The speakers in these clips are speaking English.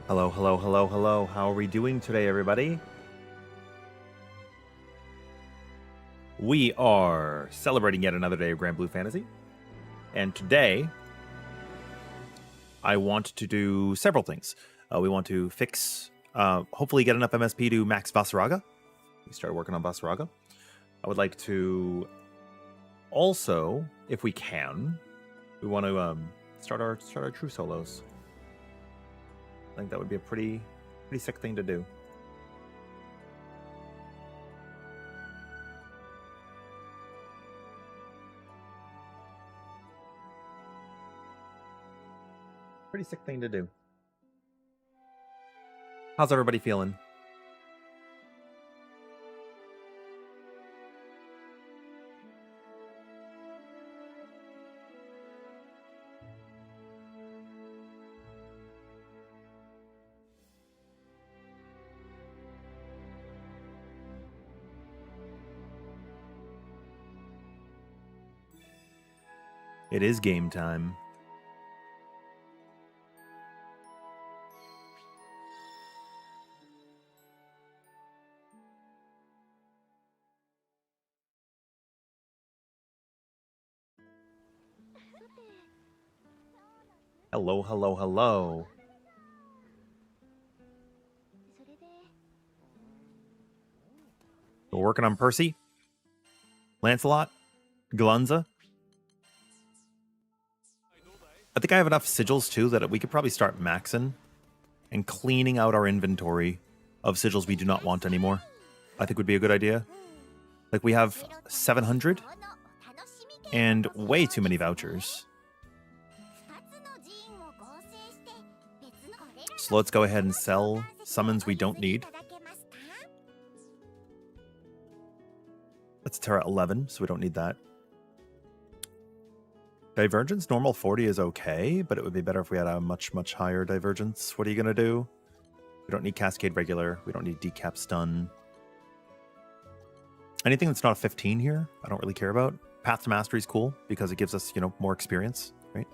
Hello, hello, hello, hello. How are we doing today, everybody? We are celebrating yet another day of granblue Fantasy. And today, I want to do several things. We want to fix, hopefully get enough MSP to max Vasaraga. We started working on Vasaraga. I would like to also, if we can, we want to start our true solos. I think that would be a pretty sick thing to do. Pretty sick thing to do. How's everybody feeling? It is game time. Hello, hello, hello. We're working on Percy, Lancelot, Gallanza. I think I have enough sigils too that we could probably start maxing and cleaning out our inventory of sigils we do not want anymore. I think would be a good idea. Like we have 700 and way too many vouchers. So let's go ahead and sell summons we don't need. That's Terra 11, so we don't need that. Divergence normal 40 is okay, but it would be better if we had a much, much higher divergence. What are you going to do? We don't need Cascade regular. We don't need Decap stun. Anything that's not a 15 here, I don't really care about. Path to Mastery is cool because it gives us, you know, more experience, right?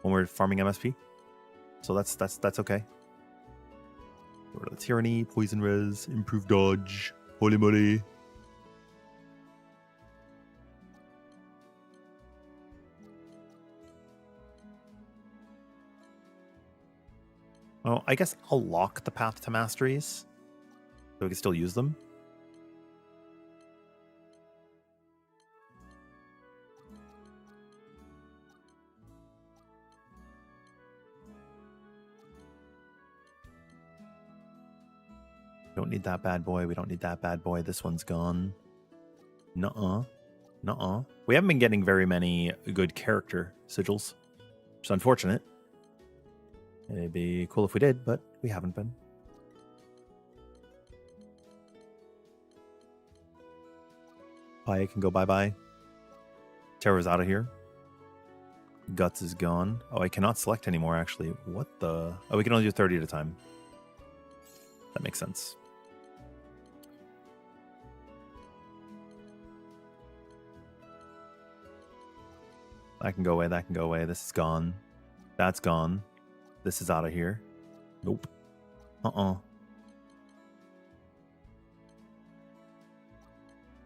When we're farming MSP. So that's okay. The Tyranny, Poison Res, Improved Dodge, Holy Moly. Oh, I guess I'll lock the Path to Masteries so we can still use them. Don't need that bad boy. We don't need that bad boy. This one's gone. Nuh-uh. Nuh-uh. We haven't been getting very many good character sigils, which is unfortunate. It'd be cool if we did, but we haven't been. Paya can go bye-bye. Terra's out of here. Guts is gone. Oh, I cannot select anymore, actually. What the? Oh, we can only do 30 at a time. That makes sense. That can go away. That can go away. This is gone. That's gone. This is out of here. Nope.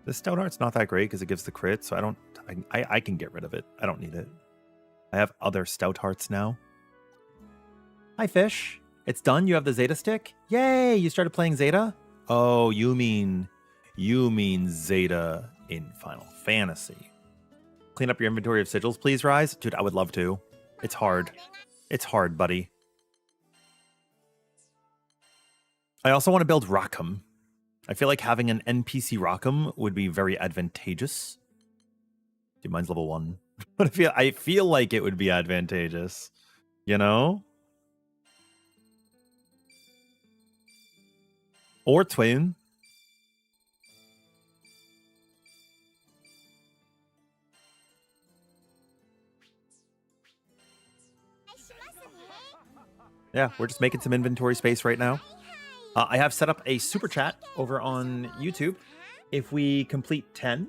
This Stout Heart's not that great because it gives the crit, so I can get rid of it. I don't need it. I have other Stout Hearts now. Hi, Fish. It's done? You have the Zeta stick? Yay! You started playing Zeta? Oh, you mean Zeta in Final Fantasy. Clean up your inventory of sigils, please, Rise. Dude, I would love to. It's hard. It's hard, buddy. I also want to build Rackham. I feel like having an NPC Rackham would be very advantageous. Dude, mine's level 1. But I feel like it would be advantageous. You know? Or Twin. Yeah, we're just making some inventory space right now. I have set up a super chat over on YouTube. If we complete 10,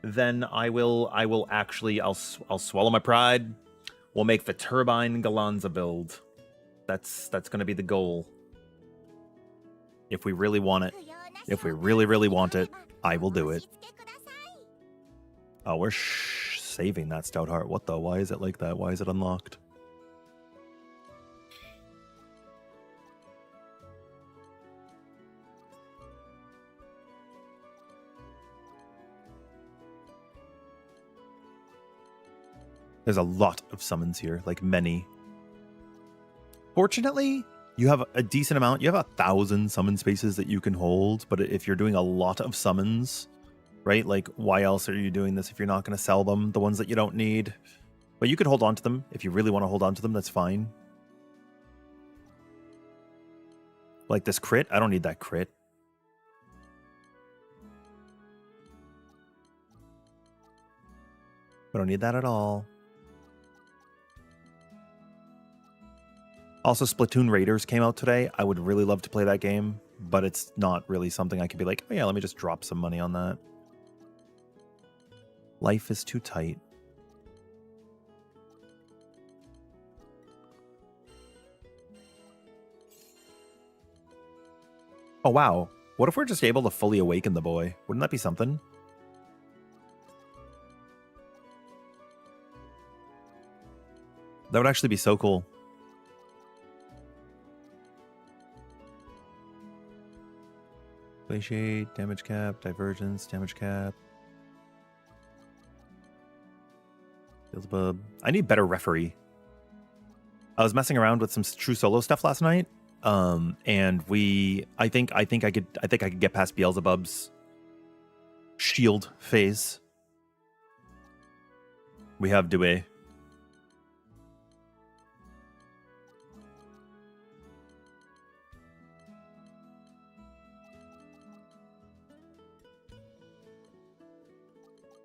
then I'll swallow my pride. We'll make the Turbine Gallanza build. That's going to be the goal. If we really want it, if we really, really want it, I will do it. Oh, we're saving that stout heart. What the? Why is it like that? Why is it unlocked? There's a lot of summons here, like many. Fortunately, you have a decent amount. You have 1,000 summon spaces that you can hold, but if you're doing a lot of summons, right? Like, why else are you doing this if you're not going to sell them, the ones that you don't need? But you could hold on to them. If you really want to hold on to them, that's fine. Like this crit, I don't need that crit. I don't need that at all. Also, Splatoon Raiders came out today. I would really love to play that game, but it's not really something I could be like, oh yeah, let me just drop some money on that. Life is too tight. Oh wow, what if we're just able to fully awaken the boy? Wouldn't that be something? That would actually be so cool. Glaciate, damage cap, divergence, damage cap. Beelzebub. I need better referee. I was messing around with some true solo stuff last night. And I think I could get past Beelzebub's shield phase. We have Due.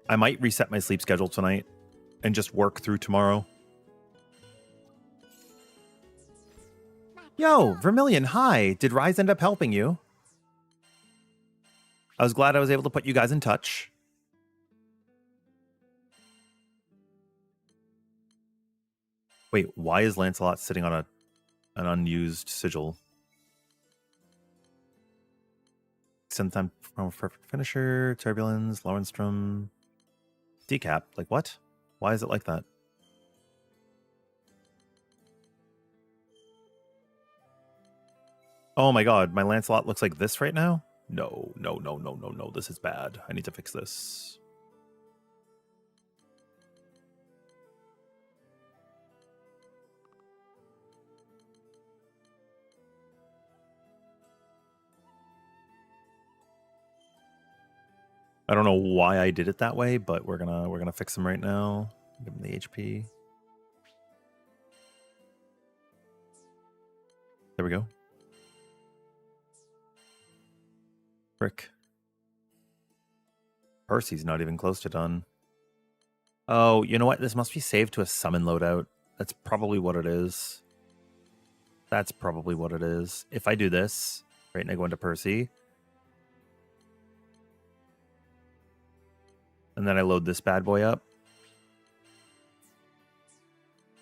I might reset my sleep schedule tonight and just work through tomorrow. Yo, Vermilion, hi. Did Rise end up helping you? I was glad I was able to put you guys in touch. Wait, why is Lancelot sitting on an unused sigil? Sometime from perfect finisher, turbulence, Lowenstrom, decap. Like what? Why is it like that? Oh my god, my Lancelot looks like this right now? No. This is bad. I need to fix this. I don't know why I did it that way, but we're gonna fix him right now. Give him the HP. There we go. Frick. Percy's not even close to done. Oh, you know what? This must be saved to a summon loadout. That's probably what it is. That's probably what it is. If I do this, right, and I go into Percy, and then I load this bad boy up,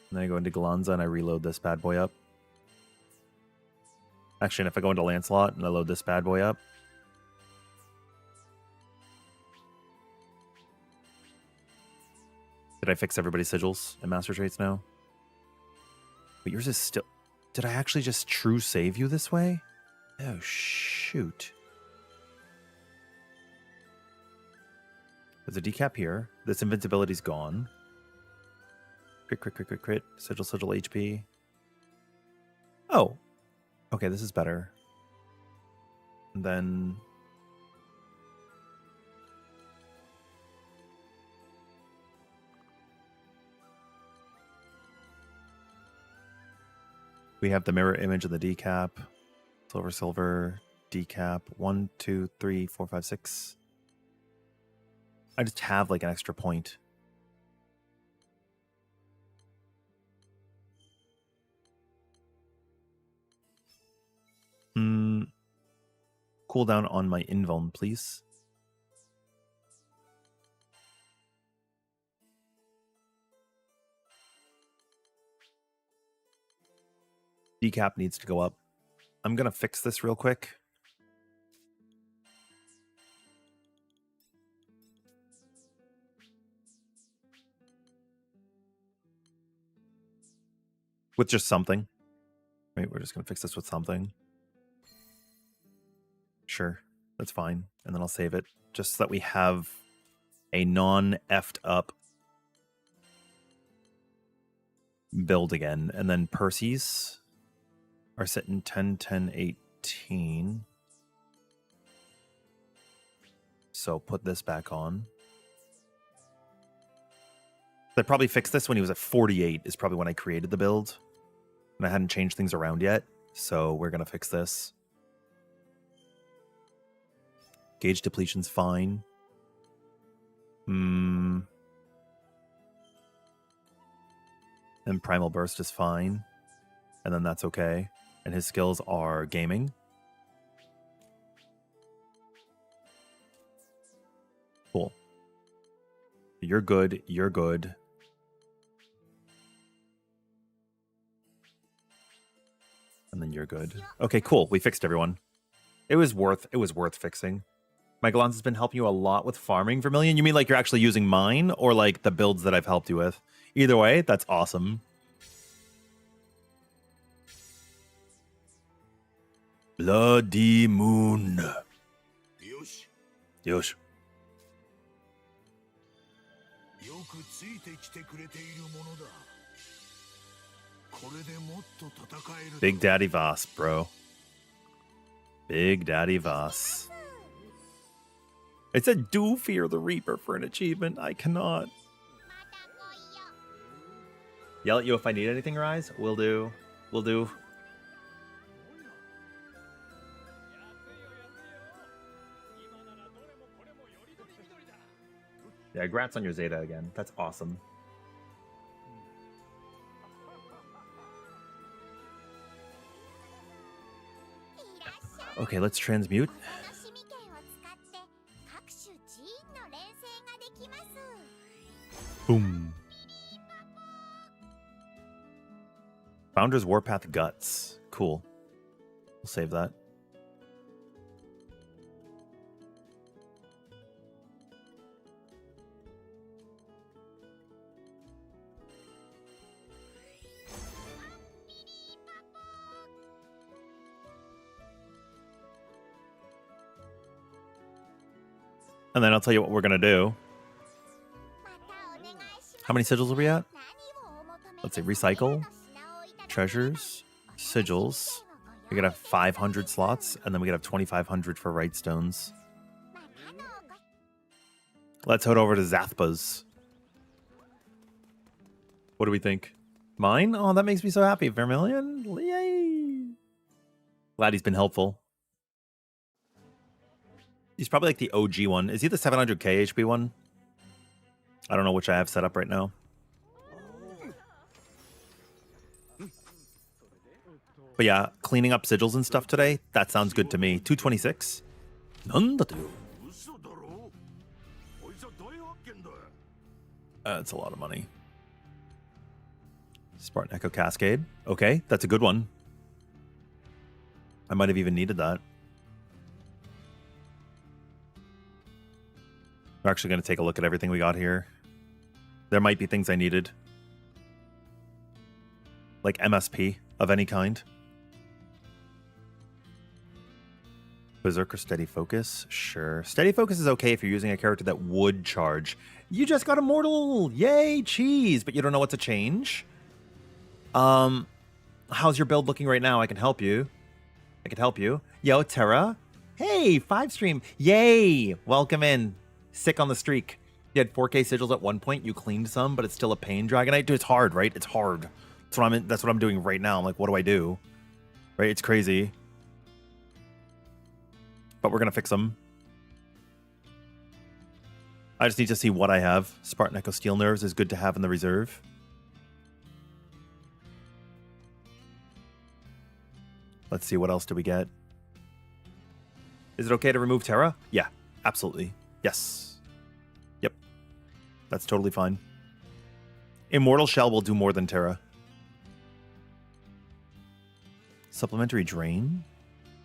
and then I go into Gallanza and I reload this bad boy up. Actually, and if I go into Lancelot and I load this bad boy up, did I fix everybody's sigils and master traits now? But yours is still... Did I actually just true save you this way? Oh, shoot. There's a decap here. This invincibility's gone. Crit. Sigil, HP. Oh. Okay, this is better. And then... we have the mirror image of the decap. Silver, decap. 1, 2, 3, 4, 5, 6. I just have like an extra point. Cooldown on my invuln, please. Decap needs to go up. I'm going to fix this real quick. With just something. Right, we're just going to fix this with something. Sure, that's fine. And then I'll save it just so that we have a non-effed up build again. And then Percy's are sitting 10, 10, 18. So put this back on. I probably fixed this when he was at 48 is probably when I created the build. And I hadn't changed things around yet. So we're going to fix this. Gauge depletion's fine. And Primal Burst is fine. And then that's okay. And his skills are gaming. Cool. You're good. You're good. And then you're good. Okay, cool. We fixed everyone. It was worth fixing. My Gallanza has been helping you a lot with farming, Vermilion. You mean like you're actually using mine or like the builds that I've helped you with? Either way, that's awesome. Bloody moon. Yosh. Big Daddy Voss, bro. Big Daddy Voss. It said, do fear the Reaper for an achievement. I cannot. Yell at you if I need anything, Rise? Will do. Will do. Yeah, congrats on your Zeta again. That's awesome. Okay, let's transmute. Boom. Founder's Warpath Guts. Cool. We'll save that. And then I'll tell you what we're going to do. How many sigils are we at? Let's say recycle, treasures, sigils. We gotta have 500 slots, and then we gotta have 2,500 for right stones. Let's head over to Zathpa's. What do we think? Mine? Oh, that makes me so happy. Vermilion? Yay! Glad he's been helpful. He's probably like the OG one. Is he the 700k HP one? I don't know which I have set up right now. But yeah, cleaning up sigils and stuff today, that sounds good to me. 226. That's a lot of money. Spartan Echo Cascade. Okay, that's a good one. I might have even needed that. We're actually going to take a look at everything we got here. There might be things I needed. Like MSP of any kind. Berserker Steady Focus? Sure. Steady Focus is okay if you're using a character that would charge. You just got Immortal! Yay, cheese! But you don't know what to change? How's your build looking right now? I can help you. I can help you. Yo, Terra. Hey, 5 stream. Yay! Welcome in. Sick on the streak. You had 4K sigils at one point. You cleaned some, but it's still a pain, Dragonite. Dude, it's hard, right? It's hard. That's what I'm doing right now. I'm like, what do I do? Right? It's crazy. But we're going to fix them. I just need to see what I have. Spartan Echo Steel Nerves is good to have in the reserve. Let's see, what else do we get? Is it okay to remove Terra? Yeah, absolutely. Yes. Yep. That's totally fine. Immortal Shell will do more than Terra. Supplementary drain.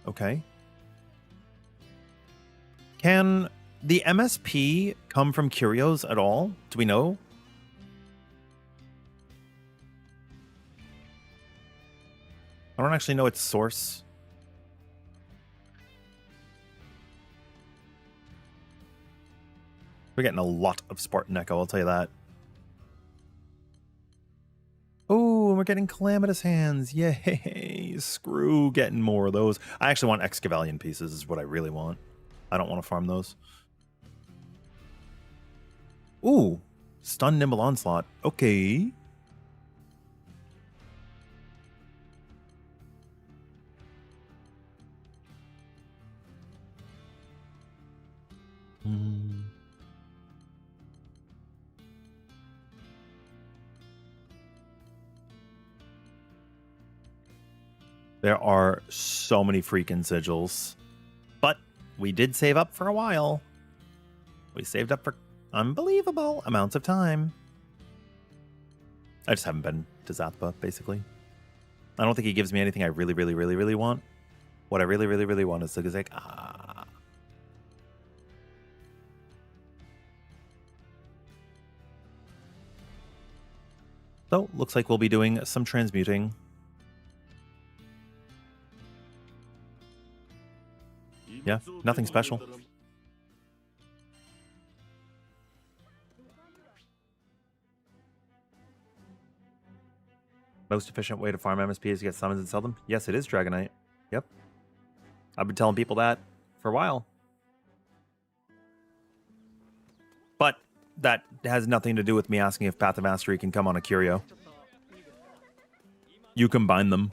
Okay. Can the MSP come from curios at all? Do we know? I don't actually know its source. We're getting a lot of Spartan Echo, I'll tell you that. Oh, and we're getting Calamitous Hands. Yay. Screw getting more of those. I actually want Excavalion pieces is what I really want. I don't want to farm those. Ooh. Stun Nimble Onslaught. Okay. There are so many freaking sigils. But we did save up for a while. We saved up for unbelievable amounts of time. I just haven't been to Zathba, basically. I don't think he gives me anything I really, really, really, really want. What I really, really, really want is Zigazag. So, looks like we'll be doing some transmuting. Yeah, nothing special. Most efficient way to farm MSP is to get summons and sell them? Yes, it is, Dragonite. Yep. I've been telling people that for a while. But that has nothing to do with me asking if Path of Mastery can come on a Curio. You combine them.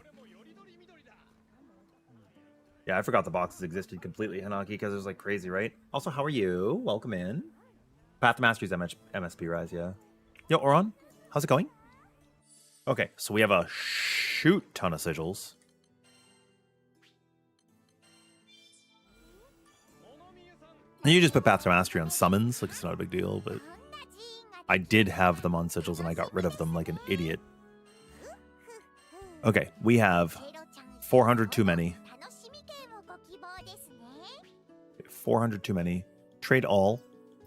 Yeah, I forgot the boxes existed completely, Hanaki, because it was like crazy, right? Also, how are you? Welcome in. Path of Mastery's MSP Rise, yeah. Yo, Oron, how's it going? Okay, so we have a shoot ton of sigils. And you just put Path to Mastery on summons, like it's not a big deal, but I did have them on sigils and I got rid of them like an idiot. Okay, we have 400 too many. 400 too many. Trade all.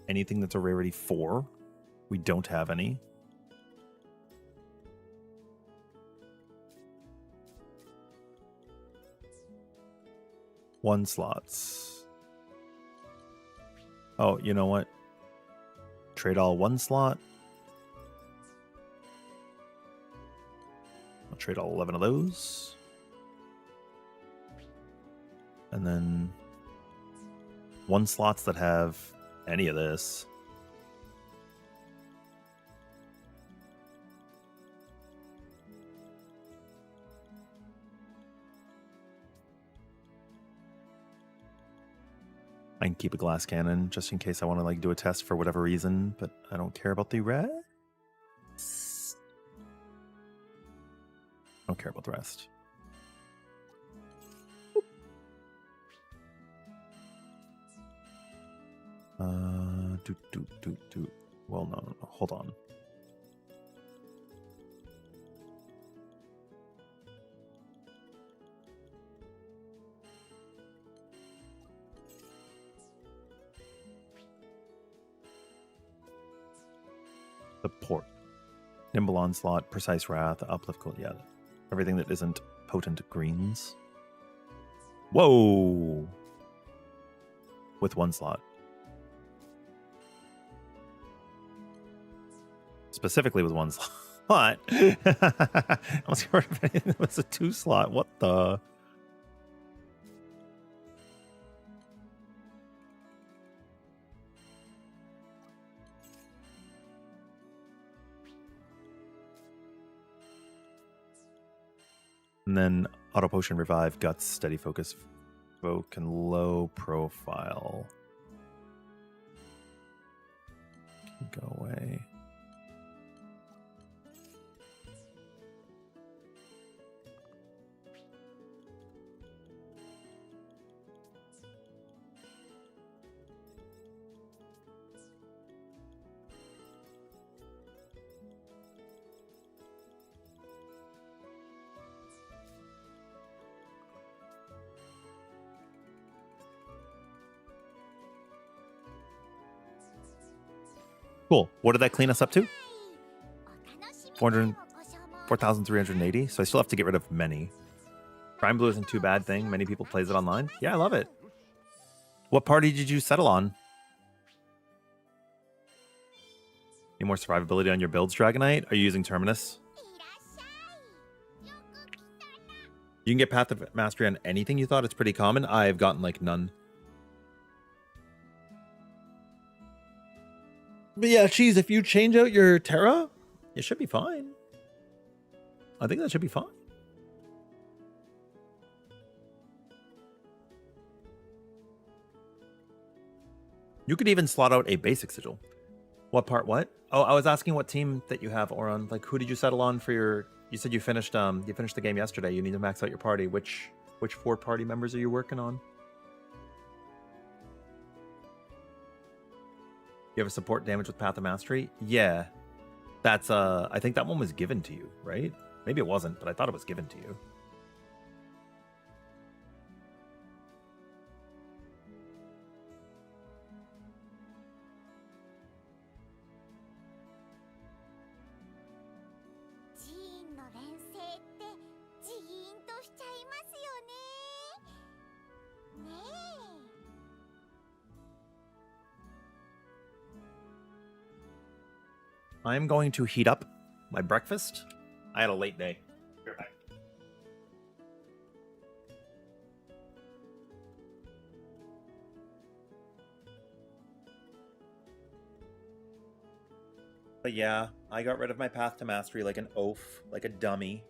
Anything that's a rarity 4. We don't have any. One slots. Oh, you know what? Trade all 1 slot. I'll trade all 11 of those. And then 1 slots that have any of this. I can keep a glass cannon just in case I want to like do a test for whatever reason, but I don't care about the rest. I don't care about the rest. Well, no, hold on. The port. Nimble Onslaught, Precise Wrath, Uplift Cool. Yeah, everything that isn't potent greens. Whoa! With 1 slot. Specifically with 1 slot. I was scared of anything that was a 2 slot. What the? And then Auto Potion, Revive, Guts, Steady Focus, Evoke, and Low Profile. Go away. Cool. What did that clean us up to? 4,380. So I still have to get rid of many. Granblue isn't too bad thing. Many people plays it online. Yeah, I love it. What party did you settle on? Need more survivability on your builds, Dragonite? Are you using Terminus? You can get Path of Mastery on anything you thought. It's pretty common. I've gotten like none. But yeah, Cheese, if you change out your Terra, it should be fine. I think that should be fine. You could even slot out a basic sigil. What part? What? Oh, I was asking what team that you have, Oron. Like, who did you settle on for your? You said you finished the game yesterday. You need to max out your party. Which 4 party members are you working on? You have a support damage with Path of Mastery? Yeah, that's I think that one was given to you, right? Maybe it wasn't, but I thought it was given to you. I'm going to heat up my breakfast. I had a late day. Be right back. But yeah, I got rid of my Path to Mastery like an oaf, like a dummy.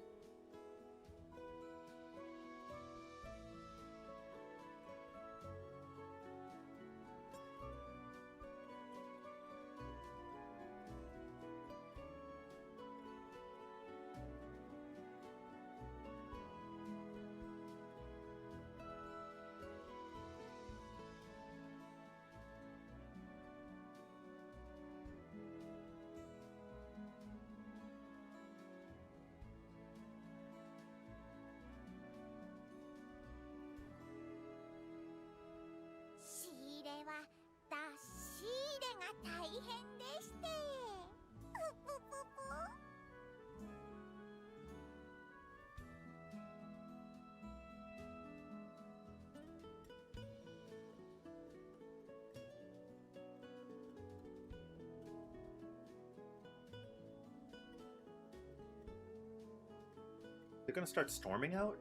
They're gonna start storming out?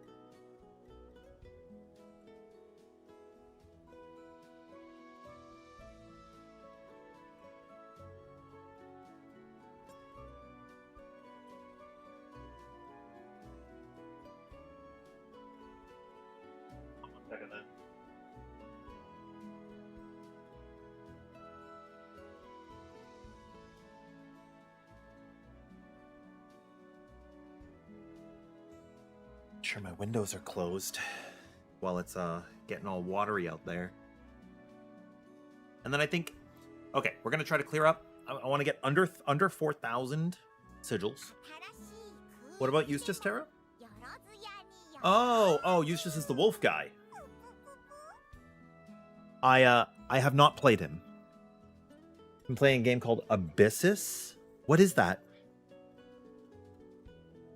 One second then. Sure, my windows are closed while it's getting all watery out there. And then I think, okay, we're gonna try to clear up. I want to get under 4,000 sigils. What about Eustace, Terra? Oh, Eustace is the wolf guy. I have not played him. I'm playing a game called Abyssus. What is that?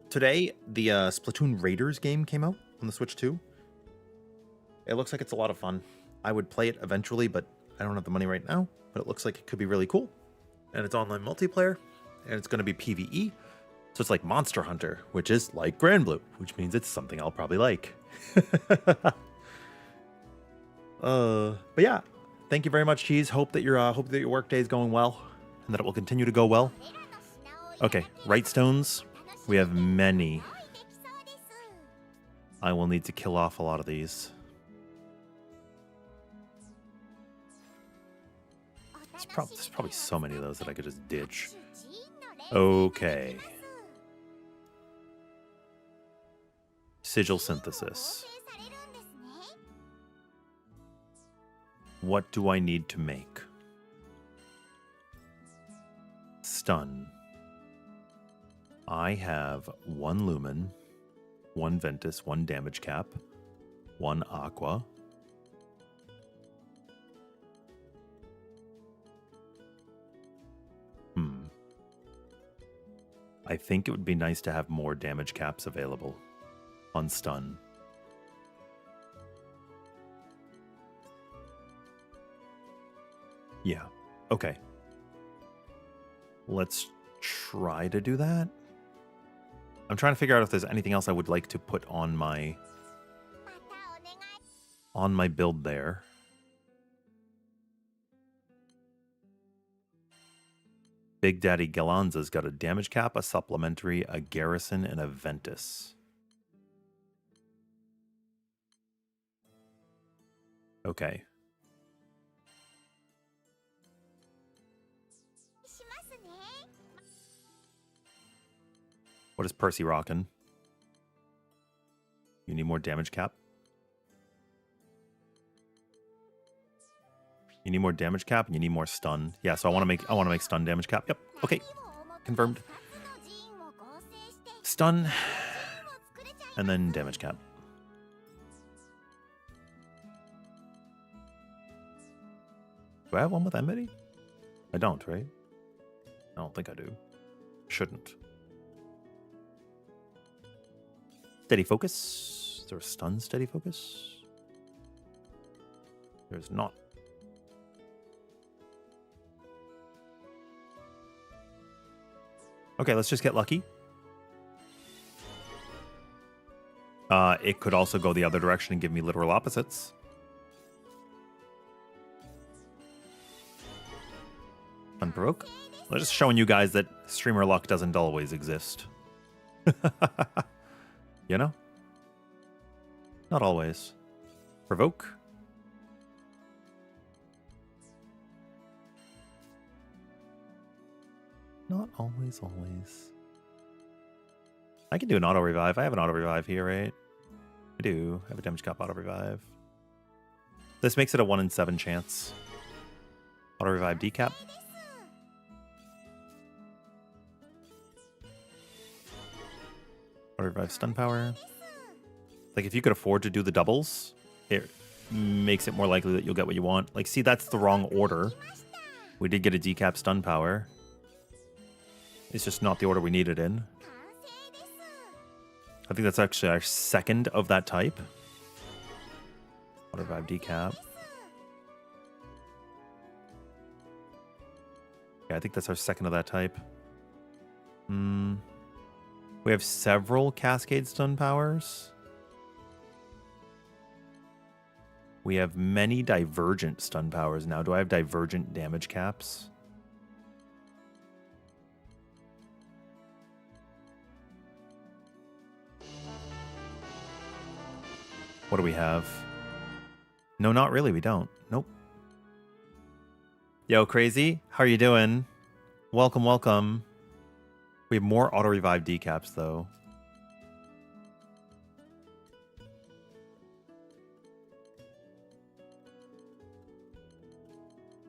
Today, the Splatoon Raiders game came out on the Switch 2. It looks like it's a lot of fun. I would play it eventually, but I don't have the money right now. But it looks like it could be really cool. And it's online multiplayer, and it's going to be PvE. So it's like Monster Hunter, which is like granblue, which means it's something I'll probably like. But yeah, thank you very much, Cheese. Hope that your work day is going well, and that it will continue to go well. Okay, right stones. We have many. I will need to kill off a lot of these. There's probably so many of those that I could just ditch. Okay. Sigil synthesis. What do I need to make? Stun. I have 1 Lumen, 1 Ventus, 1 Damage Cap, 1 Aqua. I think it would be nice to have more damage caps available on stun. Yeah. Okay. Let's try to do that. I'm trying to figure out if there's anything else I would like to put on my build there. Big Daddy Gallanza's got a damage cap, a supplementary, a garrison, and a Ventus. Okay. What is Percy rocking? You need more damage cap? You need more damage cap and you need more stun. Yeah, so I want to make stun damage cap. Yep. Okay. Confirmed. Stun and then damage cap. Do I have one with enmity? I don't, right? I don't think I do. Shouldn't. Steady focus. Is there a stun steady focus? There's not. Okay, let's just get lucky. It could also go the other direction and give me literal opposites. Unprovoke. I'm just showing you guys that streamer luck doesn't always exist. You know? Not always. Provoke. Not always, always. I can do an auto revive. I have an auto revive here, right? I do. I have a damage cap auto revive. This makes it a 1 in 7 chance. Auto revive decap. Auto revive stun power. Like if you could afford to do the doubles, it makes it more likely that you'll get what you want. Like, see, that's the wrong order. We did get a decap stun power. It's just not the order we needed in. I think that's actually our second of that type. Auto revive decap. Yeah, I think that's our second of that type. We have several cascade stun powers. We have many divergent stun powers now. Do I have divergent damage caps? What do we have? No, not really. We don't. Nope. Yo, Crazy. How are you doing? Welcome, welcome. We have more auto-revive decaps, though.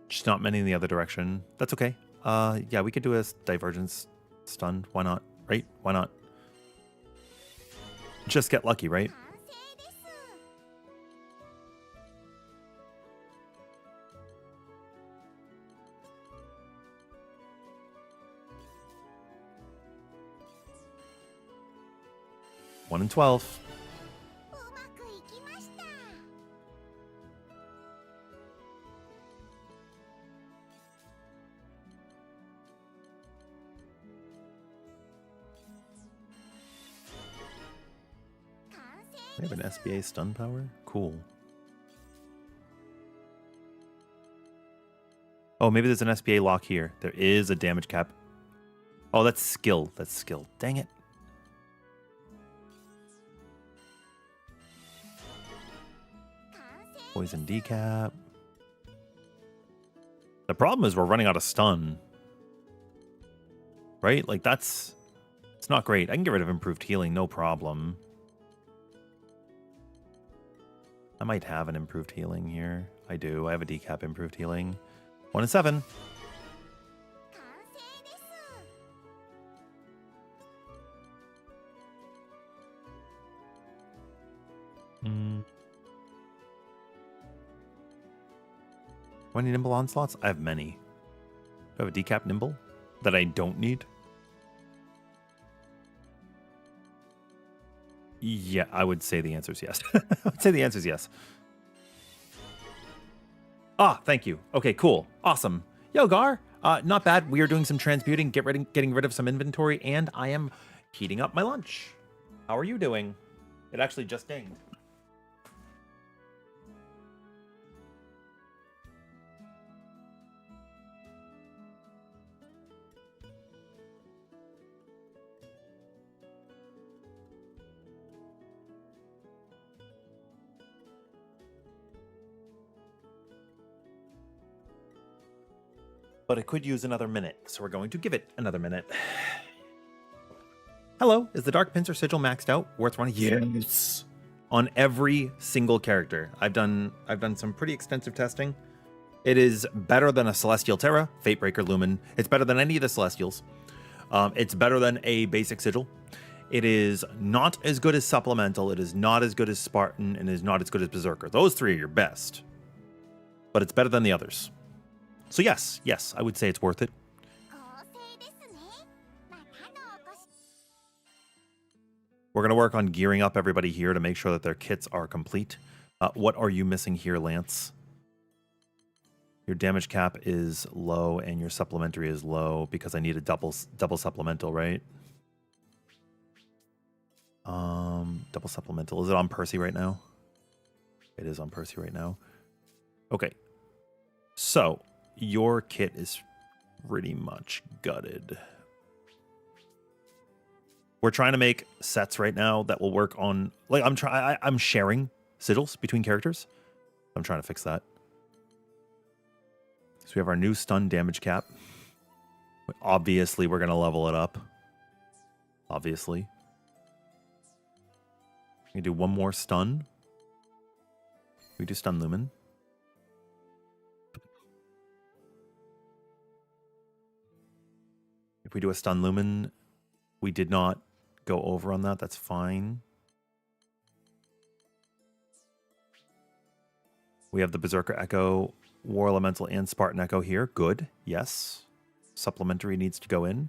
Just not many in the other direction. That's okay. Yeah, we could do a divergence stun. Why not? Right? Why not? Just get lucky, right? One in 12. We have an SBA stun power? Cool. Oh, maybe there's an SBA lock here. There is a damage cap. Oh, that's skill. That's skill. Dang it. Poison decap. The problem is we're running out of stun. Right? Like it's not great. I can get rid of improved healing, no problem. I might have an improved healing here. I do. I have a decap improved healing. 1 in 7. Do I need nimble onslaughts? I have many. Do I have a decap nimble that I don't need? Yeah, I would say the answer is yes. I would say the answer is yes. Ah, thank you. Okay, cool. Awesome. Yo, Gar. Not bad. We are doing some transmuting, getting rid of some inventory, and I am heating up my lunch. How are you doing? It actually just dinged. But it could use another minute, so we're going to give it another minute. Hello, is the Dark Pincer Sigil maxed out? Worth running? Yes. On every single character. I've done some pretty extensive testing. It is better than a Celestial Terra, Fatebreaker, Lumen. It's better than any of the Celestials. It's better than a basic Sigil. It is not as good as Supplemental. It is not as good as Spartan, and it is not as good as Berserker. Those three are your best. But it's better than the others. So yes, I would say it's worth it. We're going to work on gearing up everybody here to make sure that their kits are complete. What are you missing here, Lance? Your damage cap is low and your supplementary is low because I need a double supplemental, right? Double supplemental. Is it on Percy right now? It is on Percy right now. Okay. So, your kit is pretty much gutted. We're trying to make sets right now that will work on, like, I'm sharing sigils between characters. I'm trying to fix that. So we have our new stun damage cap. Obviously, we're going to level it up. Obviously. We can do one more stun. We do stun Lumen. If we do a stun Lumen, we did not go over on that. That's fine. We have the Berserker Echo, War Elemental, and Spartan Echo here. Good. Yes. Supplementary needs to go in.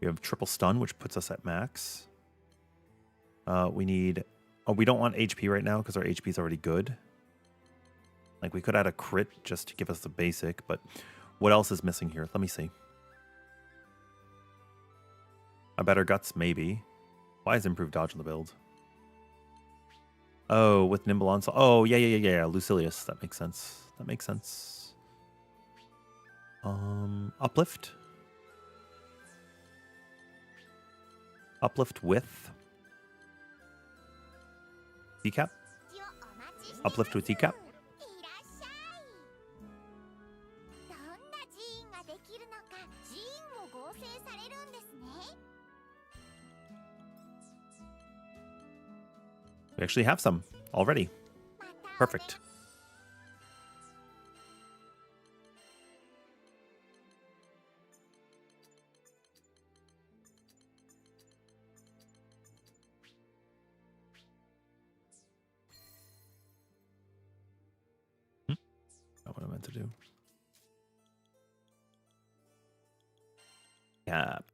We have triple stun, which puts us at max. We need... Oh, we don't want HP right now because our HP is already good. Like, we could add a crit just to give us the basic, but what else is missing here? Let me see. A better guts, maybe. Why is improved dodge on the build? Oh, with nimble onslaught. Oh, yeah. Lucilius. That makes sense. Uplift. Uplift with Decap. Uplift with Decap. We actually have some already. Perfect. Not what I meant to do. Cap.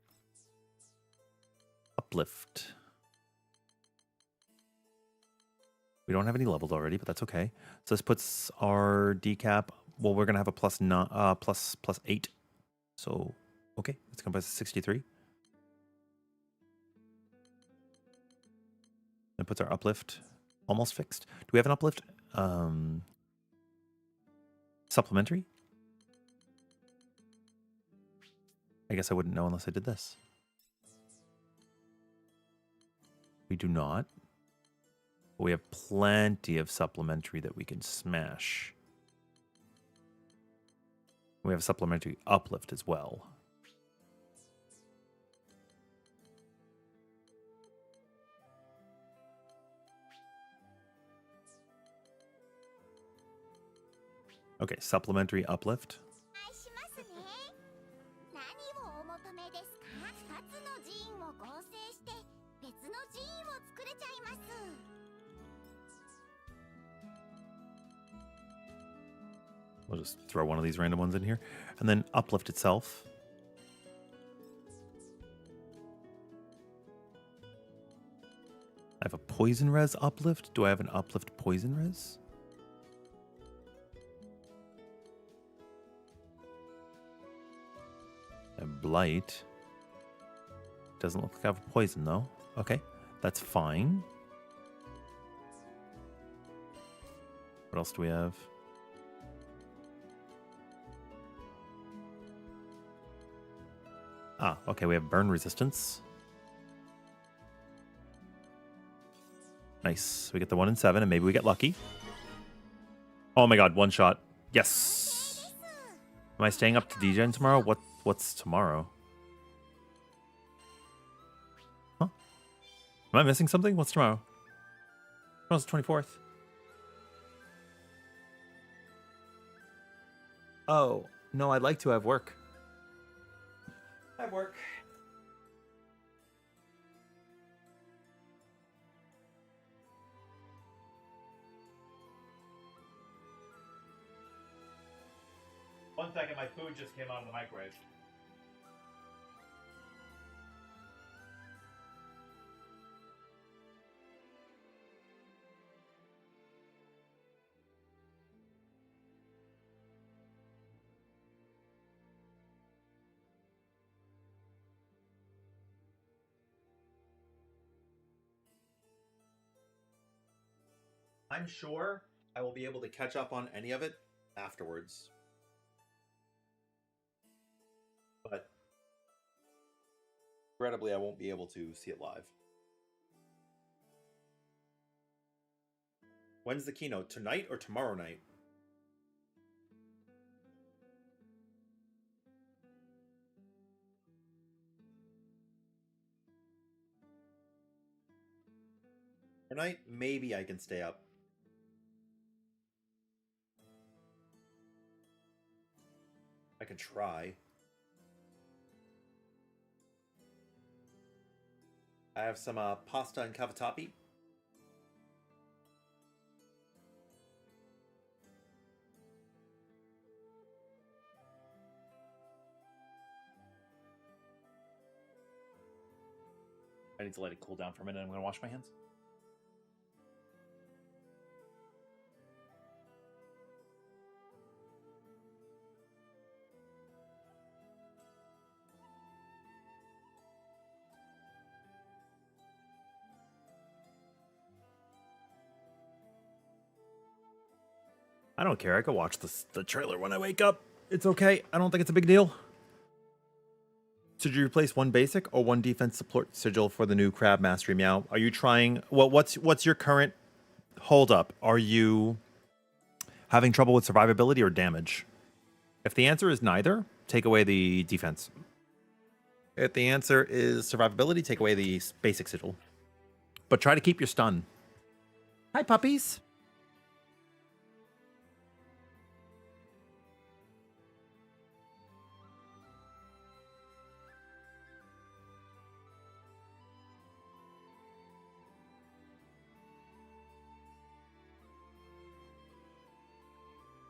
Uplift. We don't have any levels already, but that's okay. So this puts our decap. Well, we're gonna have a plus 8. So okay, it's gonna put us at 63. That puts our uplift almost fixed. Do we have an uplift? Supplementary? I guess I wouldn't know unless I did this. We do not. But we have plenty of supplementary that we can smash. We have a supplementary uplift as well. Okay, supplementary uplift. We'll just throw one of these random ones in here. And then uplift itself. I have a poison res uplift. Do I have an uplift poison res? And blight. Doesn't look like I have a poison though. Okay, that's fine. What else do we have? Ah, okay, we have burn resistance. Nice. We get the 1 in 7, and maybe we get lucky. Oh my god, one shot. Yes! Am I staying up to DGen tomorrow? What's tomorrow? Huh? Am I missing something? What's tomorrow? Tomorrow's the 24th. Oh, no, I'd like to have work. I have work. One second, my food just came out of the microwave. I'm sure I will be able to catch up on any of it afterwards. But regrettably, I won't be able to see it live. When's the keynote? Tonight or tomorrow night? Tonight, maybe I can stay up. I can try. I have some pasta and cavatappi. I need to let it cool down for a minute. I'm going to wash my hands. I don't care. I can watch the trailer when I wake up. It's okay. I don't think it's a big deal. Should you replace one basic or one defense support sigil for the new Crab Mastery Meow? Are you trying... Well, what's your current hold up? Are you having trouble with survivability or damage? If the answer is neither, take away the defense. If the answer is survivability, take away the basic sigil. But try to keep your stun. Hi, puppies.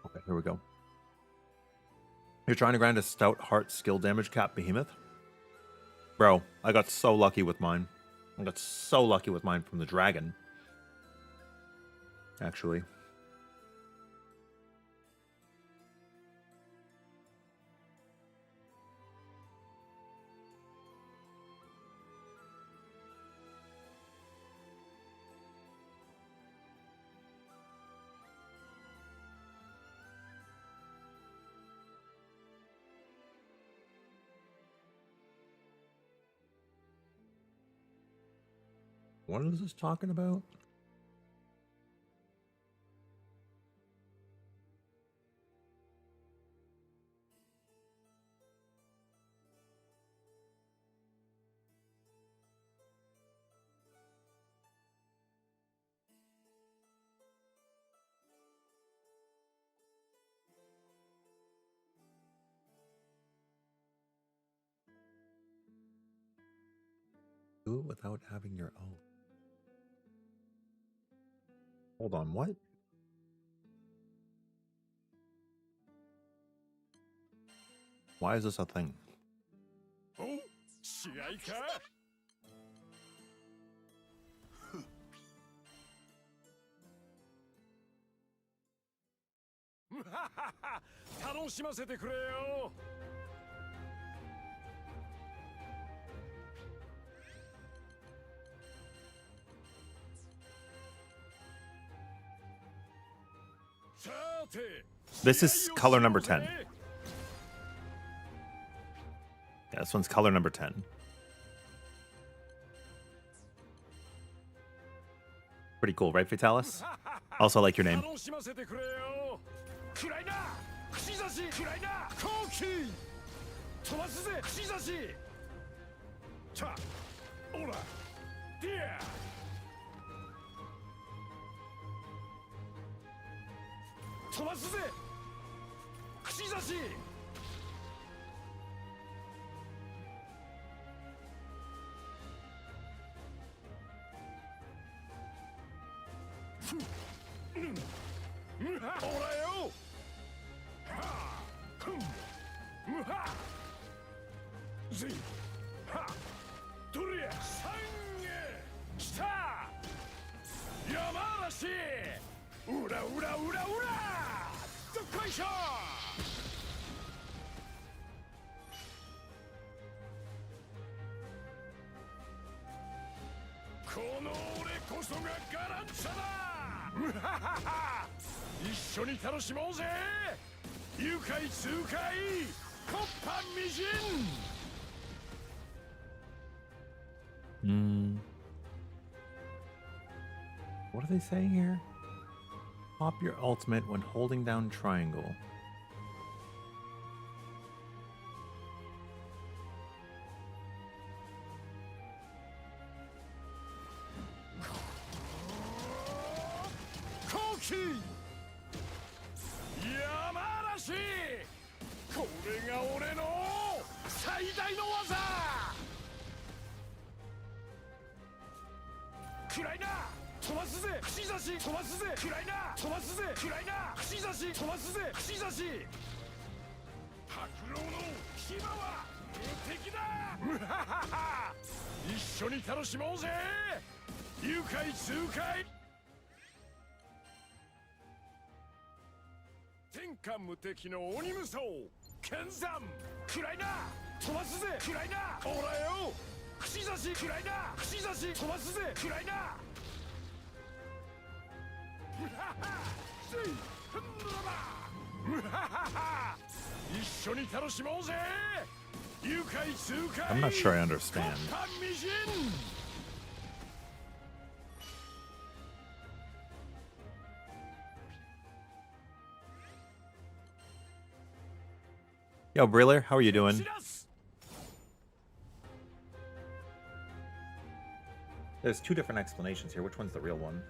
Okay, here we go. You're trying to grind a stout heart skill damage cap behemoth? Bro, I got so lucky with mine. I got so lucky with mine from the dragon. Actually. What is this talking about? Do it without having your own. Hold on, what? Why is this a thing? This is color number 10. Yeah, this one's color number 10. Pretty cool, right, Vitalis? Also like your name. What are they saying here? Pop your ultimate when holding down triangle. I'm not sure I understand. Yo, Briller, how are you doing? There's two different explanations here. Which one's the real one?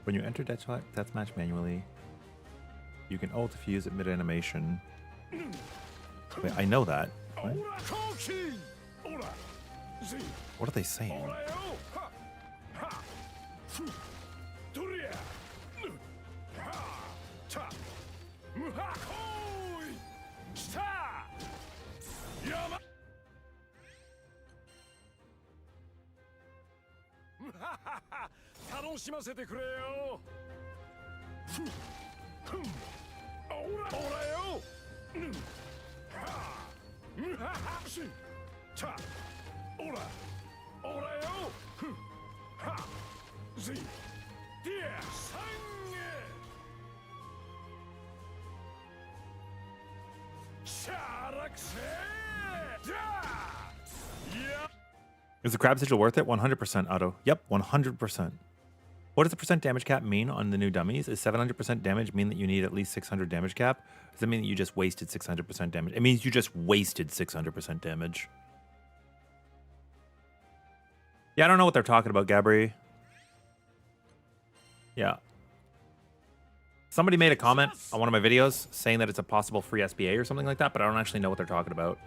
When you enter deathmatch manually, you can ult if you use it mid-animation. Wait, I know that. What? What are they saying? Is the crab sigil worth it? 100% Otto. Yep, 100%. What does the percent damage cap mean on the new dummies? Is 700% damage mean that you need at least 600 damage cap? Does that mean that you just wasted 600% damage? It means you just wasted 600% damage. Yeah, I don't know what they're talking about, Gabri. Yeah. Somebody made a comment on one of my videos saying that it's a possible free SBA or something like that, but I don't actually know what they're talking about.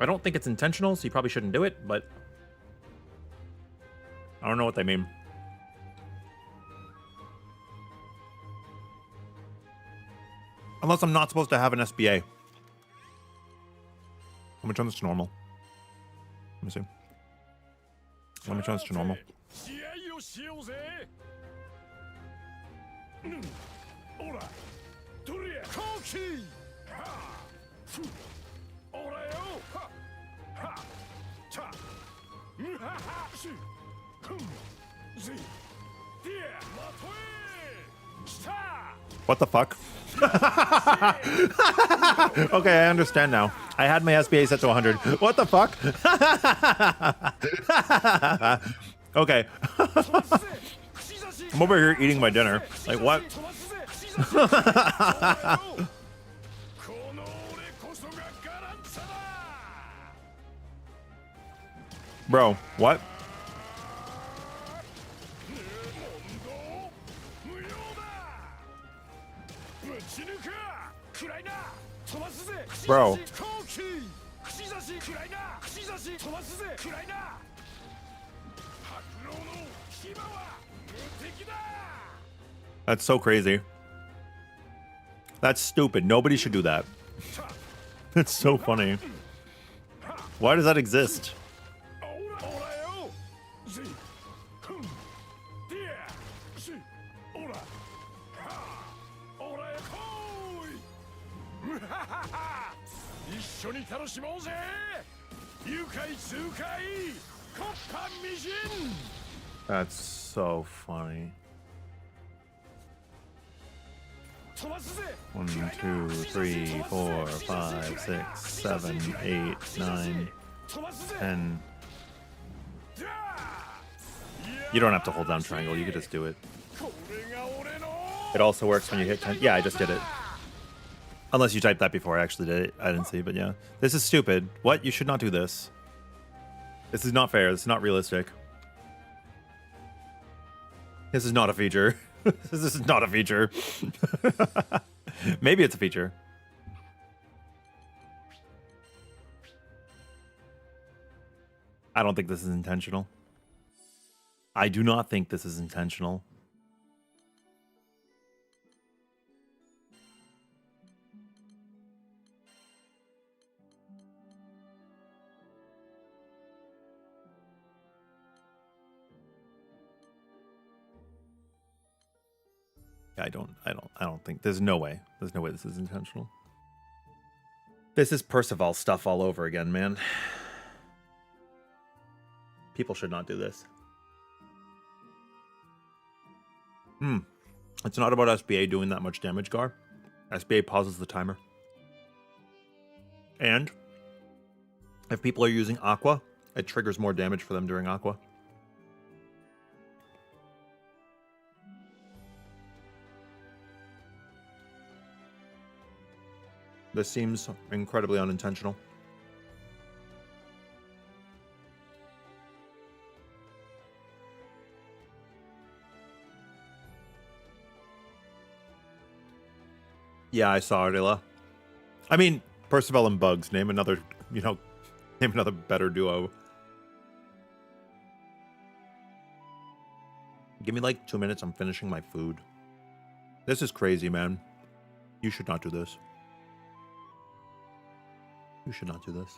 I don't think it's intentional, so you probably shouldn't do it, but I don't know what they mean. Unless I'm not supposed to have an SBA. Let me turn this to normal. Let me see. Let me turn this to normal. What the fuck? Okay, I understand now. I had my SBA set to 100. What the fuck? Okay. I'm over here eating my dinner. Like, what? Bro, what? Bro. That's so crazy. That's stupid. Nobody should do that. It's so funny. Why does that exist? That's so funny. 1, 2, 3, 4, 5, 6, 7, 8, 9, 10. You don't have to hold down triangle, you could just do it. It also works when you hit 10. Yeah, I just did it. Unless you typed that before I actually did it. I didn't see, but yeah. This is stupid. What? You should not do this. This is not fair. This is not realistic. This is not a feature. This is not a feature. Maybe it's a feature. I don't think this is intentional. I do not think this is intentional. I don't think there's no way this is intentional. This is Percival stuff all over again, man. People should not do this. It's not about SBA doing that much damage, Gar. SBA pauses the timer. And if people are using Aqua, it triggers more damage for them during Aqua. This seems incredibly unintentional. Yeah, I saw Ardilla. I mean, Percival and Bugs. Name another, name another better duo. Give me like 2 minutes. I'm finishing my food. This is crazy, man. You should not do this. You should not do this.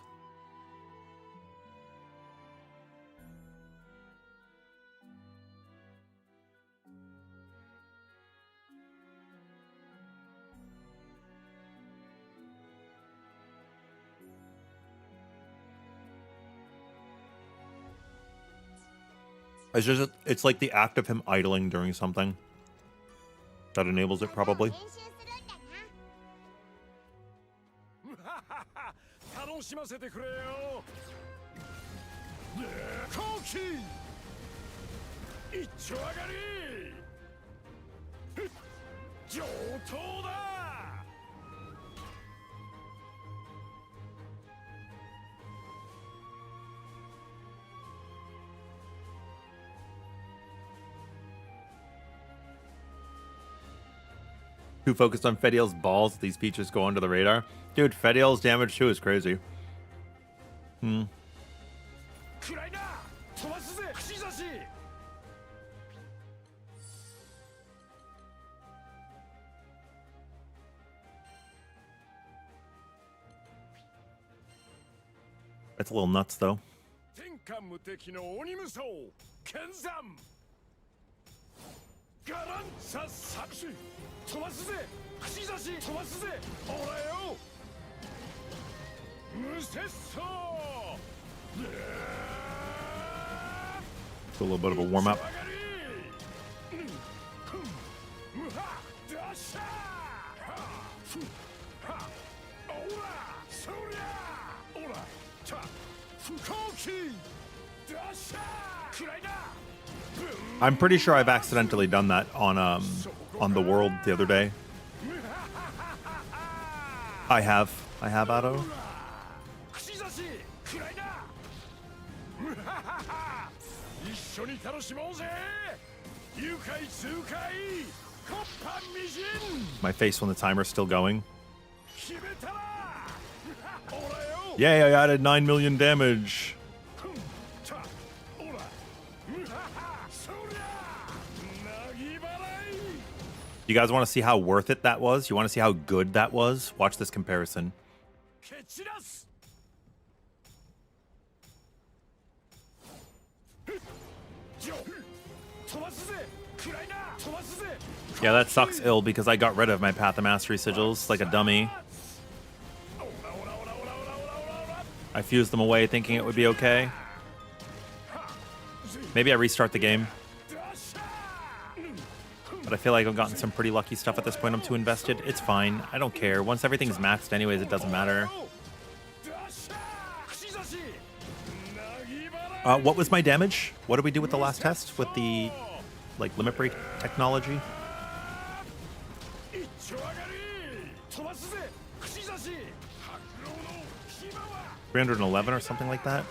It's like the act of him idling during something that enables it, probably. Too focused on Fediel's balls, these peaches go under the radar. Dude, Fediel's damage too is crazy. That's a little nuts though. It's a little bit of a warm-up. I'm pretty sure I've accidentally done that on the world the other day. I have Otto. My face when the timer's still going. Yay, I added 9 million damage. You guys want to see how worth it that was? You want to see how good that was? Watch this comparison. Yeah, that sucks ill because I got rid of my Path of Mastery sigils like a dummy. I fused them away thinking it would be okay. Maybe I restart the game. But I feel like I've gotten some pretty lucky stuff at this point. I'm too invested. It's fine. I don't care. Once everything's maxed anyways, it doesn't matter. What was my damage? What did we do with the last test? With the, like, limit break technology? 311 or something like that?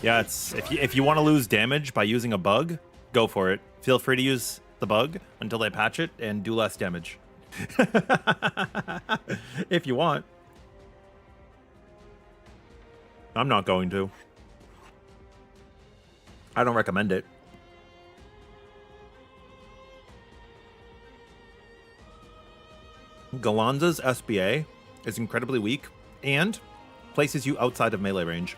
Yeah, it's if you want to lose damage by using a bug, go for it. Feel free to use the bug until they patch it and do less damage. If you want. I'm not going to. I don't recommend it. Gallanza's SBA is incredibly weak and places you outside of melee range.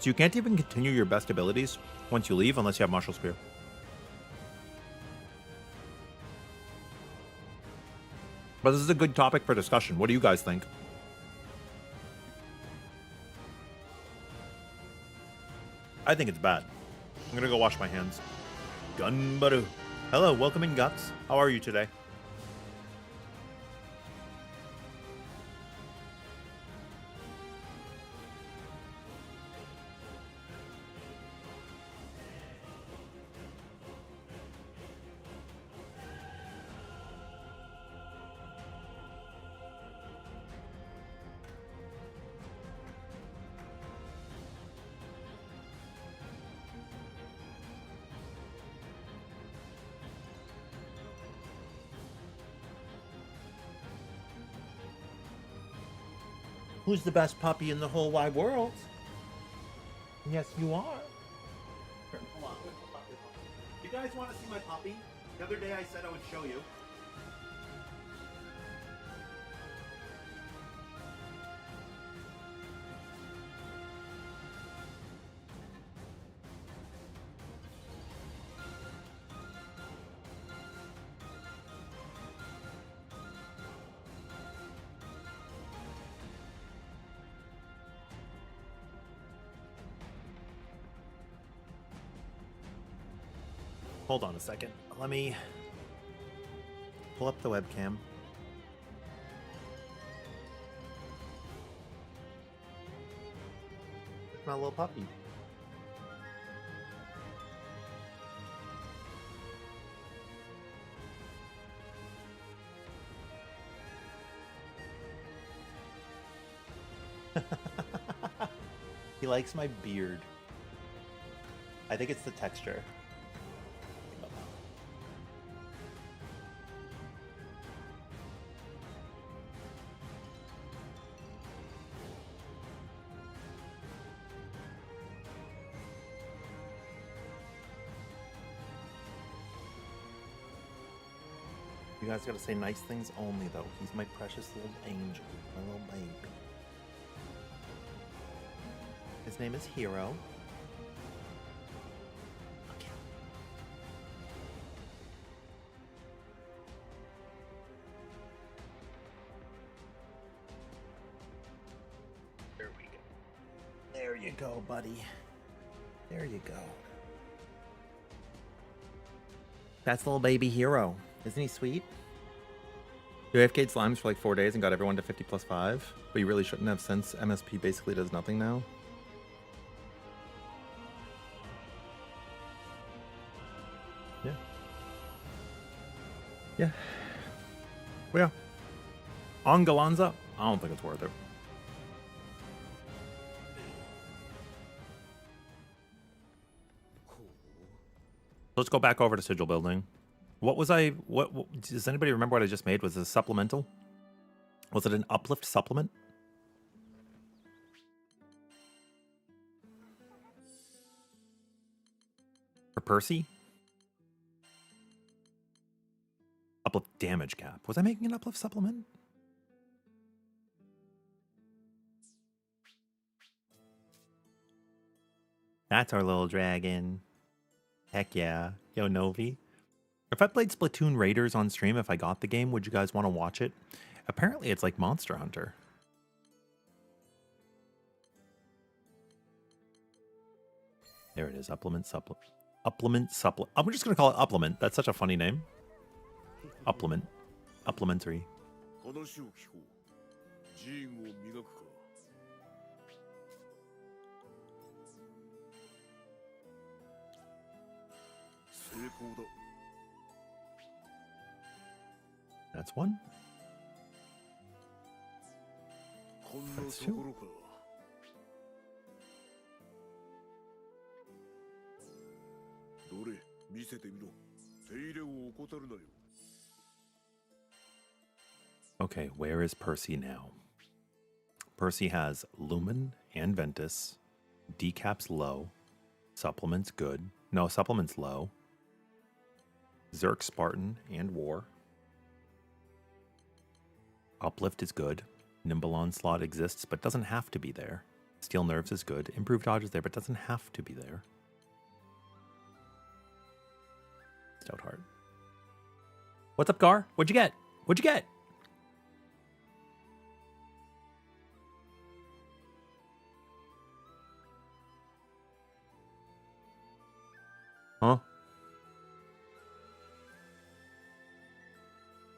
So you can't even continue your best abilities once you leave unless you have Martial Spear. But this is a good topic for discussion. What do you guys think? I think it's bad. I'm gonna go wash my hands. Gunbaru. Hello, welcome in, Guts. How are you today? Who's the best puppy in the whole wide world? Yes, you are. You guys want to see my puppy? The other day I said I would show you. Hold on a second. Let me pull up the webcam. It's my little puppy. He likes my beard. I think it's the texture. You guys gotta say nice things only, though. He's my precious little angel, my little baby. His name is Hero. Okay. There we go. There you go, buddy. There you go. That's little baby Hero. Isn't he sweet? You AFK'd slimes for like 4 days and got everyone to 50 plus 5, but you really shouldn't have since MSP basically does nothing now. Yeah. Yeah. Well, yeah. On Gallanza, I don't think it's worth it. Let's go back over to Sigil Building. What was what does anybody remember what I just made? Was it a supplemental? Was it an uplift supplement? For Percy? Uplift damage cap. Was I making an uplift supplement? That's our little dragon. Heck yeah. Yo, Novi. If I played Splatoon Raiders on stream, if I got the game, would you guys want to watch it? Apparently it's like Monster Hunter. There it is. Supplement. I'm just going to call it Upplement. That's such a funny name. Upplement. Upplementary. That's one. That's two. Okay, where is Percy now? Percy has Lumen and Ventus. Decaps low. Supplements good. No, supplements low. Zerk, Spartan, and War. Uplift is good. Nimble Onslaught exists, but doesn't have to be there. Steel Nerves is good. Improved Dodge is there, but doesn't have to be there. Stoutheart. What's up, Gar? What'd you get? What'd you get? Huh?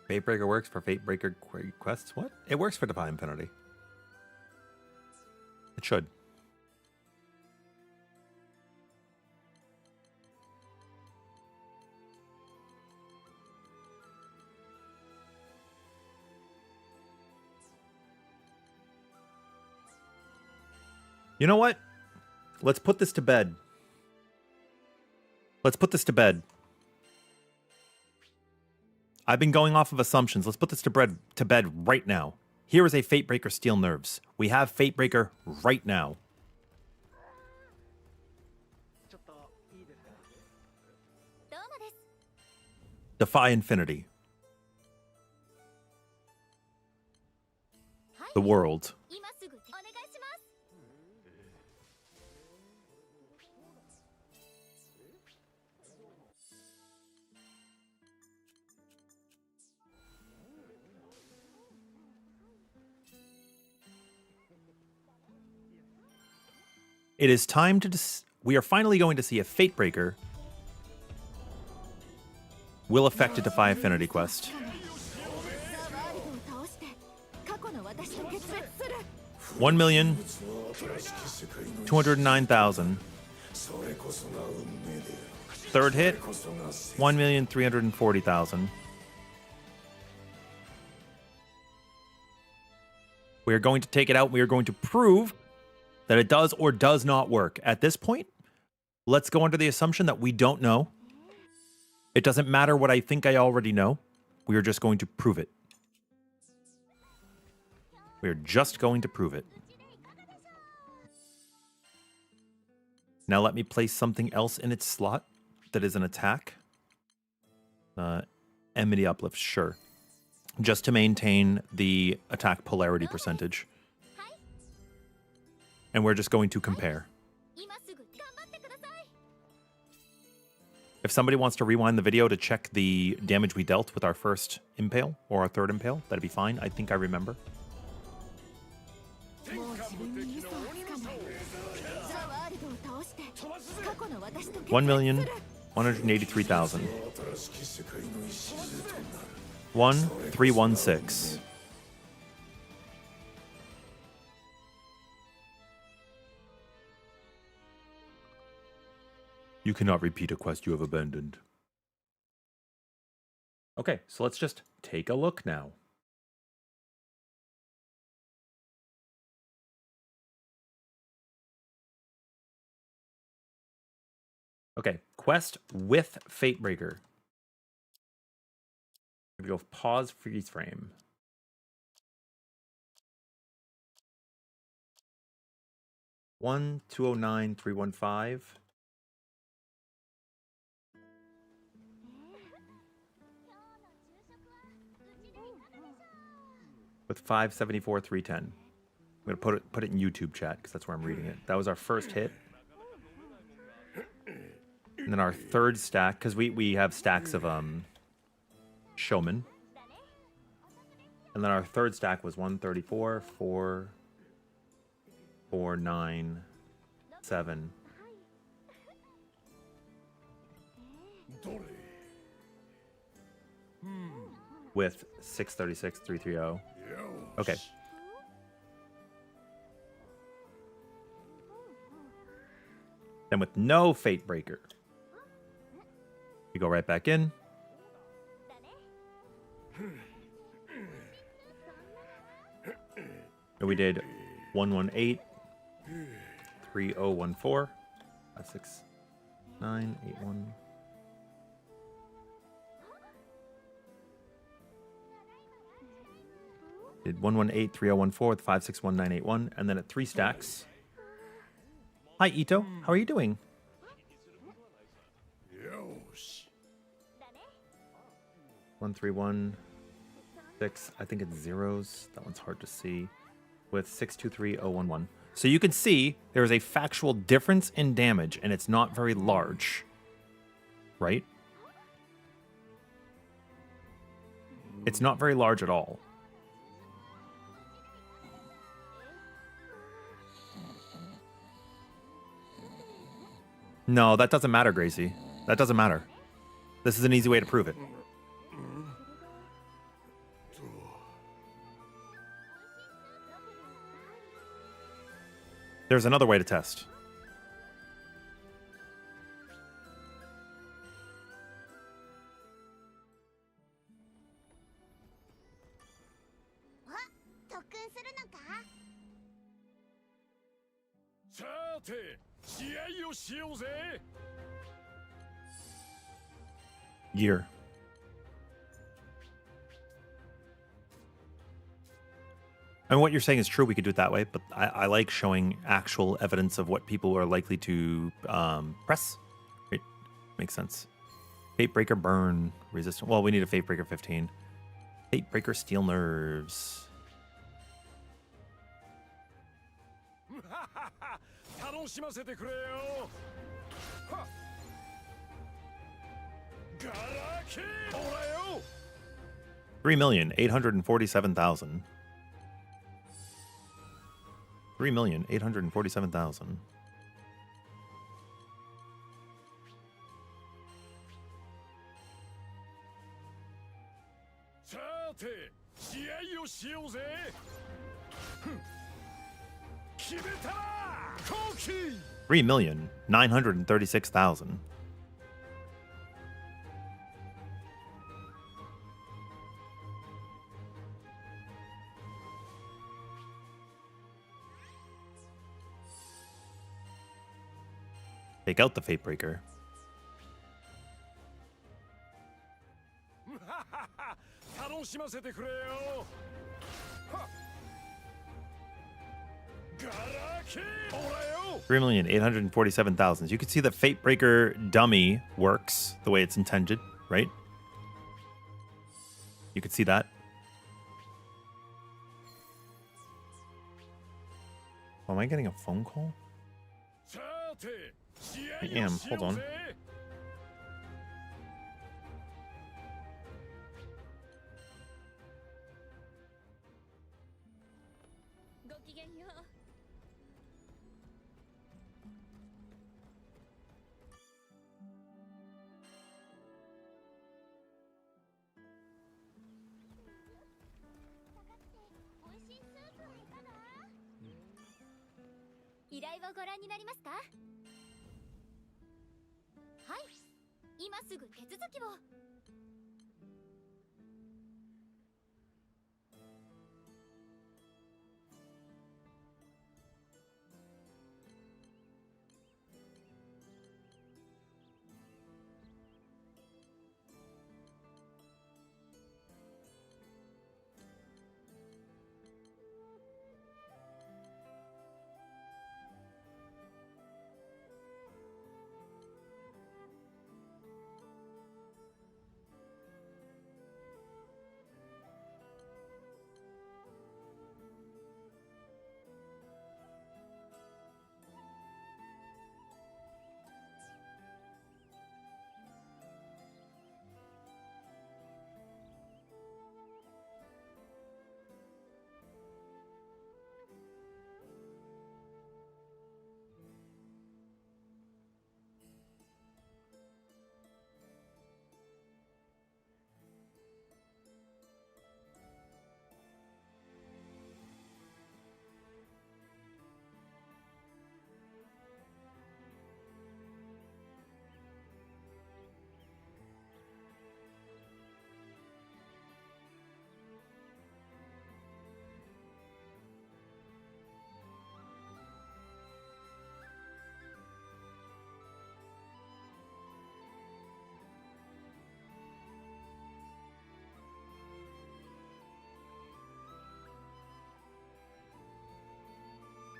Fatebreaker works for Fatebreaker quests? What? It works for Defy Infinity. It should. You know what? Let's put this to bed. Let's put this to bed. I've been going off of assumptions. Let's put this to bed right now. Here is a Fatebreaker Steel Nerves. We have Fatebreaker right now. Defy Infinity. The world. It is time to... we are finally going to see if Fatebreaker will affect a Defy Affinity quest. 1,209,000. Third hit, 1,340,000. We are going to take it out. We are going to prove that it does or does not work. At this point, let's go under the assumption that we don't know. It doesn't matter what I think I already know. We are just going to prove it. We are just going to prove it. Now let me place something else in its slot that is an attack. Enmity Uplift, sure. Just to maintain the attack polarity percentage. And we're just going to compare. If somebody wants to rewind the video to check the damage we dealt with our first Impale or our third Impale, that'd be fine. I think I remember. 1,183,000. 1,316. You cannot repeat a quest you have abandoned. Okay, so let's just take a look now. Okay, quest with Fatebreaker. We go pause freeze frame. One 209,315. With 574,310. I'm gonna put it in YouTube chat because that's where I'm reading it. That was our first hit. And then our third stack, because we have stacks of Showman. And then our third stack was 134, 4, 4, 9, 7. With 636, 330. Okay. Then with no Fatebreaker, we go right back in. And we did 118, 3014, 56981. Did 118, 3014 with 561981, and then at 3 stacks. Hi Ito, how are you doing? 1316. I think it's zeros. That one's hard to see. With 623011. So you can see there is a factual difference in damage, and it's not very large. Right? It's not very large at all. No, that doesn't matter, Gracie. That doesn't matter. This is an easy way to prove it. There's another way to test. Year. I mean, what you're saying is true. We could do it that way, but I like showing actual evidence of what people are likely to press. Right? Makes sense. Fatebreaker burn resistant. Well, we need a Fatebreaker 15. Fatebreaker steel nerves. $3,847,000. 3,847,000. $3,936,000. Take out the Fate Breaker. $3,847,000. You can see that Fate Breaker dummy works the way it's intended, right? You can see that. Oh, am I getting a phone call? I am. Hold on.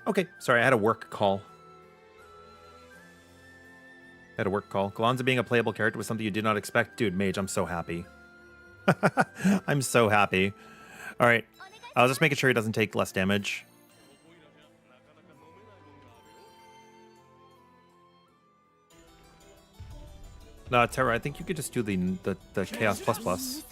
Okay, sorry, I had a work call. Gallanza being a playable character was something you did not expect. Dude, Mage, I'm so happy. I'm so happy. All right, I was just making sure he doesn't take less damage. No, Terra, I think you could just do the Chaos plus plus.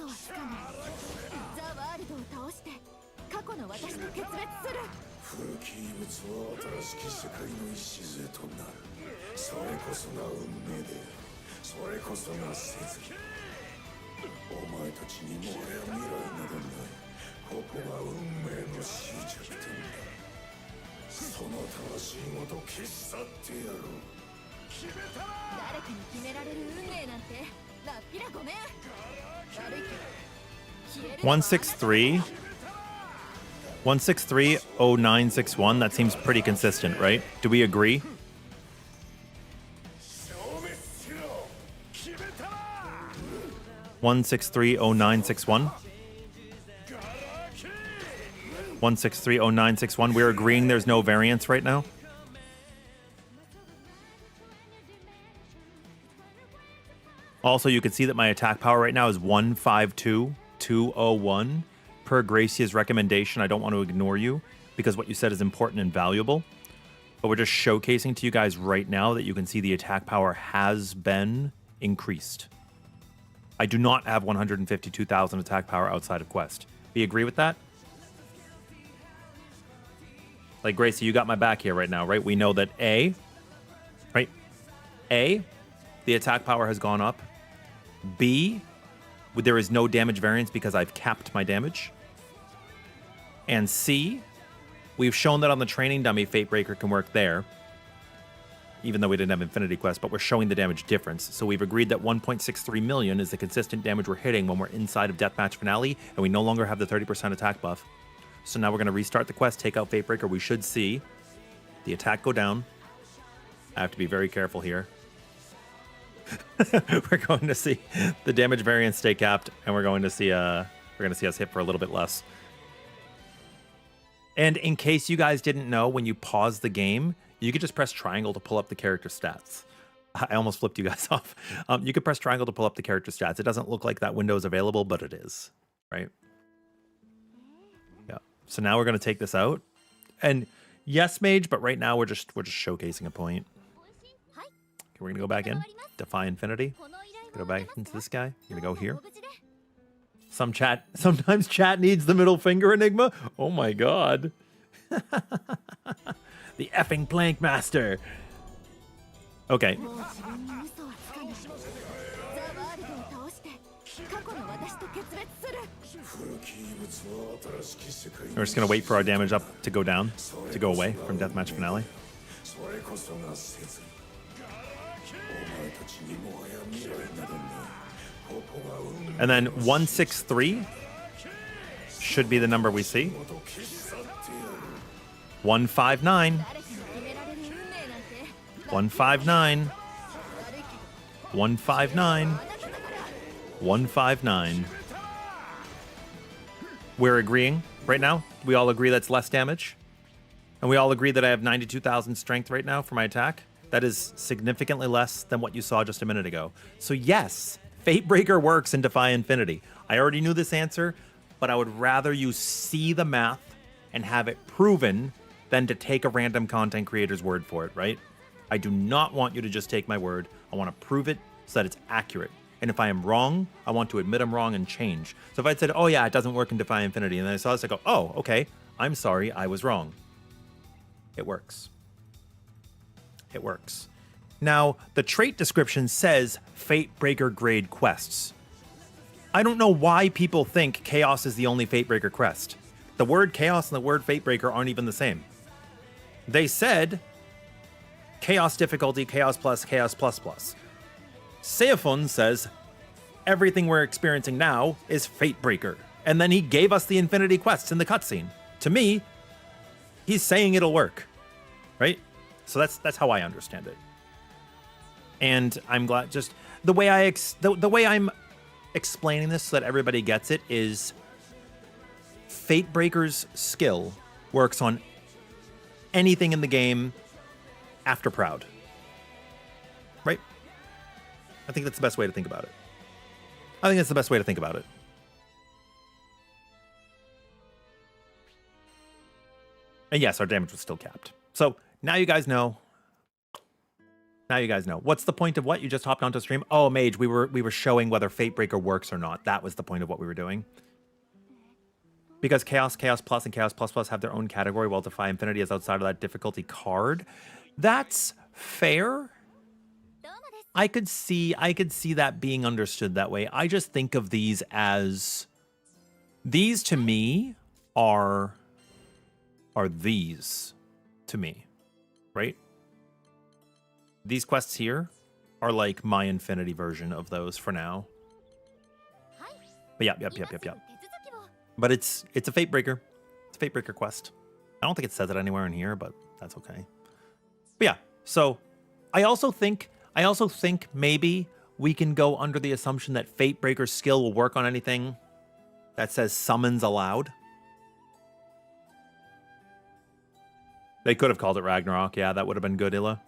One 1630961. That seems pretty consistent, right? Do we agree? One 1630961. 1630961. We're agreeing there's no variance right now. Also, you can see that my attack power right now is 152201 per Gracia's recommendation. I don't want to ignore you because what you said is important and valuable. But we're just showcasing to you guys right now that you can see the attack power has been increased. I do not have 152,000 attack power outside of Quest. Do you agree with that? Like, Gracie, you got my back here right now, right? We know that A, the attack power has gone up. B, there is no damage variance because I've capped my damage. And C, we've shown that on the training dummy, Fate Breaker can work there, even though we didn't have Infinity Quest, but we're showing the damage difference. So we've agreed that 1.63 million is the consistent damage we're hitting when we're inside of Deathmatch Finale, and we no longer have the 30% attack buff. So now we're going to restart the quest, take out Fate Breaker. We should see the attack go down. I have to be very careful here. We're going to see the damage variance stay capped, and we're going to see us hit for a little bit less. And in case you guys didn't know, when you pause the game, you could just press triangle to pull up the character stats. I almost flipped you guys off. You could press triangle to pull up the character stats. It doesn't look like that window is available, but it is, right? Yeah. So now we're going to take this out. And yes, mage, but right now we're just showcasing a point. Okay, we're going to go back in. Defy Infinity. Go back into this guy. Going to go here. Sometimes chat needs the middle finger, Enigma. Oh my god. The effing Plank Master. Okay. We're just gonna wait for our damage up to go down, to go away from Deathmatch Finale. And then 163 should be the number we see. 159. 159. 159. 159. We're agreeing right now. We all agree that's less damage. And we all agree that I have 92,000 strength right now for my attack. That is significantly less than what you saw just a minute ago. So yes, Fatebreaker works in Defy Infinity. I already knew this answer, but I would rather you see the math and have it proven than to take a random content creator's word for it, right? I do not want you to just take my word. I want to prove it so that it's accurate. And if I am wrong, I want to admit I'm wrong and change. So if I said, oh yeah, it doesn't work in Defy Infinity, and then I saw this, I go, oh, okay, I'm sorry, I was wrong. It works. It works. Now, the trait description says Fatebreaker grade quests. I don't know why people think Chaos is the only Fatebreaker quest. The word Chaos and the word Fatebreaker aren't even the same. They said Chaos difficulty, Chaos plus, Chaos plus plus. Seifun says everything we're experiencing now is Fatebreaker. And then he gave us the Infinity quests in the cutscene. To me, he's saying it'll work, right? So that's how I understand it. And I'm glad just the way the way I'm explaining this so that everybody gets it is Fatebreaker's skill works on anything in the game after Proud. Right? I think that's the best way to think about it. I think that's the best way to think about it. And yes, our damage was still capped. So now you guys know. Now you guys know. What's the point of what? You just hopped onto stream? Oh, Mage, we were showing whether Fatebreaker works or not. That was the point of what we were doing. Because Chaos, Chaos Plus, and Chaos Plus Plus have their own category, while Defy Infinity is outside of that difficulty card. That's fair. I could see that being understood that way. I just think of these as these to me are these to me, right? These quests here are like my Infinity version of those for now. But yep. But it's a Fatebreaker. It's a Fatebreaker quest. I don't think it says it anywhere in here, but that's okay. But yeah, so I also think maybe we can go under the assumption that Fatebreaker's skill will work on anything that says summons allowed. They could have called it Ragnarok. Yeah, that would have been good, Illa.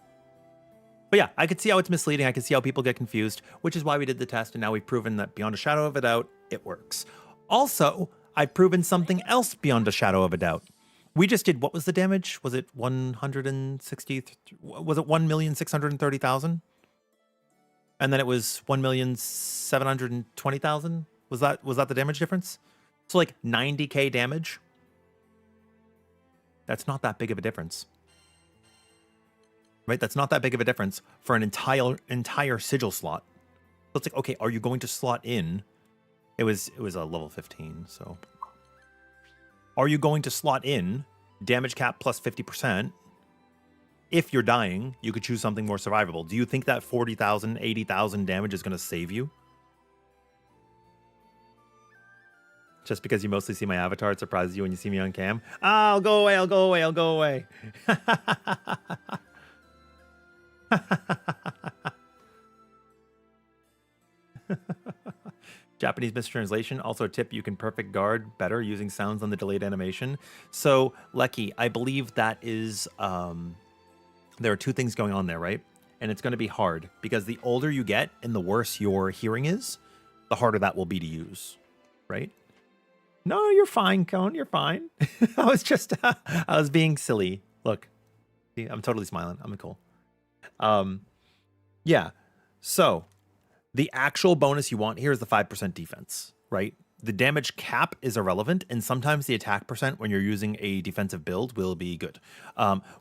But yeah, I could see how it's misleading. I could see how people get confused, which is why we did the test. And now we've proven that beyond a shadow of a doubt, it works. Also, I've proven something else beyond a shadow of a doubt. We just did, what was the damage? Was it 160? Was it 1,630,000? And then it was 1,720,000? Was that the damage difference? So like 90k damage. That's not that big of a difference. Right? That's not that big of a difference for an entire sigil slot. So it's like, okay, are you going to slot in? It was a level 15, so. Are you going to slot in damage cap plus 50%? If you're dying, you could choose something more survivable. Do you think that 40,000, 80,000 damage is going to save you? Just because you mostly see my avatar, it surprises you when you see me on cam? Ah, I'll go away. Japanese mistranslation. Also a tip, you can perfect guard better using sounds on the delayed animation. So, Lecky, I believe that is, there are two things going on there, right? And it's going to be hard because the older you get and the worse your hearing is, the harder that will be to use, right? No, you're fine, Cone. You're fine. I was just, I was being silly. Look, see, I'm totally smiling. I'm cool. Yeah. So the actual bonus you want here is the 5% defense, right? The damage cap is irrelevant, and sometimes the attack percent when you're using a defensive build will be good.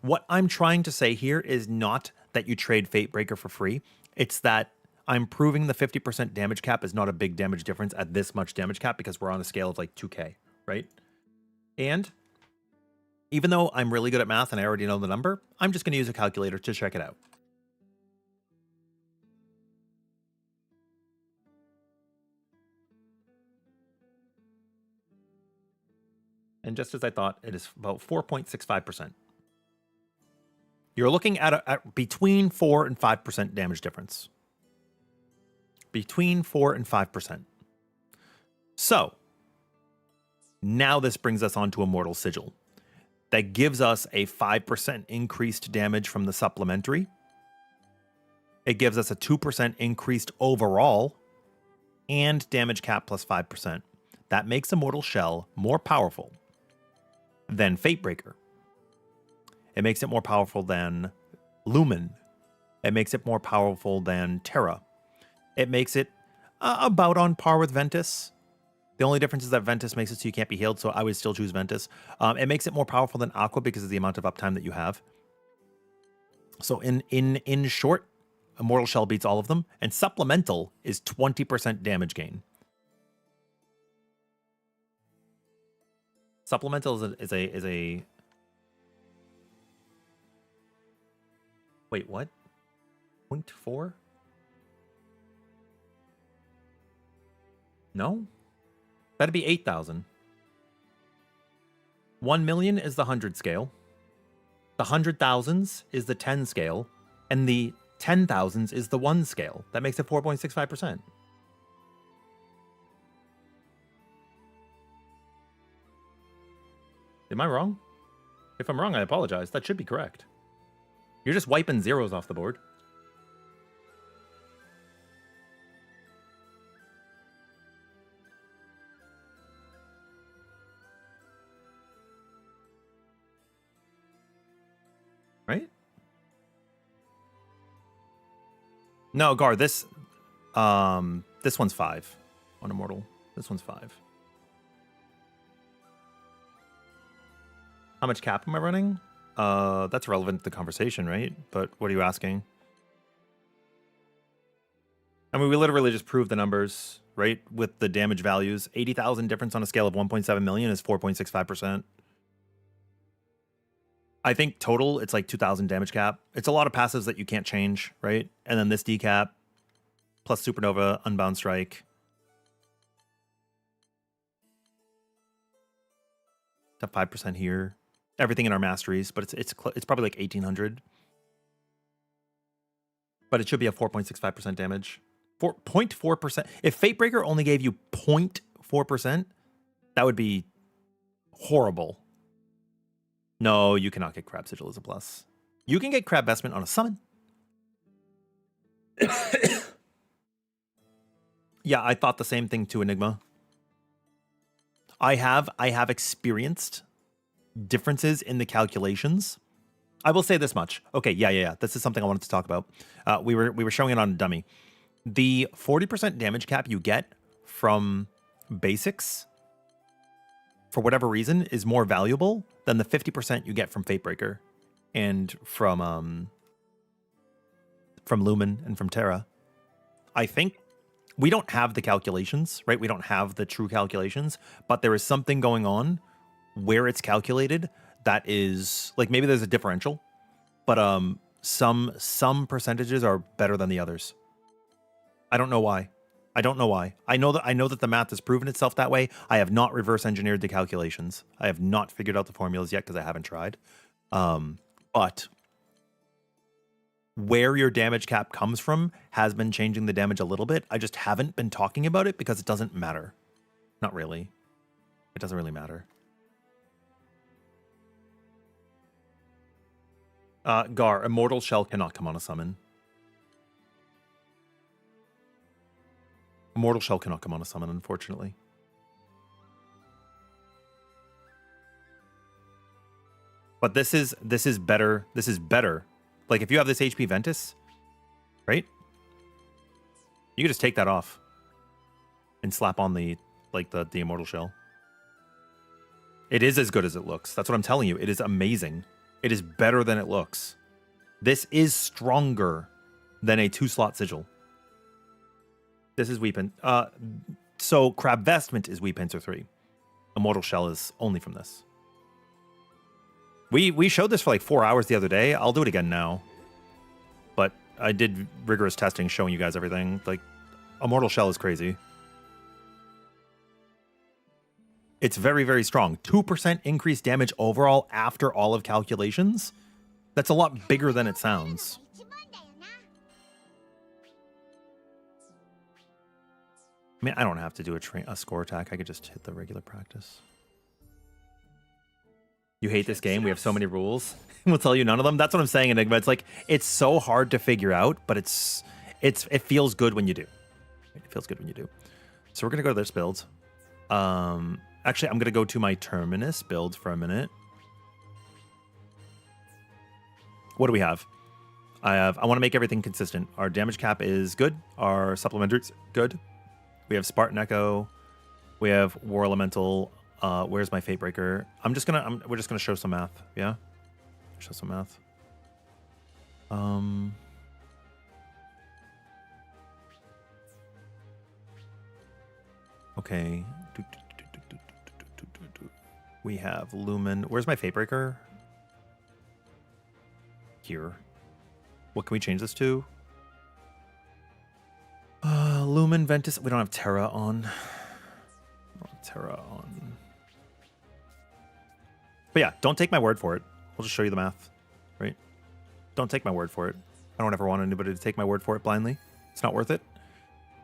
What I'm trying to say here is not that you trade Fatebreaker for free. It's that I'm proving the 50% damage cap is not a big damage difference at this much damage cap because we're on a scale of like 2K, right? And even though I'm really good at math and I already know the number, I'm just going to use a calculator to check it out. And just as I thought, it is about 4.65%. You're looking at between 4 and 5% damage difference. Between 4 and 5%. So, now this brings us on to Immortal Sigil. That gives us a 5% increased damage from the supplementary. It gives us a 2% increased overall, and damage cap plus 5%. That makes Immortal Shell more powerful than Fatebreaker. It makes it more powerful than Lumen. It makes it more powerful than Terra. It makes it about on par with Ventus. The only difference is that Ventus makes it so you can't be healed, so I would still choose Ventus. It makes it more powerful than Aqua because of the amount of uptime that you have. So in short, Immortal Shell beats all of them, and Supplemental is 20% damage gain. Supplemental is a wait, what? 0.4? No? That'd be 8,000. 1 million is the 100 scale. The 100,000s is the 10 scale. And the 10,000s is the 1 scale. That makes it 4.65%. Am I wrong? If I'm wrong, I apologize. That should be correct. You're just wiping zeros off the board. Right? No, Gar, this one's 5 on Immortal. This one's 5. How much cap am I running? That's relevant to the conversation, right? But what are you asking? I mean, we literally just proved the numbers, right? With the damage values. 80,000 difference on a scale of 1.7 million is 4.65%. I think total, it's like 2,000 damage cap. It's a lot of passives that you can't change, right? And then this decap, plus Supernova, Unbound Strike. Top 5% here. Everything in our masteries, but it's probably like 1,800. But it should be a 4.65% damage. 0.4%. If Fatebreaker only gave you 0.4%, that would be horrible. No, you cannot get Crab Sigil as a plus. You can get Crab Vestment on a summon. Yeah, I thought the same thing too, Enigma. I have experienced differences in the calculations. I will say this much. Okay, yeah. This is something I wanted to talk about. We were showing it on a dummy. The 40% damage cap you get from basics, for whatever reason, is more valuable than the 50% you get from Fatebreaker and from Lumen and from Terra. I think we don't have the calculations, right? We don't have the true calculations, but there is something going on where it's calculated that is like, maybe there's a differential, but some percentages are better than the others. I don't know why. I know that the math has proven itself that way. I have not reverse engineered the calculations. I have not figured out the formulas yet because I haven't tried. But where your damage cap comes from has been changing the damage a little bit. I just haven't been talking about it because it doesn't matter. Not really. It doesn't really matter. Gar, Immortal Shell cannot come on a summon. Immortal Shell cannot come on a summon, unfortunately. But this is better. This is better. Like, if you have this HP Ventus, right? You can just take that off and slap on the Immortal Shell. It is as good as it looks. That's what I'm telling you. It is amazing. It is better than it looks. This is stronger than a 2-slot sigil. This is Weepin. So Crab Vestment is Weep Pincer 3. Immortal Shell is only from this. We showed this for like 4 hours the other day. I'll do it again now. But I did rigorous testing showing you guys everything. Like, Immortal Shell is crazy. It's very, very strong. 2% increased damage overall after all of calculations. That's a lot bigger than it sounds. I mean, I don't have to do a score attack. I could just hit the regular practice. You hate this game? We have so many rules. We'll tell you none of them. That's what I'm saying, Enigma. It's like, it's so hard to figure out, but it feels good when you do. It feels good when you do. So we're going to go to this build. Actually, I'm going to go to my Terminus build for a minute. What do we have? I want to make everything consistent. Our damage cap is good. Our supplementary's good. We have Spartan Echo. We have War Elemental. Where's my Fatebreaker? We're just gonna show some math. Yeah, show some math. Okay. We have Lumen. Where's my Fatebreaker? Here. What can we change this to? Lumen, Ventus. We don't have Terra on. But yeah, don't take my word for it. We'll just show you the math, right? Don't take my word for it. I don't ever want anybody to take my word for it blindly. It's not worth it.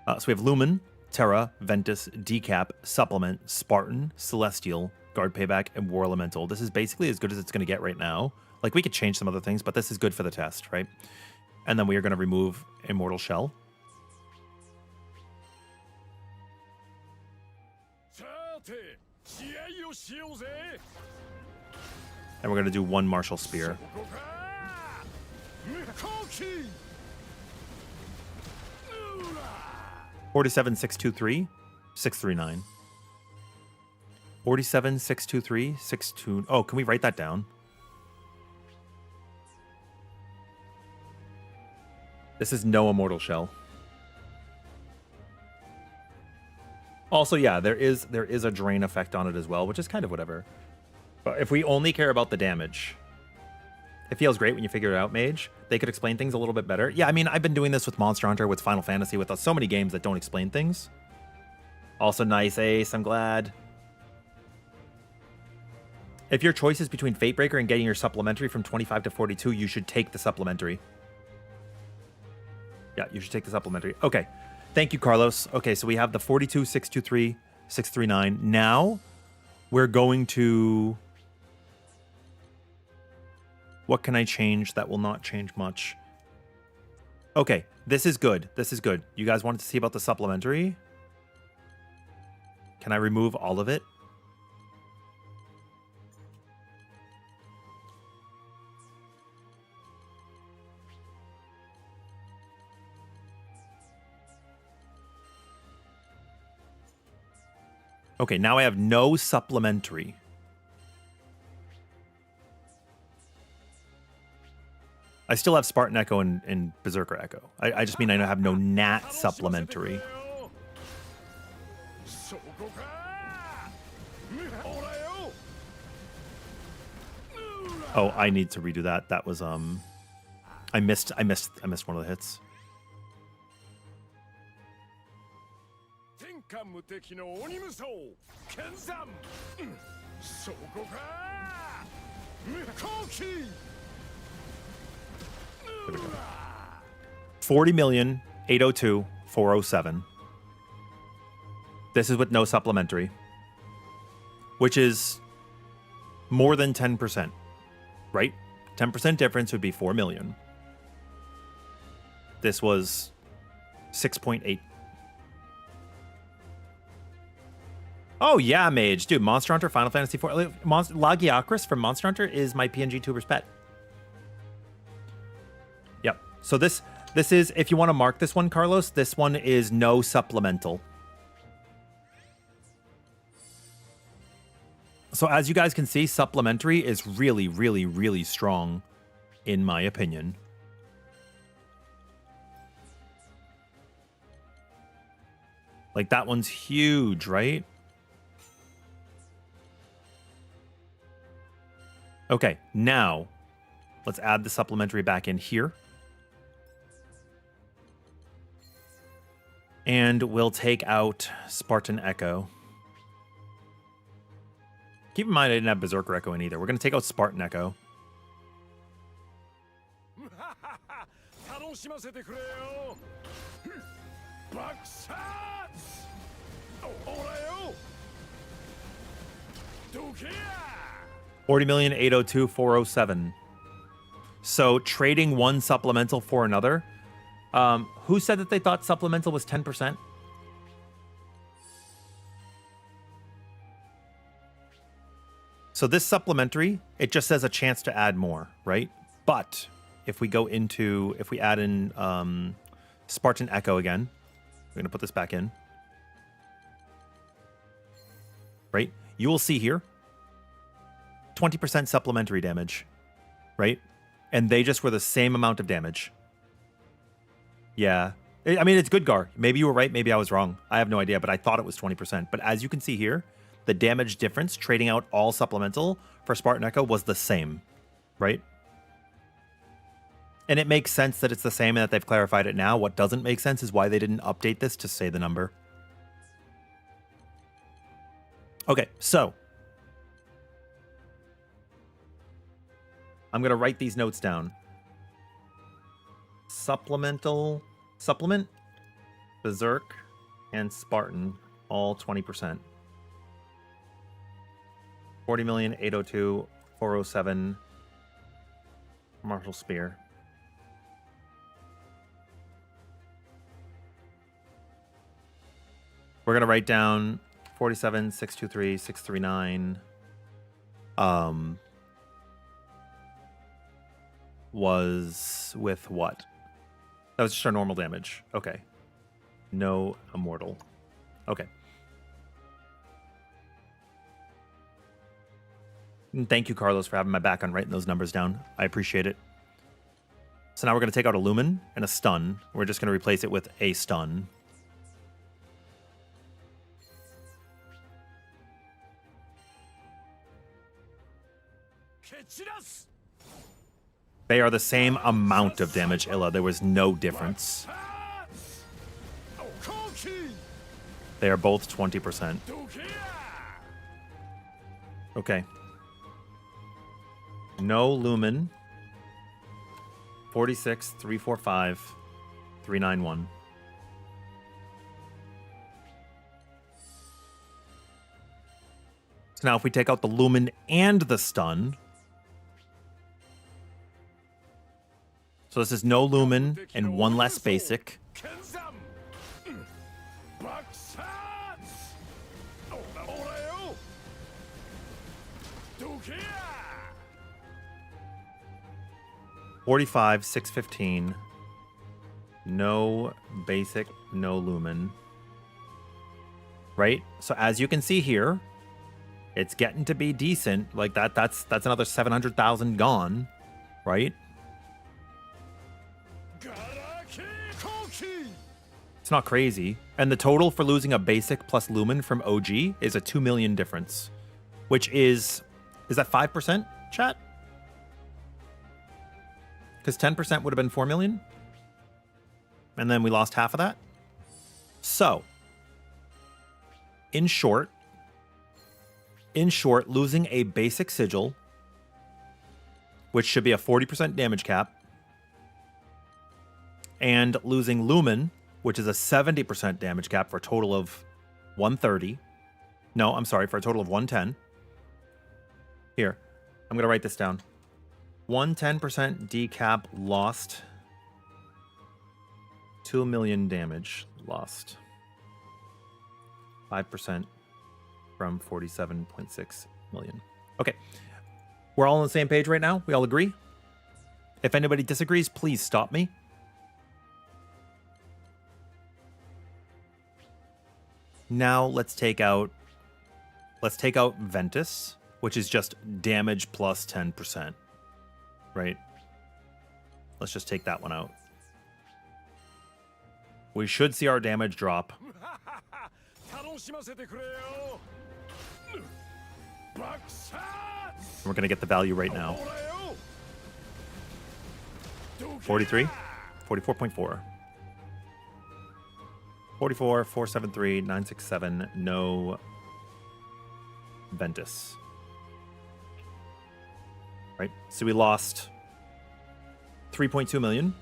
So we have Lumen, Terra, Ventus, Decap, Supplement, Spartan, Celestial, Guard Payback, and War Elemental. This is basically as good as it's going to get right now. Like, we could change some other things, but this is good for the test, right? And then we are going to remove Immortal Shell. And we're going to do one Martial Spear. 47, 623, 639. 47, 623, 62. Oh, can we write that down? This is no Immortal Shell. Also, yeah, there is a drain effect on it as well, which is kind of whatever. But if we only care about the damage, it feels great when you figure it out, Mage. They could explain things a little bit better. Yeah, I mean, I've been doing this with Monster Hunter, with Final Fantasy, with so many games that don't explain things. Also nice, Ace. I'm glad. If your choice is between Fatebreaker and getting your supplementary from 25 to 42, you should take the supplementary. Yeah, you should take the supplementary. Okay. Thank you, Carlos. Okay, so we have the 42, 623, 639. Now, we're going to... What can I change that will not change much? Okay, this is good. This is good. You guys wanted to see about the supplementary? Can I remove all of it? Okay, now I have no supplementary. I still have Spartan Echo and Berserker Echo. I just mean I have no Nat supplementary. Oh, I need to redo that. That was I missed one of the hits. There we go. 40,802,407. This is with no supplementary, which is more than 10%, right? 10% difference would be 4 million. This was 6.8. Oh yeah, Mage. Dude, Monster Hunter, Final Fantasy IV. Lagiacris from Monster Hunter is my PNG tuber's pet. Yep. So this is, if you want to mark this one, Carlos, this one is no supplemental. So as you guys can see, supplementary is really, really, really strong, in my opinion. Like, that one's huge, right? Okay, now let's add the supplementary back in here. And we'll take out Spartan Echo. Keep in mind I didn't have Berserker Echo in either. We're going to take out Spartan Echo. $40,802,407. So trading one supplemental for another. Who said that they thought supplemental was 10%? So this supplementary, it just says a chance to add more, right? But if we go into, if we add in Spartan Echo again, we're going to put this back in, right? You will see here 20% supplementary damage, right? And they just were the same amount of damage. Yeah. I mean, it's good, Gar. Maybe you were right. Maybe I was wrong. I have no idea, but I thought it was 20%. But as you can see here, the damage difference trading out all supplemental for Spartan Echo was the same, right? And it makes sense that it's the same and that they've clarified it now. What doesn't make sense is why they didn't update this to say the number. Okay, so I'm going to write these notes down. Supplement, Berserk, and Spartan, all 20%. 40,802,407 Martial Spear. We're gonna write down 47, 623, 639. Was with what? That was just our normal damage. Okay. No immortal. Okay. And thank you, Carlos, for having my back on writing those numbers down. I appreciate it. So now we're going to take out a Lumen and a Stun. We're just going to replace it with a Stun. They are the same amount of damage, Illa. There was no difference. They are both 20%. Okay. No Lumen. 46, 345, 391. So now if we take out the Lumen and the Stun. So this is no Lumen and one less basic. $45, 615. No basic, no Lumen. Right? So as you can see here, it's getting to be decent. Like that's another 700,000 gone, right? It's not crazy. And the total for losing a basic plus Lumen from OG is a 2 million difference, which is that 5%, chat? Because 10% would have been 4 million. And then we lost half of that. So, in short, losing a basic sigil, which should be a 40% damage cap, and losing Lumen, which is a 70% damage cap for a total of 130. No, I'm sorry, for a total of 110. Here, I'm going to write this down. 110% decap lost. 2 million damage lost. 5% from 47.6 million. Okay. We're all on the same page right now? We all agree? If anybody disagrees, please stop me. Now let's take out Ventus, which is just damage plus 10%. Right? Let's just take that one out. We should see our damage drop. We're going to get the value right now. 43? 44.4. 44, 473, 967, no Ventus. Right? So we lost 3.2 million,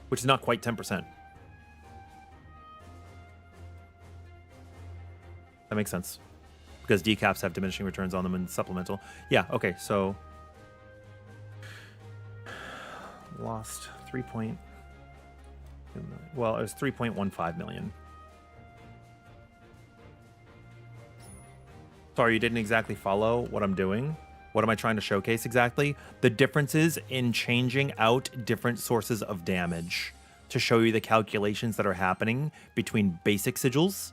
which is not quite 10%. That makes sense. Because decaps have diminishing returns on them and supplemental. Yeah, okay, so lost 3. Well, it was 3.15 million. Sorry, you didn't exactly follow what I'm doing. What am I trying to showcase exactly? The differences in changing out different sources of damage to show you the calculations that are happening between basic sigils,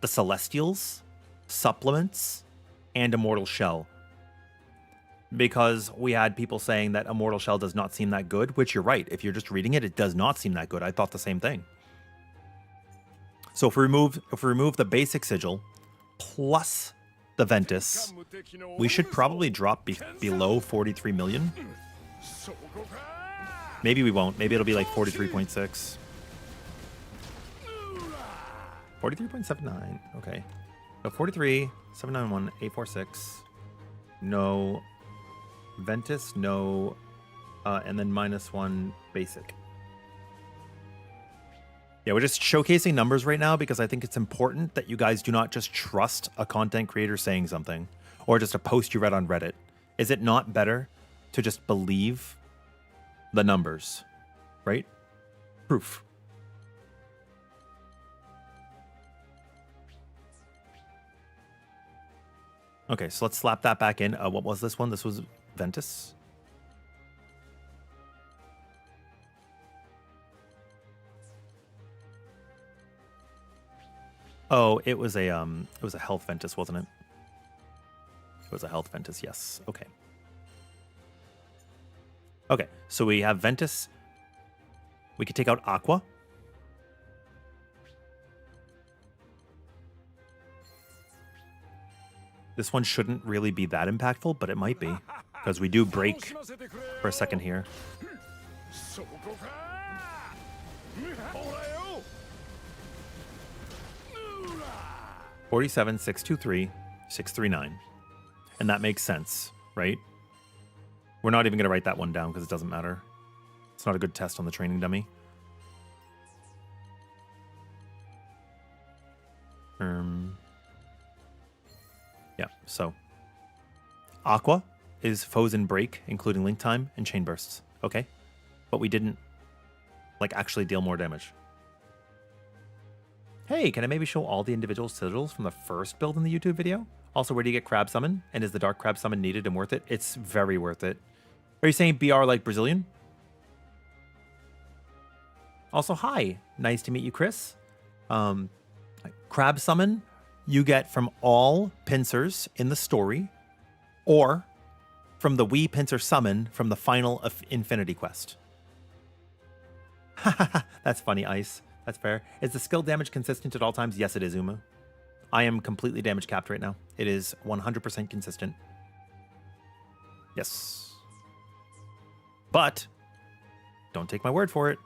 the Celestials, supplements, and Immortal Shell. Because we had people saying that Immortal Shell does not seem that good, which you're right. If you're just reading it, it does not seem that good. I thought the same thing. So if we remove the basic sigil plus the Ventus, we should probably drop below 43 million. Maybe we won't. Maybe it'll be like 43.6. 43.79. Okay. So 43, 791, 846. No Ventus, no, and then -1 basic. Yeah, we're just showcasing numbers right now because I think it's important that you guys do not just trust a content creator saying something or just a post you read on Reddit. Is it not better to just believe the numbers, right? Proof. Okay, so let's slap that back in. What was this one? This was Ventus. Oh, it was a health Ventus, wasn't it? It was a health Ventus, yes. Okay. Okay, so we have Ventus. We could take out Aqua. This one shouldn't really be that impactful, but it might be. Because we do break for a second here. 47, 623, 639. And that makes sense, right? We're not even going to write that one down because it doesn't matter. It's not a good test on the training dummy. Yeah, so Aqua is foes in break, including link time and chain bursts. Okay, but we didn't like actually deal more damage. Hey, can I maybe show all the individual sigils from the first build in the YouTube video? Also, where do you get crab summon? And is the dark crab summon needed and worth it? It's very worth it. Are you saying BR like Brazilian? Also, hi, nice to meet you, Chris. Crab summon you get from all pincers in the story, or from the Wii pincer summon from the final Infinity Quest. That's funny, Ice. That's fair. Is the skill damage consistent at all times? Yes, it is, Uma. I am completely damage capped right now. It is 100% consistent. Yes. But don't take my word for it.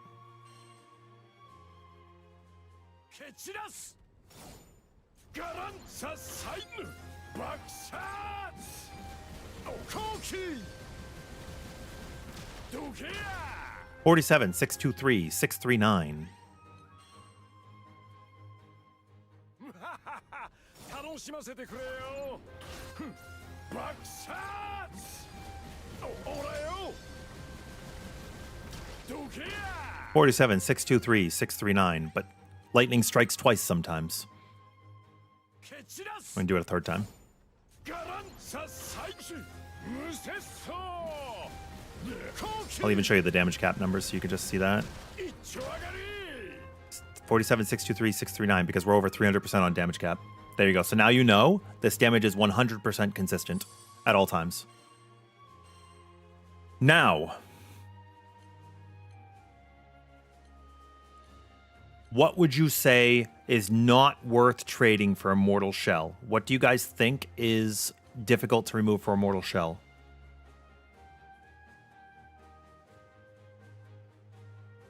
47, 623, 639. $47, 623, 639, but lightning strikes twice sometimes. I'm gonna do it a third time. I'll even show you the damage cap numbers so you can just see that. 47, 623, 639, because we're over 300% on damage cap. There you go. So now you know this damage is 100% consistent at all times. Now, what would you say is not worth trading for Immortal Shell? What do you guys think is difficult to remove for Immortal Shell?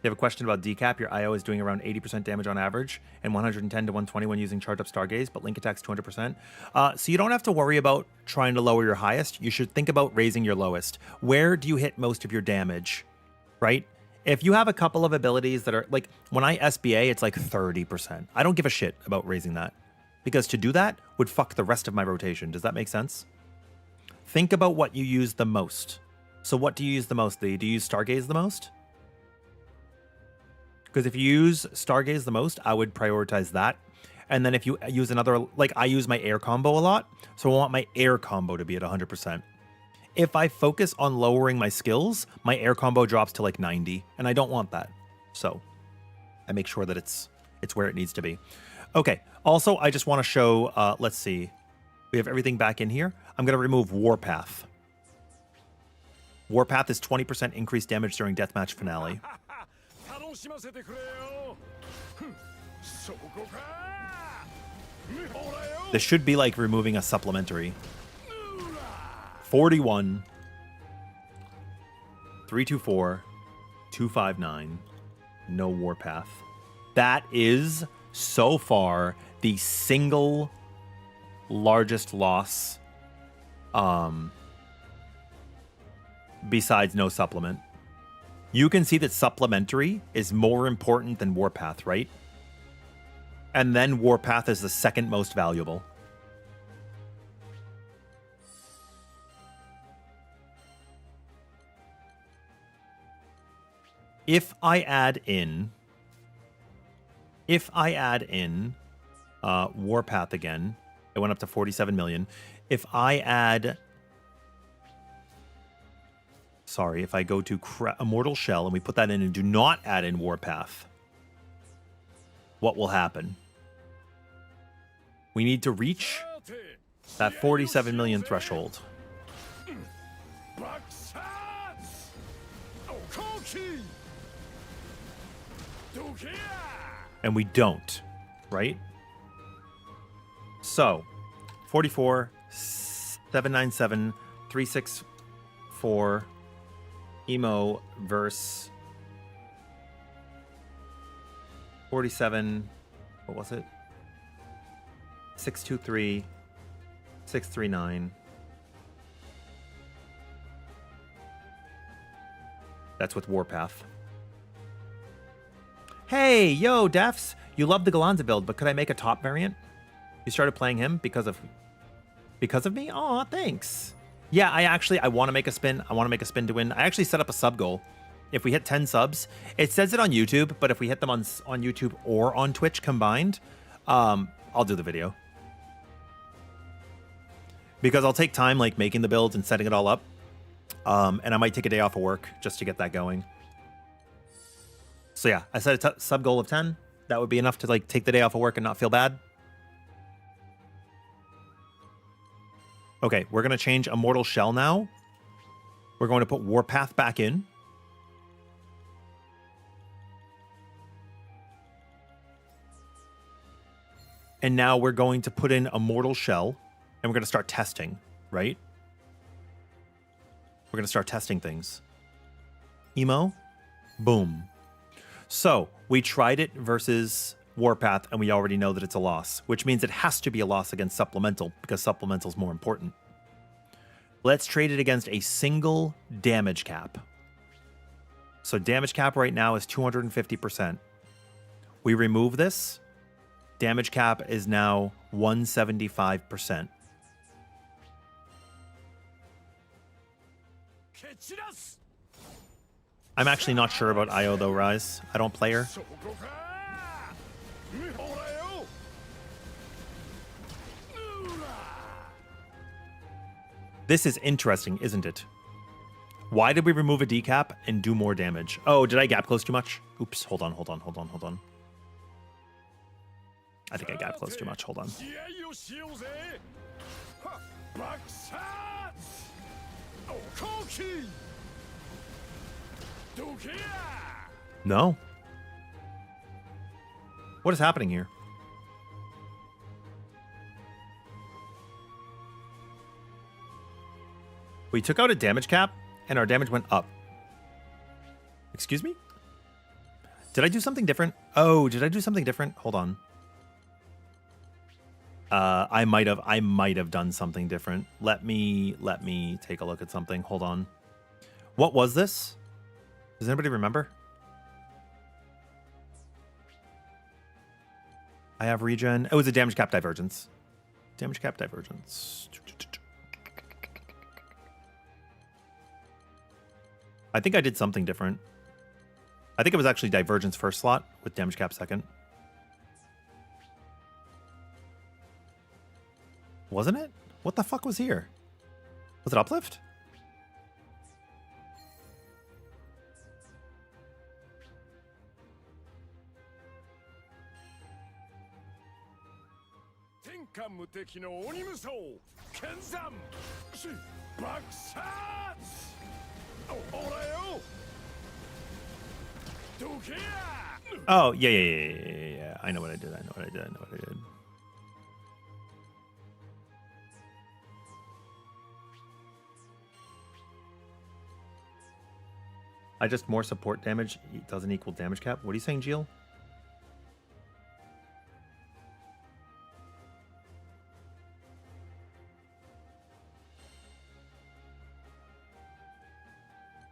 You have a question about decap. Your IO is doing around 80% damage on average and 110 to 120 when using charged up Stargaze, but Link attacks 200%. So you don't have to worry about trying to lower your highest. You should think about raising your lowest. Where do you hit most of your damage, right? If you have a couple of abilities that are like, when I SBA, it's like 30%. I don't give a shit about raising that because to do that would fuck the rest of my rotation. Does that make sense? Think about what you use the most. So what do you use the most, Lee? Do you use Stargaze the most? Because if you use Stargaze the most, I would prioritize that. And then if you use another, like I use my air combo a lot, so I want my air combo to be at 100%. If I focus on lowering my skills, my air combo drops to like 90, and I don't want that. So I make sure that it's where it needs to be. Okay, also I just want to show, let's see. We have everything back in here. I'm going to remove Warpath. Warpath is 20% increased damage during Deathmatch Finale. This should be like removing a supplementary. 41, 324, 259, no Warpath. That is so far the single largest loss besides no supplement. You can see that supplementary is more important than Warpath, right? And then Warpath is the second most valuable. If I add in Warpath again, it went up to 47 million. If I add, sorry, if I go to Immortal Shell and we put that in and do not add in Warpath, what will happen? We need to reach that 47 million threshold. And we don't, right? So, 44, 797, 364, Emo verse 47, what was it? 623, 639. That's with Warpath. Hey, yo, Defs, you love the Gallanza build, but could I make a top variant? You started playing him because of me? Aw, thanks. Yeah, I want to make a spin. I want to make a spin to win. I actually set up a sub goal. If we hit 10 subs, it says it on YouTube, but if we hit them on YouTube or on Twitch combined, I'll do the video. Because I'll take time like making the builds and setting it all up. And I might take a day off of work just to get that going. So yeah, I set a sub goal of 10. That would be enough to like take the day off of work and not feel bad. Okay, we're going to change Immortal Shell now. We're going to put Warpath back in. And now we're going to put in Immortal Shell. And we're going to start testing, right? We're going to start testing things. Emo. Boom. So we tried it versus Warpath, and we already know that it's a loss, which means it has to be a loss against Supplemental, because Supplemental is more important. Let's trade it against a single damage cap. So damage cap right now is 250%. We remove this. Damage cap is now 175%. I'm actually not sure about Io though, Rise. I don't play her. This is interesting, isn't it? Why did we remove a decap and do more damage? Oh, did I gap close too much? Oops, hold on. I think I gap close too much. Hold on. No. What is happening here? We took out a damage cap and our damage went up. Excuse me? Did I do something different? Oh, did I do something different? Hold on. I might have done something different. Let me take a look at something. Hold on. What was this? Does anybody remember? I have regen. Oh, it was a damage cap divergence. Damage cap divergence. I think I did something different. I think it was actually divergence first slot with damage cap second. Wasn't it? What the fuck was here? Was it uplift? Oh, yeah. I know what I did. I just more support damage doesn't equal damage cap. What are you saying, Jill?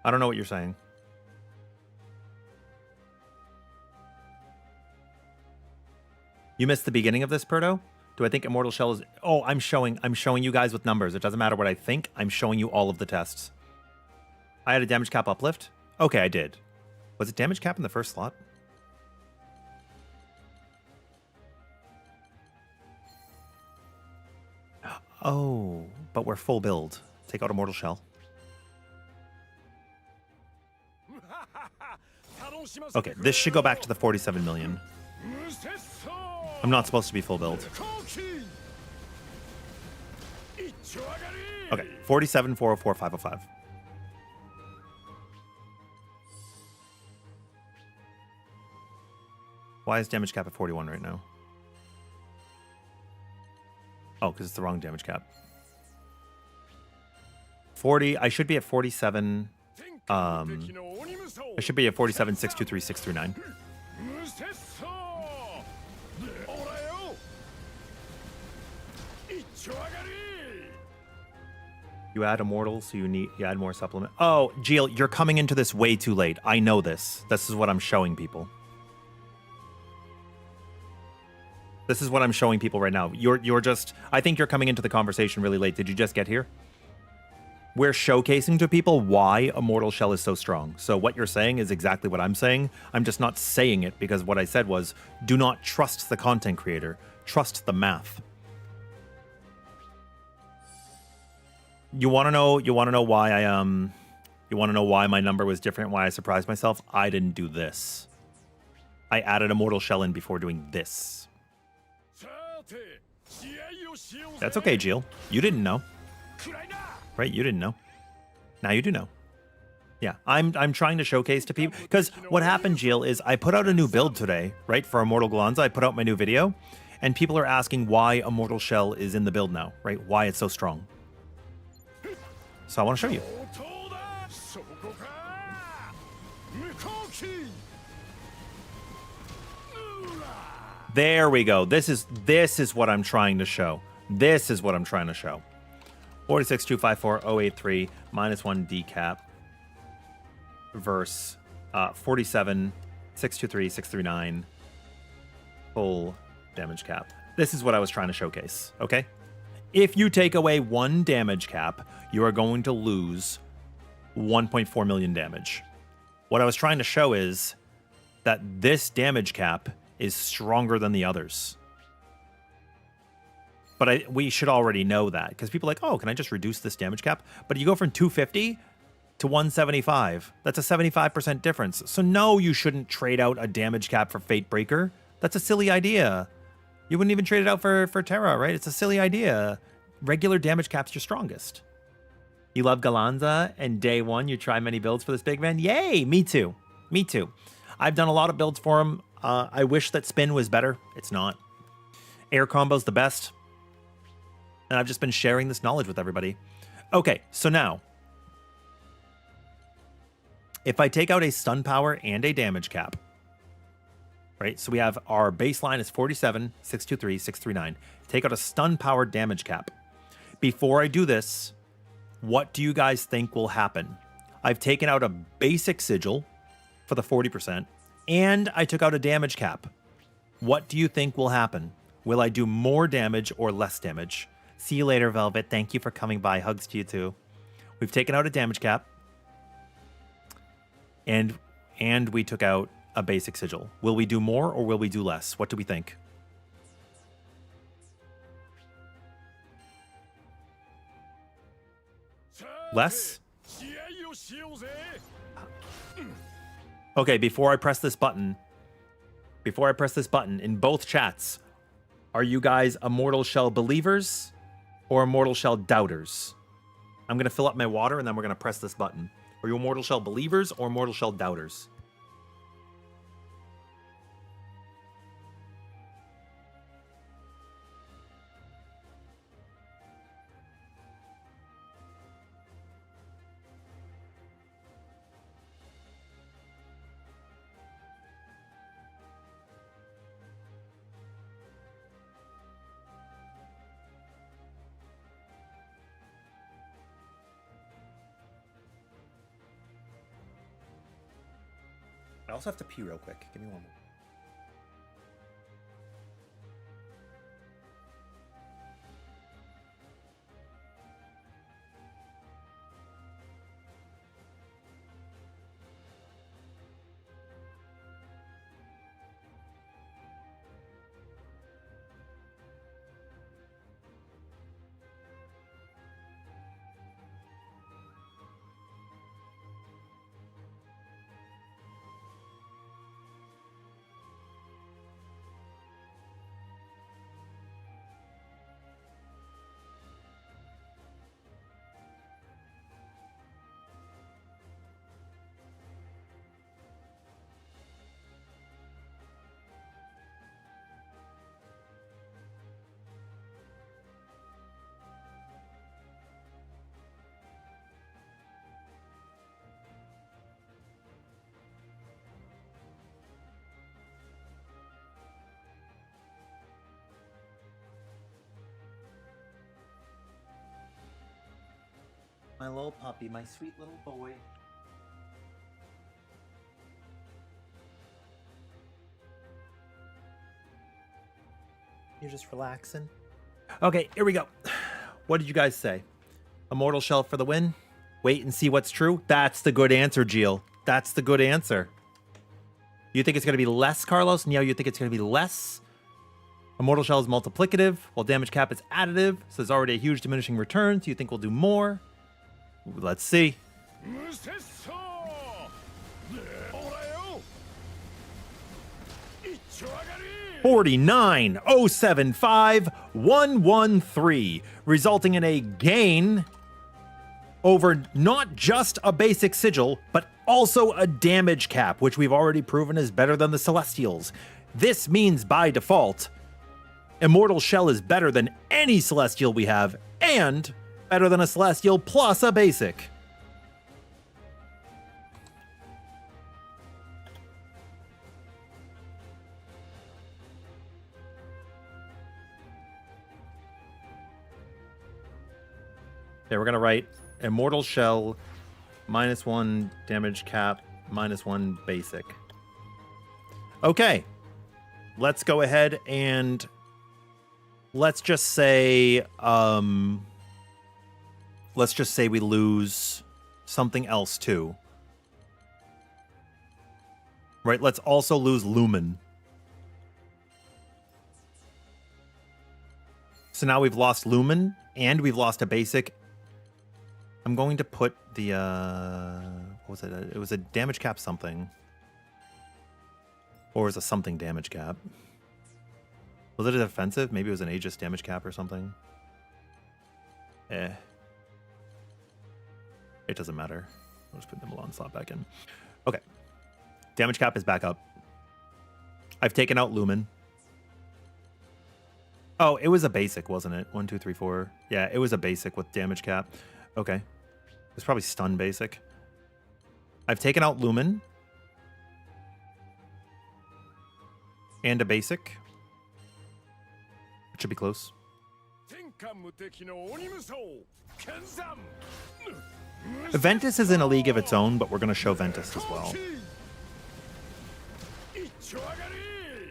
I don't know what you're saying. You missed the beginning of this, Perdo? Do I think Immortal Shell is... Oh, I'm showing you guys with numbers. It doesn't matter what I think. I'm showing you all of the tests. I had a damage cap uplift. Okay, I did. Was it damage cap in the first slot? Oh, but we're full build. Take out Immortal Shell. Okay, this should go back to the 47 million. I'm not supposed to be full build. Okay, 47, 404, 505. Why is damage cap at 41 right now? Oh, because it's the wrong damage cap. 40, I should be at 47. I should be at 47, 623, 639. You add Immortal, so you add more supplement. Oh, Jill, you're coming into this way too late. I know this. This is what I'm showing people. This is what I'm showing people right now. You're just... I think you're coming into the conversation really late. Did you just get here? We're showcasing to people why Immortal Shell is so strong. So what you're saying is exactly what I'm saying. I'm just not saying it because what I said was, do not trust the content creator. Trust the math. You want to know why you want to know why my number was different, why I surprised myself? I didn't do this. I added Immortal Shell in before doing this. That's okay, Jill. You didn't know. Right? You didn't know. Now you do know. Yeah, I'm trying to showcase to people because what happened, Jill, is I put out a new build today, right? For Immortal Gallanza, I put out my new video, and people are asking why Immortal Shell is in the build now, right? Why it's so strong. So I want to show you. There we go. This is what I'm trying to show. This is what I'm trying to show. 46, 254, 083, -1 decap versus 47, 623, 639, full damage cap. This is what I was trying to showcase, okay? If you take away 1 damage cap, you are going to lose 1.4 million damage. What I was trying to show is that this damage cap is stronger than the others. But we should already know that, because people are like, oh, can I just reduce this damage cap? But you go from 250 to 175. That's a 75% difference. So no, you shouldn't trade out a damage cap for Fate Breaker. That's a silly idea. You wouldn't even trade it out for Terra, right? It's a silly idea. Regular damage cap's your strongest. You love Gallanza, and day 1 you try many builds for this big man? Yay! Me too. Me too. I've done a lot of builds for him. I wish that spin was better. It's not. Air combo's the best. And I've just been sharing this knowledge with everybody. Okay, so now, if I take out a stun power and a damage cap, right? So we have our baseline is 47, 623, 639. Take out a stun power damage cap. Before I do this, what do you guys think will happen? I've taken out a basic sigil for the 40%, and I took out a damage cap. What do you think will happen? Will I do more damage or less damage? See you later, Velvet. Thank you for coming by. Hugs to you too. We've taken out a damage cap, and we took out a basic sigil. Will we do more or will we do less? What do we think? Less? Okay, before I press this button, in both chats, are you guys Immortal Shell believers or Immortal Shell doubters? I'm going to fill up my water and then we're going to press this button. Are you Immortal Shell believers or Immortal Shell doubters? I also have to pee real quick. Give me one more. My little puppy, my sweet little boy. You're just relaxing. Okay, here we go. What did you guys say? Immortal Shell for the win? Wait and see what's true? That's the good answer, Geel. That's the good answer. You think it's going to be less, Carlos? Neo, you think it's going to be less? Immortal Shell is multiplicative, while damage cap is additive, so there's already a huge diminishing return, so you think we'll do more? Let's see. 49,075,113, resulting in a gain over not just a basic sigil, but also a damage cap, which we've already proven is better than the Celestials. This means by default, Immortal Shell is better than any Celestial we have, and better than a Celestial plus a basic. Okay, we're gonna write Immortal Shell -1 damage cap -1 basic. Okay. Let's go ahead and let's just say we lose something else too. Right, let's also lose Lumen. So now we've lost Lumen and we've lost a basic. I'm going to put the what was it? It was a damage cap something. Or was it something damage cap? Was it a defensive? Maybe it was an Aegis damage cap or something. It doesn't matter. I'll just put the Milan slot back in. Okay. Damage cap is back up. I've taken out Lumen. Oh, it was a basic, wasn't it? 1, 2, 3, 4. Yeah, it was a basic with damage cap. Okay. It's probably stun basic. I've taken out Lumen. And a basic. It should be close. Ventus is in a league of its own, but we're going to show Ventus as well.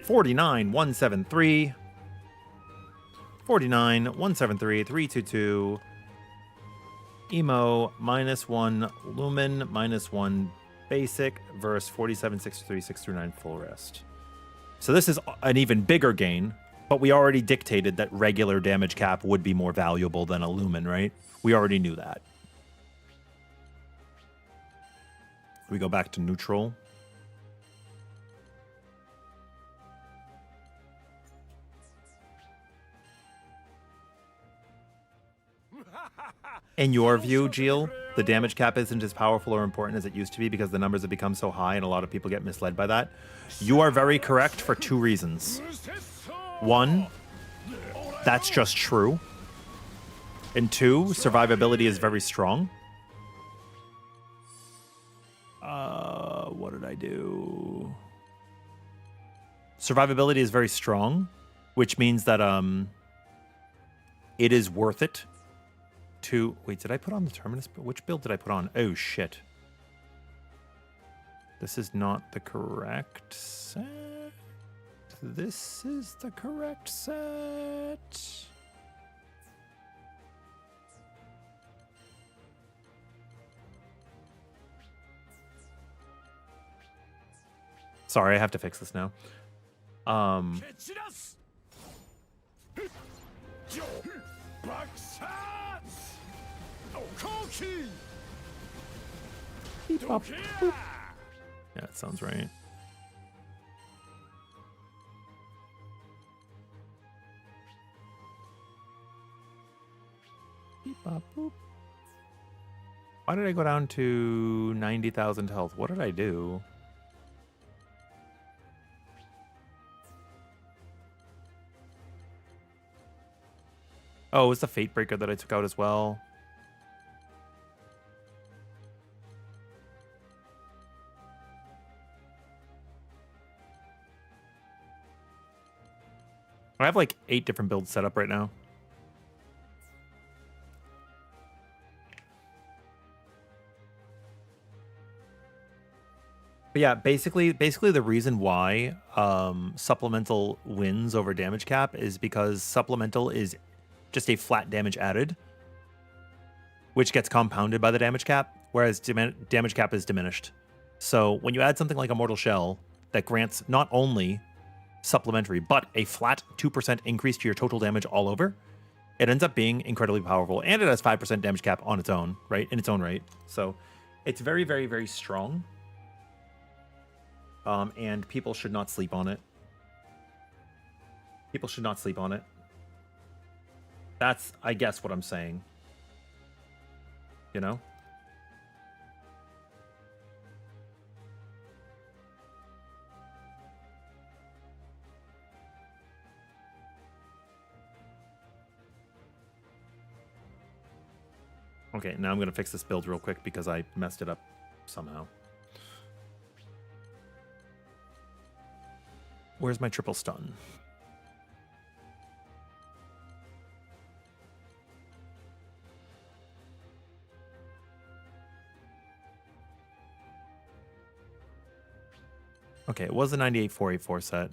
49, 173. 49, 173, 322. Emo, -1 Lumen, -1 basic, versus 47, 63, 639 full rest. So this is an even bigger gain, but we already dictated that regular damage cap would be more valuable than a Lumen, right? We already knew that. We go back to neutral. In your view, Gilles, the damage cap isn't as powerful or important as it used to be because the numbers have become so high and a lot of people get misled by that. You are very correct for 2 reasons. 1, that's just true. And 2, survivability is very strong. What did I do? Survivability is very strong, which means that it is worth it to... Wait, did I put on the Terminus? Which build did I put on? Oh, shit. This is not the correct set. This is the correct set. Sorry, I have to fix this now. Beep, bop, boop. Yeah, that sounds right. Beep, bop, boop. Why did I go down to 90,000 health? What did I do? Oh, it was the Fate Breaker that I took out as well. I have like 8 different builds set up right now. But yeah, basically the reason why supplemental wins over damage cap is because supplemental is just a flat damage added, which gets compounded by the damage cap, whereas damage cap is diminished. So when you add something like Immortal Shell that grants not only supplementary, but a flat 2% increase to your total damage all over, it ends up being incredibly powerful. And it has 5% damage cap on its own, right? In its own right. So it's very, very, very strong. And people should not sleep on it. People should not sleep on it. That's, I guess, what I'm saying. You know? Okay, now I'm going to fix this build real quick because I messed it up somehow. Where's my triple stun? Okay, it was the 98 484 set.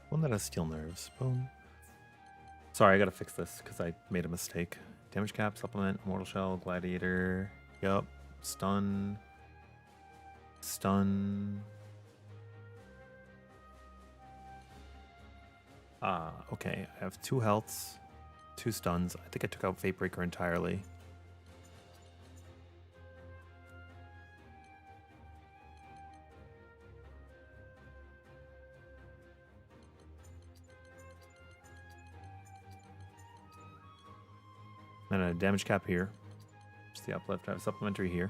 One that has steel nerves. Boom. Sorry, I gotta fix this because I made a mistake. Damage cap, supplement, mortal shell, gladiator. Yup. Stun. Stun. Okay. I have 2 healths, 2 stuns. I think I took out Fate Breaker entirely. And a damage cap here. Just the uplift. I have a supplementary here.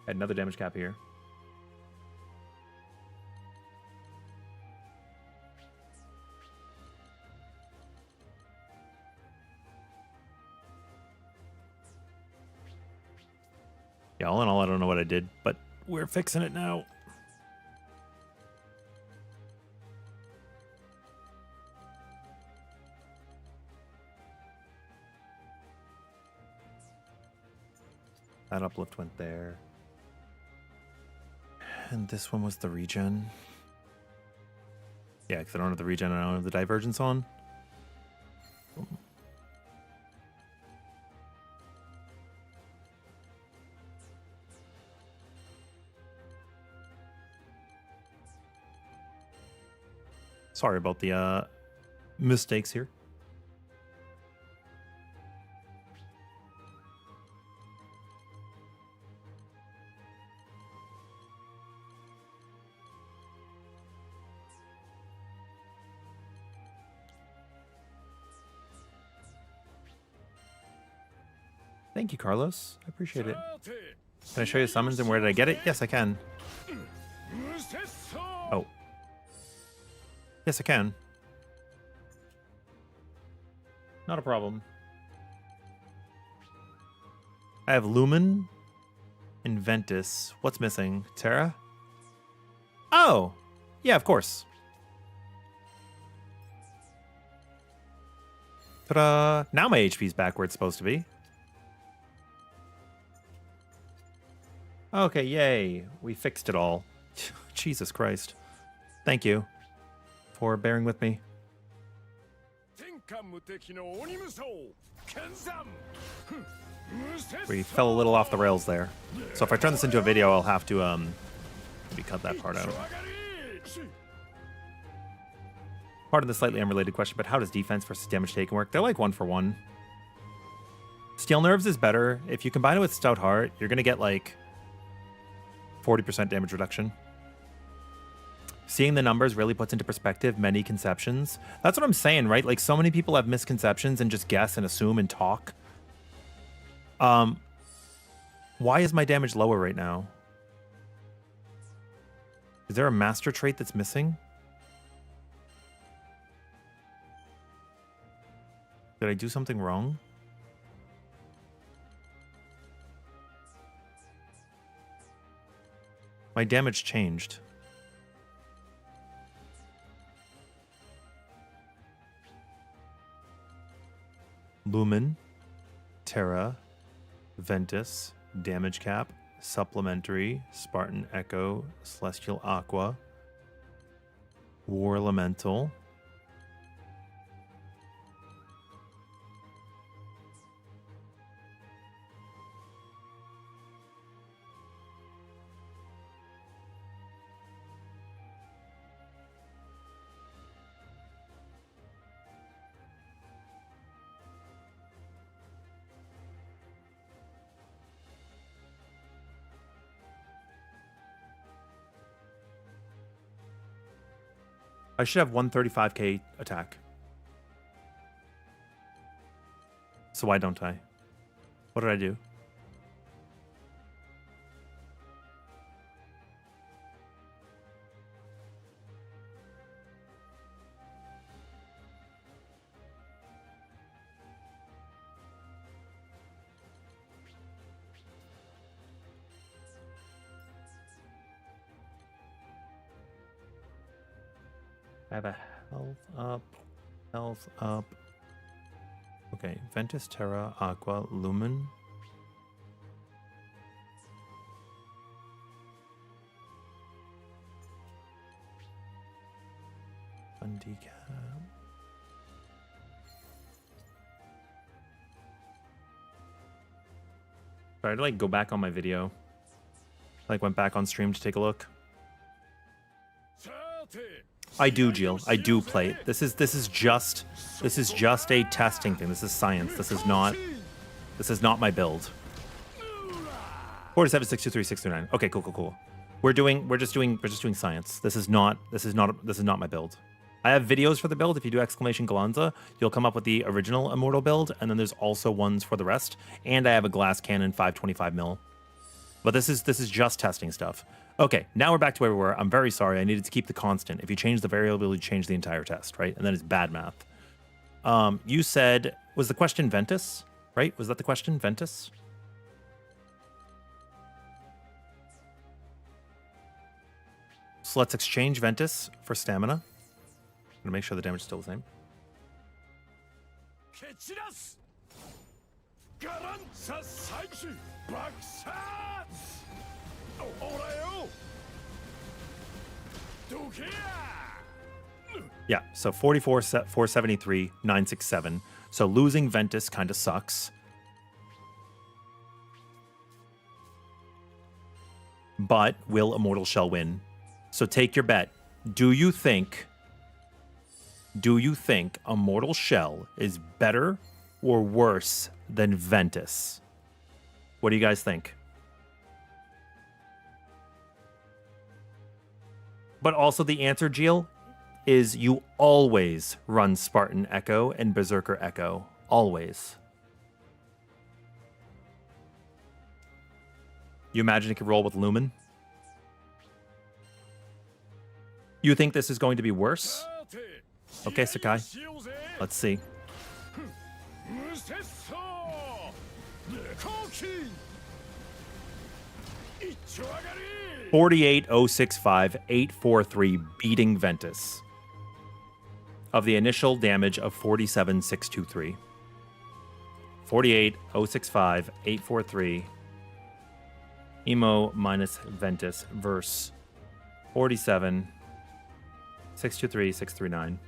I had another damage cap here. Yeah, all in all, I don't know what I did, but we're fixing it now. That uplift went there. And this one was the regen. Yeah, because I don't have the regen and I don't have the divergence on. Sorry about the mistakes here. Thank you, Carlos. I appreciate it. Can I show you summons and where did I get it? Yes, I can. Oh. Yes, I can. Not a problem. I have Lumen and Ventus. What's missing? Terra? Oh! Yeah, of course. Ta-da! Now my HP's back where it's supposed to be. Okay, yay. We fixed it all. Jesus Christ. Thank you for bearing with me. We fell a little off the rails there. So if I turn this into a video, I'll have to maybe cut that part out. Pardon the slightly unrelated question, but how does defense versus damage taken work? They're like 1 for 1. Steel Nerves is better. If you combine it with Stout Heart, you're going to get like 40% damage reduction. Seeing the numbers really puts into perspective many conceptions. That's what I'm saying, right? Like, so many people have misconceptions and just guess and assume and talk. Why is my damage lower right now? Is there a master trait that's missing? Did I do something wrong? My damage changed. Lumen, Terra, Ventus, Damage Cap, Supplementary, Spartan Echo, Celestial Aqua, War Elemental. I should have 135k attack. So why don't I? What did I do? I have a health up. Okay, Ventus, Terra, Aqua, Lumen. Undecap. Sorry, I had to like go back on my video. Like went back on stream to take a look. I do, Jill. I do play. This is just a testing thing. This is science. This is not my build. 47, 623, 639. Okay, cool. We're just doing science. This is not my build. I have videos for the build. If you do exclamation Gallanza, you'll come up with the original Immortal build, and then there's also ones for the rest. And I have a glass cannon 525 mil. But this is just testing stuff. Okay, now we're back to where we were. I'm very sorry. I needed to keep the constant. If you change the variable, you change the entire test, right? And then it's bad math. You said, was the question Ventus, right? Was that the question, Ventus? So let's exchange Ventus for stamina. I'm gonna make sure the damage is still the same. Yeah, so 44, 473, 967. So losing Ventus kind of sucks. But will Immortal Shell win? So take your bet. Do you think Immortal Shell is better or worse than Ventus? What do you guys think? But also the answer, Jill, is you always run Spartan Echo and Berserker Echo. Always. You imagine it could roll with Lumen? You think this is going to be worse? Okay, Sakai. Let's see. 48,065, 843, beating Ventus. Of the initial damage of 47,623. 48,065, 843. Emo minus Ventus versus 47, 623, 639.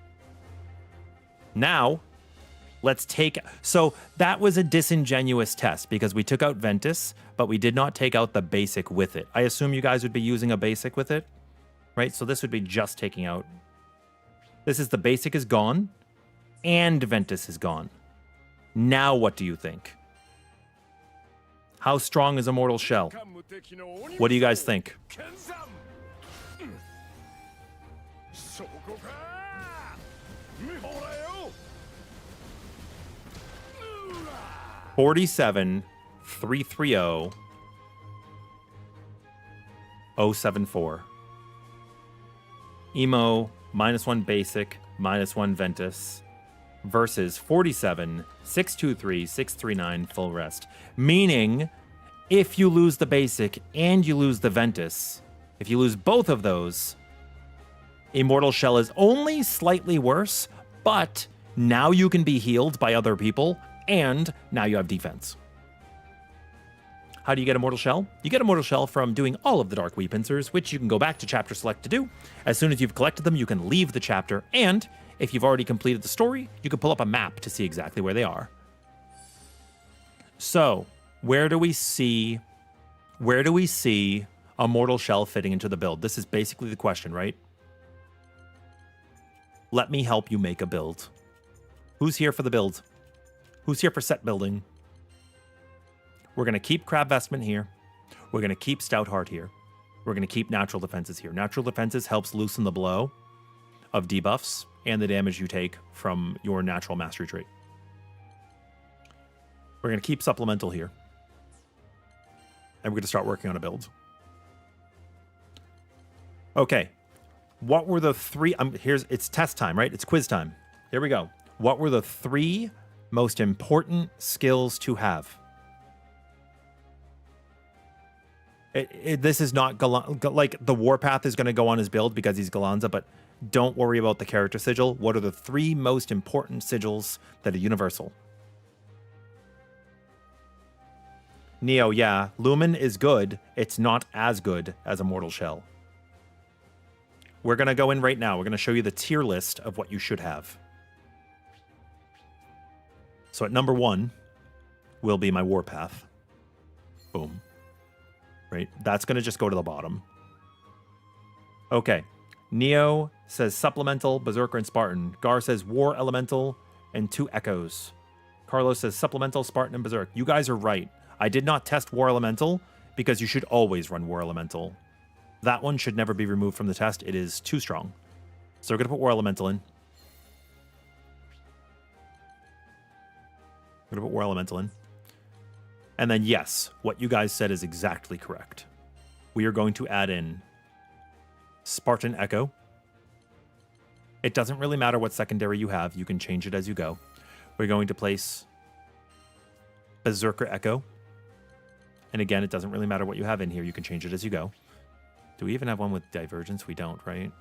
Now, let's take... So that was a disingenuous test because we took out Ventus, but we did not take out the basic with it. I assume you guys would be using a basic with it, right? So this would be just taking out... This is the basic is gone, and Ventus is gone. Now what do you think? How strong is Immortal Shell? What do you guys think? 47, 330, 074. Emo, -1 basic, -1 Ventus, versus 47, 623, 639 full rest. Meaning, if you lose the basic and you lose the Ventus, if you lose both of those, Immortal Shell is only slightly worse, but now you can be healed by other people, and now you have defense. How do you get Immortal Shell? You get Immortal Shell from doing all of the Dark Weed Pincers, which you can go back to Chapter Select to do. As soon as you've collected them, you can leave the chapter, and if you've already completed the story, you can pull up a map to see exactly where they are. So, where do we see Immortal Shell fitting into the build? This is basically the question, right? Let me help you make a build. Who's here for the build? Who's here for set building? We're going to keep Crab Vestment here. We're going to keep Stout Heart here. We're going to keep Natural Defenses here. Natural Defenses helps loosen the blow of debuffs and the damage you take from your Natural Mastery trait. We're going to keep Supplemental here. And we're going to start working on a build. Okay. What were the three... it's test time, right? It's quiz time. Here we go. What were the three most important skills to have? This is not... like, the Warpath is going to go on his build because he's Gallanza, but Don't worry about the character sigil. What are the 3 most important sigils that are universal? Neo, yeah. Lumen is good. It's not as good as Immortal Shell. We're going to go in right now. We're going to show you the tier list of what you should have. So at number 1 will be my Warpath. Boom. Right? That's going to just go to the bottom. Okay. Neo says Supplemental, Berserker, and Spartan. Gar says War Elemental and 2 Echoes. Carlos says Supplemental, Spartan, and Berserk. You guys are right. I did not test War Elemental because you should always run War Elemental. That one should never be removed from the test. It is too strong. So we're going to put War Elemental in. We're going to put War Elemental in. And then, yes, what you guys said is exactly correct. We are going to add in Spartan Echo. It doesn't really matter what secondary you have. You can change it as you go. We're going to place Berserker Echo. And again, it doesn't really matter what you have in here. You can change it as you go. Do we even have one with Divergence? We don't, right?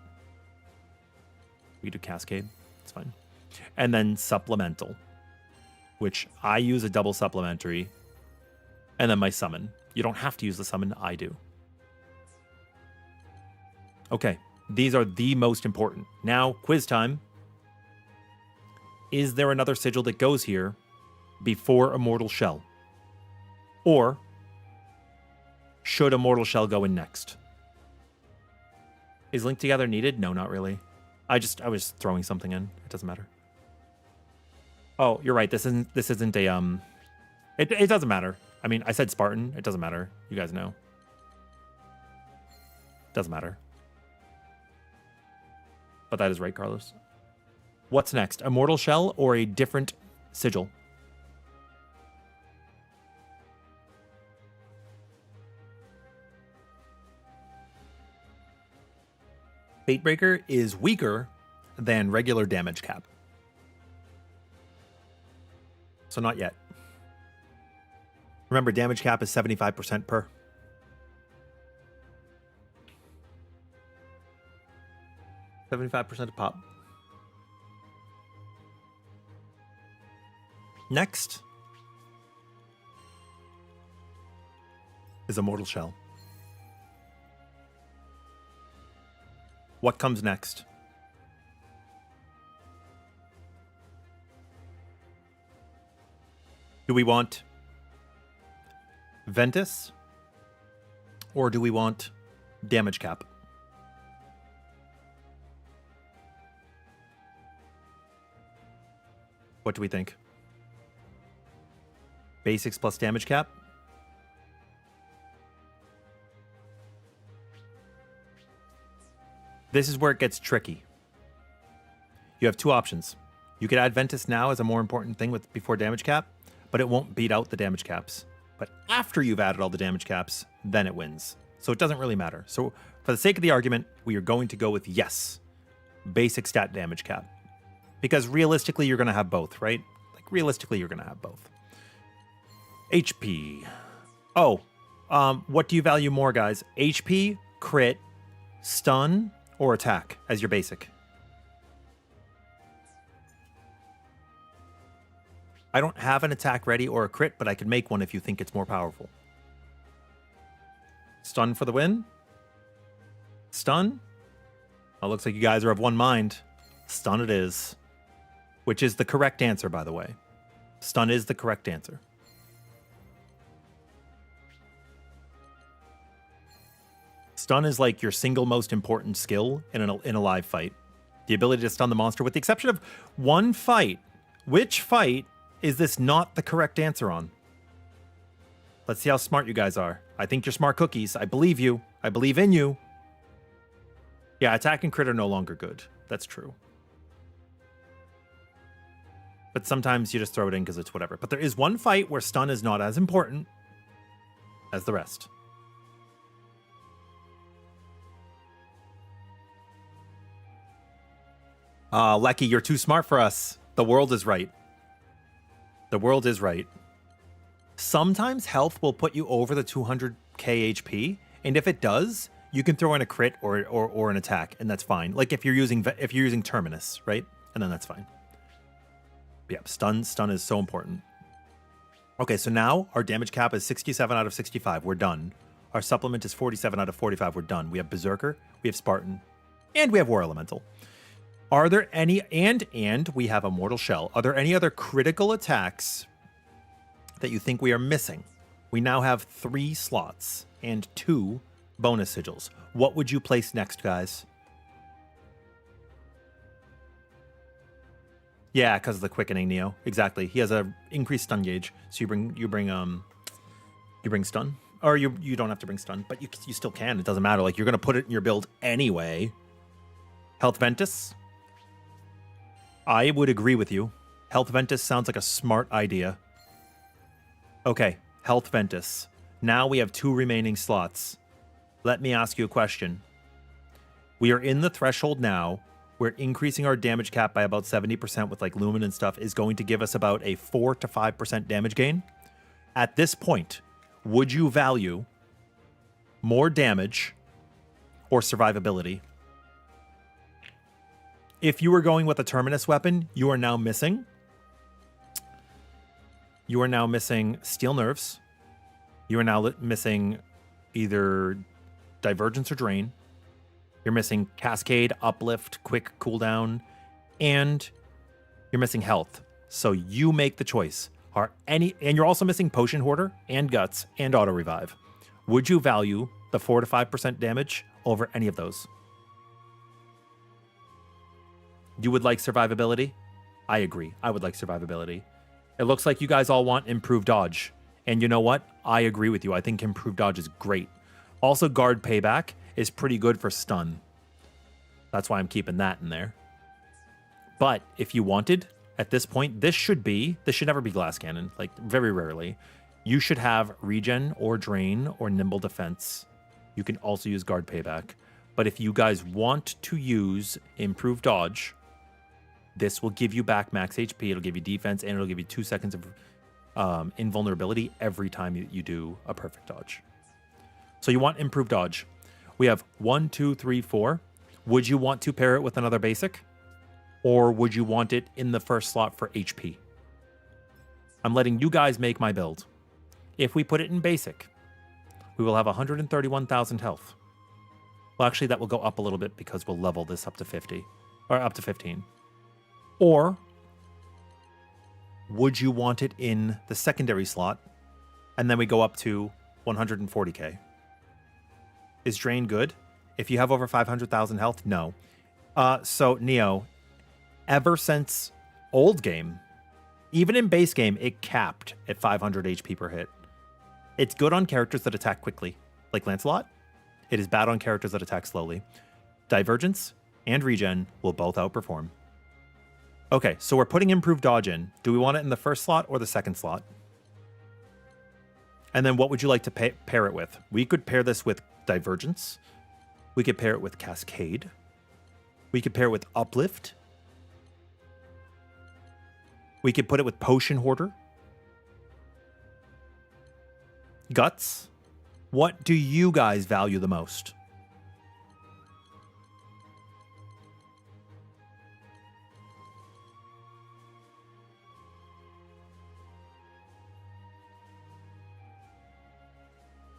We do Cascade. It's fine. And then Supplemental, which I use a double supplementary. And then my Summon. You don't have to use the Summon. I do. Okay. These are the most important. Now, quiz time. Is there another sigil that goes here before Immortal Shell? Or should Immortal Shell go in next? Is Link Together needed? No, not really. I was throwing something in. It doesn't matter. Oh, you're right. This isn't a it doesn't matter. I mean, I said Spartan. It doesn't matter. You guys know. Doesn't matter. But that is right, Carlos. What's next? Immortal Shell or a different sigil? Fatebreaker is weaker than regular damage cap. So not yet. Remember, damage cap is 75% per. $75% of pop. Next is Immortal Shell. What comes next? Do we want Ventus or do we want damage cap? What do we think? Basics plus damage cap? This is where it gets tricky. You have 2 options. You could add Ventus now as a more important thing with before damage cap, but it won't beat out the damage caps. But after you've added all the damage caps, then it wins. So it doesn't really matter. So for the sake of the argument, we are going to go with yes. Basic stat damage cap. Because realistically, you're going to have both, right? Like realistically, you're going to have both. HP. Oh, what do you value more, guys? HP, crit, stun, or attack as your basic? I don't have an attack ready or a crit, but I can make one if you think it's more powerful. Stun for the win? Stun? Well, looks like you guys are of one mind. Stun it is. Which is the correct answer, by the way. Stun is the correct answer. Stun is like your single most important skill in a live fight. The ability to stun the monster, with the exception of one fight. Which fight is this not the correct answer on? Let's see how smart you guys are. I think you're smart cookies. I believe you. I believe in you. Yeah, attack and crit are no longer good. That's true. But sometimes you just throw it in because it's whatever. But there is one fight where stun is not as important as the rest. Lecky, you're too smart for us. The world is right. The world is right. Sometimes health will put you over the 200k HP, and if it does, You can throw in a crit or an attack, and that's fine. Like if you're using Terminus, right? And then that's fine. But yeah, stun is so important. Okay, so now our damage cap is 67 out of 65. We're done. Our supplement is 47 out of 45. We're done. We have Berserker, we have Spartan, and we have War Elemental. Are there any, and we have a Mortal Shell. Are there any other critical attacks that you think we are missing? We now have 3 slots and 2 bonus sigils. What would you place next, guys? Yeah, because of the quickening, Neo. Exactly. He has a increased stun gauge, so you bring stun, or you don't have to bring stun, but you still can. It doesn't matter. Like you're gonna put it in your build anyway. Health Ventus. I would agree with you. Health Ventus sounds like a smart idea. Okay, Health Ventus. Now we have 2 remaining slots. Let me ask you a question. We are in the threshold now. We're increasing our damage cap by about 70% with like Lumen and stuff is going to give us about a 4 to 5% damage gain. At this point, would you value more damage or survivability? If you were going with a Terminus weapon, you are now missing. You are now missing Steel Nerves. You are now missing either Divergence or Drain. You're missing Cascade, Uplift, Quick Cooldown, and you're missing Health. So you make the choice. And you're also missing Potion Hoarder and Guts and Auto Revive. Would you value the 4 to 5% damage over any of those? You would like survivability? I agree. I would like survivability. It looks like you guys all want improved dodge. And you know what? I agree with you. I think improved dodge is great. Also, guard payback is pretty good for stun. That's why I'm keeping that in there. But if you wanted, at this point, this should never be Glass Cannon, like very rarely. You should have regen or drain or nimble defense. You can also use guard payback. But if you guys want to use improved dodge, this will give you back max HP, it'll give you defense, and it'll give you 2 seconds of invulnerability every time you do a perfect dodge. So you want improved dodge. We have 1, 2, 3, 4. Would you want to pair it with another basic? Or would you want it in the first slot for HP? I'm letting you guys make my build. If we put it in basic, we will have 131,000 health. Well, actually, that will go up a little bit because we'll level this up to 50, or up to 15. Or would you want it in the secondary slot, and then we go up to 140k? Is Drain good? If you have over 500,000 health, no. So, Neo, ever since old game, even in base game, it capped at 500 HP per hit. It's good on characters that attack quickly, like Lancelot. It is bad on characters that attack slowly. Divergence and Regen will both outperform. Okay, so we're putting improved dodge in. Do we want it in the first slot or the second slot? And then what would you like to pair it with? We could pair this with Divergence. We could pair it with Cascade. We could pair it with Uplift. We could put it with Potion Hoarder. Guts. What do you guys value the most?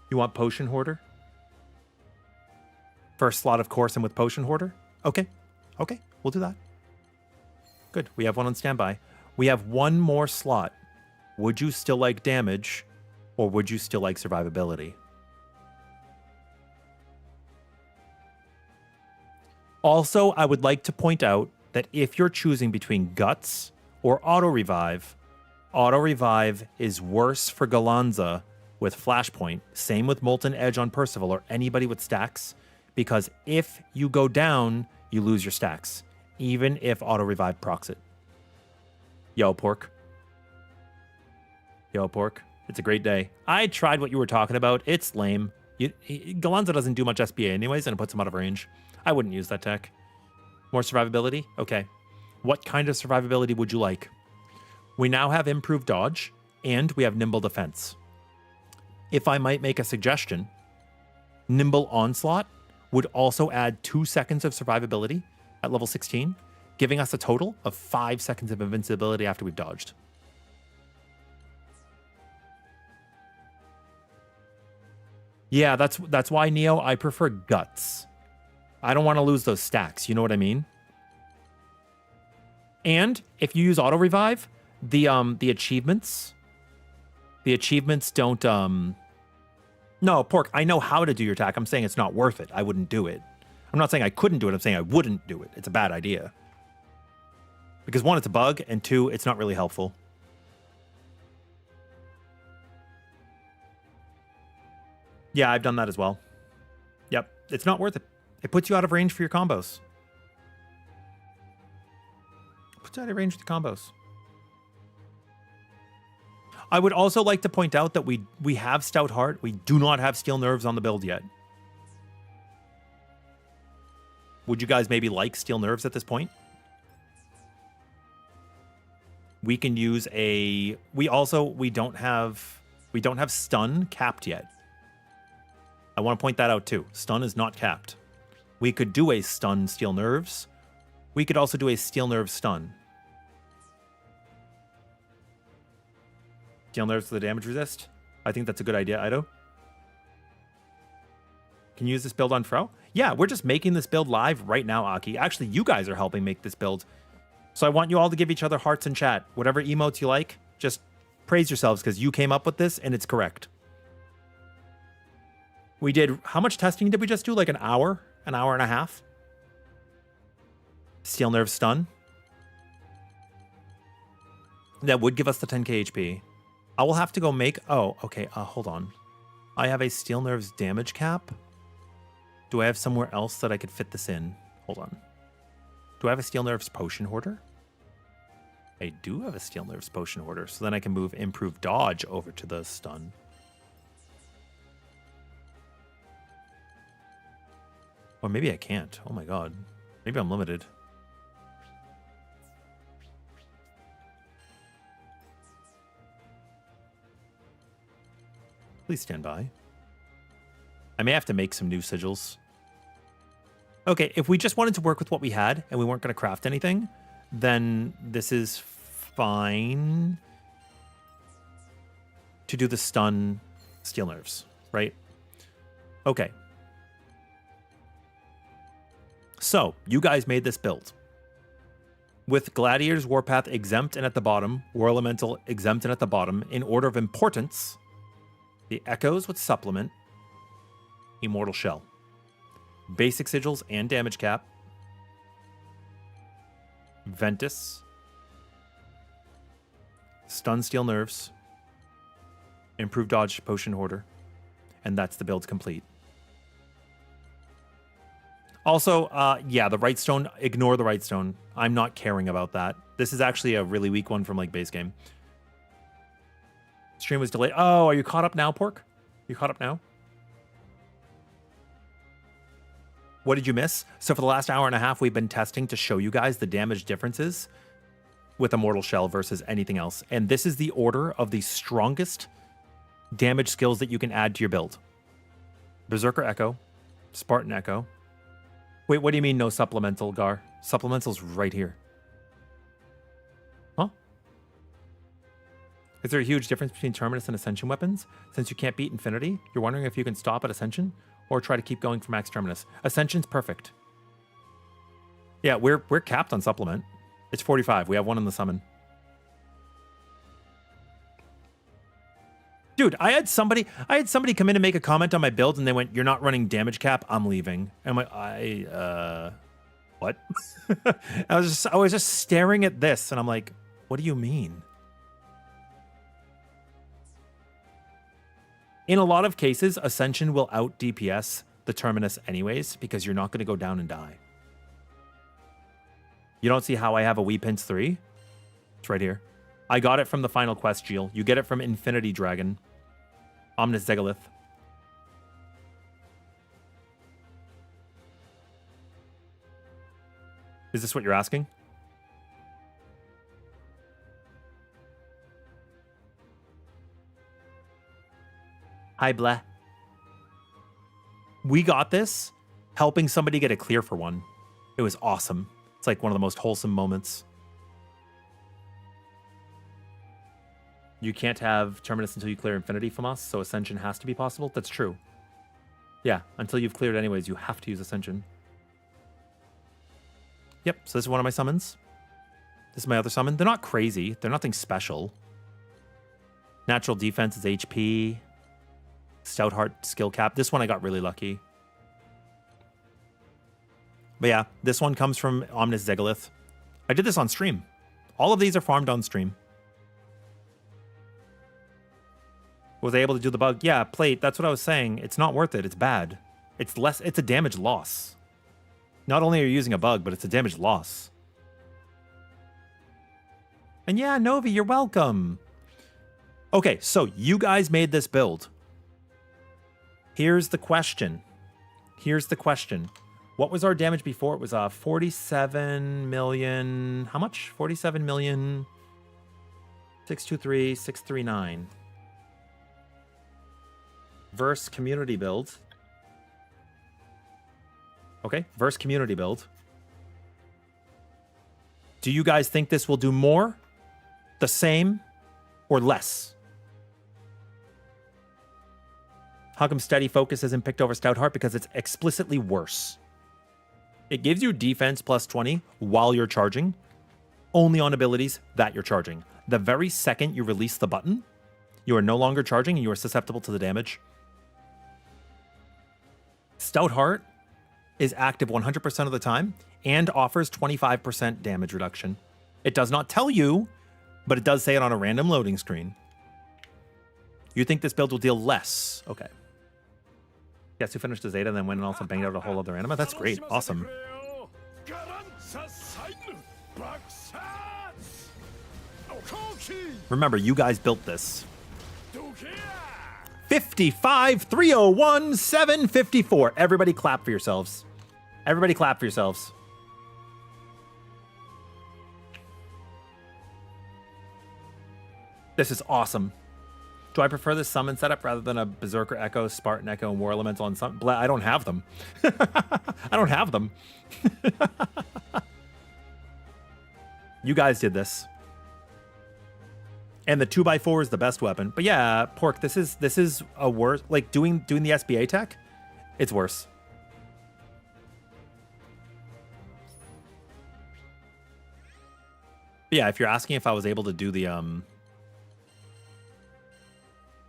You want Potion Hoarder? First slot, of course, and with Potion Hoarder? Okay. Okay, we'll do that. Good. We have one on standby. We have one more slot. Would you still like damage, or would you still like survivability? Also, I would like to point out that if you're choosing between Guts or Auto Revive is worse for Gallanza with Flashpoint. Same with Molten Edge on Percival or anybody with stacks, because if you go down, you lose your stacks, even if Auto Revive procs it. Yo, Pork. Yo, Pork. It's a great day. I tried what you were talking about. It's lame. Gallanza doesn't do much SBA anyways, and it puts him out of range. I wouldn't use that tech. More survivability? Okay. What kind of survivability would you like? We now have improved dodge, and we have nimble defense. If I might make a suggestion, nimble onslaught would also add 2 seconds of survivability at level 16, giving us a total of 5 seconds of invincibility after we've dodged. Yeah, that's why, Neo, I prefer Guts. I don't want to lose those stacks, you know what I mean? And if you use auto revive, the achievements don't no, Pork, I know how to do your attack. I'm saying it's not worth it. I wouldn't do it. I'm not saying I couldn't do it. I'm saying I wouldn't do it. It's a bad idea. Because 1, it's a bug, and 2, it's not really helpful. Yeah, I've done that as well. Yep, it's not worth it. It puts you out of range for your combos. It puts you out of range for the combos. I would also like to point out that we have Stout Heart. We do not have Steel Nerves on the build yet. Would you guys maybe like Steel Nerves at this point? We can use a... We don't have Stun capped yet. I want to point that out too. Stun is not capped. We could do a Stun Steel Nerves. We could also do a Steel Nerve Stun. Steel Nerves for the damage resist. I think that's a good idea, Ido. Can you use this build on Fro? Yeah, we're just making this build live right now, Aki. Actually, you guys are helping make this build. So I want you all to give each other hearts in chat. Whatever emotes you like, just praise yourselves because you came up with this and it's correct. We did... How much testing did we just do? Like an hour? An hour and a half? Steel Nerve Stun. That would give us the 10k HP. I will have to go make... Oh, okay. Hold on. I have a Steel Nerves damage cap. Do I have somewhere else that I could fit this in? Hold on. Do I have a Steel Nerves Potion Hoarder? I do have a Steel Nerves Potion Hoarder. So then I can move Improved Dodge over to the stun. Or maybe I can't. Oh my god. Maybe I'm limited. Please stand by. I may have to make some new sigils. Okay, if we just wanted to work with what we had and we weren't going to craft anything, then this is fine to do the stun Steel Nerves, right? Okay. So, you guys made this build. With Gladiator's Warpath exempt and at the bottom, War Elemental exempt and at the bottom, in order of importance, the Echoes with Supplement, Immortal Shell, Basic Sigils and Damage Cap, Ventus, Stun Steel Nerves, Improved Dodge Potion Hoarder, and that's the build complete. Also, yeah, the Right Stone, ignore the Right Stone. I'm not caring about that. This is actually a really weak one from like base game. Stream was delayed. Oh, are you caught up now, Pork? You caught up now? What did you miss? So for the last hour and a half, we've been testing to show you guys the damage differences with Immortal Shell versus anything else. And this is the order of the strongest damage skills that you can add to your build. Berserker Echo, Spartan Echo. Wait, what do you mean no supplemental, Gar? Supplemental's right here. Huh? Is there a huge difference between Terminus and Ascension weapons? Since you can't beat Infinity, you're wondering if you can stop at Ascension or try to keep going for Max Terminus. Ascension's perfect. Yeah, we're capped on supplement. It's 45. We have one in the summon. Dude, I had somebody come in and make a comment on my build and they went, "You're not running damage cap, I'm leaving." And I'm like, what? I was just staring at this and I'm like, what do you mean? In a lot of cases, Ascension will out DPS the Terminus anyways, because you're not going to go down and die. You don't see how I have a Weepins 3? It's right here. I got it from the Final Quest, Geel. You get it from Infinity Dragon. Omnis Zegolith. Is this what you're asking? Hi, Bleh. We got this. helping somebody get a clear for one. It was awesome. It's like one of the most wholesome moments. You can't have Terminus until you clear Infinity from us, so Ascension has to be possible. That's true. Yeah, until you've cleared anyways, you have to use Ascension. Yep, so this is one of my summons. This is my other summon. They're not crazy. They're nothing special. Natural defense is HP. Stout Heart skill cap. This one I got really lucky. But yeah, this one comes from Omnis Zegolith. I did this on stream. All of these are farmed on stream. Was I able to do the bug? Yeah, plate. That's what I was saying. It's not worth it. It's bad. It's less. It's a damage loss. Not only are you using a bug, but it's a damage loss. And yeah, Novi, you're welcome. Okay, so you guys made this build. Here's the question. Here's the question. What was our damage before? It was 47 million. How much? 47 million. 623, 639. Verse community build. Okay, verse community build. Do you guys think this will do more, the same, or less? How come Steady Focus isn't picked over Stout Heart? Because it's explicitly worse. It gives you defense plus 20 while you're charging, only on abilities that you're charging. The very second you release the button, you are no longer charging and you are susceptible to the damage. Stout Heart is active 100% of the time and offers 25% damage reduction. It does not tell you, but it does say it on a random loading screen. You think this build will deal less? Okay. Yes, who finished the Zeta and then went and also banged out a whole other anima? That's great. Awesome. Remember, you guys built this. 55, 301, 754. Everybody clap for yourselves. Everybody clap for yourselves. This is awesome. Do I prefer this summon setup rather than a Berserker Echo, Spartan Echo, and War Elemental on some? I don't have them. I don't have them. You guys did this. And the 2x4 is the best weapon. But yeah, Pork, this is a worse, like doing the SBA tech, it's worse. But yeah, if you're asking if I was able to do the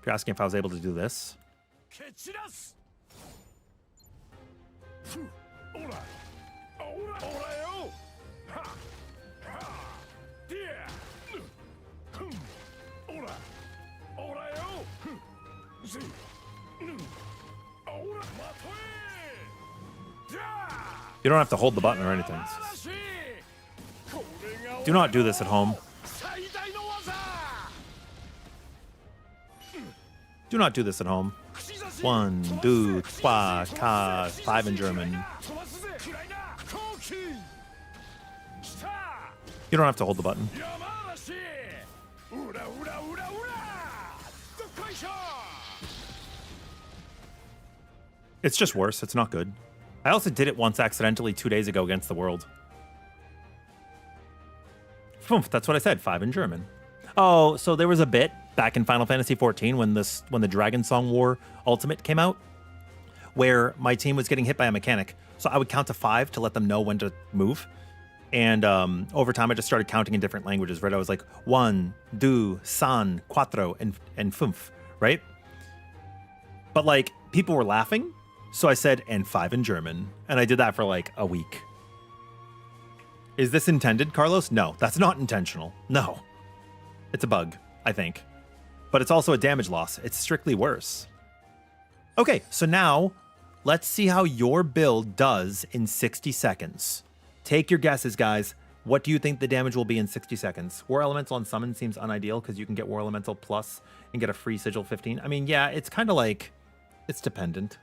if you're asking if I was able to do this. You don't have to hold the button or anything. Do not do this at home. Do not do this at home. 1, 2, 3, 4, 5 in German. You don't have to hold the button. It's just worse. It's not good. I also did it once accidentally 2 days ago against the world. That's what I said. 5 in German. Oh, so there was a bit back in Final Fantasy XIV when the Dragon Song War Ultimate came out, where my team was getting hit by a mechanic. So I would count to 5 to let them know when to move. And over time, I just started counting in different languages, right? I was like 1, 2, 3, 4, and 5, right? But like people were laughing. So I said, and 5 in German. And I did that for like a week. Is this intended, Carlos? No, that's not intentional. No. It's a bug, I think. But it's also a damage loss. It's strictly worse. Okay, so now let's see how your build does in 60 seconds. Take your guesses, guys. What do you think the damage will be in 60 seconds? War Elemental on Summon seems unideal because you can get War Elemental Plus and get a free Sigil 15. I mean, yeah, it's kind of like, it's dependent.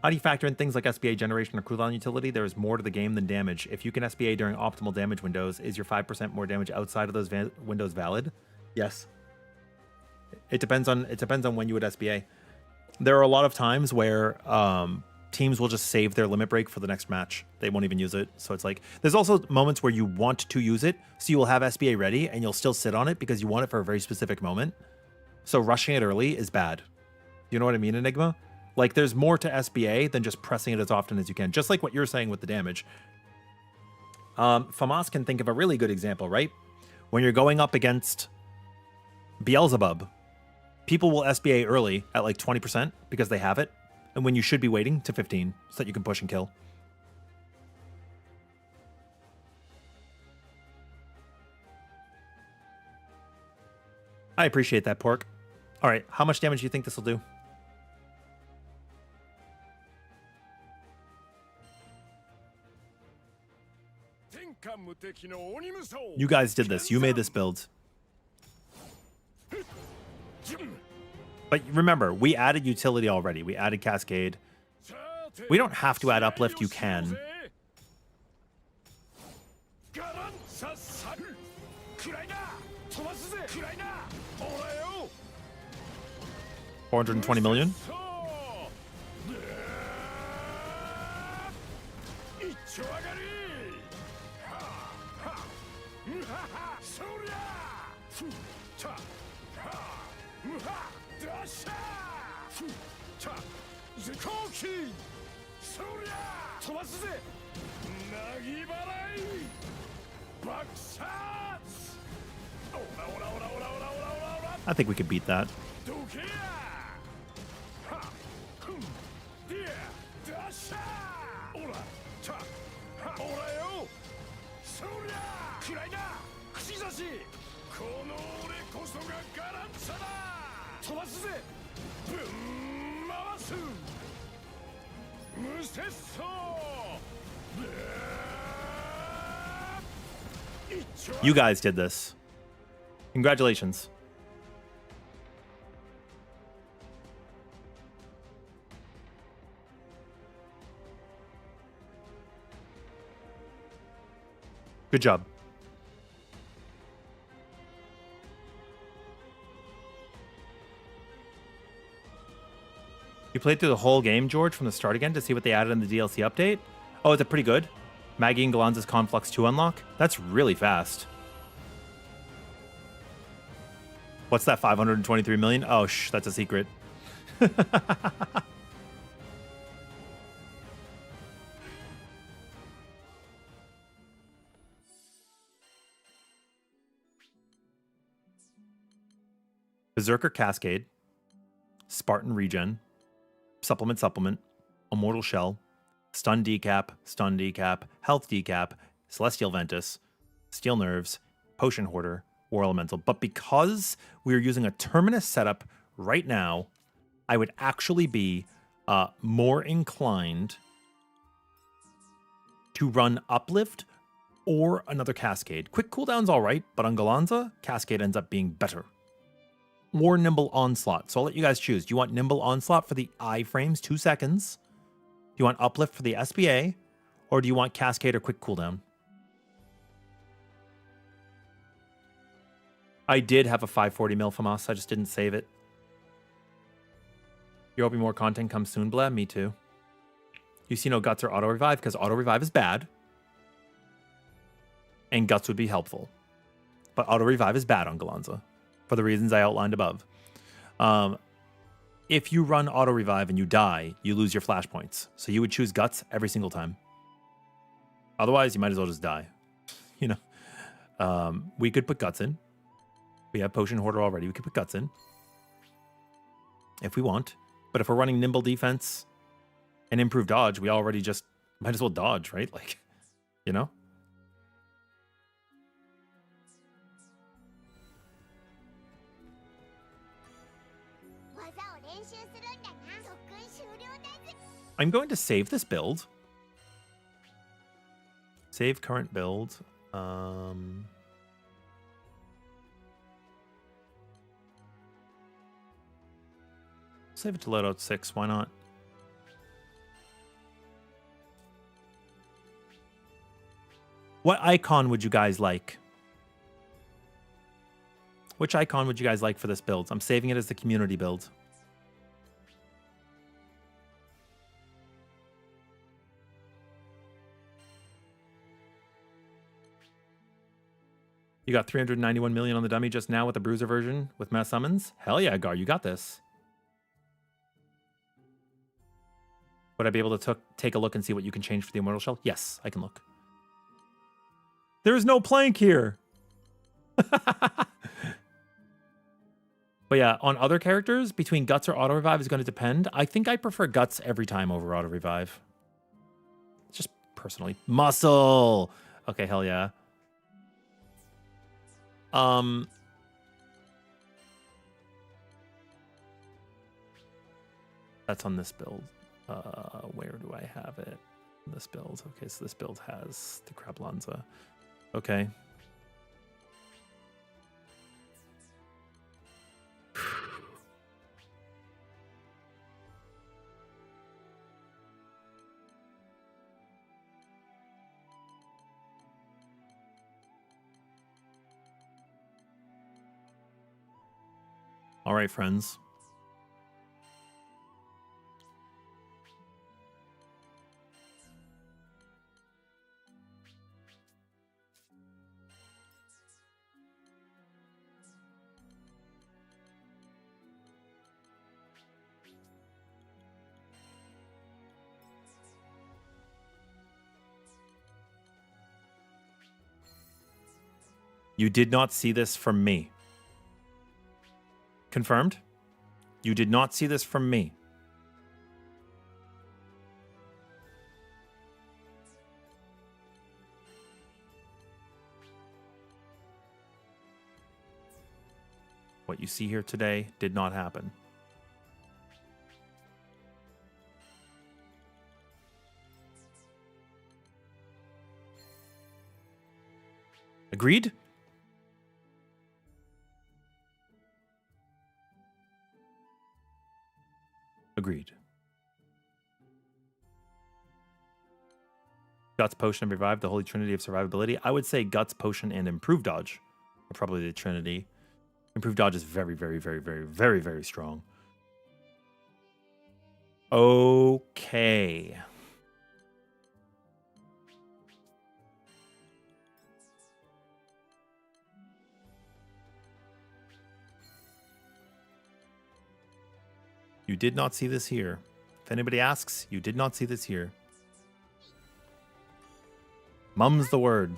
How do you factor in things like SBA generation or cooldown utility? There is more to the game than damage. If you can SBA during optimal damage windows, is your 5% more damage outside of those windows valid? Yes. It depends on when you would SBA. There are a lot of times where teams will just save their limit break for the next match. They won't even use it. So it's like, there's also moments where you want to use it, so you will have SBA ready and you'll still sit on it because you want it for a very specific moment. So rushing it early is bad. You know what I mean, Enigma? Like, there's more to SBA than just pressing it as often as you can. Just like what you're saying with the damage. Famas can think of a really good example, right? When you're going up against Beelzebub, people will SBA early at like 20% because they have it. And when you should be waiting to 15 so that you can push and kill. I appreciate that, Pork. All right, how much damage do you think this will do? You guys did this. You made this build. But remember, we added utility already. We added Cascade. We don't have to add Uplift. You can. 420 million. I think we could beat that. You guys did this. Congratulations. Good job. You played through the whole game, George, from the start again to see what they added in the DLC update? Oh, is it pretty good? Maggie and Gallanza's Conflux 2 unlock? That's really fast. What's that, 523 million? Oh, that's a secret. Berserker Cascade, Spartan Regen, Supplement, Immortal Shell, Stun Decap, Health Decap, Celestial Ventus, Steel Nerves, Potion Hoarder, War Elemental. But because we're using a Terminus setup right now, I would actually be more inclined to run Uplift or another Cascade. Quick cooldown's all right, but on Gallanza, Cascade ends up being better. Or Nimble Onslaught. So I'll let you guys choose. Do you want Nimble Onslaught for the iframes, 2 seconds? Do you want Uplift for the SBA? Or do you want Cascade or Quick Cooldown? I did have a 540 mil from us. I just didn't save it. You're hoping more content comes soon, Blab? Me too. You see no Guts or Auto Revive because Auto Revive is bad. And Guts would be helpful. But Auto Revive is bad on Gallanza for the reasons I outlined above. If you run Auto Revive and you die, you lose your flashpoints. So you would choose Guts every single time. Otherwise, you might as well just die. You know, we could put Guts in. We have Potion Hoarder already. We could put Guts in if we want. But if we're running Nimble Defense and Improved Dodge, we already just might as well dodge, right? Like, you know? I'm going to save this build. Save current build. Save it to loadout 6. Why not? What icon would you guys like? Which icon would you guys like for this build? I'm saving it as the community build. You got 391 million on the dummy just now with the bruiser version with mass summons. Hell yeah, Gar, you got this. Would I be able to take a look and see what you can change for the Immortal Shell? Yes, I can look. There's no plank here. But yeah, on other characters, between Guts or Auto Revive is going to depend. I think I prefer Guts every time over Auto Revive. Just personally. Muscle! Okay, hell yeah. That's on this build. Where do I have it? This build. Okay, so this build has the Granblue. Okay. All right, friends. You did not see this from me. Confirmed? You did not see this from me. What you see here today did not happen. Agreed? Agreed. Guts, Potion, and Revive, the Holy Trinity of Survivability. I would say Guts, Potion, and Improved Dodge are probably the Trinity. Improved Dodge is very, very, very, very, very, very strong. Okay. You did not see this here. If anybody asks, you did not see this here. Mum's the word.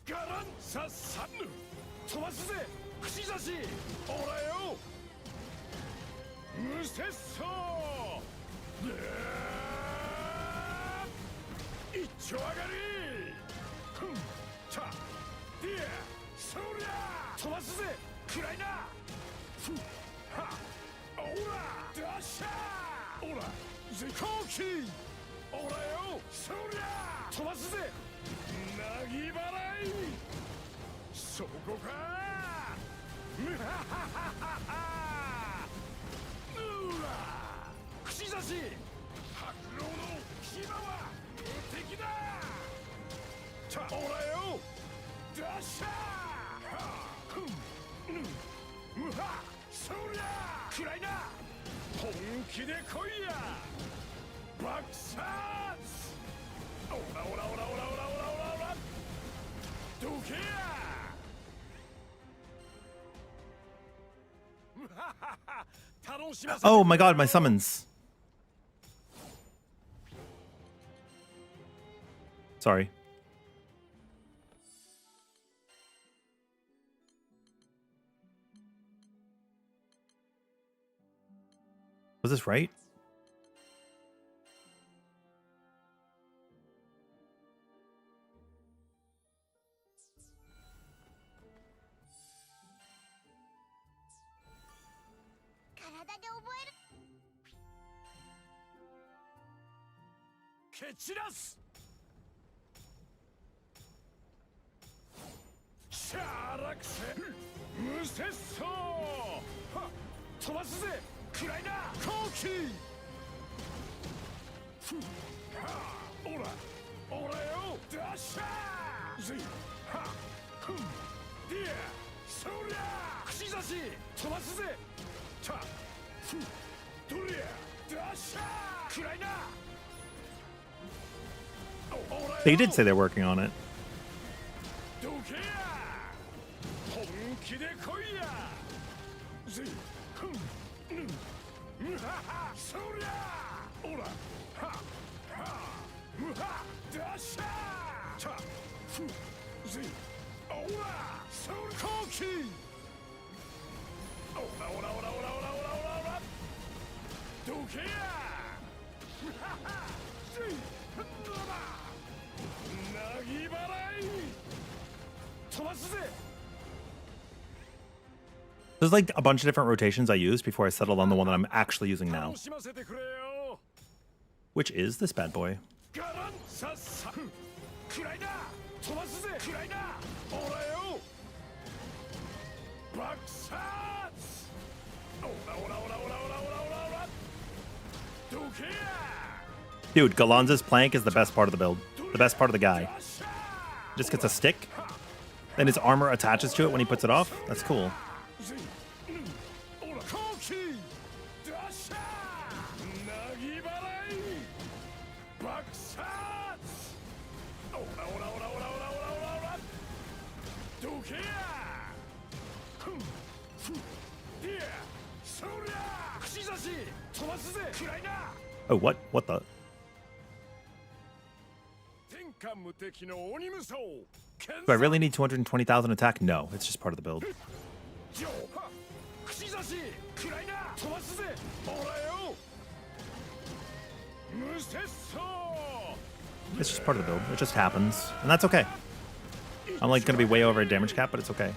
Gallanza Sun! Tomasu ze! Kushizashi! Orayo! Musesso! Ichoagari! Ta! Dia! Soria! Tomasu ze! Kurai na! Ha! Ora! Dasha! Ora! Zekoki! Orayo! Soria! Tomasu ze! Nagibarai! そこかむははははうわ串刺し白狼の牙は無敵だたおらよダッシャーふんむはそりゃくらいな本気で来いや爆殺 Oh my god, my summons. Sorry. Was this right? They did say they're working on it. There's like a bunch of different rotations I use before I settled on the one that I'm actually using now, which is this bad boy. Dude, Gallanza's plank is the best part of the build. The best part of the guy. Just gets a stick, then his armor attaches to it when he puts it off. That's cool. Oh, what? What the? Do I really need 220,000 attack? No, it's just part of the build. It's just part of the build. It just happens. And that's okay. I'm like gonna be way over a damage cap, but it's okay.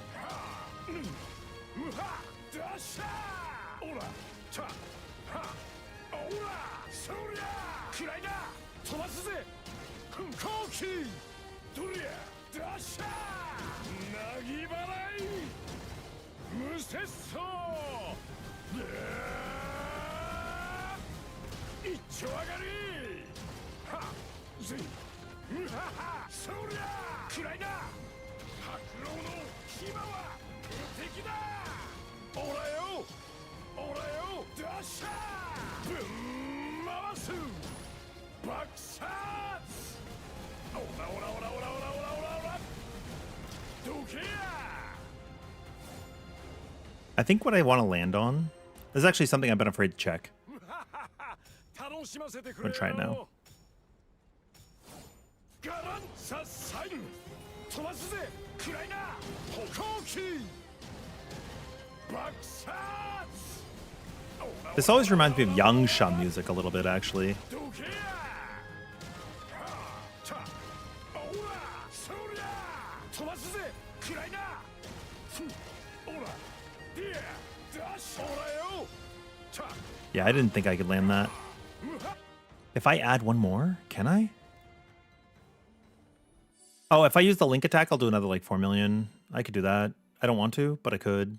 I think what I want to land on is actually something I've been afraid to check. I'm gonna try it now. This always reminds me of Yangsha music a little bit, actually. Yeah, I didn't think I could land that. If I add one more, can I? Oh, if I use the link attack, I'll do another like 4 million. I could do that. I don't want to, but I could.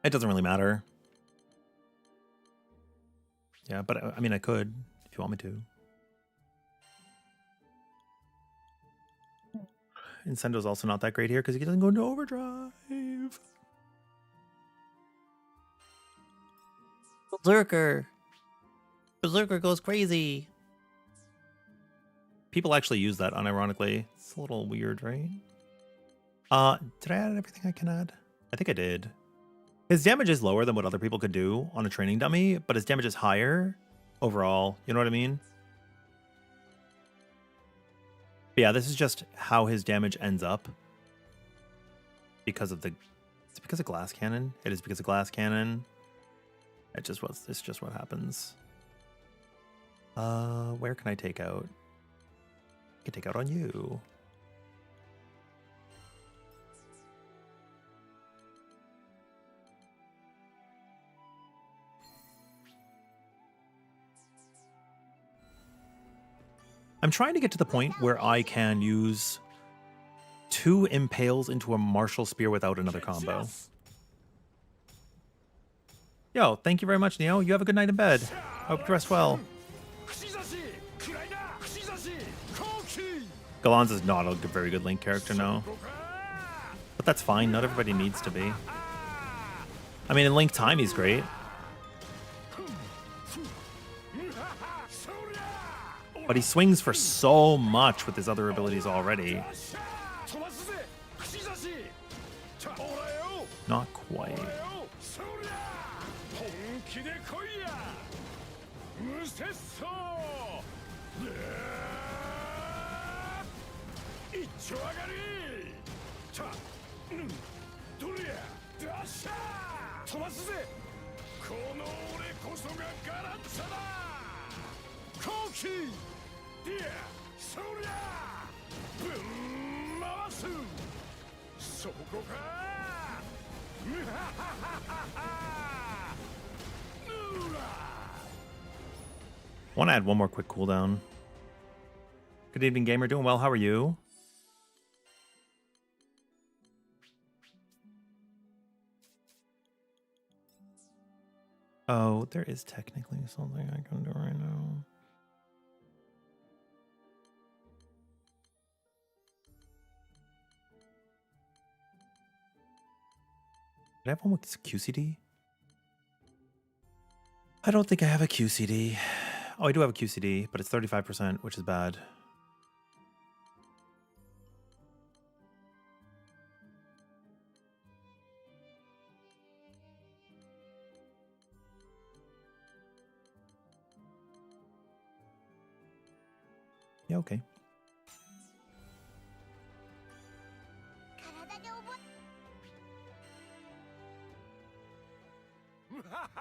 It doesn't really matter. Yeah, but I mean, I could if you want me to. Incendo's also not that great here because he doesn't go into overdrive. Berserker. Berserker goes crazy. People actually use that unironically. It's a little weird, right? Did I add everything I can add? I think I did. His damage is lower than what other people could do on a training dummy, but his damage is higher overall. You know what I mean? But yeah, this is just how his damage ends up. Because of the... It's because of glass cannon. It is because of glass cannon. It's just what happens. Where can I take out? I can take out on you. I'm trying to get to the point where I can use 2 impales into a martial spear without another combo. Yo, thank you very much, Neo. You have a good night in bed. Hope you rest well. Gallanza's not a very good Link character, no. But that's fine. Not everybody needs to be. I mean, in Link Time, he's great. But he swings for so much with his other abilities already. Not quite. Want to add one more quick cooldown. Good evening, gamer. Doing well. How are you? Oh, there is technically something I can do right now. Did I have one with QCD? I don't think I have a QCD. Oh, I do have a QCD, but it's 35%, which is bad. Yeah, okay.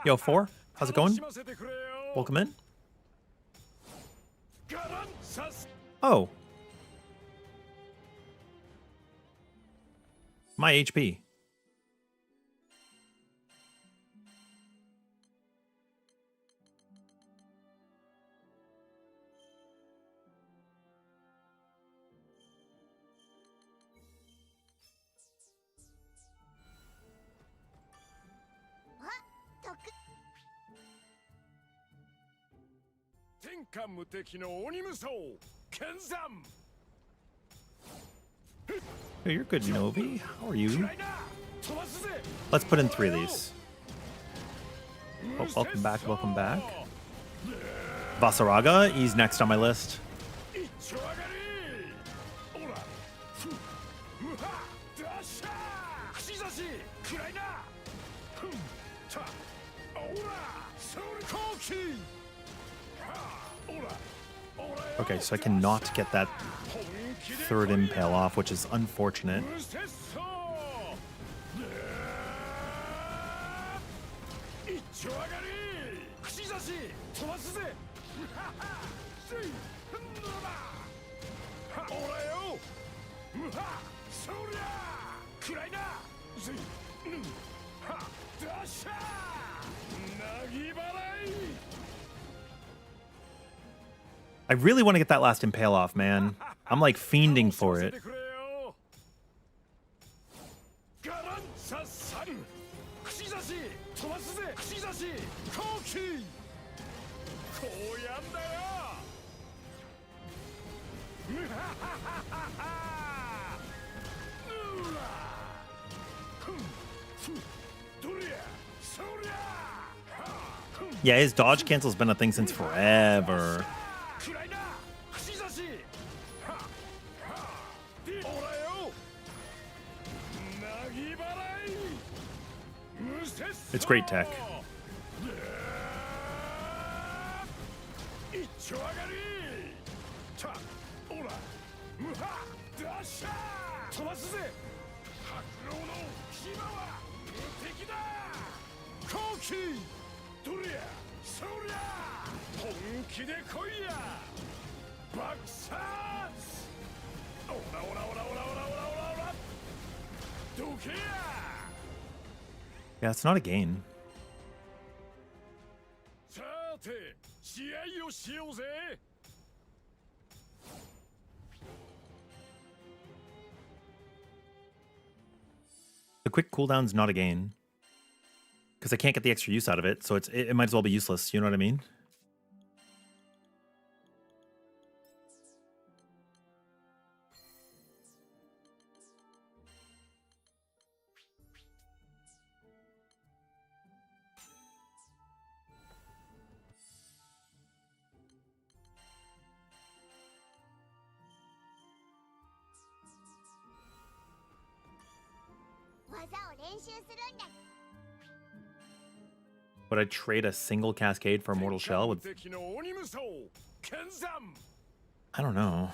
Yo, 4, how's it going? Welcome in. Oh. My HP. Hey, you're good, Novi. How are you? Let's put in 3 of these. Oh, welcome back, welcome back. Vasaraga, he's next on my list. Okay, so I cannot get that 3rd impale off, which is unfortunate. I really want to get that last impale off, man. I'm like fiending for it. Yeah, his dodge cancel's been a thing since forever. It's great tech. 一丁上がりたオラムハダッシャー飛ばすぜ白狼の牙は無敵だ好機どりゃそりゃ本気で来いや爆殺オラオラオラオラオラオラオラオラどけや Yeah, it's not a gain. さて試合をしようぜ The quick cooldown's not a gain. Because I can't get the extra use out of it, so it might as well be useless, you know what I mean? Would I trade a single cascade for a mortal shell? With... 敵の鬼無双剣山 I don't know.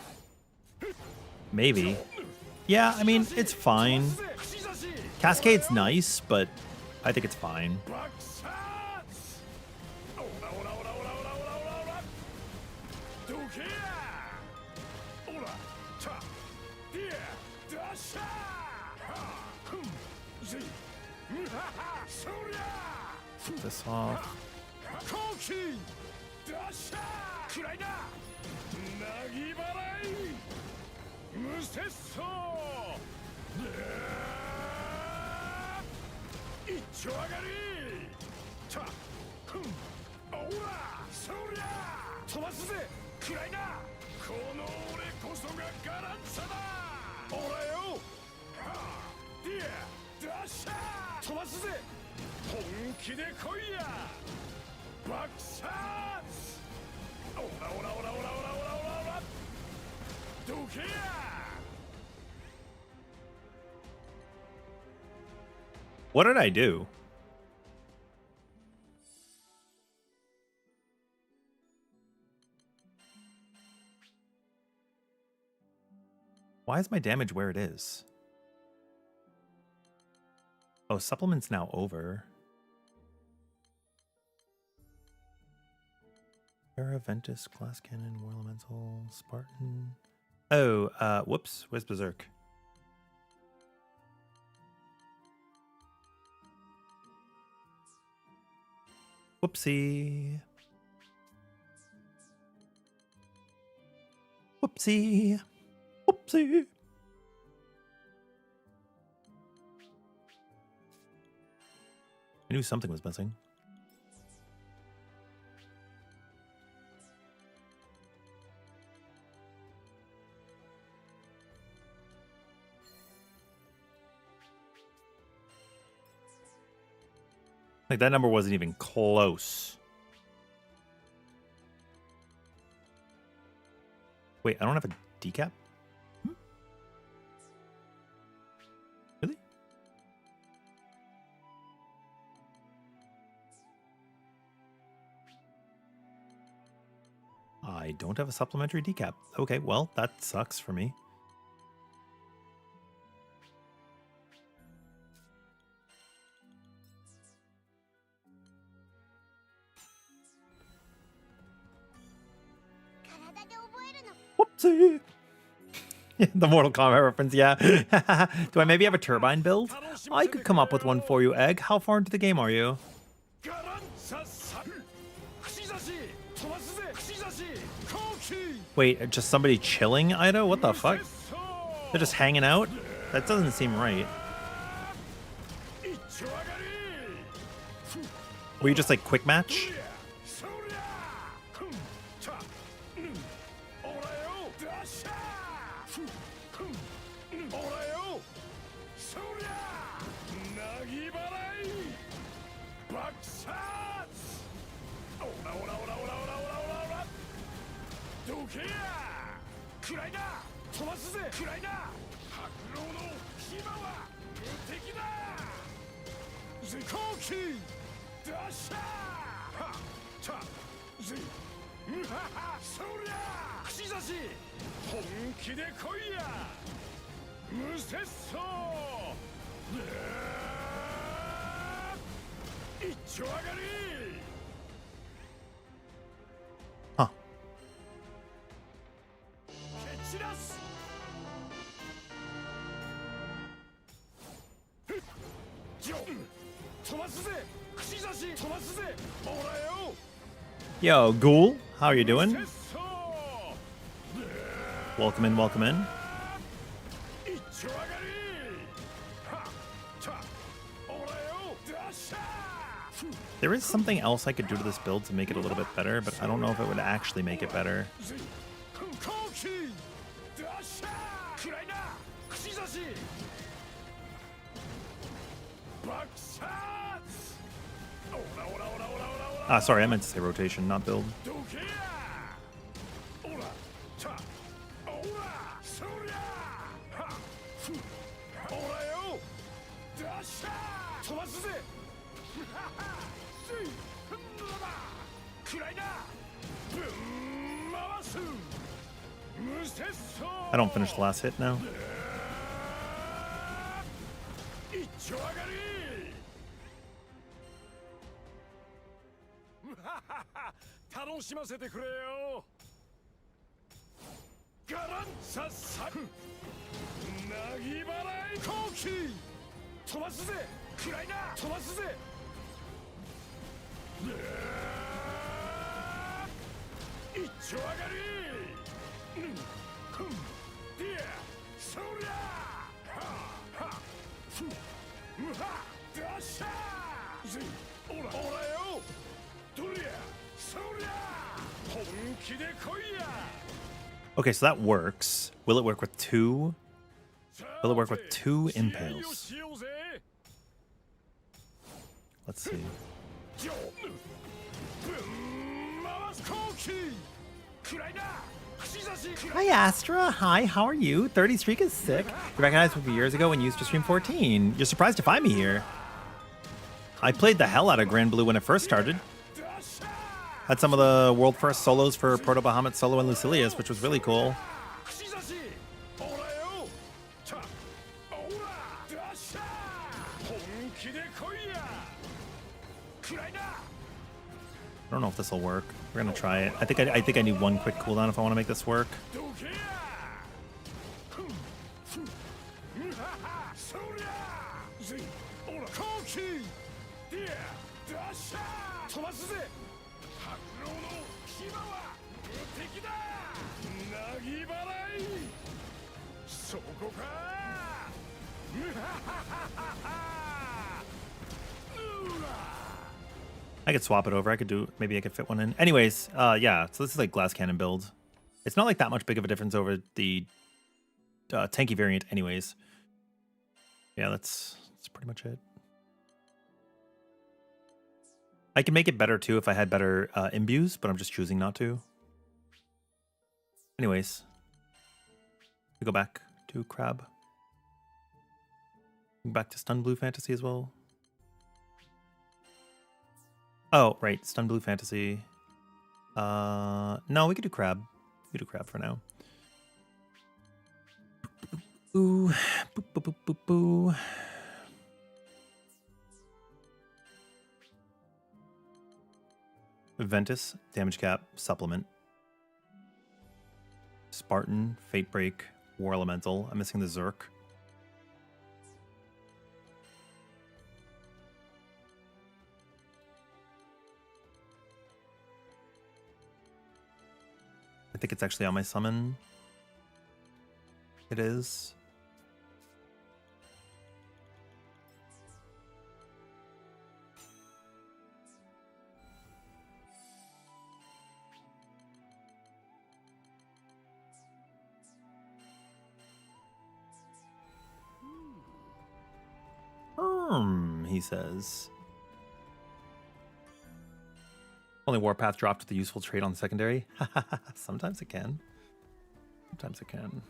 Maybe. Yeah, I mean, it's fine. Cascade's nice, but I think it's fine. 爆殺オラオラオラオラオラオラオラオラどけやオラタディアダッシャーはふんぜムハハそりゃ This off. 好機ダッシャーくらいななぎ払い無節操一丁上がりたふんオラそりゃ飛ばすぜくらいなこの俺こそがガランツァだオラよはディアダッシャー飛ばすぜ本気で来いや爆殺オラオラオラオラオラオラオラオラどけや What did I do? Why is my damage where it is? Oh, supplement's now over. Terra, Ventus, Glass Cannon, War Elemental, Spartan. Oh, whoops. Where's Berserk? Whoopsie. Whoopsie. Whoopsie. I knew something was missing. Like, that number wasn't even close. Wait, I don't have a decap? Really? I don't have a supplementary decap. Okay, well, that sucks for me. Whoopsie! The Mortal Kombat reference, yeah. Do I maybe have a turbine build? I could come up with one for you, Egg. How far into the game are you? Wait, just somebody chilling, Ida? What the fuck? They're just hanging out? That doesn't seem right. Were you just like quick match? Huh. Yo, Ghoul, how are you doing? Welcome in, welcome in. There is something else I could do to this build to make it a little bit better, but I don't know if it would actually make it better. Ah, sorry, I meant to say rotation, not build. I don't finish the last hit now. Okay, so that works. Will it work with two? Will it work with two impales? Let's see. Hi Astra, hi, how are you? 30 streak is sick. You recognized me a few years ago when you used to stream 14. You're surprised to find me here. I played the hell out of granblue when it first started. Had some of the world first solos for Proto Bahamut solo and Lucilius, which was really cool. I don't know if this will work. We're gonna try it. I think I need one quick cooldown if I want to make this work. I could swap it over. I could do, maybe I could fit one in. Anyways, yeah, so this is like glass cannon build. It's not like that much big of a difference over the tanky variant anyways. Yeah, that's pretty much it. I can make it better too if I had better imbues, but I'm just choosing not to. Anyways, we go back to Crab. Back to Stun Blue Fantasy as well. Oh, right, Stun Blue Fantasy. No, we could do Crab. We could do Crab for now. Boo, boo, boo, boo, boo, boo. Ventus, damage cap, supplement. Spartan, Fate Break, War Elemental. I'm missing the Zerk. I think it's actually on my summon. It is. He says. Only Warpath dropped with a useful trait on secondary. Sometimes it can. Sometimes it can.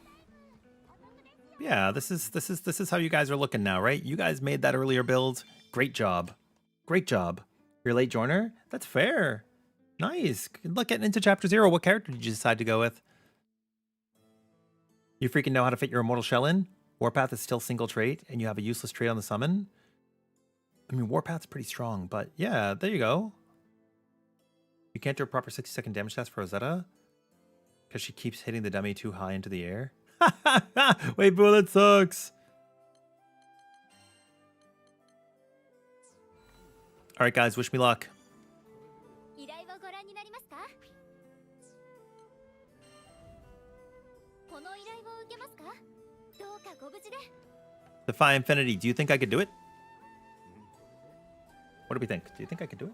Yeah, this is how you guys are looking now, right? You guys made that earlier build. Great job. Great job. You're a late joiner? That's fair. Nice. Good luck getting into chapter 0. What character did you decide to go with? You freaking know how to fit your immortal shell in? Warpath is still single trait, and you have a useless trait on the summon? I mean, Warpath's pretty strong, but yeah, there you go. You can't do a proper 60-second damage test for Rosetta? Because she keeps hitting the dummy too high into the air? Wait, bro, that sucks. All right, guys, wish me luck. Defy Infinity, do you think I could do it? What do we think? Do you think I could do it?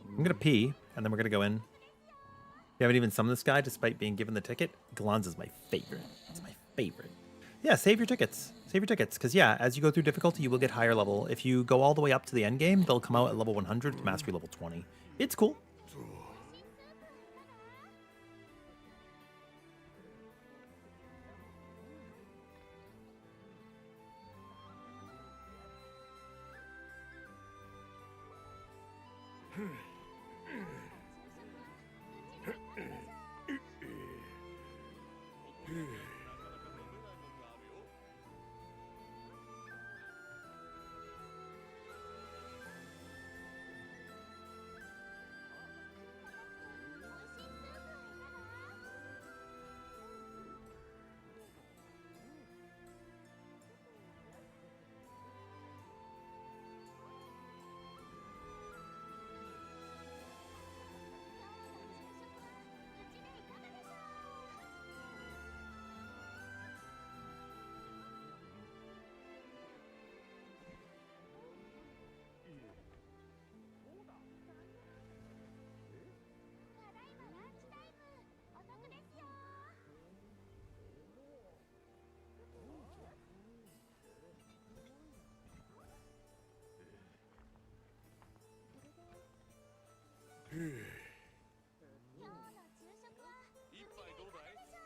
I'm gonna pee, and then we're gonna go in. You haven't even summoned this guy despite being given the ticket? Gallanza's my favorite. It's my favorite. Yeah, save your tickets. Save your tickets, because yeah, as you go through difficulty, you will get higher level. If you go all the way up to the end game, they'll come out at level 100 to mastery level 20. It's cool.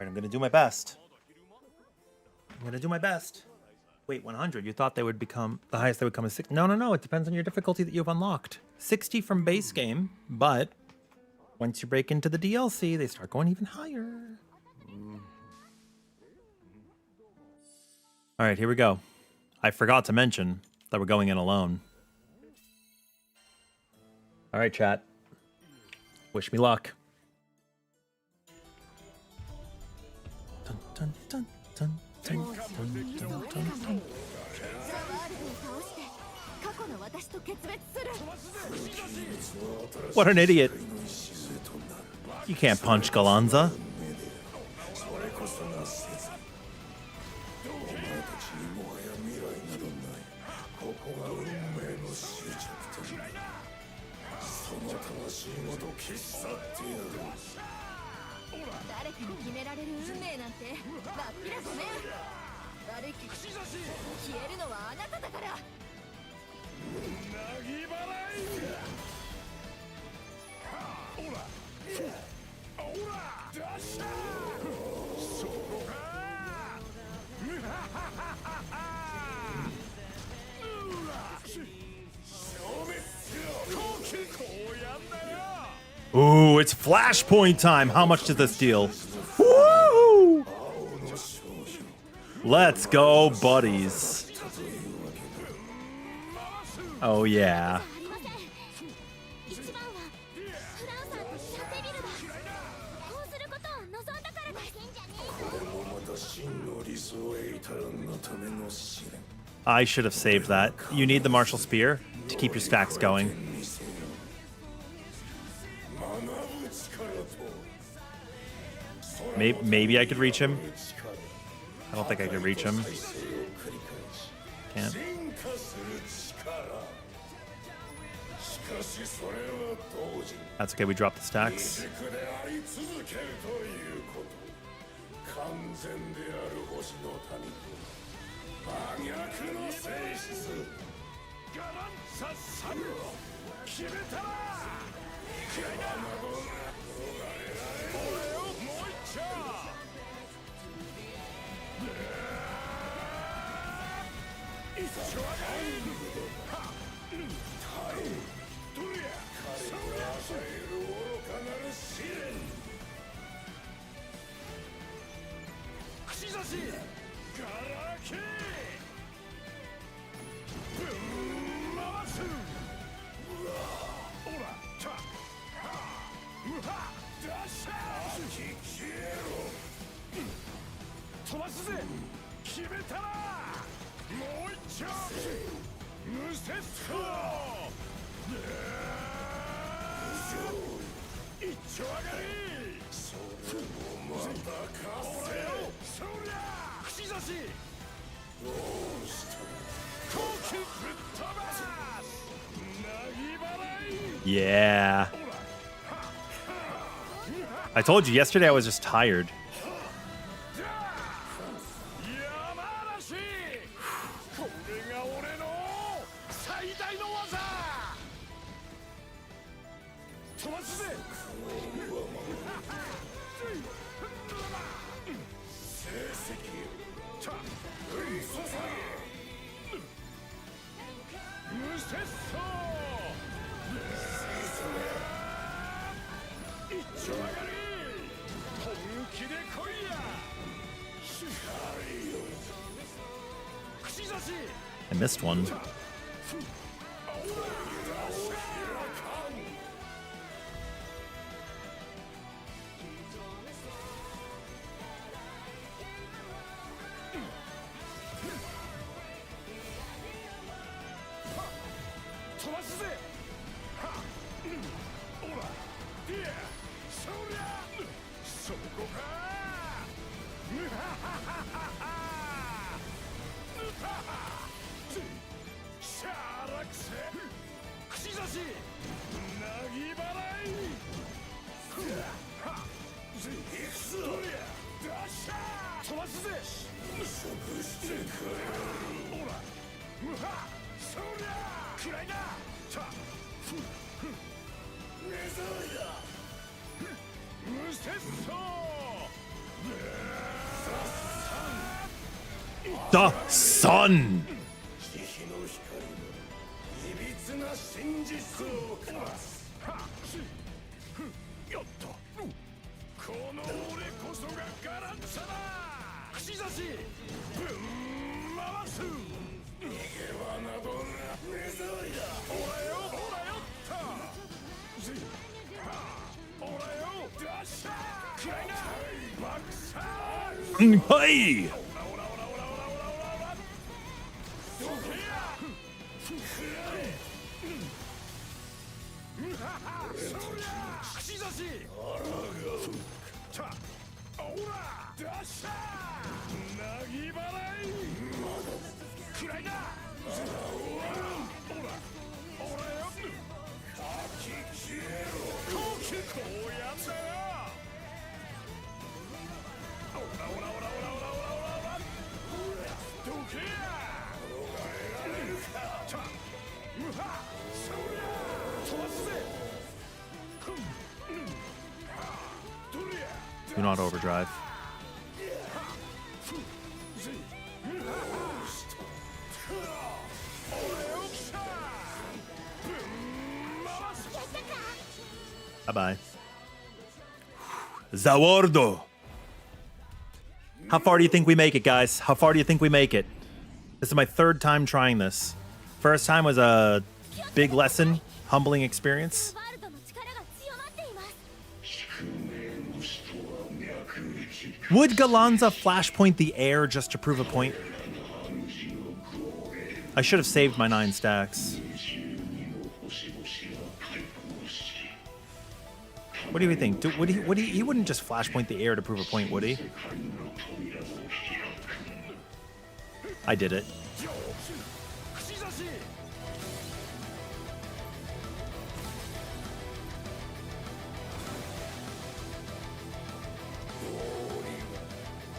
Alright, I'm gonna do my best. I'm gonna do my best. Wait, 100. You thought they would become the highest they would come is 6. No. It depends on your difficulty that you've unlocked. 60 from base game, but once you break into the DLC, they start going even higher. All right, here we go. I forgot to mention that we're going in alone. All right, chat. Wish me luck. Dun, dun, dun, dun, dun, dun, dun, dun, dun. What an idiot. You can't punch Gallanza. Ooh, it's flashpoint time. How much does this deal? Woo! Let's go, buddies. Oh, yeah. I should have saved that. You need the martial spear to keep your stacks going. Maybe I could reach him. I don't think I could reach him. Can't. That's okay, we dropped the stacks. 逆の性質ガランササム決めたらくらいだ俺をもう一丁一丁上がりどりゃ彼が与える愚かなる試練串刺しガラケーぶん回すオラタハウハダッシャー消えろ飛ばすぜ決めたらもう一丁無節操一丁上がりそれもまたかせそりゃ串刺しどうした後期ぶっ飛ばすなぎ払い Yeah. I told you yesterday I was just tired. 山嵐これが俺の最大の技飛ばすぜ成績た降り注げ無節操一丁上がり本気で来いや串刺し I missed one. 飛ばすぜオラディアそりゃそこかムハハハハハムハハシャーラクセ串刺しなぎ払いいくぞどりゃダッシャー飛ばすぜ食してくれオラムハそりゃくらいだたふふ目障りだ無節操 The sun! 日の光のいびつな真実をかすやったこの俺こそがガランツァだ串刺しぶん回す逃げ場などな目障りだオラよオラよったオラよダッシャーくらいなバックサー Hey! どけやくらえそりゃ串刺したオラダッシャーなぎ払いくらいなオラよかき消えろこうやんだよオラオラオラオラオラオラオラどけや逃れられるかたうはそりゃ飛ばすぜどりゃ Do not overdrive. やったか Bye bye. Zawardo! How far do you think we make it, guys? How far do you think we make it? This is my third time trying this. First time was a big lesson, humbling experience. ワールドの力が強まっています Would Gallanza flashpoint the air just to prove a point? I should have saved my 9 stacks. What do you think? He wouldn't just flashpoint the air to prove a point, would he? I did it. 串刺し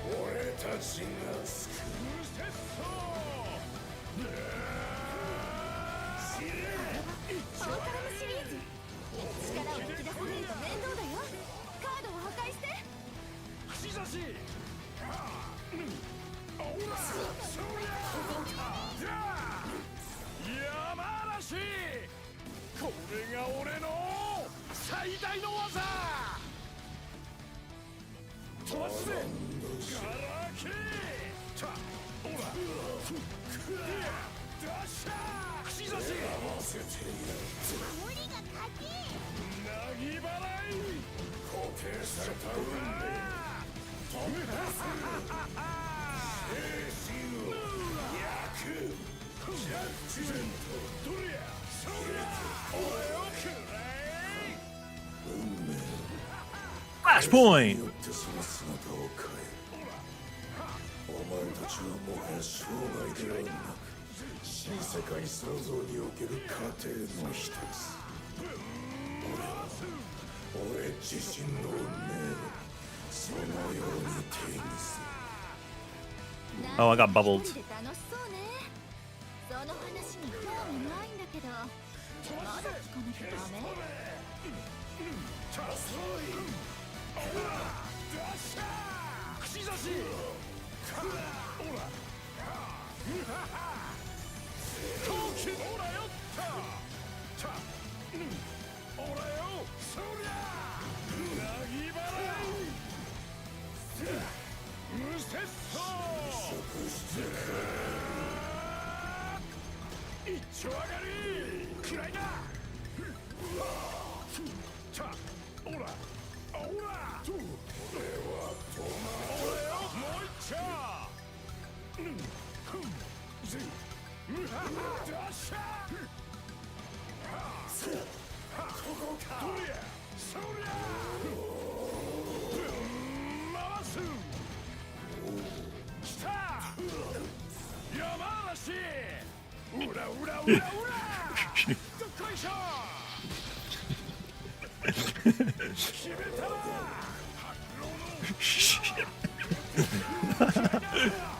俺たちが救う節操せてやる守りが勝ちなぎ払い固定された運命止めたす精神を焼くジャッジメントどれやそりゃ俺をくらえ運命 Flashpoint! よってその姿を変えお前たちはもはや生涯ではなく新世界創造における過程の一つ俺自身の運命をそのように手にする Oh, I got bubbled. 楽しそうねその話に興味ないんだけどまだ聞かなきゃダメ口差しほら陶器ほらよったほらよそりゃなぎ払い無節操一丁上がりくらいなほらほら俺は止ま俺よもう一丁ダッシャーここかどりゃそりゃ回す来た山嵐うらうらうらうらどっこいしょ決めたら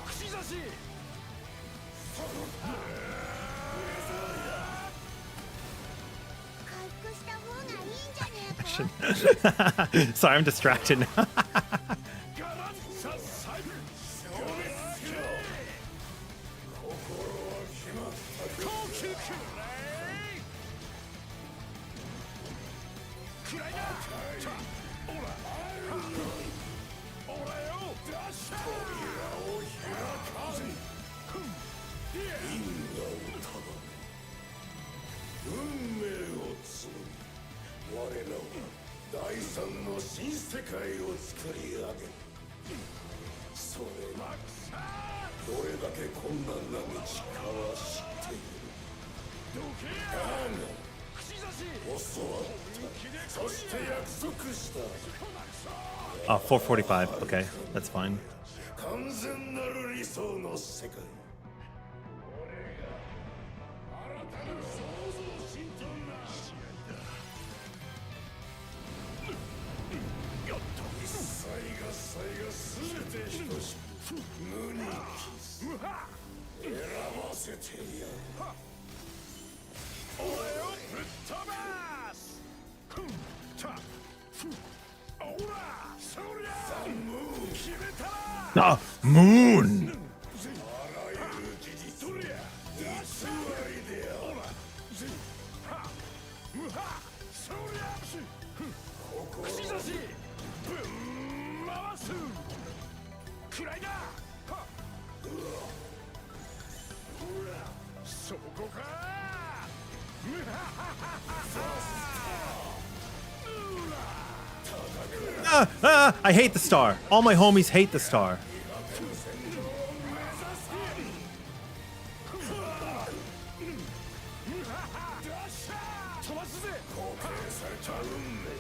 口差し 回復した方がいいんじゃねえか Sorry, I'm distracted now. ガランササイ心は決まった高級くらいくらいなほらほらよダッシャー扉を開かず因果を束ね運命を紡ぎ我らは第三の新世界を作り上げるそれがどれだけ困難な道かは知っているだが教わったそして約束した Oh, 445. Okay, that's fine. 完全なる理想の世界一切合切が全て等しく無に帰す選ばせてやる俺をぶっ飛ばすふんたふんおらそりゃザ・ムーン決めたら Ah, moon! あらゆる事実どりゃ偽りであるぜはむはそりゃ口差しぶん回すくらいだはそこかむははは I hate the star. All my homies hate the star. 飛ばすぜ固定された運命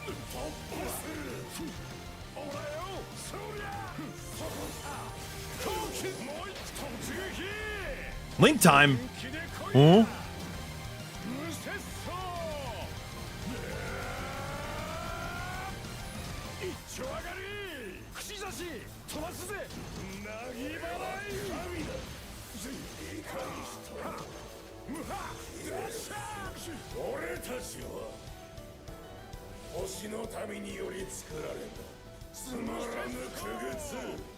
突破するおらよそりゃ後期もう一突撃 Link time. 気で来い Oh? 無節操一丁上がり口差し飛ばすぜなぎ払い神だぜいかにしたむはダッシャー俺たちは星の民により作られたつまらぬ傀儡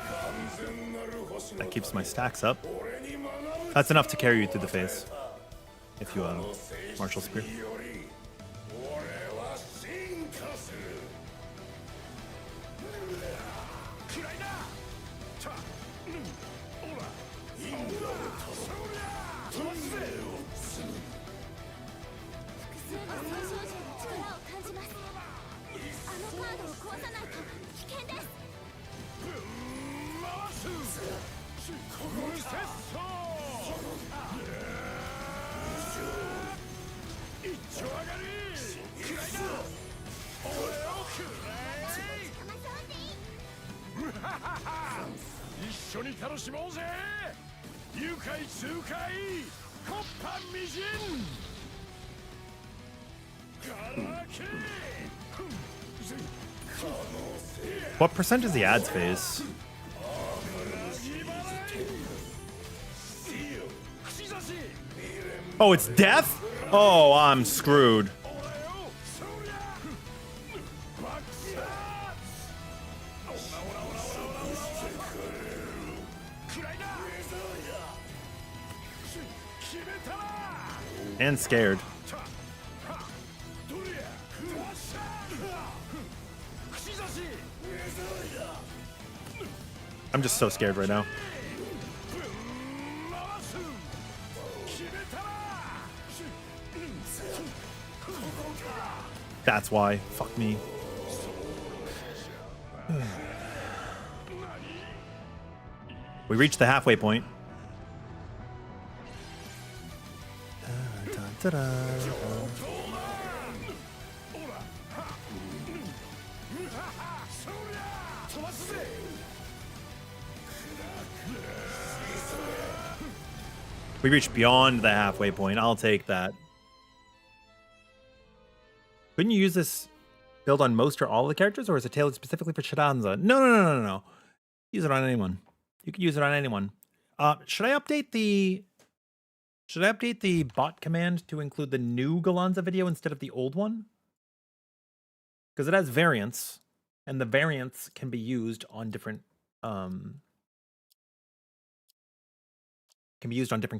完全なる星の That keeps my stacks up. 俺に学ぶ That's enough to carry you through the phase. If you Martial Spear. 俺は進化するくらいなたおら因果を頼むドを壊さないと危険です。ぶん回す無節操一丁上がりくらいだ俺をくらえ一緒に楽しもうぜ愉快痛快コッパみじんガラケー What percent is the ads phase? Oh, it's death? Oh, I'm screwed. And scared. I'm just so scared right now. That's why. Fuck me. We reached the halfway point. We reached beyond the halfway point. I'll take that. Couldn't you use this build on most or all of the characters, or is it tailored specifically for Shadanza? No. Use it on anyone. You can use it on anyone. Should I update the bot command to include the new Gallanza video instead of the old one? Because it has variants, and the variants can be used on different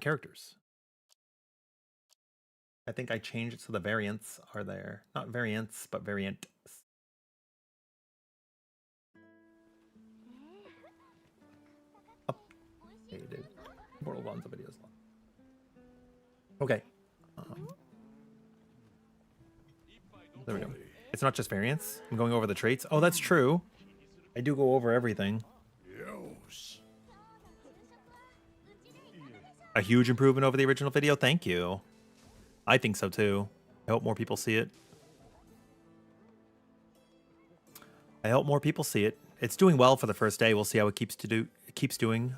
characters. I think I changed it so the variants are there. Not variants, but variants. Updated. Immortal Gallanza videos. Okay. There we go. It's not just variants. I'm going over the traits. Oh, that's true. I do go over everything. A huge improvement over the original video. Thank you. I think so too. I hope more people see it. It's doing well for the first day. We'll see how it keeps doing.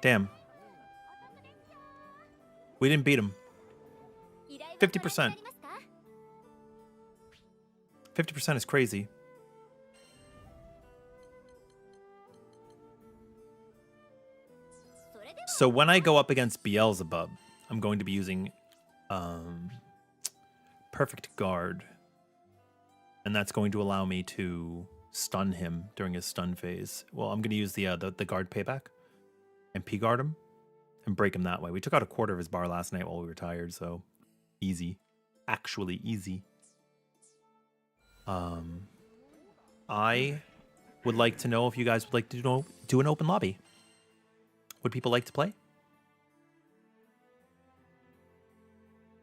Damn. We didn't beat him. 50%. 50% is crazy. So when I go up against Beelzebub, I'm going to be using Perfect Guard. And that's going to allow me to stun him during his stun phase. Well, I'm going to use the guard payback and P-guard him and break him that way. We took out a quarter of his bar last night while we were tired, so easy. Actually easy. I would like to know if you guys would like to do an open lobby. Would people like to play?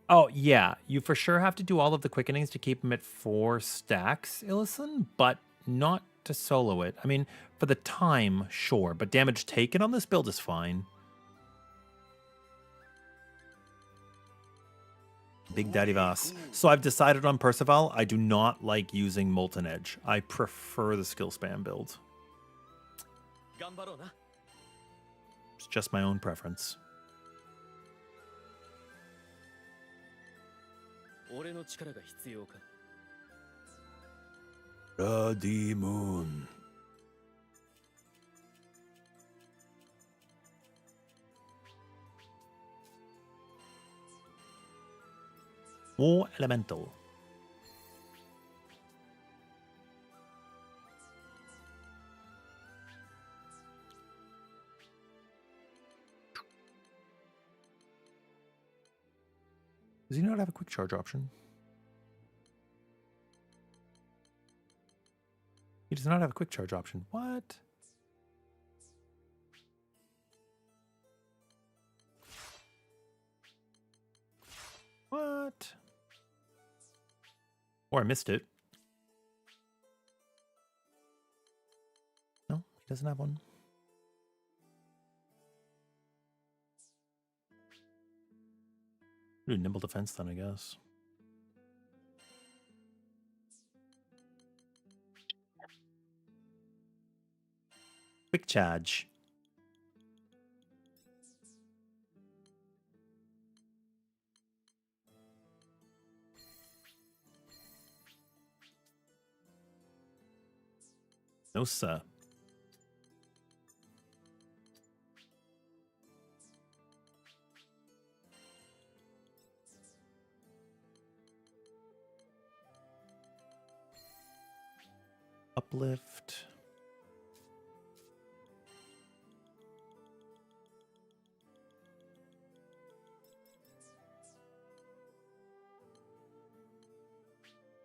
Oh, yeah. You for sure have to do all of the quickenings to keep him at 4 stacks, Illison, but not to solo it. I mean, for the time, sure, but damage taken on this build is fine. Big Daddy Voss. So I've decided on Percival. I do not like using Molten Edge. I prefer the skill spam build. It's just my own preference. Bloody Moon. War Elemental. Does he not have a quick charge option? He does not have a quick charge option. What? What? Or I missed it. No, he doesn't have one. Do nimble defense then, I guess. Quick charge. No, sir. Uplift.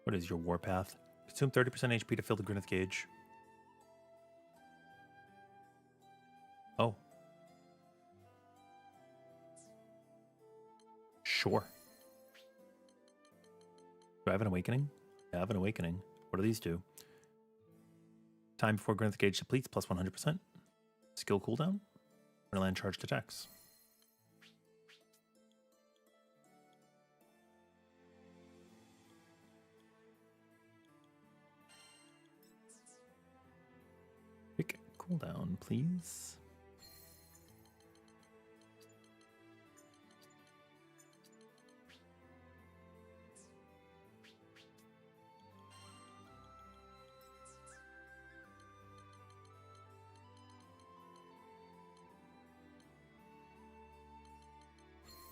What is your warpath? Consume 30% HP to fill the Grinith gauge. Oh. Sure. Do I have an awakening? I have an awakening. What do these do? Time before Grinith gauge depletes plus 100%. Skill cooldown. Land charged attacks. Quick cooldown, please.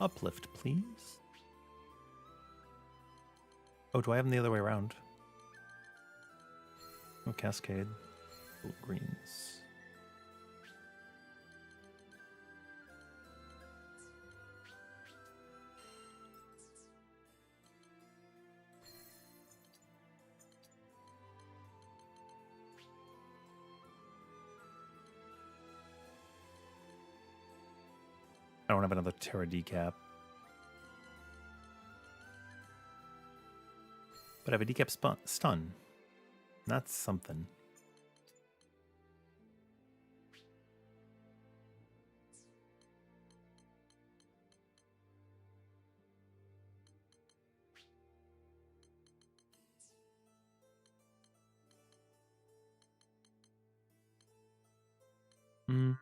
Uplift, please. Oh, do I have them the other way around? Oh, Cascade. Oh, greens. I don't have another Terra decap. But I have a decap stun. That's something. Hmm.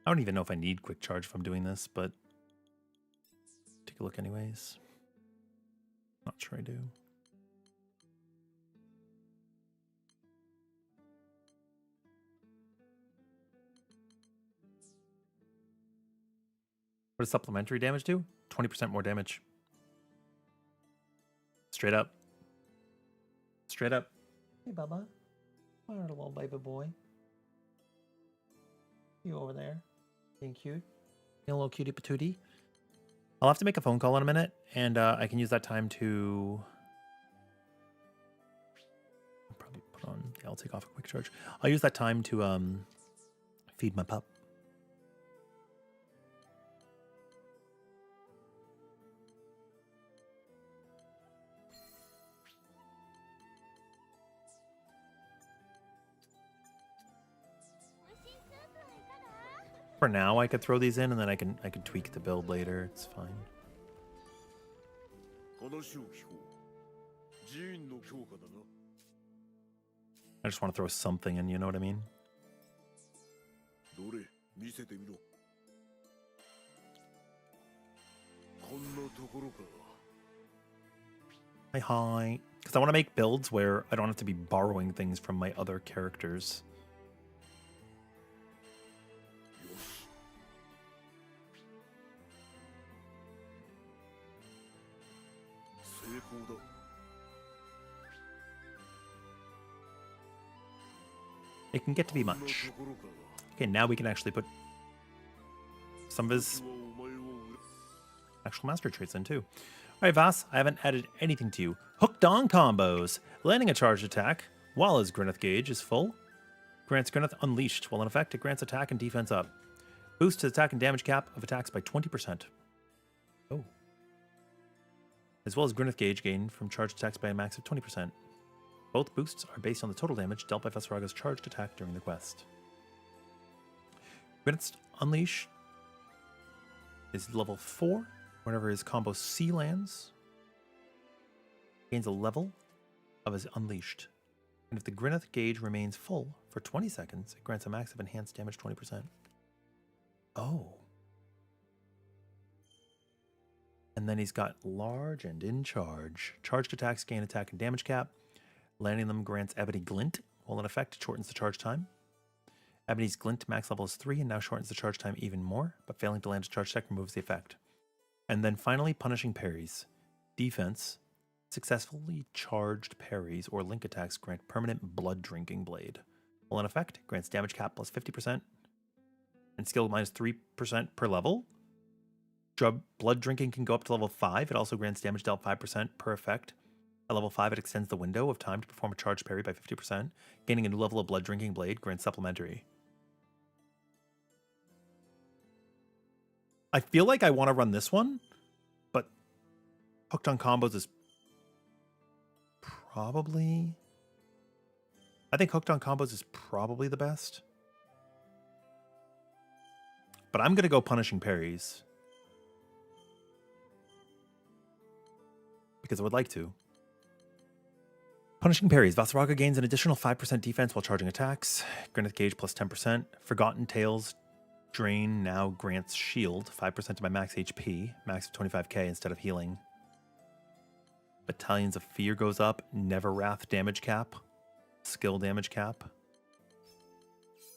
I don't even know if I need quick charge if I'm doing this, but take a look anyways. Not sure I do. What does supplementary damage do? 20% more damage. Straight up. Straight up. Hey, Bubba. Why are a little baby boy? You over there? Being cute? Being a little cutie patootie? I'll have to make a phone call in a minute, and I can use that time to... I'll probably put on... Yeah, I'll take off a quick charge. I'll use that time to feed my pup. For now, I could throw these in, and then I can tweak the build later. It's fine. I just want to throw something in, you know what I mean? Hi. Because I want to make builds where I don't have to be borrowing things from my other characters. It can get to be much. Okay, now we can actually put some of his actual master traits in too. All right, Vass, I haven't added anything to you. Hooked on combos. Landing a charged attack while his Grinith gauge is full. Grants Grineth Unleashed. While in effect, it grants attack and defense up. Boosts attack and damage cap of attacks by 20%. Oh. As well as Grineth Gauge gain from charged attacks by a max of 20%. Both boosts are based on the total damage dealt by Vasaraga's charged attack during the quest. Grineth's Unleash is level 4. Whenever his combo C lands, gains a level of his Unleashed. And if the Grineth gauge remains full for 20 seconds, it grants a max of enhanced damage 20%. Oh. And then he's got Large and In Charge. Charged attacks gain attack and damage cap. Landing them grants Ebony Glint. While in effect, it shortens the charge time. Ebony's Glint max level is 3 and now shortens the charge time even more, but failing to land a charge attack removes the effect. And then finally, Punishing Parries. Defense. Successfully charged parries or link attacks grant permanent Blood Drinking Blade. While in effect, grants damage cap plus 50% and skill minus 3% per level. Blood Drinking can go up to level 5. It also grants damage dealt 5% per effect. At level 5, it extends the window of time to perform a charged parry by 50%. Gaining a new level of Blood Drinking Blade grants supplementary. I feel like I want to run this one, but Hooked on Combos is probably... I think Hooked on Combos is probably the best. But I'm going to go Punishing Parries. Because I would like to. Punishing Parries. Vasaraga gains an additional 5% defense while charging attacks. Grineth Gauge plus 10%. Forgotten Tales Drain now grants shield. 5% to my max HP. Max of 25k instead of healing. Battalions of Fear goes up. Never Wrath damage cap. Skill damage cap.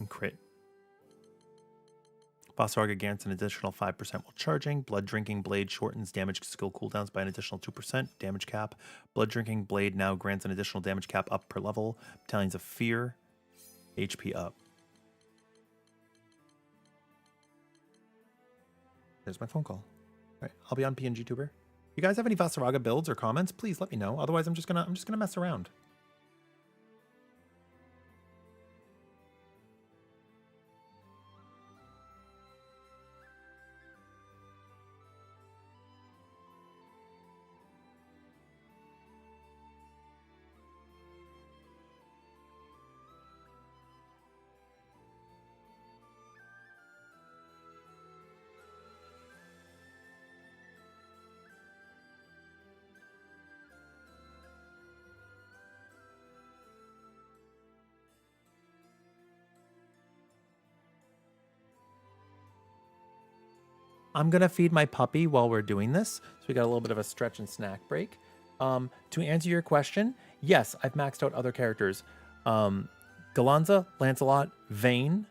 And crit. Vasaraga grants an additional 5% while charging. Blood Drinking Blade shortens damage skill cooldowns by an additional 2%. Damage cap. Blood Drinking Blade now grants an additional damage cap up per level. Battalions of Fear. HP up. There's my phone call. All right, I'll be on PNG Tuber. You guys have any Vasaraga builds or comments? Please let me know. Otherwise, I'm just gonna mess around. I'm going to feed my puppy while we're doing this. So we got a little bit of a stretch and snack break. To answer your question, yes, I've maxed out other characters. Gallanza, Lancelot, Vayne,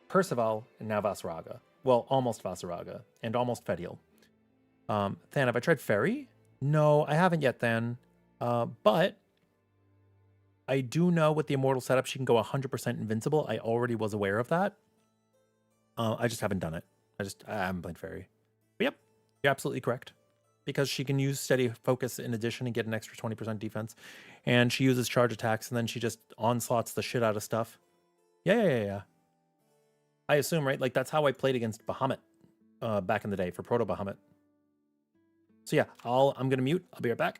Percival, and now Vasaraga. Well, almost Vasaraga, and almost Fediel. Than, have I tried Fairy? No, I haven't yet, Than. But I do know with the Immortal setup, she can go 100% invincible. I already was aware of that. I just haven't done it. I haven't played Fairy. But yep, you're absolutely correct. Because she can use Steady Focus in addition and get an extra 20% defense. And she uses charge attacks, and then she just onslaughts the shit out of stuff. Yeah. I assume, right? Like, that's how I played against Bahamut back in the day for Proto Bahamut. So yeah, I'm going to mute. I'll be right back.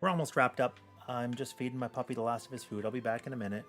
We're almost wrapped up. I'm just feeding my puppy the last of his food. I'll be back in a minute.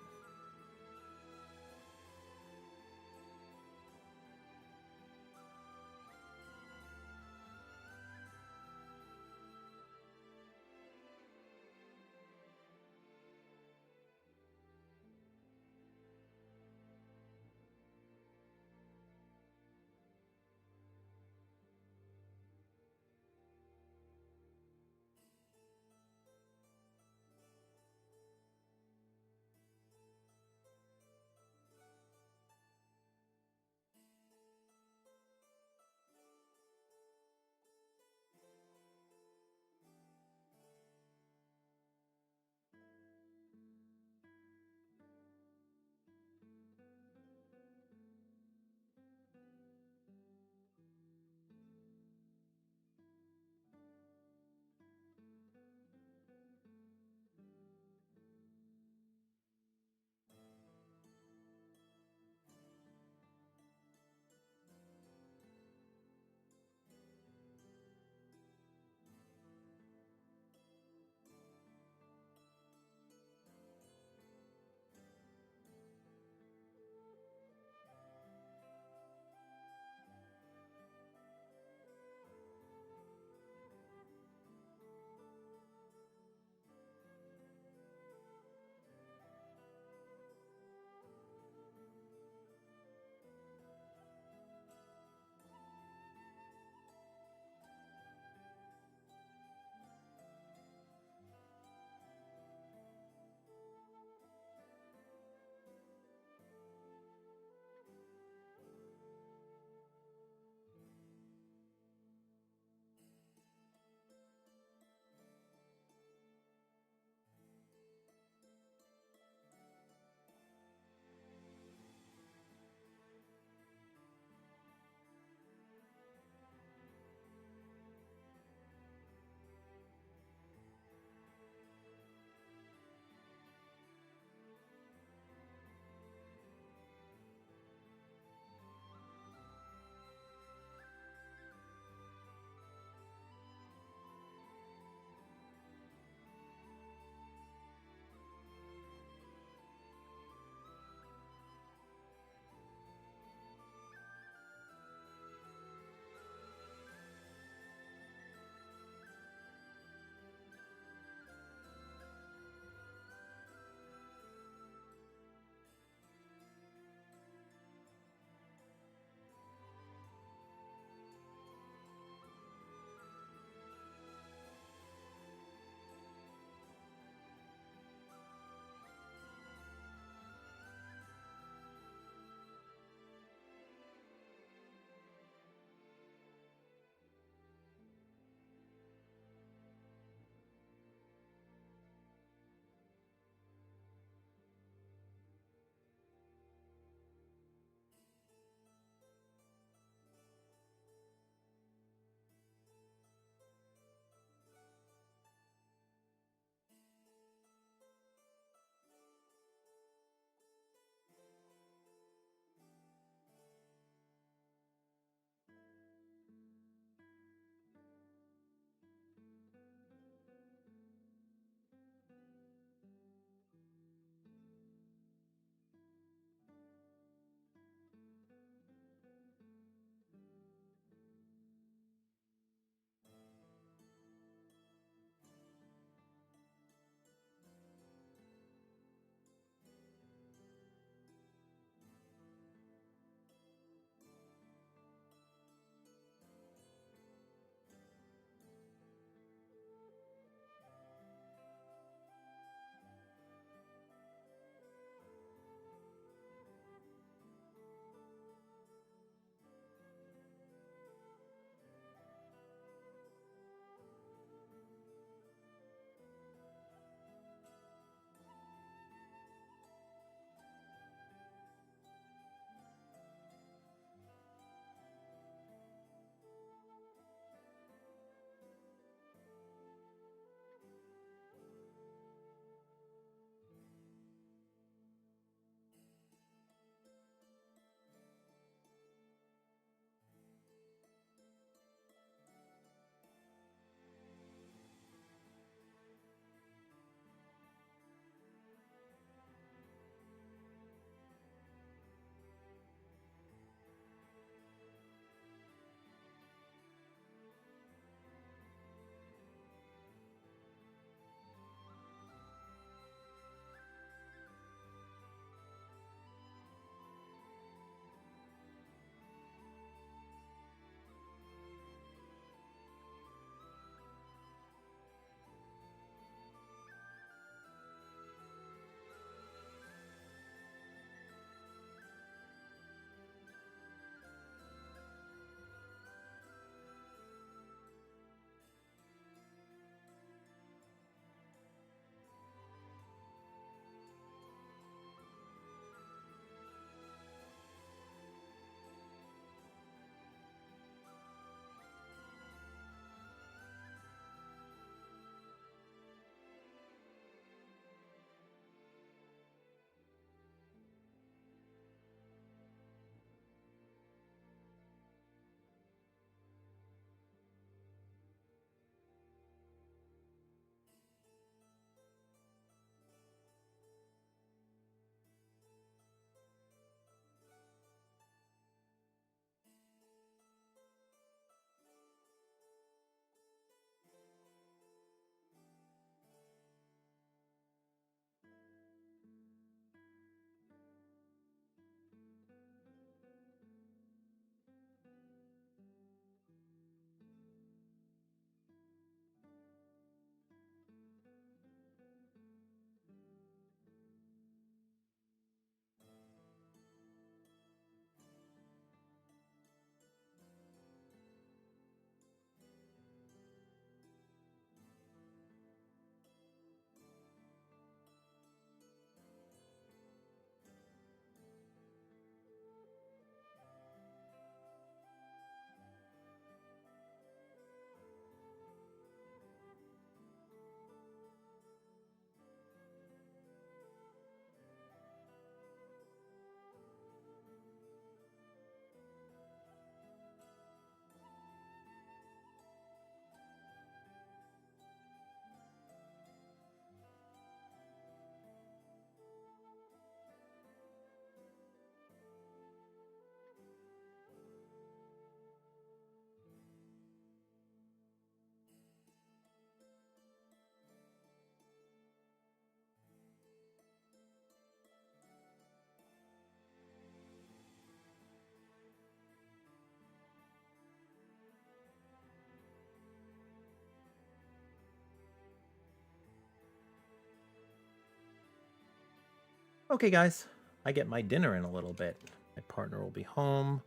Okay, guys, I get my dinner in a little bit. My partner will be home.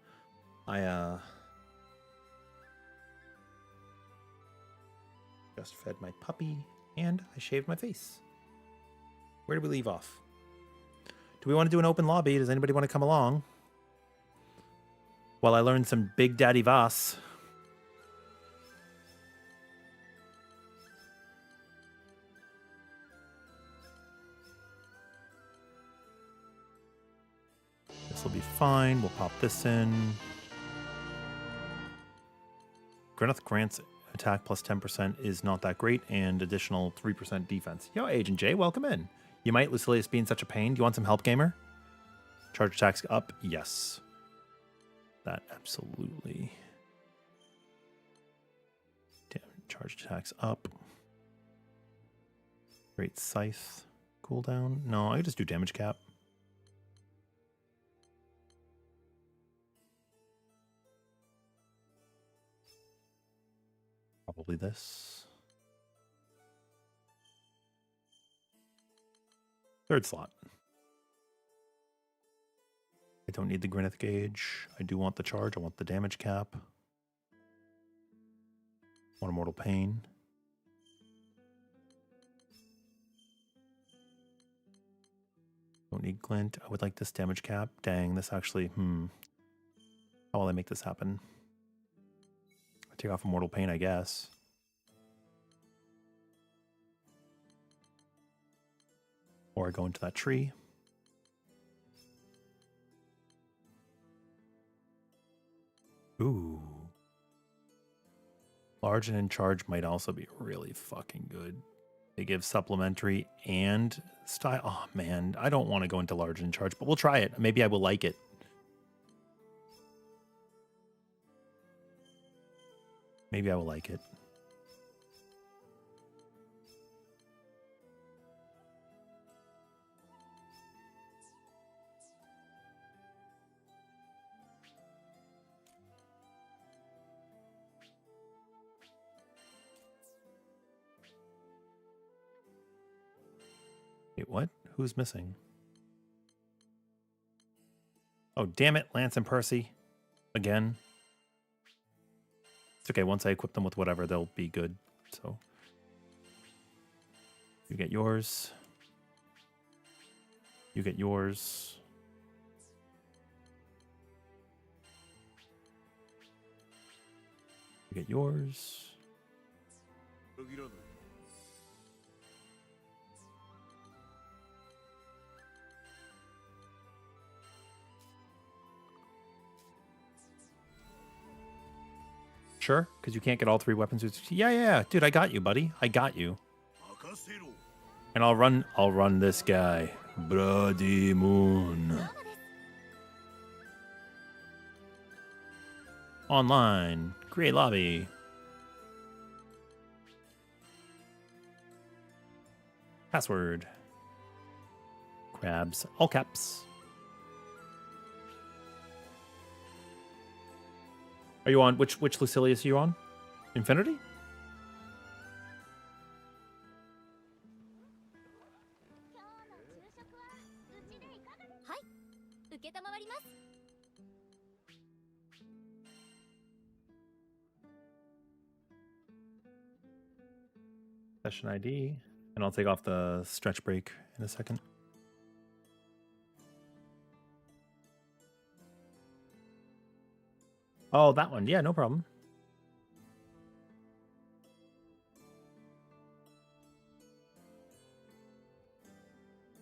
I just fed my puppy and I shaved my face. Where did we leave off? Do we want to do an open lobby? Does anybody want to come along? While I learn some Big Daddy Voss. This will be fine. We'll pop this in. Gwyneth grants attack plus 10% is not that great, and additional 3% defense. Yo, Agent J, welcome in. You might, Lucilius, be in such a pain. Do you want some help, gamer? Charge attacks up? Yes. That absolutely. Damn, charge attacks up. Great Scythe. Cooldown? No, I could just do damage cap. Probably this. Third slot. I don't need the Gwyneth gauge. I do want the charge. I want the damage cap. I want Immortal Pain. Don't need glint. I would like this damage cap. Dang, this actually, how will I make this happen? I take off Immortal Pain, I guess. Or I go into that tree. Ooh. Large and in charge might also be really fucking good. They give supplementary and style. Oh, man. I don't want to go into large and in charge, but we'll try it. Maybe I will like it. Maybe I will like it. Wait, what? Who's missing? Oh, damn it, Lance and Percy. Again. It's okay, once I equip them with whatever, they'll be good. So, you get yours. You get yours. You get yours. Sure, because you can't get all three weapons. Yeah, dude, I got you, buddy. I got you. And I'll run this guy. Bloody Moon. Online. Create lobby. Password. Crabs. All caps. Are you on? Which Lucilius are you on? Infinity? Session ID. And I'll take off the stretch break in a second. Oh, that one. Yeah, no problem.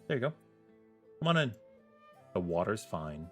There you go. Come on in. The water's fine.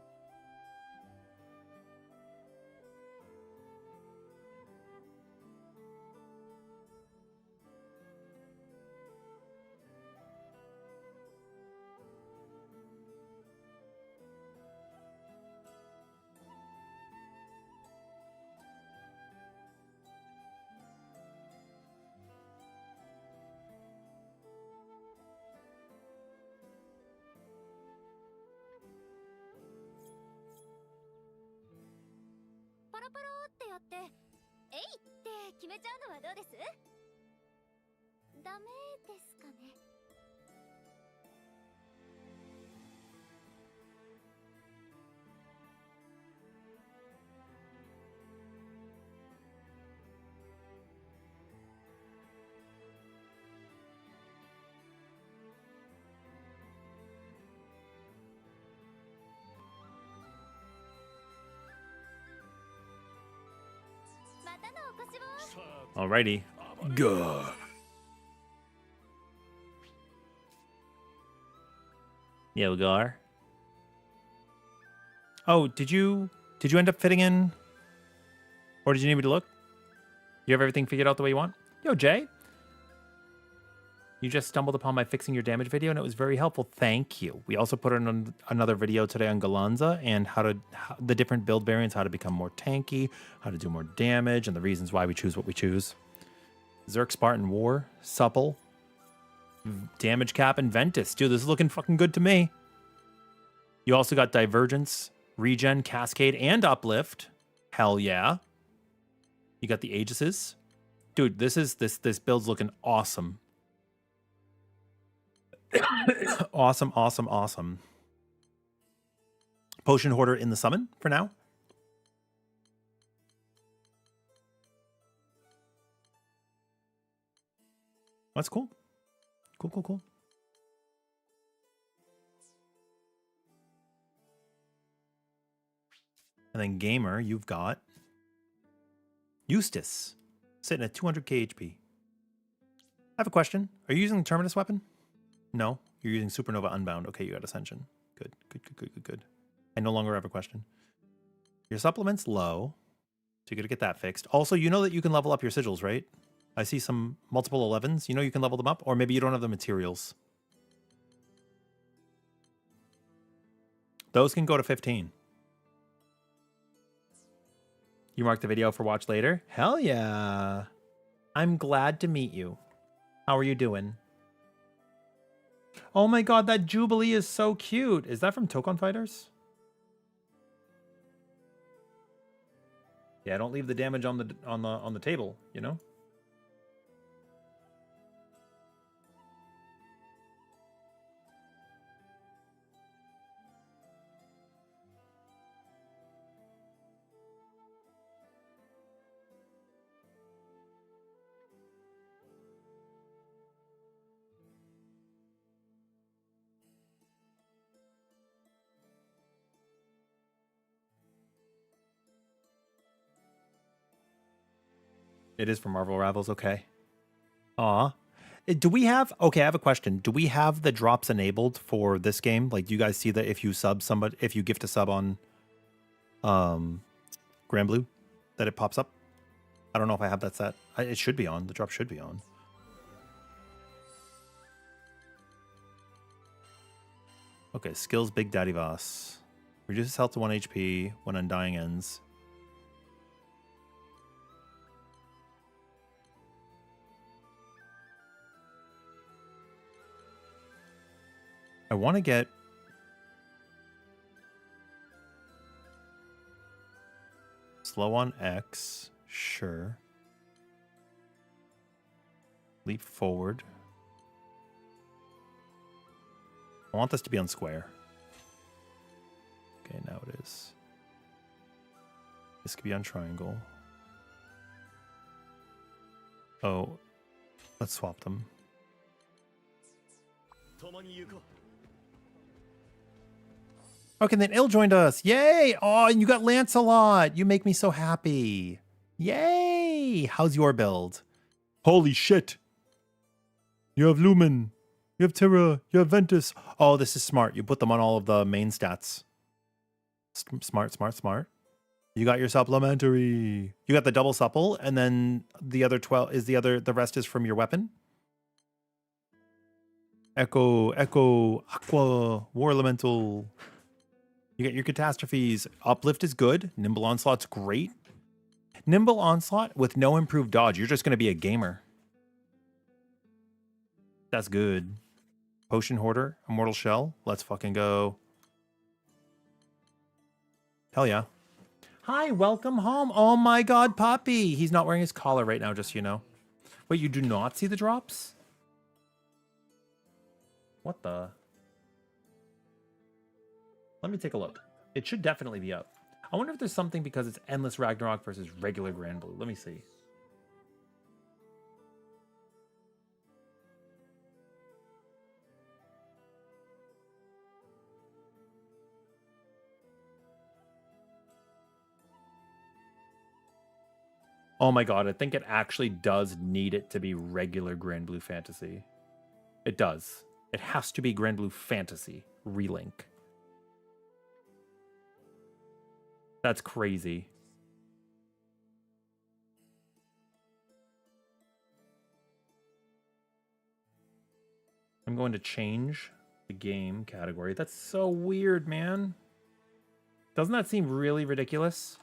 Alrighty. Go. Yeah, we go. Oh, did you end up fitting in? Or did you need me to look? You have everything figured out the way you want? Yo, Jay. You just stumbled upon my fixing your damage video, and it was very helpful. Thank you. We also put in another video today on Gallanza and how the different build variants, how to become more tanky, how to do more damage, and the reasons why we choose what we choose. Zerk, Spartan, War, Supple, Damage Cap, and Ventus. Dude, this is looking fucking good to me. You also got Divergence, Regen, Cascade, and Uplift. Hell yeah. You got the Aegises. Dude, this build's looking awesome. Awesome, awesome, awesome. Potion Hoarder in the summon for now. That's cool. Cool, cool, cool. And then Gamer, you've got Eustace, sitting at 200k HP. I have a question. Are you using the Terminus weapon? No, you're using Supernova Unbound. Okay, you got Ascension. Good, good, good, good, good, good. I no longer have a question. Your supplement's low, so you got to get that fixed. Also, you know that you can level up your sigils, right? I see some multiple 11s. You know you can level them up, or maybe you don't have the materials. Those can go to 15. You marked the video for watch later? Hell yeah. I'm glad to meet you. How are you doing? Oh my god, that Jubilee is so cute. Is that from Tokon Fighters? Yeah, don't leave the damage on the table, you know? It is from Marvel Ravels, okay. Aw. Do we have... Okay, I have a question. Do we have the drops enabled for this game? Like, do you guys see that if you sub somebody... If you gift a sub on... granblue, that it pops up? I don't know if I have that set. It should be on. The drop should be on. Okay, skills Big Daddy Voss. Reduces health to 1 HP when Undying ends. I want to get... Slow on X. Sure. Leap forward. I want this to be on square. Okay, now it is. This could be on triangle. Oh, let's swap them. Okay, then Il joined us. Yay! Oh, and you got Lancelot. You make me so happy. Yay! How's your build? Holy shit. You have Lumen. You have Terra. You have Ventus. Oh, this is smart. You put them on all of the main stats. Smart, smart, smart. You got your supplementary. You got the double supple, and then the other 12 is the rest is from your weapon. Echo, Aqua, War Elemental. You get your catastrophes. Uplift is good. Nimble Onslaught's great. Nimble Onslaught with no improved dodge. You're just going to be a gamer. That's good. Potion Hoarder, Immortal Shell. Let's fucking go. Hell yeah. Hi, welcome home. Oh my god, Poppy. He's not wearing his collar right now, just so you know. Wait, you do not see the drops? What the... Let me take a look. It should definitely be up. I wonder if there's something because it's Endless Ragnarok versus regular granblue. Let me see. Oh my god, I think it actually does need it to be regular Grand Blue Fantasy. It does. It has to be Grand Blue Fantasy relink. That's crazy. I'm going to change the game category. That's so weird, man. Doesn't that seem really ridiculous?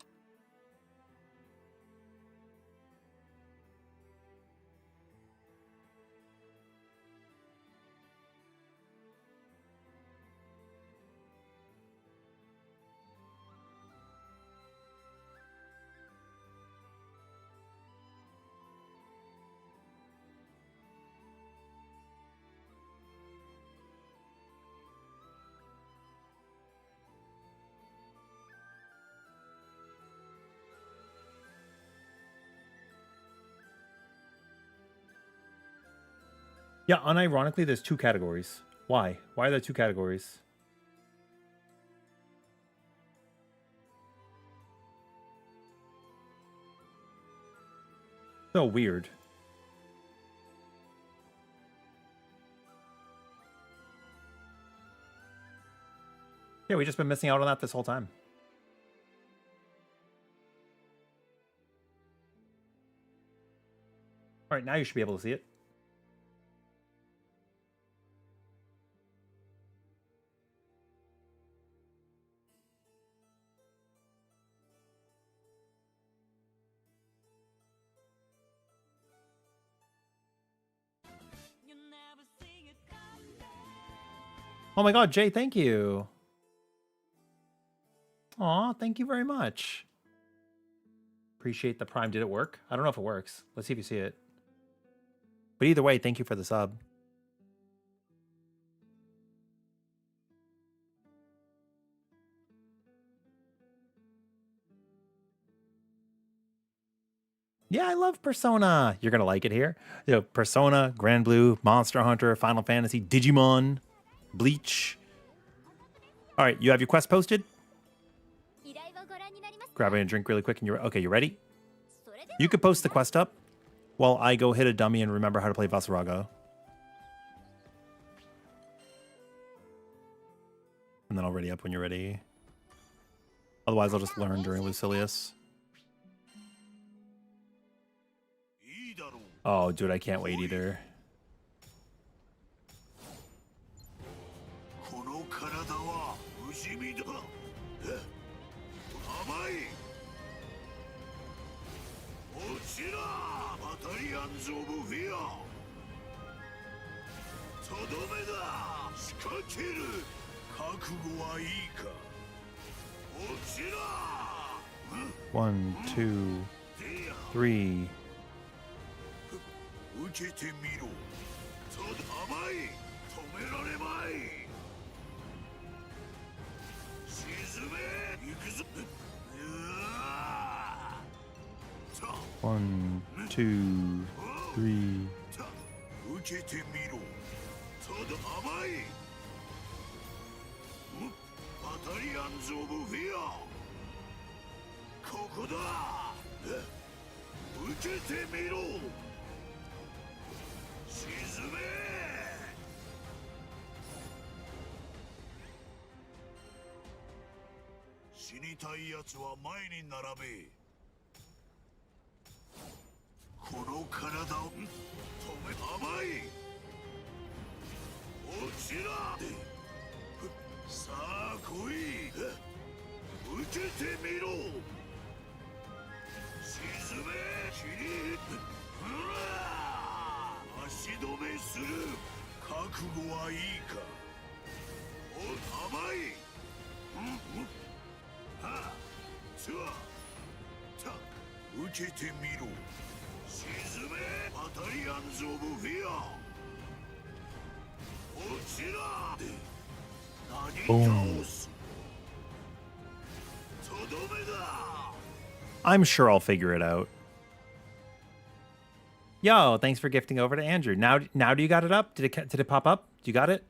Yeah, unironically, there's two categories. Why? Why are there two categories? So weird. Yeah, we've just been missing out on that this whole time. All right, now you should be able to see it. Oh my god, Jay, thank you. Aw, thank you very much. Appreciate the Prime. Did it work? I don't know if it works. Let's see if you see it. But either way, thank you for the sub. Yeah, I love Persona. You're going to like it here. You know, Persona, Grand Blue, Monster Hunter, Final Fantasy, Digimon, Bleach. All right, you have your quest posted? Grabbing a drink really quick and you're okay, you ready? You could post the quest up while I go hit a dummy and remember how to play Vasaraga. And then I'll ready up when you're ready. Otherwise, I'll just learn during Lucilius. Oh, dude, I can't wait either. One, two, three. One, two, three. Boom. I'm sure I'll figure it out. Yo, thanks for gifting over to Andrew. Now do you got it up? Did it pop up? Do you got it?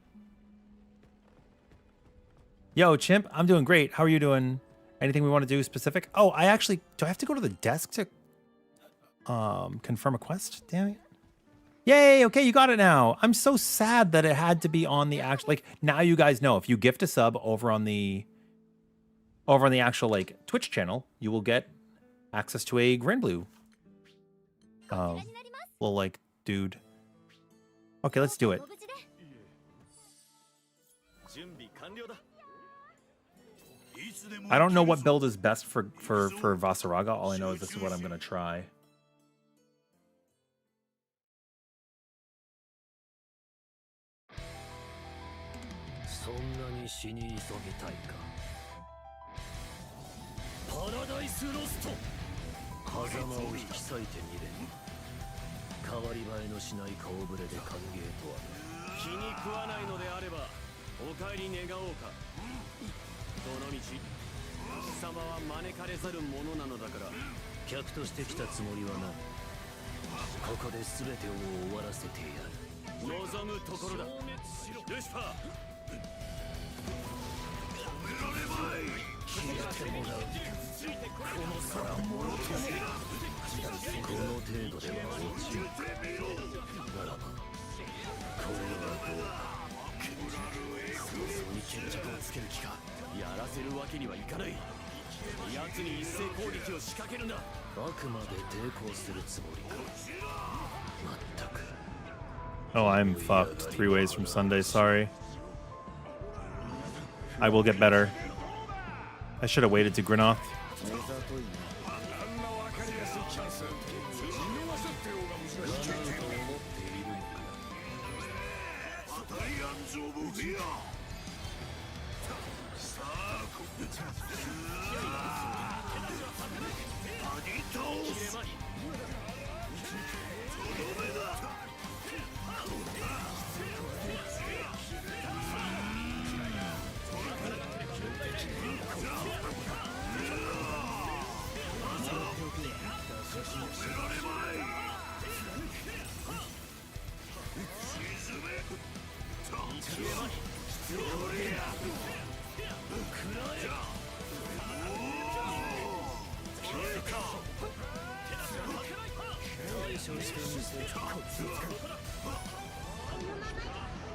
Yo, Chimp, I'm doing great. How are you doing? Anything we want to do specific? Oh, do I have to go to the desk to... Confirm a quest. Damn it. Yay, okay, you got it now. I'm so sad that it had to be on the actual, like, now you guys know if you gift a sub over on the actual like Twitch channel, you will get access to a granblue. Little like dude. Okay, let's do it. I don't know what build is best for Vasaraga. All I know is this is what I'm gonna try. Oh, I'm fucked 3 ways from Sunday, sorry. I will get better. I should have waited to Grinoth.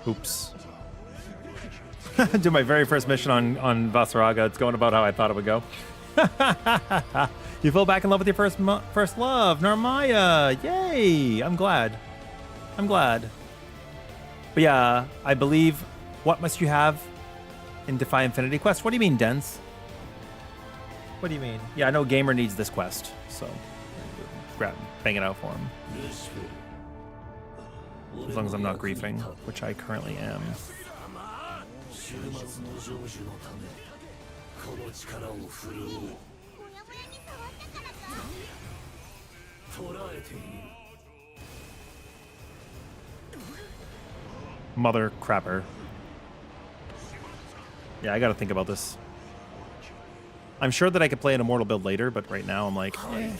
Oops. Do my very first mission on Vasaraga. It's going about how I thought it would go. You fell back in love with your first love, Narmaya. Yay! I'm glad. I'm glad. But yeah, I believe. What must you have in Defy Infinity quest? What do you mean, Dens? What do you mean? Yeah, I know Gamer needs this quest, so bang it out for him. As long as I'm not griefing, which I currently am. Mother crapper. Yeah, I gotta think about this. I'm sure that I could play an Immortal build later, but right now I'm like, eh.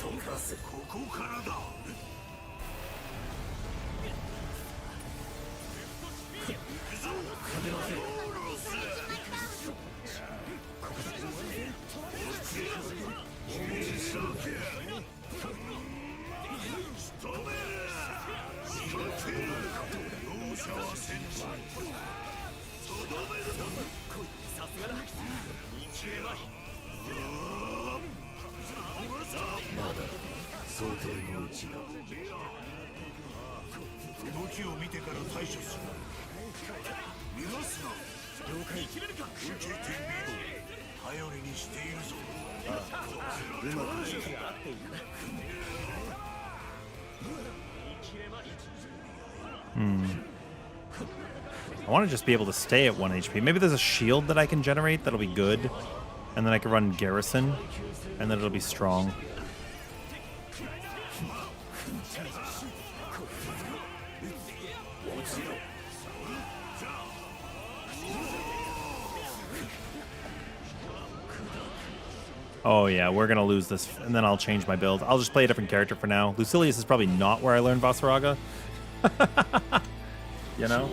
I want to just be able to stay at 1 HP. Maybe there's a shield that I can generate that'll be good. And then I can run Garrison. And then it'll be strong. Oh yeah, we're going to lose this. And then I'll change my build. I'll just play a different character for now. Lucilius is probably not where I learned Vasaraga. You know?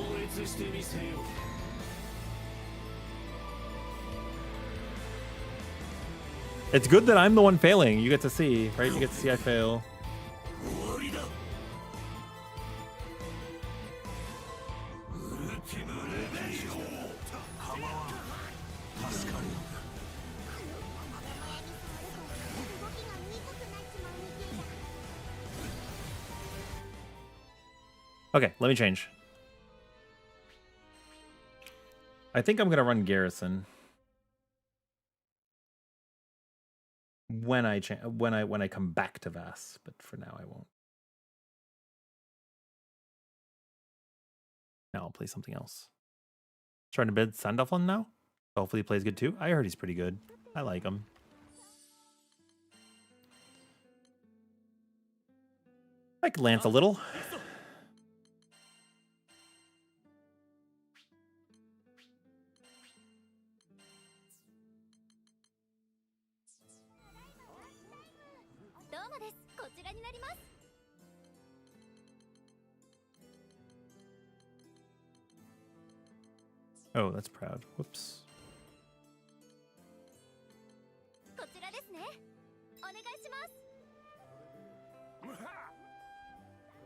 It's good that I'm the one failing. You get to see, right? You get to see I fail. Okay, let me change. I think I'm gonna run Garrison when I come back to Vass, but for now I won't. Now I'll play something else. Trying to bid Sandalfon now. Hopefully he plays good too. I heard he's pretty good. I like him. I could Lance a little. Oh, that's proud. Whoops.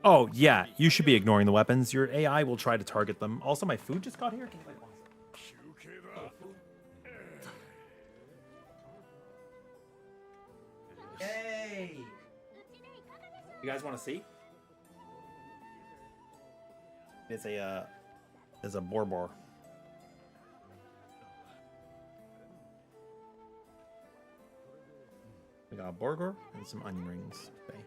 Oh, yeah. You should be ignoring the weapons. Your AI will try to target them. Also, my food just got here. Can you wait 1 second? Yay! You guys want to see? It's a boar. We got a burger and some onion rings today.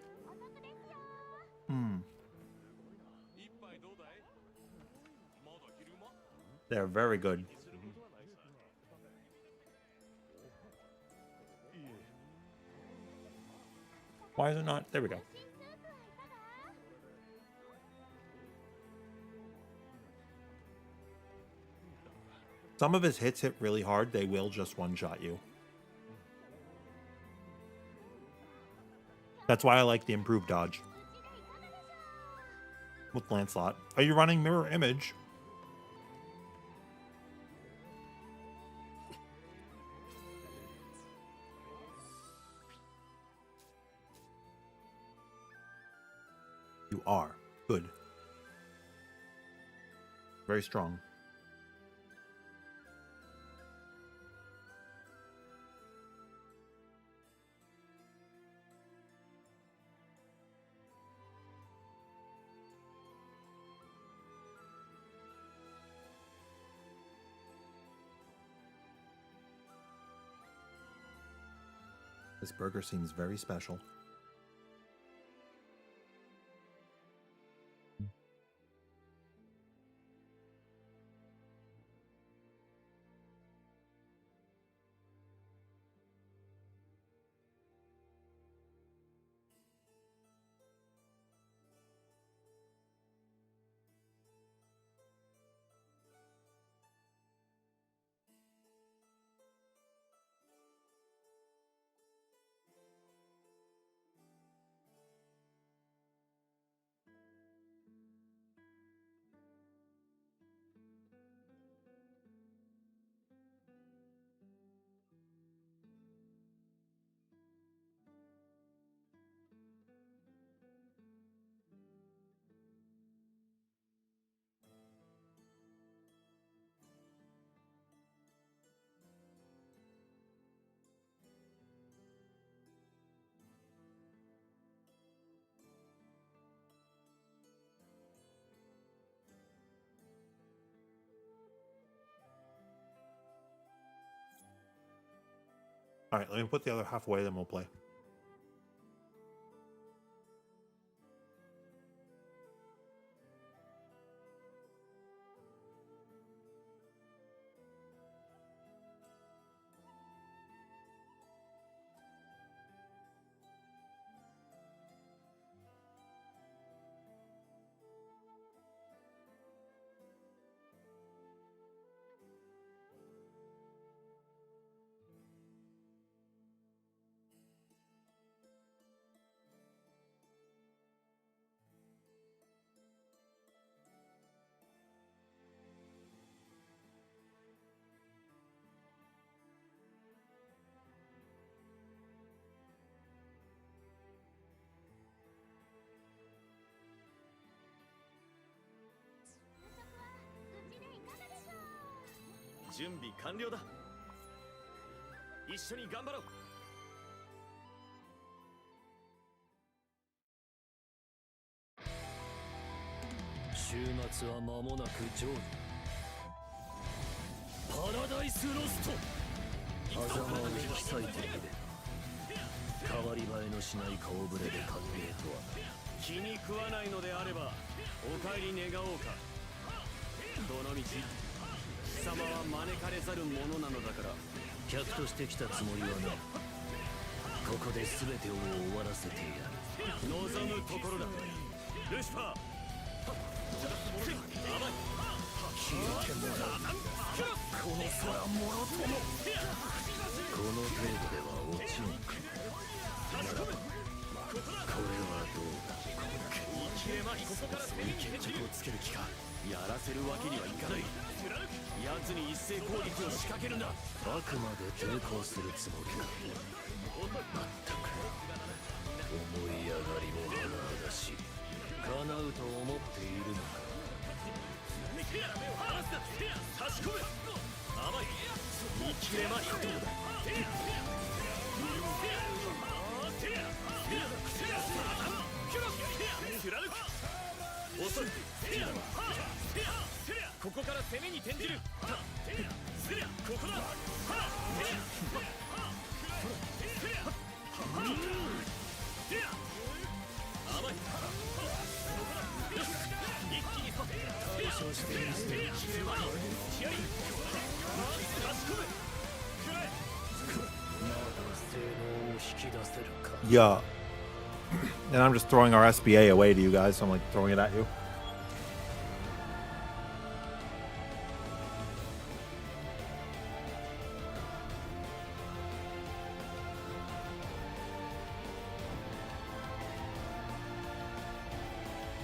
They're very good. Why is it not? There we go. Some of his hits hit really hard. They will just one-shot you. That's why I like the improved dodge. With Lancelot. Are you running mirror image? You are. Good. Very strong. This burger seems very special. All right, let me put the other half away, then we'll play. 術は間もなく成就。パラダイスロスト。狭間を引き裂いてくれ。変わり映えのしない顔ぶれで歓迎とは。気に食わないのであればお帰り願おうか。どのみち貴様は招かれざる者なのだから、客として来たつもりはない。ここで全てを終わらせてやる。望むところだルシファー。消えてもらう。この空もろとも。この程度では落ちにくい。ならばこれはどうだ。そういう決着をつける気か。やらせるわけにはいかない。奴に一斉攻撃を仕掛けるんだ。あくまで抵抗するつもりか。まったく思い上がりも甚だしい。叶うと思っているのか。差し込め。甘い。見切れまい。どうだ。遅い。ここから攻めに転じる。ここだ。甘い。一気に対処してみせる。気合い。差し込め。まだ性能を引き出せるか。Yeah. And I'm just throwing our SBA away to you guys, so I'm like throwing it at you.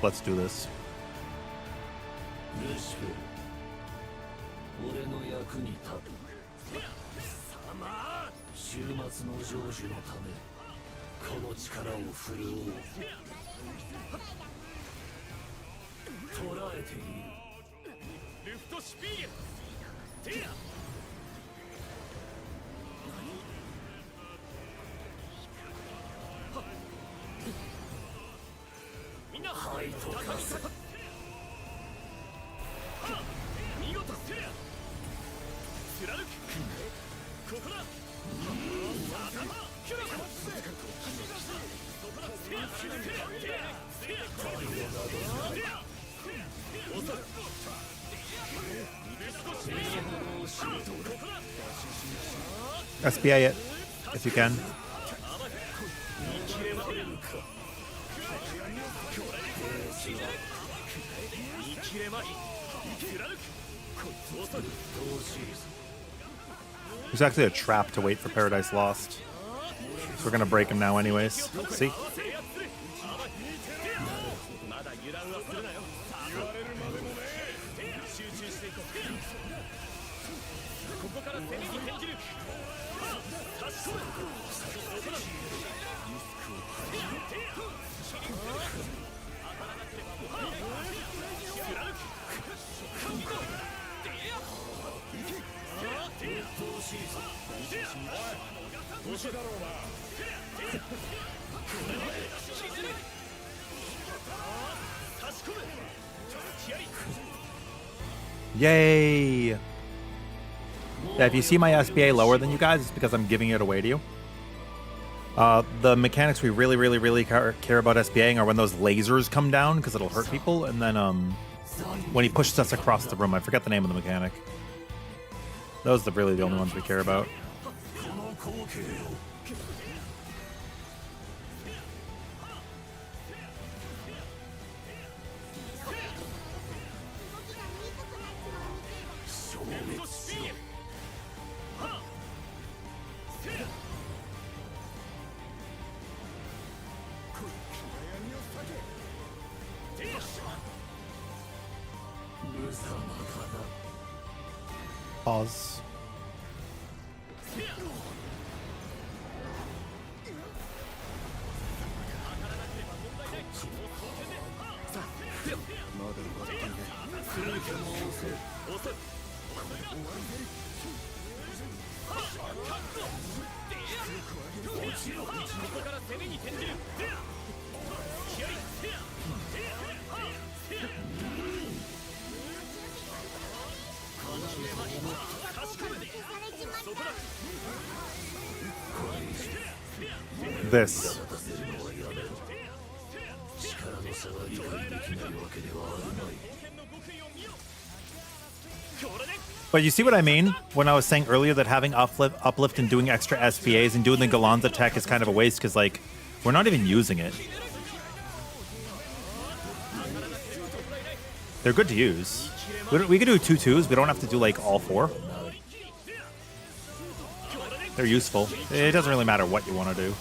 Let's do this. ルシフェ、俺の役に立つ。終末の成就のためこの力を振るおう。捉えている。ルフトシピーゲン。テア。みんなハイトカス。見事テア。貫く。ここだ。SBA it, if you can. There's actually a trap to wait for Paradise Lost. So we're gonna break him now anyways. See? Yay! Yeah, if you see my SBA lower than you guys, it's because I'm giving it away to you. The mechanics we really care about SBAing are when those lasers come down, because it'll hurt people, and then when he pushes us across the room. I forget the name of the mechanic. Those are really the only ones we care about. Pause. This. But you see what I mean when I was saying earlier that having uplift and doing extra SPAs and doing the Gallanza tech is kind of a waste because, like, we're not even using it. They're good to use. We could do 2-2s. We don't have to do, like, all 4. They're useful. It doesn't really matter what you want to do.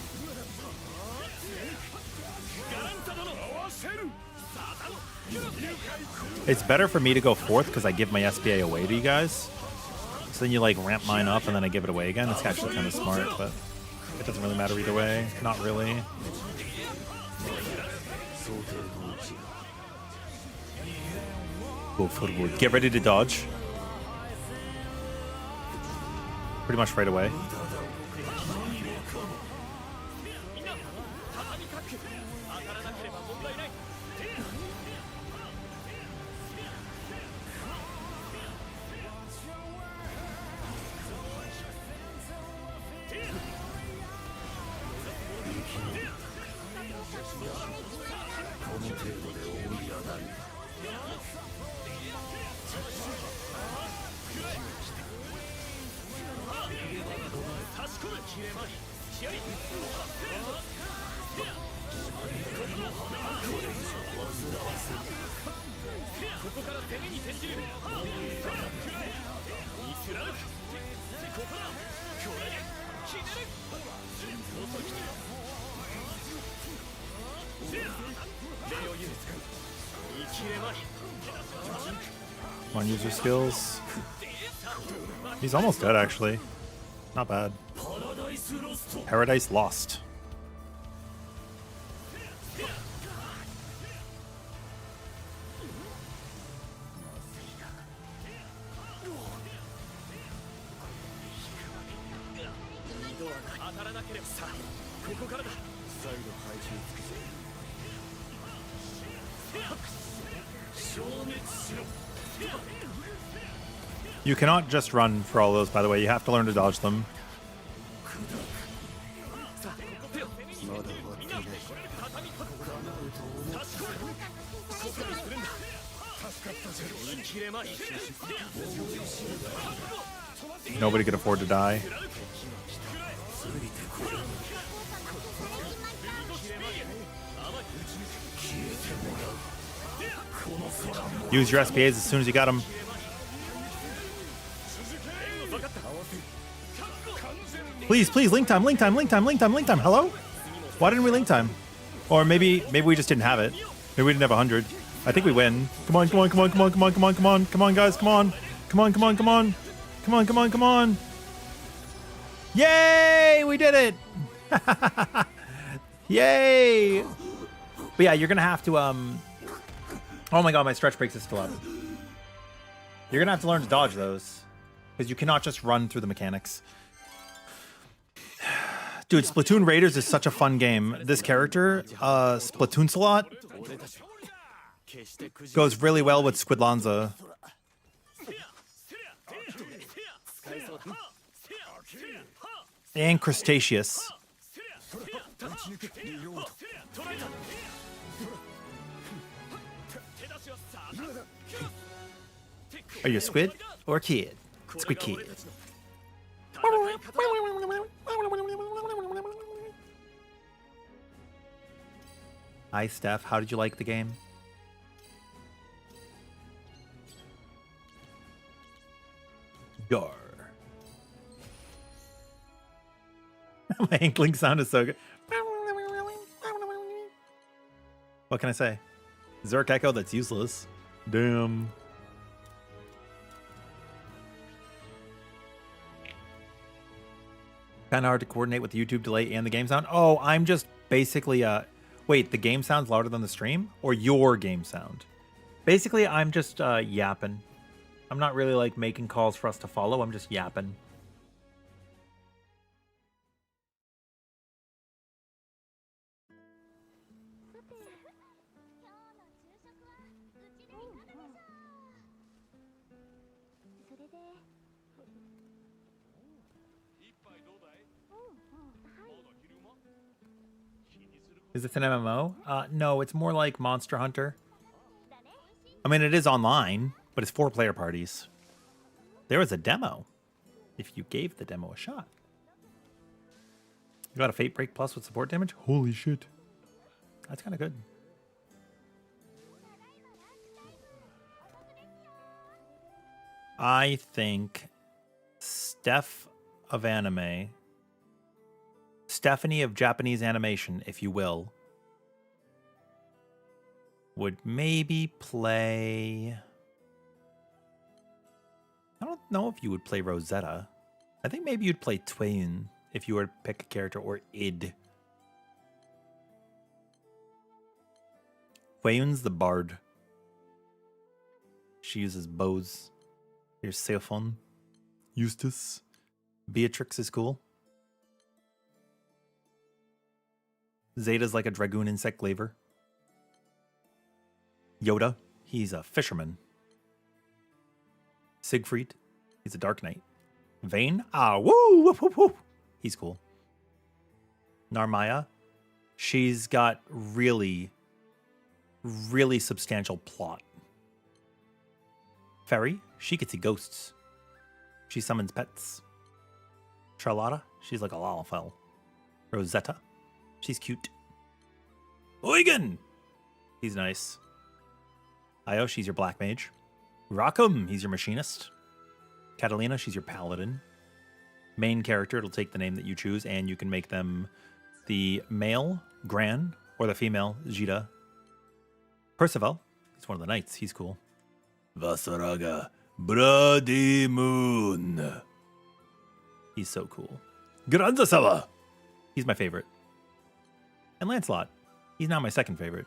It's better for me to go 4th because I give my SPA away to you guys. So then you like ramp mine up and then I give it away again. It's actually kind of smart, but it doesn't really matter either way. Not really. Go forward. Get ready to dodge. Pretty much right away. Come on, use your skills. He's almost dead, actually. Not bad. Paradise Lost. You cannot just run for all those, by the way. You have to learn to dodge them. Nobody could afford to die. Use your SPAs as soon as you got them. Please, please, link time, link time, link time, link time, link time. Hello? Why didn't we link time? Or maybe we just didn't have it. Maybe we didn't have 100. I think we win. Come on, come on, come on, come on, come on, come on, come on, come on, guys, come on. Come on, come on, come on. Come on, come on, come on. Yay! We did it! Yay! But yeah, you're gonna have to oh my god, my stretch breaks is still up. You're gonna have to learn to dodge those. Because you cannot just run through the mechanics. Dude, Splatoon Raiders is such a fun game. This character, Splatoon Slot, goes really well with Squidlanza. And Crustaceous. Are you a squid or a kid? Squid kid. Hi, Steph. How did you like the game? Gar. My inkling sound is so good. What can I say? Zerk Echo, that's useless. Damn. Kind of hard to coordinate with the YouTube delay and the game sound. Oh, I'm just basically wait, the game sound's louder than the stream? Or your game sound? Basically, I'm just yapping. I'm not really like making calls for us to follow. I'm just yapping. Is this an MMO? No, it's more like Monster Hunter. I mean, it is online, but it's 4-player parties. There was a demo. If you gave the demo a shot. You got a Fate Break Plus with support damage? Holy shit. That's kind of good. I think Steph of anime, Stephanie of Japanese animation, if you will, would maybe play... I don't know if you would play Rosetta. I think maybe you'd play Twain if you were to pick a character, or Id. Twain's the bard. She uses bows. Here's Seophon. Eustace. Beatrix is cool. Zeta's like a dragoon insect glaver. Yoda, he's a fisherman. Siegfried, he's a dark knight. Vayne, woo, whoop, whoop, whoop. He's cool. Narmaya, she's got really, really substantial plot. Fairy, she could see ghosts. She summons pets. Charlotta, she's like a Lalafell. Rosetta, she's cute. Eugen, he's nice. Io, she's your black mage. Rackham, he's your machinist. Catalina, she's your paladin. Main character, it'll take the name that you choose, and you can make them the male, Gran, or the female, Jita. Percival, he's one of the knights, he's cool. Vasaraga, Brady Moon. He's so cool. Granblue, he's my favorite. And Lancelot, he's now my second favorite.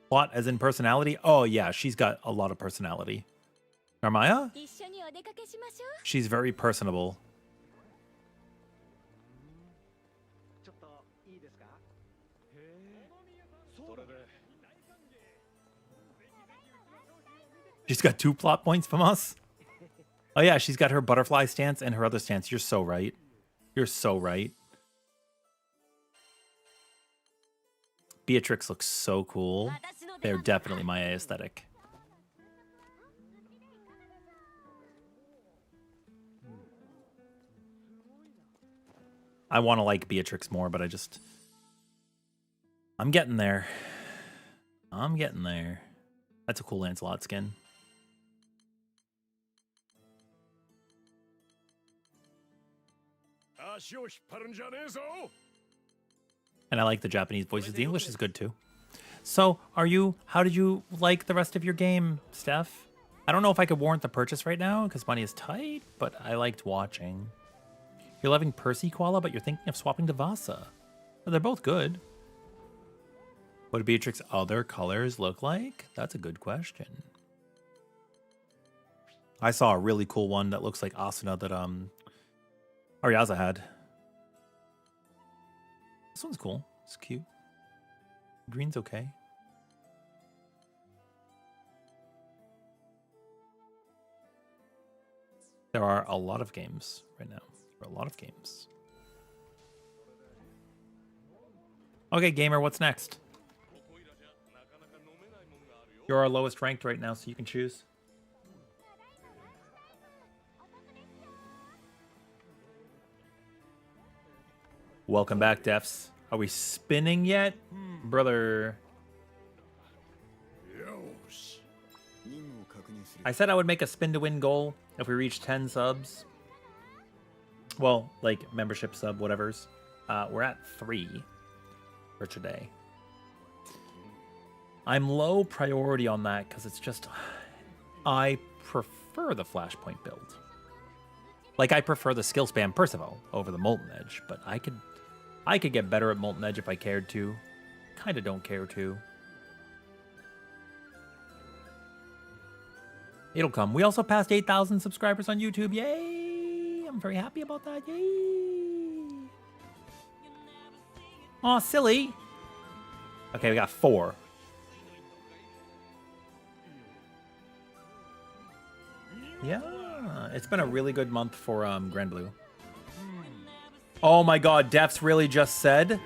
Plot as in personality? Oh yeah, she's got a lot of personality. Narmaya? She's very personable. She's got 2 plot points from us? Oh yeah, she's got her butterfly stance and her other stance. You're so right. You're so right. Beatrix looks so cool. They're definitely my aesthetic. I want to like Beatrix more, but I'm getting there. I'm getting there. That's a cool Lancelot skin. And I like the Japanese voices. The English is good too. So, how did you like the rest of your game, Steph? I don't know if I could warrant the purchase right now because money is tight, but I liked watching. You're loving Percy Koala, but you're thinking of swapping to Vasa. Well, they're both good. What do Beatrix's other colors look like? That's a good question. I saw a really cool one that looks like Asuna that Aryaza had. This one's cool. It's cute. Green's okay. There are a lot of games right now. There are a lot of games. Okay, gamer, what's next? You're our lowest ranked right now, so you can choose. Welcome back, Defs. Are we spinning yet? Brother. I said I would make a spin to win goal if we reach 10 subs. Well, like membership sub, whatever's. We're at 3 for today. I'm low priority on that because it's just... I prefer the Flashpoint build. Like, I prefer the skill spam Percival over the Molten Edge, but I could get better at Molten Edge if I cared to. Kinda don't care to. It'll come. We also passed 8,000 subscribers on YouTube. Yay! I'm very happy about that. Yay! Aw, silly. Okay, we got 4. Yeah, it's been a really good month for granblue. Oh my god, Def's really just said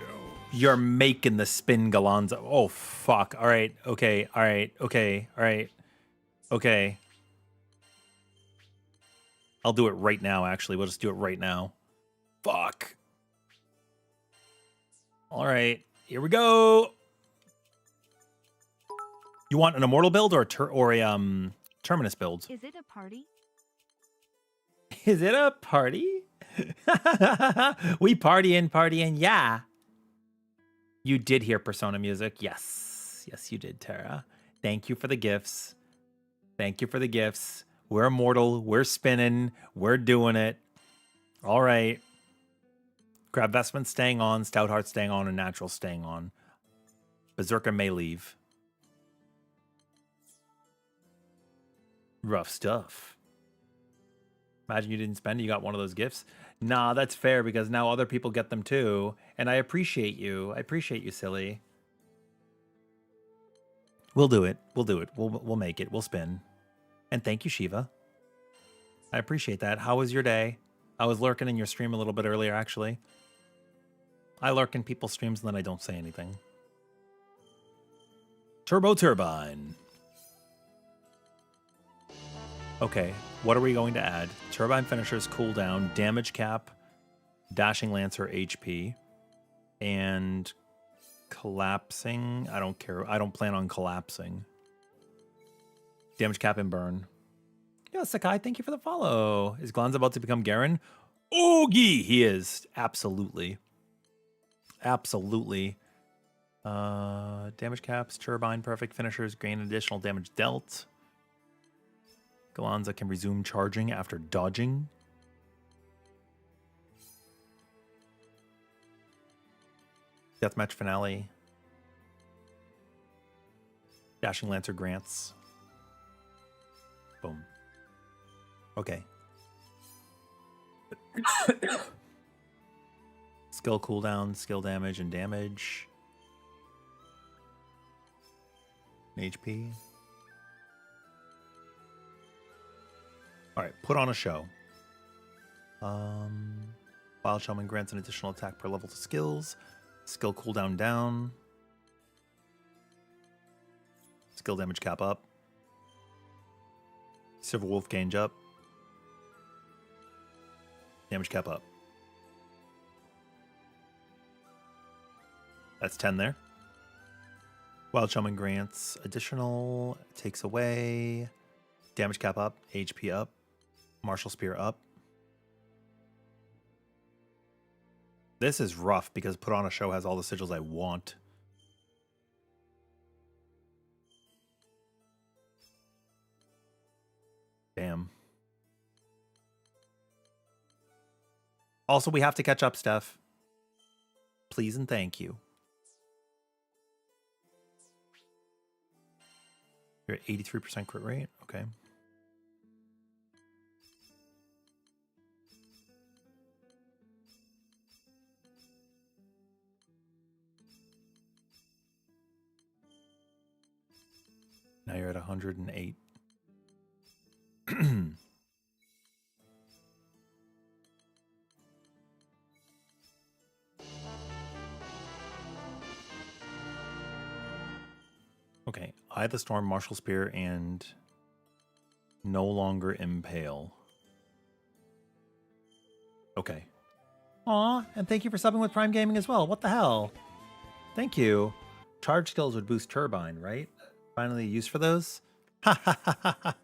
you're making the spin Gallanza. Oh fuck. All right. Okay. All right. Okay. All right. Okay. I'll do it right now, actually. We'll just do it right now. Fuck. All right. Here we go. You want an immortal build or a terminus build? Is it a party? Is it a party? We partying, yeah. You did hear Persona music. Yes. Yes, you did, Tara. Thank you for the gifts. Thank you for the gifts. We're immortal. We're spinning. We're doing it. All right. Crab Vestment staying on. Stoutheart staying on. And Natural staying on. Berserker may leave. Rough stuff. Imagine you didn't spend it. You got one of those gifts. Nah, that's fair because now other people get them too. And I appreciate you. I appreciate you, silly. We'll do it. We'll do it. We'll make it. We'll spin. And thank you, Shiva. I appreciate that. How was your day? I was lurking in your stream a little bit earlier, actually. I lurk in people's streams and then I don't say anything. Turbo Turbine. Okay, what are we going to add? Turbine Finisher's cooldown, damage cap, Dashing Lancer HP, and collapsing. I don't care. I don't plan on collapsing. Damage cap and burn. Yeah, Sakai, thank you for the follow. Is Glanz about to become Garen? Oogie! He is. Absolutely. Absolutely. Damage caps, turbine, perfect finishers, gain additional damage dealt. Gallanza can resume charging after dodging. Deathmatch finale. Dashing Lancer grants. Boom. Okay. Skill cooldown, skill damage, and damage. And HP. Alright, put on a show. Wild Shaman grants an additional attack per level to skills. Skill cooldown down. Skill damage cap up. Silver Wolf gauge up. Damage cap up. That's 10 there. Wild Shaman grants additional, takes away. Damage cap up, HP up. Martial Spear up. This is rough because Put on a Show has all the sigils I want. Damn. Also, we have to catch up, Steph. Please and thank you. You're at 83% crit rate? Okay. Now you're at 108. Okay, Eye of the Storm, Martial Spear, and no longer impale. Okay. Aw, and thank you for subbing with Prime Gaming as well. What the hell? Thank you. Charge skills would boost Turbine, right? Finally use for those? Ha ha ha ha ha.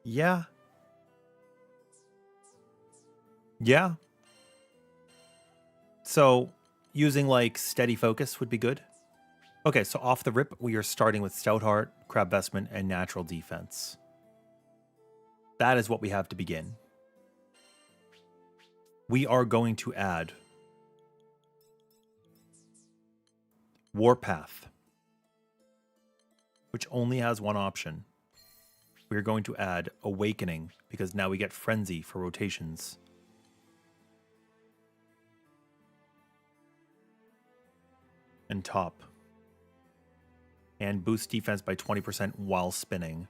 Yeah. Yeah. So, using like steady focus would be good. Okay, so off the rip, we are starting with Stoutheart, Crab Vestment, and Natural Defense. That is what we have to begin. We are going to add Warpath, which only has one option. We're going to add Awakening, because now we get Frenzy for rotations. And Top. And boost defense by 20% while spinning.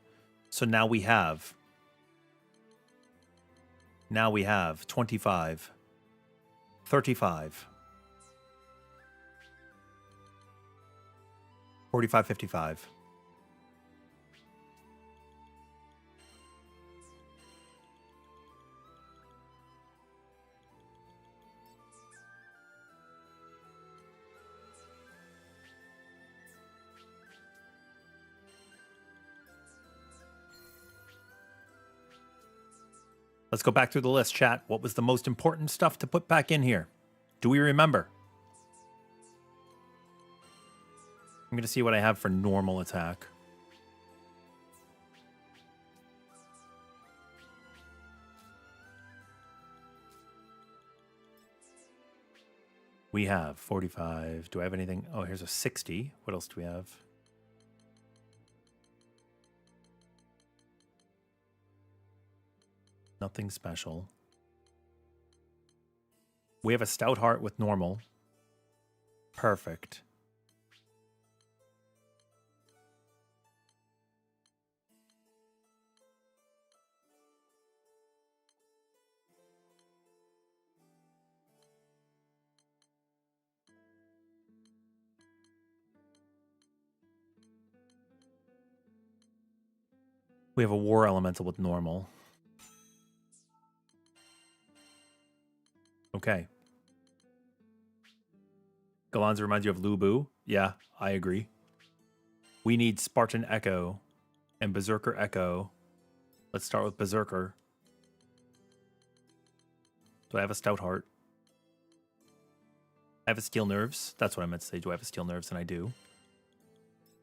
So now we have 25, 35. 45, 55. Let's go back through the list, chat. What was the most important stuff to put back in here? Do we remember? I'm going to see what I have for normal attack. We have 45. Do I have anything? Oh, here's a 60. What else do we have? Nothing special. We have a stout heart with normal. Perfect. We have a war elemental with normal. Okay. Gallanza reminds you of Lubu. Yeah, I agree. We need Spartan Echo and Berserker Echo. Let's start with Berserker. Do I have a Stout Heart? I have a Steel Nerves. That's what I meant to say. Do I have a Steel Nerves? And I do.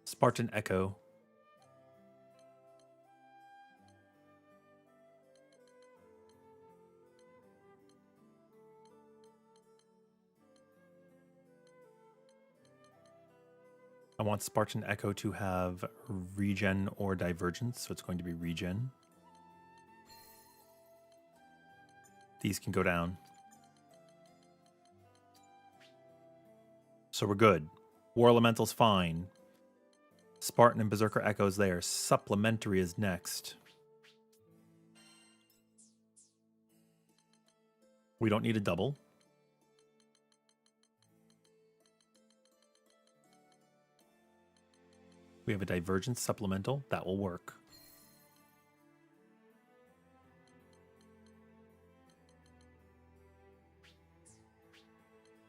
Spartan Echo. I want Spartan Echo to have regen or divergence, so it's going to be regen. These can go down. So we're good. War Elemental's fine. Spartan and Berserker Echo's there. Supplementary is next. We don't need a double. We have a Divergence Supplemental. That will work.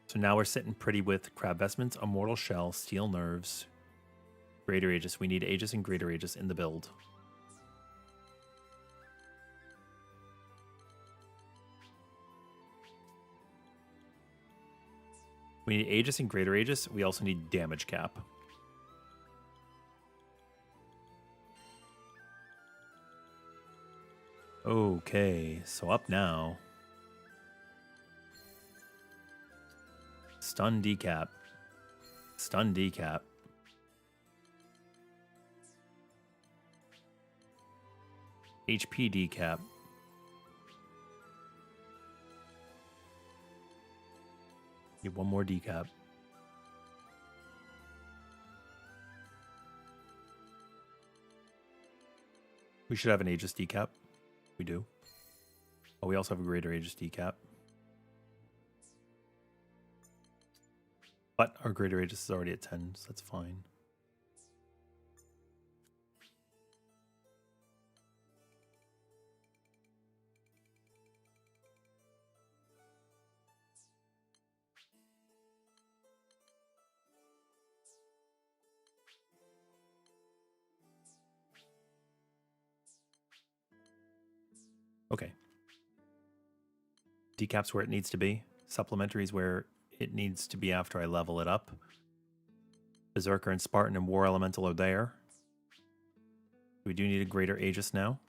So now we're sitting pretty with Crab Vestments, Immortal Shell, Steel Nerves, Greater Aegis. We need Aegis and Greater Aegis in the build. We need Aegis and Greater Aegis. We also need Damage Cap. Okay, so up now. Stun decap. Stun decap. HP decap. Get one more decap. We should have an Aegis decap. We do. Oh, we also have a Greater Aegis decap. But our Greater Aegis is already at 10, so that's fine. Okay. Decap's where it needs to be. Supplementary is where it needs to be after I level it up. Berserker and Spartan and War Elemental are there. We do need a Greater Aegis now.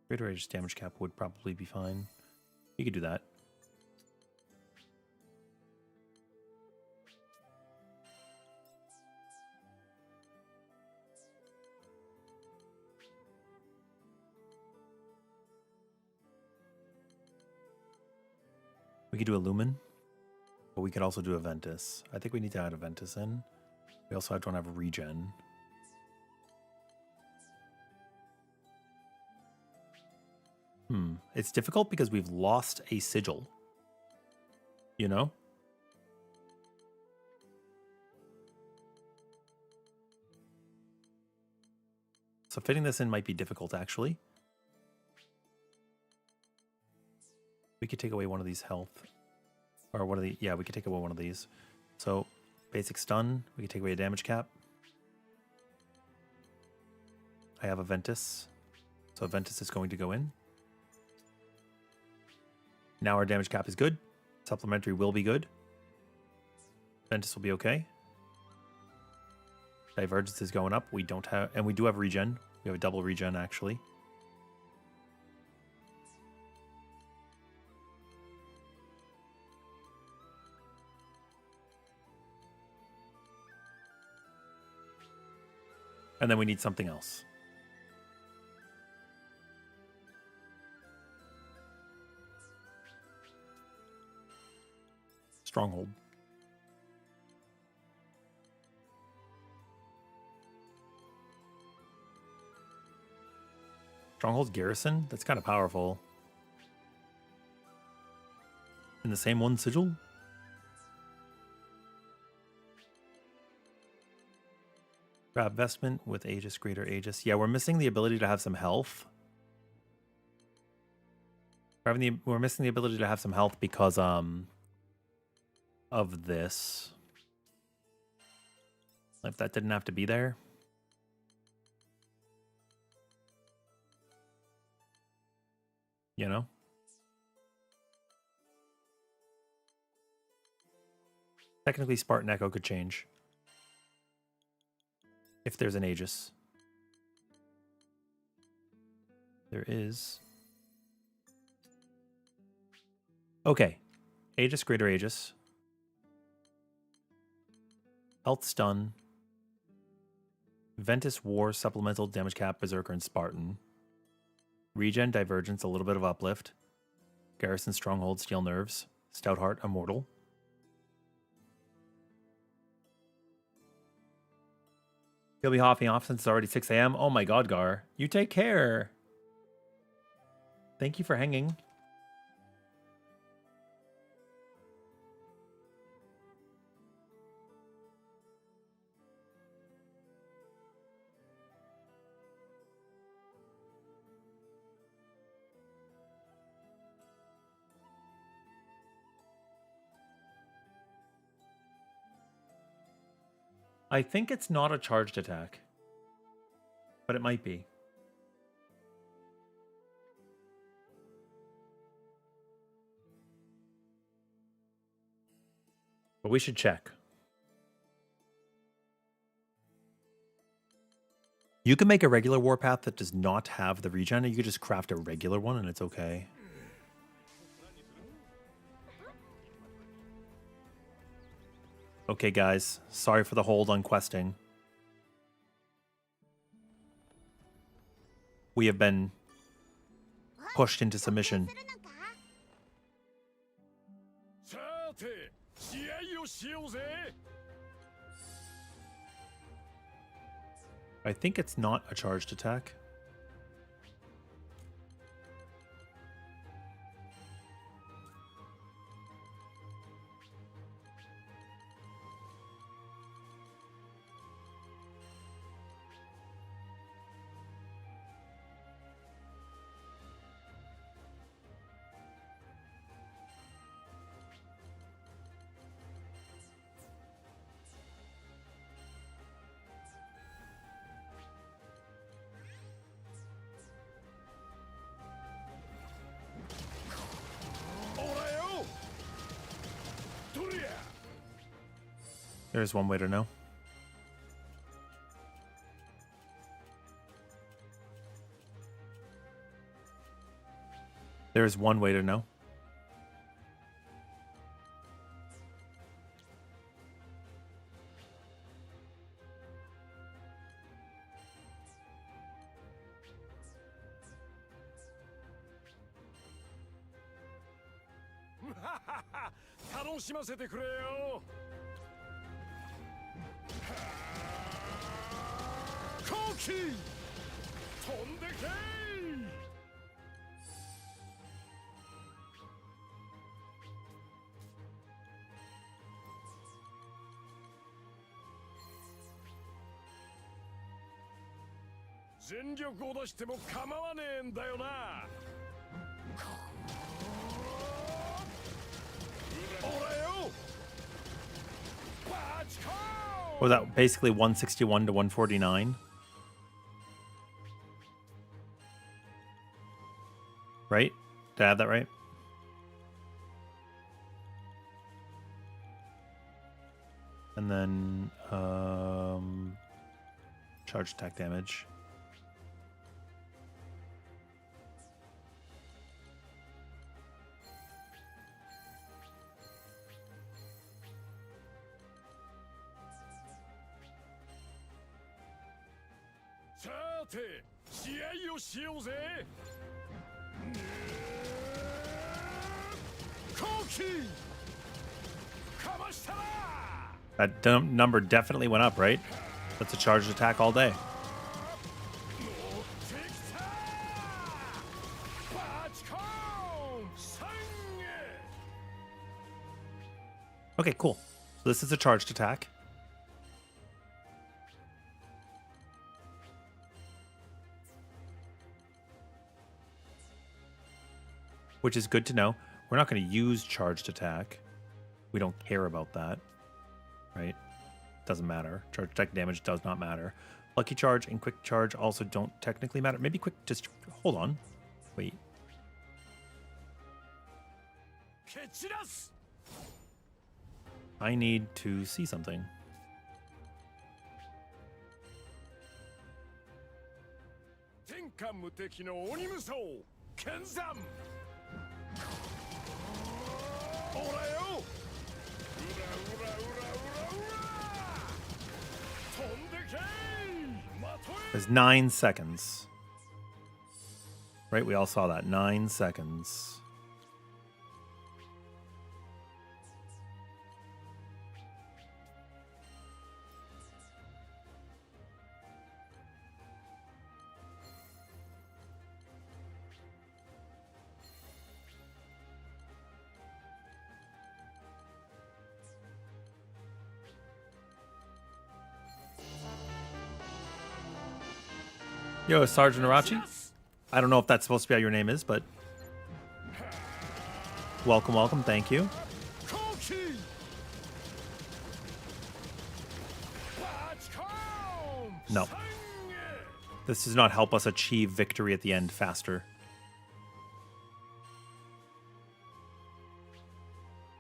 Greater Aegis damage cap would probably be fine. You could do that. We could do a Lumen. But we could also do a Ventus. I think we need to add a Ventus in. We also don't have regen. It's difficult because we've lost a sigil. You know? So fitting this in might be difficult, actually. We could take away one of these health. Or one of the... Yeah, we could take away one of these. So, basic stun. We could take away a damage cap. I have a Ventus. So Ventus is going to go in. Now our damage cap is good. Supplementary will be good. Ventus will be okay. Divergence is going up. We don't have... And we do have regen. We have a double regen, actually. And then we need something else. Stronghold. Stronghold's garrison? That's kind of powerful. In the same one sigil? Grab vestment with Aegis, greater Aegis. Yeah, we're missing the ability to have some health. We're missing the ability to have some health because of this. If that didn't have to be there. You know? Technically, Spartan Echo could change. If there's an Aegis. There is. Okay. Aegis, greater Aegis. Health stun. Ventus War, supplemental damage cap, Berserker, and Spartan. Regen, Divergence, a little bit of uplift. Garrison, Stronghold, Steel Nerves. Stout Heart, Immortal. He'll be hopping off since it's already 6 a.m. Oh my god, Gar. You take care. Thank you for hanging. I think it's not a charged attack, but it might be. But we should check. You can make a regular warpath that does not have the regen, and you could just craft a regular one and it's okay. Okay, guys. Sorry for the hold on questing. We have been pushed into submission. I think it's not a charged attack. There's one way to know. There's one way to know. 楽しませてくれよ。後期飛んでけい。全力を出しても構わねえんだよな。ほらよ。バチコーン。Was that basically 161 to 149? Right? Did I have that right? And then charge attack damage. That number definitely went up, right? That's a charged attack all day. Okay, cool. So this is a charged attack. Which is good to know. We're not going to use charged attack. We don't care about that. Right? Doesn't matter. Charge attack damage does not matter. Lucky charge and quick charge also don't technically matter. Maybe quick, just hold on. Wait. I need to see something. There's 9 seconds. Right? We all saw that. 9 seconds. Yo, Sergeant Arachi. I don't know if that's supposed to be how your name is, but welcome, welcome. Thank you. No. This does not help us achieve victory at the end faster.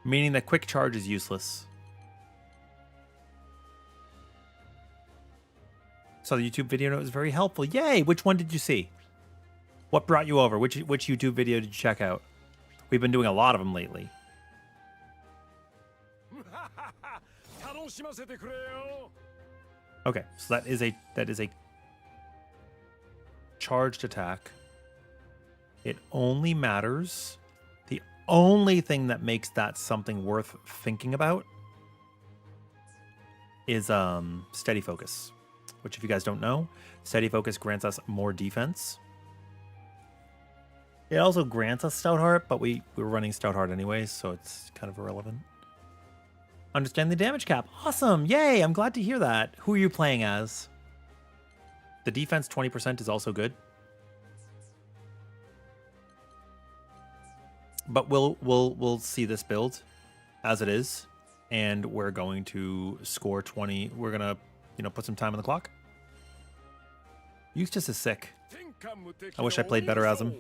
Meaning that quick charge is useless. Saw the YouTube video and it was very helpful. Yay! Which one did you see? What brought you over? Which YouTube video did you check out? We've been doing a lot of them lately. Okay, so that is a charged attack. It only matters. The only thing that makes that something worth thinking about is steady focus. Which, if you guys don't know, steady focus grants us more defense. It also grants us stout heart, but we were running stout heart anyways, so it's kind of irrelevant. Understand the damage cap. Awesome. Yay. I'm glad to hear that. Who are you playing as? The defense 20% is also good. But we'll see this build as it is, and we're going to score 20. We're gonna, put some time on the clock. Eustace is sick. I wish I played better as him.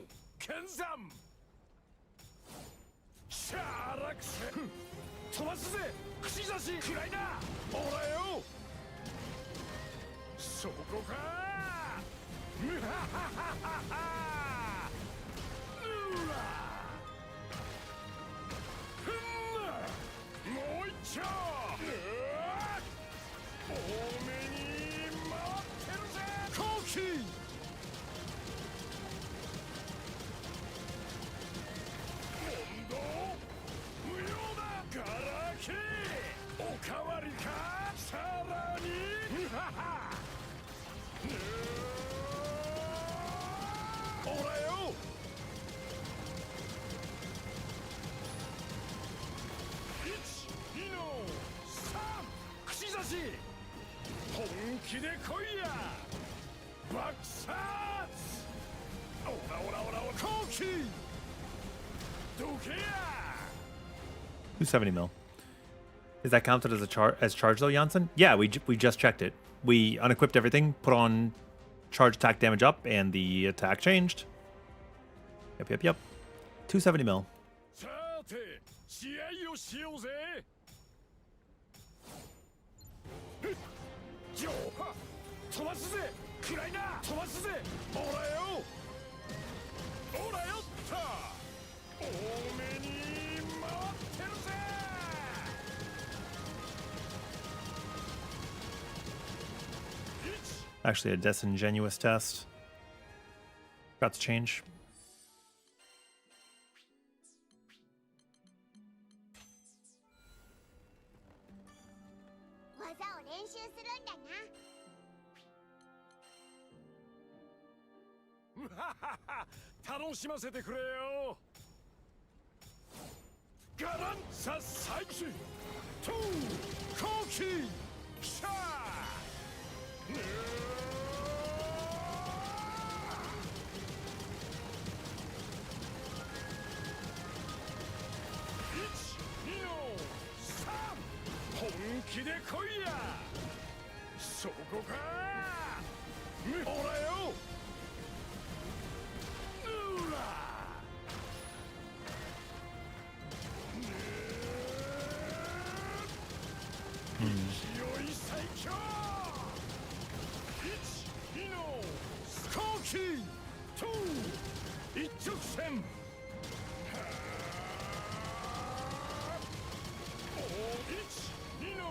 かわりかさらにほらよ1、2の3口差し本気で来いや爆殺オラオラオラオラ後期どけや 270 mil. Is that counted as charge though, Janssen? Yeah, we just checked it. We unequipped everything, put on charge attack damage up, and the attack changed. Yep. 270 mil. さて試合をしようぜジョー飛ばすぜクライナー飛ばすぜオラよオラよった多めに回ってるぜ Actually, a disingenuous test. Got to change. 技を練習するんだな楽しませてくれよガランサ再起トゥ後期シャー1、2の3本気で来いやそこかほらようら勢い最強1、2の後期2一直線1、2の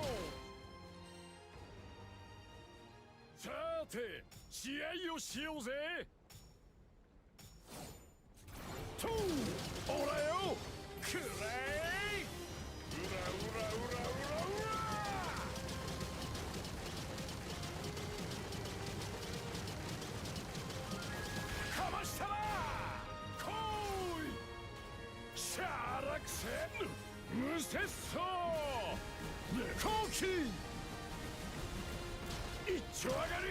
さて試合をしようぜ2オラよくらえうらうらうらうらうらかましたら来いしゃらくせ無節操後期一丁上がり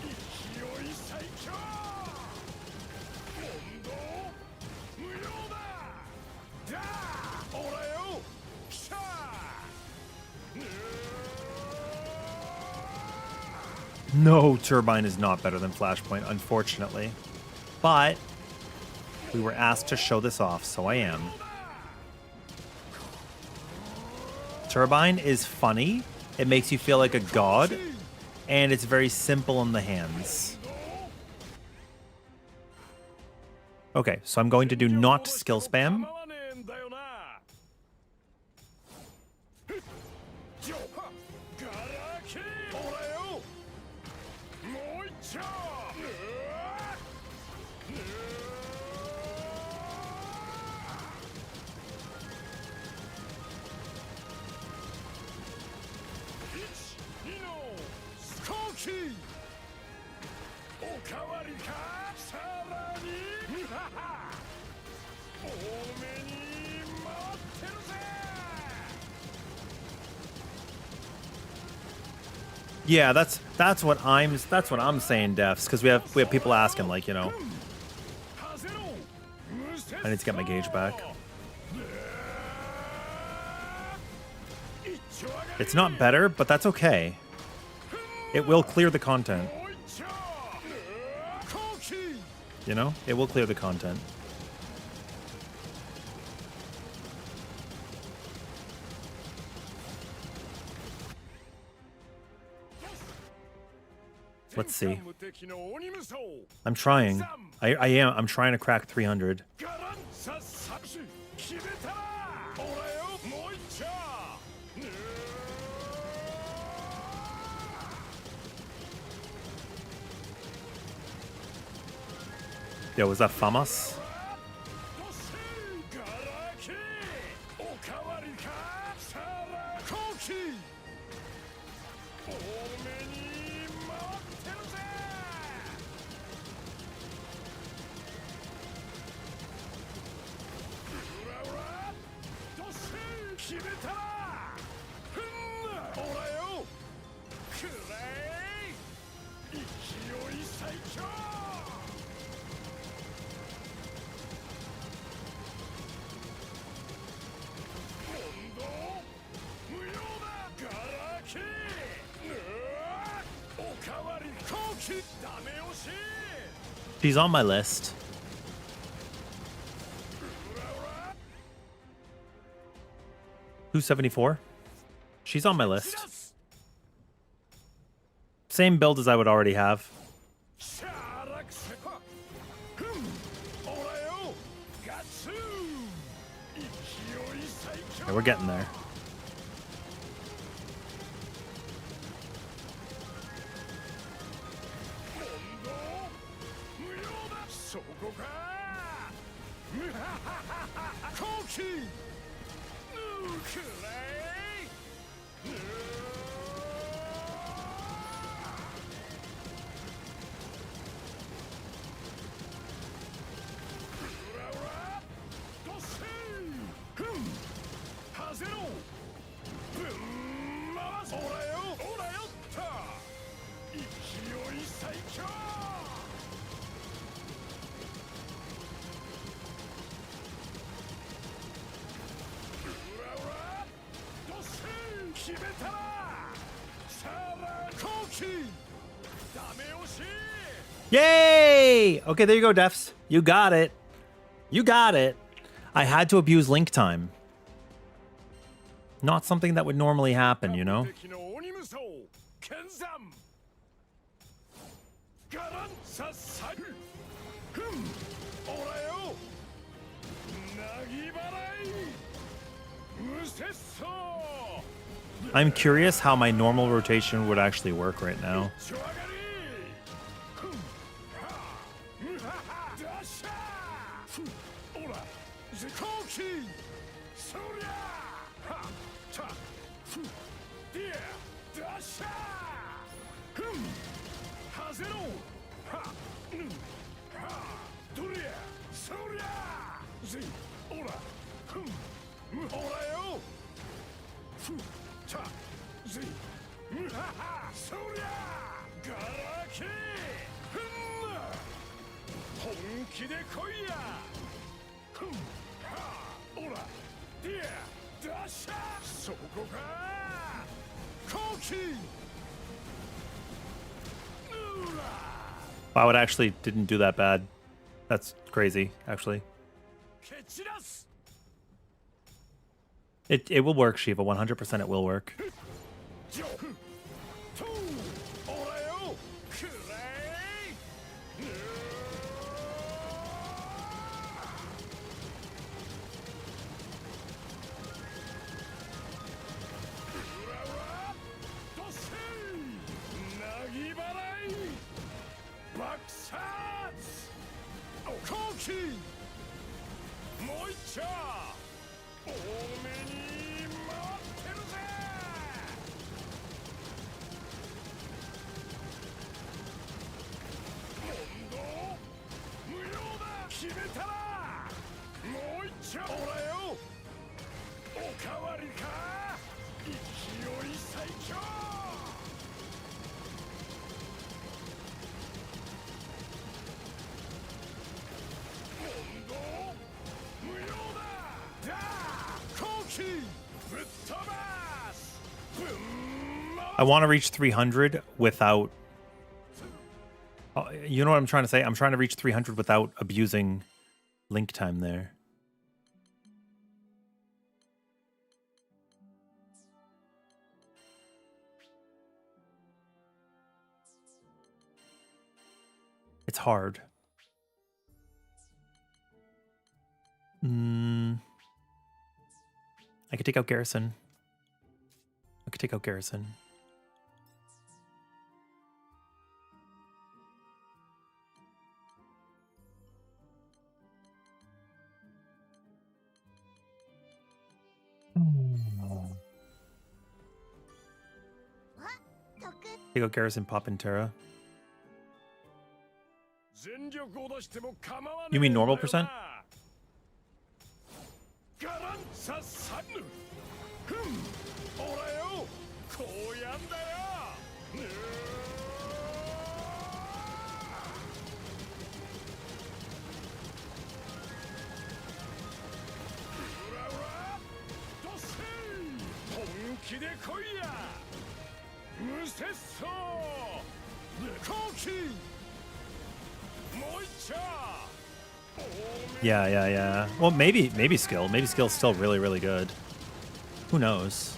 勢い最強問答無用だだオラよ来た No turbine is not better than Flashpoint, unfortunately. But we were asked to show this off, so I am. Turbine is funny. It makes you feel like a god. And it's very simple in the hands. Okay, so I'm going to do not skill spam. Yeah, that's what I'm saying, Defs, because we have people asking, like, you know. I need to get my gauge back. It's not better, but that's okay. It will clear the content. You know? It will clear the content. Let's see. I'm trying. I am. I'm trying to crack 300. Yo, was that Famas? かわりかさら後期多めに回ってるぜうらうらどっしり決めたらふんなほらよくらえ勢い最強問答無用だガラキおかわり後期ダメ押し She's on my list. うらうら 274. She's on my し list. らす Same build as I would already have. シャーラクセパふんほらよガツン勢い最強 Okay, we're getting there. 問答無用だそこかむはははは後期くらえうらうらどっしふんはぜろぶん回すほらよほらよった勢い最強うらうらどっし決めたらさら後期ダメ押し Yay! Okay, there you go, Defs. You got it. You got it. I had to abuse link time. Not something that would normally happen, you know? 敵の鬼無双剣山ガランササルふんおらよなぎ払い無節操 I'm curious how my normal rotation would actually work right now. ちょ上がりふんはむははダッシャーふんおら絶好機そりゃはたふディアダッシャーふんはぜろはうんはどりゃそりゃぜおらふんむほらよふたぜむははそりゃガラキふんな本気で来いやふんはおらディアダッシャーそこか後期 Wow, it actually didn't do that bad. That's crazy, actually. 蹴散らす It will work, Shiva. 100% it will work. ジョフトゥおらよくらえうらうらどっしなぎ払い爆殺お後期もう一丁多めに回ってるぜ問答無用だ決めたらもう一丁ほらよおかわりか勢い最強問答無用だだ後期ぶっ飛ばすぶん回 I want to reach 300 without... you know what I'm trying to say? I'm trying to reach 300 without abusing link time there. It's hard. I could take out Garrison. I could take out Garrison. Take out Garrison, pop in Terra. You mean normal percent? Yeah. Well, maybe skill. Maybe skill's still really, really good. Who knows?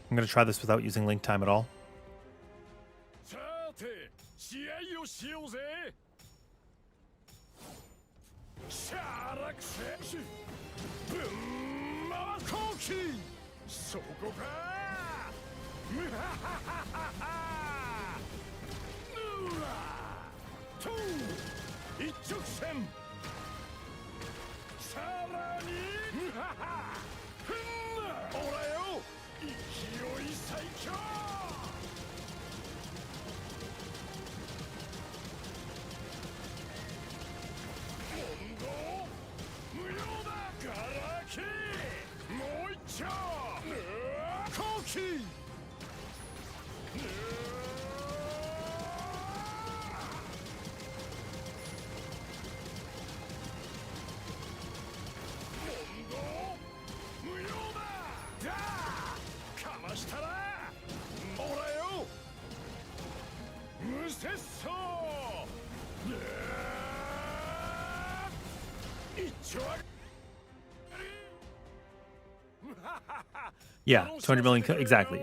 I'm gonna try this without using link time at all. Yeah, 200 million. Exactly.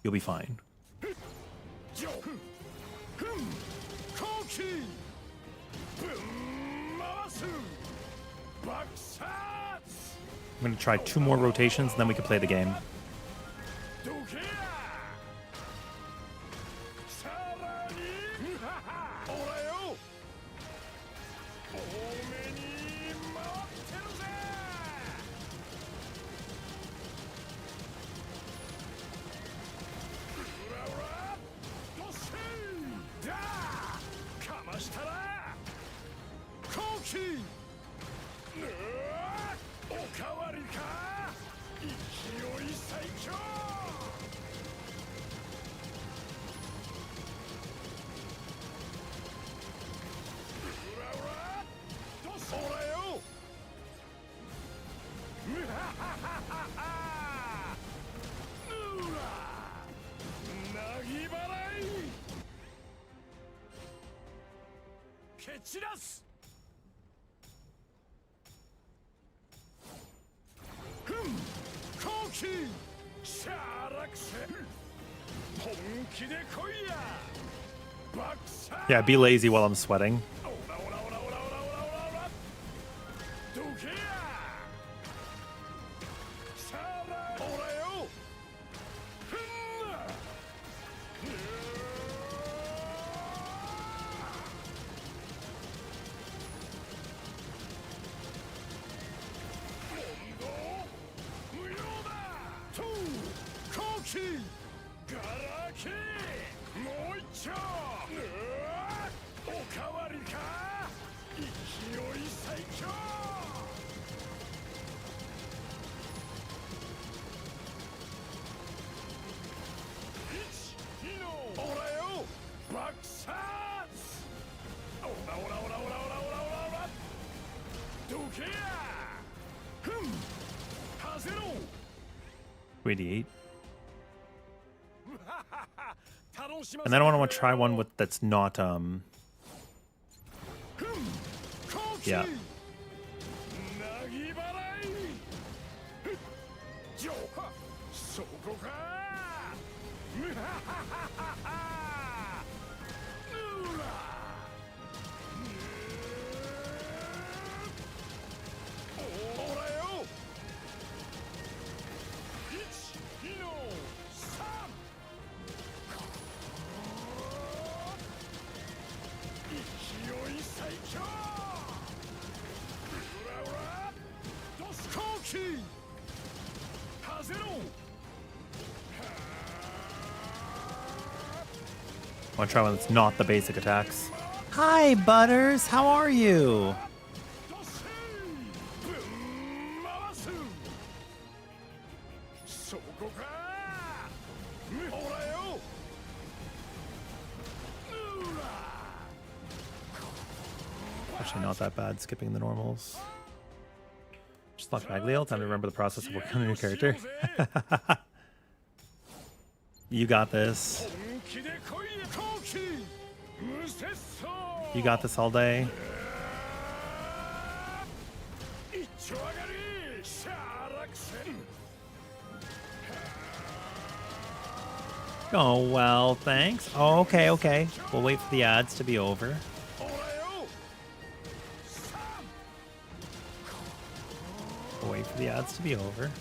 You'll be fine. I'm gonna try 2 more rotations, and then we can play the game. Yeah, be lazy while I'm sweating. $88. And then I want to try one with that's not yeah. I want to try one that's not the basic attacks. Hi, Butters. How are you? Actually, not that bad. Skipping the normals. Just lock Magliel. Time to remember the process of working on a new character. You got this. You got this all day. Oh, well, thanks. Oh, okay, okay. We'll wait for the ads to be over. We'll wait for the ads to be over.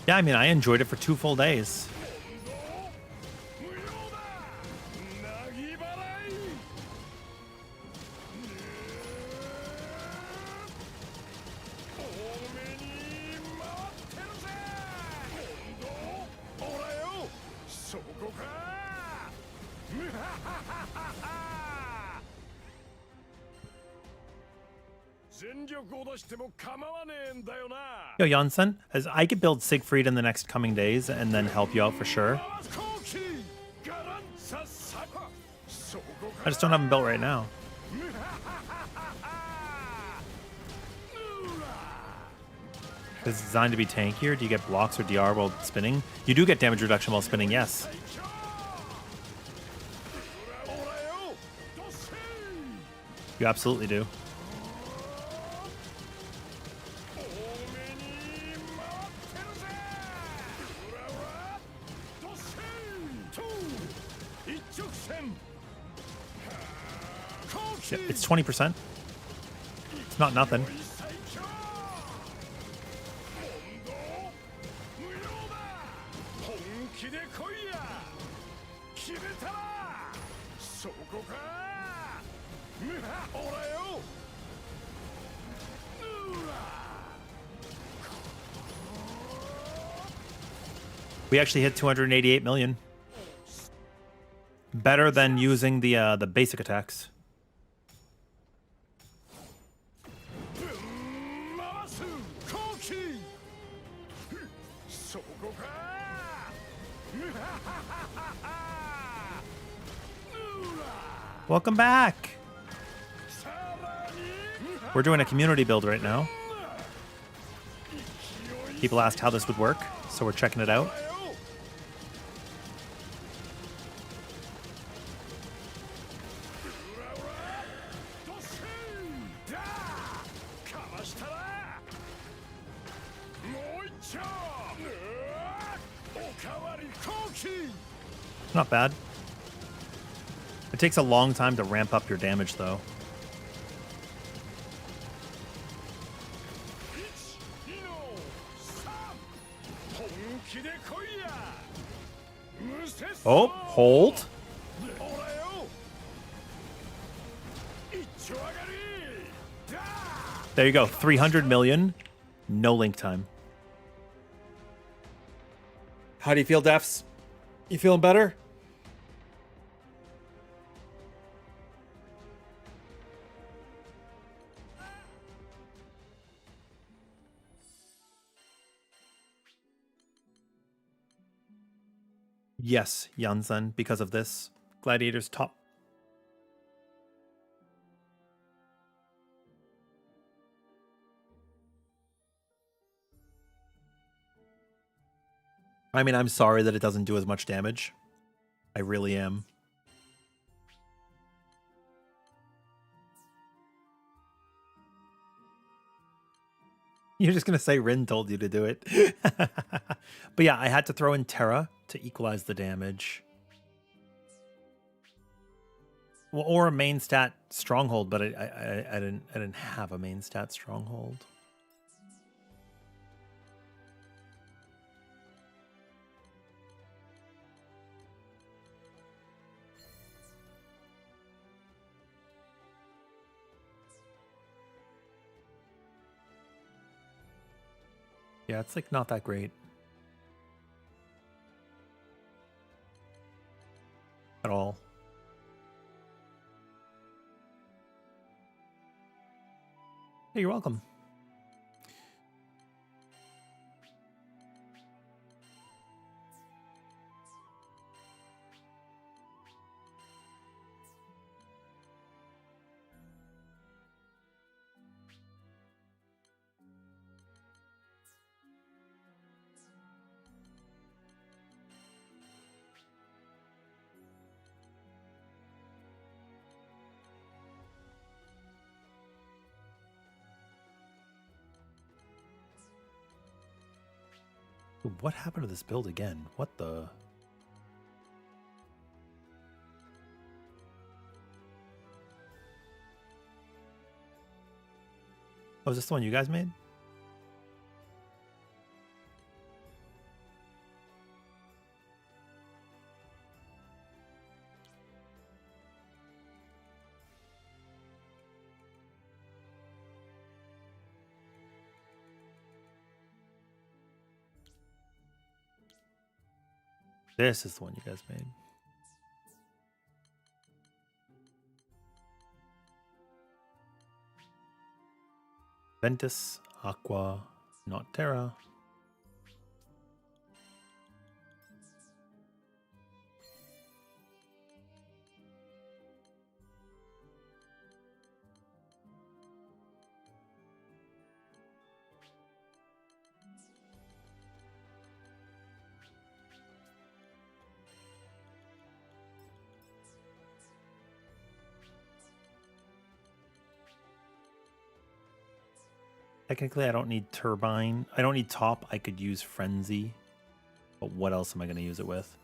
Yeah, I mean, I enjoyed it for 2 full days. Yo, Janssen, as I could build Siegfried in the next coming days and then help you out for sure. I just don't have him built right now. It's designed to be tankier. Do you get blocks or DR while spinning? You do get damage reduction while spinning, yes. You absolutely do. Yep, it's 20%. It's not nothing. We actually hit 288 million. Better than using the basic attacks. Welcome back. We're doing a community build right now. People asked how this would work, so we're checking it out. Not bad. It takes a long time to ramp up your damage, though. Oh, hold. There you go. 300 million. No link time. How do you feel, Defs? You feeling better? Yes, Janssen, because of this. Gladiator's top. I mean, I'm sorry that it doesn't do as much damage. I really am. You're just going to say Rin told you to do it. But yeah, I had to throw in Terra to equalize the damage. Well, or a main stat stronghold, but I didn't have a main stat stronghold. Yeah, it's like not that great at all. Hey, you're welcome. What happened to this build again? What the? Oh, is this the one you guys made? This is the one you guys made. Ventus, Aqua, not Terra. Technically, I don't need Turbine. I don't need Top. I could use Frenzy. But what else am I going to use it with?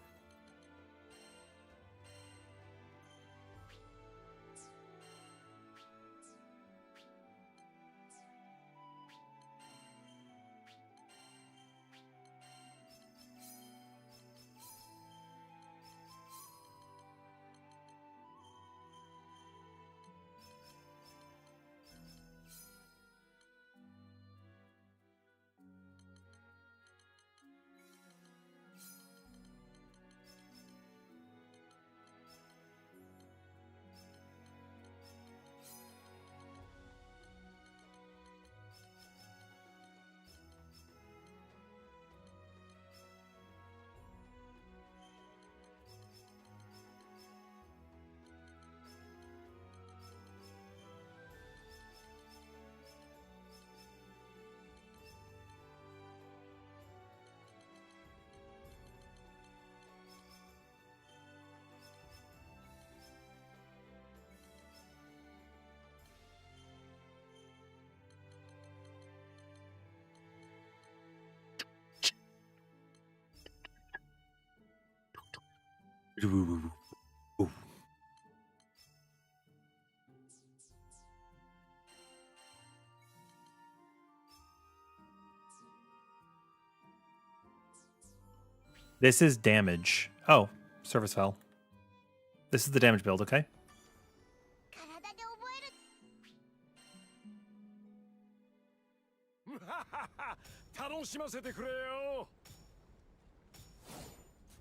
This is damage. Oh, service fell. This is the damage build, okay? 体で覚える 楽しませてくれよ。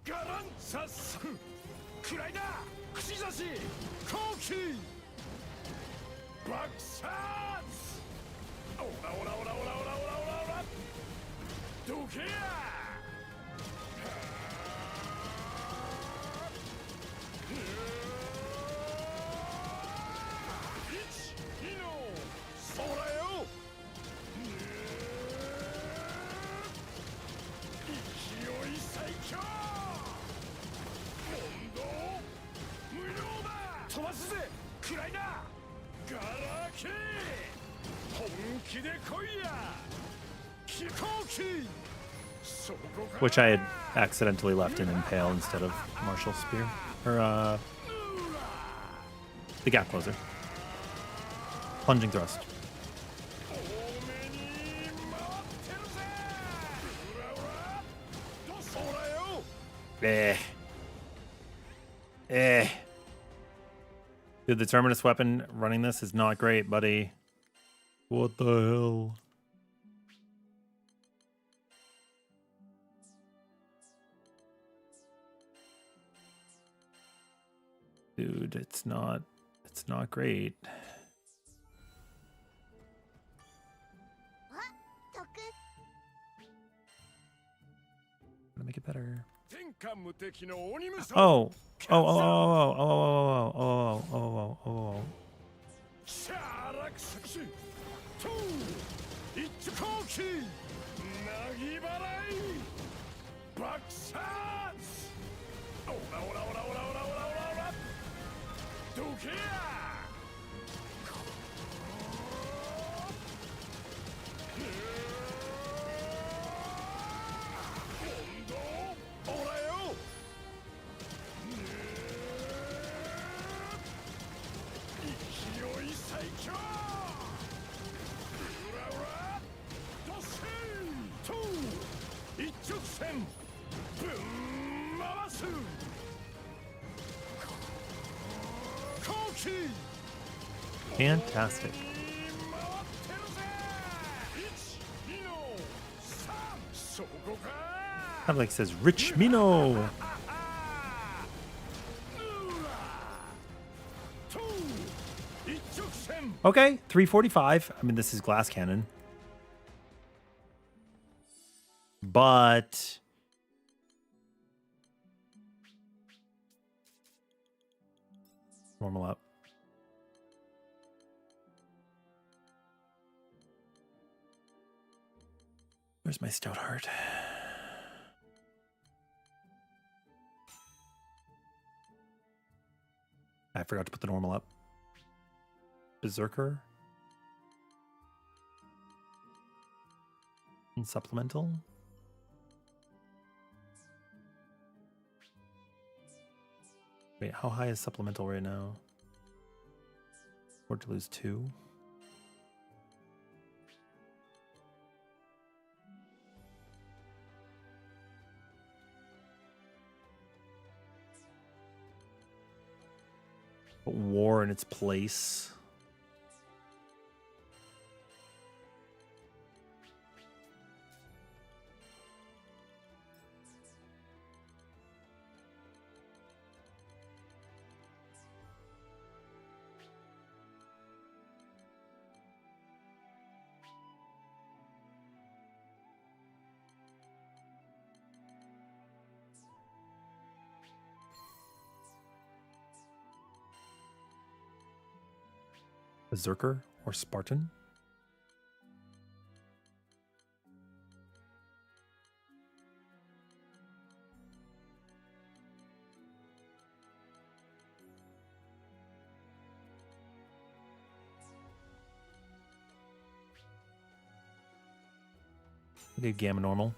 ガランサスクライナー串刺しコーキー爆殺オラオラオラオラオラオラオラオラどけや1、2の空よ勢い最強問答無料だ飛ばすぜクライナーガラキ本気で来いや飛行機 Which I had accidentally left in Impale instead of Martial Spear. Or, the Gap Closer. Plunging Thrust. Eh. Eh. Dude, the Terminus weapon running this is not great, buddy. What the hell? Dude, it's not great. あ、得 Gotta make it better. 天下無敵の鬼武将 Oh. Oh. シャーラクスシトゥ一直行機なぎ払い爆殺オラオラオラオラオラオラオラどけや今度オラよ勢い最強うらうらドッシートゥ一直線ぶん回す後期 Fantastic. 回ってるぜ1、2の3そこか Kind of like it says Rich Mino. Okay, 345. I mean, this is glass cannon. But normal up. Where's my stout heart? I forgot to put the normal up. Berserker. And supplemental. Wait, how high is supplemental right now? Or to lose 2. Put war in its place. Berserker or Spartan? Do Gamma normal.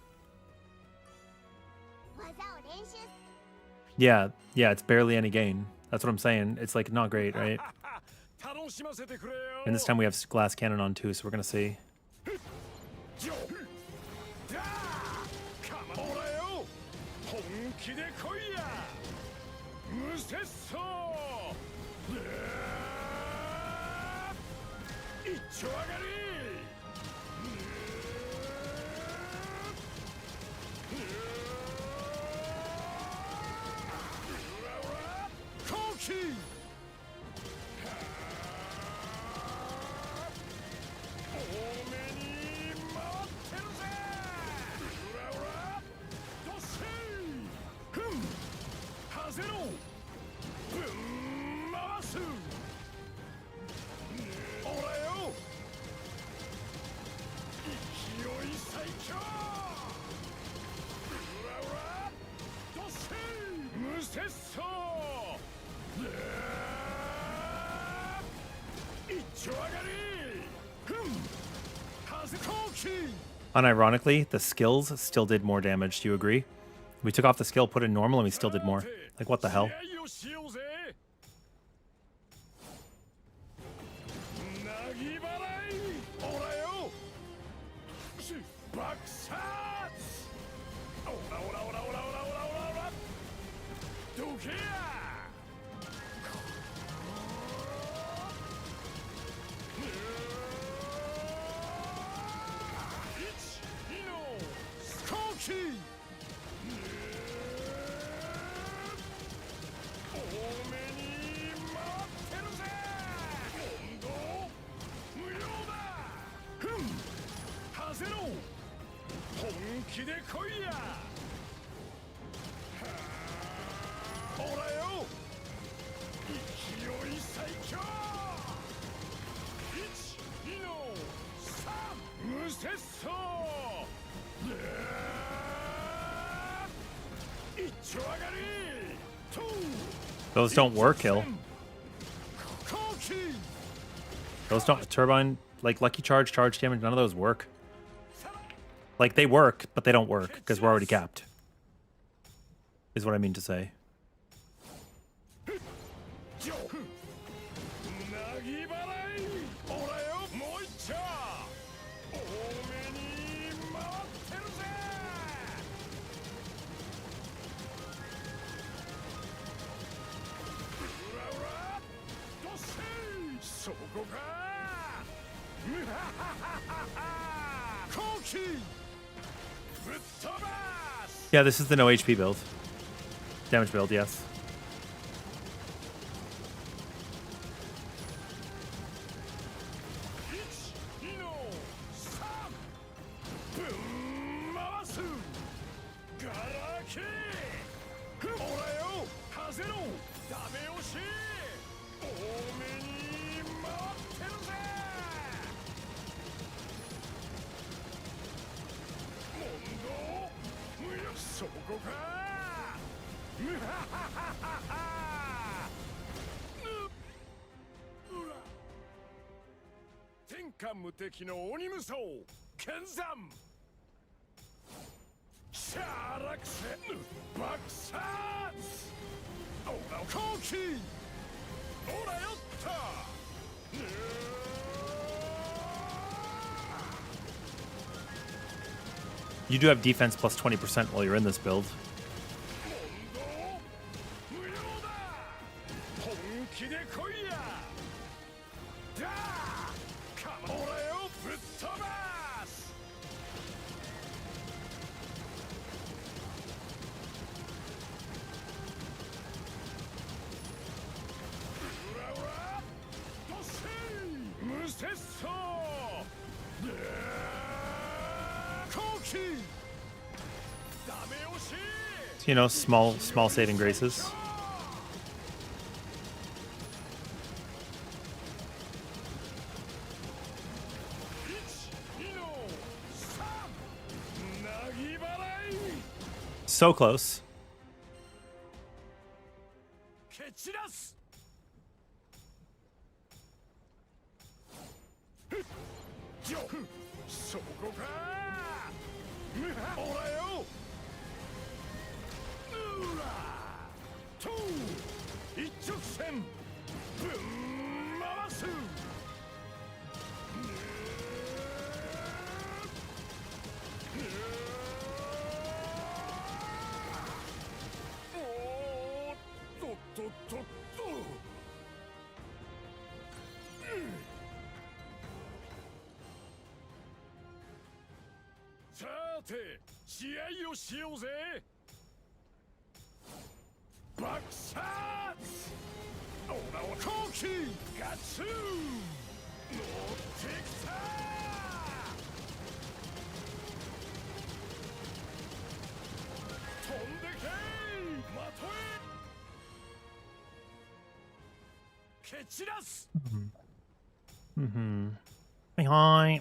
技を練習 Yeah, it's barely any gain. That's what I'm saying. It's like not great, right? 楽しませてくれよ And this time we have glass cannon on too, so we're gonna see. ジョダーかまおらよ本気で来いや無節操一丁上がり後期多めに回ってるぜうらうらどっしふんハゼロぶん回すオラよ勢い最強うらうらどっし無節操一丁上がりふんハゼ後期 Unironically, the skills still did more damage. Do you agree? We took off the skill, put it in normal, and we still did more. Like, what the hell? 試合をしようぜなぎ払いオラよ爆殺オラオラオラオラオラオラオラオラどけや1、2の後期多め Those don't work, Hill. Those don't turbine, like lucky charge, charge damage, none of those work. Like they work, but they don't work because we're already capped. Is what I mean to say. Yeah, this is the no HP build. Damage build, yes. You do have defense plus 20% while you're in this build. You know, small saving graces. So close. Hi.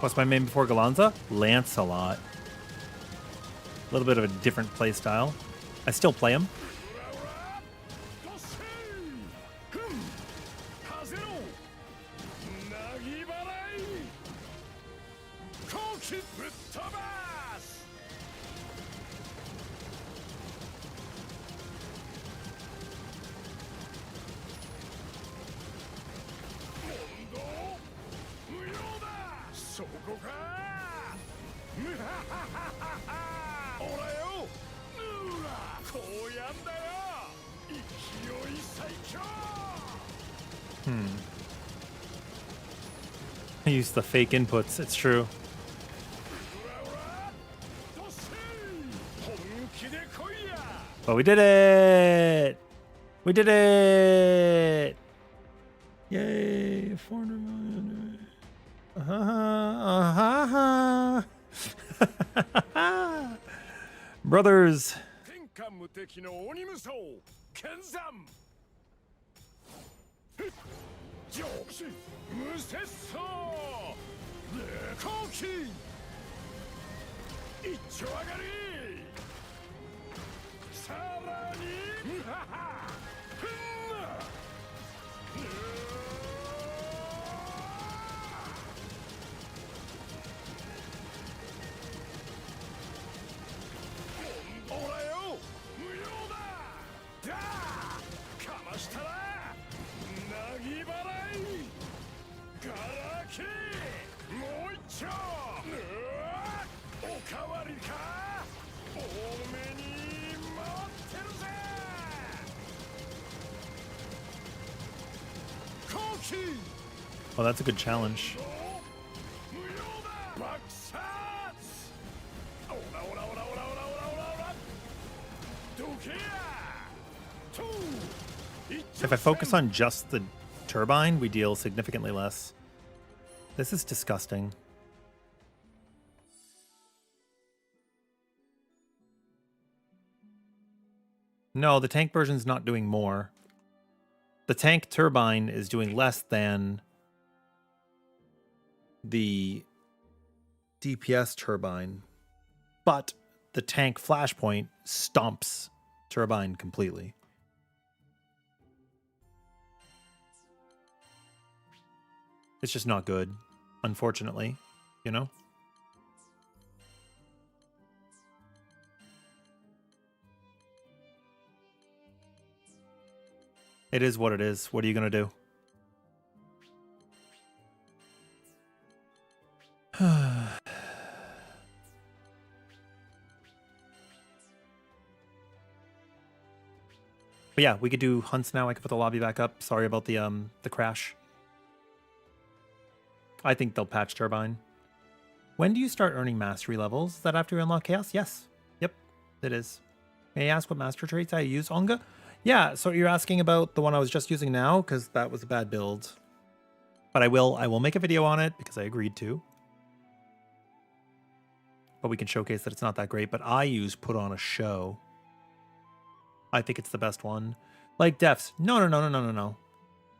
What's my main before Gallanza? Lancelot. A little bit of a different play style. I still play him. I use the fake inputs, it's true. But we did it! We did it! Yay! 400 million. Brothers! し無節操冷光気一丁上がりさらにふんなほらよ無用だかましたらなぎ払いガラキもう一丁おかわりか多めに待ってるぜ後期 Oh, that's a good challenge. 無用だ爆殺オラオラオラオラオラオラオラオラどけやIf I focus on just the turbine, we deal significantly less. This is disgusting. No, the tank version's not doing more. The tank turbine is doing less than the DPS turbine, but the tank flashpoint stomps turbine completely. It's just not good, unfortunately, you know? It is what it is. What are you going to do? But yeah, we could do hunts now. I could put the lobby back up. Sorry about the crash. I think they'll patch turbine. When do you start earning mastery levels? Is that after you unlock chaos? Yes. Yep, it is. May I ask what master traits I use, Onga? Yeah, so you're asking about the one I was just using now, because that was a bad build. But I will make a video on it because I agreed to. But we can showcase that it's not that great. But I use put on a show. I think it's the best one. Like defs. No.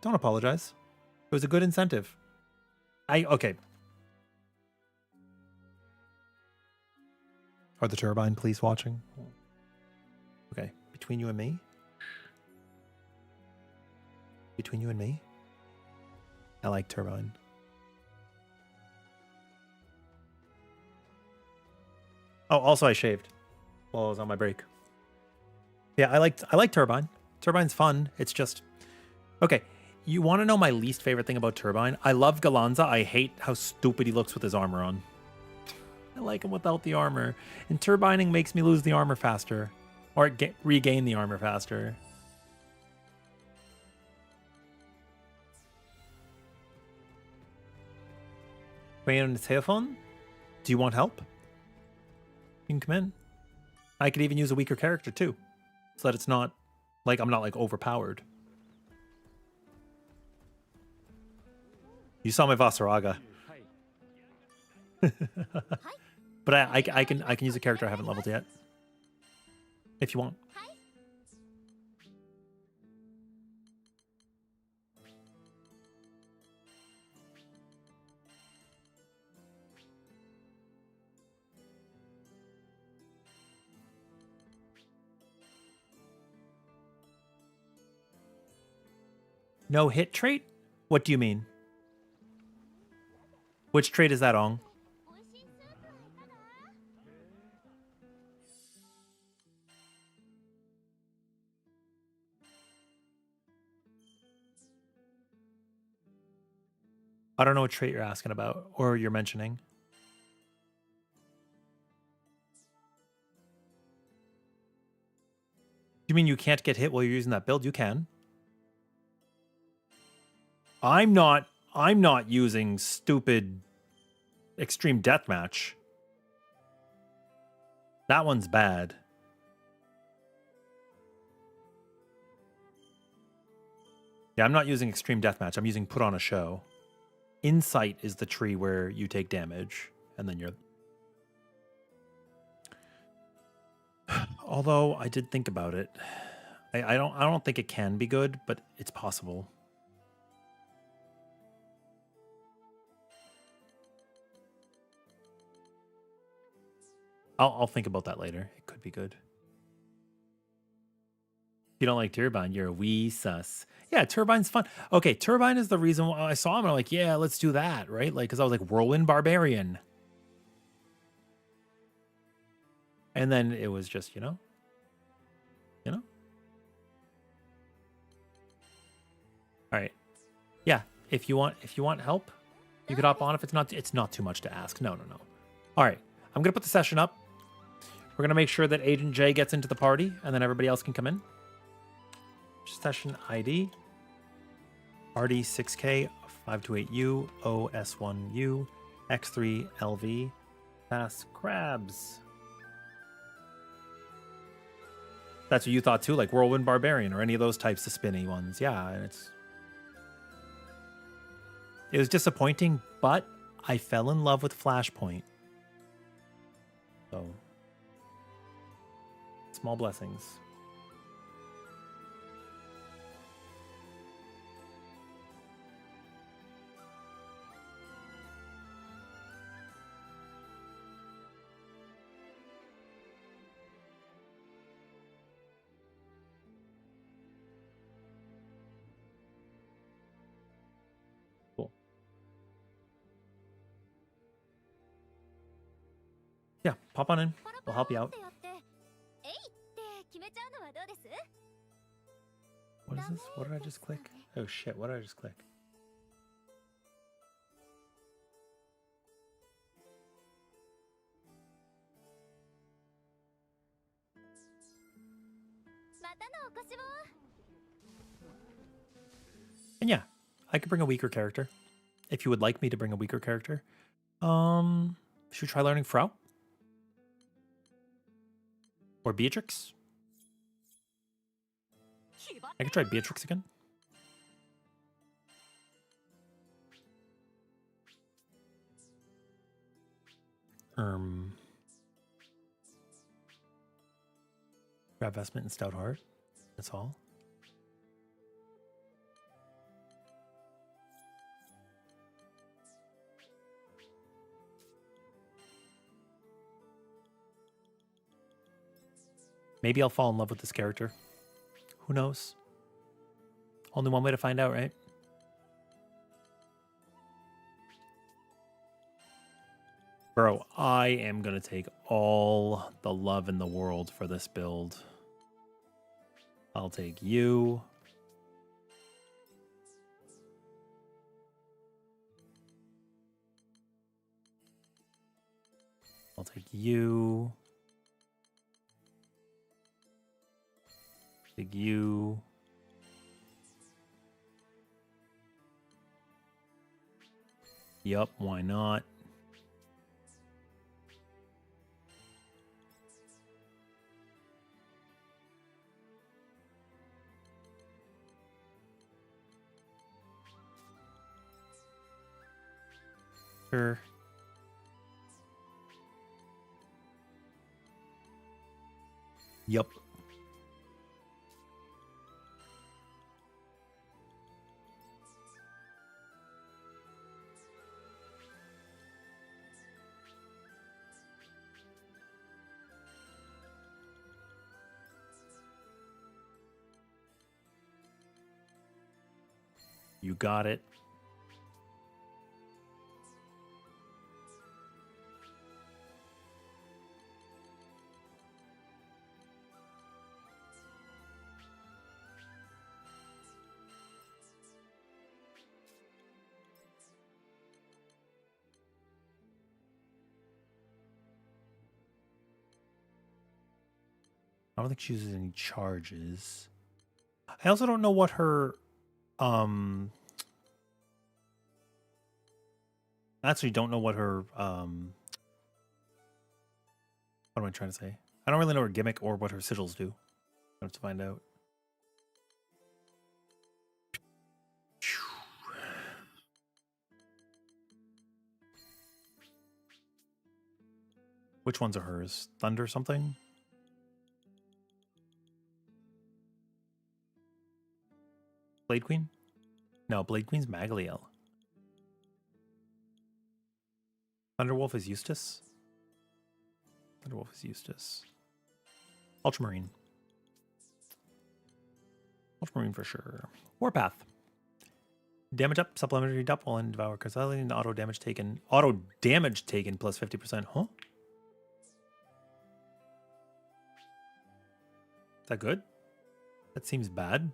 Don't apologize. It was a good incentive. Okay. Are the turbine police watching? Okay, between you and me? Between you and me? I like turbine. Oh, also I shaved while I was on my break. Yeah, I like turbine. Turbine's fun. It's just okay. You want to know my least favorite thing about turbine? I love Gallanza. I hate how stupid he looks with his armor on. I like him without the armor. And turbining makes me lose the armor faster, or regain the armor faster. Wait on the telephone? Do you want help? You can come in. I could even use a weaker character too, so that it's not like I'm not like overpowered. You saw my Vasaraga. But I can use a character I haven't leveled yet. If you want. No hit trait? What do you mean? Which trait is that, Ong? I don't know what trait you're asking about or you're mentioning. You mean you can't get hit while you're using that build? You can. I'm not using stupid extreme deathmatch. That one's bad. Yeah, I'm not using extreme deathmatch. I'm using put on a show. Insight is the tree where you take damage and then you're... Although I did think about it. I don't think it can be good, but it's possible. I'll think about that later. It could be good. If you don't like Turbine, you're a wee sus. Yeah, Turbine's fun. Okay, Turbine is the reason why I saw him and I'm like, yeah, let's do that, right? Like, because I was like, Whirlwind Barbarian. And then it was just, you know? All right. Yeah, if you want help, you could hop on if it's not too much to ask. No. All right. I'm going to put the session up. We're going to make sure that Agent J gets into the party and then everybody else can come in. Session ID RD6K 528U OS1U X3LV Pass Crabs. That's what you thought too, like Whirlwind Barbarian or any of those types of spinny ones. Yeah, and it was disappointing, but I fell in love with Flashpoint. So, small blessings. Cool. Yeah, pop on in. We'll help you out. What is this? What did I just click? Oh shit, what did I just click? And yeah, I could bring a weaker character. If you would like me to bring a weaker character. Should we try learning Frau? Or Beatrix? I could try Beatrix again. Grab Vestment and Stout Heart. That's all. Maybe I'll fall in love with this character. Who knows? Only one way to find out, right? Bro, I am going to take all the love in the world for this build. I'll take you. I'll take you. Take you. Yup, why not? Sure. Yup. You got it. I don't think she uses any charges. I also don't know what her actually don't know what her what am I trying to say? I don't really know her gimmick or what her sigils do. I have to find out. Which ones are hers? Thunder something? Blade Queen? No, Blade Queen's Magaliel. Thunderwolf is Eustace? Thunderwolf is Eustace. Ultramarine. Ultramarine for sure. Warpath. Damage up, supplementary double, and devour Carzalian. Auto damage taken. Auto damage taken plus 50%. Huh? Is that good? That seems bad.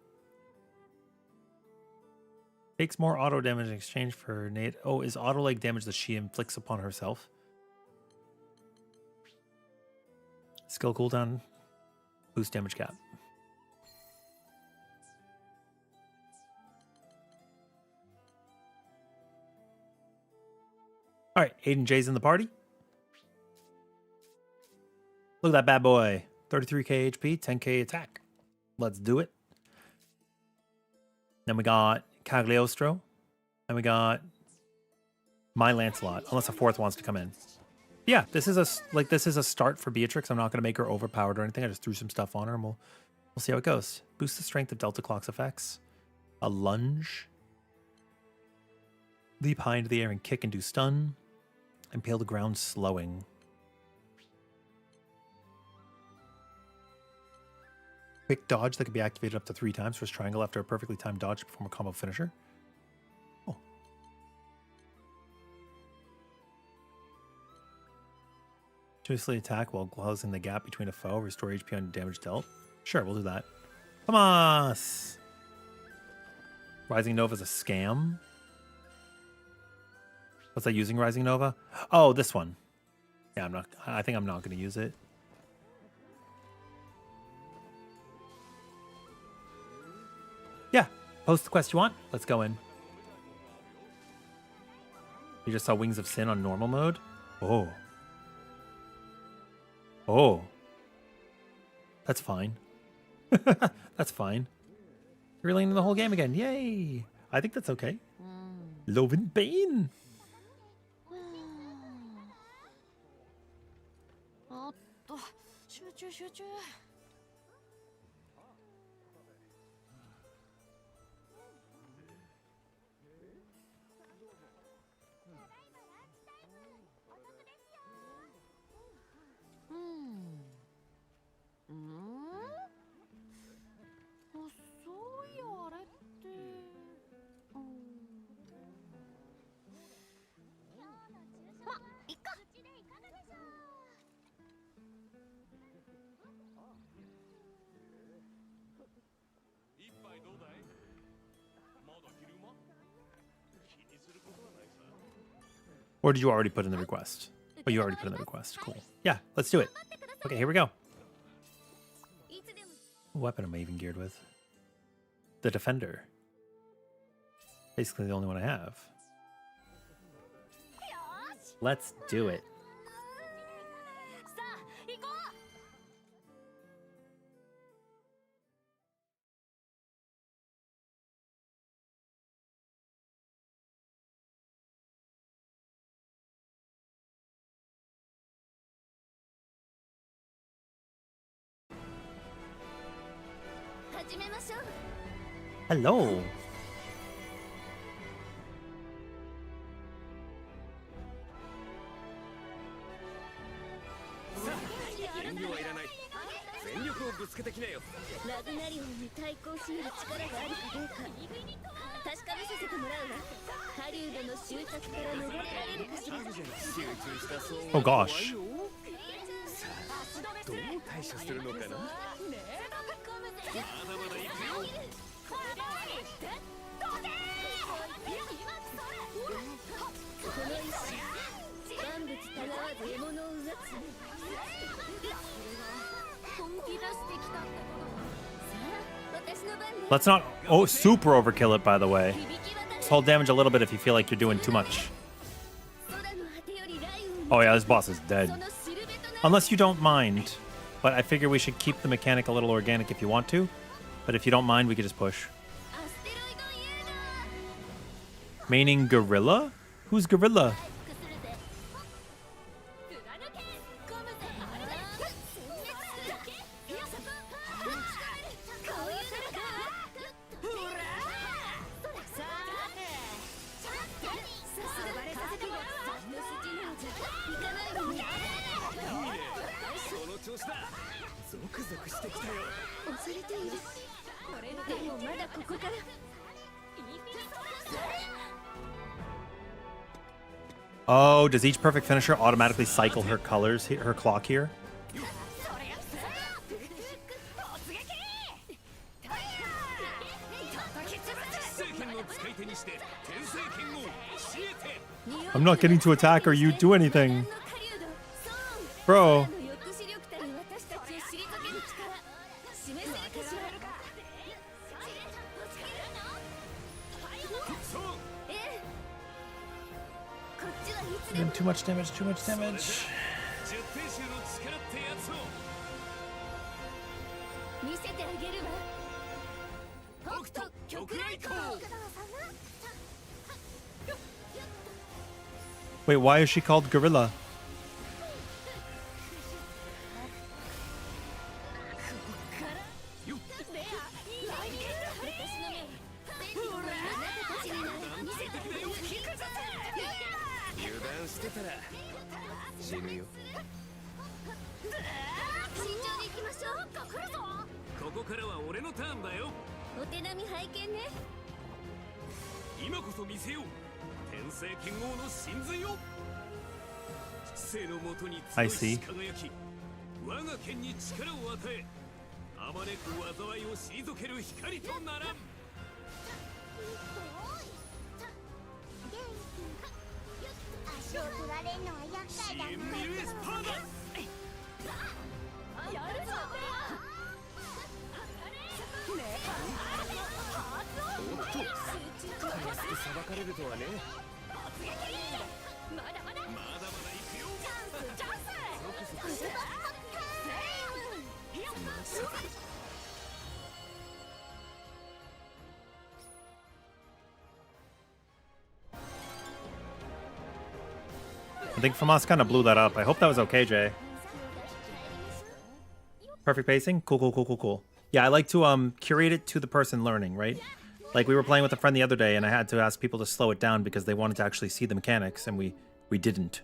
Takes more auto damage in exchange for Nate. Oh, is auto like damage that she inflicts upon herself? Skill cooldown. Boost damage cap. All right, Aiden J's in the party. Look at that bad boy. 33k HP, 10k attack. Let's do it. Then we got Cagliostro. And we got my Lancelot, unless a fourth wants to come in. Yeah, this is a start for Beatrix. I'm not going to make her overpowered or anything. I just threw some stuff on her and we'll see how it goes. Boost the strength of Delta Clock's effects. A lunge. Leap high into the air and kick and do stun. Impale the ground slowing. Quick dodge that can be activated up to 3 times. First triangle after a perfectly timed dodge to perform a combo finisher. Oh. Continuously attack while closing the gap between a foe. Restore HP on damage dealt. Sure, we'll do that. Vamos! Rising Nova is a scam. What's that using Rising Nova? Oh, this one. Yeah, I think I'm not going to use it. Yeah, post the quest you want. Let's go in. You just saw Wings of Sin on normal mode? Oh. Oh. That's fine. That's fine. You're relating the whole game again. Yay. I think that's okay. Loven Bane. Or did you already put in the request? Oh, you already put in the request. Cool. Yeah, let's do it. Okay, here we go. What weapon am I even geared with? The Defender. Basically the only one I have. Let's do it. Hello. Oh gosh. Let's not super overkill it, by the way. Just hold damage a little bit if you feel like you're doing too much. Oh yeah, this boss is dead. Unless you don't mind. But I figure we should keep the mechanic a little organic if you want to. But if you don't mind, we could just push. Meaning Gorilla? Who's Gorilla? Oh, does each perfect finisher automatically cycle her colors, her clock here? I'm not getting to attack or you do anything. Bro. Too much damage, too much damage. Wait, why is she called Gorilla? I see. I think Famas kind of blew that up. I hope that was okay, Jay. Perfect pacing? Cool, cool, cool, cool, cool. Yeah, I like to curate it to the person learning, right? Like we were playing with a friend the other day and I had to ask people to slow it down because they wanted to actually see the mechanics and we didn't.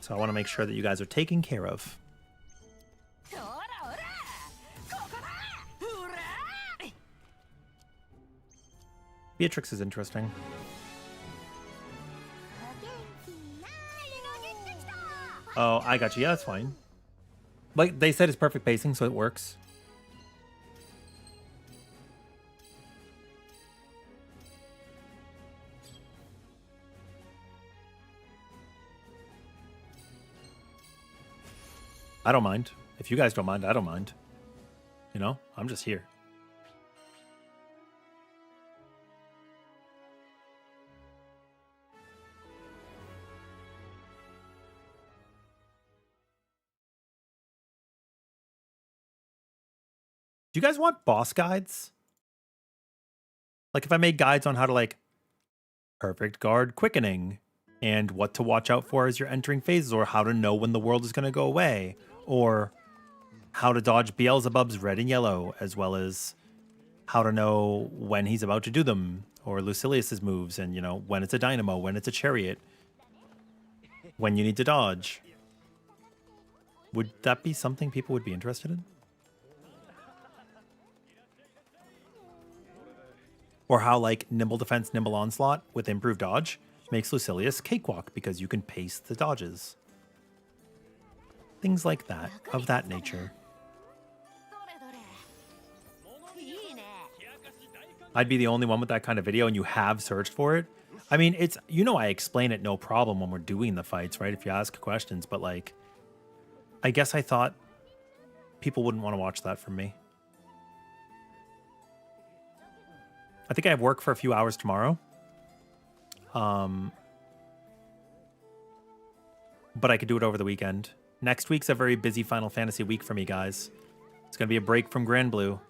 So I want to make sure that you guys are taken care of. Beatrix is interesting. Oh, I got you. Yeah, that's fine. Like they said, it's perfect pacing, so it works. I don't mind. If you guys don't mind, I don't mind. You know, I'm just here. Do you guys want boss guides? Like if I made guides on how to like perfect guard quickening and what to watch out for as you're entering phases, or how to know when the world is going to go away, or how to dodge Beelzebub's red and yellow, as well as how to know when he's about to do them, or Lucilius's moves, and you know, when it's a dynamo, when it's a chariot, when you need to dodge. Would that be something people would be interested in? Or how like nimble defense, nimble onslaught with improved dodge makes Lucilius cakewalk because you can pace the dodges. Things like that, of that nature. I'd be the only one with that kind of video and you have searched for it. I mean, it's, you know, I explain it no problem when we're doing the fights, right? If you ask questions, but like, I guess I thought people wouldn't want to watch that from me. I think I have work for a few hours tomorrow. But I could do it over the weekend. Next week's a very busy Final Fantasy week for me, guys. It's going to be a break from granblue.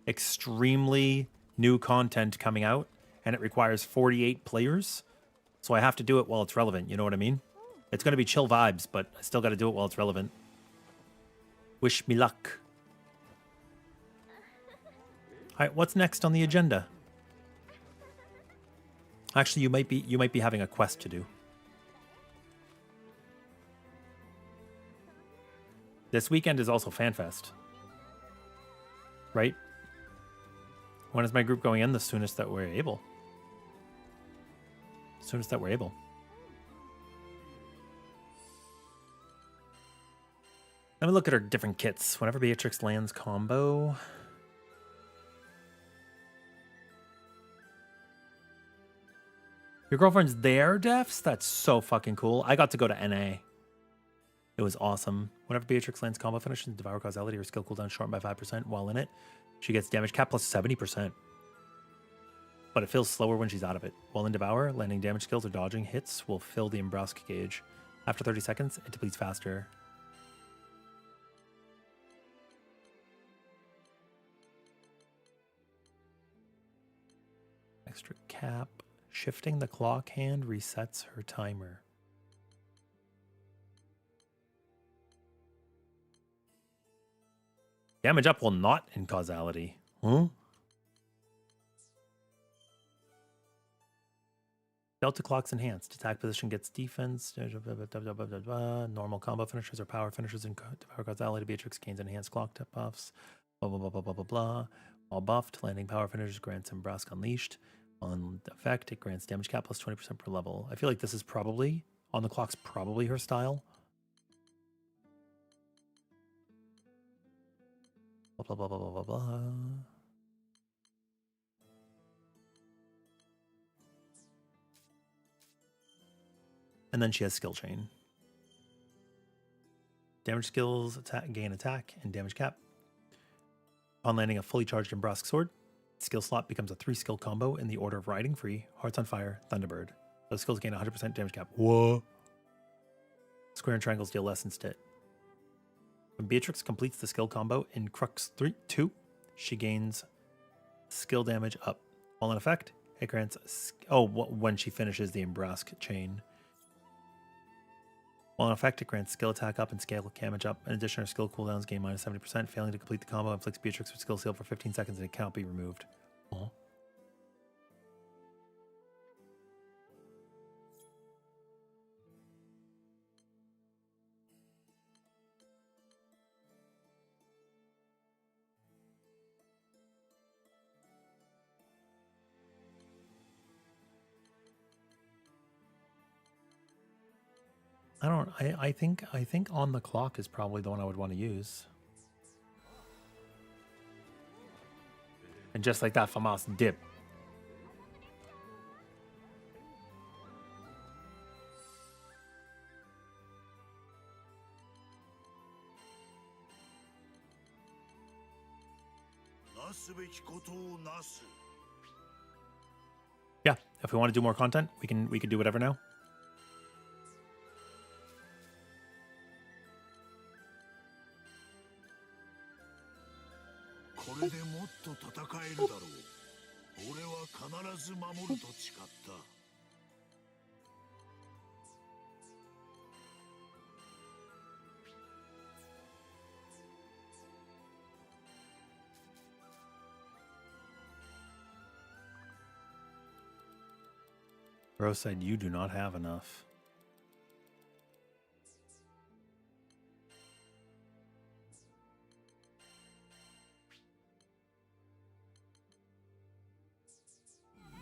Extremely new content coming out, and it requires 48 players. So I have to do it while it's relevant, you know what I mean? It's going to be chill vibes, but I still got to do it while it's relevant. Wish me luck. All right, what's next on the agenda? Actually, you might be having a quest to do. This weekend is also FanFest. Right? When is my group going in? The soonest that we're able. Soonest that we're able. Let me look at our different kits. Whenever Beatrix lands combo. Your girlfriend's there, Defs? That's so fucking cool. I got to go to NA. It was awesome. Whenever Beatrix lands combo finish and Devour Causality, her skill cooldown shortened by 5% while in it. She gets damage cap plus 70%. But it feels slower when she's out of it. While in Devour, landing damage skills or dodging hits will fill the Embrasque gauge. After 30 seconds, it depletes faster. Extra cap. Shifting the clock hand resets her timer. Damage up will not in causality. Huh? Delta clock's enhanced. Attack position gets defense. Normal combo finishers or power finishers in power causality. Beatrix gains enhanced clock tip buffs. Blah, blah, blah, blah, blah, blah, blah. While buffed, landing power finishers grants Embrasque Unleashed. On effect, it grants damage cap plus 20% per level. I feel like this is probably, on the clock's probably her style. Blah, blah, blah, blah, blah, blah. And then she has skill chain. Damage skills, attack, gain attack, and damage cap. Upon landing a fully charged Embrasque sword, skill slot becomes a 3-skill combo in the order of Riding Free, Hearts on Fire, Thunderbird. Those skills gain 100% damage cap. Whoa. Square and triangles deal less instead. When Beatrix completes the skill combo in Crux 2, she gains skill damage up. While in effect, it grants... when she finishes the Embrasque chain. While in effect, it grants skill attack up and scale damage up. In addition, her skill cooldowns gain minus 70%. Failing to complete the combo inflicts Beatrix with skill seal for 15 seconds and it cannot be removed. Aww. I think on the clock is probably the one I would want to use. And just like that, Famas dip. Yeah, if we want to do more content, we can do whatever now. Bro said you do not have enough.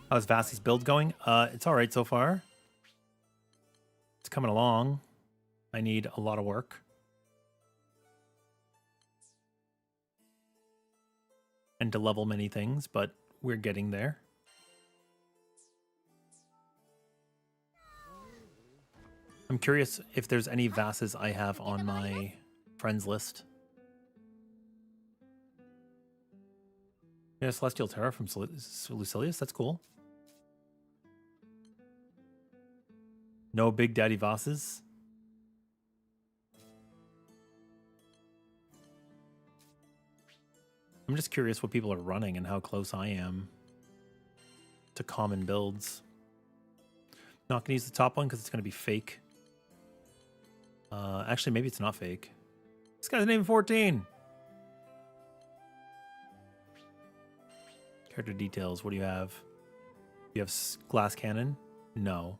How's Vassie's build going? It's all right so far. It's coming along. I need a lot of work. And to level many things, but we're getting there. I'm curious if there's any Vasses I have on my friends list. Yeah, Celestial Terror from Lucilius. That's cool. No Big Daddy Vasses. I'm just curious what people are running and how close I am to common builds. Not going to use the top one because it's going to be fake. Actually, maybe it's not fake. This guy's name 14. Character details. What do you have? You have glass cannon? No.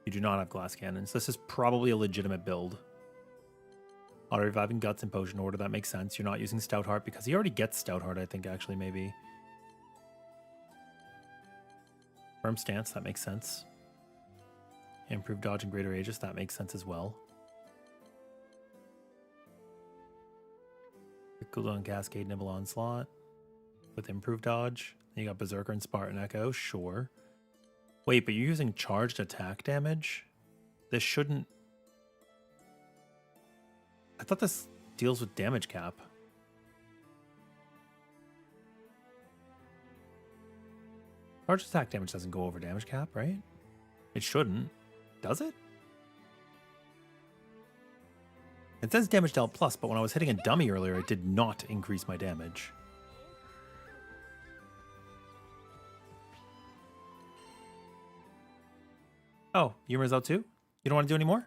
You do not have glass cannons. This is probably a legitimate build. Auto reviving guts and potion order. That makes sense. You're not using Stout Heart because he already gets Stout Heart, I think, actually, maybe. Firm stance, that makes sense. Improved dodge and greater aegis, that makes sense as well. Cooldown Cascade, Nibble Onslaught with improved dodge. Then you got Berserker and Spartan Echo, sure. Wait, but you're using charged attack damage? This shouldn't... I thought this deals with damage cap. Charged attack damage doesn't go over damage cap, right? It shouldn't. Does it? It says damage dealt plus, but when I was hitting a dummy earlier, it did not increase my damage. Oh, humor's out too? You don't want to do any more?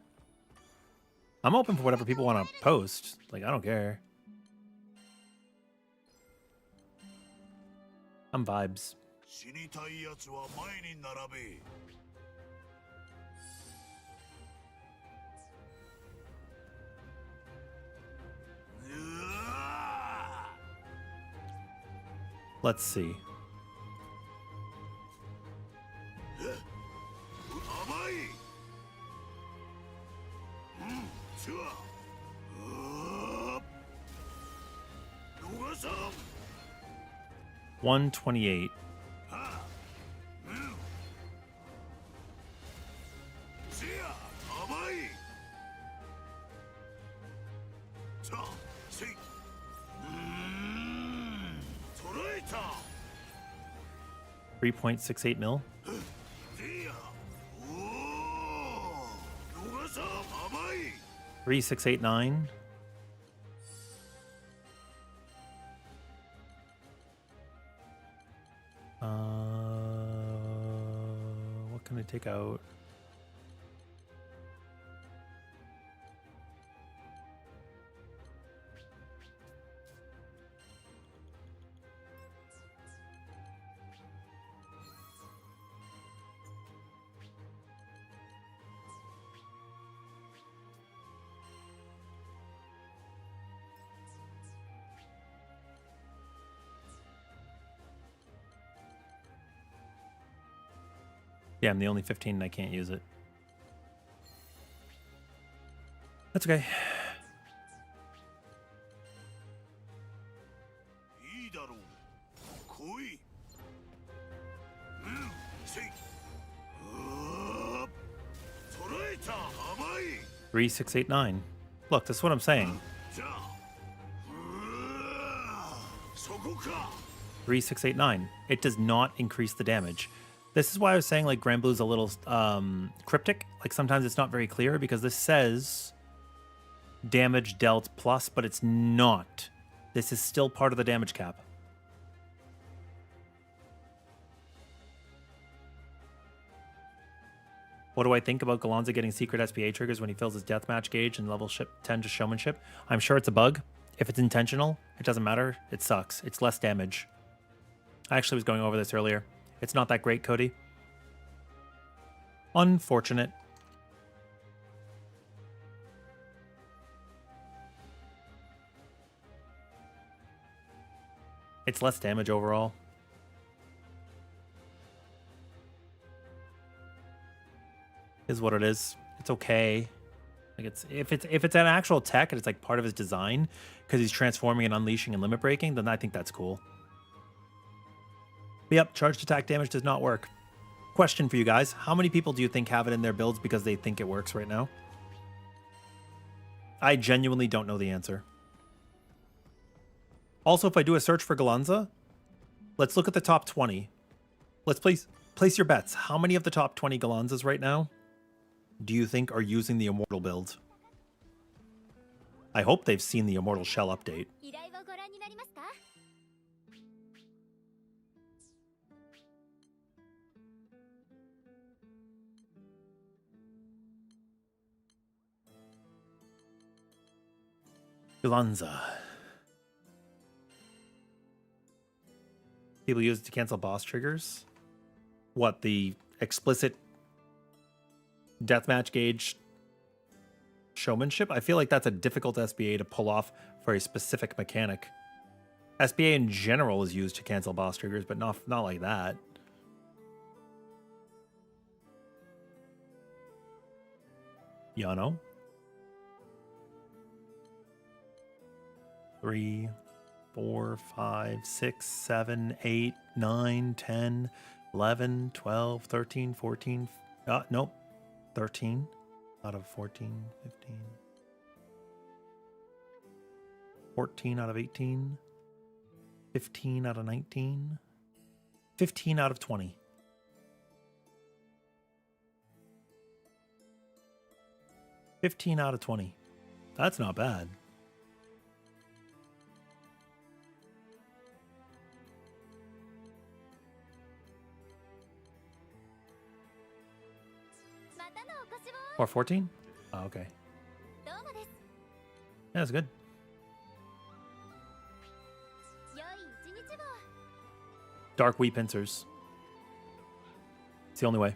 I'm open for whatever people want to post. Like, I don't care. I'm vibes. 死にたいやつは前に並べ。Let's see. 甘い。つわ。逃さん。 128.甘い。 3.68 mil. 3689. What can I take out? Yeah, I'm the only 15 and I can't use it. That's okay. Three, 6, 8, 9. Look, that's what I'm saying. 3, 6, 8, 9. It does not increase the damage. This is why I was saying like granblue is a little cryptic. Like sometimes it's not very clear because this says damage dealt plus, but it's not. This is still part of the damage cap. What do I think about Gallanza getting secret SPA triggers when he fills his deathmatch gauge and level 10 to showmanship? I'm sure it's a bug. If it's intentional, it doesn't matter. It sucks. It's less damage. I actually was going over this earlier. It's not that great, Cody. Unfortunate. It's less damage overall. Is what it is. It's okay. Like if it's an actual tech and it's like part of his design because he's transforming and unleashing and limit breaking, then I think that's cool. But yep, charged attack damage does not work. Question for you guys. How many people do you think have it in their builds because they think it works right now? I genuinely don't know the answer. Also, if I do a search for Gallanza, let's look at the top 20. Let's place your bets. How many of the top 20 Gallanzas right now do you think are using the Immortal build? I hope they've seen the Immortal Shell update. Gallanza. People use it to cancel boss triggers. What, the explicit deathmatch gauge showmanship. I feel like that's a difficult SBA to pull off for a specific mechanic. SBA in general is used to cancel boss triggers, but not like that. Yano. 3, 4, 5, 6, 7, 8, 9, 10, 11, 12, 13, 14. Nope. 13 out of 14, 15. 14 out of 18. 15 out of 19. 15 out of 20. 15 out of 20. That's not bad. Or 14? Oh, okay. Yeah, that's good. Dark wheat pincers. It's the only way.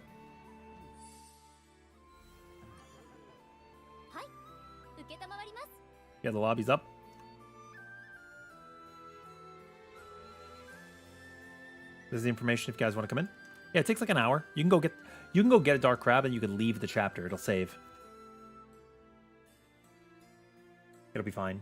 Yeah, the lobby's up. This is the information if you guys want to come in. Yeah, it takes like an hour. You can go get a dark crab and you can leave the chapter. It'll save. It'll be fine.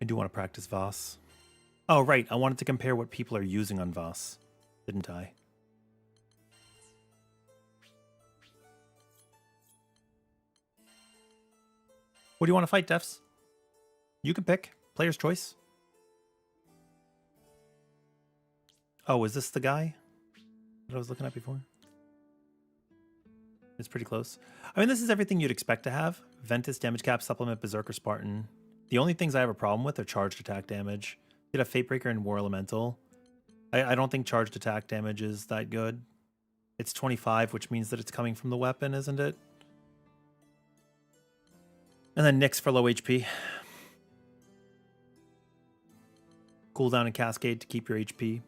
I do want to practice Voss. Oh, right. I wanted to compare what people are using on Voss, didn't I? What do you want to fight, Defs? You can pick. Player's choice. Oh, is this the guy that I was looking at before? It's pretty close. I mean, this is everything you'd expect to have. Ventus, damage cap, supplement, Berserker, Spartan. The only things I have a problem with are charged attack damage. Did have Fatebreaker and War Elemental. I don't think charged attack damage is that good. It's 25, which means that it's coming from the weapon, isn't it? And then Nyx for low HP. Cooldown and Cascade to keep your HP.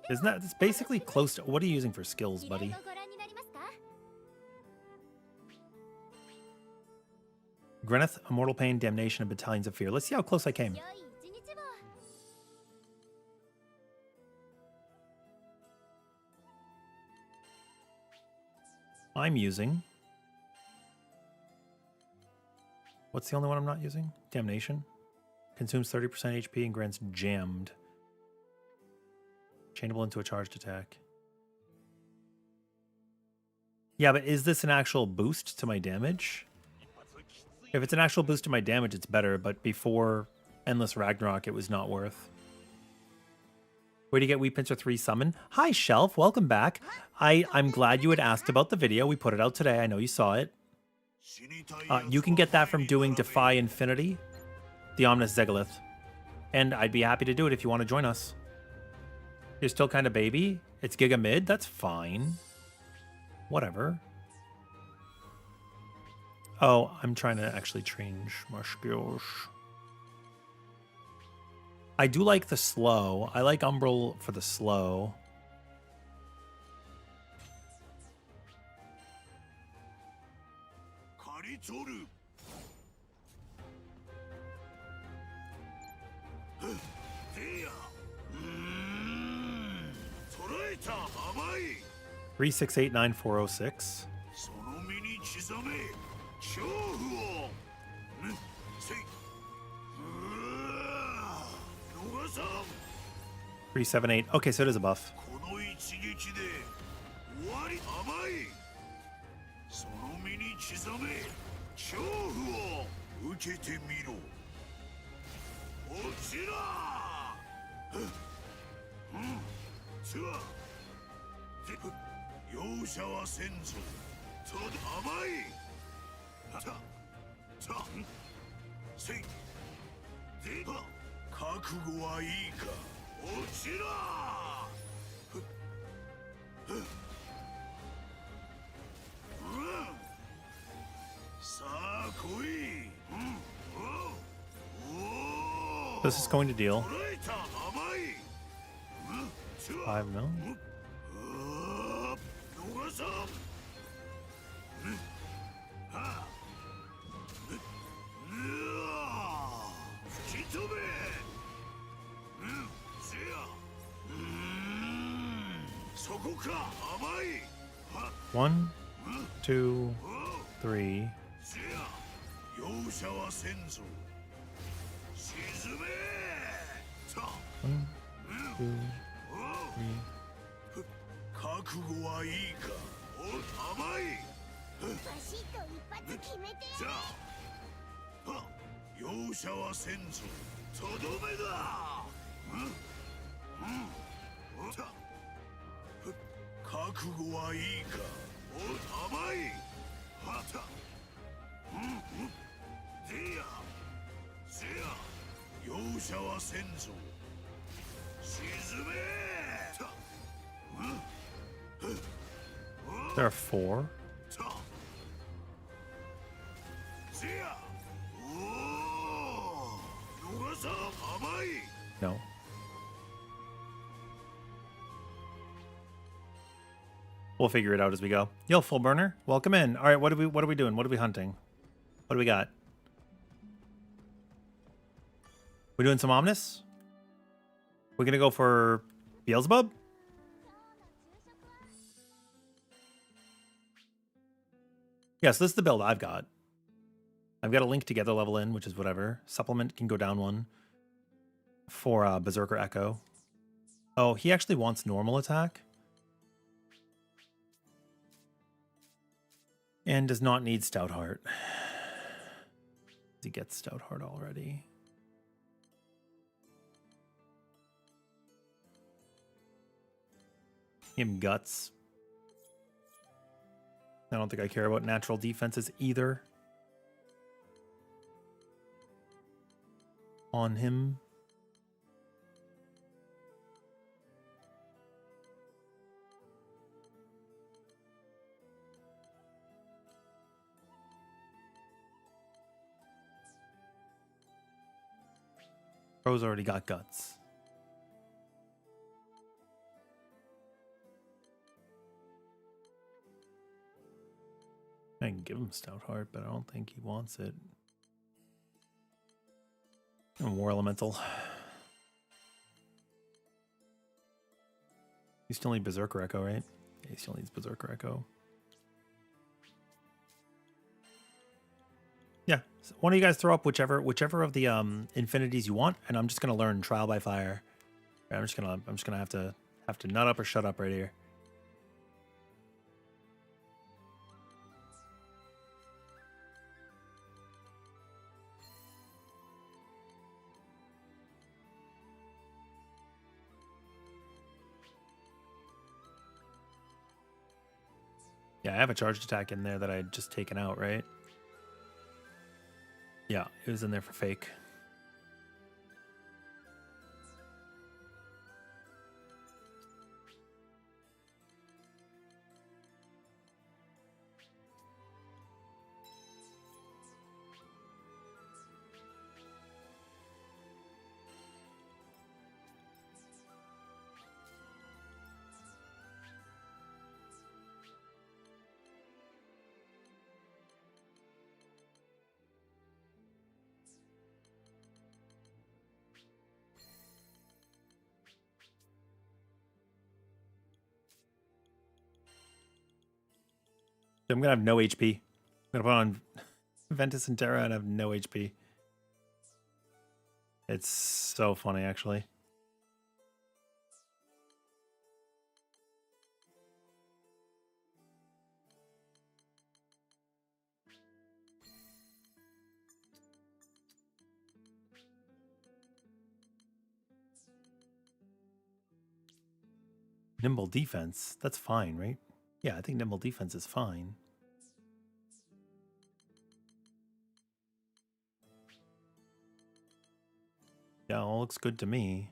Isn't that, it's basically close to, what are you using for skills, buddy? Greneth, Immortal Pain, Damnation, and Battalions of Fear. Let's see how close I came. I'm using... What's the only one I'm not using? Damnation. Consumes 30% HP and grants Jammed. Chainable into a charged attack. Yeah, but is this an actual boost to my damage? If it's an actual boost to my damage, it's better, but before Endless Ragnarok, it was not worth. Where do you get Wheat Pincer 3 summon? Hi, Shelf. Welcome back. I'm glad you had asked about the video. We put it out today. I know you saw it. You can get that from doing Defy Infinity, the Omnis Zegolith. And I'd be happy to do it if you want to join us. You're still kind of baby. It's Giga Mid. That's fine. Whatever. Oh, I'm trying to actually change my skills. I do like the slow. I like Umbral for the slow. Three, 6, 8, 9, 4, 0, 6. 3, 7, 8. Okay, so it is a buff. 容赦はせんぞ。と甘い。せい。では覚悟はいいか。落ちろ。さあ来い。This is going to deal 5 mil. 1, 2, 3. 容赦はせんぞ。沈め。 1, 2, 3. 覚悟はいいか。甘い。バシッと一発決めて。じゃあ容赦はせんぞ。とどめだ。覚悟はいいか。甘い。でやせや容赦はせんぞ。沈め。 There are 4. No. We'll figure it out as we go. Yo, full burner, welcome in. All right, what are we doing? What are we hunting? What do we got? We doing some ominous? We're gonna go for Beelzebub? Yes, this is the build I've got. I've got a link together level in, which is whatever. Supplement can go down 1 for Berserker Echo. Oh, he actually wants normal attack. And does not need Stout Heart. He gets Stout Heart already. Him Guts. I don't think I care about natural defenses either. On him. Bro's already got Guts. I can give him Stout Heart, but I don't think he wants it. And War Elemental. You still need Berserker Echo, right? Yeah, he still needs Berserker Echo. Yeah, so why don't you guys throw up whichever of the infinities you want, and I'm just gonna learn Trial by Fire. I'm just gonna have to nut up or shut up right here. Yeah, I have a charged attack in there that I had just taken out, right? Yeah, it was in there for fake. I'm gonna have no HP. I'm gonna put on Ventus and Terra and have no HP. It's so funny, actually. Nimble defense. That's fine, right? Yeah, I think nimble defense is fine. Yeah, all looks good to me.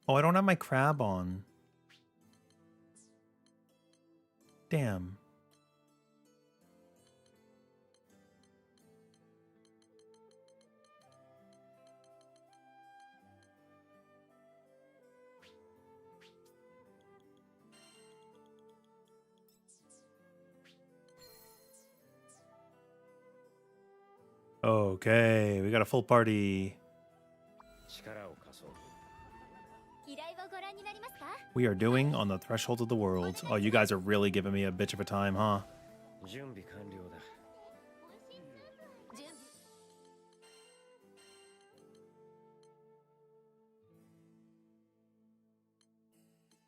Oh, I don't have my crab on. Damn. Okay, we got a full party. 力を貸そう。 依頼をご覧になりますか？ We are doing on the threshold of the world. Oh, you guys are really giving me a bitch of a time, huh? 準備完了だ。準備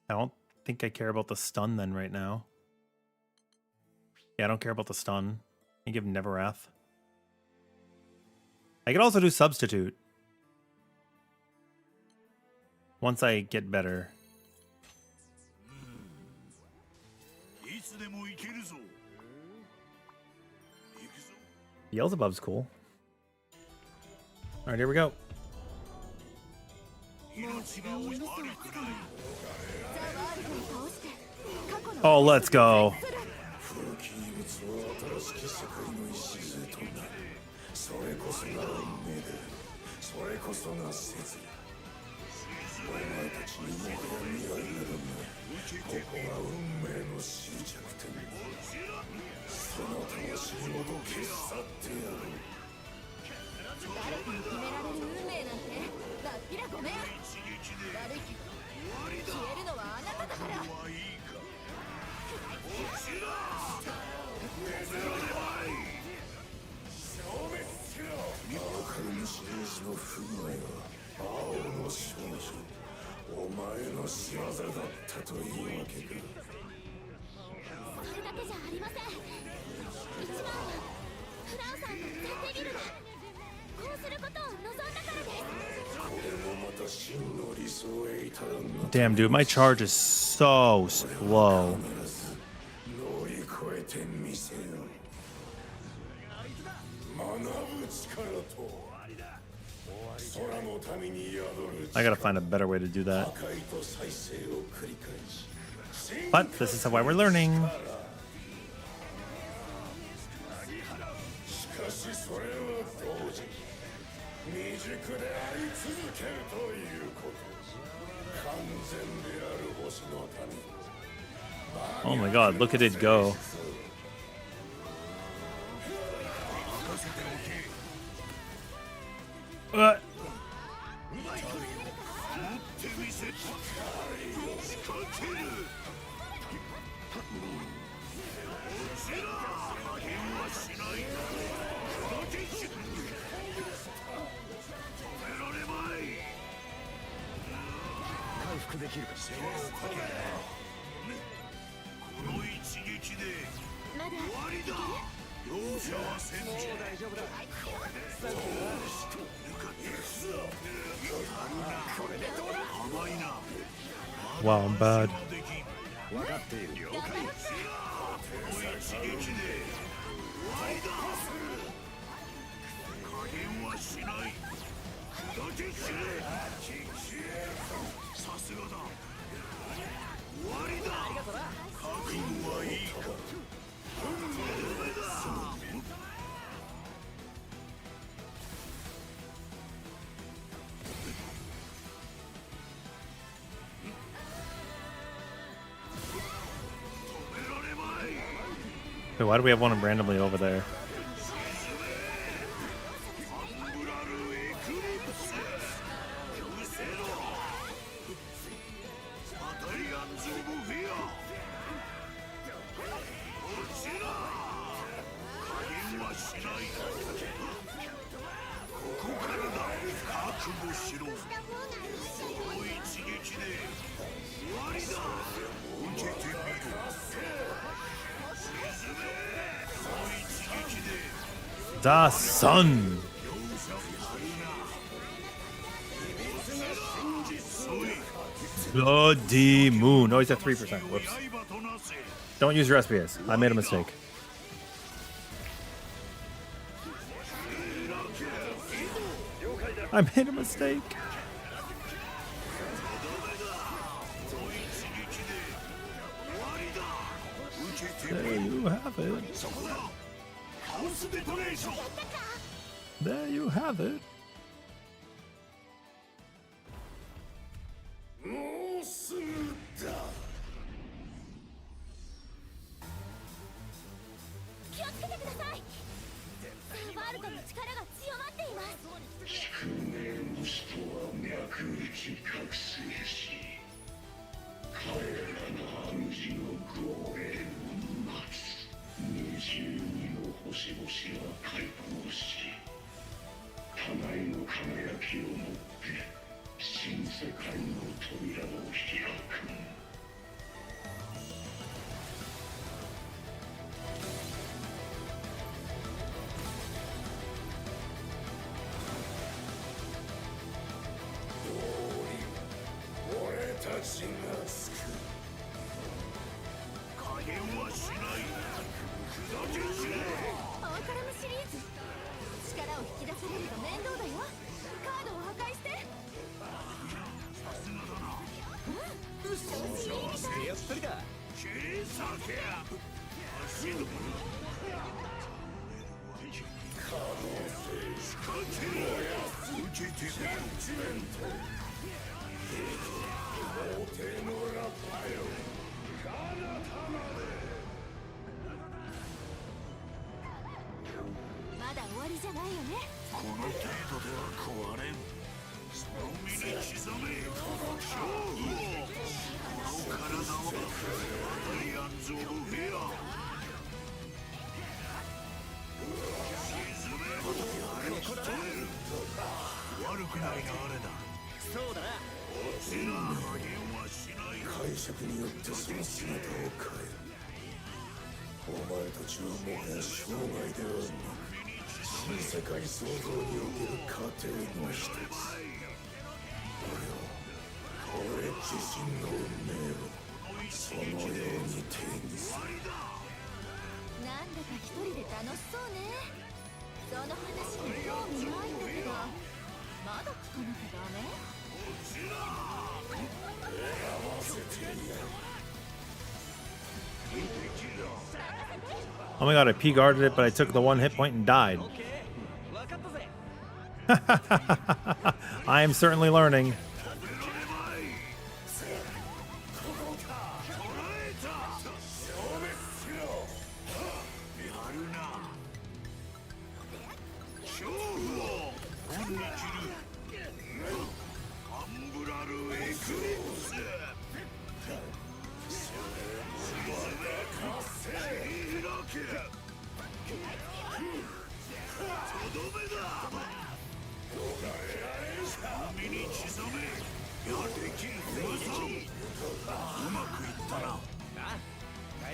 I don't think I care about the stun then right now. Yeah, I don't care about the stun. You give Neverath. I could also do substitute. Once I get better. いつでも行けるぞ。行くぞ。 Beelzebub's cool. Alright, here we go. 命が惜しまれくらい。 Oh, let's go. 古き遺物を新しき世界の礎となる。それこそが運命で、それこそが説。お前たちにもはや未来などない。ここが運命の終着点。その魂ごと消し去ってやる。誰かに決められる運命なんてだっぴらごめん。悪いけど消えるのはあなただから。赤い虫兵士の不具合は青の少女。お前の仕業だったというわけか。それだけじゃありません。一番はフランさんの前提ビルだ。こうすることを望んだからです。これもまた真の理想へ至らんの。 Damn, dude, my charge is so slow. 必ず乗り越えてみせよ。学ぶ力と空の民に宿る I gotta find a better way to do that. 破壊と再生を繰り返し。 But this is why we're learning. しかしそれは同時に未熟であり続けるということ。完全である星の民。 Oh my god, look at it go. Wow, I'm bad. 分かっている。了解。 Wait, why do we have one randomly over there? The sun. Bloody moon. Oh, he's at 3%. Whoops. Don't use your SPS. I made a mistake. I made a mistake. There you have it. There you have it. もうすぐだ。気をつけてください。サーバールトの力が強まっています。宿命の使徒は脈打ち覚醒し、彼らの主の号令を待つ。22の星々は開放し、互いの輝きをもって新世界の扉を開く。俺たちがつく。加減はしない。砕け散れ。オーカラムシリーズ。力を引き出されると面倒だよ。カードを破壊して。やっぱりだ。切り裂けや。足の可能性仕掛けろ。受けてみろ。皇帝のラパよ。彼方まで。まだ終わりじゃないよね。この程度では壊れん。その身に刻め。勝負を。この体をバタリアンズ・オブ・フェア。沈め。鍛える。悪くないなあれだ。そうだな。落ちな。加減はしない。解釈によってその姿を変える。お前たちはもはや生涯ではなく、新世界創造における過程の一つ。俺自身の運命をそのように定義する。なんだか一人で楽しそうね。その話に興味ないんだけど、まだ聞かなきゃダメ？選ばせてやる。Oh my god, I P-guarded it, but I took the one hit point and died. わかったぜ。I am certainly learning.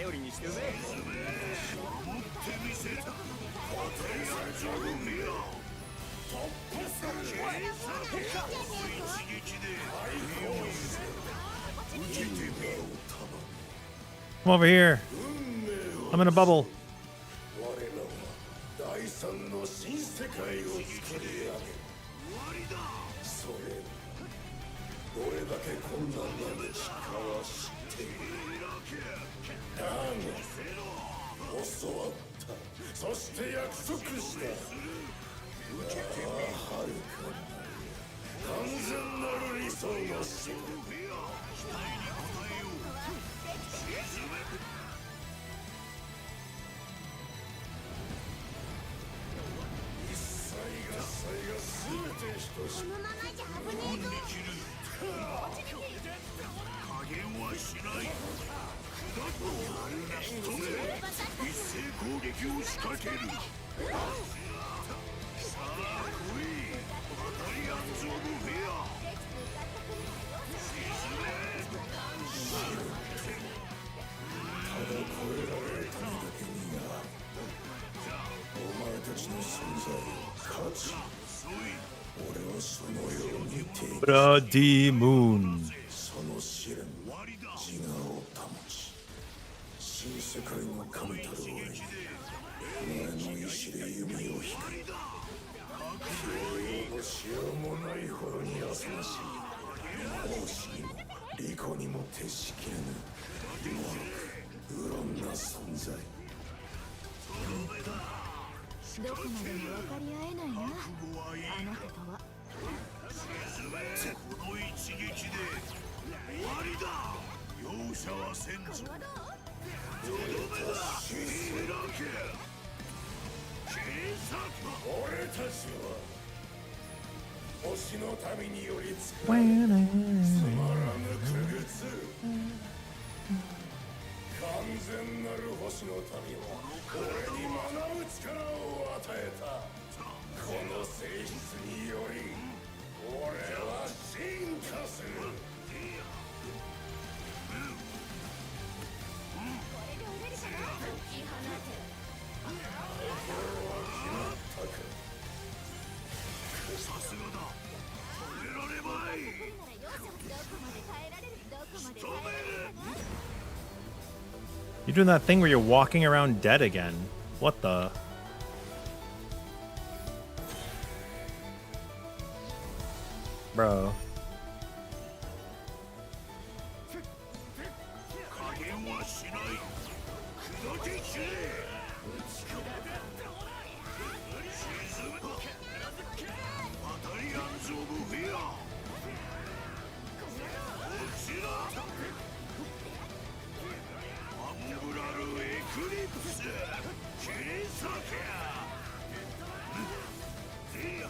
頼りにしてるぜ。Come over here. I'm in a bubble. 我らは第三の新世界を作り上げる。それどれだけ困難な道かは知っている。だが教わった。そして約束した。はるかなる完全なる理想の死。一切合切が全て等しい。このままじゃ危ねえぞ。加減はしない。一斉攻撃を仕掛ける。さあ来い。バタリアンズ・オブ・フェア。沈め。ただ超えられただけにな。お前たちの存在価値、俺はそのようにに提起 Bloody Moon. その試練自我を保ち新世界の神たる俺がお前の意志で弓を引く教養のしようもないほどに浅ましい奉仕にも利己にも徹しきれぬもろくうろんな存在どこまでも分かり合えないなあなたとは。この一撃で終わりだ。容赦はせんぞ。とどめだ。開け。俺たちは星の民により作ら When れ I- つまらぬ傀儡完全なる星の民は俺に学ぶ力を与えたこの性質により俺は進化するさすがだ。止められまい。どこまで耐えられるどこまで耐えられるかな。 You're doing that thing where you're walking around dead again. What the? Bro. 加減はしない。砕け散れ。沈む。バタリアンズ・オブ・フィア。落ちろ。アンブラル・エクリプス。切り裂け。いや。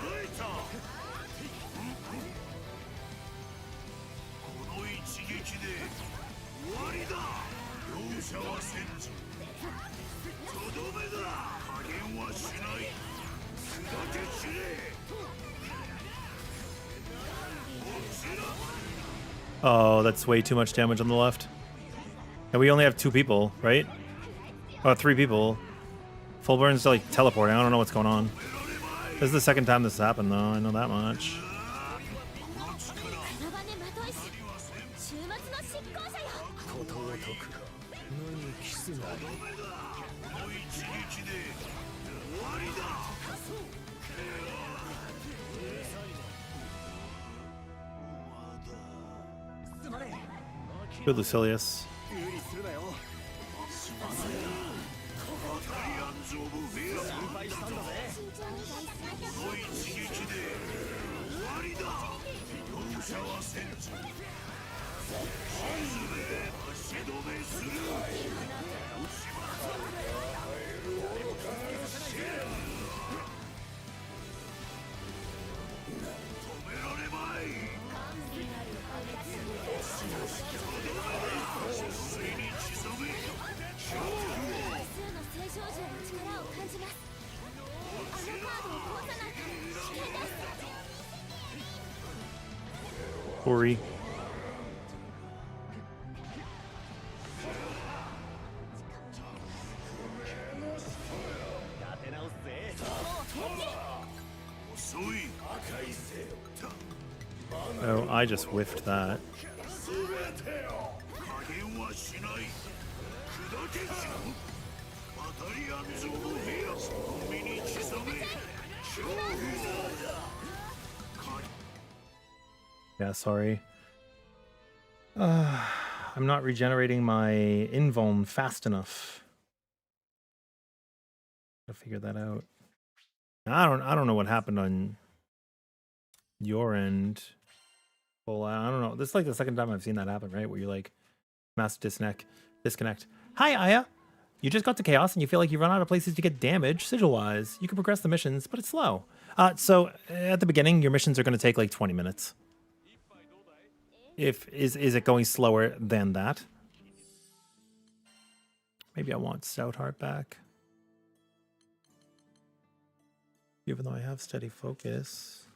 届いた。この一撃で終わりだ。容赦はせんぞ。とどめだ。加減はしない。砕け散れ。落ちろ。 Oh, that's way too much damage on the left. And we only have 2 people, right? Oh, 3 people. Full burn's like teleporting. I don't know what's going on. This is the second time this has happened, though. I know that much. カラバネまといし週末の執行者よ。ことを解くか。何キスなり。この一撃で終わりだ。 Good Lucilius. Ori. Oh, I just whiffed that. Yeah, sorry. I'm not regenerating my invuln fast enough. Gotta figure that out. I don't know what happened on your end. Well, I don't know. This is like the second time I've seen that happen, right? Where you like mass disconnect. Hi, Aya. You just got to Chaos and you feel like you run out of places to get damage sigil-wise. You can progress the missions, but it's slow. So at the beginning, your missions are going to take like 20 minutes. Is it going slower than that? Maybe I want Stoutheart back. Even though I have steady focus.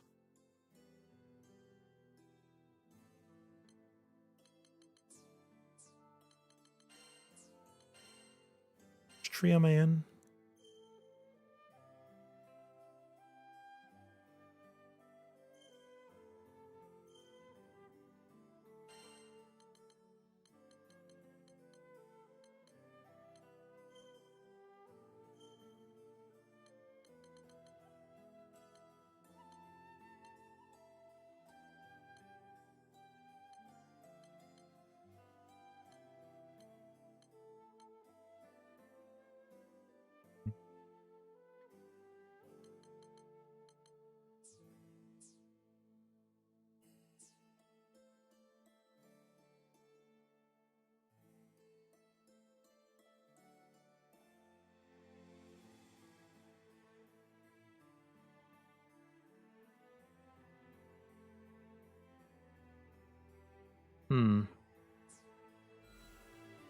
Which tree am I in?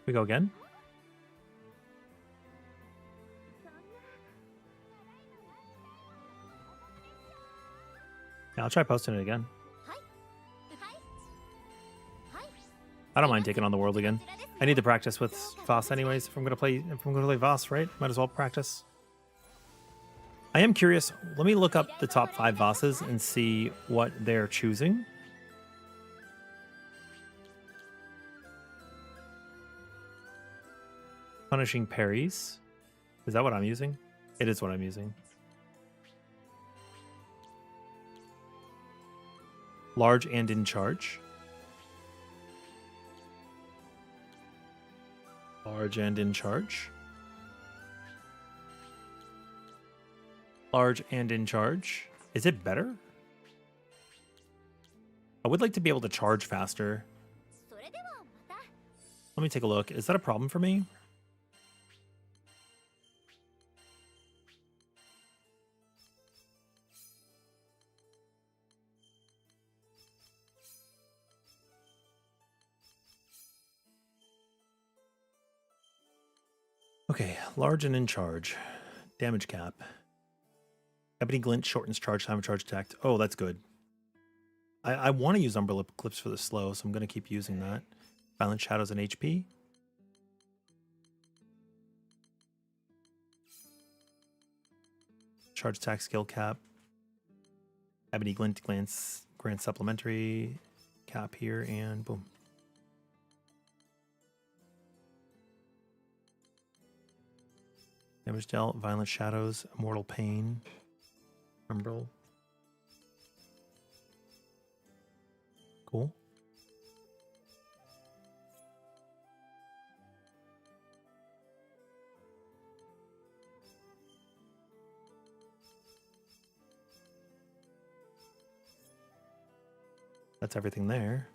We go again? Yeah, I'll try posting it again. I don't mind taking on the world again. I need to practice with Voss anyways. If I'm gonna play Voss, right? Might as well practice. I am curious. Let me look up the top 5 Vosses and see what they're choosing. Punishing parries. Is that what I'm using? It is what I'm using. Large and in charge. Large and in charge. Large and in charge. Is it better? I would like to be able to charge faster. Let me take a look. Is that a problem for me? Okay, large and in charge. Damage cap. Ebony Glint shortens charge time of charge attack. Oh, that's good. I want to use Umbrella Eclipse for the slow, so I'm going to keep using that. Violent Shadows and HP. Charge attack skill cap. Ebony Glint grants supplementary cap here, and boom. Damage dealt, Violent Shadows, Immortal Pain, Umbral. Cool. That's everything there.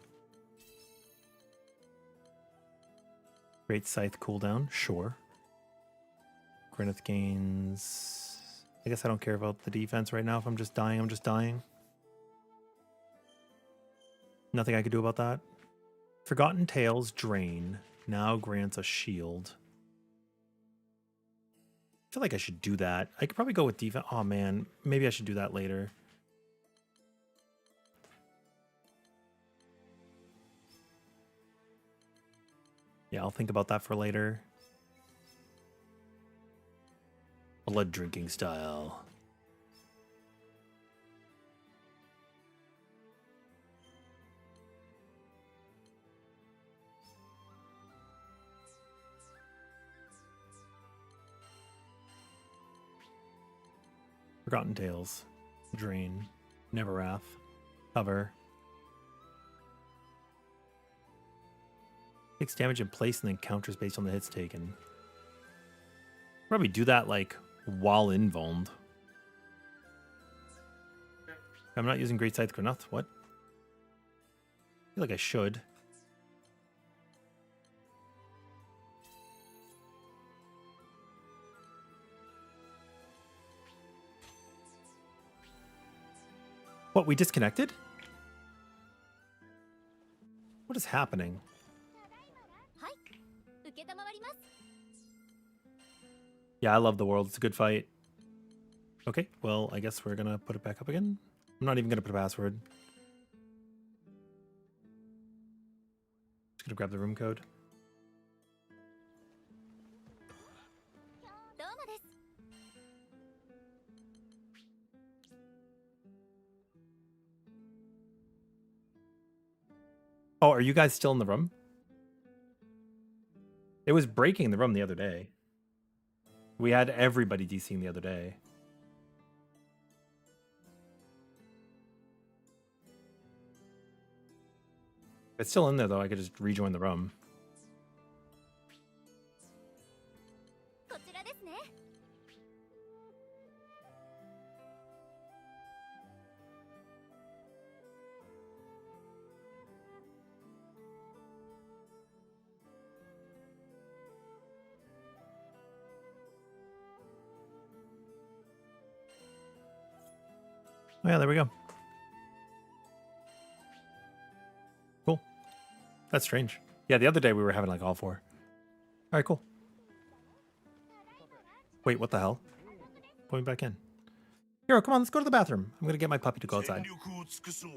Great Scythe cooldown, sure. Granith gains... I guess I don't care about the defense right now. If I'm just dying, I'm just dying. Nothing I could do about that. Forgotten Tales Drain now grants a shield. I feel like I should do that. I could probably go with defense. Oh man, maybe I should do that later. Yeah, I'll think about that for later. Blood drinking style. Forgotten Tales. Drain. Neverwrath. Cover. Takes damage in place and then counters based on the hits taken. Probably do that like while invulned. I'm not using Great Scythe Granath. What? I feel like I should. What, we disconnected? What is happening? Yeah, I love the world. It's a good fight. Okay, well, I guess we're gonna put it back up again. I'm not even gonna put a password. Just gonna grab the room code. Oh, are you guys still in the room? It was breaking the room the other day. We had everybody DCing the other day. If it's still in there, though, I could just rejoin the room. Oh, yeah, there we go. Cool. That's strange. Yeah, the other day we were having like all 4. All right, cool. Wait, what the hell? Put me back in. Hero, come on, let's go to the bathroom. I'm gonna get my puppy to go outside. 力を尽くそう。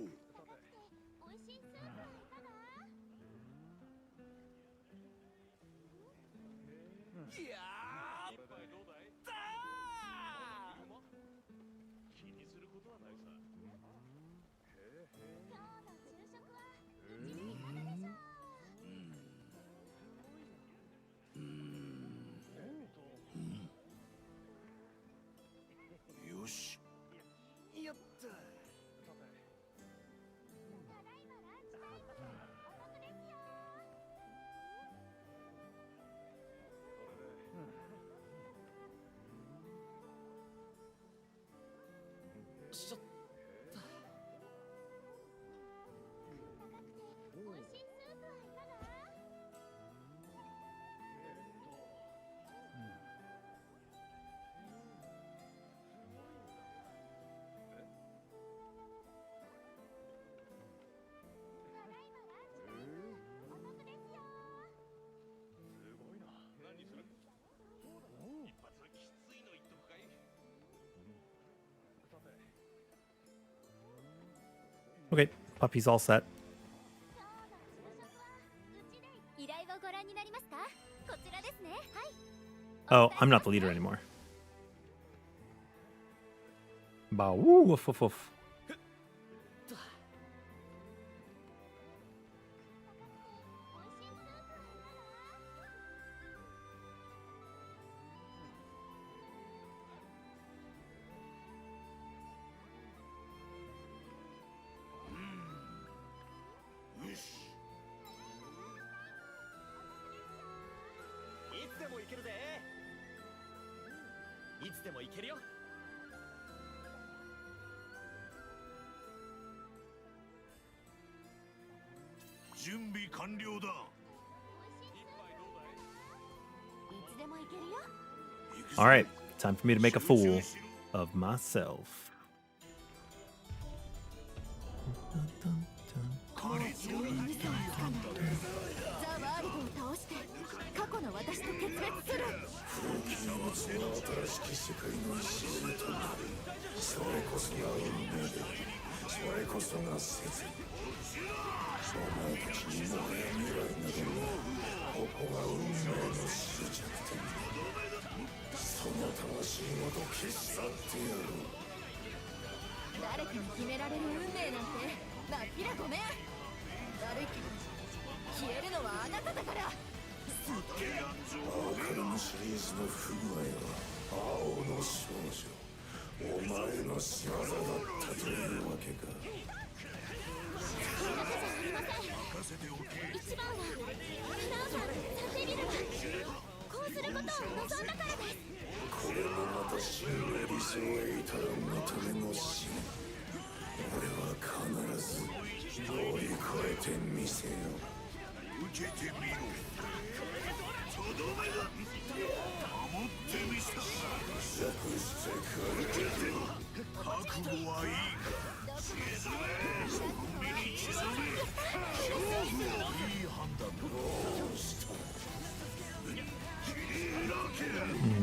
よし。やった。Okay, puppy's all set. 依頼をご覧になりますか？こちらですね。はい。 Oh, I'm not the leader anymore. Bow, woo, woof, woof, woof.準備完了だ。いつでも行けるよ。 All right, time for me to make a fool of myself. ザ・ワールドを倒して過去の私と決別する。風紀物の新しき世界の礎となる。それこそが運命で、それこそが説。お前たちにもはや未来などない。ここが運命の終着点。その魂ごと消し去ってやろう。誰かに決められる運命なんてまっぴらごめん。悪いけど消えるのはあなただから。アーカルムシリーズの不具合は青の少女。お前の仕業だったというわけか。一番はナーバザ・デビルがこうすることを望んだからです。これもまた真の理想へ至らんのための死。俺は必ず乗り越えてみせよう。受けてみろ。とどめだ。守ってみせ。弱してくれて覚悟はいいか。沈め。そこ身に刻め。いい判断だ。どうした切り開け。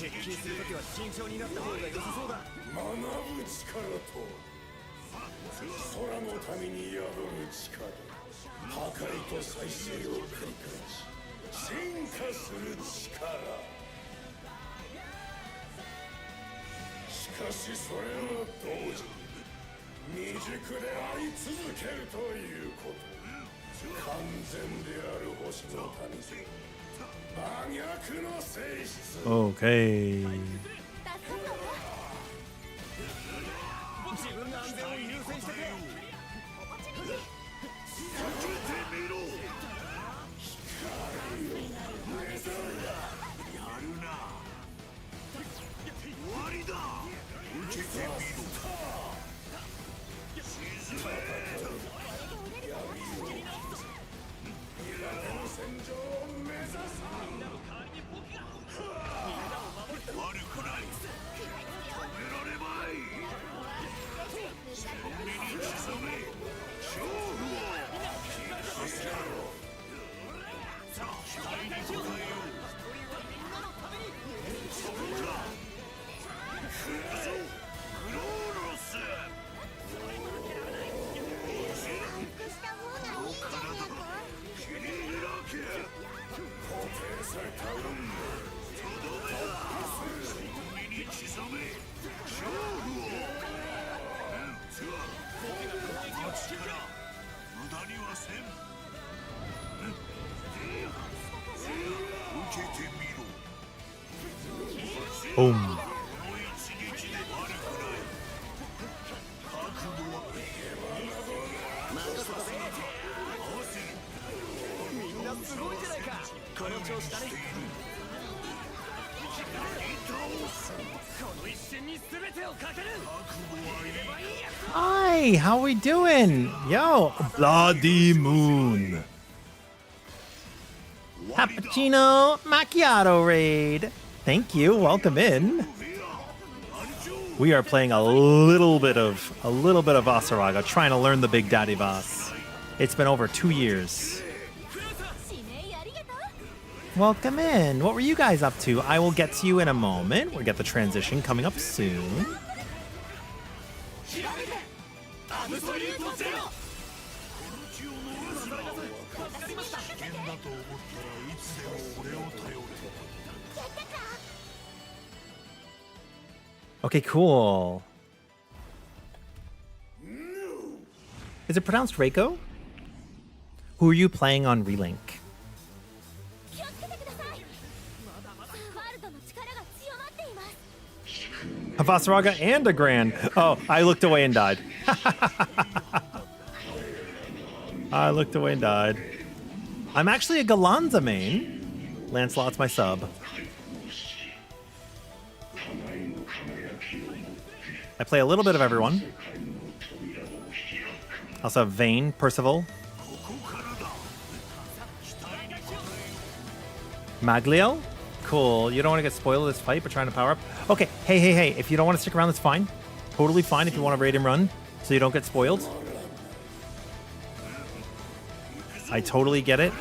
接近するときは慎重になった方が良さそうだ。学ぶ力と空の民に宿る力、破壊と再生を繰り返し進化する力。しかしそれは同時に未熟であり続けるということ。完全である星の民と真逆の性質。 Okay. 自分の安全を優先してくれ。Boom. Hi, how we doing? Yo, bloody moon. Cappuccino macchiato raid. Thank you. Welcome in. We are playing a little bit of Vasaraga, trying to learn the Big Daddy Vas. It's been over 2 years. Welcome in. What were you guys up to? I will get to you in a moment. We'll get the transition coming up soon. Okay, cool. Is it pronounced Reiko? Who are you playing on Relink? A Vasaraga and a Gran. Oh, I looked away and died. I looked away and died. I'm actually a Gallanza main. Lancelot's my sub. I play a little bit of everyone. Also have Vayne, Percival, Magliel. Cool. You don't want to get spoiled this fight, but trying to power up. Okay. Hey. If you don't want to stick around, that's fine. Totally fine if you want to raid and run so you don't get spoiled. I totally get it.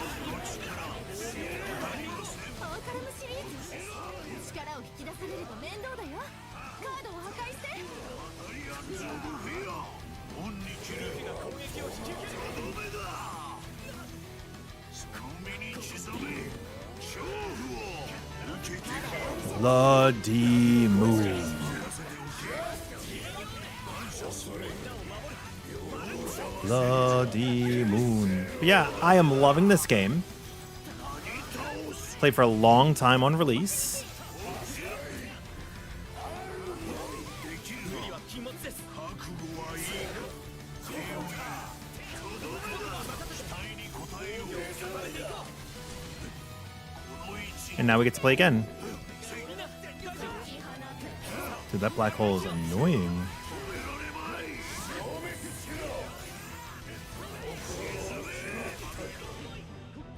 Bloody moon. Bloody moon. But yeah, I am loving this game. Played for a long time on release. And now we get to play again. Dude, that black hole is annoying.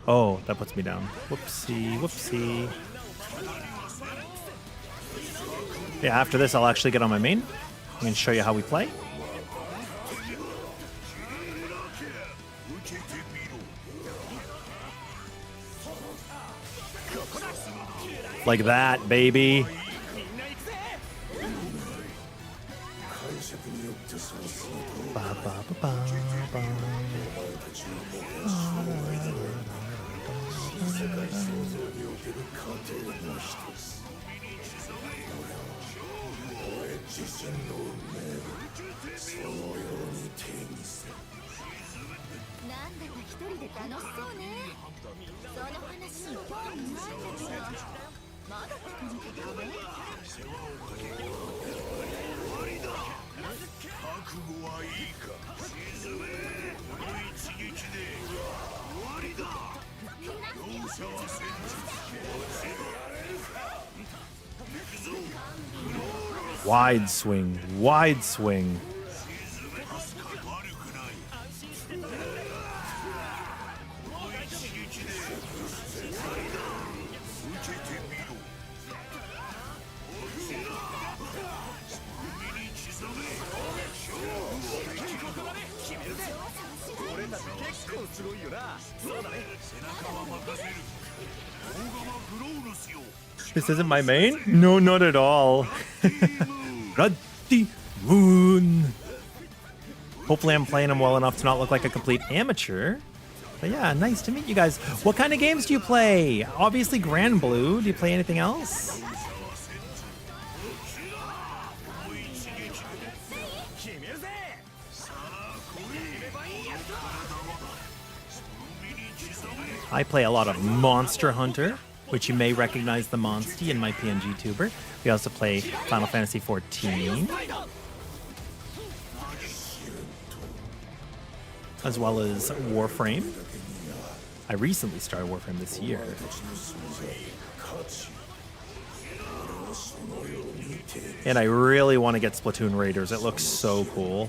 Oh, that puts me down. Whoopsie. Yeah, after this, I'll actually get on my main. I'm going to show you how we play. Like that, baby. Wide swing, wide swing. This isn't my main? No, not at all. Bloody Moon. Hopefully I'm playing him well enough to not look like a complete amateur. But yeah, nice to meet you guys. What kind of games do you play? Obviously granblue. Do you play anything else? I play a lot of Monster Hunter, which you may recognize the Monsty in my PNG tuber. We also play Final Fantasy XIV, as well as Warframe. I recently started Warframe this year. And I really want to get Splatoon Raiders. It looks so cool.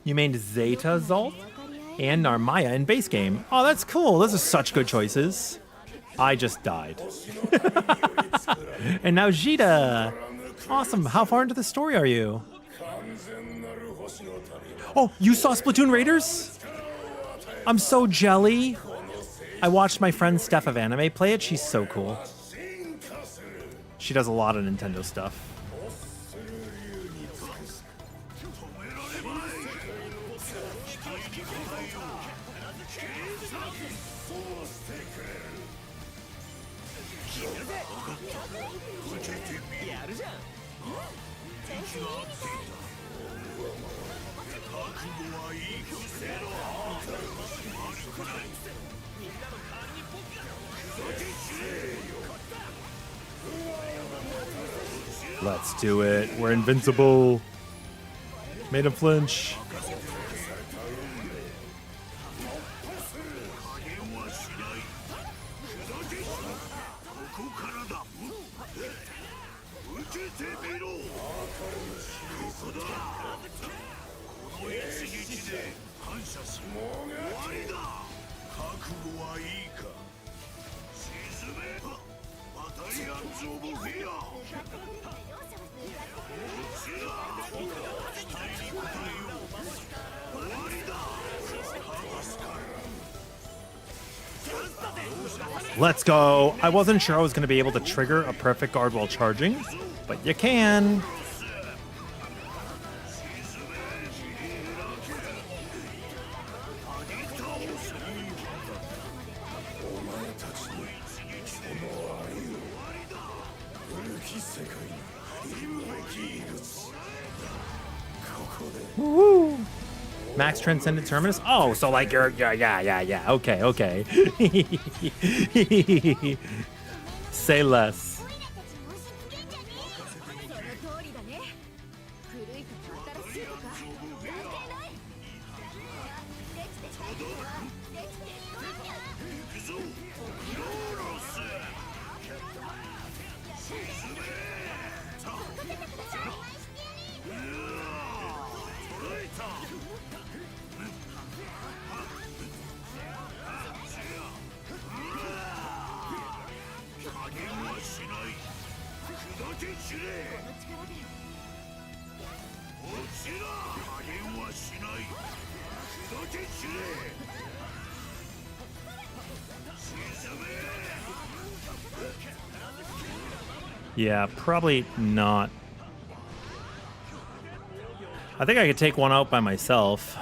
You mained Zeta Zalt and Narmaya in base game. Oh, that's cool. Those are such good choices. I just died. And now Jita. Awesome. How far into the story are you? Oh, you saw Splatoon Raiders? I'm so jelly. I watched my friend Steph of Anime play it. She's so cool. She does a lot of Nintendo stuff. Let's do it. We're invincible. Made him flinch. Let's go. I wasn't sure I was going to be able to trigger a perfect guard while charging, but you can. Woo! Max Transcendent Terminus? Oh, so like you're, yeah. Okay. Say less. Yeah, probably not. I think I could take one out by myself.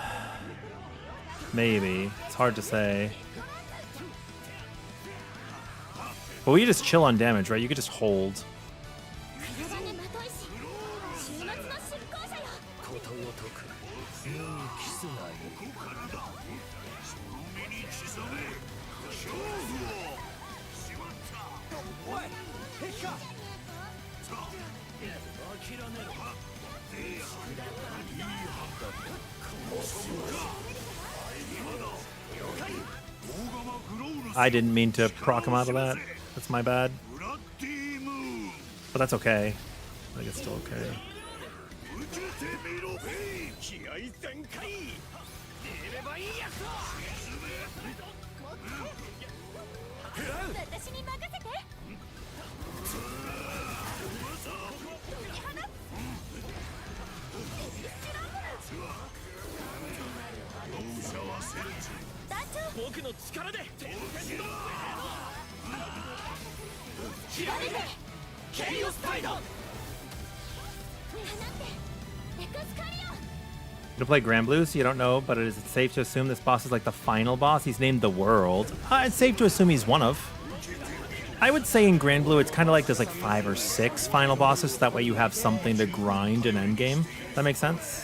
Maybe. It's hard to say. But we just chill on damage, right? You could just hold. I didn't mean to proc him out of that. That's my bad. But that's okay. I think it's still okay. 気合全開出ればいいやつだ私に任せて僕の力で天天のひらめけケイオスタイド To play granblue, so you don't know, but is it safe to assume this boss is like the final boss? He's named the World. It's safe to assume he's one of. I would say in granblue, it's kind of like there's like 5 or 6 final bosses, so that way you have something to grind in endgame. That makes sense?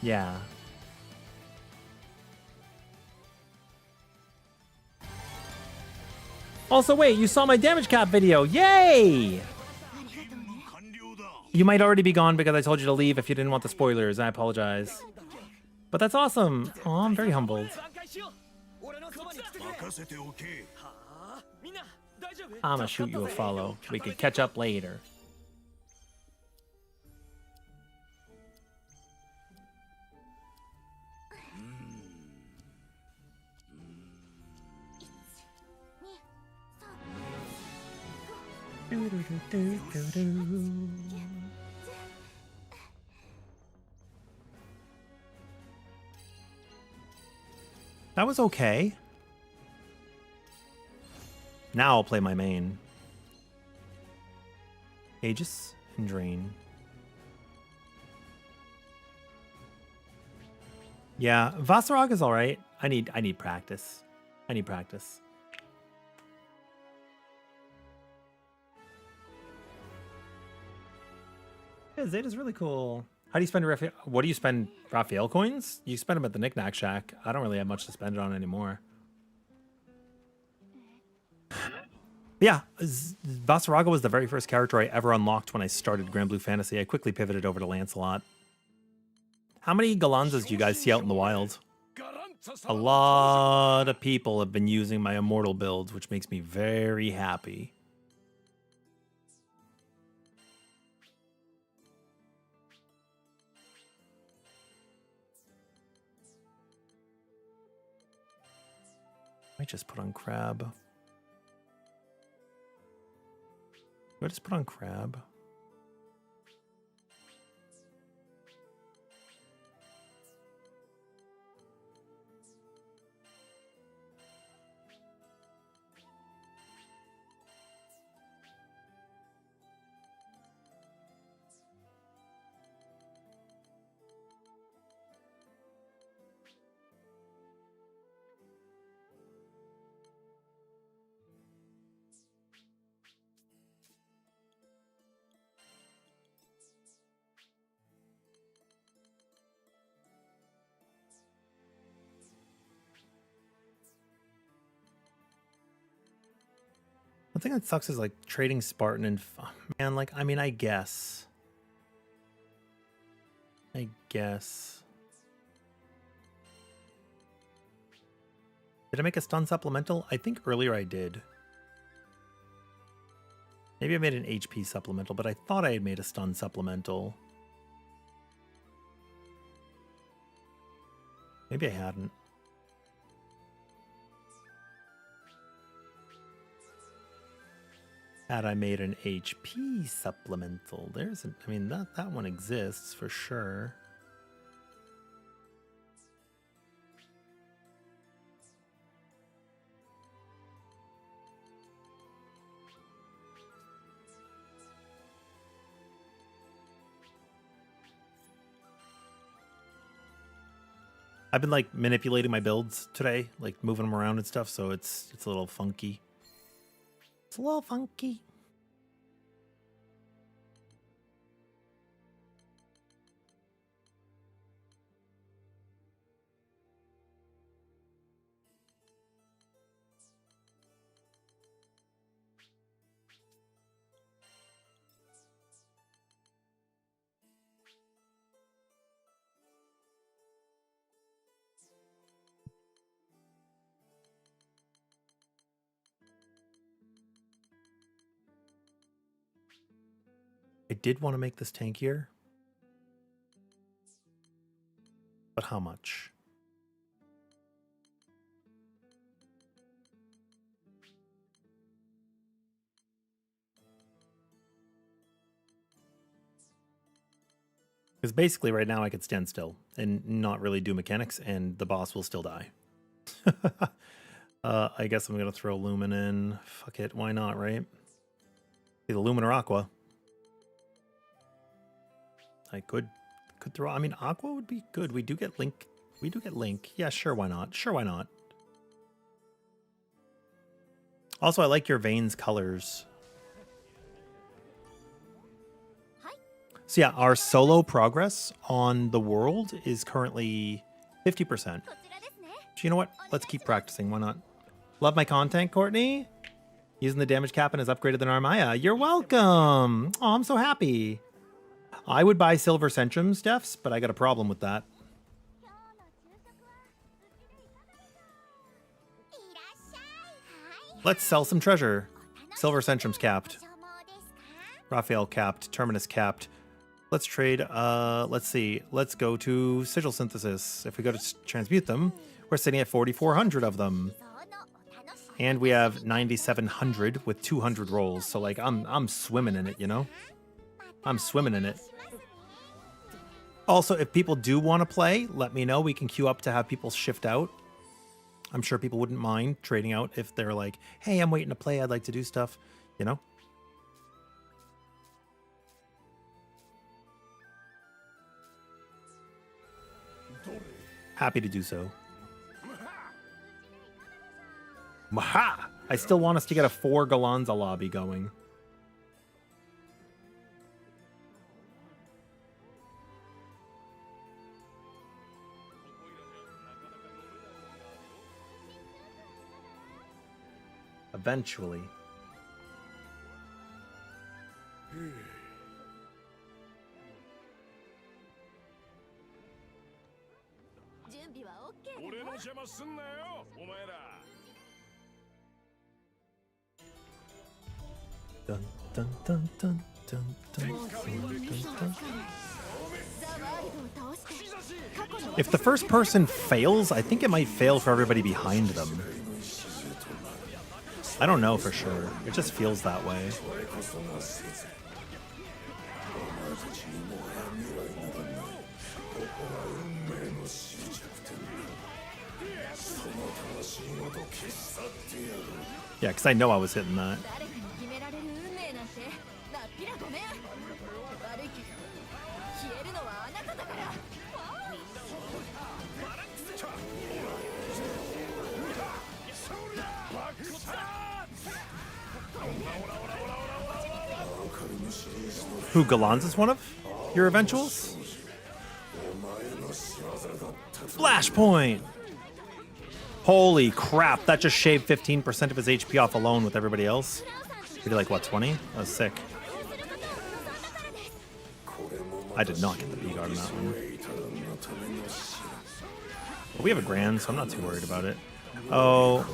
Yeah. Also, wait, you saw my damage cap video. Yay! You might already be gone because I told you to leave if you didn't want the spoilers. I apologize. But that's awesome. Oh, I'm very humbled. I'm gonna shoot you a follow. We could catch up later. That was okay. Now I'll play my main. Aegis and Drain. Yeah, Vasarag is alright. I need practice. I need practice. Yeah, Zeta's really cool. How do you spend Raphael? What do you spend Raphael coins? You spend them at the Knickknack Shack. I don't really have much to spend it on anymore. Yeah, Vasaraga was the very first character I ever unlocked when I started granblue Fantasy. I quickly pivoted over to Lancelot. How many Gallanzas do you guys see out in the wild? A lot of people have been using my Immortal builds, which makes me very happy. Might just put on Crab. Do I just put on Crab? The thing that sucks is like trading Spartan and man, like, I mean, I guess. Did I make a stun supplemental? I think earlier I did. Maybe I made an HP supplemental, but I thought I had made a stun supplemental. Maybe I hadn't. Had I made an HP supplemental? There's an, I mean, that one exists for sure. I've been like manipulating my builds today, like moving them around and stuff, so it's a little funky. It's a little funky. I did want to make this tankier. But how much? Because basically right now I could stand still and not really do mechanics and the boss will still die. I guess I'm going to throw Lumen in. Fuck it, why not, right? Either Lumen or Aqua. I could throw, I mean, Aqua would be good. We do get Link. We do get Link. Yeah, sure, why not? Sure, why not? Also, I like your Veins colors. So yeah, our solo progress on the world is currently 50%. So you know what? Let's keep practicing. Why not? Love my content, Courtney. Using the damage cap and is upgraded than Armaya. You're welcome. Oh, I'm so happy. I would buy Silver Centrums, Defs, but I got a problem with that. Let's sell some treasure. Silver Centrum's capped. Raphael capped. Terminus capped. Let's trade, let's see. Let's go to Sigil Synthesis. If we go to transmute them, we're sitting at 4,400 of them. And we have 9,700 with 200 rolls. So like, I'm swimming in it, you know? I'm swimming in it. Also, if people do want to play, let me know. We can queue up to have people shift out. I'm sure people wouldn't mind trading out if they're like, hey, I'm waiting to play. I'd like to do stuff, you know? Happy to do so. Maha! I still want us to get a 4 Gallanza lobby going. Eventually. Dun, dun, dun, dun, dun, dun, dun, dun. If the first person fails, I think it might fail for everybody behind them. I don't know for sure. It just feels that way. Yeah, because I know I was hitting that. Who, Gallanza's one of your eventuals? Flashpoint! Holy crap, that just shaved 15% of his HP off alone with everybody else. We did like, what, 20? That was sick. I did not get the B-guard on that one. But we have a Grand, so I'm not too worried about it. Oh.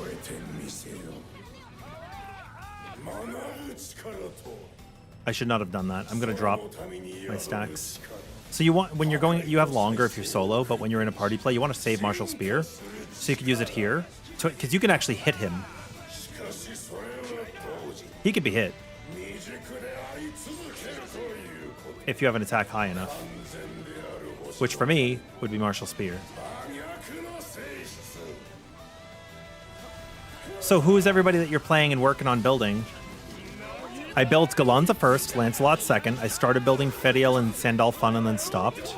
I should not have done that. I'm going to drop my stacks. So you want, when you're going, you have longer if you're solo, but when you're in a party play, you want to save Martial Spear. So you could use it here. Because you can actually hit him. He could be hit. If you have an attack high enough. Which for me would be Martial Spear. So who is everybody that you're playing and working on building? I built Gallanza first, Lancelot second. I started building Fediel and Sandalfon and then stopped.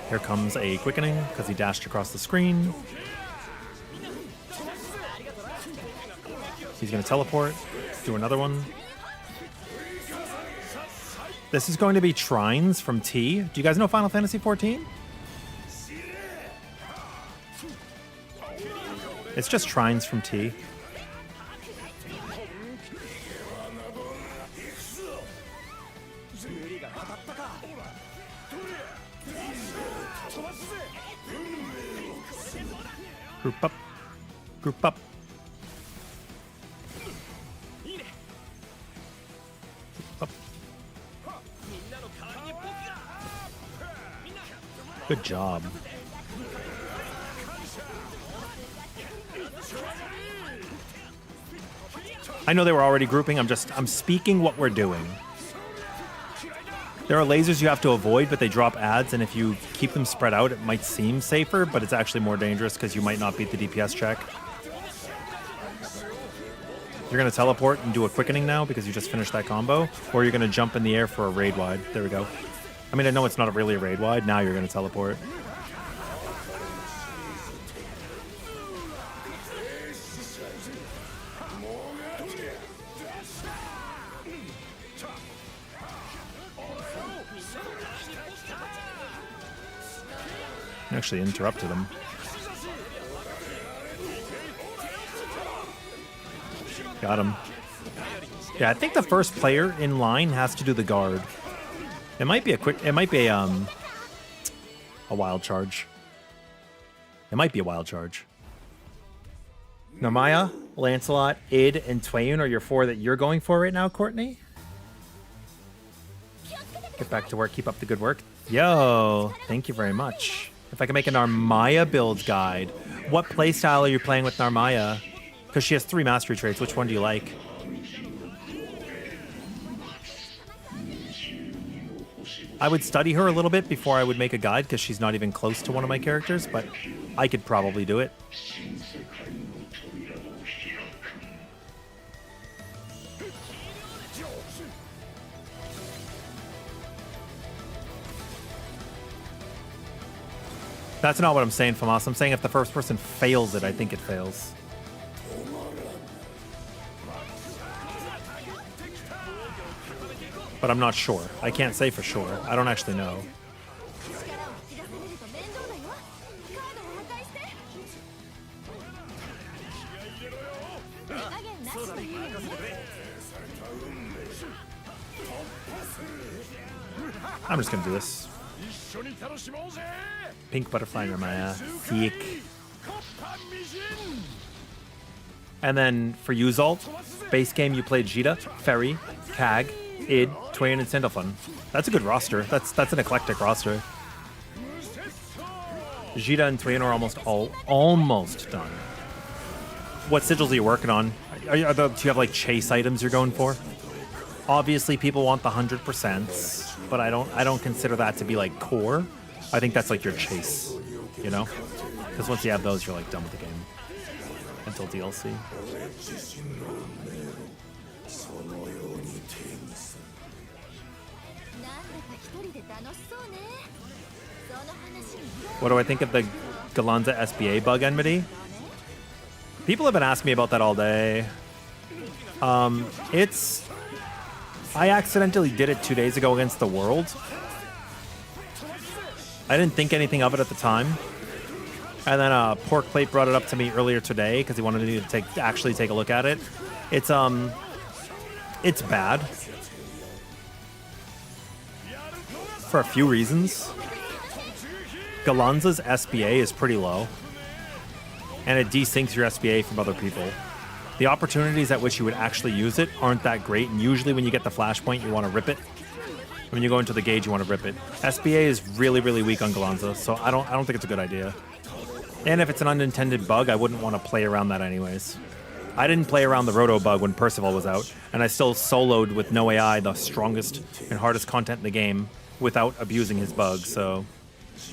Here comes a quickening because he dashed across the screen. He's going to teleport, do another one. This is going to be Trines from T. Do you guys know Final Fantasy XIV? It's just Trines from T. Group up. Group up. Good job. I know they were already grouping. I'm speaking what we're doing. There are lasers you have to avoid, but they drop ads, and if you keep them spread out, it might seem safer, but it's actually more dangerous because you might not beat the DPS check. You're going to teleport and do a quickening now because you just finished that combo, or you're going to jump in the air for a raid wide. There we go. I mean, I know it's not really a raid wide. Now you're going to teleport. Actually interrupted him. Got him. Yeah, I think the first player in line has to do the guard. It might be a wild charge. It might be a wild charge. Narmaya, Lancelot, Id, and Twayun are your 4 that you're going for right now, Courtney? Get back to work. Keep up the good work. Yo, thank you very much. If I can make a Narmaya build guide. What playstyle are you playing with Narmaya? Because she has 3 mastery traits. Which one do you like? I would study her a little bit before I would make a guide because she's not even close to one of my characters, but I could probably do it. That's not what I'm saying, Famas. I'm saying if the first person fails it, I think it fails. But I'm not sure. I can't say for sure. I don't actually know. I'm just gonna do this. Pink butterfly Narmaya. Thick. And then for Yuzalt, base game you played Jita, Ferry, Kag, Id, Twain, and Sandalfun. That's a good roster. That's an eclectic roster. Jita and Twain are almost done. What sigils are you working on? Do you have like chase items you're going for? Obviously, people want the 100%, but I don't consider that to be like core. I think that's like your chase, you know? Because once you have those, you're like done with the game until DLC. What do I think of the Gallanza SBA bug enmity? People have been asking me about that all day. I accidentally did it 2 days ago against the World. I didn't think anything of it at the time. And then Pork Plate brought it up to me earlier today because he wanted me to actually take a look at it. It's bad. For a few reasons. Gallanza's SBA is pretty low. And it desyncs your SBA from other people. The opportunities at which you would actually use it aren't that great, and usually when you get the flashpoint, you want to rip it. When you go into the gauge, you want to rip it. SBA is really, really weak on Gallanza, so I don't think it's a good idea. And if it's an unintended bug, I wouldn't want to play around that anyways. I didn't play around the Roto bug when Percival was out, and I still soloed with no AI the strongest and hardest content in the game without abusing his bug, so,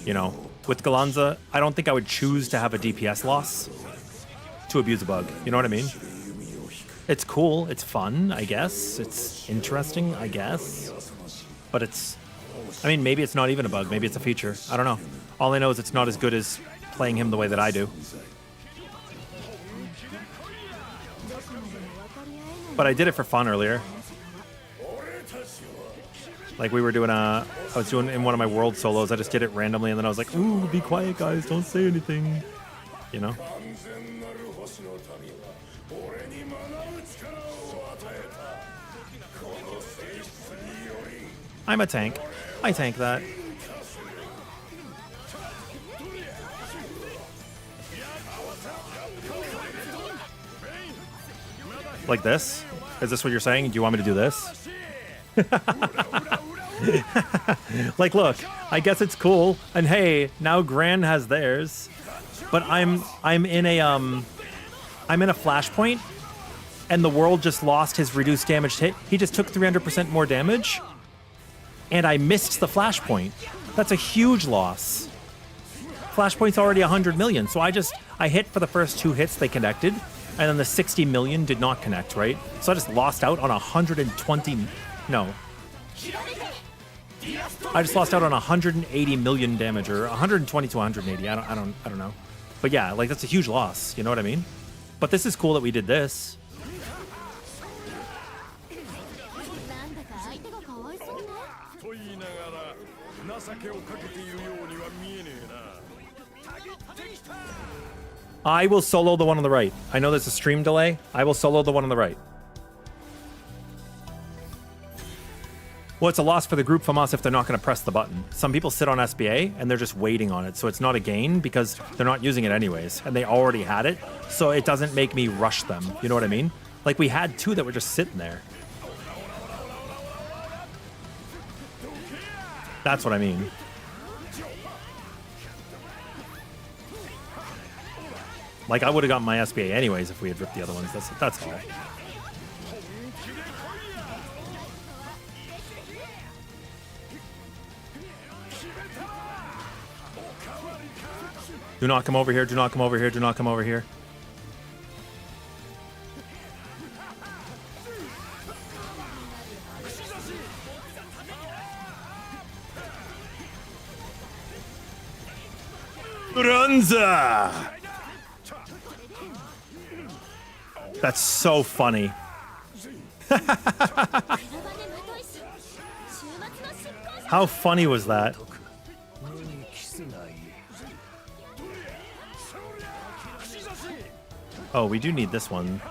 you know. With Gallanza, I don't think I would choose to have a DPS loss to abuse a bug. You know what I mean? It's cool. It's fun, I guess. It's interesting, I guess. But it's... I mean, maybe it's not even a bug. Maybe it's a feature. I don't know. All I know is it's not as good as playing him the way that I do. But I did it for fun earlier. Like we were doing I was doing in one of my world solos, I just did it randomly and then I was like, ooh, be quiet guys, don't say anything. You know? I'm a tank. I tank that. Like this? Is this what you're saying? Do you want me to do this? Like, look, I guess it's cool. And hey, now Gran has theirs. But I'm in a flashpoint, and the world just lost his reduced damage hit. He just took 300% more damage, and I missed the flashpoint. That's a huge loss. Flashpoint's already 100 million, so I hit for the first 2 hits they connected, and then the 60 million did not connect, right? So I just lost out on 120. No. I just lost out on 180 million damage, or 120 to 180. I don't know. But yeah, like that's a huge loss. You know what I mean? But this is cool that we did this. なんだか相手がかわいそうね。と言いながら情けをかけているようには見えねえな。たぎってきた。 I will solo the one on the right. I know there's a stream delay. I will solo the one on the right. Well, it's a loss for the group from us if they're not going to press the button. Some people sit on SBA and they're just waiting on it, so it's not a gain because they're not using it anyways, and they already had it, so it doesn't make me rush them. You know what I mean? Like, we had 2 that were just sitting there. That's what I mean. Like, I would have gotten my SBA anyways if we had ripped the other ones. That's all. Do not come over here, do not come over here, do not come over here. Granblue! That's so funny. 車でまといし、週末の執行者。 How funny was that? 無にキスない Oh, we do need this one.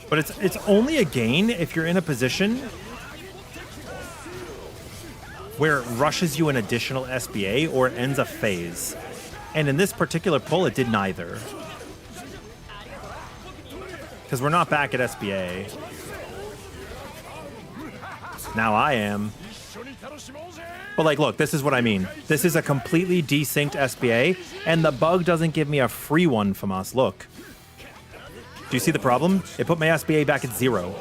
But it's only a gain if you're in a position where it rushes you an additional SBA or it ends a phase. And in this particular pull, it did neither. Because we're not back at SBA. Now I am. But like, look, this is what I mean. This is a completely desynced SBA, and the bug doesn't give me a free one from us. Look. Do you see the problem? It put my SBA back at 0.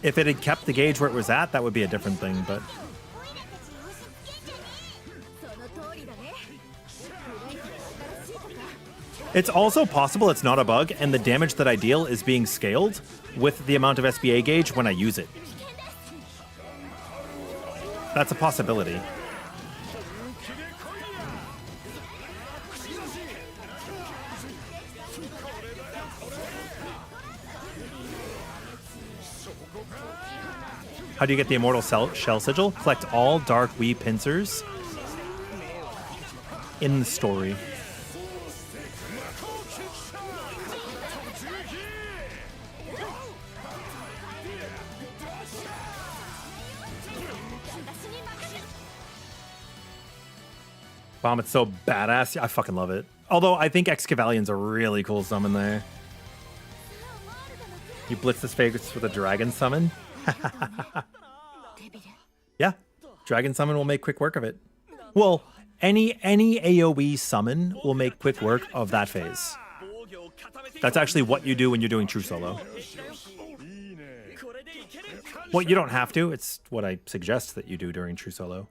If it had kept the gauge where it was at, that would be a different thing, but... その通りだね。 It's also possible it's not a bug, and the damage that I deal is being scaled with the amount of SBA gauge when I use it. That's a possibility. How do you get the Immortal Shell Sigil? Collect all Dark Wee pincers in the story. Bomb, it's so badass. I fucking love it. Although I think Excavalian's a really cool summon there. You blitz this favorites with a dragon summon? Yeah, dragon summon will make quick work of it. Well, any AoE summon will make quick work of that phase. That's actually what you do when you're doing true solo. Well, you don't have to. It's what I suggest that you do during true solo.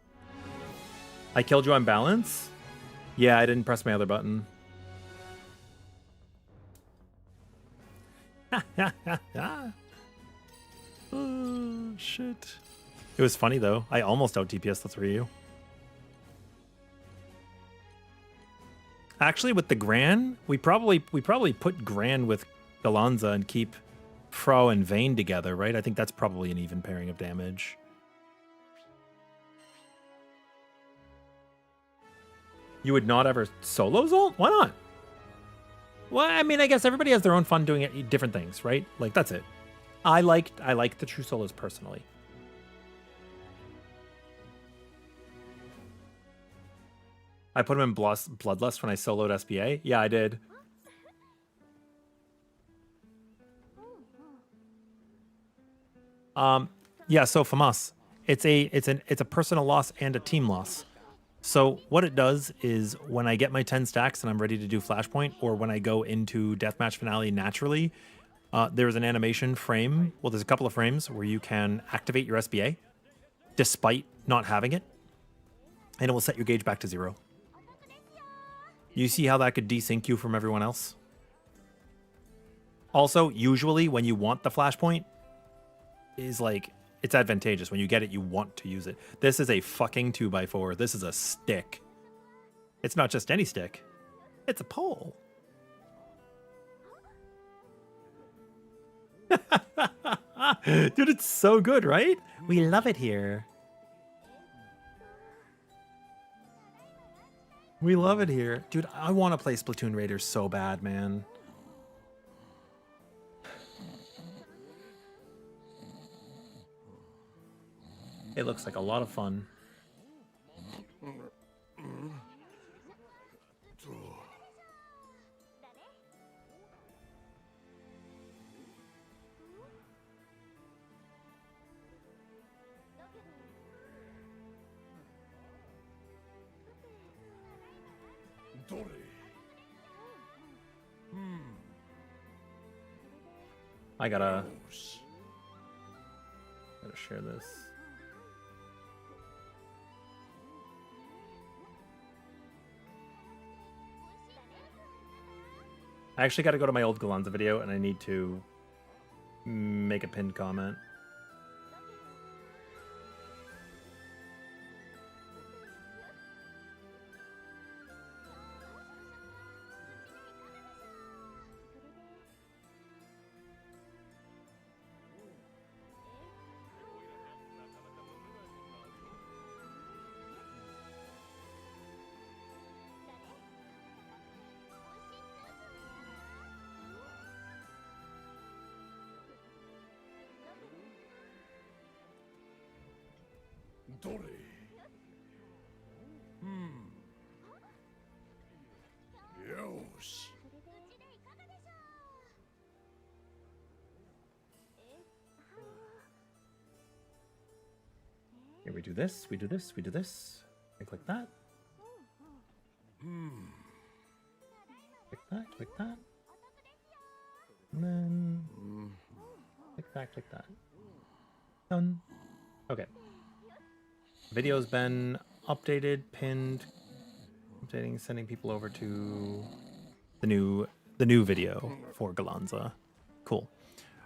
I killed you on balance? Yeah, I didn't press my other button. Oh, shit. It was funny, though. I almost out DPS the 3 of you. Actually, with the Gran, we probably put Gran with Gallanza and keep Fro and Vayne together, right? I think that's probably an even pairing of damage. You would not ever solo Zolt? Why not? Well, I mean, I guess everybody has their own fun doing it, different things, right? Like, that's it. I like the true solos personally. I put him in Bloodlust when I soloed SBA. Yeah, I did. Yeah, so FAMAS, it's a personal loss and a team loss. So what it does is when I get my 10 stacks and I'm ready to do Flashpoint, or when I go into Deathmatch Finale naturally, there's an animation frame. Well, there's a couple of frames where you can activate your SBA despite not having it, and it will set your gauge back to 0. You see how that could desync you from everyone else? Also, usually when you want the Flashpoint, is like, it's advantageous. When you get it, you want to use it. This is a fucking 2x4. This is a stick. It's not just any stick. It's a pole. Dude, it's so good, right? We love it here. We love it here. Dude, I want to play Splatoon Raiders so bad, man. It looks like a lot of fun. I gotta share this. I actually got to go to my old Gallanza video, and I need to make a pinned comment. Here we do this, we do this, we do this. Click that. Click that, click that. And then click that. Done. Okay. Video's been updated, pinned, updating, sending people over to the new video for Gallanza. Cool.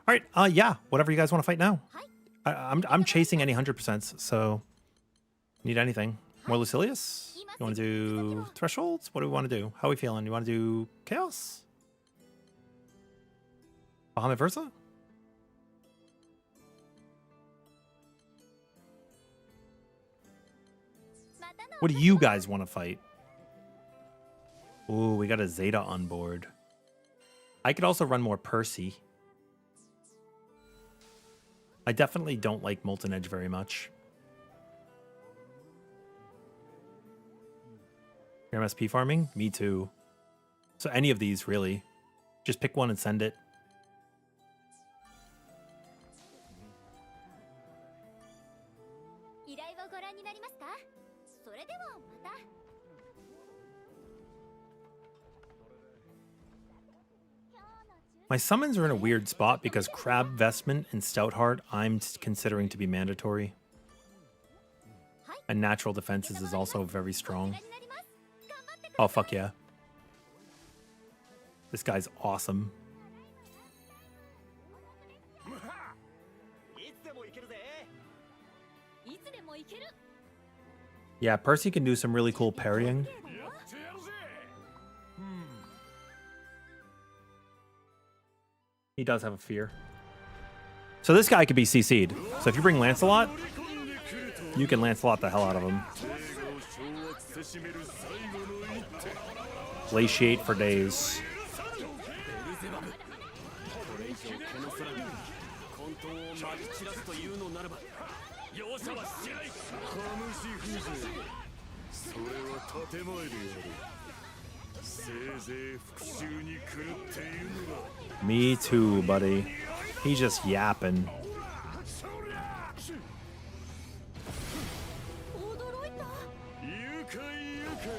All right. Yeah. Whatever you guys want to fight now. I'm chasing any 100%. So need anything? More Lucilius? You want to do thresholds? What do we want to do? How are we feeling? You want to do chaos? Bahamut Versa? What do you guys want to fight? Ooh, we got a Zeta on board. I could also run more Percy. I definitely don't like Molten Edge very much. MSP farming? Me too. So any of these, really. Just pick one and send it. My summons are in a weird spot because Crab Vestment and Stoutheart I'm considering to be mandatory. And Natural Defenses is also very strong. Oh, fuck yeah. This guy's awesome. Yeah, Percy can do some really cool parrying. He does have a fear. So this guy could be CC'd. So if you bring Lancelot, you can Lancelot the hell out of him. Glaciate for days. これ以上この空に混沌をまき散らすというのならば容赦はしない。ハムシフゼ、それは建前でやる。せいぜい復讐に狂っているのだ。 Me too, buddy. He's just yapping. 驚いた。愉快愉快。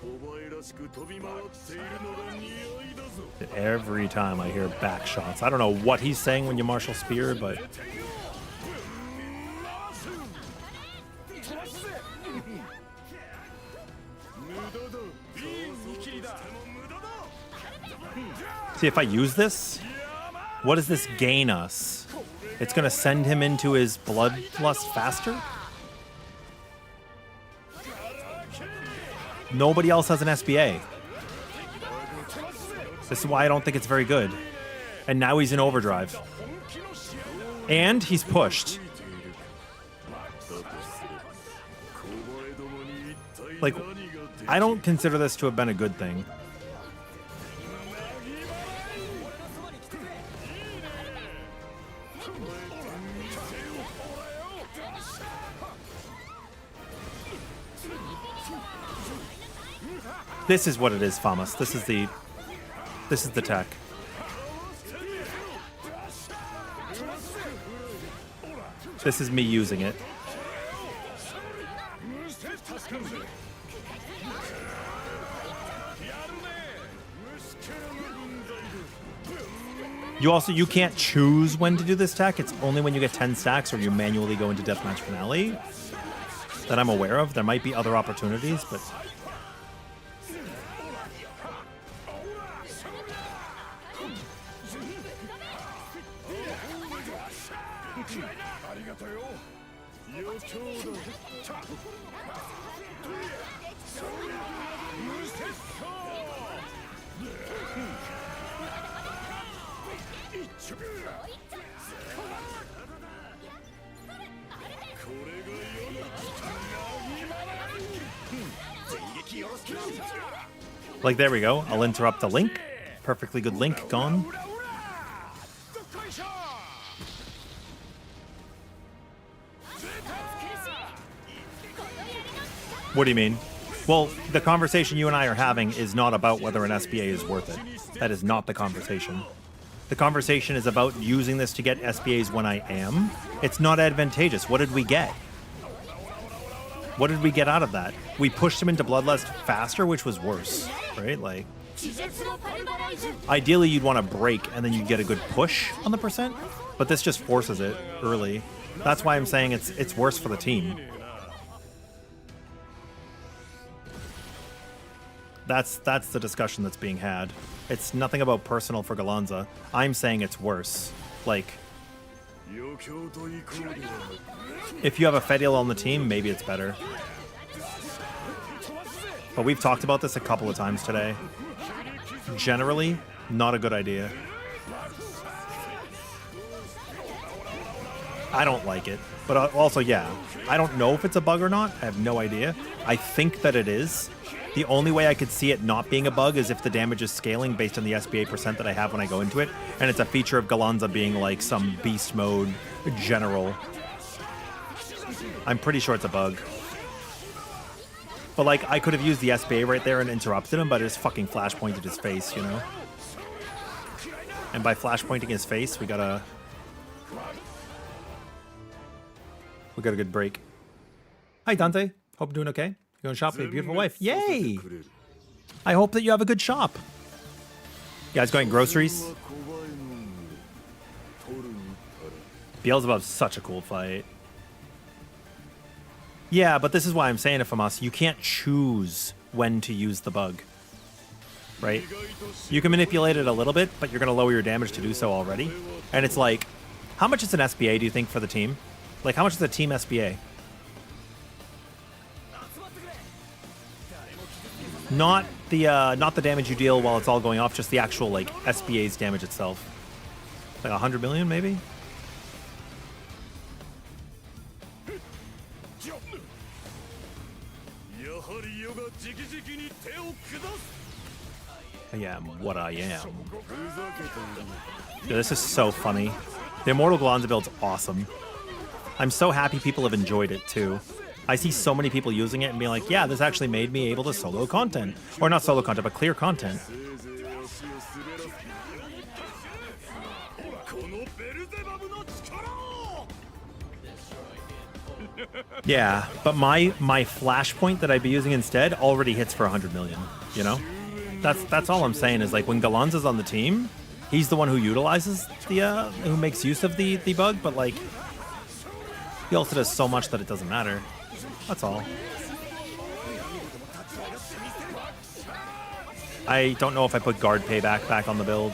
小林らしく飛び回っているのが似合いだぞ。 Every time I hear back shots. I don't know what he's saying when you martial spear, but see, if I use this, what does this gain us? It's gonna send him into his bloodlust faster? Nobody else has an SBA. This is why I don't think it's very good. And now he's in overdrive. And he's pushed. Like, I don't consider this to have been a good thing. This is what it is, Famas. This is the tech. This is me using it. You can't choose when to do this tech. It's only when you get 10 stacks or you manually go into Deathmatch Finale that I'm aware of. There might be other opportunities, but like, there we go. I'll interrupt the link. Perfectly good link gone. What do you mean? Well, the conversation you and I are having is not about whether an SBA is worth it. That is not the conversation. The conversation is about using this to get SBAs when I am. It's not advantageous. What did we get? What did we get out of that? We pushed him into Bloodlust faster, which was worse, right? Like, ideally you'd want to break and then you'd get a good push on the percent, but this just forces it early. That's why I'm saying it's worse for the team. That's the discussion that's being had. It's nothing about personal for Gallanza. I'm saying it's worse. Like, if you have a Fedial on the team, maybe it's better. But we've talked about this a couple of times today. Generally, not a good idea. I don't like it. But also, yeah, I don't know if it's a bug or not. I have no idea. I think that it is. The only way I could see it not being a bug is if the damage is scaling based on the SBA percent that I have when I go into it, and it's a feature of Gallanza being like some beast mode general. I'm pretty sure it's a bug. But like, I could have used the SBA right there and interrupted him, but I just fucking flash pointed his face, you know? And by flash pointing his face, we got a good break. Hi, Dante. Hope you're doing okay. You're going to shop for your beautiful wife. Yay! I hope that you have a good shop. You guys going groceries? Beelzebub's such a cool fight. Yeah, but this is why I'm saying it from us. You can't choose when to use the bug. Right? You can manipulate it a little bit, but you're going to lower your damage to do so already. And it's like, how much is an SBA, do you think, for the team? Like, how much is a team SBA? Not the damage you deal while it's all going off, just the actual, like, SBA's damage itself. Like 100 million, maybe? I am what I am. Dude, this is so funny. The Immortal Gallanza build's awesome. I'm so happy people have enjoyed it too. I see so many people using it and being like, yeah, this actually made me able to solo content. Or not solo content, but clear content. Yeah, but my flashpoint that I'd be using instead already hits for 100 million, you know? That's all I'm saying is like when Gallanza's on the team, he's the one who utilizes the who makes use of the bug, but like he also does so much that it doesn't matter. That's all. I don't know if I put guard payback back on the build.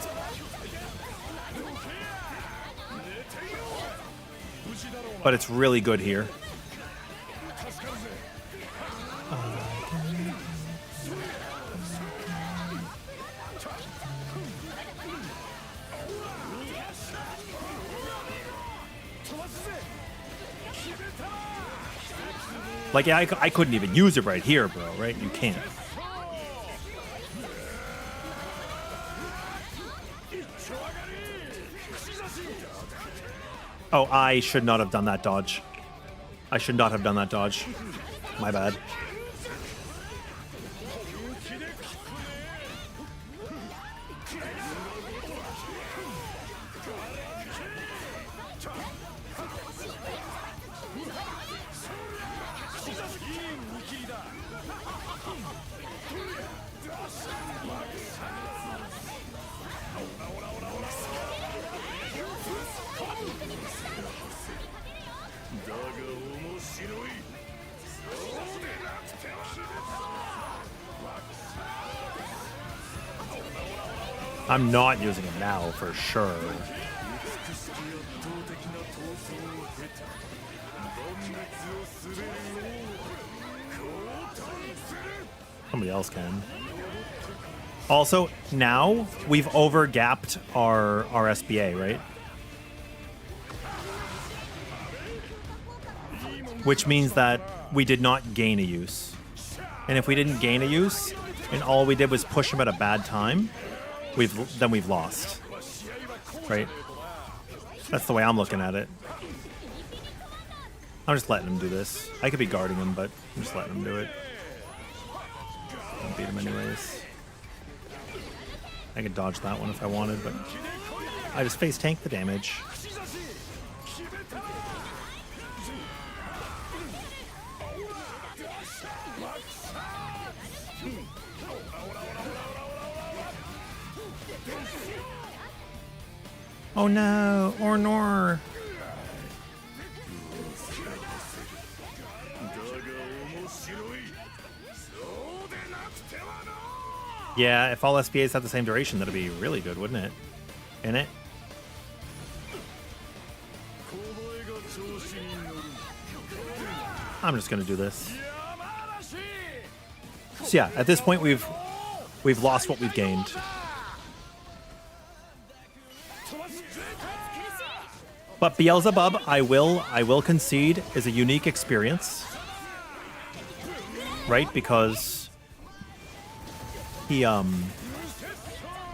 But it's really good here. Like, yeah, I couldn't even use it right here, bro, right? You can't. Oh, I should not have done that dodge. I should not have done that dodge. My bad. I'm not using it now for sure. Somebody else can. Also, now we've overgapped our SBA, right? Which means that we did not gain a use. And if we didn't gain a use, and all we did was push him at a bad time, then we've lost, right? That's the way I'm looking at it. I'm just letting him do this. I could be guarding him, but I'm just letting him do it. I'll beat him anyways. I could dodge that one if I wanted, but I just face tank the damage. Oh no, or nor. Yeah, if all SBAs had the same duration, that'd be really good, wouldn't it? Innit? I'm just gonna do this. So yeah, at this point we've lost what we've gained. But Beelzebub, I will concede, is a unique experience. Right? Because he I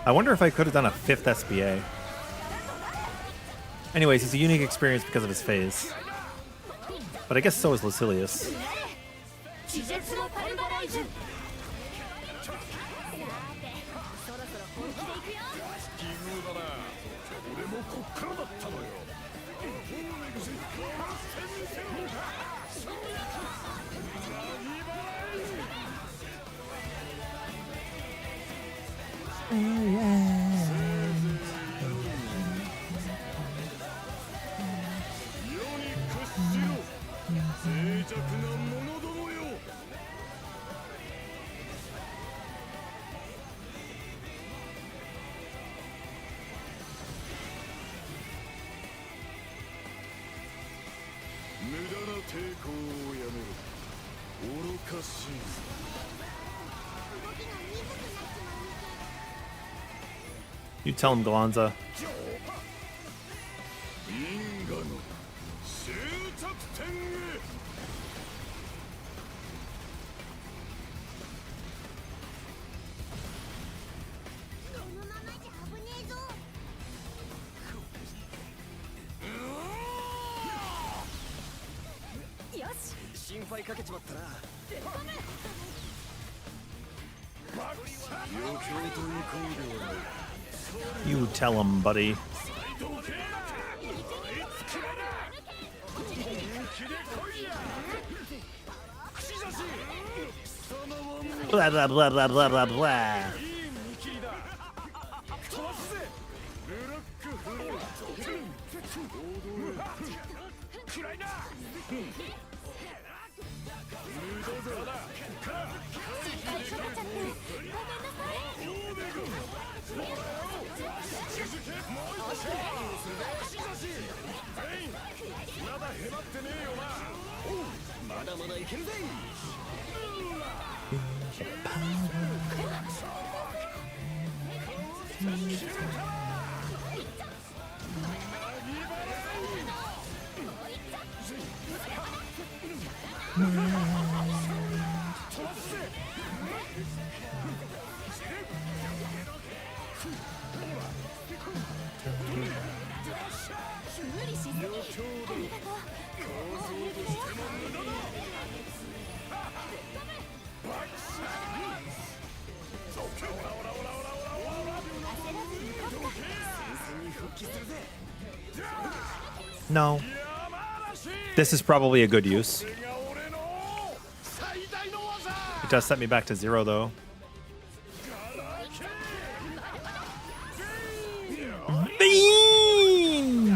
wonder if I could have done a 5th SBA. Anyways, he's a unique experience because of his phase. But I guess so is Lucilius. You tell him, Gallanza. 配かけちまったな。爆射 余興という行為ではない。 You tell him, buddy. 気で来いや串刺しそのもん Blah blah blah blah blah blah blah. いい見切りだ飛ばすぜルルックフル暗いなまだへばってねえよなまだまだいけるぜ。無理しすぎ。ありがとう。No. This is probably a good use. これが俺の最大の技 It does set me back to 0 though. Bean!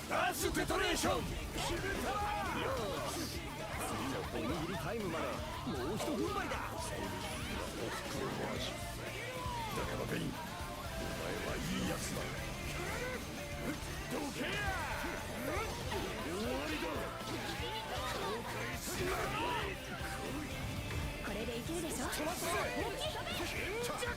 ダンスデトネーションおにぎりタイムまでもう一踏ん張りだ。だからベインお前はいいやつだどけや終わりだこれでいけるでしょ。飛ばすぜ賢弱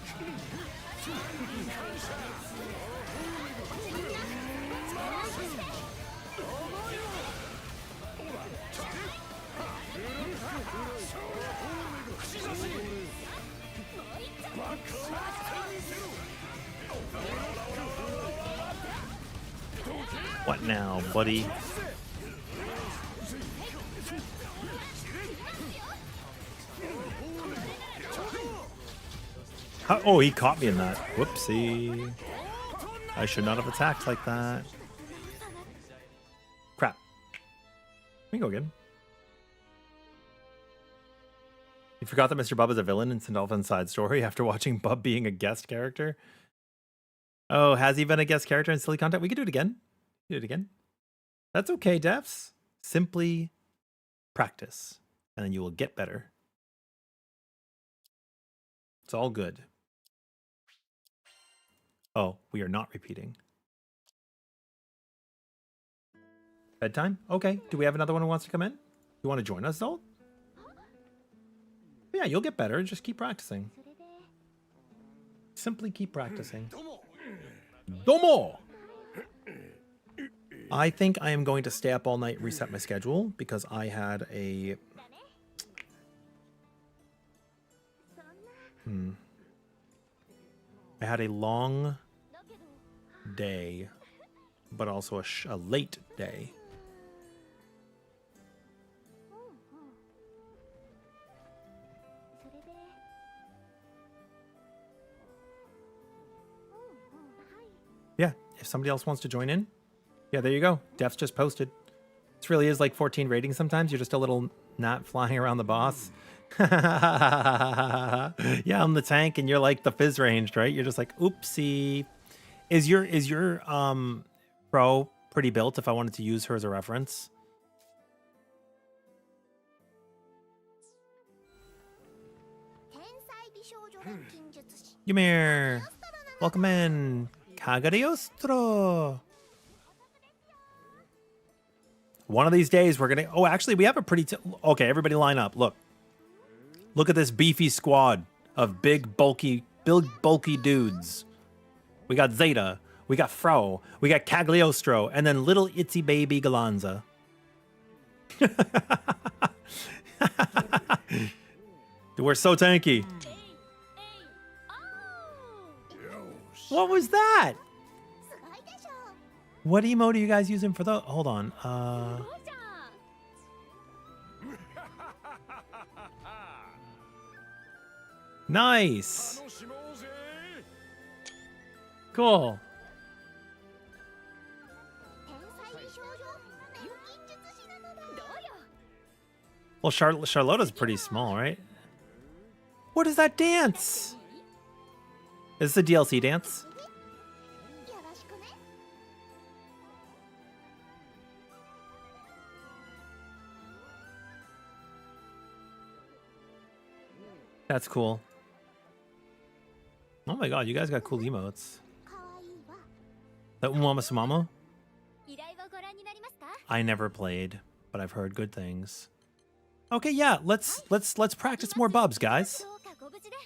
串刺し What now, buddy? Oh, he caught me in that. Whoopsie. I should not have attacked like that. Crap. We can go again. You forgot that Mr. Bub is a villain in Sindolphin's side story after watching Bub being a guest character? Oh, has he been a guest character in silly content? We could do it again. Do it again. That's okay, devs. Simply practice, and then you will get better. It's all good. Oh, we are not repeating. Bedtime? Okay. Do we have another one who wants to come in? You want to join us, Zolt? Yeah, you'll get better. Just keep practicing. Simply keep practicing. Domo! I think I am going to stay up all night, reset my schedule, because I had a... I had a long day, but also a late day. Yeah, if somebody else wants to join in, yeah, there you go. Def's just posted. This really is like 14 ratings sometimes. You're just a little gnat flying around the boss. Yeah, I'm the tank and you're like the fizz ranged, right? You're just like, oopsie. Is your pro pretty built if I wanted to use her as a reference? Ymir, welcome in. Kagariostro. One of these days we're gonna... Oh, actually, we have a pretty... Okay, everybody line up. Look. Look at this beefy squad of big, bulky dudes. We got Zeta. We got Fro. We got Cagliostro. And then little itsy baby Gallanza. We're so tanky. What was that? What emote are you guys using for the? Hold on. すごいじゃん。 Nice. 楽しもうぜ。 Cool. 天才美少女錬金術師なのだ。どうよ。 Well, Charlotta's pretty small, right? What is that dance? Is this a DLC dance? よろしくね。 That's cool. Oh my god, you guys got cool emotes. かわいいわ。 That Umama Sumama? 依頼をご覧になりますか。 I never played, but I've heard good things. Okay, yeah, let's practice more bubs, guys. どうかご無事で。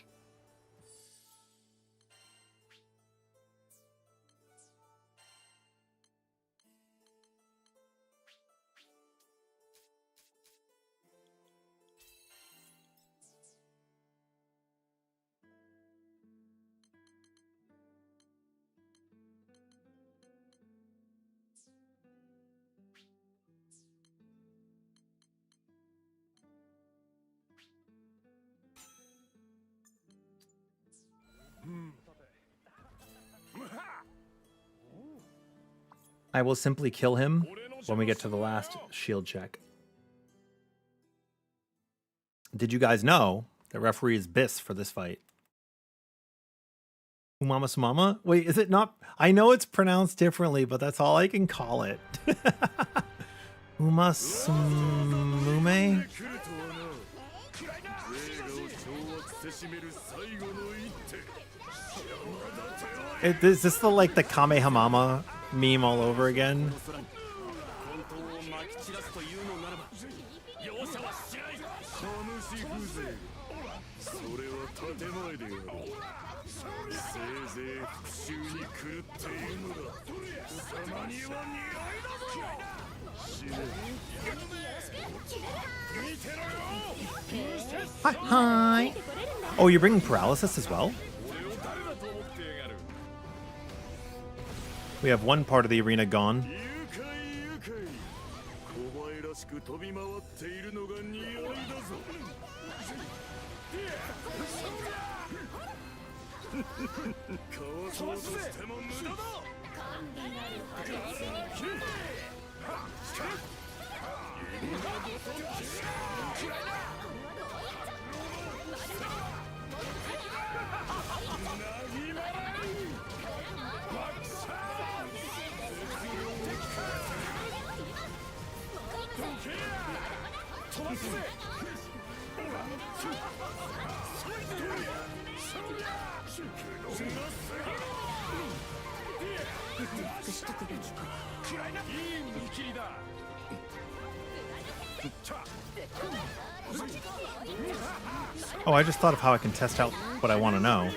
I will simply kill him when we get to the last shield check. Did you guys know that referee is Biss for this fight? Umama Sumama? Wait, is it not? I know it's pronounced differently, but that's all I can call it. Umasume? 来るとはな。暗いな。映画を掌握せしめる最後の一手。 Is this the like the Kamehameha meme all over again? 本当をまき散らすというのならば容赦はしない。楽し風情。それは建前である。せいぜい復讐に狂っているのだ。貴様には似合いだぞ。死ね。見てろよ。 Hi, hi. Oh, you're bringing paralysis as well? 俺を誰だと思ってやがる。 We have one part of the arena gone. 愉快愉快。小林らしく飛び回っているのが似合いだぞ。かわそうとしても無駄だ。 Oh, I just thought of how I can test out what I want to know.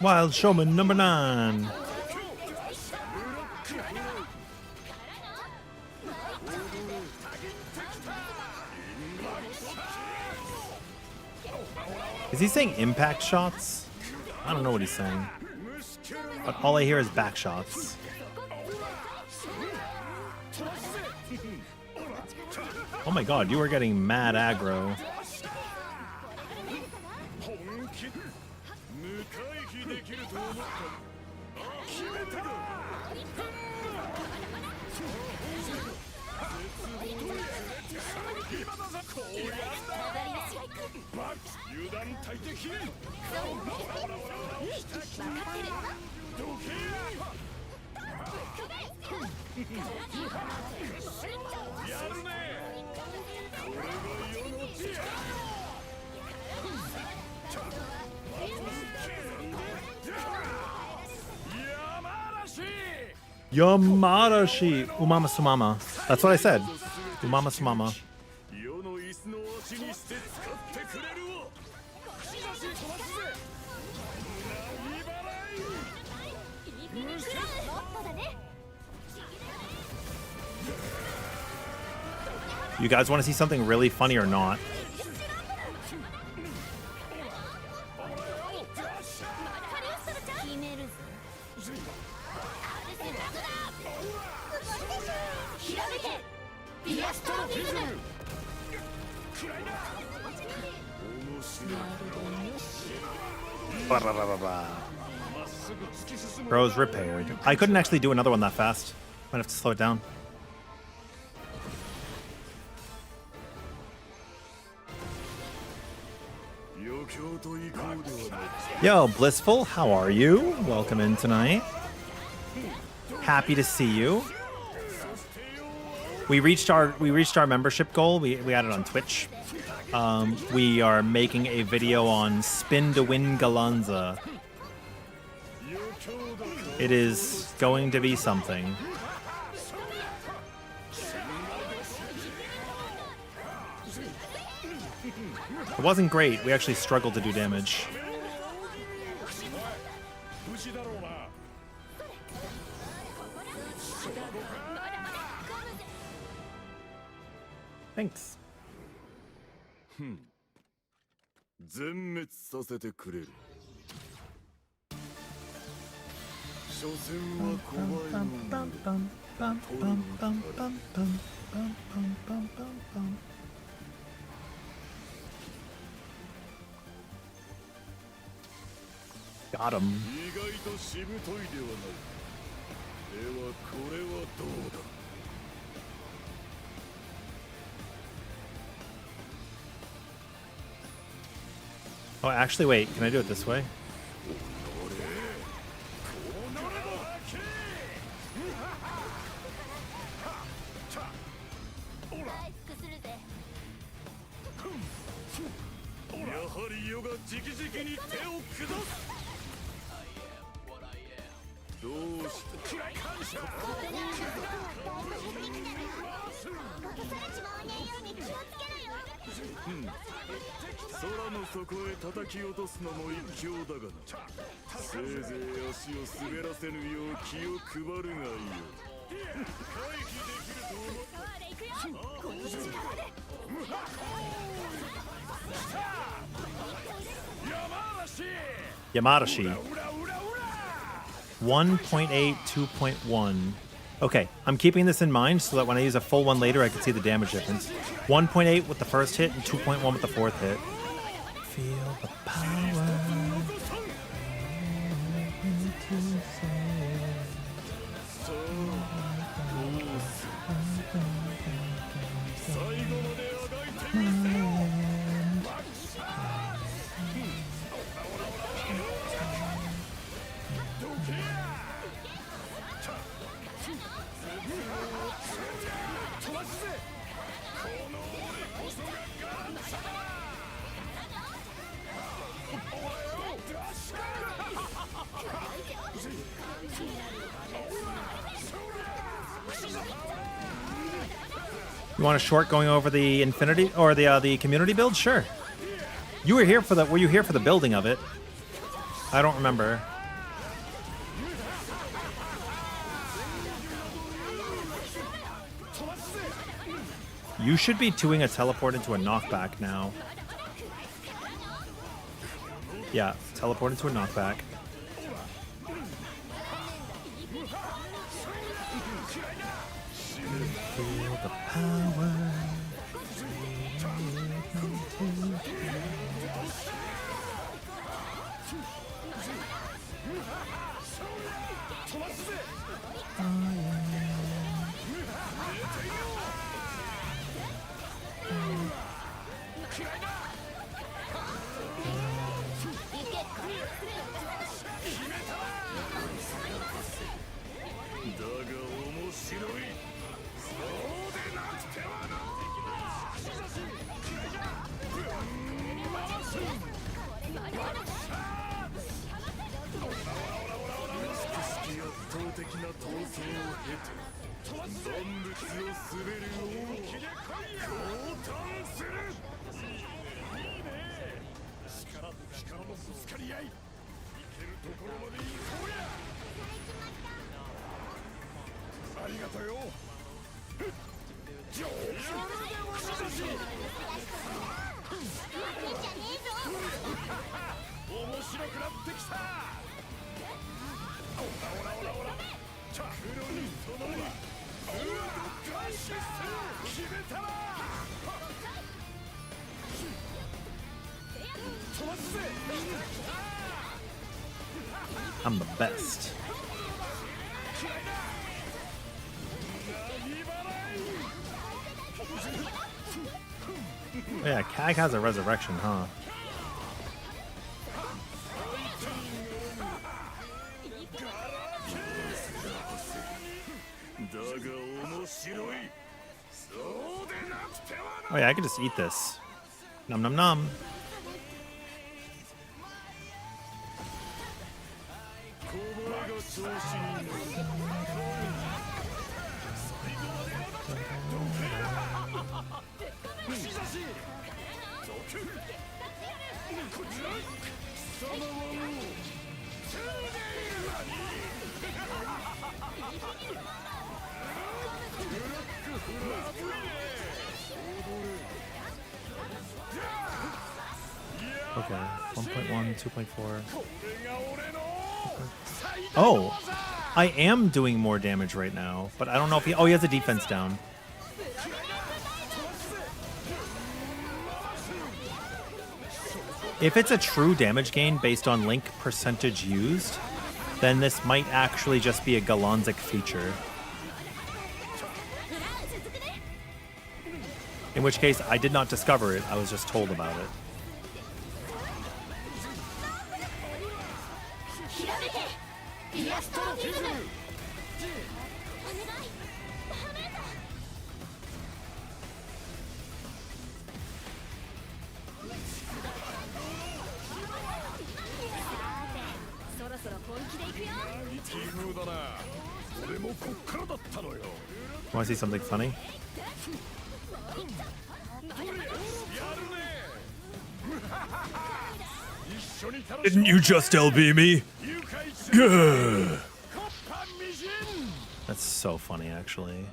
Wild Showman number 9. Is he saying impact shots? I don't know what he's saying. But all I hear is back shots. Oh my god, you are getting mad aggro. Yamarashi. Umama Sumama. That's what I said. Umama Sumama. 世の椅子の足にして使ってくれるわ串刺し飛ばすぜなぎ払いもっとだね You guys want to see something really funny or not? Bro's repaired. I couldn't actually do another one that fast. Might have to slow it down. Yo, Blissful, how are you? Welcome in tonight. Happy to see you. We reached our membership goal. We had it on Twitch. We are making a video on Spin to Win Gallanza. It is going to be something. It wasn't great. We actually struggled to do damage. Thanks. 全滅させてくれる所詮は怖いもんだ Got him. 意外としぶといではないではこれはどうだ Oh, actually, wait. Can I do it this way? Yamadashi. 1.8, 2.1. Okay, I'm keeping this in mind so that when I use a full one later, I can see the damage difference. 1.8 with the first hit and 2.1 with the fourth hit. Feel the power. You want a short going over the Infinity or the community build? Sure. You were here for the. Were you here for the building of it? I don't remember. You should be doing a teleport into a knockback now. Yeah, teleport into a knockback. Feel the power. 物を滑る本気で来いや降誕するいいね力と力のぶつかり合い行けるところまで行こうやありがとよ上手で押し出し面白くなってきたオラオラオラオラ黒にそのままうわっ決めたな飛ばすぜ I'm the best. Oh, yeah, Kag has a resurrection, huh? Oh yeah, I could just eat this. Nom nom nom. Okay, 1.1, 2.4. Oh, I am doing more damage right now, but I don't know if he... Oh, he has a defense down. If it's a true damage gain based on link percentage used, then this might actually just be a Gallanzic feature. In which case, I did not discover it, I was just told about it. Want to see something funny? Didn't you just LB me? Yeah. That's so funny, actually.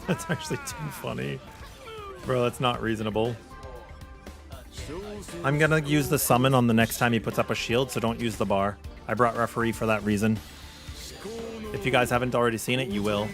That's actually too funny. Bro, that's not reasonable. I'm gonna use the summon on the next time he puts up a shield, so don't use the bar. I brought referee for that reason. If you guys haven't already seen it, you will.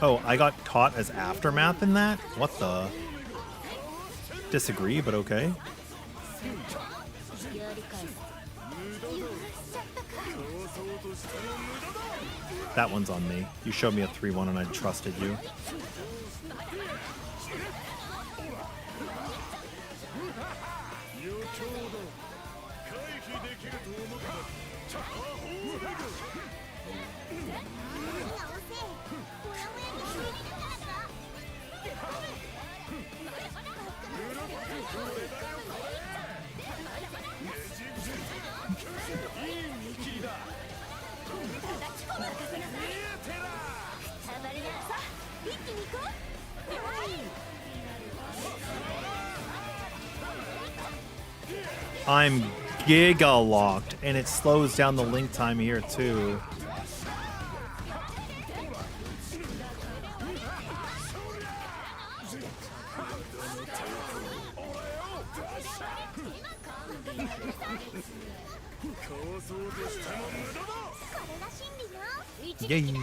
Oh, I got taught as aftermath in that? What the? Disagree, but okay. That one's on me. You showed me a 3-1 and I trusted you. I'm giga locked, and it slows down the link time here too. Yay.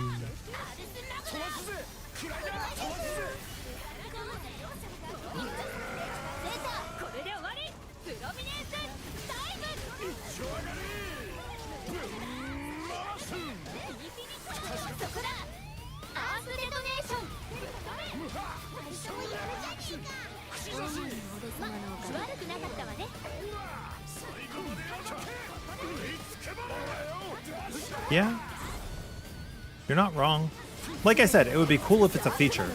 悪くなかったわね。 Yeah. You're not wrong. Like I said, it would be cool if it's a feature.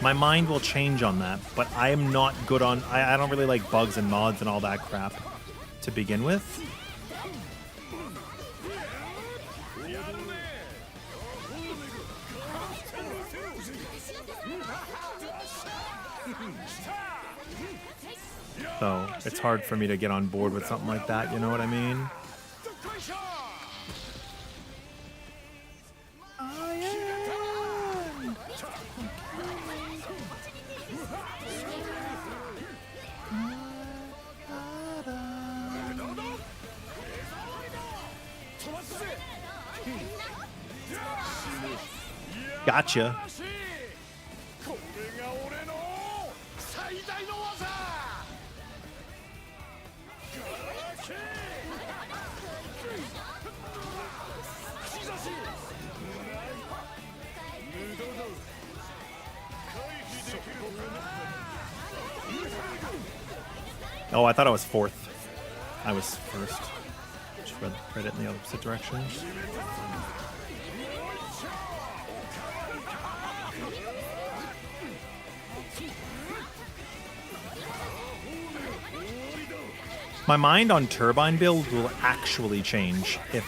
My mind will change on that, but I am not good on... I don't really like bugs and mods and all that crap to begin with. So it's hard for me to get on board with something like that, you know what I mean? Gotcha. Oh, I thought I was fourth. I was first. Just read it in the opposite direction. My mind on turbine build will actually change if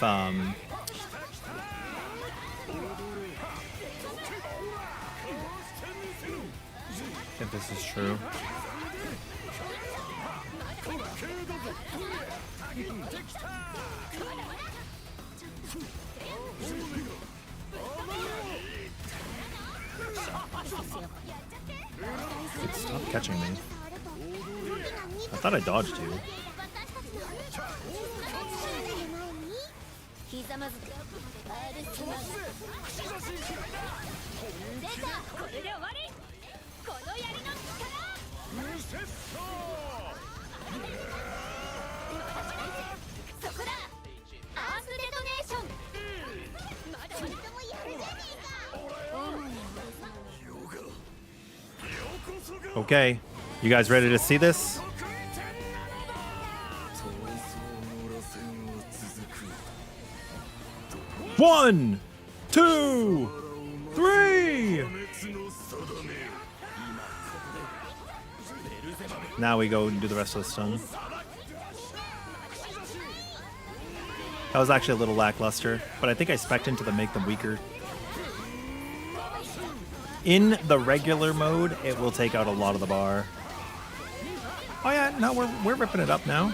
this is true. Stop catching me. I thought I dodged you. Okay, you guys ready to see this? One, two, three. Now we go and do the rest of the stun. That was actually a little lackluster, but I think I spec'd into the make them weaker. In the regular mode, it will take out a lot of the bar. Oh yeah, no, we're ripping it up now.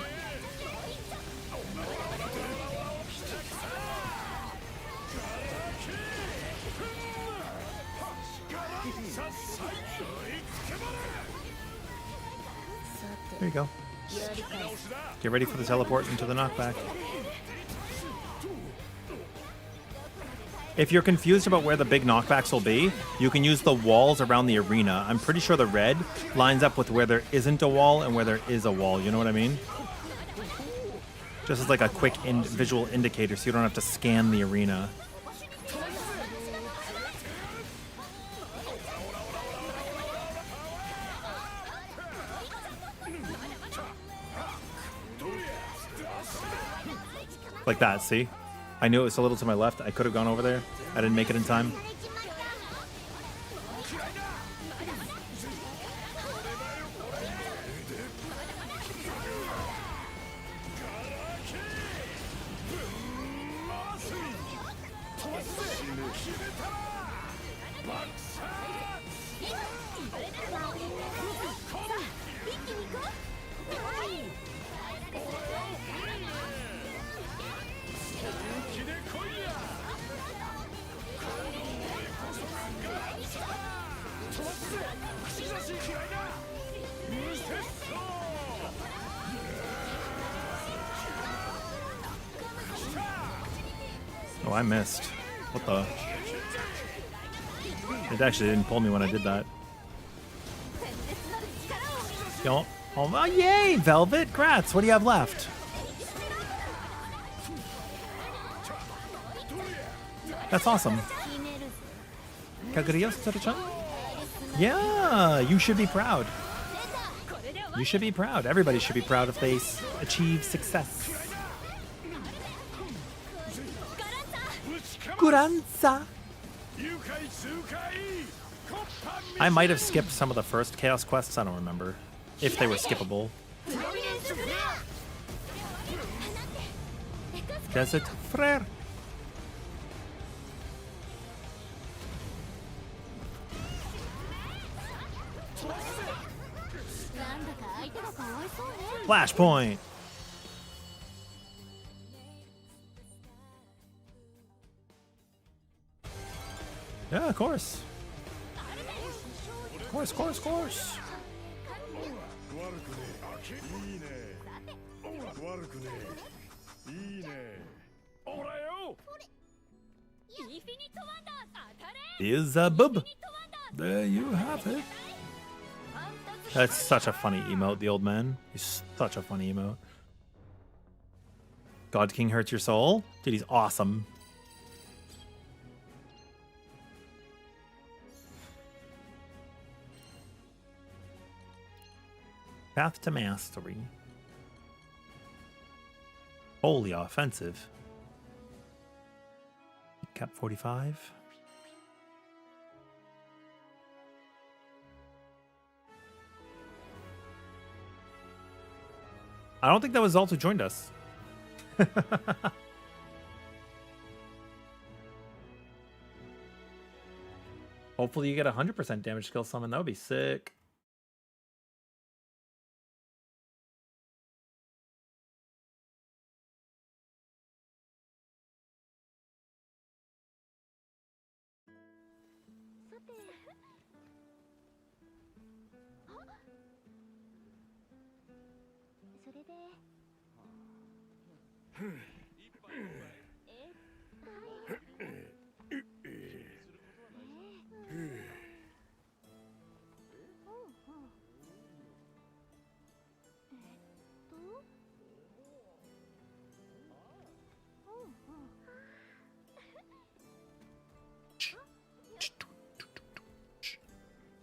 There you go. Get ready for the teleport into the knockback. If you're confused about where the big knockbacks will be, you can use the walls around the arena. I'm pretty sure the red lines up with where there isn't a wall and where there is a wall. You know what I mean? Just as like a quick visual indicator so you don't have to scan the arena. Like that, see? I knew it was a little to my left. I could have gone over there. I didn't make it in time. Oh, I missed. What the? It actually didn't pull me when I did that. Yo, oh, yay, Velvet! Grats! What do you have left? That's awesome. Yeah, you should be proud. You should be proud. Everybody should be proud if they achieve success. Granblue. I might have skipped some of the first Chaos quests. I don't remember if they were skippable. Desert Frere. Flashpoint. Yeah, of course. Of course. 悪くねえ。いいね。ほらよ。 Is a boob. There you have it. That's such a funny emote, the old man. He's such a funny emote. God King hurts your soul? Dude, he's awesome. Path to Mastery. Holy offensive. Cap 45. I don't think that was Zalt who joined us. Hopefully you get 100% damage skill summon. That would be sick.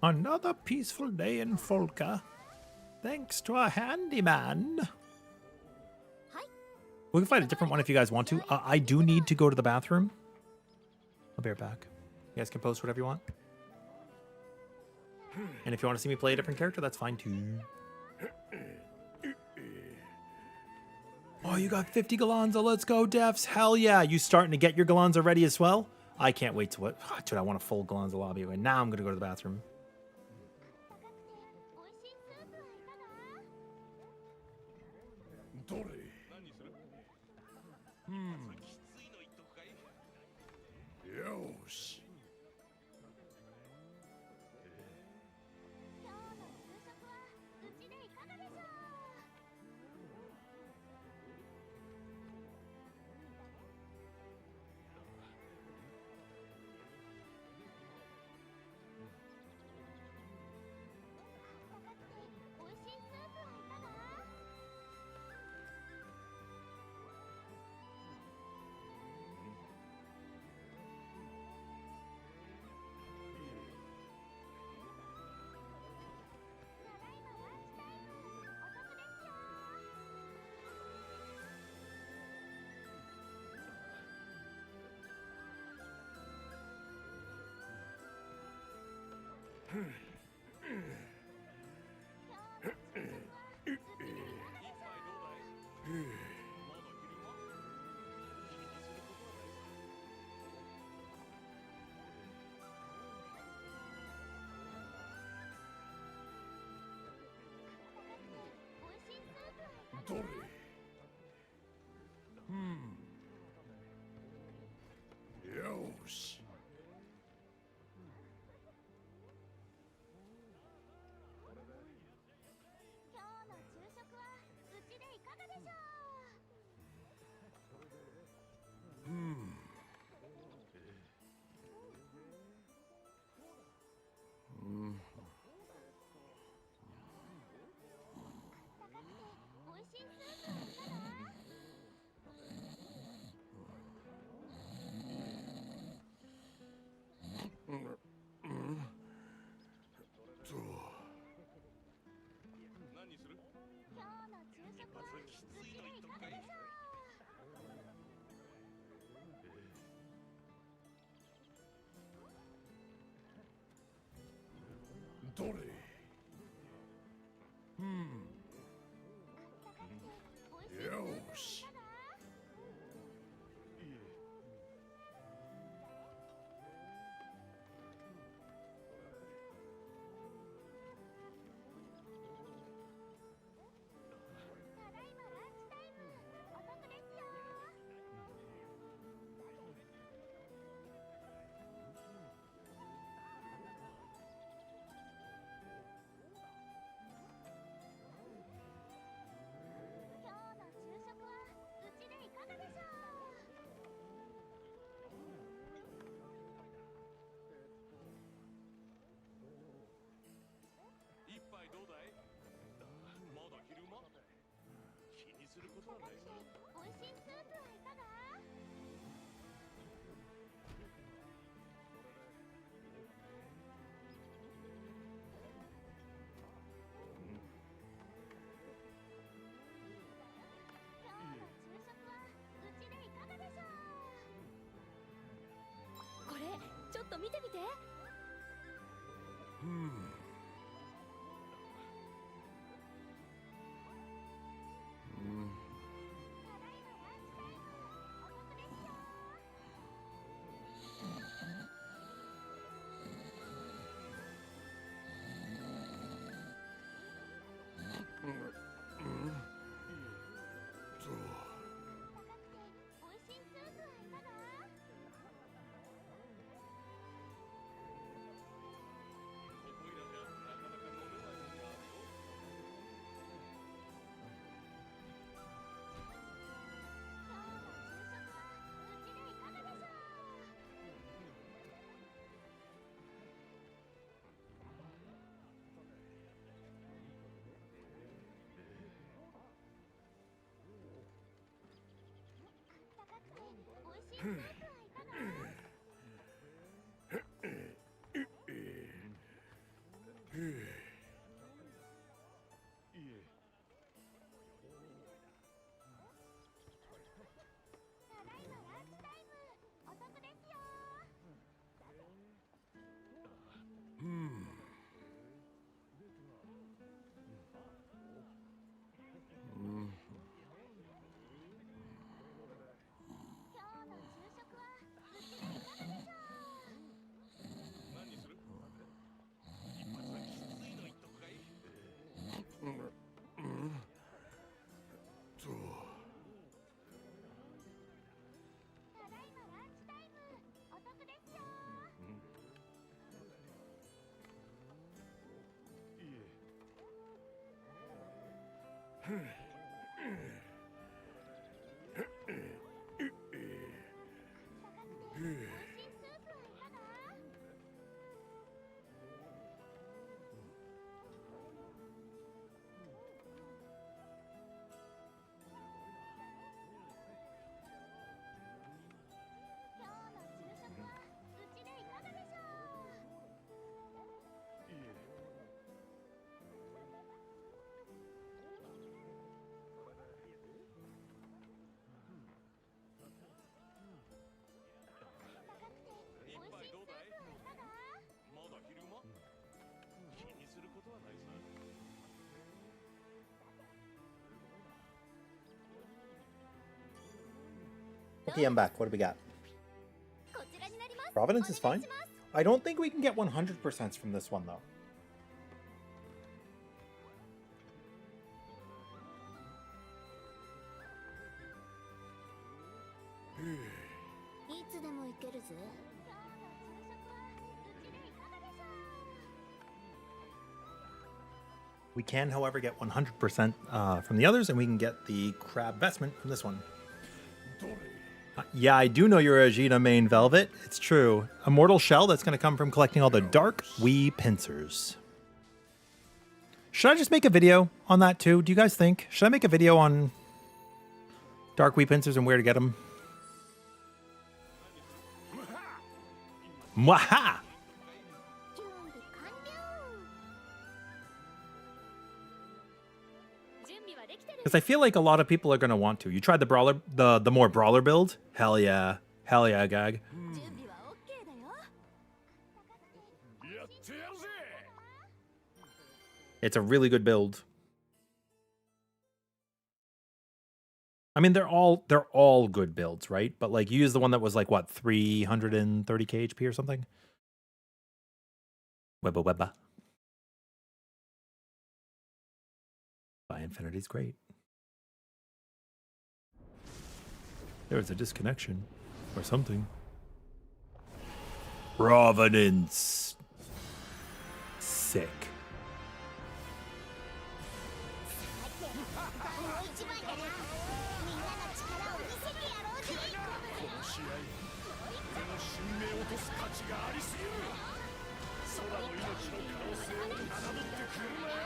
Another peaceful day in Folka. Thanks to a handyman. We can find a different one if you guys want to. I do need to go to the bathroom. I'll be right back. You guys can post whatever you want. And if you want to see me play a different character, that's fine too. Oh, you got 50 Gallanza. Let's go, Defs. Hell yeah. You starting to get your Gallanza ready as well? I can't wait to what? Oh, dude, I want a full Gallanza lobby. And now I'm going to go to the bathroom. Yosh. Yosh. することはないさ。美味しいスープはいかが？今日の昼食はうちでいかがでしょう？これちょっと見てみて。ただいまランチタイム。お得ですよ。高くて美味しいスープはいかが？ここいらじゃなかなか飲めないもんがあるよ。今日の昼食はうちでいかがでしょう？高くて美味しいスープはいかが？ただいまランチタイム。お得ですよ。今日の昼食はうちでいかがでしょう？何にする？一発はきついの言っとくかい？ただいまランチタイム。お得ですよ。高くて美味しいスープはいかが？今日の昼食はうちでいかがでしょう？高くて美味しいスープはいかが？まだ昼間？気にすることはないさ。Okay, I'm back. What do we got? こちらになります。 Providence is お願 fine. いします。 I don't think we can get 100% from this one, though. いつでも行けるぜ。今日の昼食はうちでいかがでしょう？ We can, however, get 100% from the others, and we can get the crab vestment from this one. Yeah, I do know you're a Gina main Velvet. It's true. Immortal shell that's going to come from collecting all the dark wee pincers. Should I just make a video on that too? Do you guys think? Should I make a video on dark wee pincers and where to get them? Mwaha! 準備完了。準備はできてる。 Because I feel like a lot of people are going to want to. You tried the brawler, the more brawler build? Hell yeah. Hell yeah, Gag. 準備は OK だよ。やってやるぜ。 It's a really good build. I mean, they're all good builds, right? But like, you use the one that was like what, 330k HP or something? Webba. By Infinity's great. There's a disconnection or something. Providence. Sick. 大一番だな。みんなの力を見せてやろうぜ。この試合、俺の新名を落とす価値がありすぎる。空の命の可能性を侮ってくるなよ。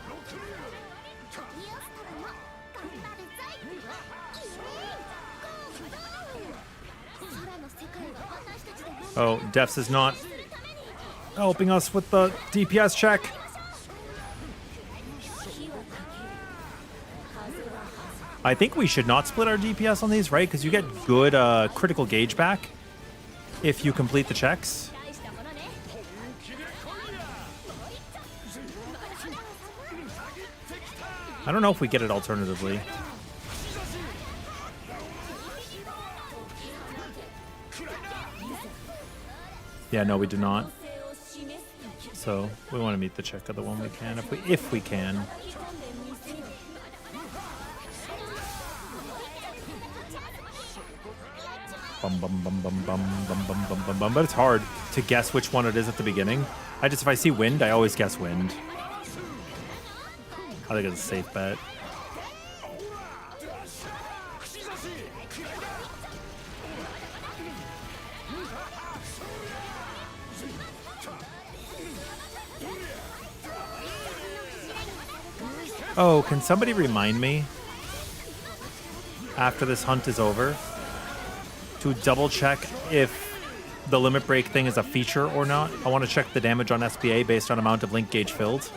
6人。イオストロも頑張るぞい。Oh, Defs is not helping us with the DPS check. I think we should not split our DPS on these, right? Because you get good critical gauge back if you complete the checks. I don't know if we get it alternatively. Yeah, no, we do not. So we want to meet the check of the one we can, if we can. Bum bum bum bum bum bum bum bum bum bum. But it's hard to guess which one it is at the beginning. If I see wind, I always guess wind. I think it's a safe bet. Oh, can somebody remind me after this hunt is over to double check if the limit break thing is a feature or not? I want to check the damage on SPA based on amount of link gauge filled.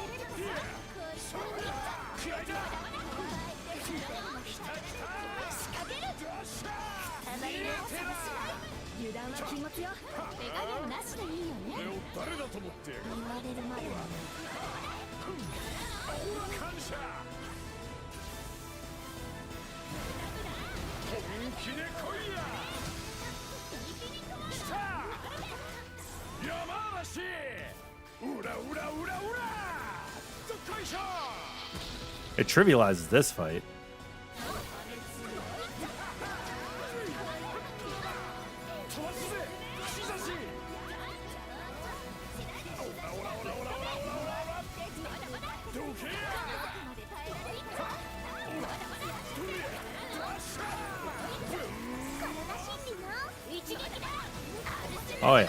It trivializes this fight. Oh yeah.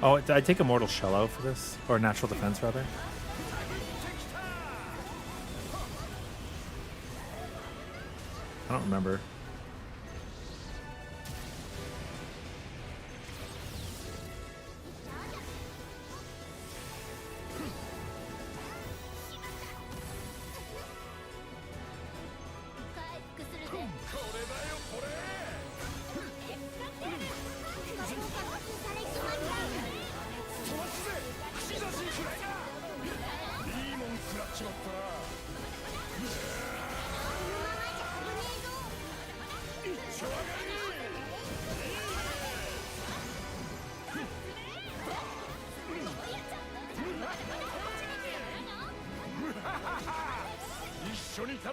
Oh, did I take Immortal Shello for this? Or Natural Defense, rather? I don't remember.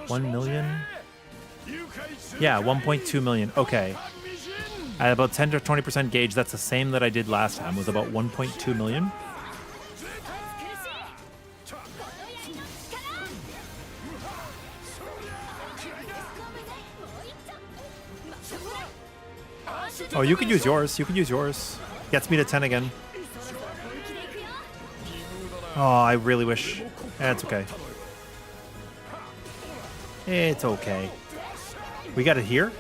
$1 million? Yeah, 1.2 million. Okay. At about 10 to 20% gauge, that's the same that I did last time, was about 1.2 million. Oh, you could use yours. You could use yours. Gets me to 10 again. Oh, I really wish. It's okay. It's okay. We got it here?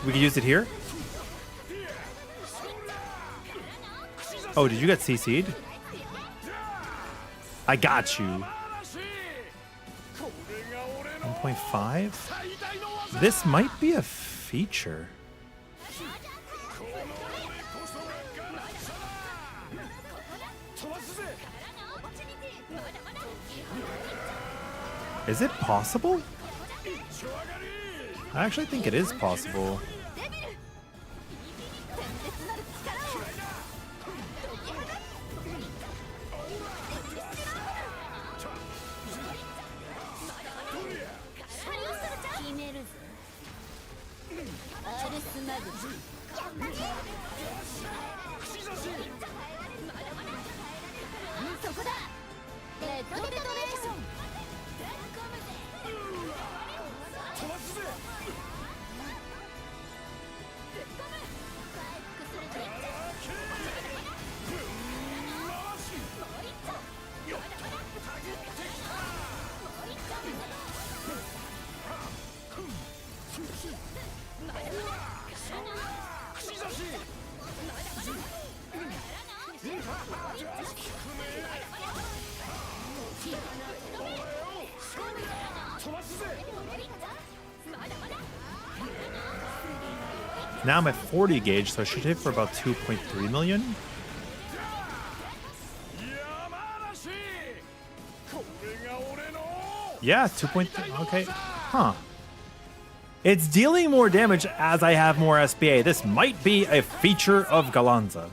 We can use it here? Oh, did you get CC'd? I got you. 1.5? This might be a feature. Is it possible? I actually think it is possible. そこだ。レッドデトネーション。飛ばすぜ。Now I'm at 40 gauge, so I should hit for about 2.3 million. Yeah, 2.3. Okay. Huh. It's dealing more damage as I have more SBA. This might be a feature of Gallanza.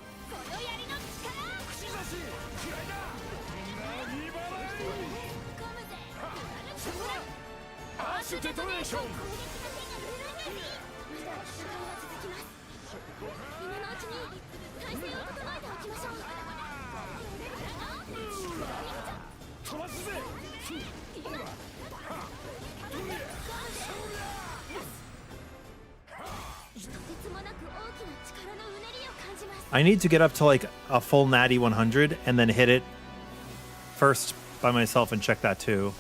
I need to get up to like a full natty 100 and then hit it first by myself and check that too.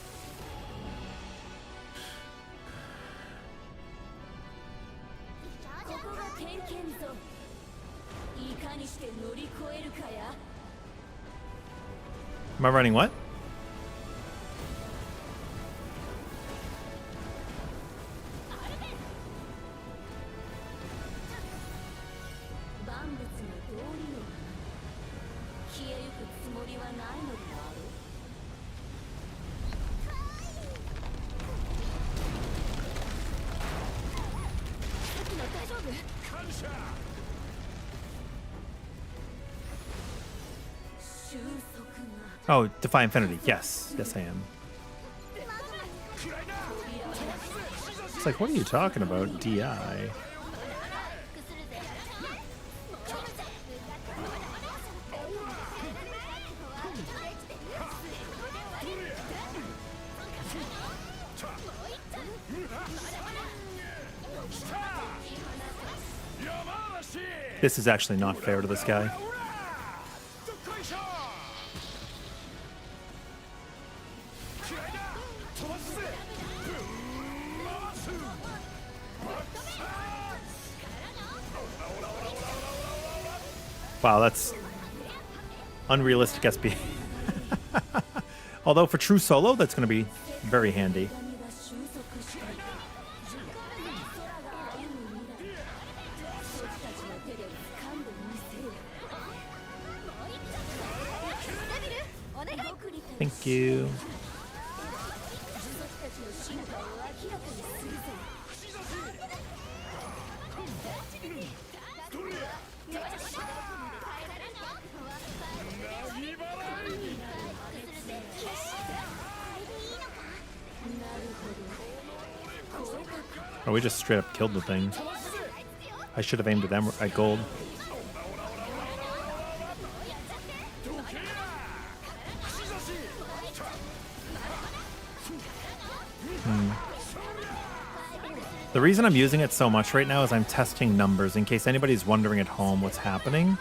Am I running what? Oh, Defy Infinity. Yes. Yes, I am. It's like, what are you talking about? DI. This is actually not fair to this guy. Wow, that's unrealistic SB. Although for true solo, that's going to be very handy. Thank you. Oh, we just straight up killed the thing. I should have aimed at gold. The reason I'm using it so much right now is I'm testing numbers. In case anybody's wondering at home what's happening,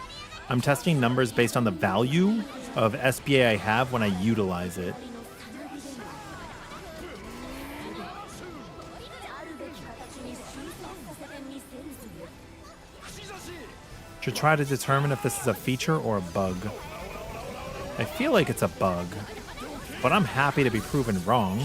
I'm testing numbers based on the value of SBA I have when I utilize it. To try to determine if this is a feature or a bug. I feel like it's a bug, but I'm happy to be proven wrong.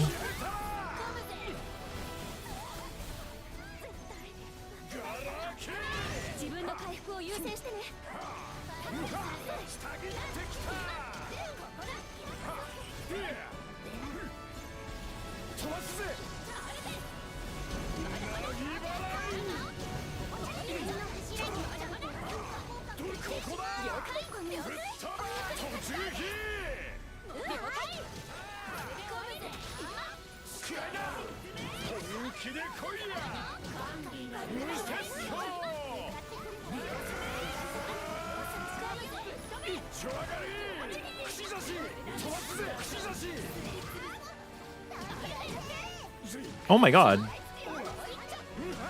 Oh my god.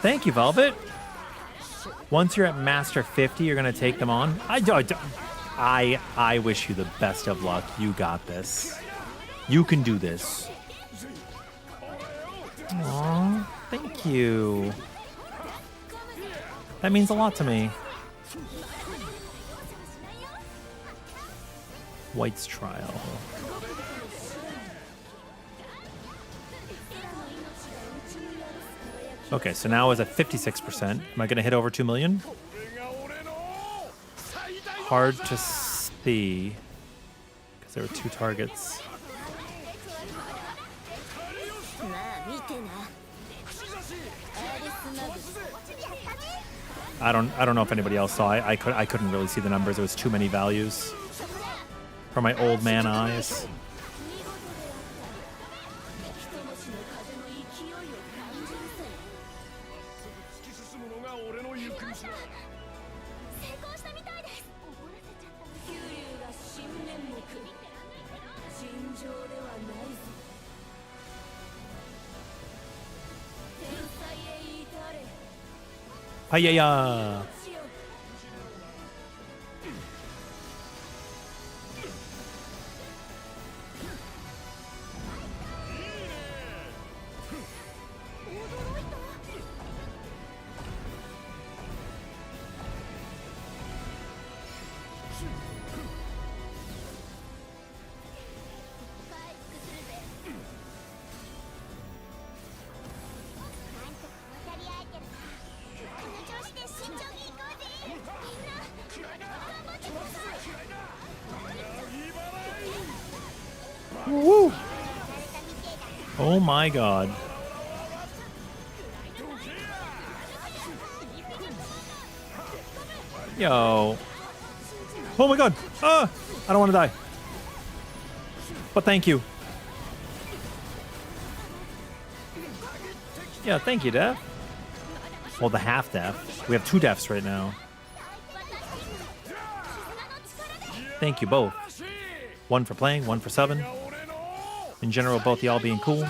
Thank you, Velvet. Once you're at Master 50, you're gonna take them on. I wish you the best of luck. You got this. You can do this. Aww, thank you. That means a lot to me. White's Trial. Okay, so now is at 56%. Am I going to hit over 2 million? Hard to see because there were 2 targets. I don't know if anybody else saw it. I couldn't really see the numbers. There was too many values for my old man eyes. Hi-ya-ya! Woo! Oh my god. Yo. Oh my god. Ah! I don't want to die. But thank you. Yeah, thank you, Def. Well, the half Def. We have 2 Defs right now. Thank you both. 1 for playing, 1 for subbing. In general, both y'all being cool.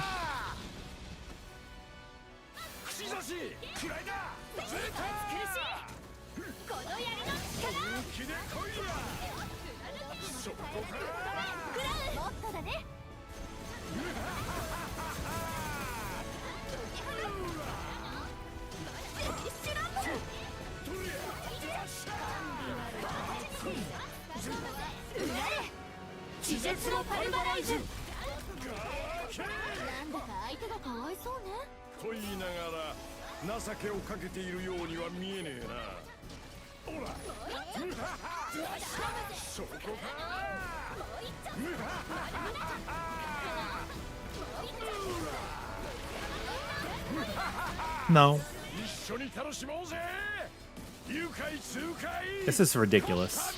No. This is ridiculous.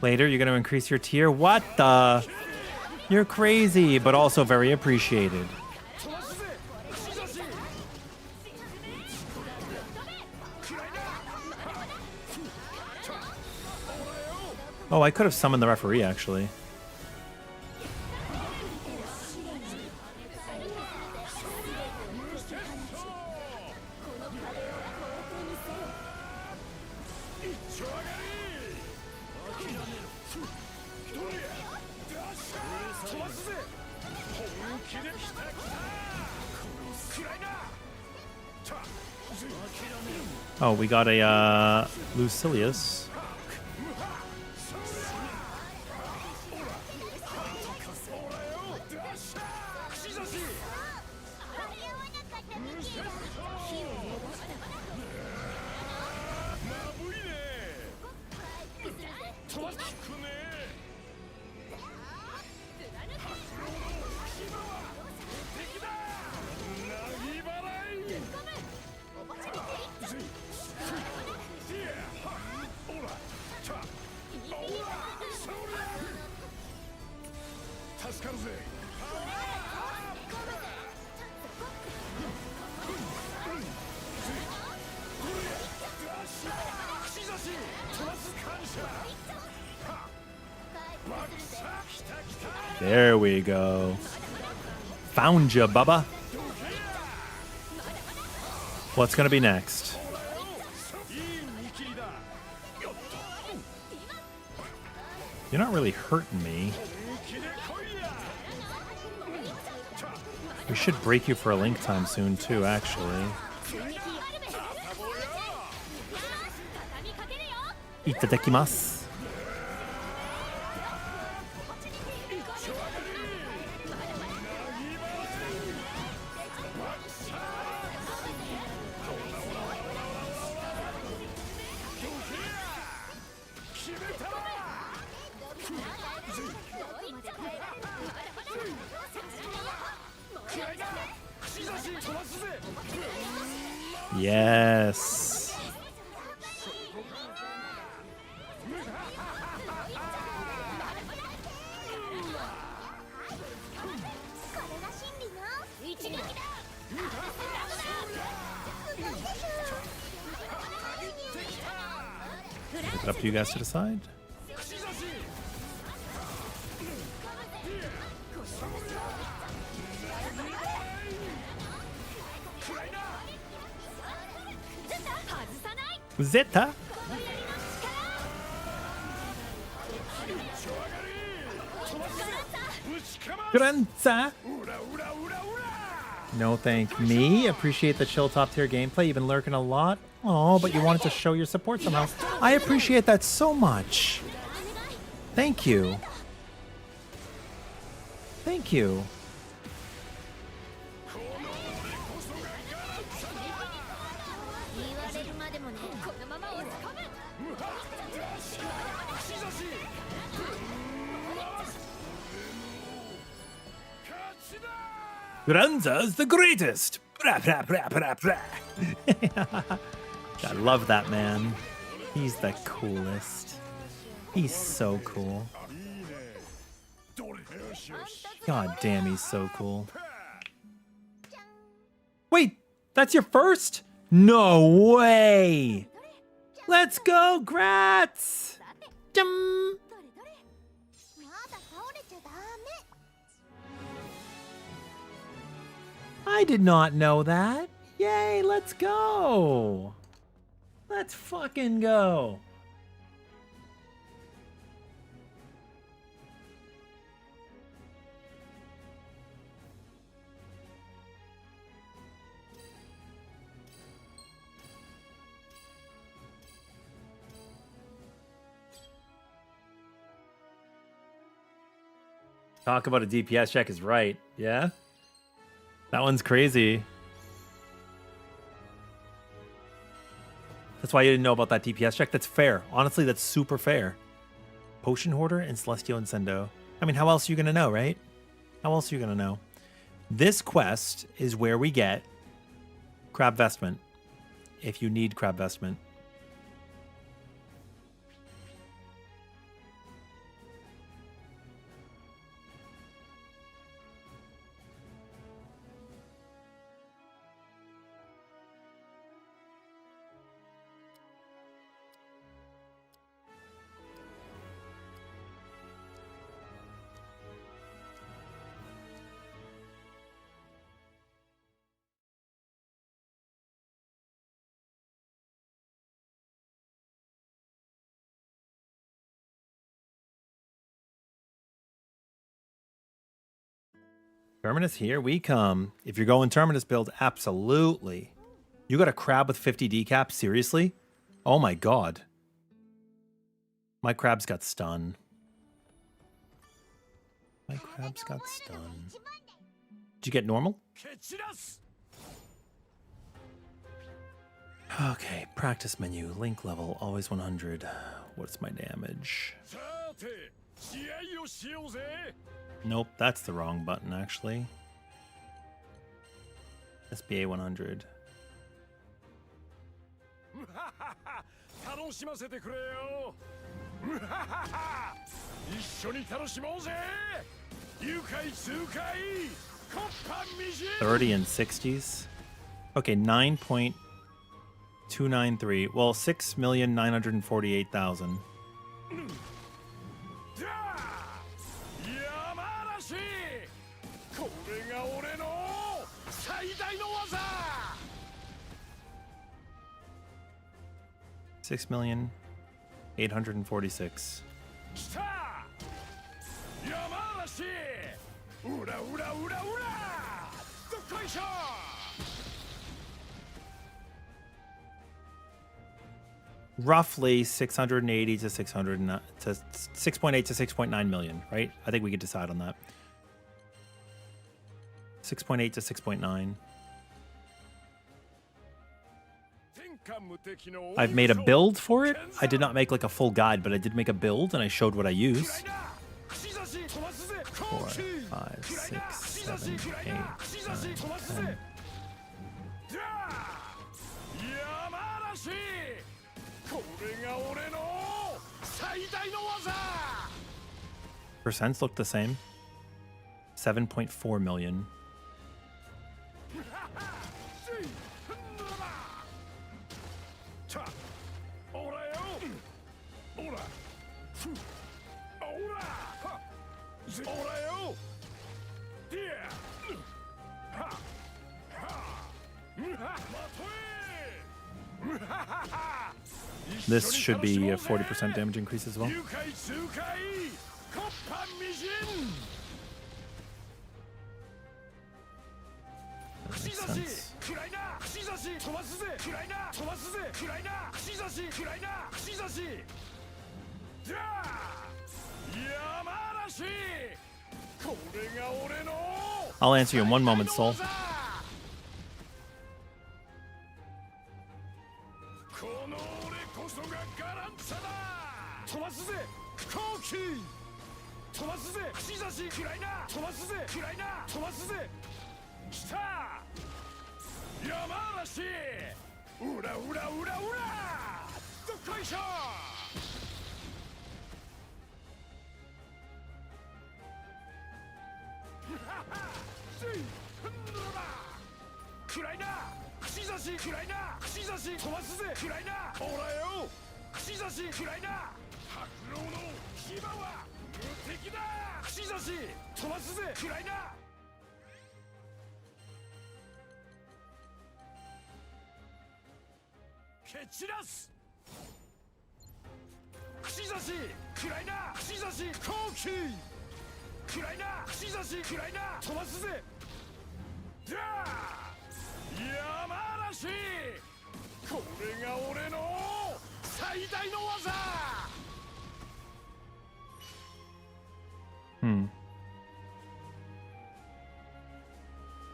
Later, you're going to increase your tier? What the? You're crazy, but also very appreciated. Oh, I could have summoned the referee, actually. Oh, we got a Lucilius. There we go. Found ya, Bubba. What's gonna be next? You're not really hurting me. We should break you for a link time soon too, actually. Itadakimasu. Yes. Leave it up to you guys to decide. Zeta. Granblue. No thank me. Appreciate the chill top tier gameplay. You've been lurking a lot. Oh, but you wanted to show your support somehow. I appreciate that so much. Thank you. Thank you. Granza's the greatest. Blah, blah, blah, blah, blah. I love that man. He's the coolest. He's so cool. God damn, he's so cool. Wait, that's your first? No way. Let's go, Grats. Jum. I did not know that. Yay, let's go. Let's fucking go. Talk about a DPS check is right. Yeah? That one's crazy. That's why you didn't know about that DPS check. That's fair. Honestly, that's super fair. Potion Hoarder and Celestial Incendio. I mean, how else are you going to know, right? How else are you going to know? This quest is where we get Crab Vestment. If you need Crab Vestment. Terminus, here we come. If you're going Terminus build, absolutely. You got a crab with 50 decap? Seriously? Oh my god. My crabs got stun. My crabs got stun. Did you get normal? Okay, practice menu, link level, always 100. What's my damage? Nope, that's the wrong button, actually. SBA 100. $30 and 60s. Okay, 9.293. Well, 6,948,000. 6,846,000. 来た山嵐うらうらうらうらどっこいしょ Roughly 680 to 600 to 6.8 to 6.9 million, right? I think we could decide on that. 6.8 to 6.9. I've made a build for it. I did not make like a full guide, but I did make a build and I showed what I use. 4, 5, 6, 7, 8, 9, 10. Percents look the same. 7.4 million. This should be a 40% damage increase as well. That makes sense. I'll answer you in one moment, Soul.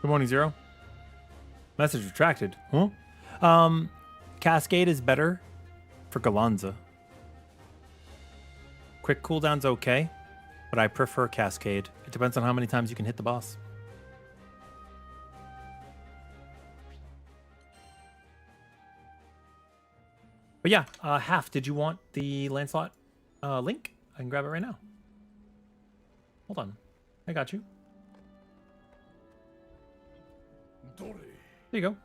Good morning, Zero. Message retracted. Huh? Cascade is better for Gallanza. Quick cooldown's okay, but I prefer Cascade. It depends on how many times you can hit the boss. But yeah, Half, did you want the Lancelot link? I can grab it right now. Hold on. I got you. There you go.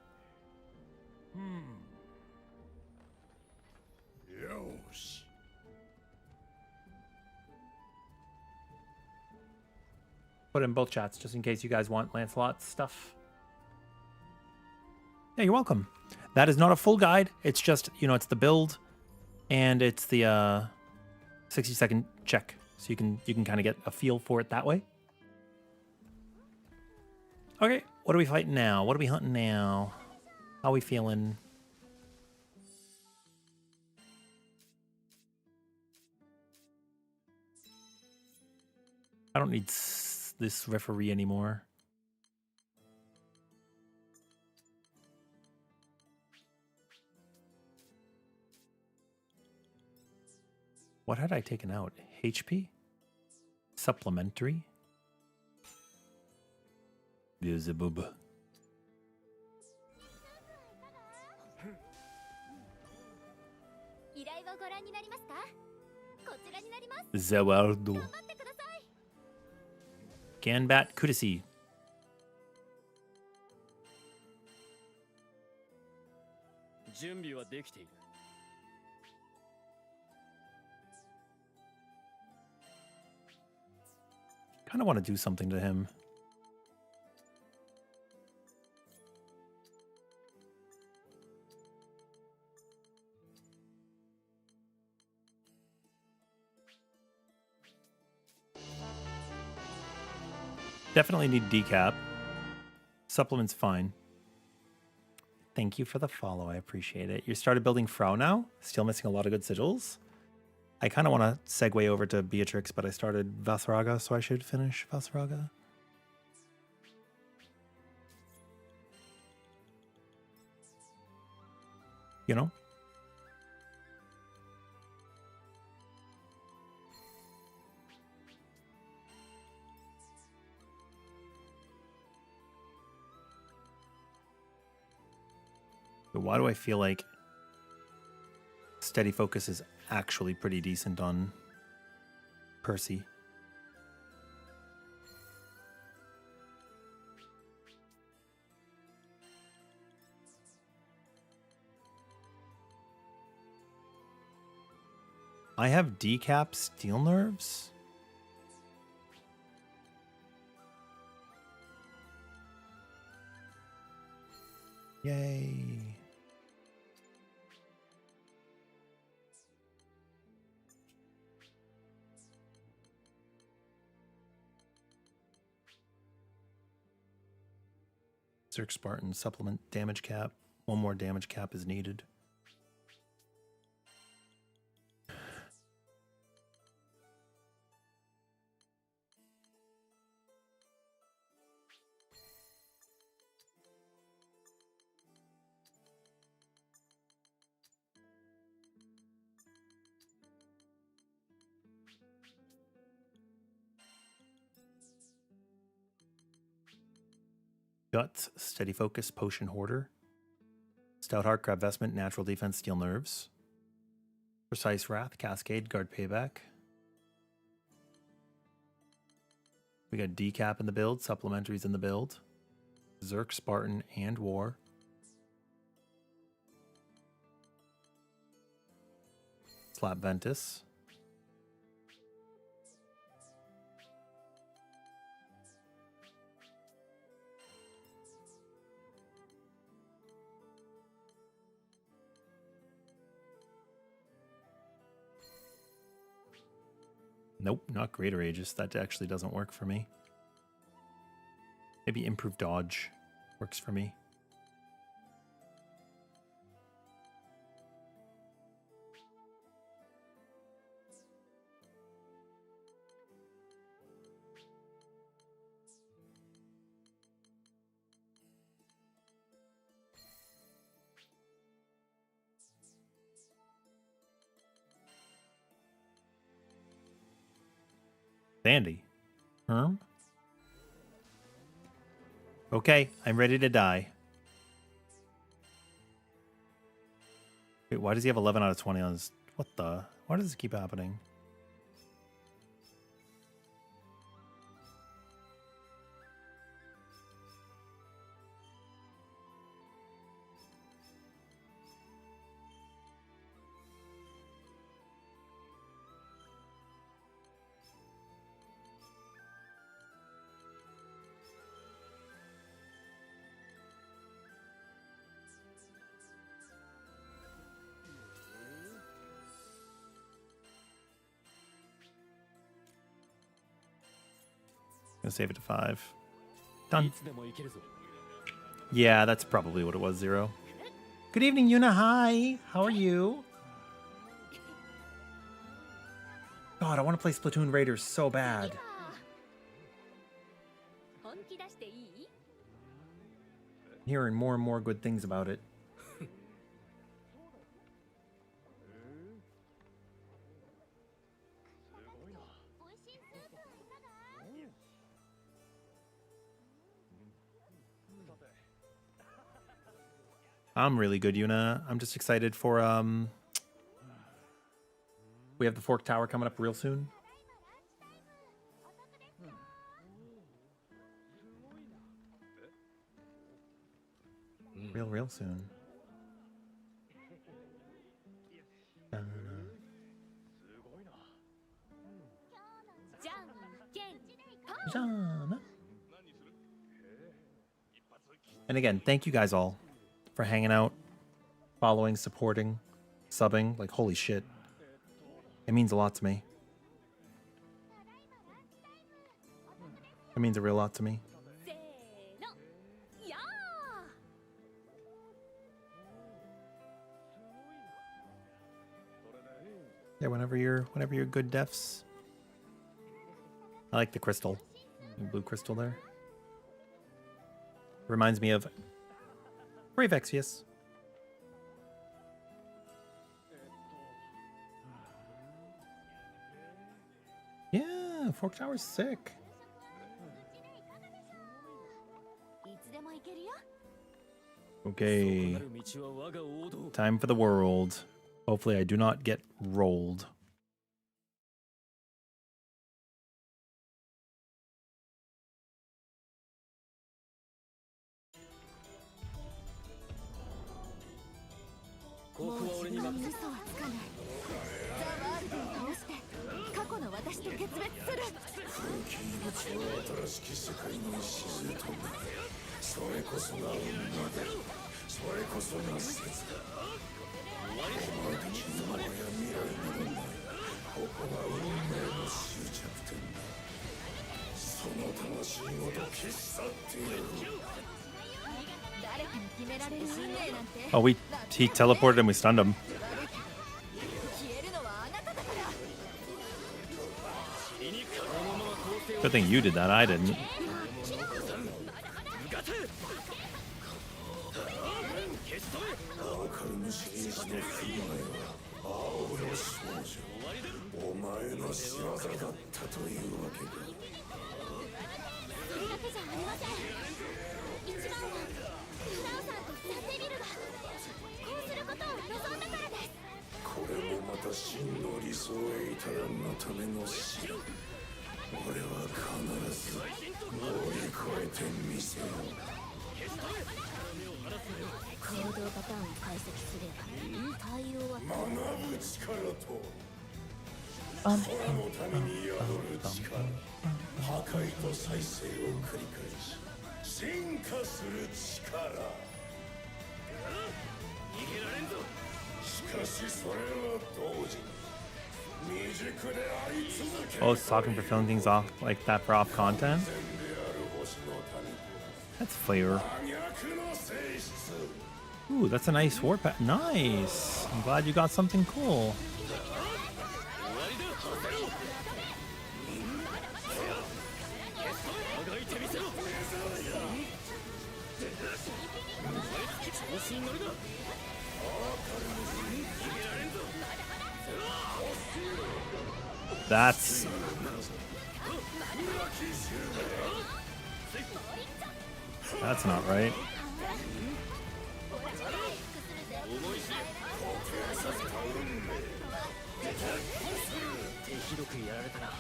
Put it in both chats just in case you guys want Lancelot's stuff. Yeah, you're welcome. That is not a full guide. It's just, you know, it's the build and it's the 60-second check. So you can kind of get a feel for it that way. Okay, what are we fighting now? What are we hunting now? How are we feeling? I don't need this referee anymore. What had I taken out? HP? Supplementary? Beelzebub. Zewardo. Ganbat Kudisi. Kind of want to do something to him. Definitely need decap. Supplement's fine. Thank you for the follow. I appreciate it. You started building Frau now? Still missing a lot of good sigils. I kind of want to segue over to Beatrix, but I started Vasaraga, so I should finish Vasaraga. You know? But why do I feel like Steady Focus is actually pretty decent on Percy? I have decap steel nerves? Yay. Zerk Spartan supplement damage cap. One more damage cap is needed. Guts, Steady Focus, Potion Hoarder. Stout Heart, Grab Vestment, Natural Defense, Steel Nerves. Precise Wrath, Cascade, Guard Payback. We got Decap in the build, Supplementaries in the build. Zerk, Spartan, and War. Slap Ventus. Nope, not Greater Aegis. That actually doesn't work for me. Maybe Improved Dodge works for me. Sandy. Herm? Okay, I'm ready to die. Wait, why does he have 11 out of 20 on his... What the... Why does this keep happening? Gonna save it to 5. Done. Yeah, that's probably what it was, 0. Good evening, Yuna. Hi. How are you? God, I want to play Splatoon Raiders so bad. Hearing more and more good things about it. I'm really good, Yuna. I'm just excited for we have the Fork Tower coming up real soon. Real soon. And again, thank you guys all for hanging out, following, supporting, subbing. Like, holy shit. It means a lot to me. That means a real lot to me. せーのやー Yeah, whenever you're good defs. I like the crystal. The blue crystal there. Reminds me of Brave Exvius. Yeah, Fork Tower's sick. いつでも行けるよ Okay, 道は我が王道 time for the world. Hopefully I do not get rolled.「もう自分に嘘はつかない」「ザ・ワールドを倒して過去の私と決別する」風紀異物は新しき世界の礎となる。それこそが運命で、それこそが説だ。お前たちの名前や未来などない。ここが運命の終着点だ。その魂ごと消し去ってやる。誰かに決められる運命なんて Oh, he teleported and we stunned him. 消えるのはあなただから Good thing you did that. I didn't. 青カルムシリーズの不具合は青の少女。お前の仕業だったというわけだ。それだけじゃありません一番はナオさんとザ・デビルがこうすることを望んだからですこれもまた真の理想へ至らんのための城。俺は必ず乗り越えてみせよう。行動パターンを解析すれば対応は学ぶ力と空の谷に宿る力、破壊と再生を繰り返し進化する力。しかしそれは同時に未熟であり続ける Oh, it's talking for filling things off like that for off content? である星の谷 That's flavor. 真逆の性質。 Ooh, that's a nice war pack. Nice. I'm glad you got something cool. That's not right. 手ひどくやられたな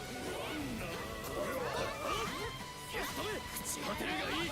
朽ち果てるがいい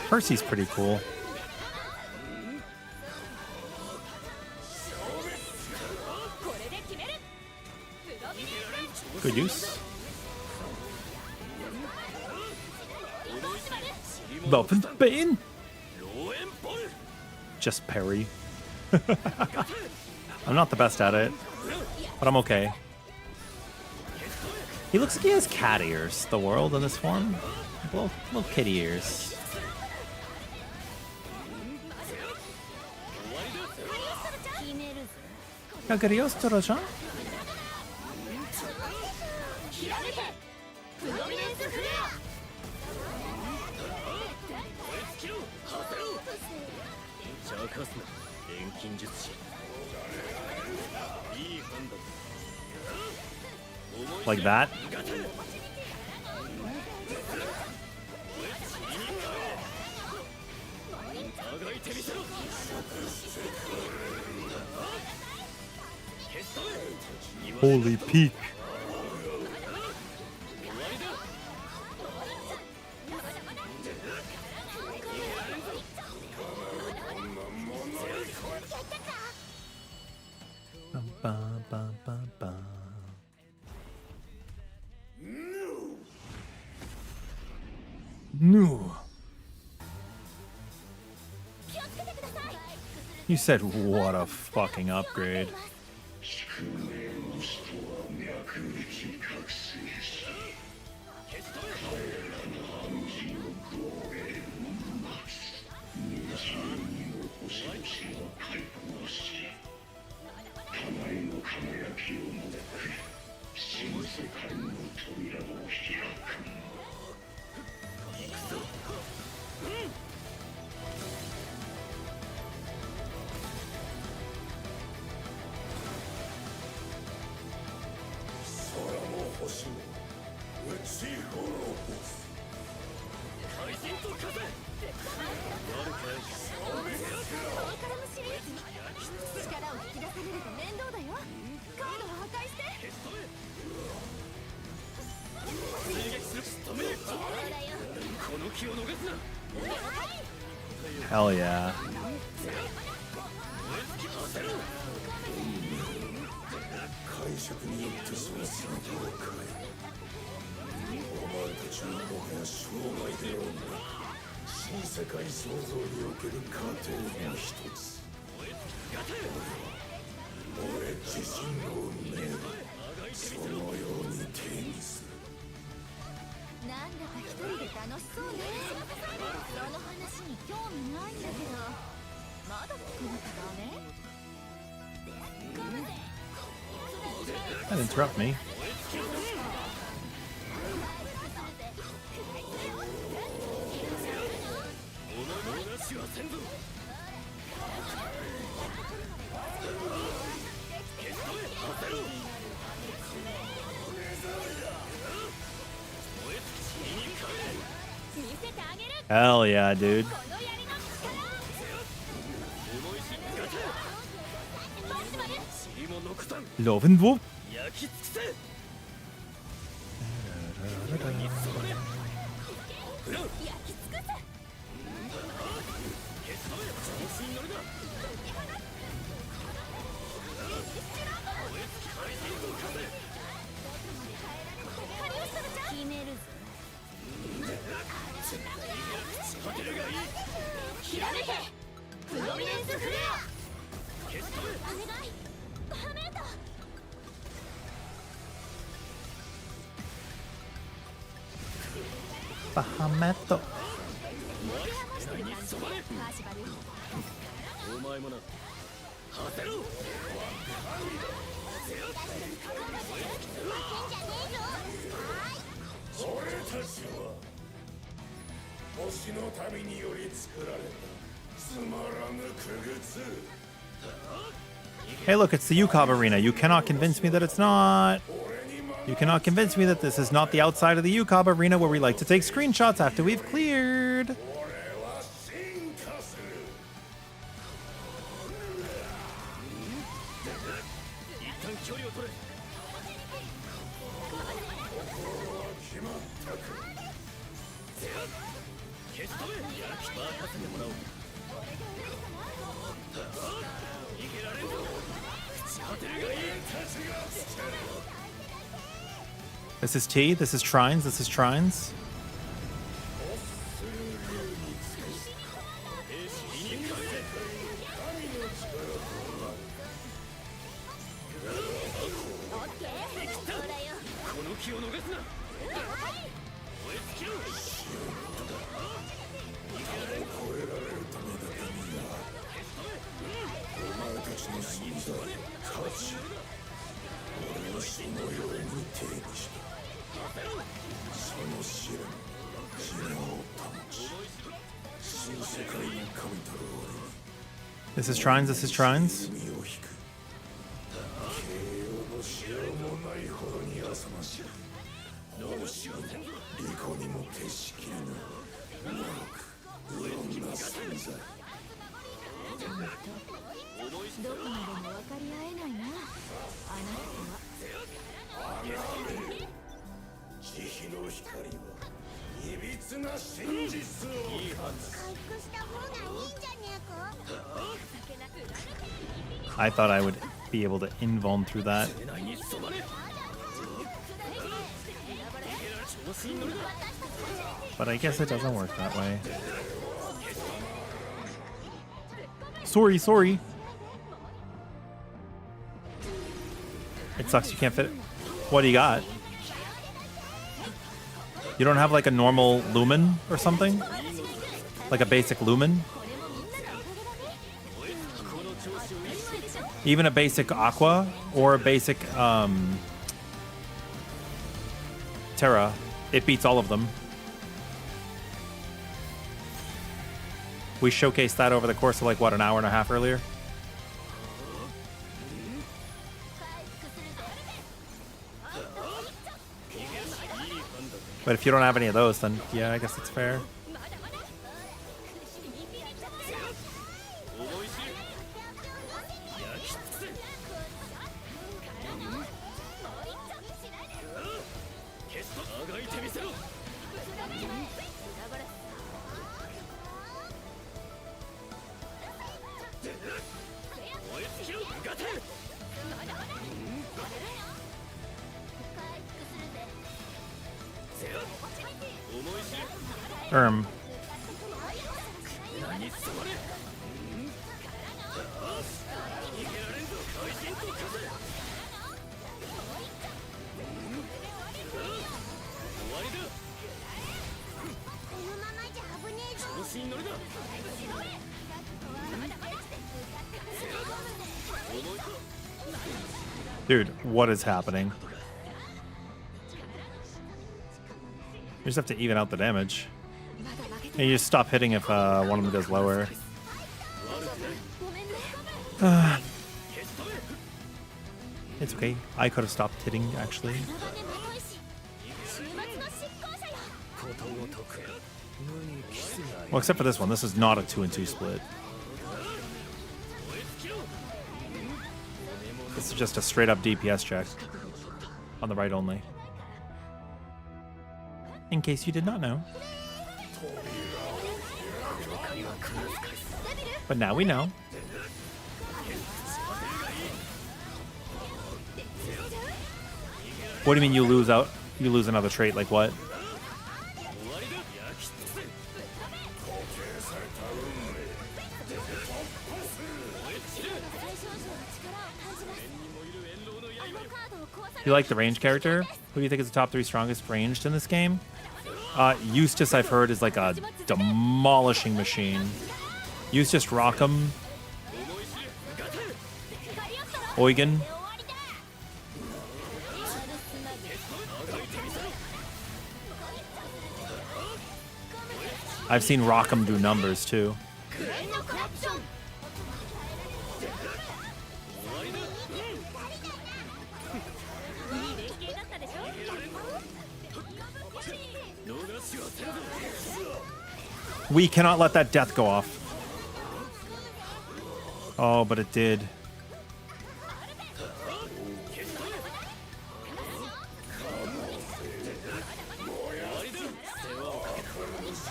Percy's pretty cool. Good use. Bane. Just parry. I'm not the best at it, but I'm okay. He looks like he has cat ears, the world in this form. Little kitty ears. Kagariostoro-chan? 茶化すな錬金術師。いい判断。 Like that? Holy peak. Bum, bum, bum, bum. No. You said what a fucking upgrade. Hell yeah. 解釈によってその姿を変え、お前たちはもはや障害ではなく、新世界創造における過程の一つ。俺自身の運命をそのように定義する。なんだか一人で楽しそうね。その話に興味ないんだけど、まだ聞くのかね。 Don't interrupt me. Hell yeah, dude. Lovenwurf? Bahamento. お前もな。果てろ。俺たちは星の民により作られたつまらぬ傀儡。 Hey, look, it's the UCOB arena. You cannot convince me that it's not. You cannot convince me that this is not the outside of the UCOB arena where we like to take screenshots after we've cleared. 俺は進化する。一旦距離を取れ。心は決まったか。消し止め。任せてもらおう。逃げられんぞ。果てるがいい。 This is T, this is Trines, this is Trines. This is Trines, this is Trines. 身を引く形容のしようもないほどに浅ましいどうしようも利己にも徹しきれぬ無力無論な存在どこまでも分かり合えないなあなたは。慈悲の光はいびつな真実を勝つ回復した方がいいんじゃねえか。 I thought I would be able to invuln through that. But I guess it doesn't work that way. Sorry, sorry. It sucks you can't fit it. What do you got? You don't have like a normal lumen or something? Like a basic lumen? Even a basic aqua or a basic Terra, it beats all of them. We showcased that over the course of like what, an hour and a half earlier? But if you don't have any of those, then yeah, I guess it's fair. Dude, what is happening? You just have to even out the damage. And you just stop hitting if one of them goes lower. It's okay. I could have stopped hitting, actually. Well, except for this one. This is not a 2-2 split. This is just a straight up DPS check. On the right only. In case you did not know. But now we know. What do you mean you lose out? You lose another trait, like what? You like the range character? Who do you think is the top 3 strongest ranged in this game? Eustace, I've heard, is like a demolishing machine. Eustace, Rockham, Eugen. I've seen Rockham do numbers too. We cannot let that death go off. Oh, but it did.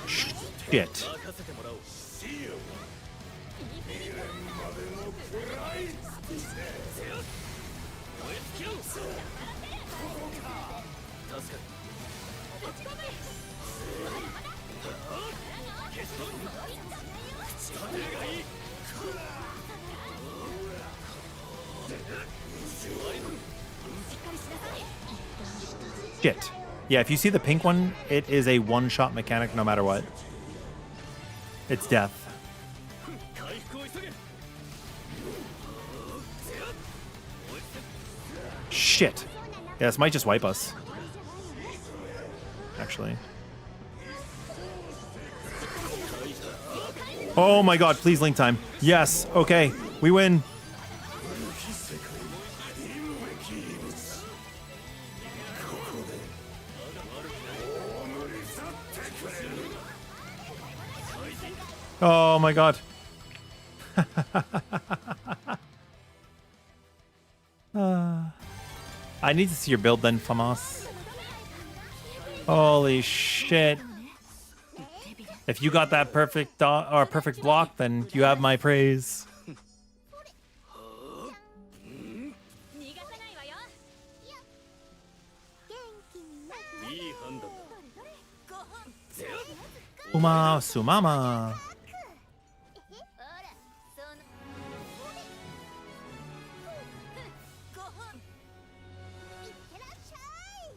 Shit. Shit. Yeah, if you see the pink one, it is a one-shot mechanic no matter what. It's death. Shit. Yeah, this might just wipe us. Actually. Oh my god, please link time. Yes, okay, we win. Oh my god. I need to see your build then, Famas. Holy shit. If you got that perfect or perfect block, then you have my praise. 逃がさないわよ。元気になって。いい判断だ。ご本。 Uma Sumama. ほら、その。ご本。いってらっしゃい。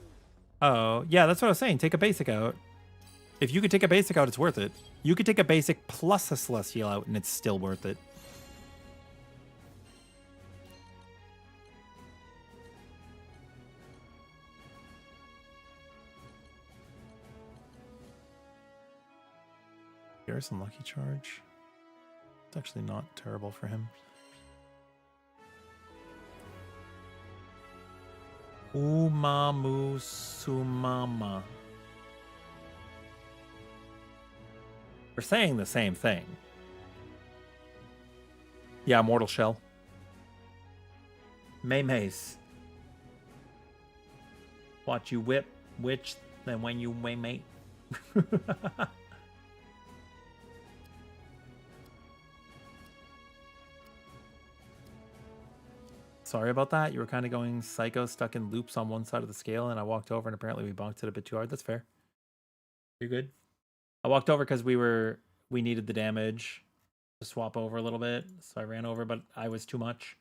Oh, yeah, that's what I was saying. Take a basic out. If you could take a basic out, it's worth it. You could take a basic plus a celestial out, and it's still worth it. Garrison Lucky Charge. It's actually not terrible for him. Umamu Sumama. We're saying the same thing. Yeah, Mortal Shell. Mace. Watch you whip, which, then when you mate. Sorry about that. You were kind of going psycho, stuck in loops on one side of the scale, and I walked over, and apparently we bonked it a bit too hard. That's fair. You're good. I walked over because we needed the damage to swap over a little bit, so I ran over, but I was too much.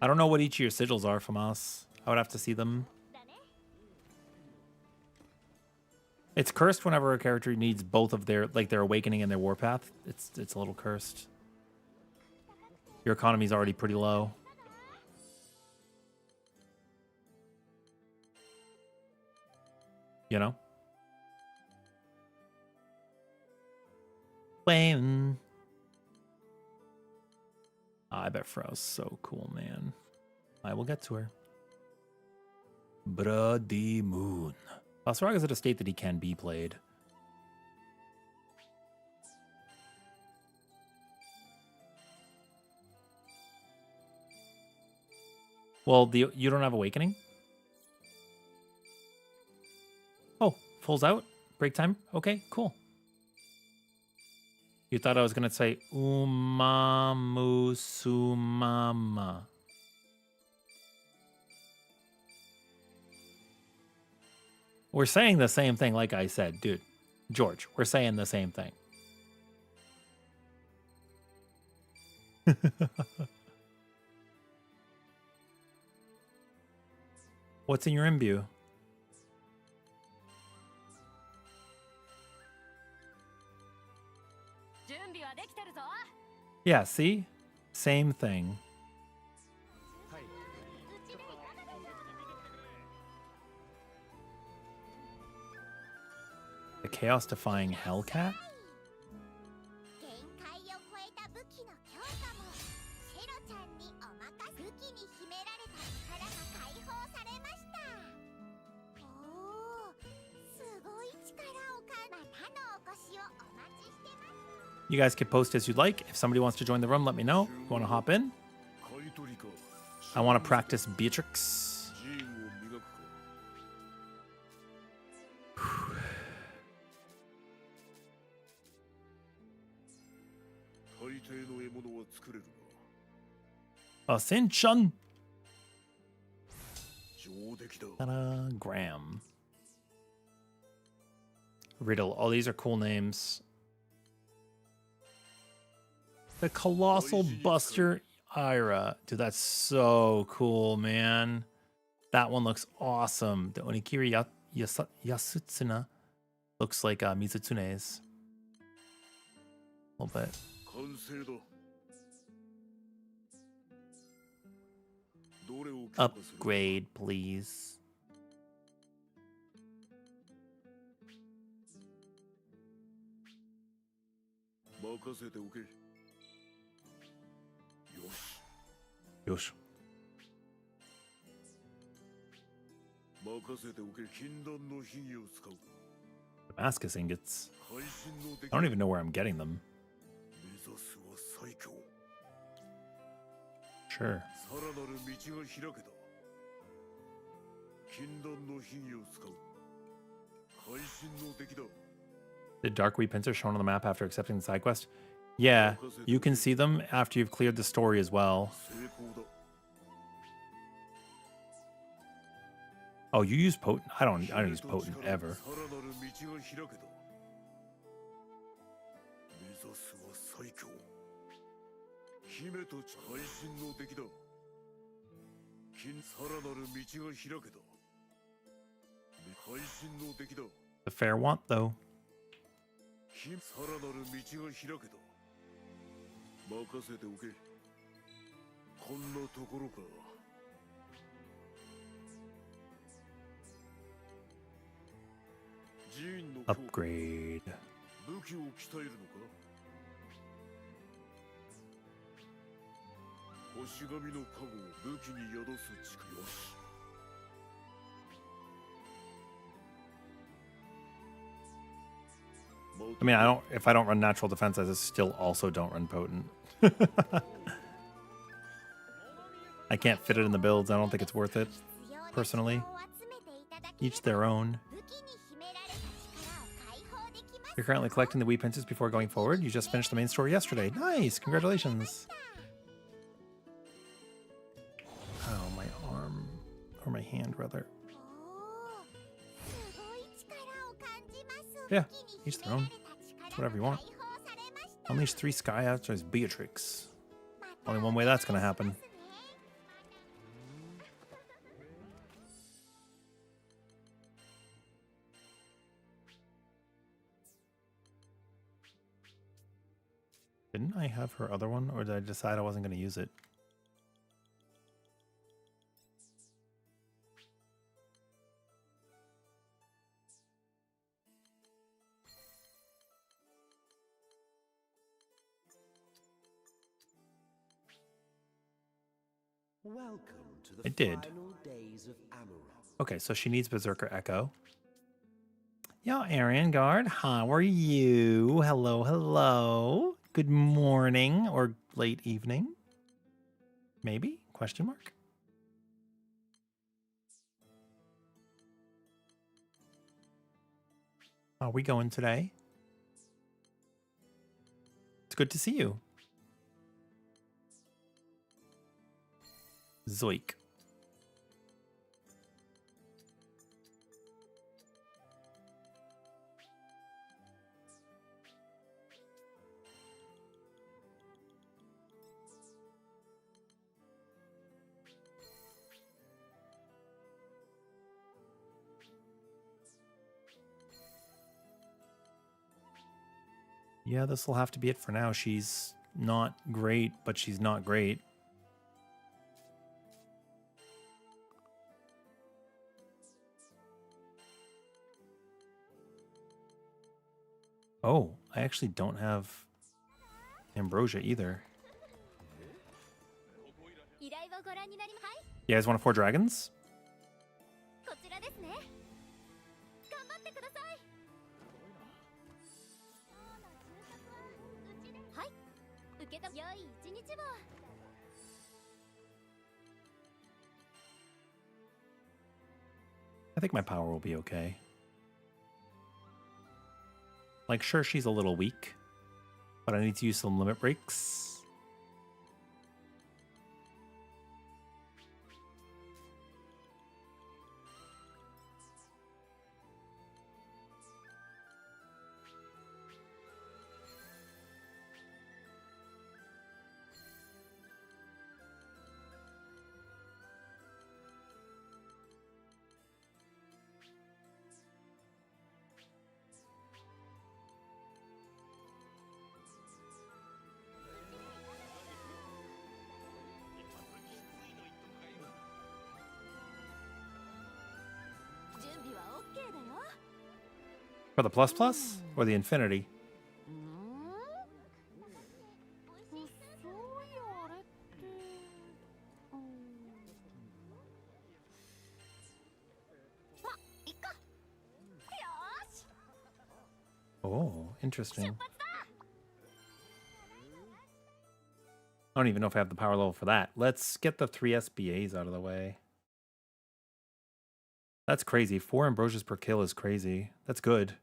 I don't know what each of your sigils are from us. I would have to see them. It's cursed whenever a character needs both of their, like, their awakening and their warpath. It's a little cursed. Your economy's already pretty low. You know? When I bet Frau's so cool, man. I will get to her. Bloody Moon. Sarag is at a state that he can be played. Well, you don't have Awakening? Oh, Full's out? Break time? Okay, cool. You thought I was going to say Umamu Sumama. We're saying the same thing, like I said, dude. George, we're saying the same thing. What's in your imbue? Yeah, see? Same thing. The chaos-defying Hellcat? You guys can post as you'd like. If somebody wants to join the room, let me know. You want to hop in? I want to practice Beatrix. Ascension. Ta-da, Graham. Riddle. All these are cool names. The Colossal Buster Ira. Dude, that's so cool, man. That one looks awesome. The Onikiri Yasutsuna looks like Mizutsune's. A little bit. 完成だ。どれを強化する？ Upgrade, please. 任せておけ。よし。 Yosh. 任せておけ。禁断の秘技を使う。 Damascus ingots. 会心の出来。 I don't even know where I'm getting them. 目指すは最強。 Sure. さらなる道が開けた。禁断の秘技を使う。会心の出来だ。 The dark wheat pincers shown on the map after accepting the side quest? Yeah, you can see them after you've cleared the story as well. 成功だ。 Oh, you use potent? I don't use potent ever. さらなる道が開けた。目指すは最強。姫と会心の出来だ。さらなる道が開けた。会心の出来だ。 The fair want, though. さらなる道が開けた。任せておけ。こんなところか。寺院の強化。 Upgrade. 武器を鍛えるのか。星神の加護を武器に宿す力。よし。 I mean, if I don't run natural defense, I just still also don't run potent. I can't fit it in the builds. I don't think it's worth it, personally. Each their own. You're currently collecting the wheat pincers before going forward. You just finished the main story yesterday. Nice! Congratulations! Oh, my arm. Or my hand, rather. Yeah, each their own. It's whatever you want. Unleash 3 Sky After Beatrix. Only one way that's gonna happen. Didn't I have her other one, or did I decide I wasn't gonna use it? Welcome to the I did. final days of Amarok. Okay, so she needs Berserker Echo. Yo, Arian Guard, how are you? Hello, hello. Good morning or late evening. Maybe? Question mark? How are we going today? It's good to see you. Zoik. Yeah, this will have to be it for now. She's not great, but she's not great. Oh, I actually don't have Ambrosia either. You guys want to 4 dragons? I think my power will be okay. Like, sure, she's a little weak, but I need to use some limit breaks. For the plus plus or the infinity? そういやあれってまあいっかよーし Oh, interesting. 出発だ I don't even know if I have the power level for that. Let's get the 3 SBAs out of the way. That's crazy. 4 ambrosias per kill is crazy. That's good.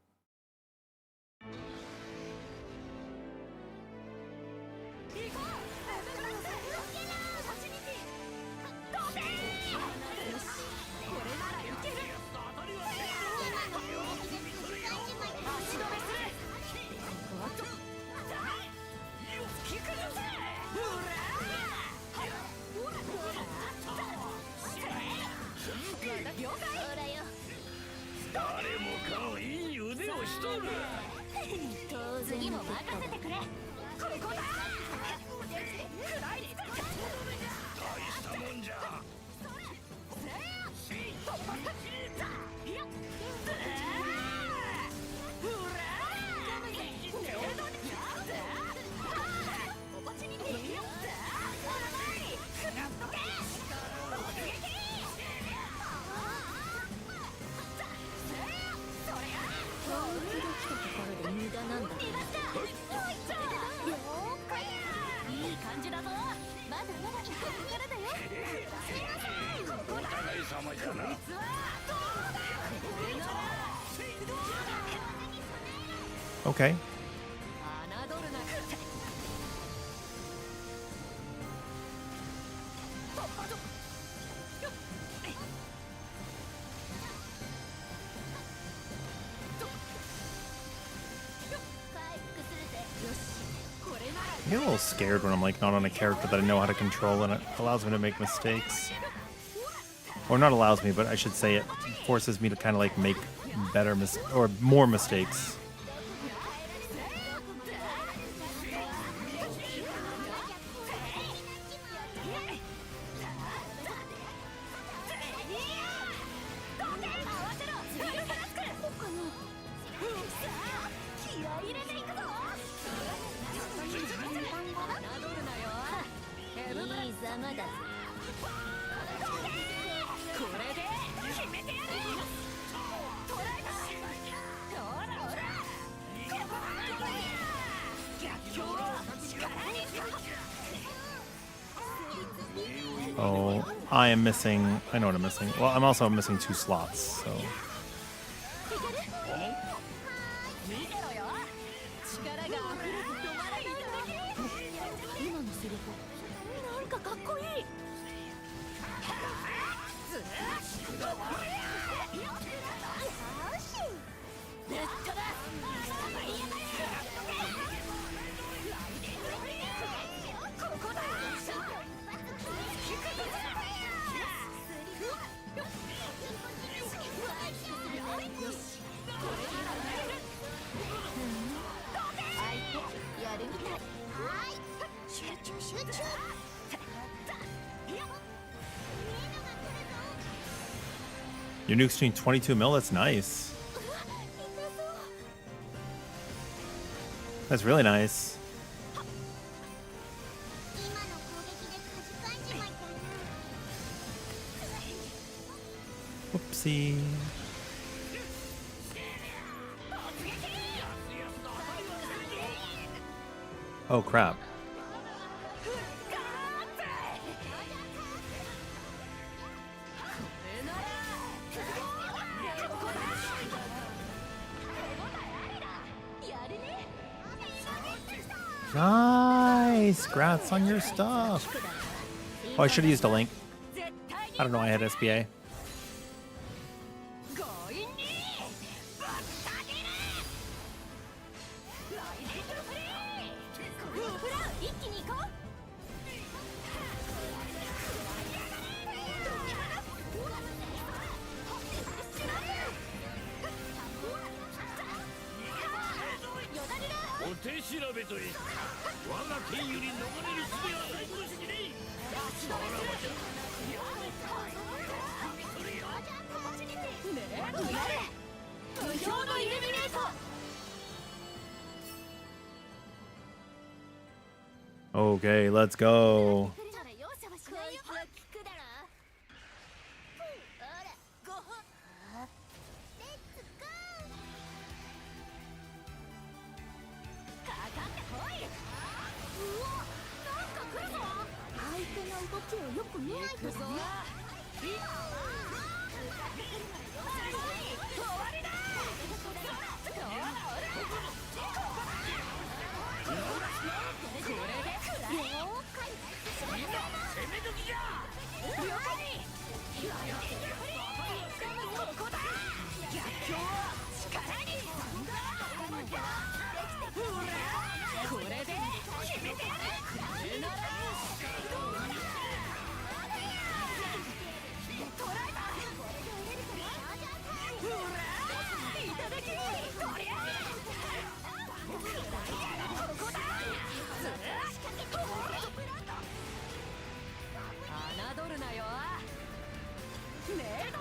Okay. I get a little scared when I'm like not on a character that I know how to control and it allows me to make mistakes. Or not allows me, but I should say it forces me to kind of like make better or more mistakes. Oh, I am missing. I know what I'm missing. Well, I'm also missing 2 slots, so. Your nuke's doing 22 mil? That's nice. That's really nice. Whoopsie. Oh crap. Nice! Grats on your stuff. Oh, I should have used a link. I don't know, I had SBA. Okay, let's go. 来るなら容赦はしないよ。こいつは聞くだろ。ほら、ごほ。レッツゴー。かかってこい。うわ、なんか来るぞ。相手の動きをよく見ないとね。終わりだ。侮るなよ。ねえ。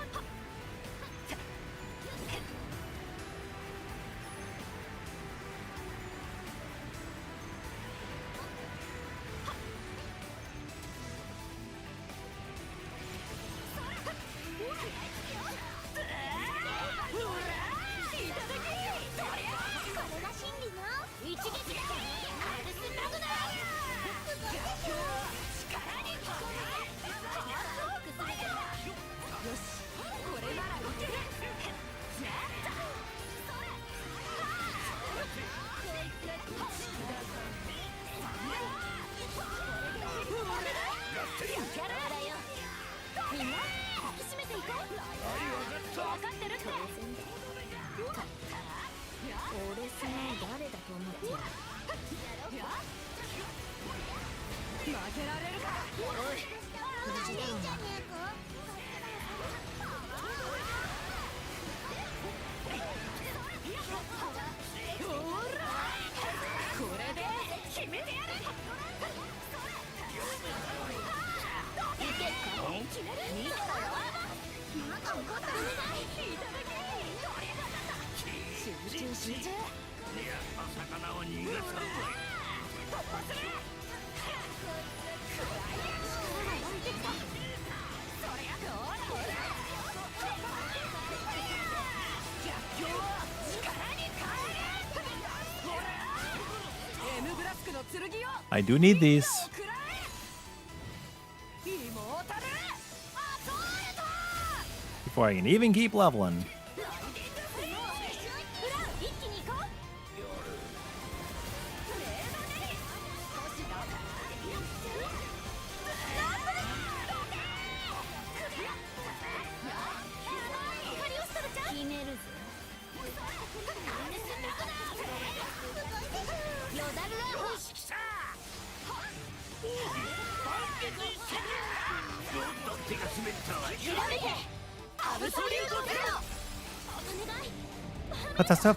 みんな引き締めていこう。分かってるって。俺さ誰だと思ってる。負けられるか。おい、無事だろうな。これで決めてやる。集中集中。魚を逃がさない。突破する。逆境を力に変える。エムブラスクの剣を。I do need these. Before I can even keep leveling.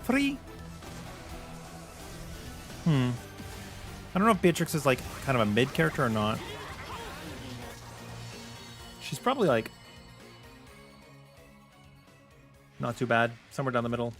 Free. I don't know if Beatrix is like kind of a mid character or not. She's probably like not too bad, somewhere down the middle.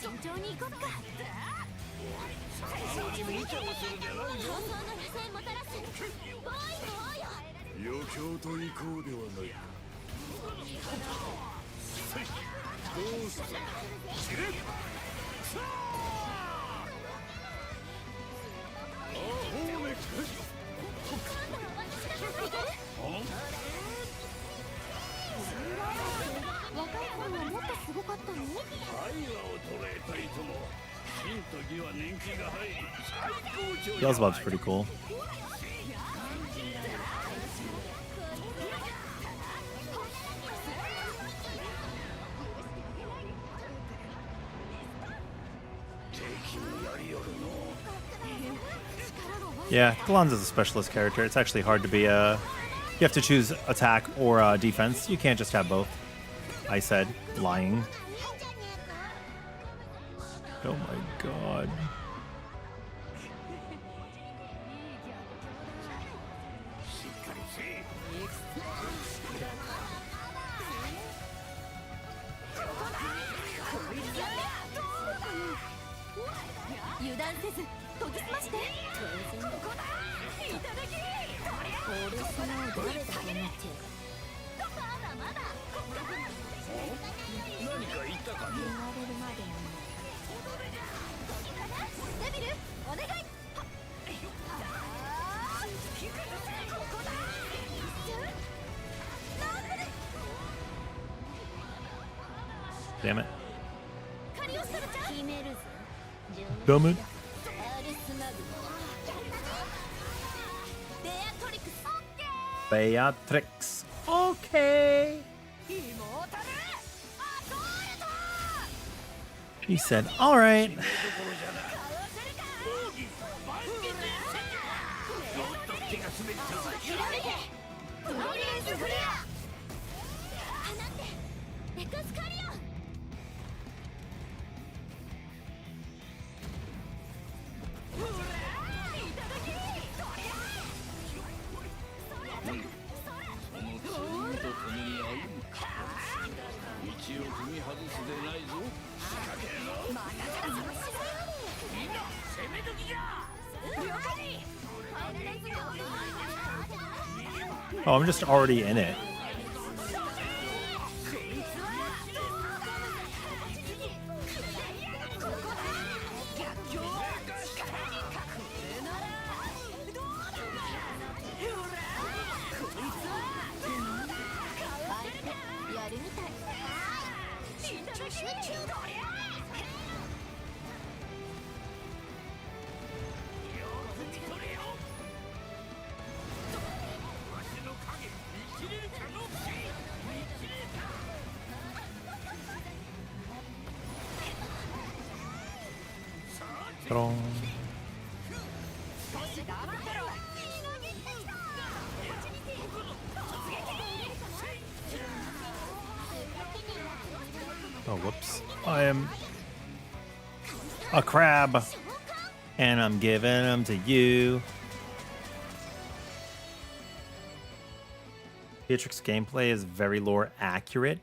慎重に行こっか。放送の螺旋もたらすボーイの王よ。余興と行こうではないか。どうした。若い頃はもっとすごかったの？愛は衰えたいとも金と義は年季が入り最高潮。 Beelzebub's pretty cool. Yeah, Gallanza's a specialist character. It's actually hard to be a... You have to choose attack or defense. You can't just have both. I said, lying. Oh my god. Damn it. Damn it. Beatrix. Okay. He said, all right. Oh, I'm just already in it. Oh, whoops. I am a crab, and I'm giving them to you. Beatrix's gameplay is very lore accurate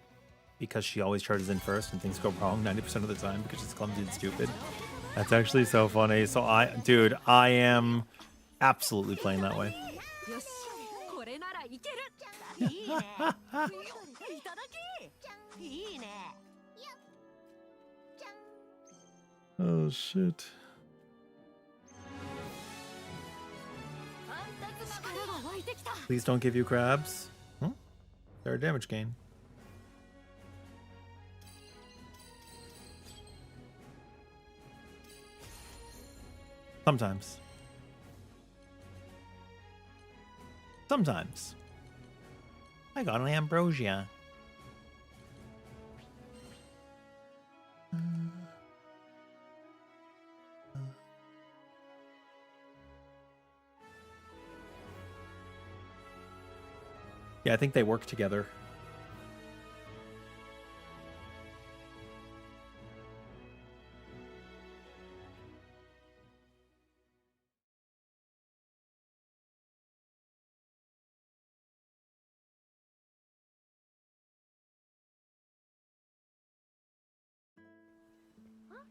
because she always charges in first and things go wrong 90% of the time because she's clumsy and stupid. That's actually so funny. So I am absolutely playing that way. Oh shit. Please don't give you crabs. Hmm? They're a damage gain. Sometimes. Sometimes. I got an ambrosia. Yeah, I think they work together.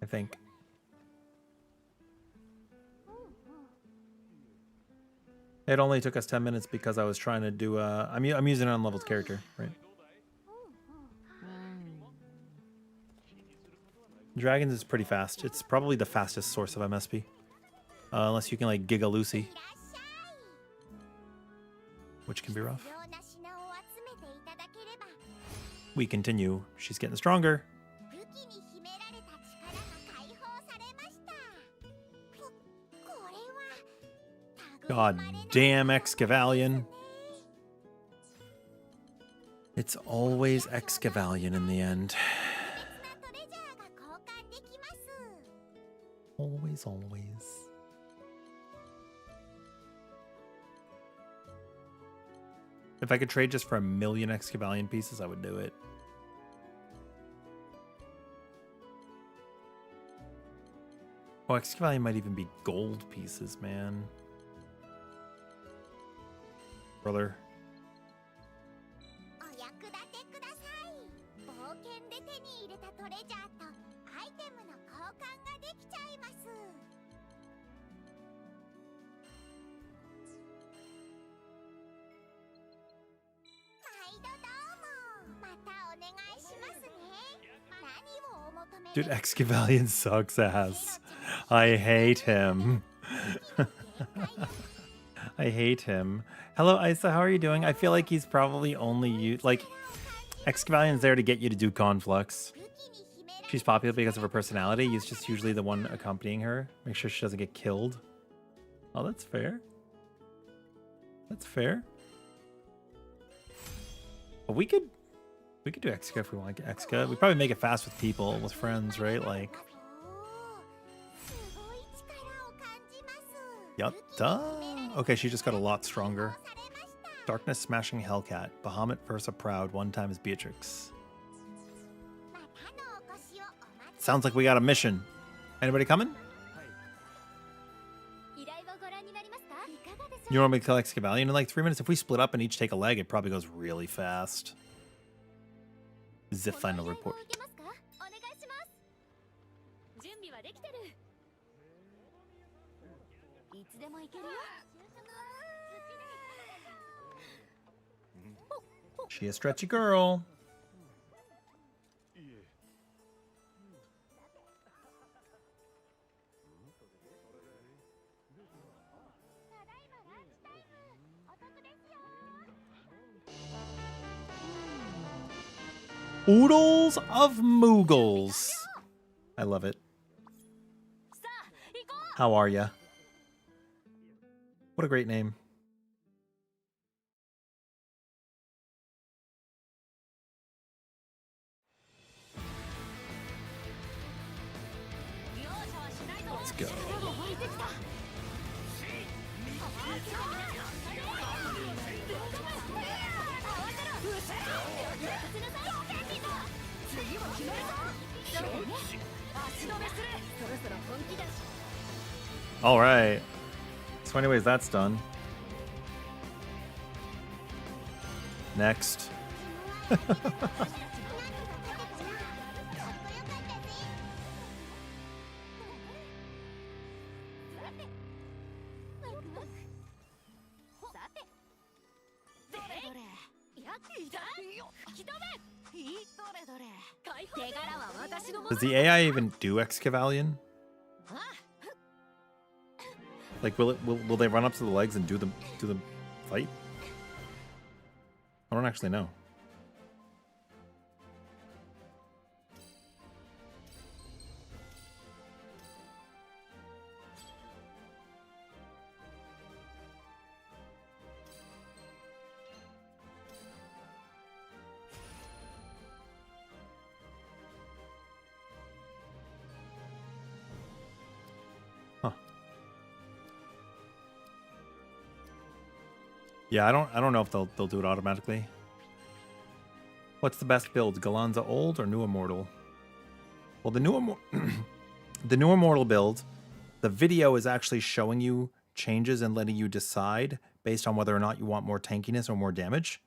I think. It only took us 10 minutes because I was trying to do I'm using an unleveled character, right? Dragons is pretty fast. It's probably the fastest source of MSP. Unless you can like Giga Lucy, which can be rough. We continue. She's getting stronger. God damn Excavalion. It's always Excavalion in the end. Always, always. If I could trade just for 1,000,000 Excavalion pieces, I would do it. Oh, Excavalion might even be gold pieces, man. Brother. Dude, Excavalion sucks ass. I hate him. I hate him. Hello, Isa. How are you doing? I feel like he's probably only used... Like, Excavalion's there to get you to do Conflux. She's popular because of her personality. He's just usually the one accompanying her. Make sure she doesn't get killed. Oh, that's fair. That's fair. But we could do Exca if we want to get Exca. We'd probably make it fast with people, with friends, right? Like... Yup. Duh. Okay, she just got a lot stronger. Darkness smashing Hellcat. Bahamut versus Proud. 1 times Beatrix. Sounds like we got a mission. Anybody coming? You want me to kill Excavalion in like 3 minutes? If we split up and each take a leg, it probably goes really fast. The final report. She a stretchy girl. Oodles of Moogles. I love it. How are ya? What a great name. Let's go. All right. So anyways, that's done. Next. Does the AI even do Excavalion? Like, will they run up to the legs and do the fight? I don't actually know. Yeah, I don't know if they'll do it automatically. What's the best build? Gallanza old or new immortal? Well, the new immortal build, the video is actually showing you changes and letting you decide based on whether or not you want more tankiness or more damage.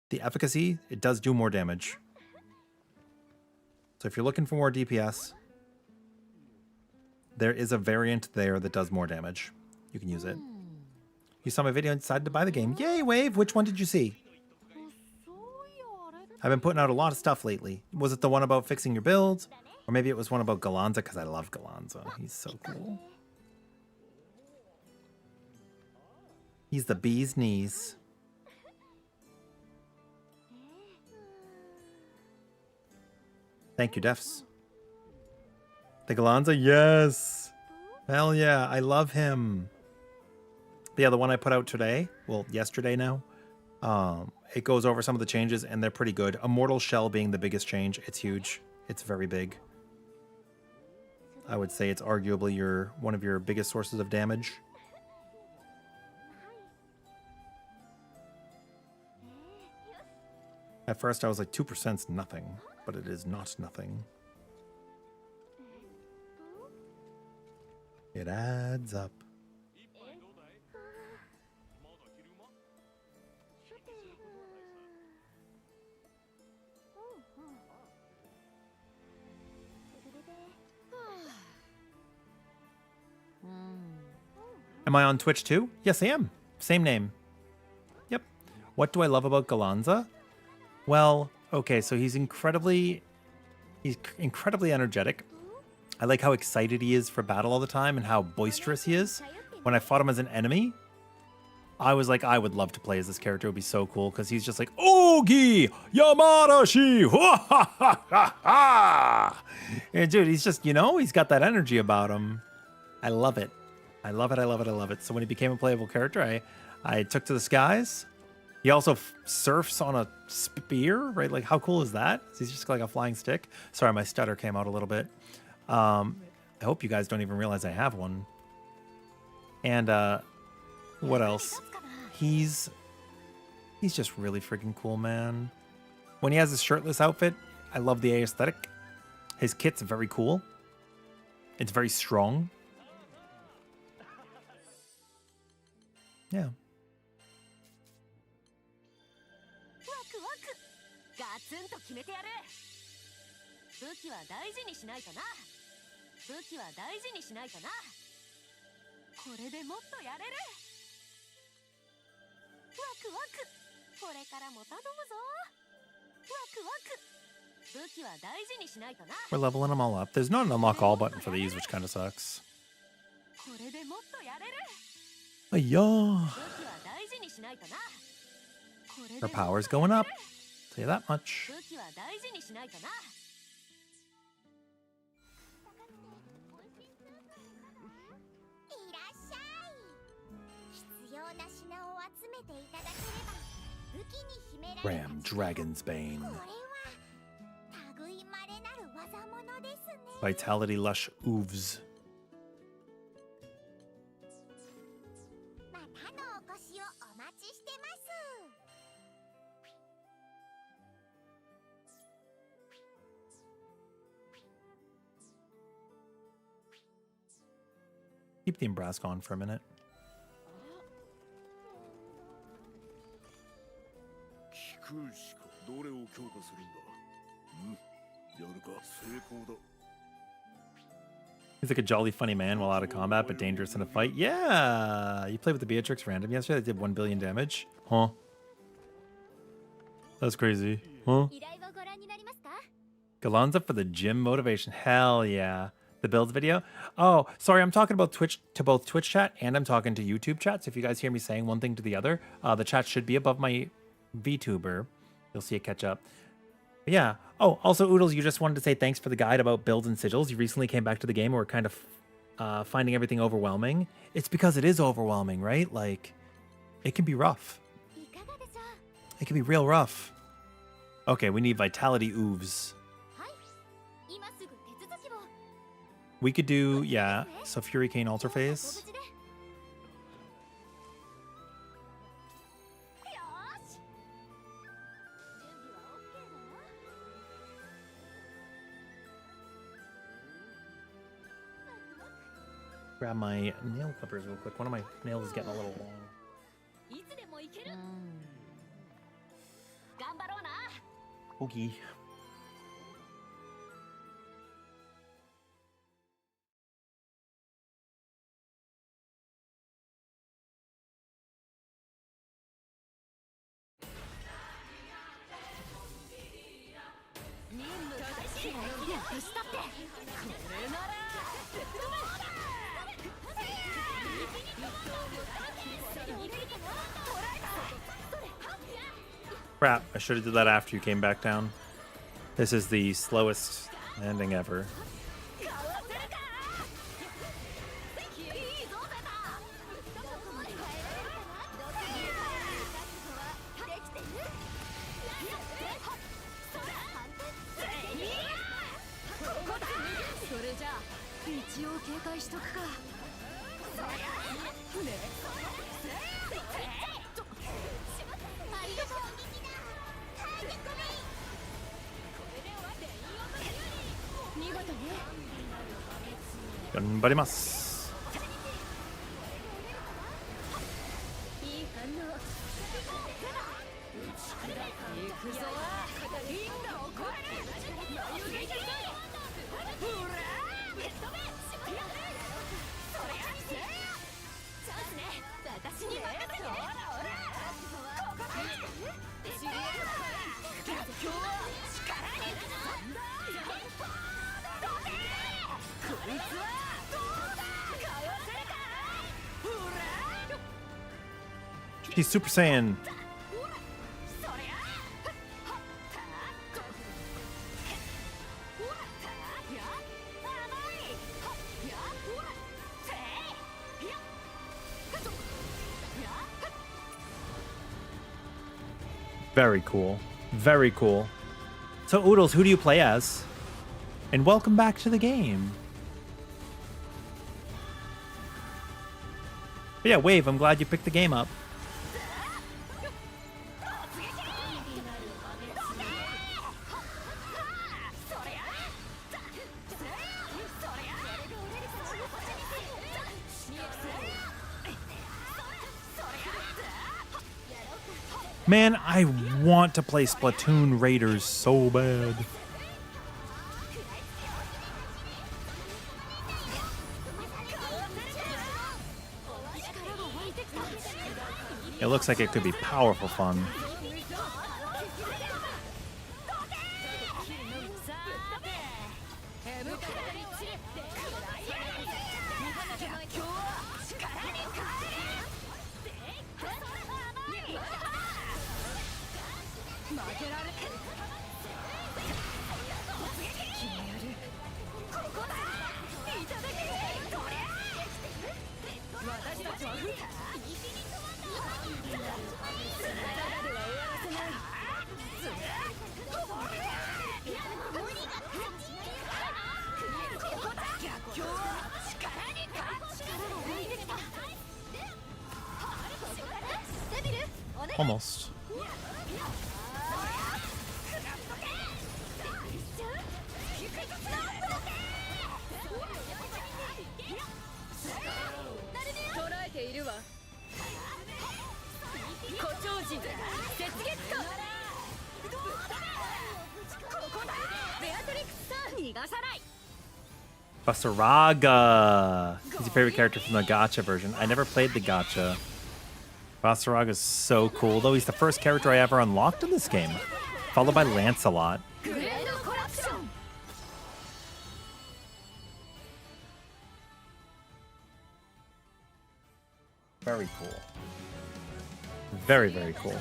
The efficacy, it does do more damage. So if you're looking for more DPS, there is a variant there that does more damage. You can use it. You saw my video and decided to buy the game. Yay, Wave! Which one did you see? I've been putting out a lot of stuff lately. Was it the one about fixing your builds? Or maybe it was one about Gallanza, because I love Gallanza. He's so cool. He's the bee's knees. Thank you, Defs. The Gallanza, yes! Hell yeah, I love him. But yeah, the one I put out today, well, yesterday now, it goes over some of the changes, and they're pretty good. Immortal Shell being the biggest change. It's huge. It's very big. I would say it's arguably one of your biggest sources of damage. At first I was like 2%'s nothing, but it is not nothing. It adds up. Am I on Twitch too? Yes, I am. Same name. Yep. What do I love about Gallanza? Well, okay, so he's incredibly energetic. I like how excited he is for battle all the time and how boisterous he is. When I fought him as an enemy, I was like, I would love to play as this character. It would be so cool because he's just like, Ogi Yamadashi! Ha ha ha ha! And dude, he's just, he's got that energy about him. I love it. I love it, I love it, I love it. So when he became a playable character, I took to the skies. He also surfs on a spear, right? Like, how cool is that? He's just like a flying stick. Sorry, my stutter came out a little bit. I hope you guys don't even realize I have one. And what else? He's just really freaking cool, man. When he has his shirtless outfit, I love the aesthetic. His kit's very cool. It's very strong. Yeah. We're leveling them all up. There's not an unlock all button for these, which kind of sucks. Yeah. Her power's going up. Tell you that much. Ram Dragon's Bane. Vitality Lush Oofs. Keep the Embrask on for a minute. He's like a jolly funny man while out of combat, but dangerous in a fight. Yeah! You played with the Beatrix random yesterday that did 1 billion damage. Huh? That's crazy. Huh? Gallanza for the gym motivation. Hell yeah. The builds video. Oh, sorry, I'm talking about Twitch to both Twitch chat and I'm talking to YouTube chat. So if you guys hear me saying one thing to the other, the chat should be above my VTuber. You'll see it catch up. But yeah. Oh, also, Oodles, you just wanted to say thanks for the guide about builds and sigils. You recently came back to the game and were kind of finding everything overwhelming. It's because it is overwhelming, right? Like, it can be rough. It can be real rough. Okay, we need Vitality Oofs. We could do, yeah, so Fury Cane Alter Phase. Grab my nail clippers real quick. One of my nails is getting a little long. Okay. Crap, I should have did that after you came back down. This is the slowest landing ever. Ganbarimasu. He's Super Saiyan. Very cool. Very cool. So, Oodles, who do you play as? And welcome back to the game. But yeah, Wave, I'm glad you picked the game up. Man, I want to play Splatoon Raiders so bad. It looks like it could be powerful fun. Almost. Basaraga! He's your favorite character from the gacha version. I never played the gacha. Basaraga is so cool, though. He's the first character I ever unlocked in this game, followed by Lancelot. Very cool. Very, very cool.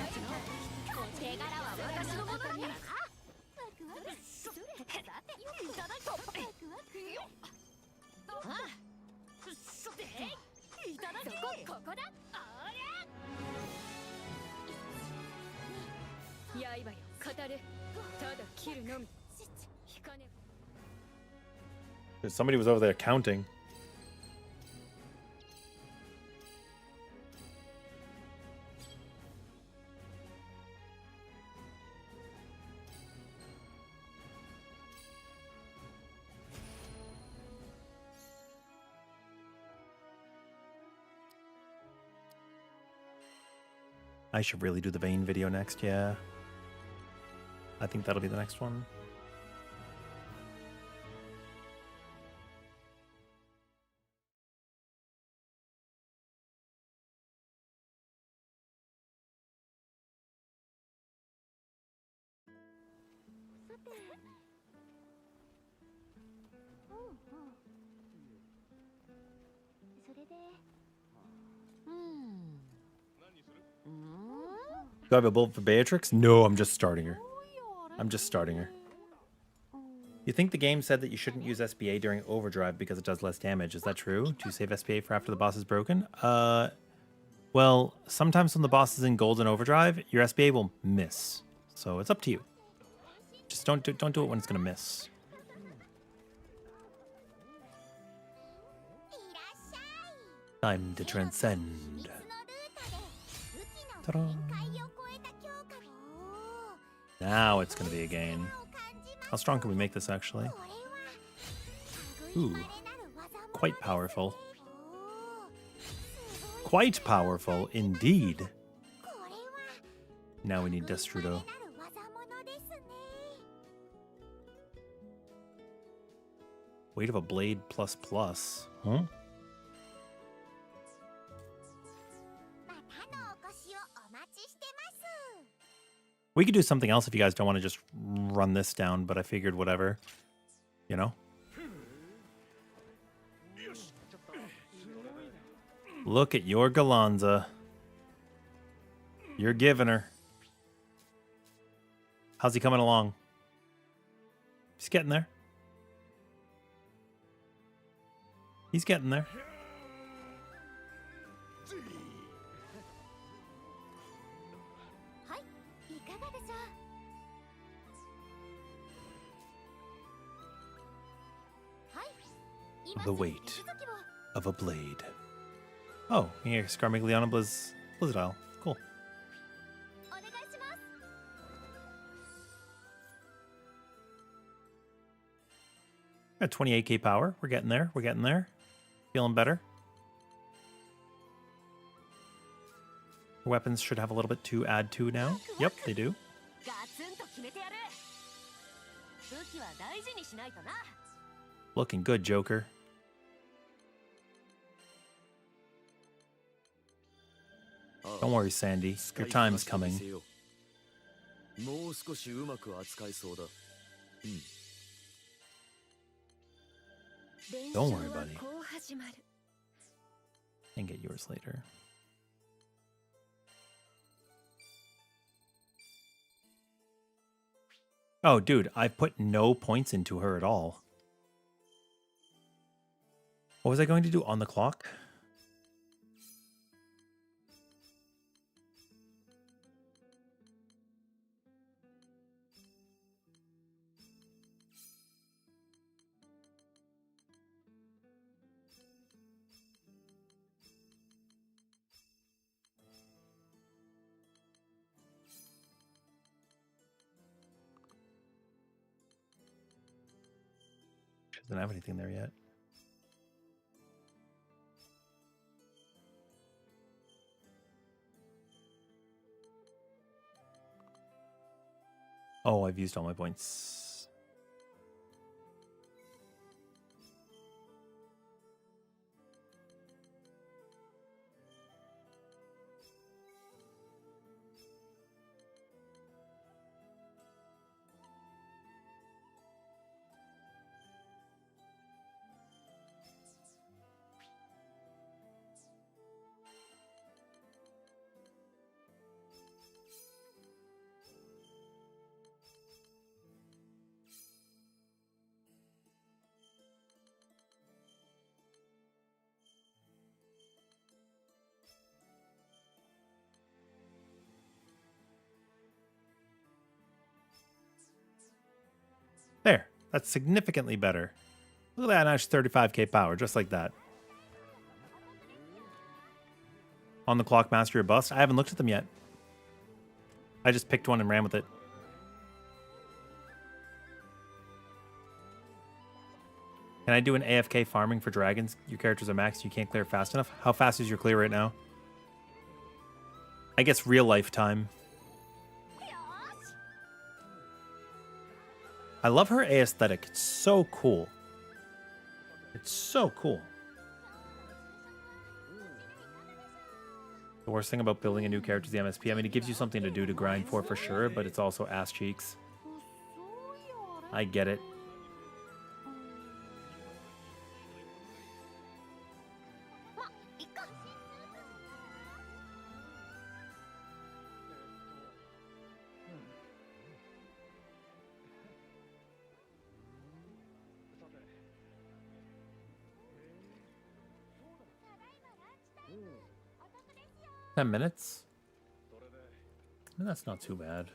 Somebody was over there counting. I should really do the Vayne video next, yeah. I think that'll be the next one. Do I have a bullet for Beatrix? No, I'm just starting her. I'm just starting her. You think the game said that you shouldn't use SBA during overdrive because it does less damage. Is that true? Do you save SBA for after the boss is broken? Well, sometimes when the boss is in golden overdrive, your SBA will miss. So it's up to you. Just don't do it when it's gonna miss. Time to transcend. Ta-da. Now it's gonna be a gain. How strong can we make this actually? Ooh, quite powerful. Quite powerful indeed. Now we need Destrudo. Weight of a blade plus plus. Huh? We could do something else if you guys don't want to just run this down, but I figured whatever. You know? Look at your Gallanza. You're giving her. How's he coming along? He's getting there. He's getting there. The weight of a blade. Oh, here, Scarmigliano Blizzardile. Cool. Got 28k power. We're getting there. We're getting there. Feeling better. Weapons should have a little bit to add to now. Yep, they do. Looking good, Joker. Don't worry, Sandy. Your time's coming. Don't worry, buddy. And get yours later. Oh, dude, I've put no points into her at all. What was I going to do on the clock? She doesn't have anything there yet. Oh, I've used all my points. There. That's significantly better. Look at that. Now she's 35k power, just like that. On the clock, mastery or bust? I haven't looked at them yet. I just picked one and ran with it. Can I do an AFK farming for dragons? Your characters are maxed, you can't clear fast enough. How fast is your clear right now? I guess real life time. I love her aesthetic. It's so cool. It's so cool. The worst thing about building a new character is the MSP. I mean, it gives you something to do to grind for sure, but it's also ass cheeks. I get it. 10 minutes? That's not too bad.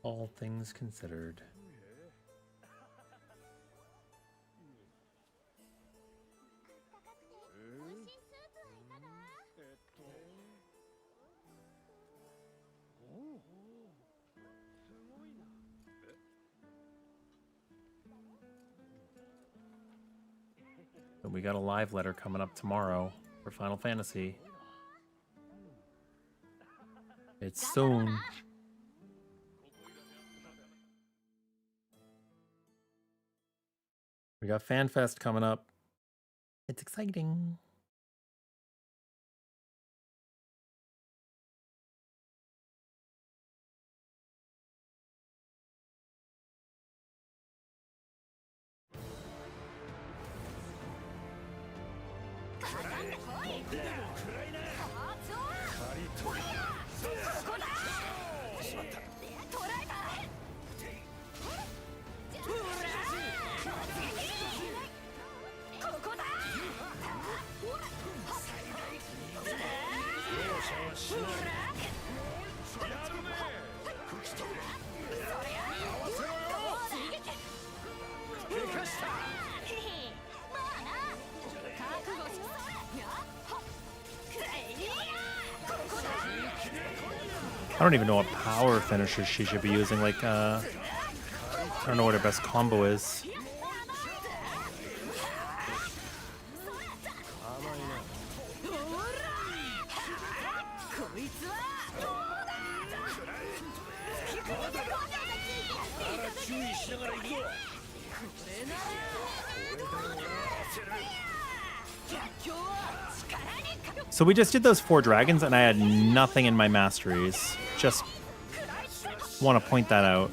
All things considered. But we got a live letter coming up tomorrow for Final Fantasy. It's soon. We got FanFest coming up. It's exciting. I don't even know what power finishes she should be using. Like, I don't know what her best combo is. So we just did those 4 dragons and I had nothing in my masteries. Just want to point that out.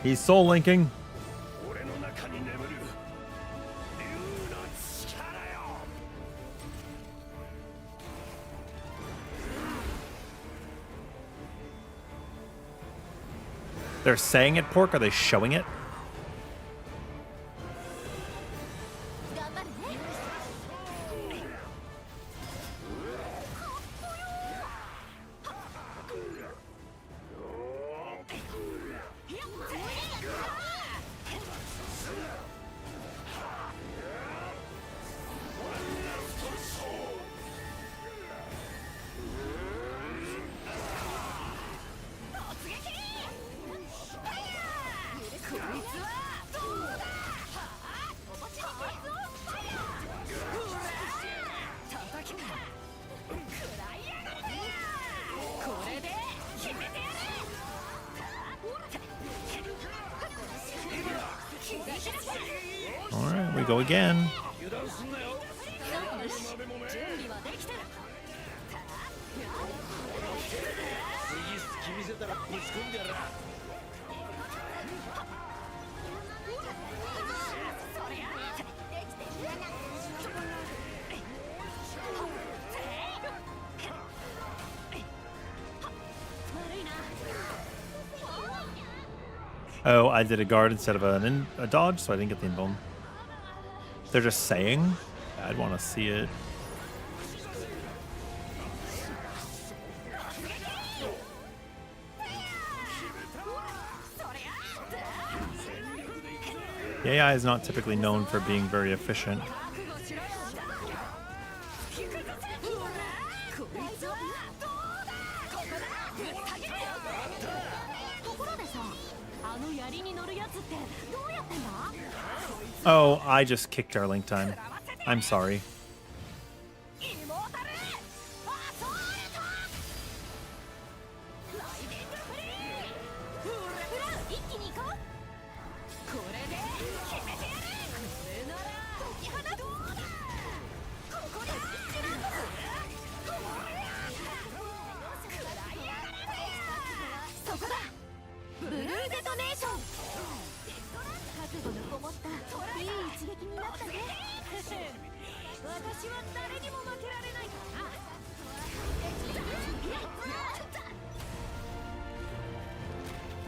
He's soul linking. They're saying it, Pork? Are they showing it? Alright, we go again. Oh, I did a guard instead of a dodge, so I didn't get the invuln. They're just saying? I'd want to see it. The AI is not typically known for being very efficient. Oh, I just kicked our link time. I'm sorry. トネーション。覚悟のこもったいい一撃になったね。私は誰にも負けられないからな。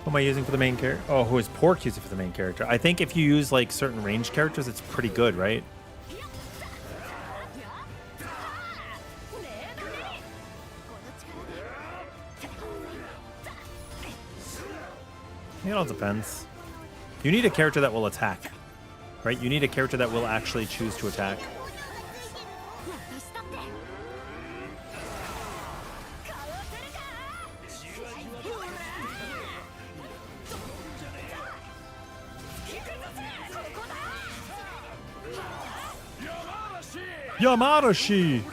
Who am I using for the main character? Oh, who is Pork using for the main character? I think if you use like certain ranged characters, it's pretty good, right? It all depends. You need a character that will attack, right? You need a character that will actually choose to attack. Yamadashi!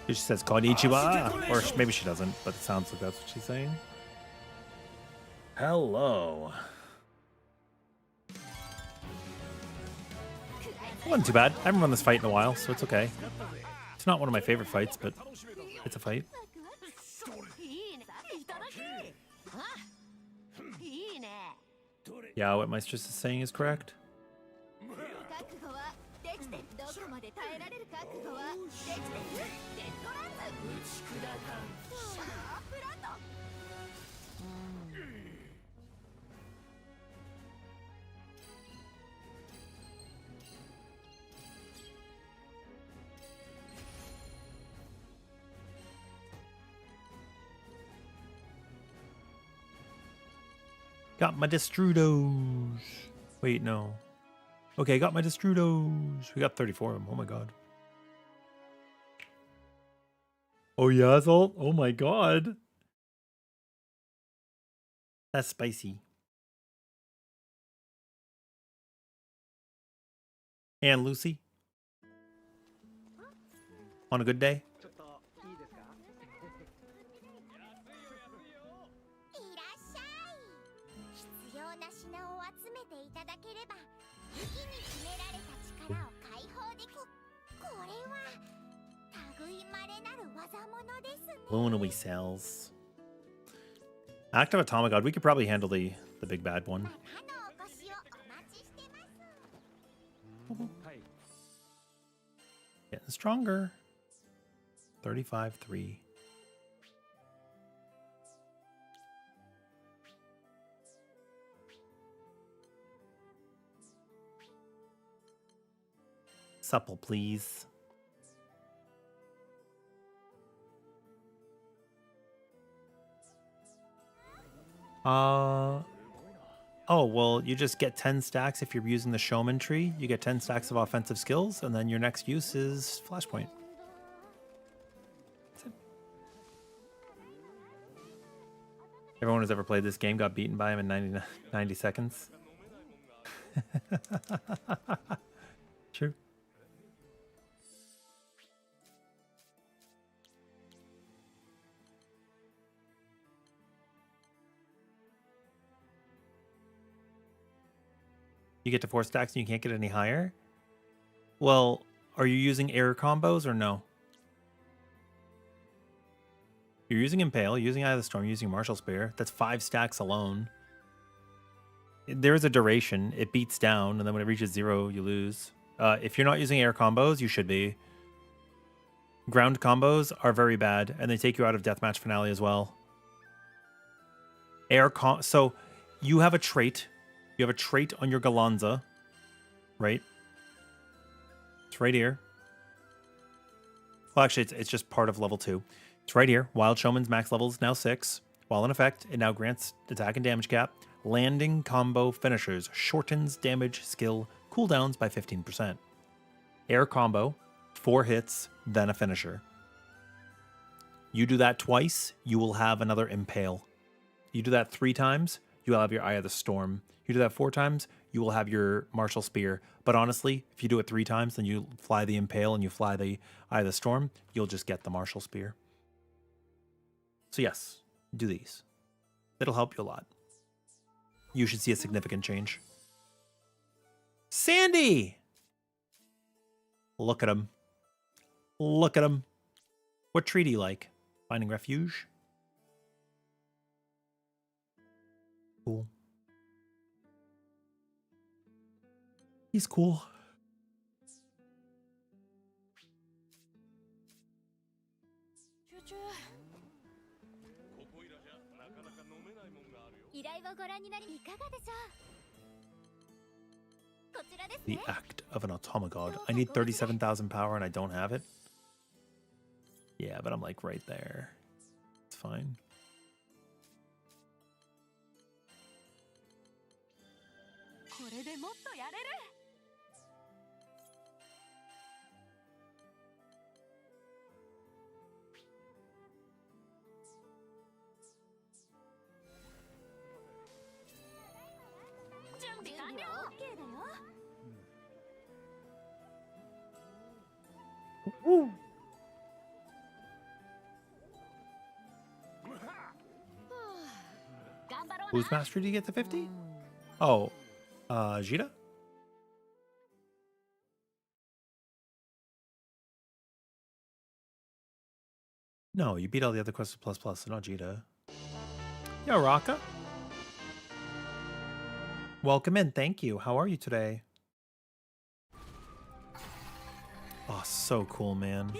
She says konnichiwa, or maybe she doesn't, but it sounds like that's what she's saying. Hello. Wasn't too bad. I haven't run this fight in a while, so it's okay. It's not one of my favorite fights, but it's a fight. Yeah, what my sister is saying is correct. Got my Destrudos. Wait, no. Okay, got my Destrudos. We got 34 of them. Oh my god. Oh yeah, Zalt. Oh my god. That's spicy. And Lucy. On a good day. Luminary cells. Active Atomic God. We could probably handle the big bad one. Getting stronger. 35-3. Supple, please. Oh, well, you just get 10 stacks if you're using the Showman tree. You get 10 stacks of offensive skills, and then your next use is Flashpoint. That's it. Everyone who's ever played this game got beaten by him in 90 seconds. True. You get to 4 stacks and you can't get any higher? Well, are you using air combos or no? You're using Impale, using Eye of the Storm, using Martial Spear. That's 5 stacks alone. There is a duration. It beats down, and then when it reaches 0, you lose. If you're not using air combos, you should be. Ground combos are very bad, and they take you out of Deathmatch Finale as well. So you have a trait. You have a trait on your Gallanza, right? It's right here. Well, actually, it's just part of level 2. It's right here. Wild Showman's max level is now 6. While in effect, it now grants attack and damage cap. Landing combo finishers shortens damage skill cooldowns by 15%. Air combo, 4 hits, then a finisher. You do that twice, you will have another Impale. You do that 3 times, you will have your Eye of the Storm. You do that 4 times, you will have your Martial Spear. But honestly, if you do it 3 times, then you fly the Impale and you fly the Eye of the Storm, you'll just get the Martial Spear. So yes, do these. It'll help you a lot. You should see a significant change. Sandy! Look at him. Look at him. What tree do you like? Finding refuge? Cool. He's cool. The Act of an Automagod. I need 37,000 power and I don't have it. Yeah, but I'm like right there. It's fine. Woo. Whose mastery do you get to 50? Oh, Jita? No, you beat all the other quests with plus, so not Jita. Yo, Raka. Welcome in, thank you. How are you today? Oh, so cool, man.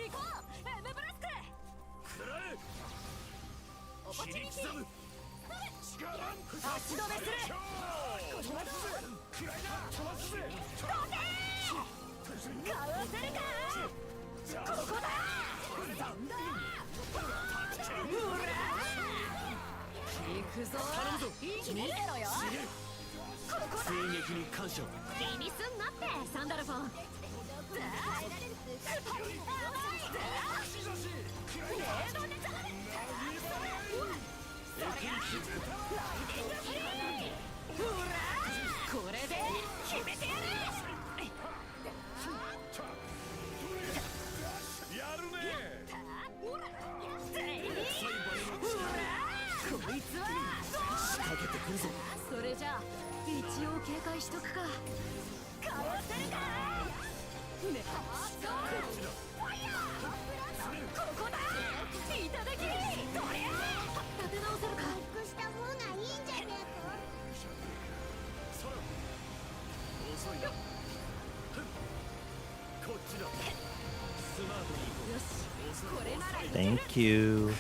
Thank you.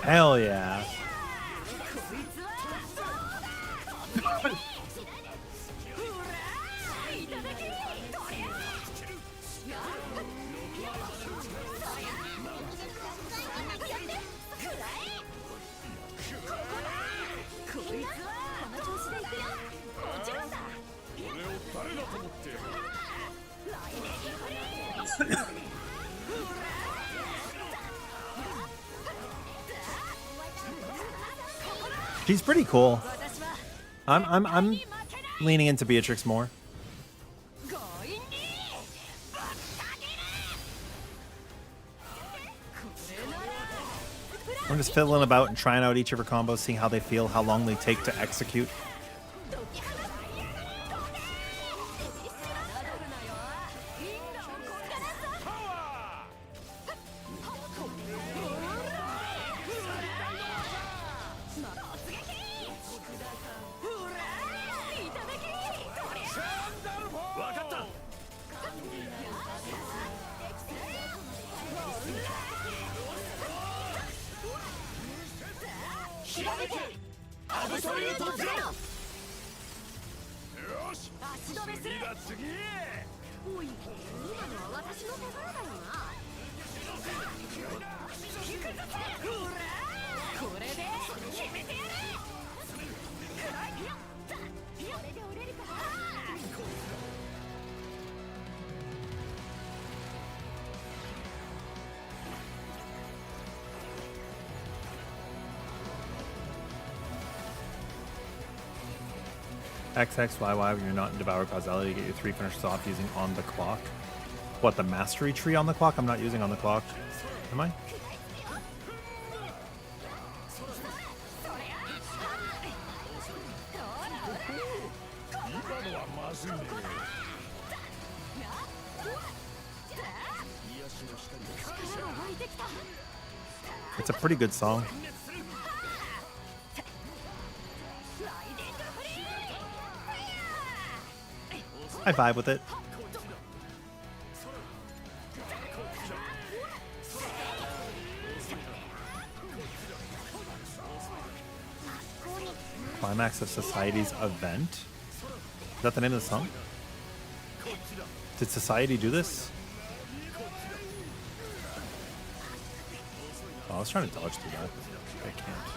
Hell yeah. She's pretty cool. I'm leaning into Beatrix more. I'm just fiddling about and trying out each of her combos, seeing how they feel, how long they take to execute. おい今のは私の手柄だよな。これで決めてやる。これで折れるから。XXYY when you're not in Devour Causality, get your 3 finishes off using on the clock. What, the mastery tree on the clock? I'm not using on the clock. Am I? It's a pretty good song. I vibe with it. Climax of Society's event? Is that the name of the song? Did Society do this? Oh, I was trying to dodge through that. I can't.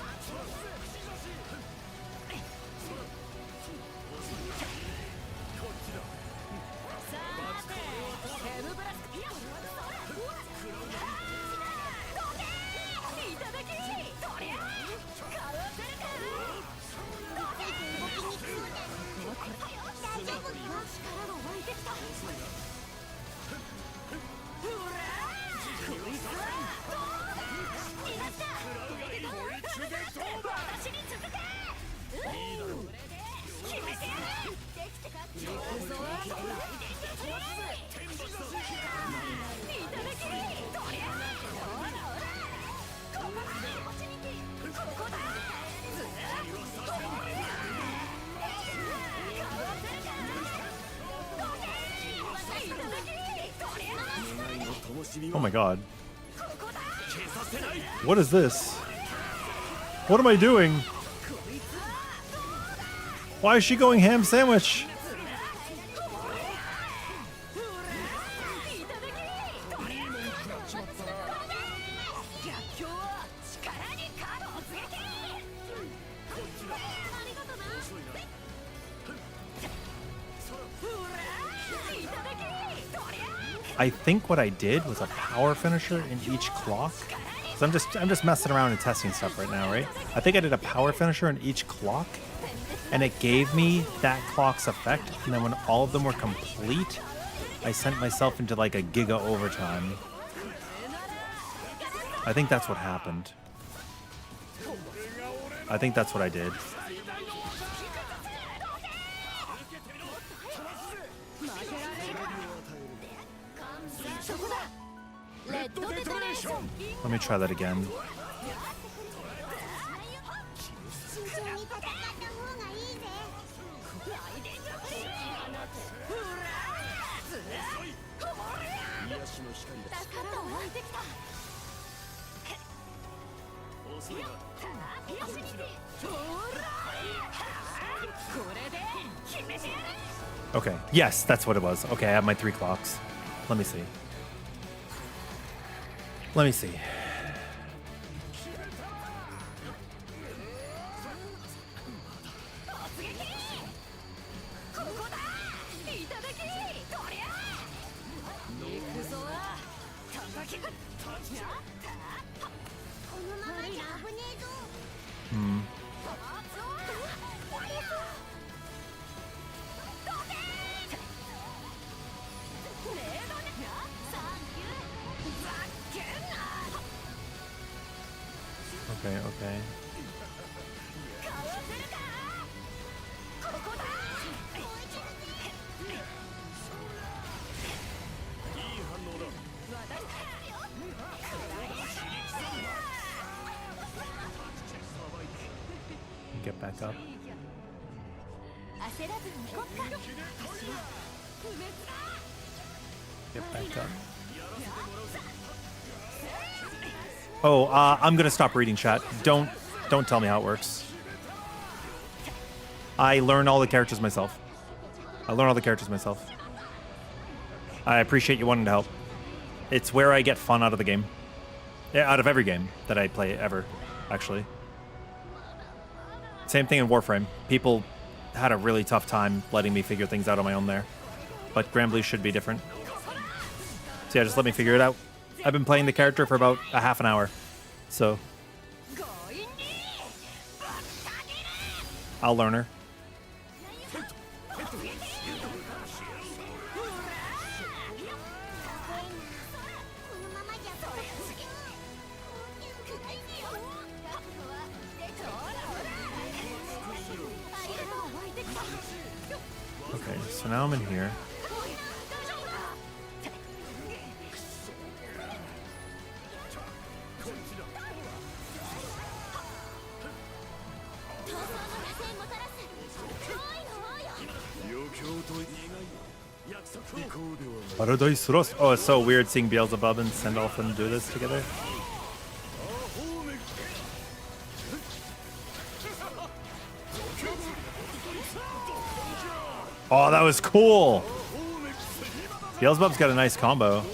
Oh my god. What is this? What am I doing? Why is she going ham sandwich? I think what I did was a power finisher in each clock. So I'm just messing around and testing stuff right now, right? I think I did a power finisher in each clock, and it gave me that clock's effect. And then when all of them were complete, I sent myself into like a giga overtime. I think that's what happened. I think that's what I did. Let me try that again. Okay, yes, that's what it was. Okay, I have my 3 clocks. Let me see. Let me see. Okay, okay. Get back up. Get back up. Oh, I'm gonna stop reading chat. Don't tell me how it works. I learn all the characters myself. I appreciate you wanting to help. It's where I get fun out of the game. Yeah, out of every game that I play ever, actually. Same thing in Warframe. People had a really tough time letting me figure things out on my own there. But granblue should be different. So yeah, just let me figure it out. I've been playing the character for about a half an hour. So I'll learn her. Okay, so now I'm in here. Paradise Rust. Oh, it's so weird seeing Beelzebub and Sandalphon do this together. Oh, that was cool. Beelzebub's got a nice combo.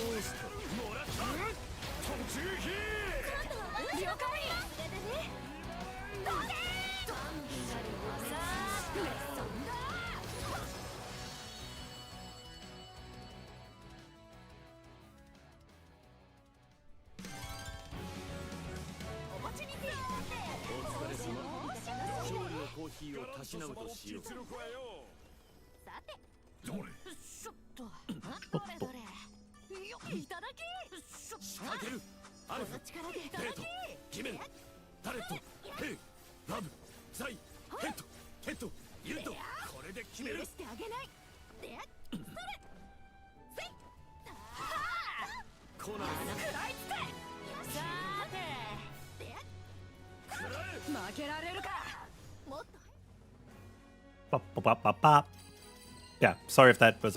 Yeah, sorry if that was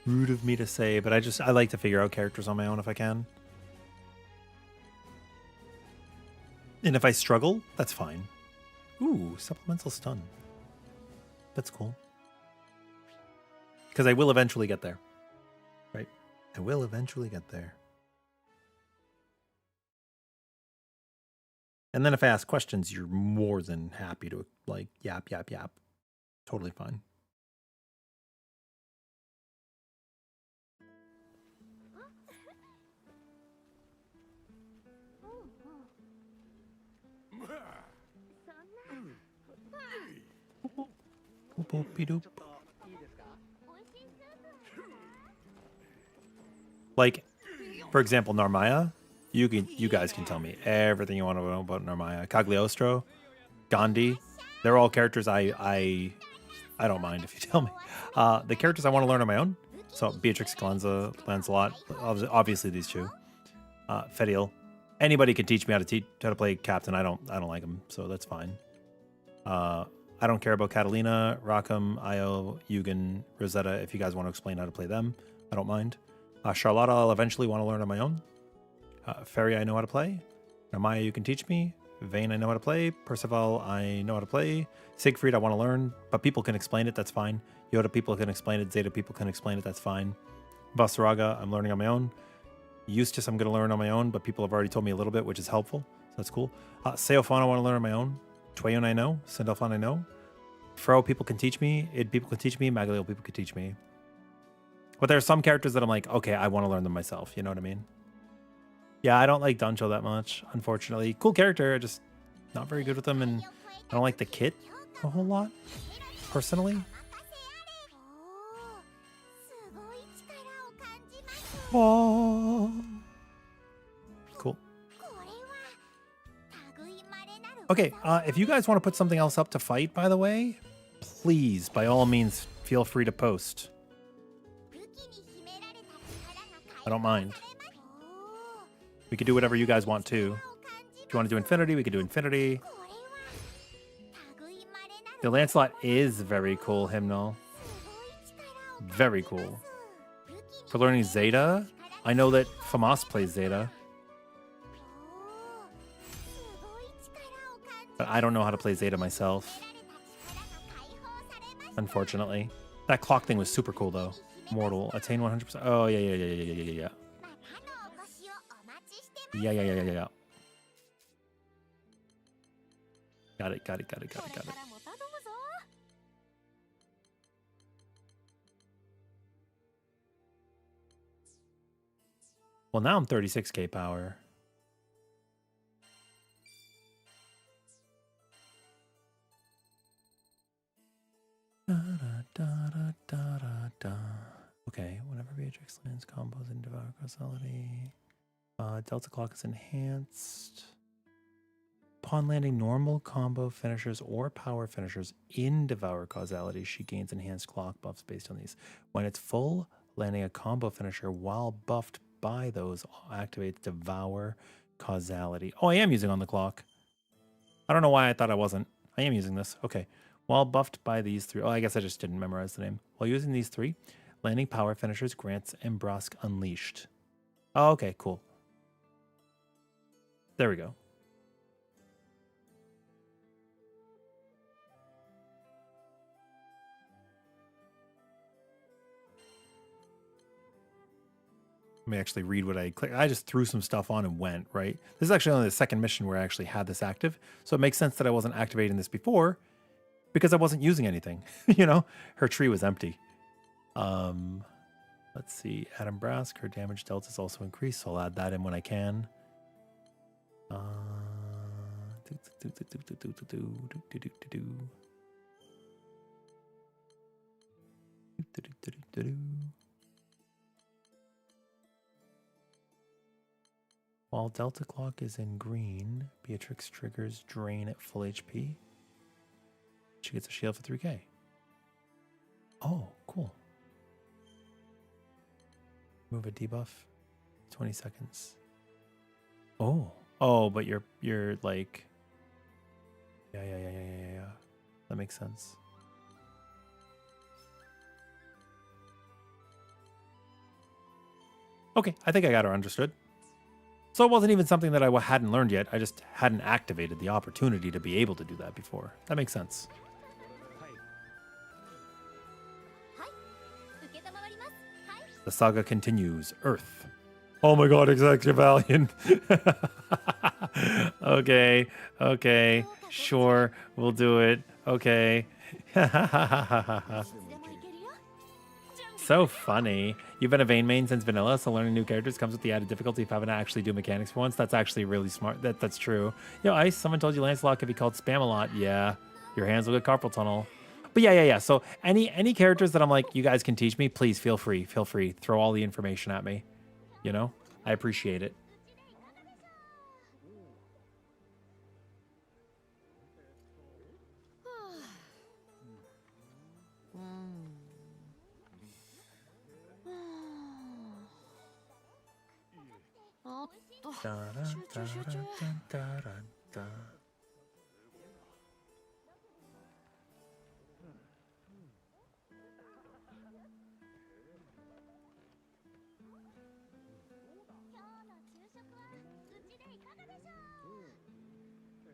rude of me to say, but I like to figure out characters on my own if I can. And if I struggle, that's fine. Ooh, supplemental stun. That's cool. Because I will eventually get there. Right? I will eventually get there. And then if I ask questions, you're more than happy to, like, yap. Totally fine. Like, for example, Narmaya. You guys can tell me everything you want to know about Narmaya. Cagliostro, Gandhi, they're all characters I don't mind if you tell me. The characters I want to learn on my own. So Beatrix, Gallanza, Lancelot, obviously these two. Fediel. Anybody can teach me how to play Captain. I don't like him, so that's fine. I don't care about Catalina, Rackham, Io, Eugen, Rosetta. If you guys want to explain how to play them, I don't mind. Charlotta, I'll eventually want to learn on my own. Ferry, I know how to play. Narmaya, you can teach me. Vayne, I know how to play. Percival, I know how to play. Siegfried, I want to learn, but people can explain it, that's fine. Yoda, people can explain it. Zeta, people can explain it, that's fine. Vasaraga, I'm learning on my own. Eustace, I'm going to learn on my own, but people have already told me a little bit, which is helpful, so that's cool. Seophon, I want to learn on my own. Twayon, I know. Sandalphon, I know. Fro, people can teach me. Id, people can teach me. Magalil, people can teach me. But there are some characters that I'm like, okay, I want to learn them myself, you know what I mean? Yeah, I don't like Dancho that much, unfortunately. Cool character, just not very good with them, and I don't like the kit a whole lot, personally. Oh. Cool. Okay, if you guys want to put something else up to fight, by the way, please, by all means, feel free to post. I don't mind. We could do whatever you guys want to. If you want to do Infinity, we could do Infinity. The Lancelot is very cool, Hymnal. Very cool. For learning Zeta, I know that Famas plays Zeta. But I don't know how to play Zeta myself. Unfortunately. That clock thing was super cool, though. Mortal. Attain 100%. Oh, yeah, yeah, yeah, yeah, yeah, yeah, yeah. またのお越しをお待ちしてます。 Yeah, yeah, yeah, yeah, yeah. Got it, got it, got it, got it, これ got か it. らも頼むぞ。 Well, now I'm 36k power. Da, da, da, da, da, da. Okay, whenever Beatrix lands combos in Devour Causality, Delta Clock is enhanced. Upon landing normal combo finishers or power finishers in Devour Causality, she gains enhanced clock buffs based on these. When it's full, landing a combo finisher while buffed by those activates Devour Causality. Oh, I am using on the clock. I don't know why I thought I wasn't. I am using this. Okay. While buffed by these three. Oh, I guess I just didn't memorize the name. While using these three, landing power finishers grants Embrasque Unleashed. Oh, okay, cool. There we go. Let me actually read what I clicked. I just threw some stuff on and went, right? This is actually only the second mission where I actually had this active. So it makes sense that I wasn't activating this before because I wasn't using anything. You know, her tree was empty. Let's see. Adam Brask, her damage delta is also increased, so I'll add that in when I can. While Delta Clock is in green, Beatrix triggers Drain at full HP. She gets a shield for 3k. Oh, cool. Move a debuff. 20 seconds. Oh. Oh, but you're like... Yeah. That makes sense. Okay, I think I got her understood. So it wasn't even something that I hadn't learned yet. I just hadn't activated the opportunity to be able to do that before. That makes sense. はい。受けたまわります。はい。 The saga continues. Earth. Oh my god, Executive Valiant. Okay. Sure, we'll do it. Okay. いつでもいけるよ。 So funny. You've been a Vayne main since vanilla, so learning new characters comes with the added difficulty of having to actually do mechanics for once. That's actually really smart. That's true. Yo, Ice, someone told you Lancelot could be called spam a lot. Yeah. Your hands will get carpal tunnel. But yeah. So any characters that I'm like, you guys can teach me, please feel free. Feel free. Throw all the information at me. You know? I appreciate it.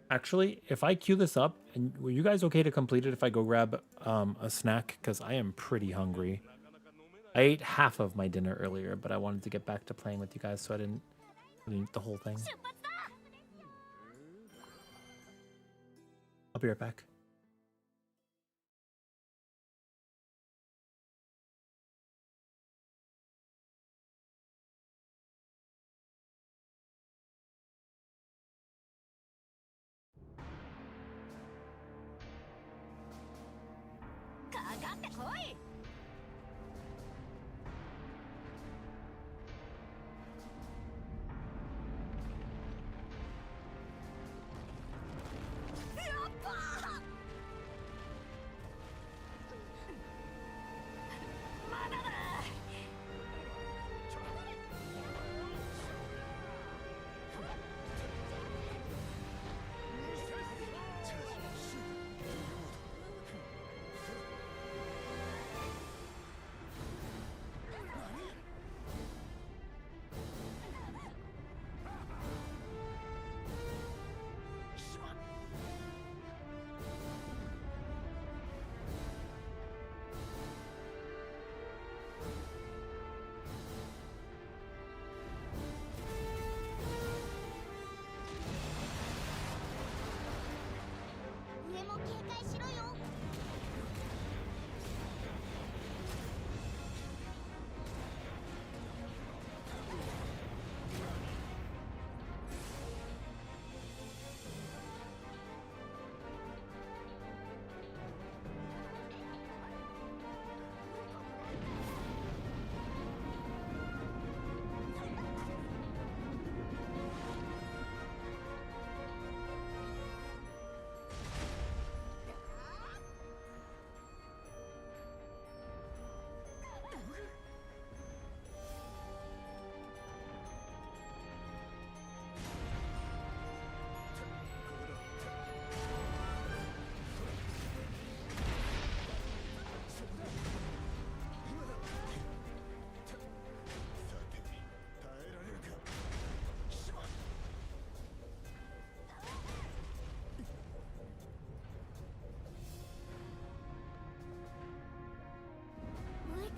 Actually, if I queue this up, and were you guys okay to complete it if I go grab a snack? Because I am pretty hungry. I ate half of my dinner earlier, but I wanted to get back to playing with you guys, so I didn't eat the whole thing. I'll be right back.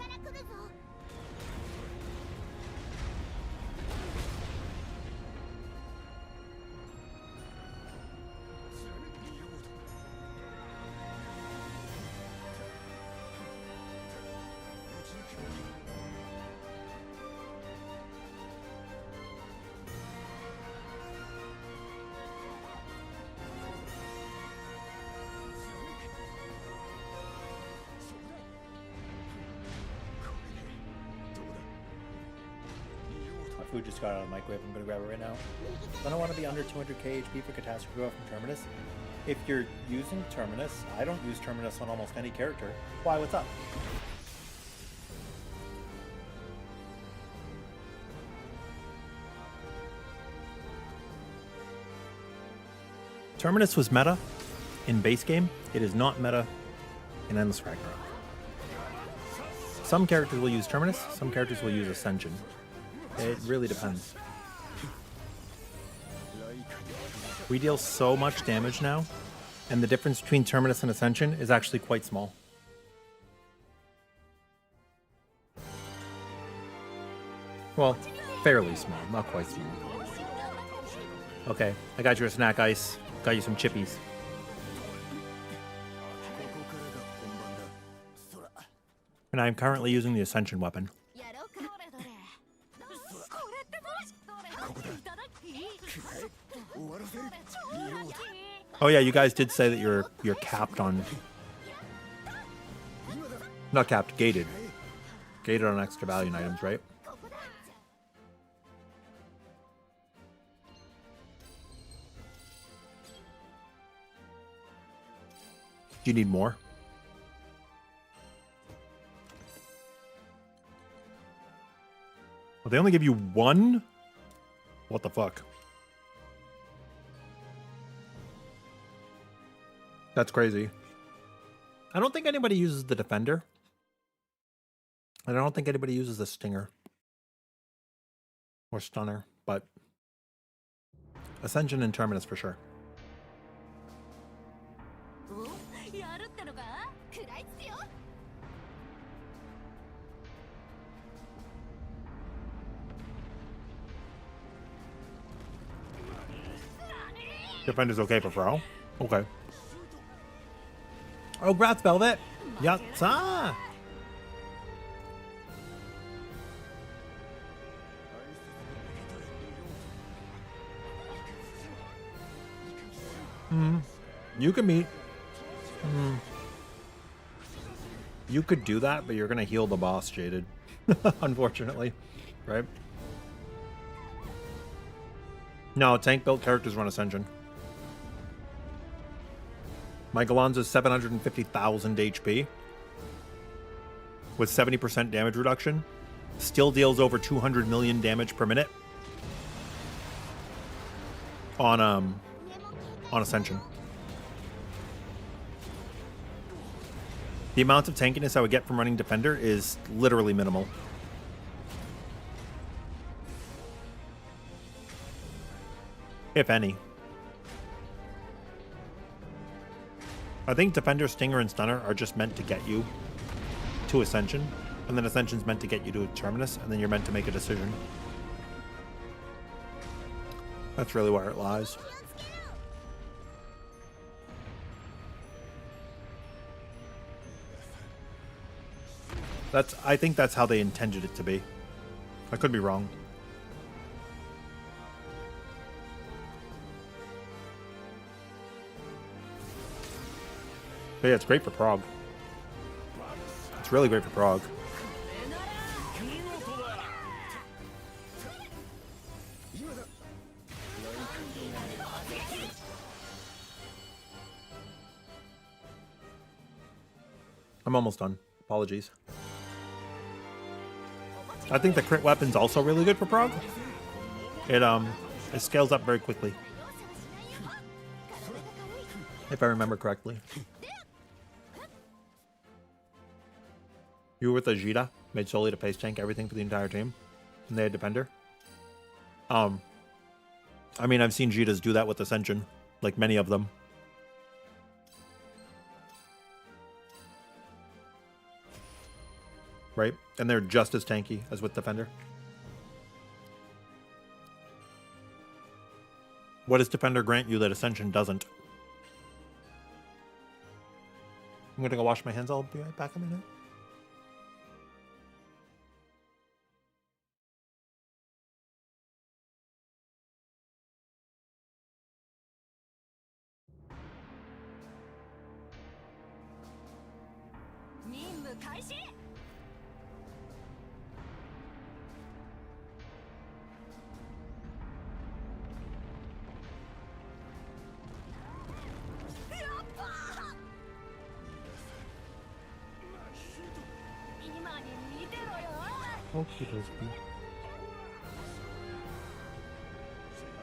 から来るぞ。 My food just got out of the microwave. I'm gonna grab it right now. I don't want to be under 200k HP for Catastrophe Buff from Terminus. If you're using Terminus, I don't use Terminus on almost any character. Why? What's up? Terminus was meta in base game. It is not meta in Endless Ragnarok. Some characters will use Terminus, some characters will use Ascension. It really depends. We deal so much damage now, and the difference between Terminus and Ascension is actually quite small. Well, fairly small, not quite small. Okay, I got you a snack ice. Got you some chippies. And I'm currently using the Ascension weapon. やろうか。どれどれ。これってどれ。いただき。 Oh yeah, you guys did say that you're capped on, not capped, gated. Gated on extra value items, right? Do you need more? Well, they only give you one? What the fuck? That's crazy. I don't think anybody uses the Defender. And I don't think anybody uses the Stinger. Or Stunner, but Ascension and Terminus for sure. お、やるってのか。食らいつくよ。 Defender's okay for Frau. Okay. Oh, Grats Velvet. Yatsa. You can meet. You could do that, but you're gonna heal the boss, Jaded. Unfortunately, right? No, tank built characters run Ascension. My Gallanza's 750,000 HP with 70% damage reduction. Still deals over 200 million damage per minute on Ascension. The amount of tankiness I would get from running Defender is literally minimal. If any. I think Defender, Stinger, and Stunner are just meant to get you to Ascension, and then Ascension's meant to get you to Terminus, and then you're meant to make a decision. That's really where it lies. I think that's how they intended it to be. I could be wrong. But yeah, it's great for Prague. It's really great for Prague. I'm almost done. Apologies. I think the crit weapon's also really good for Prague. It scales up very quickly. If I remember correctly. You were with Ajita, made solely to pace tank everything for the entire team. And they had Defender. I mean, I've seen Jitas do that with Ascension. Like many of them. right? And they're just as tanky as with Defender. What does Defender grant you that Ascension doesn't? I'm gonna go wash my hands. I'll be right back in a minute.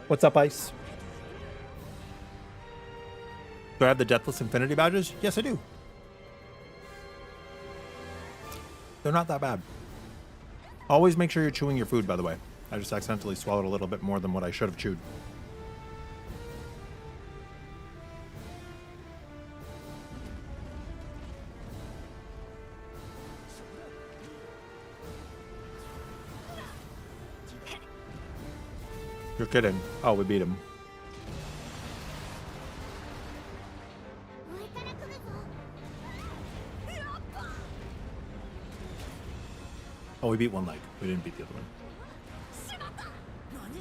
What's up, Ice? Do I have the Deathless Infinity badges? Yes, I do. They're not that bad. Always make sure you're chewing your food, by the way. I just accidentally swallowed a little bit more than what I should have chewed. You're kidding. Oh, we beat him. Oh, we beat one leg. We didn't beat the other one.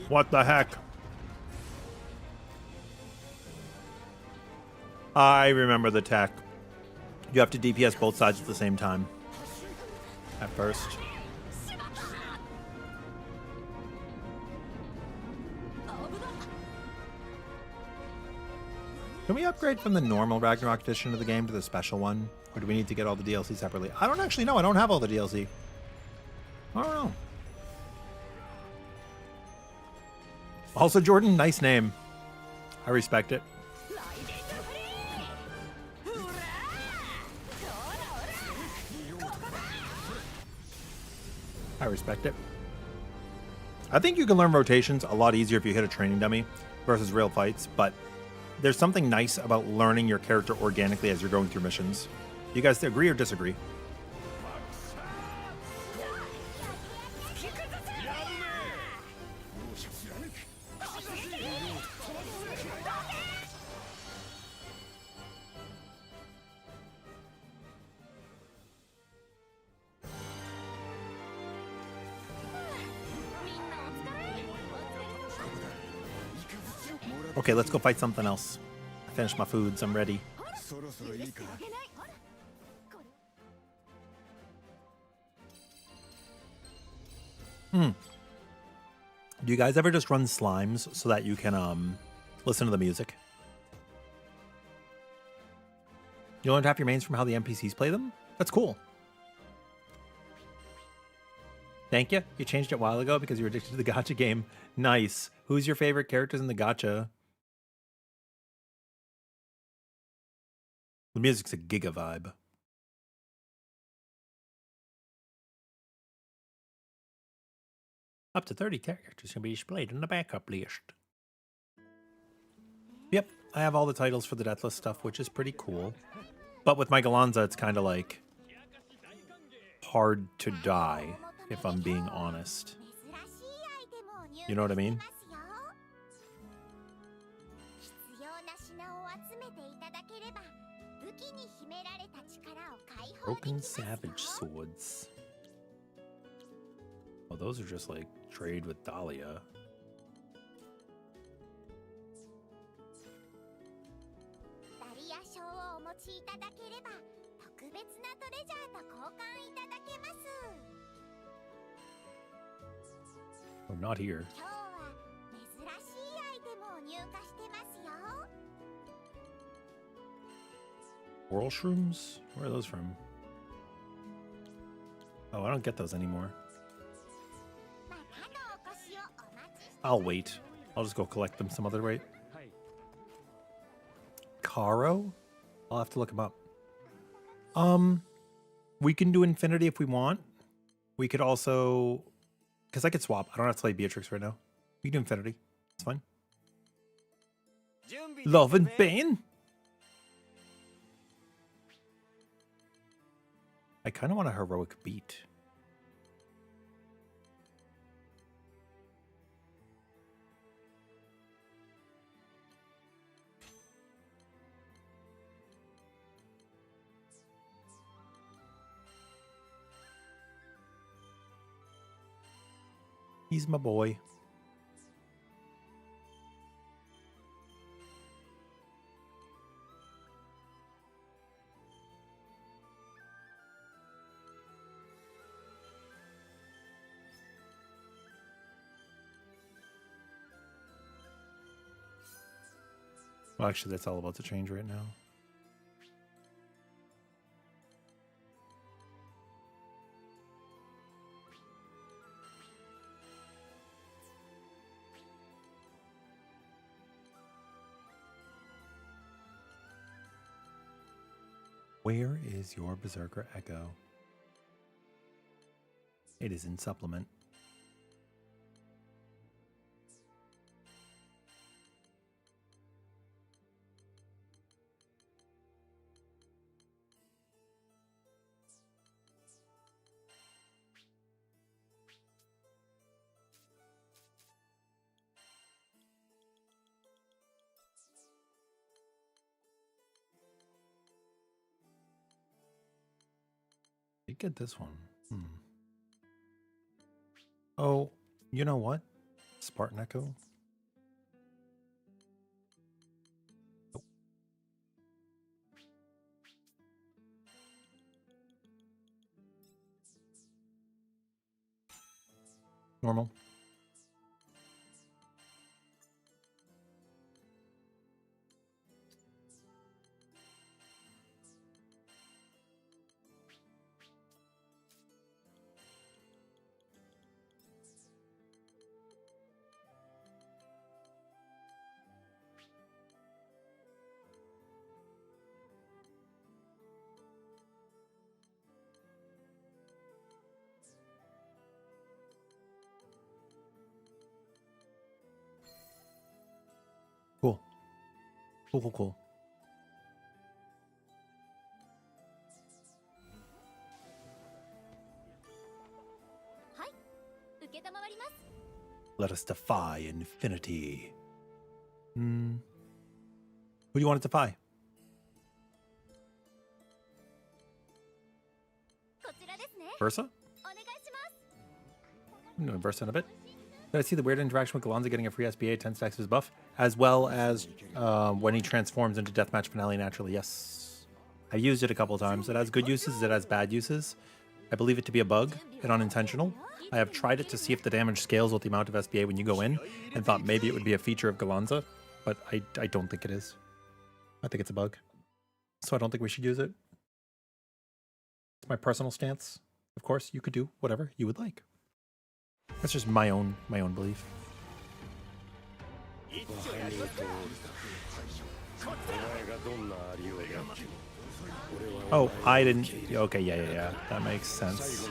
What the heck? I remember the tech. You have to DPS both sides at the same time. At first. Can we upgrade from the normal Ragnarok edition of the game to the special one? Or do we need to get all the DLC separately? I don't actually know. I don't have all the DLC. I don't know. Also, Jordan, nice name. I respect it. I respect it. I think you can learn rotations a lot easier if you hit a training dummy versus real fights, but there's something nice about learning your character organically as you're going through missions. You guys agree or disagree? Okay, let's go fight something else. I finished my foods. I'm ready. Do you guys ever just run slimes so that you can listen to the music? You learned half your mains from how the NPCs play them? That's cool. Thank you. You changed it a while ago because you were addicted to the gacha game. Nice. Who's your favorite characters in the gacha? The music's a giga vibe. Up to 30 characters can be displayed in the backup list. Yep, I have all the titles for the Deathless stuff, which is pretty cool. But with my Gallanza, it's kind of like hard to die, if I'm being honest. You know what I mean? Broken Savage Swords. Oh, those are just like trade with Dahlia. Oh, not here. Coral shrooms? Where are those from? Oh, I don't get those anymore. I'll wait. I'll just go collect them some other way. Caro? I'll have to look them up. We can do Infinity if we want. We could also... Because I could swap. I don't have to play Beatrix right now. We can do Infinity. It's fine. Love and Bane? I kind of want a heroic beat. He's my boy. Well, actually, that's all about to change right now. Where is your Berserker Echo? It is in supplement. Did get this one. Oh, you know what? Spartan Echo. Oh. Normal. Cool. Cool. はい、受けたまわります。 Let us defy infinity. Who do you want to defy? こちらですね。 Versa? お願いします。 I'm doing Versa in a bit. Did I see the weird interaction with Gallanza getting a free SBA 10 stacks of his buff? As well as when he transforms into Deathmatch Finale naturally, yes. I've used it a couple of times. It has good uses, it has bad uses. I believe it to be a bug and unintentional. I have tried it to see if the damage scales with the amount of SBA when you go in, and thought maybe it would be a feature of Gallanza, but I don't think it is. I think it's a bug. So I don't think we should use it. It's my personal stance. Of course, you could do whatever you would like. That's just my own belief. Oh, I didn't. Okay, yeah. That makes sense.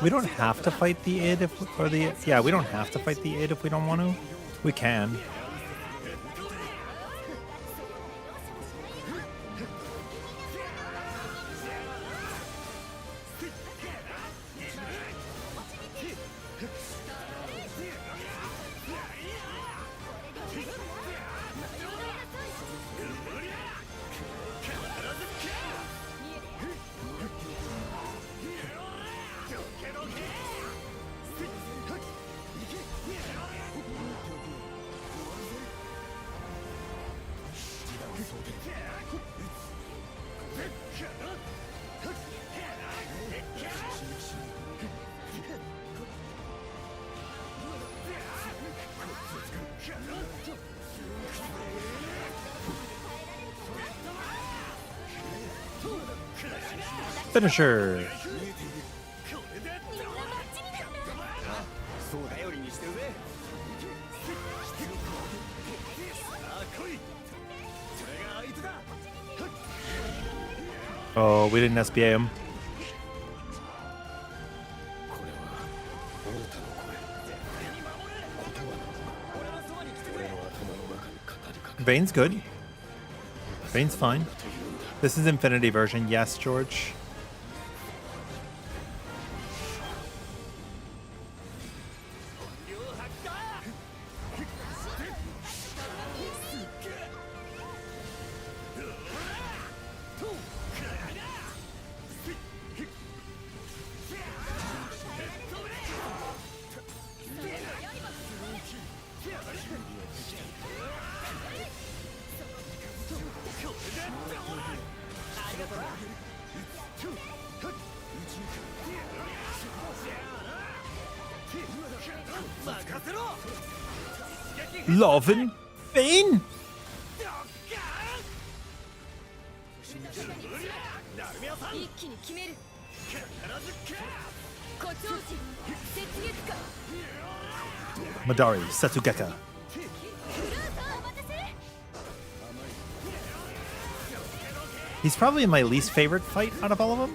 We don't have to fight the id if we don't have to fight the id if we don't want to. We can. Finisher. そう頼りにしてるぜ。さあ来い。それが相手だ。 Oh, we didn't SBA him. これはオルタの声。言葉なのか。俺の頭の中に語りかけ Vayne's good. Vayne's fine. This is Infinity version. Yes, George. Lovin' Vayne? 一気に決める誇張時雪月花 Madari, Setsugeka. お待たせ He's probably my least favorite fight out of all of them.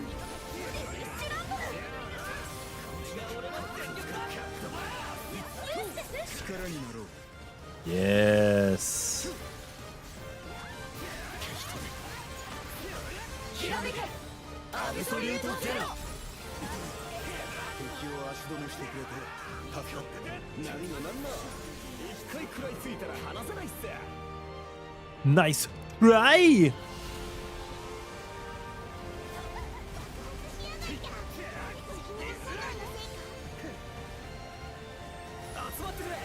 Yes. ひらめけアブソリュートゼロ。敵を足止めしてくれて助かって。何が何だ。一回食らいついたら離せないっす。 Nice. Right. 集まってくれ。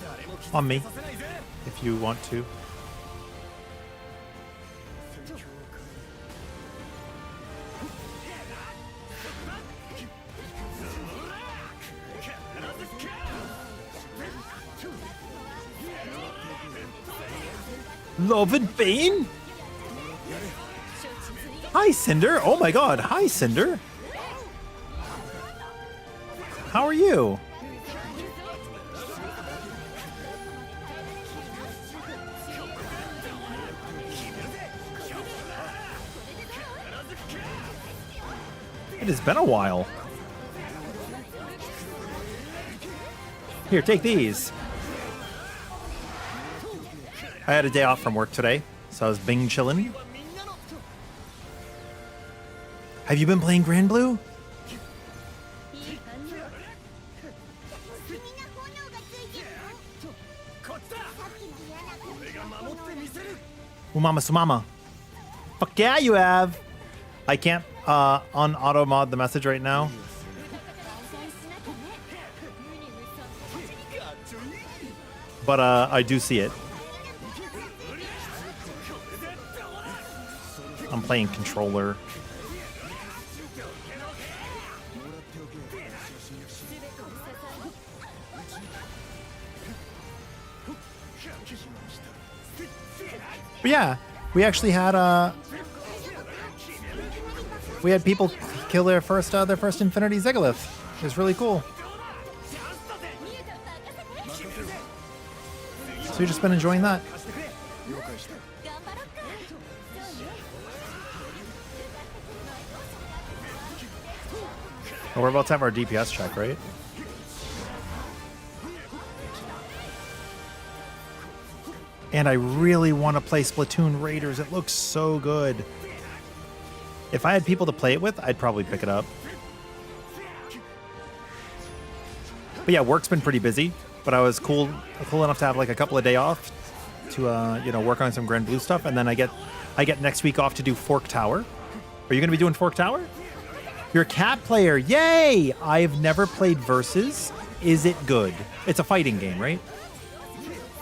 誰も気 On づ me, かせないぜ。 if you want to. Lovin' Vayne? Hi, Cinder. Oh my god. Hi, Cinder. How are you? It has been a while. Here, take these. I had a day off from work today, so I was Bing chillin'. Have you been playing granblue? いい感じみんな炎がついてるこっちだ。さっきの嫌な俺が守ってみせる。 Umama Sumama. Fuck yeah, you have. I can't un-auto mod the message right now, 改善しなきゃねユニムさんかっちょいい。 but I do see it. I'm playing controller. But yeah, we actually had people kill their first Infinity Zegolith. It was really cool. So we've just been enjoying that. 頑張ろっかそうね And we're about to have our DPS check, right? And I really want to play Splatoon Raiders. It looks so good. If I had people to play it with, I'd probably pick it up. But yeah, work's been pretty busy. But I was cool enough to have like a couple of days off to work on some granblue stuff, and then I get next week off to do Fork Tower. Are you going to be doing Fork Tower? You're a cat player. Yay! I've never played Versus. Is it good? It's a fighting game, right?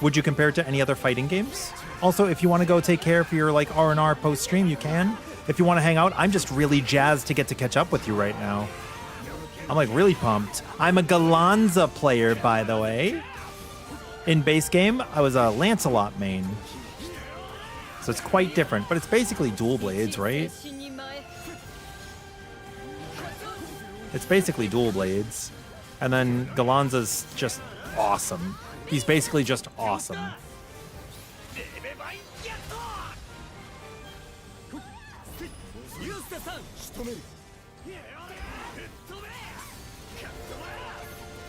Would you compare it to any other fighting games? Also, if you want to go take care of your like R&R post stream, you can. If you want to hang out, I'm just really jazzed to get to catch up with you right now. I'm like really pumped. I'm a Gallanza player, by the way. In base game, I was a Lancelot main. So it's quite different, but it's basically dual blades, right? 死に前 It's basically dual blades. And then Gallanza's just awesome. He's basically just awesome.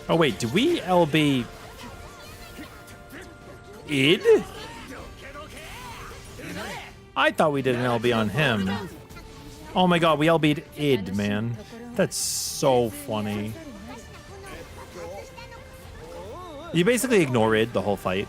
Oh wait, did we LB Id? I thought we did an LB on him. Oh my god, we LB'd Id, man. That's so funny. You basically ignore Id the whole fight.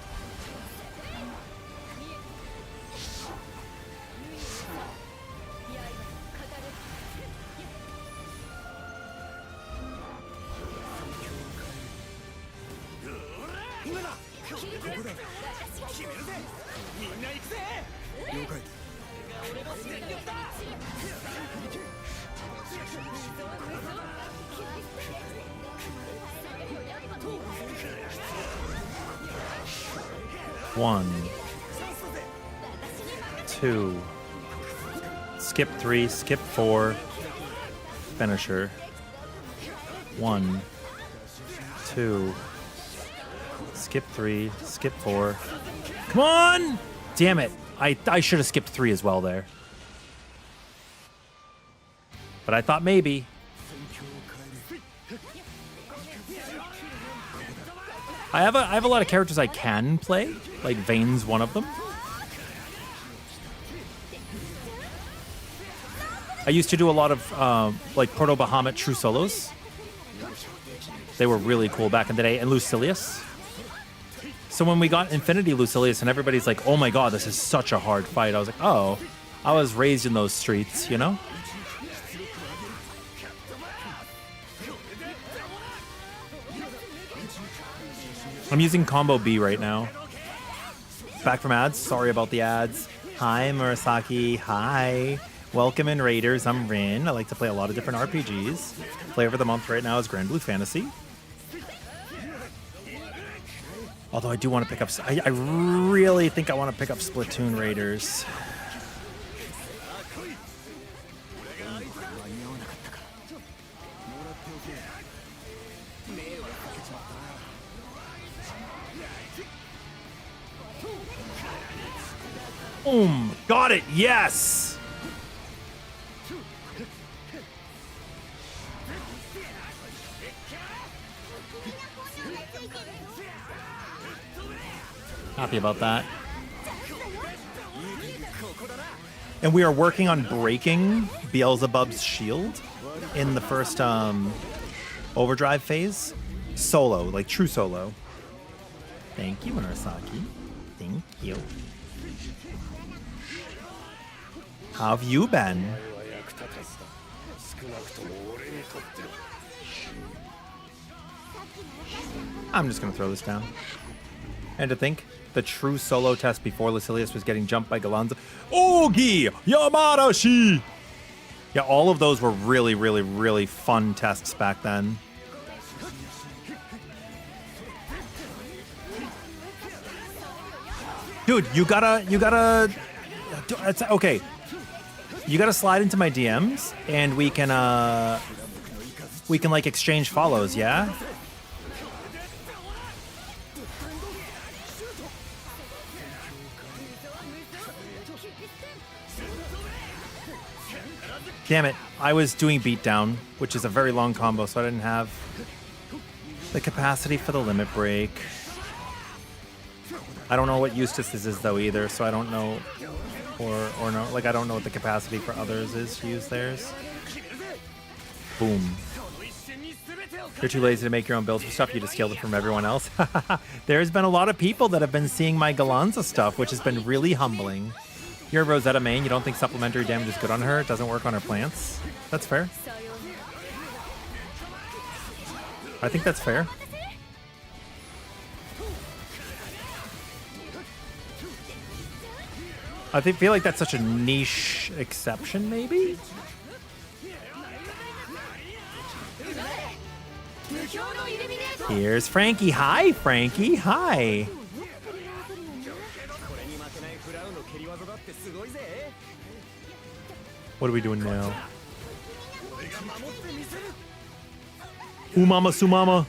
One, two, skip 3, skip 4, finisher. 1, 2, skip 3, skip 4. Come on! Damn it. I should have skipped 3 as well there. But I thought maybe. I have a lot of characters I can play. Like Vayne's one of them. I used to do a lot of like Proto Bahamut true solos. They were really cool back in the day. And Lucilius. So when we got Infinity Lucilius and everybody's like, oh my god, this is such a hard fight. I was like, oh, I was raised in those streets, you know? I'm using Combo B right now. Back from ads. Sorry about the ads. Hi, Murasaki. Hi. Welcome in, Raiders. I'm Rin. I like to play a lot of different RPGs. Flavor of the month right now is Granblue Fantasy. Although I do want to pick up... I really think I want to pick up Splatoon Raiders. Boom! Got it! Yes! Happy about that. And we are working on breaking Beelzebub's shield in the first overdrive phase. Solo, like true solo. Thank you, Murasaki. Thank you. How have you been? I'm just gonna throw this down. And to think, the true solo test before Lucilius was getting jumped by Gallanza. Ogi Yamadashi! Yeah, all of those were really, really, really fun tests back then. Dude, you gotta, it's okay. You gotta slide into my DMs and we can like exchange follows, yeah? Damn it, I was doing beatdown, which is a very long combo, so I didn't have the capacity for the limit break. I don't know what Eustace's is though either, so I don't know, or no, like I don't know what the capacity for others is to use theirs. Boom. You're too lazy to make your own builds for stuff, you just scaled it from everyone else. There's been a lot of people that have been seeing my Gallanza stuff, which has been really humbling. You're a Rosetta main, you don't think supplementary damage is good on her? It doesn't work on her plants? That's fair. I think that's fair. I feel like that's such a niche exception, maybe? Here's Frankie. Hi, Frankie. Hi. What are we doing now? Umama Sumama.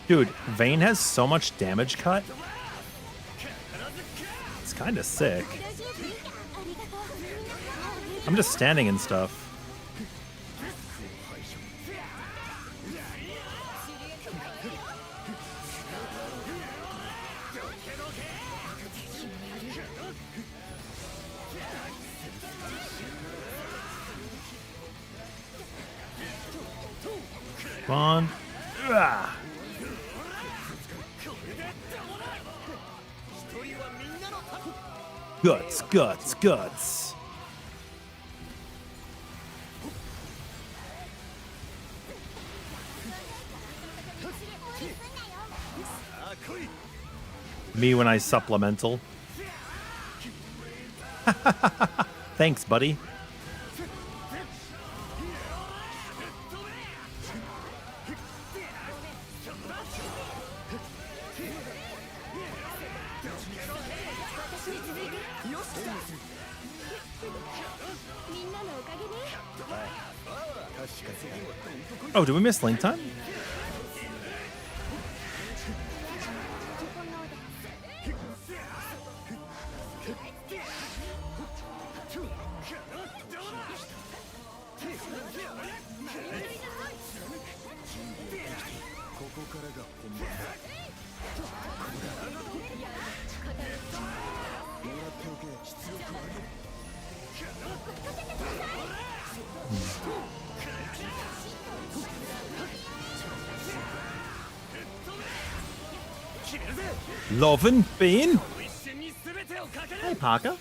Dude, Vayne has so much damage cut. It's kind of sick. I'm just standing and stuff. Come on. Ugh. Guts, guts, guts. Me when I supplemental. Thanks, buddy. Oh, did we miss link time? Lovin' Bean. Hey, Parker.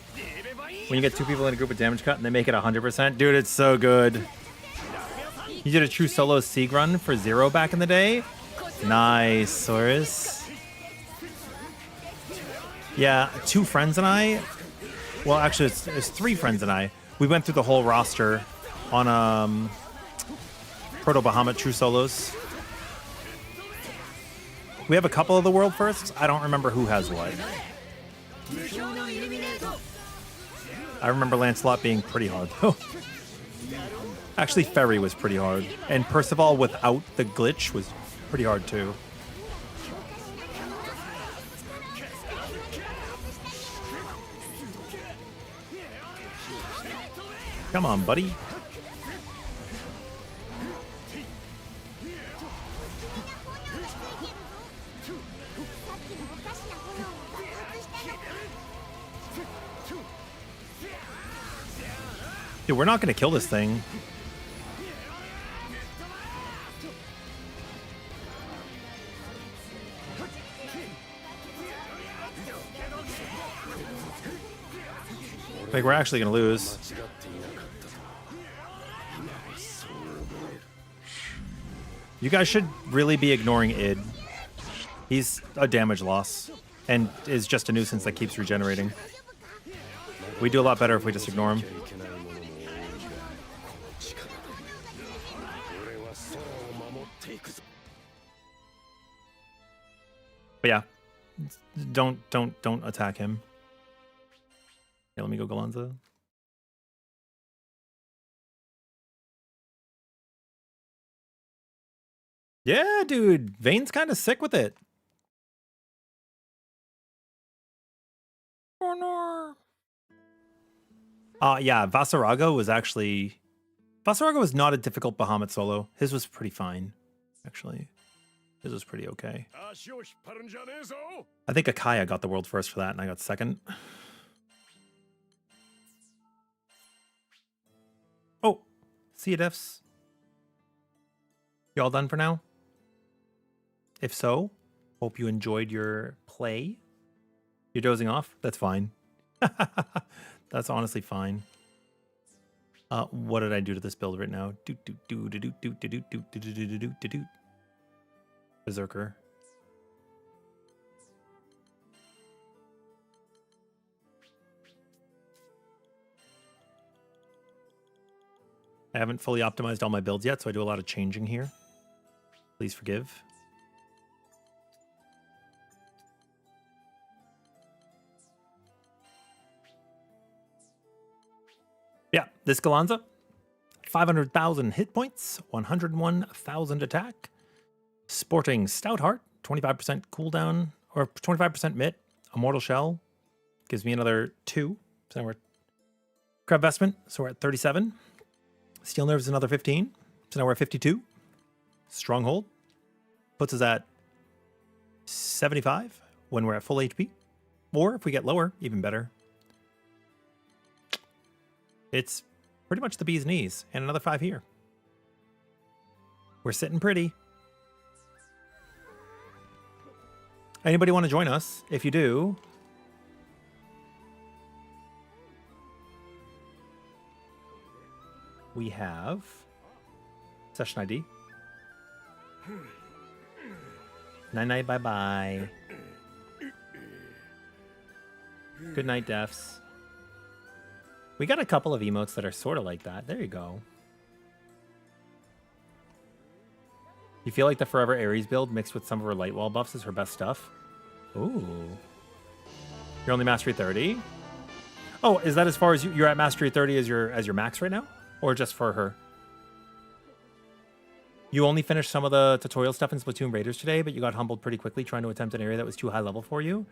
When you get two people in a group with damage cut and they make it 100%, dude, it's so good. You did a true solo Sieg run for 0 back in the day. Nice, Saurus. Yeah, 2 friends and I. Well, actually, it's 3 friends and I. We went through the whole roster on Proto Bahamut True Solos. We have a couple of the world firsts. I don't remember who has what. I remember Lancelot being pretty hard, though. Actually, Ferry was pretty hard. And Percival without the glitch was pretty hard, too. Come on, buddy. Dude, we're not going to kill this thing. Like, we're actually going to lose. You guys should really be ignoring Id. He's a damage loss and is just a nuisance that keeps regenerating. We do a lot better if we just ignore him. But yeah, don't attack him. Okay, let me go Gallanza. Yeah, dude, Vayne's kind of sick with it. Oh no. Yeah, Vasaraga was not a difficult Bahamut solo. His was pretty fine, actually. His was pretty okay. I think Akaya got the world first for that, and I got second. Oh, see you, Defs. You all done for now? If so, hope you enjoyed your play. You're dozing off? That's fine. That's honestly fine. What did I do to this build right now? Berserker. I haven't fully optimized all my builds yet, so I do a lot of changing here. Please forgive. Yeah, this Gallanza, 500,000 hit points, 101,000 attack. Sporting Stout Heart, 25% cooldown, or 25% mit. Immortal Shell gives me another 2. So now we're Crab Vestment, so we're at 37. Steel Nerves another 15. So now we're at 52. Stronghold puts us at 75 when we're at full HP. Or if we get lower, even better. It's pretty much the bee's knees, and another 5 here. We're sitting pretty. Anybody want to join us? If you do, we have session ID. Night night, bye bye. Good night, Defs. We got a couple of emotes that are sort of like that. There you go. You feel like the Forever Ares build mixed with some of her light wall buffs is her best stuff? Ooh. You're only Mastery 30? Oh, is that as far as you're at Mastery 30 as your max right now? Or just for her? You only finished some of the tutorial stuff in Splatoon Raiders today, but you got humbled pretty quickly trying to attempt an area that was too high level for you.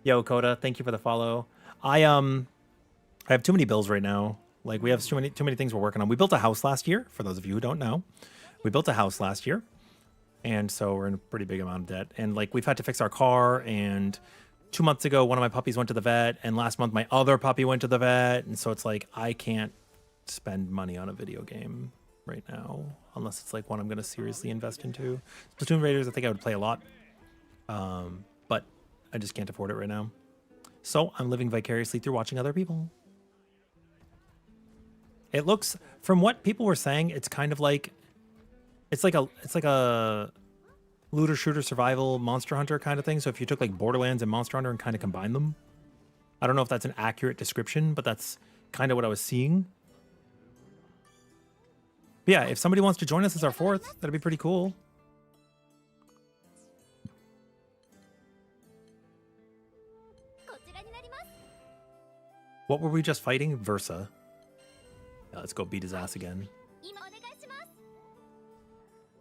Yo, Coda, thank you for the follow. I have too many bills right now. Like, we have too many things we're working on. We built a house last year, for those of you who don't know. We built a house last year. And so we're in a pretty big amount of debt. And like, we've had to fix our car. And 2 months ago, one of my puppies went to the vet. And last month, my other puppy went to the vet. And so it's like, I can't spend money on a video game right now, unless it's like one I'm going to seriously invest into. Splatoon Raiders, I think I would play a lot. But I just can't afford it right now. So I'm living vicariously through watching other people. It looks, from what people were saying, it's kind of like, it's like a looter shooter survival Monster Hunter kind of thing. So if you took like Borderlands and Monster Hunter and kind of combined them, I don't know if that's an accurate description, but that's kind of what I was seeing. But yeah, if somebody wants to join us as our 4th, that'd be pretty cool. What were we just fighting? Versa. Yeah, let's go beat his ass again.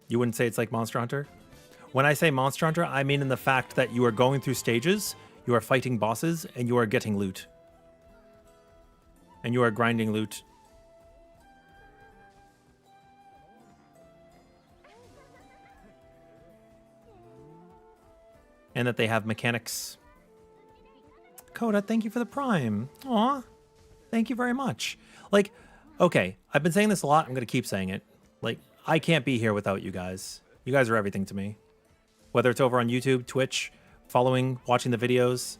You wouldn't say it's like Monster Hunter? When I say Monster Hunter, I mean in the fact that you are going through stages, you are fighting bosses, and you are getting loot. And you are grinding loot. And that they have mechanics. Coda, thank you for the Prime. Aw, thank you very much. Like, okay, I've been saying this a lot. I'm going to keep saying it. Like, I can't be here without you guys. You guys are everything to me. Whether it's over on YouTube, Twitch, following, watching the videos,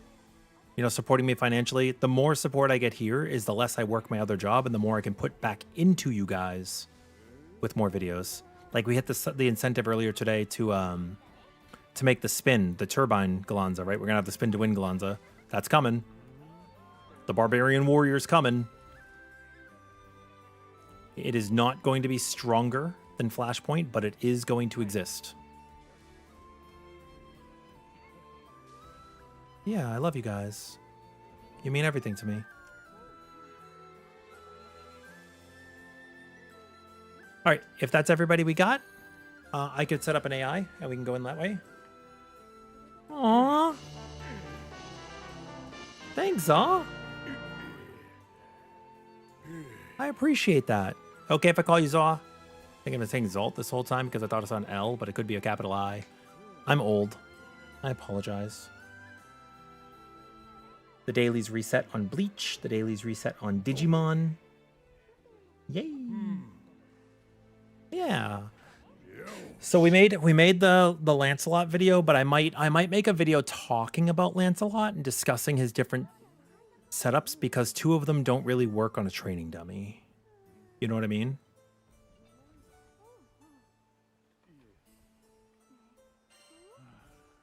you know, supporting me financially. The more support I get here is the less I work my other job and the more I can put back into you guys with more videos. Like, we hit the incentive earlier today to make the spin, the turbine Gallanza, right? We're going to have the spin to win Gallanza. That's coming. The Barbarian Warrior's coming. It is not going to be stronger than Flashpoint, but it is going to exist. Yeah, I love you guys. You mean everything to me. All right, if that's everybody we got, I could set up an AI and we can go in that way. Aww. Thanks, Zaw. I appreciate that. Okay, if I call you Zaw. I think I've been saying Zolt this whole time because I thought it's on L, but it could be a capital I. I'm old. I apologize. The dailies reset on Bleach. The dailies reset on Digimon. Yay. Yeah. So we made the Lancelot video, but I might make a video talking about Lancelot and discussing his different setups because 2 of them don't really work on a training dummy. You know what I mean?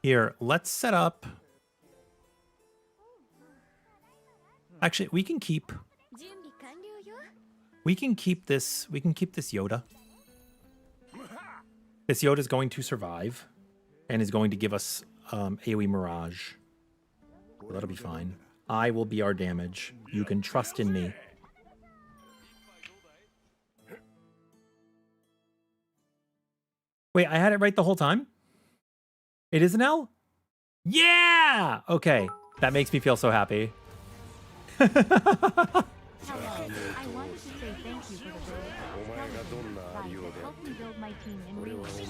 Here, let's set up. Actually, we can keep We can keep this. We can keep this Yoda. This Yoda is going to survive, and is going to give us AoE Mirage. So that'll be fine. I will be our damage. You can trust in me. Wait, I had it right the whole time? It is an L? Yeah! Okay, that makes me feel so happy. Hello, I wanted to say thank you for the build. Help me build my team in real life. It was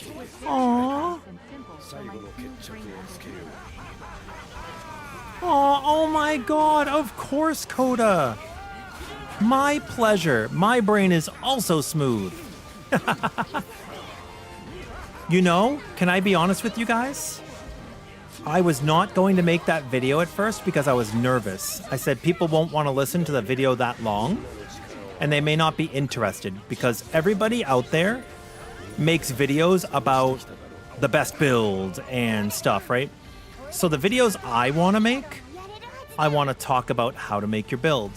very fast and simple, so my smooth brain understood. Oh my god, of course, Coda. My pleasure. My brain is also smooth. You know, can I be honest with you guys? I was not going to make that video at first because I was nervous. I said people won't want to listen to the video that long, and they may not be interested because everybody out there makes videos about the best build and stuff, right? So the videos I want to make, I want to talk about how to make your build.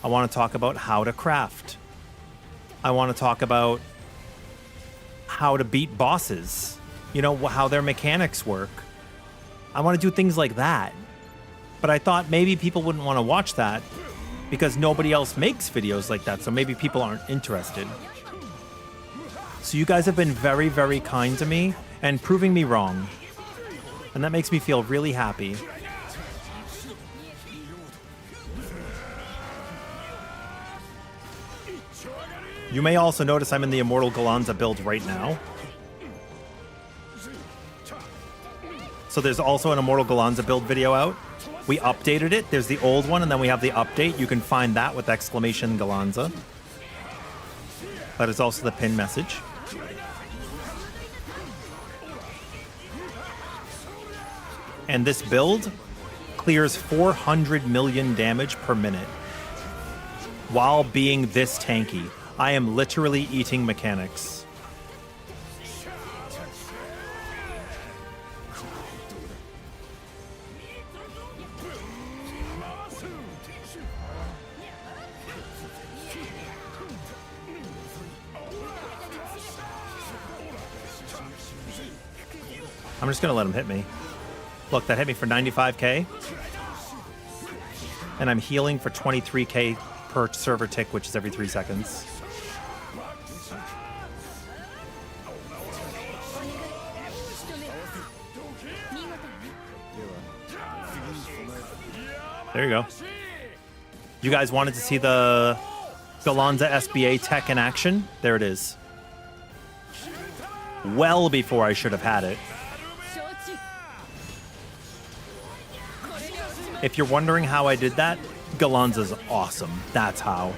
I want to talk about how to craft. I want to talk about how to beat bosses, you know, how their mechanics work. I want to do things like that. But I thought maybe people wouldn't want to watch that because nobody else makes videos like that, so maybe people aren't interested. So you guys have been very, very kind to me and proving me wrong. And that makes me feel really happy. You may also notice I'm in the Immortal Gallanza build right now. So there's also an Immortal Gallanza build video out. We updated it. There's the old one, and then we have the update. You can find that with exclamation Gallanza. That is also the pin message. And this build clears 400 million damage per minute while being this tanky. I am literally eating mechanics. I'm just gonna let him hit me. Look, that hit me for 95k. And I'm healing for 23k per server tick, which is every 3 seconds. There you go. You guys wanted to see the Gallanza SBA tech in action? There it is. Well before I should have had it. If you're wondering how I did that, Gallanza's awesome. That's how.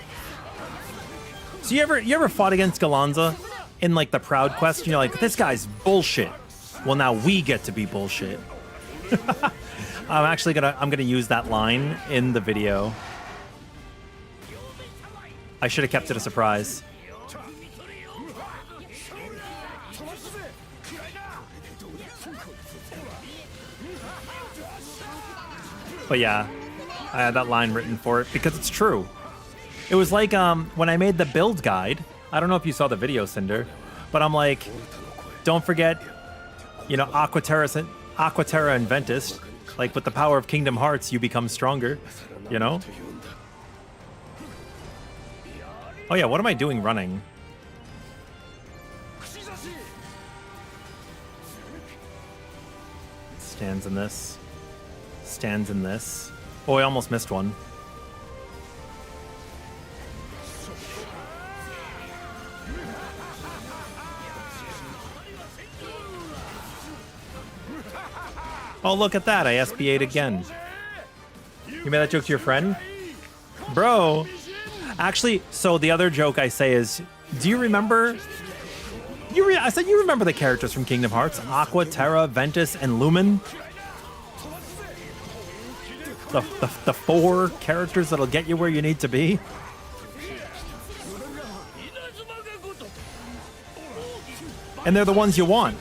So you ever fought against Gallanza in like the Proud Quest? And you're like, this guy's bullshit. Well, now we get to be bullshit. I'm gonna use that line in the video. I should have kept it a surprise. But yeah, I had that line written for it because it's true. It was like when I made the build guide. I don't know if you saw the video, Cinder, but I'm like, don't forget, you know, Aquaterra and Ventus. Like with the power of Kingdom Hearts, you become stronger, you know? Oh yeah, what am I doing running? Stands in this. Stands in this. Oh, I almost missed one. Oh, look at that. I SBA'd again. You made that joke to your friend? Bro. Actually, so the other joke I say is, do you remember... I said you remember the characters from Kingdom Hearts? Aqua, Terra, Ventus, and Lumen? The 4 characters that'll get you where you need to be? And they're the ones you want.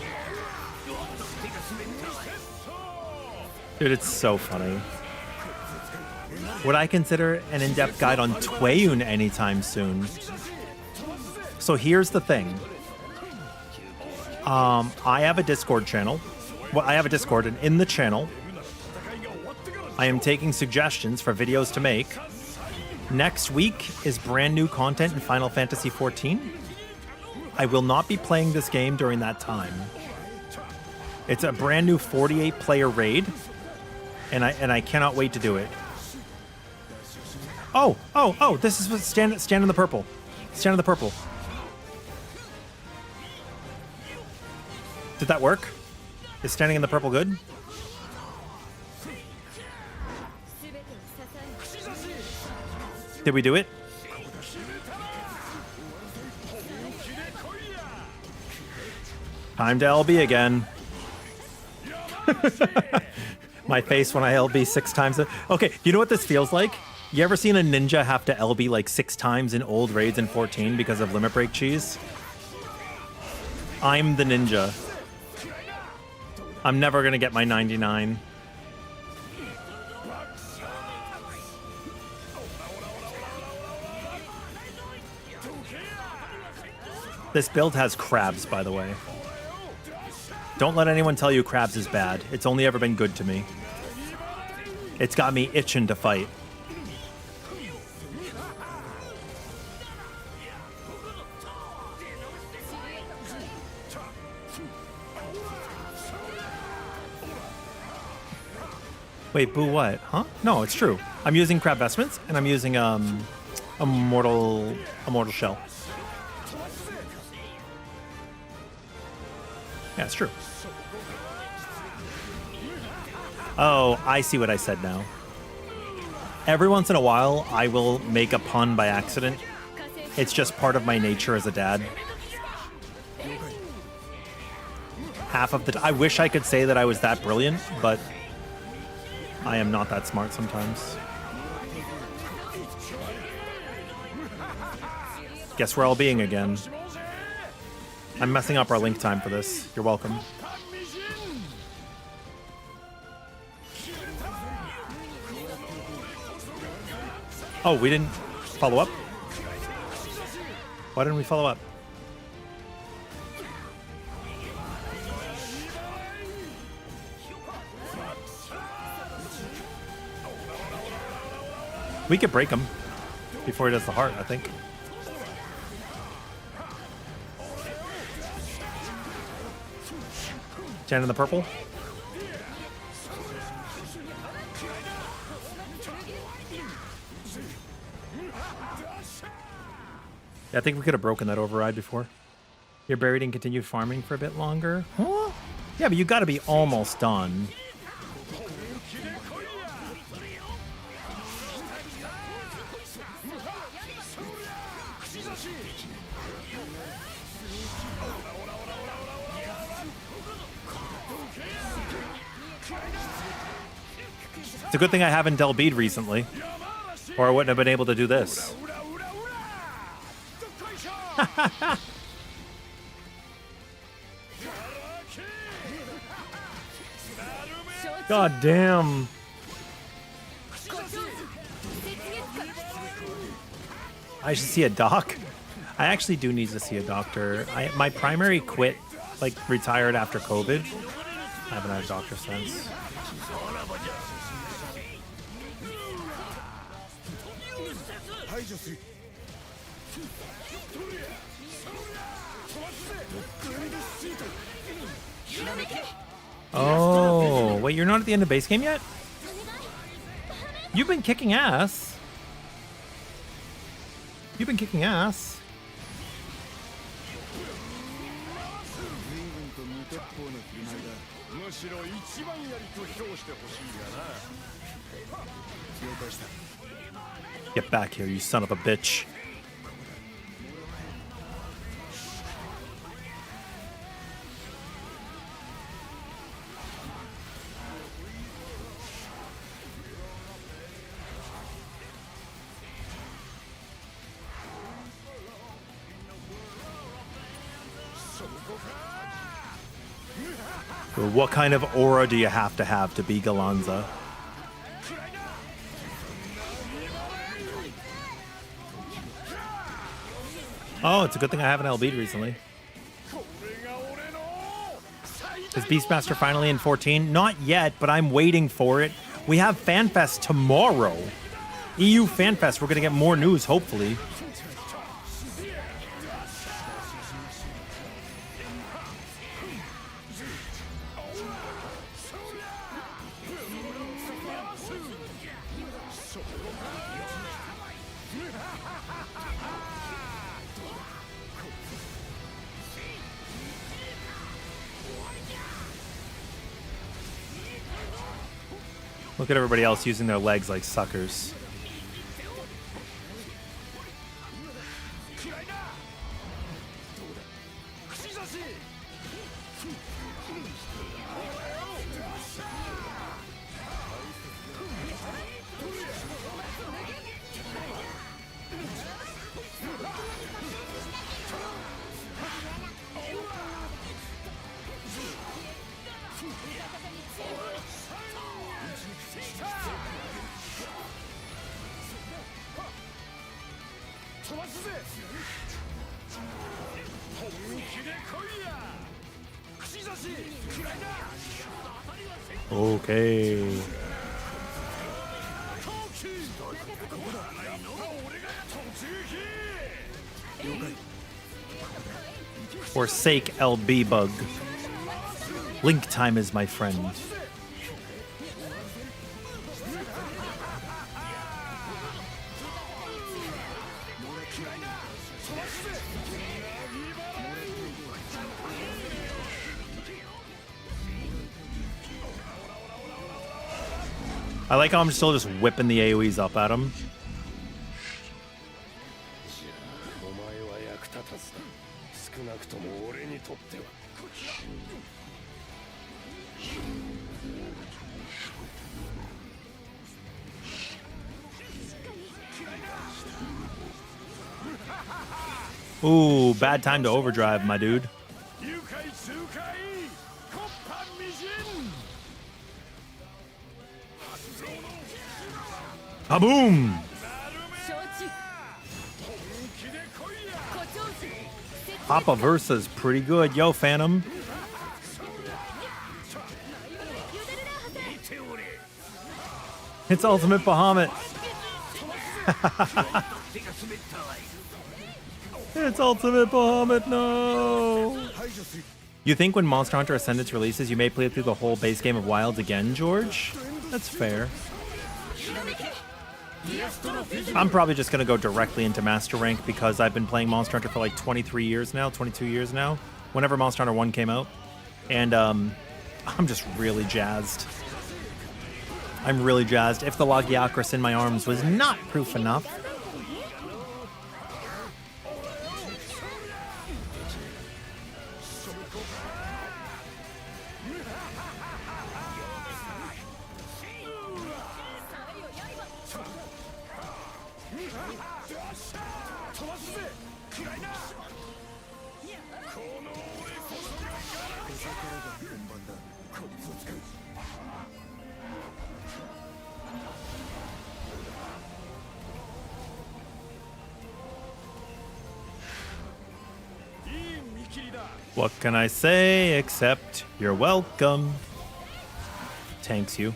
Dude, it's so funny. Would I consider an in-depth guide on Twayun anytime soon? So here's the thing. I have a Discord channel. Well, I have a Discord, and in the channel, I am taking suggestions for videos to make. Next week is brand new content in Final Fantasy XIV. I will not be playing this game during that time. It's a brand new 48-player raid, and I cannot wait to do it. Oh! This is stand in the purple. Stand in the purple. Did that work? Is standing in the purple good? Did we do it? Time to LB again. My face when I LB 6 times. Okay, you know what this feels like? You ever seen a ninja have to LB like 6 times in old raids in 14 because of limit break cheese? I'm the ninja. I'm never gonna get my 99. This build has crabs, by the way. Don't let anyone tell you crabs is bad. It's only ever been good to me. It's got me itching to fight. Wait, boo what? Huh? No, it's true. I'm using crab vestments, and I'm using a mortal shell. Yeah, it's true. Oh, I see what I said now. Every once in a while, I will make a pun by accident. It's just part of my nature as a dad. Half of the I wish I could say that I was that brilliant, but I am not that smart sometimes. Guess we're all being again. I'm messing up our link time for this. You're welcome. Oh, we didn't follow up? Why didn't we follow up? We could break him before he does the heart, I think. Stand in the purple. Yeah, I think we could have broken that override before. You're buried and continued farming for a bit longer. Huh? Yeah, but you got to be almost done. It's a good thing I haven't LB'd recently, or I wouldn't have been able to do this. God damn. I should see a doc. I actually do need to see a doctor. My primary quit, like, retired after COVID. I haven't had a doctor since. Oh, wait, you're not at the end of base game yet? You've been kicking ass. You've been kicking ass. Get back here, you son of a bitch. What kind of aura do you have to be Gallanza? Oh, it's a good thing I haven't LB'd recently. Is Beastmaster finally in 14? Not yet, but I'm waiting for it. We have FanFest tomorrow. EU FanFest. We're going to get more news, hopefully. Look at everybody else using their legs like suckers. Okay. Forsake LB bug. Link time is my friend. I like how I'm still just whipping the AoEs up at him. Ooh, bad time to overdrive, my dude. Kaboom! Papa Versa's pretty good. Yo, Phantom. It's Ultimate Bahamut. It's Ultimate Bahamut, no! You think when Monster Hunter Ascendance releases, you may play through the whole base game of Wilds again, George? That's fair. I'm probably just going to go directly into Master Rank because I've been playing Monster Hunter for like 23 years now, 22 years now, whenever Monster Hunter 1 came out. And I'm just really jazzed. I'm really jazzed. If the Logiacris in my arms was not proof enough. What can I say except you're welcome? Tanks you.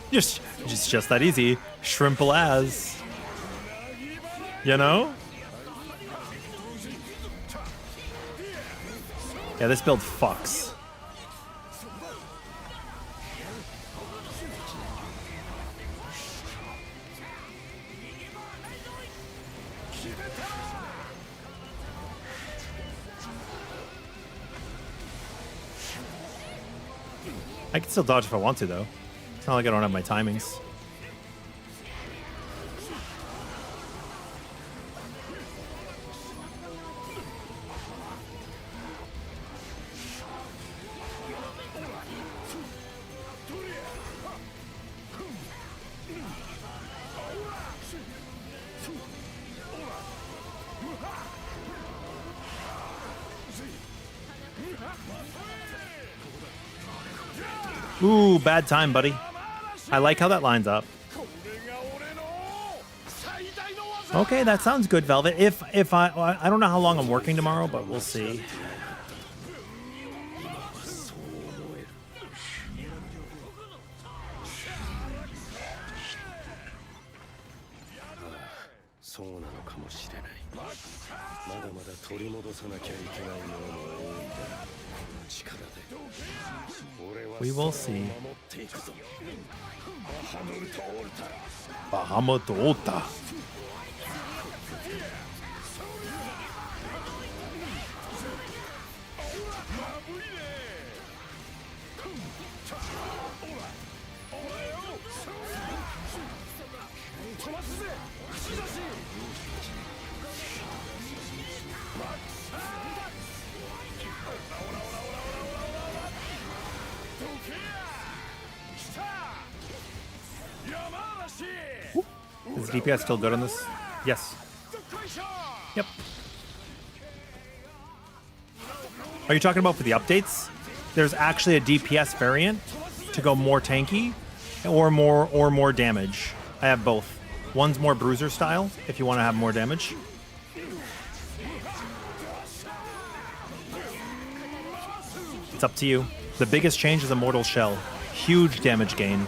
Just that easy. Shrimple as. You know? Yeah, this build fucks. I can still dodge if I want to, though. It's not like I don't have my timings. Ooh, bad time, buddy. I like how that lines up. これが俺の最大の技 Okay, that sounds good, Velvet. If I don't know how long I'm working tomorrow, but we'll see. そうなのかもしれない。まだまだ取り戻さなきゃいけないものも多いだ。この力で俺は We will see. 守っていくぞ。Bahamut Ota. Is DPS still good on this? Yes. Yep. Are you talking about for the updates? There's actually a DPS variant to go more tanky or more damage. I have both. One's more bruiser style if you want to have more damage. It's up to you. The biggest change is Immortal Shell. Huge damage gain.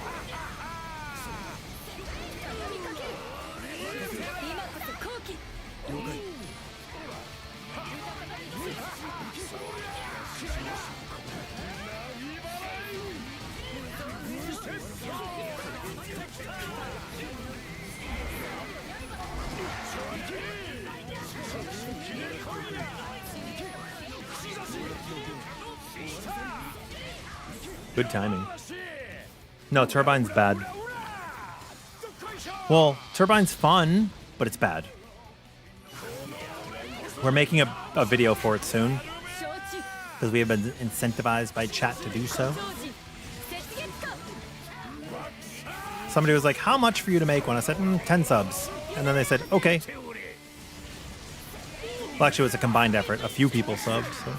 Good timing. No, Turbine's bad. Well, Turbine's fun, but it's bad. We're making a video for it soon because we have been incentivized by chat to do so. Somebody was like, how much for you to make one? I said, 10 subs. And then they said, okay. Well, actually, it was a combined effort. A few people subbed. So.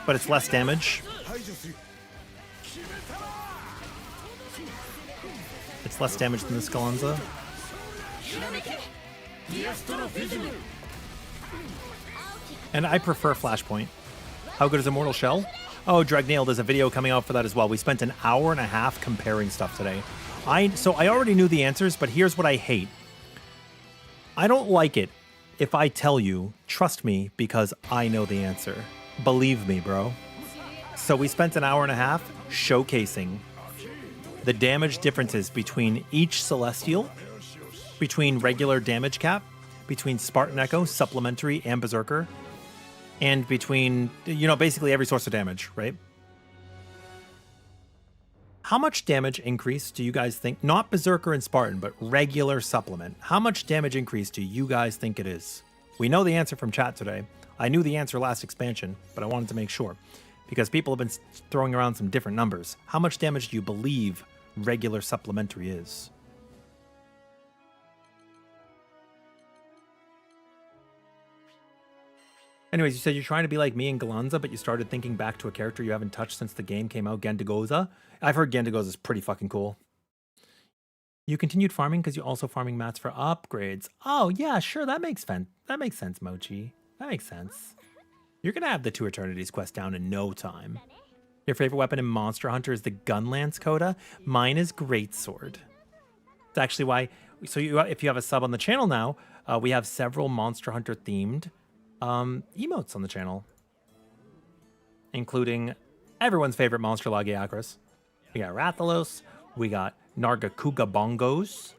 But it's less damage. It's less damage than this Gallanza. And I prefer Flashpoint. How good is Immortal Shell? Oh, Dragnail, there's a video coming out for that as well. We spent an hour and a half comparing stuff today. So I already knew the answers, but here's what I hate. I don't like it if I tell you, trust me, because I know the answer. Believe me, bro. So we spent an hour and a half showcasing the damage differences between each Celestial, between regular damage cap, between Spartan Echo, Supplementary, and Berserker, and between, basically every source of damage, right? How much damage increase do you guys think, not Berserker and Spartan, but regular Supplement, how much damage increase do you guys think it is? We know the answer from chat today. I knew the answer last expansion, but I wanted to make sure because people have been throwing around some different numbers. How much damage do you believe regular Supplementary is? Anyways, you said you're trying to be like me and Gallanza, but you started thinking back to a character you haven't touched since the game came out, Gendagoza. I've heard Gendagoza is pretty fucking cool. You continued farming because you're also farming mats for upgrades. Oh, yeah, sure, that makes sense. That makes sense, Mochi. That makes sense. You're going to have the Two Eternities quest down in no time. Your favorite weapon in Monster Hunter is the Gunlance Coda. Mine is Greatsword. It's actually why... So if you have a sub on the channel now, we have several Monster Hunter themed emotes on the channel, including everyone's favorite monster Lagiacrus. We got Rathalos, we got Nargacuga Bongos.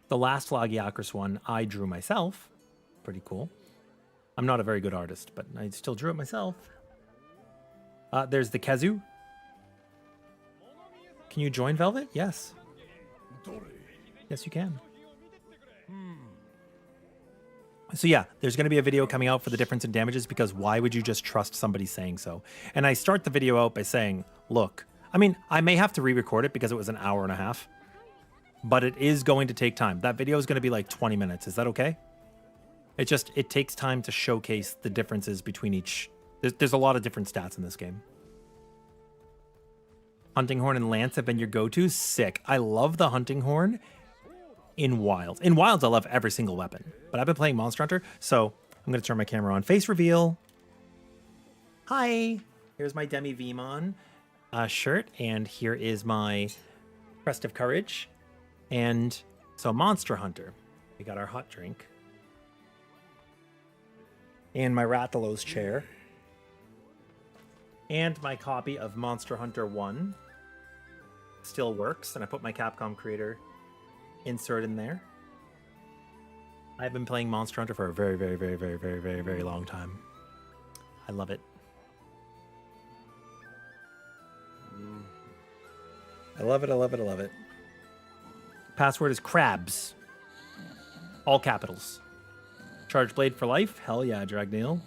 The last Lagiacrus one I drew myself. Pretty cool. I'm not a very good artist, but I still drew it myself. There's the Kezu. Can you join Velvet? Yes. Yes, you can. So yeah, there's going to be a video coming out for the difference in damages because why would you just trust somebody saying so? And I start the video out by saying, look, I mean, I may have to re-record it because it was an hour and a half, but it is going to take time. That video is going to be like 20 minutes. Is that okay? It takes time to showcase the differences between each. There's a lot of different stats in this game. Hunting Horn and Lance have been your go-tos. Sick. I love the Hunting Horn in Wilds. In Wilds, I love every single weapon. But I've been playing Monster Hunter, so I'm going to turn my camera on. Face reveal. Hi. Here's my Demi Vemon shirt, and here is my Crest of Courage. And so Monster Hunter. We got our hot drink. And my Rathalos chair. And my copy of Monster Hunter 1 still works, and I put my Capcom Creator insert in there. I've been playing Monster Hunter for a very, very, very, very, very, very, very long time. I love it. I love it, I love it, I love it. Password is crabs. All capitals. Charge blade for life? Hell yeah, Dragneil.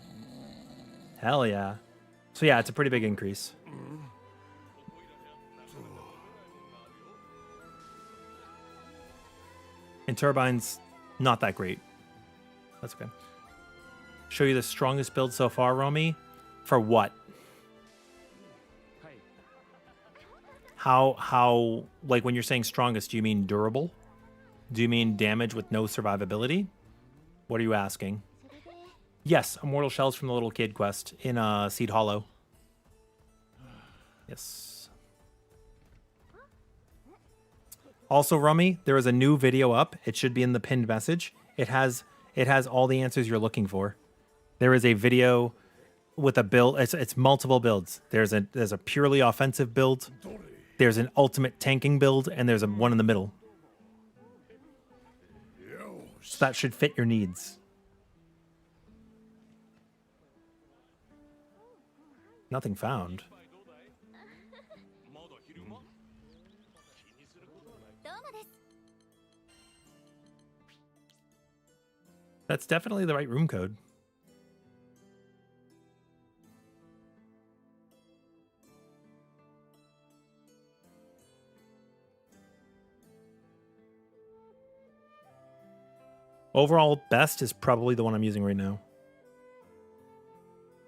Hell yeah. So yeah, it's a pretty big increase. And Turbine's not that great. That's okay. Show you the strongest build so far, Romy? For what? How, like when you're saying strongest, do you mean durable? Do you mean damage with no survivability? What are you asking? Yes, Immortal Shells from the Little Kid quest in Seed Hollow. Yes. Also, Rummy, there is a new video up. It should be in the pinned message. It has all the answers you're looking for. There is a video with a build. It's multiple builds. There's a purely offensive build. There's an ultimate tanking build, and there's one in the middle. So that should fit your needs. Nothing found. That's definitely the right room code. Overall, best is probably the one I'm using right now.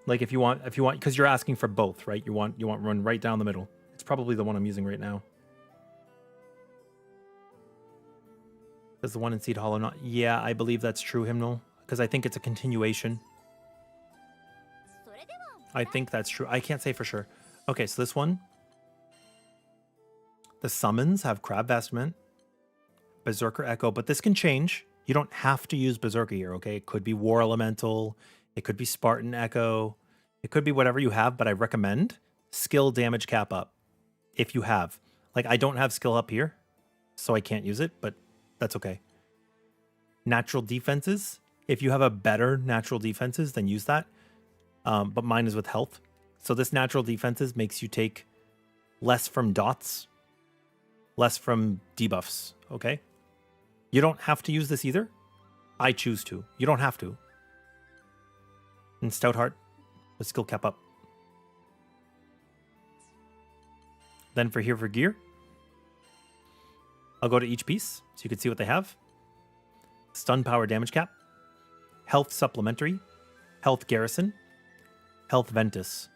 Like if you want, because you're asking for both, right? You want run right down the middle. It's probably the one I'm using right now. Does the one in Seed Hollow not? Yeah, I believe that's true, Hymnal, because I think it's a continuation. I think that's true. I can't say for sure. Okay, so this one. The summons have Crab Vestment, Berserker Echo, but this can change. You don't have to use Berserker here, okay? It could be War Elemental. It could be Spartan Echo. It could be whatever you have, but I recommend skill damage cap up if you have. Like, I don't have skill up here, so I can't use it, but that's okay. Natural defenses. If you have a better natural defenses, then use that. But mine is with health. So this natural defenses makes you take less from dots, less from debuffs, okay? You don't have to use this either. I choose to. You don't have to. And Stoutheart with skill cap up. Then for gear, I'll go to each piece so you can see what they have. Stun power damage cap, health supplementary, health garrison, health ventus,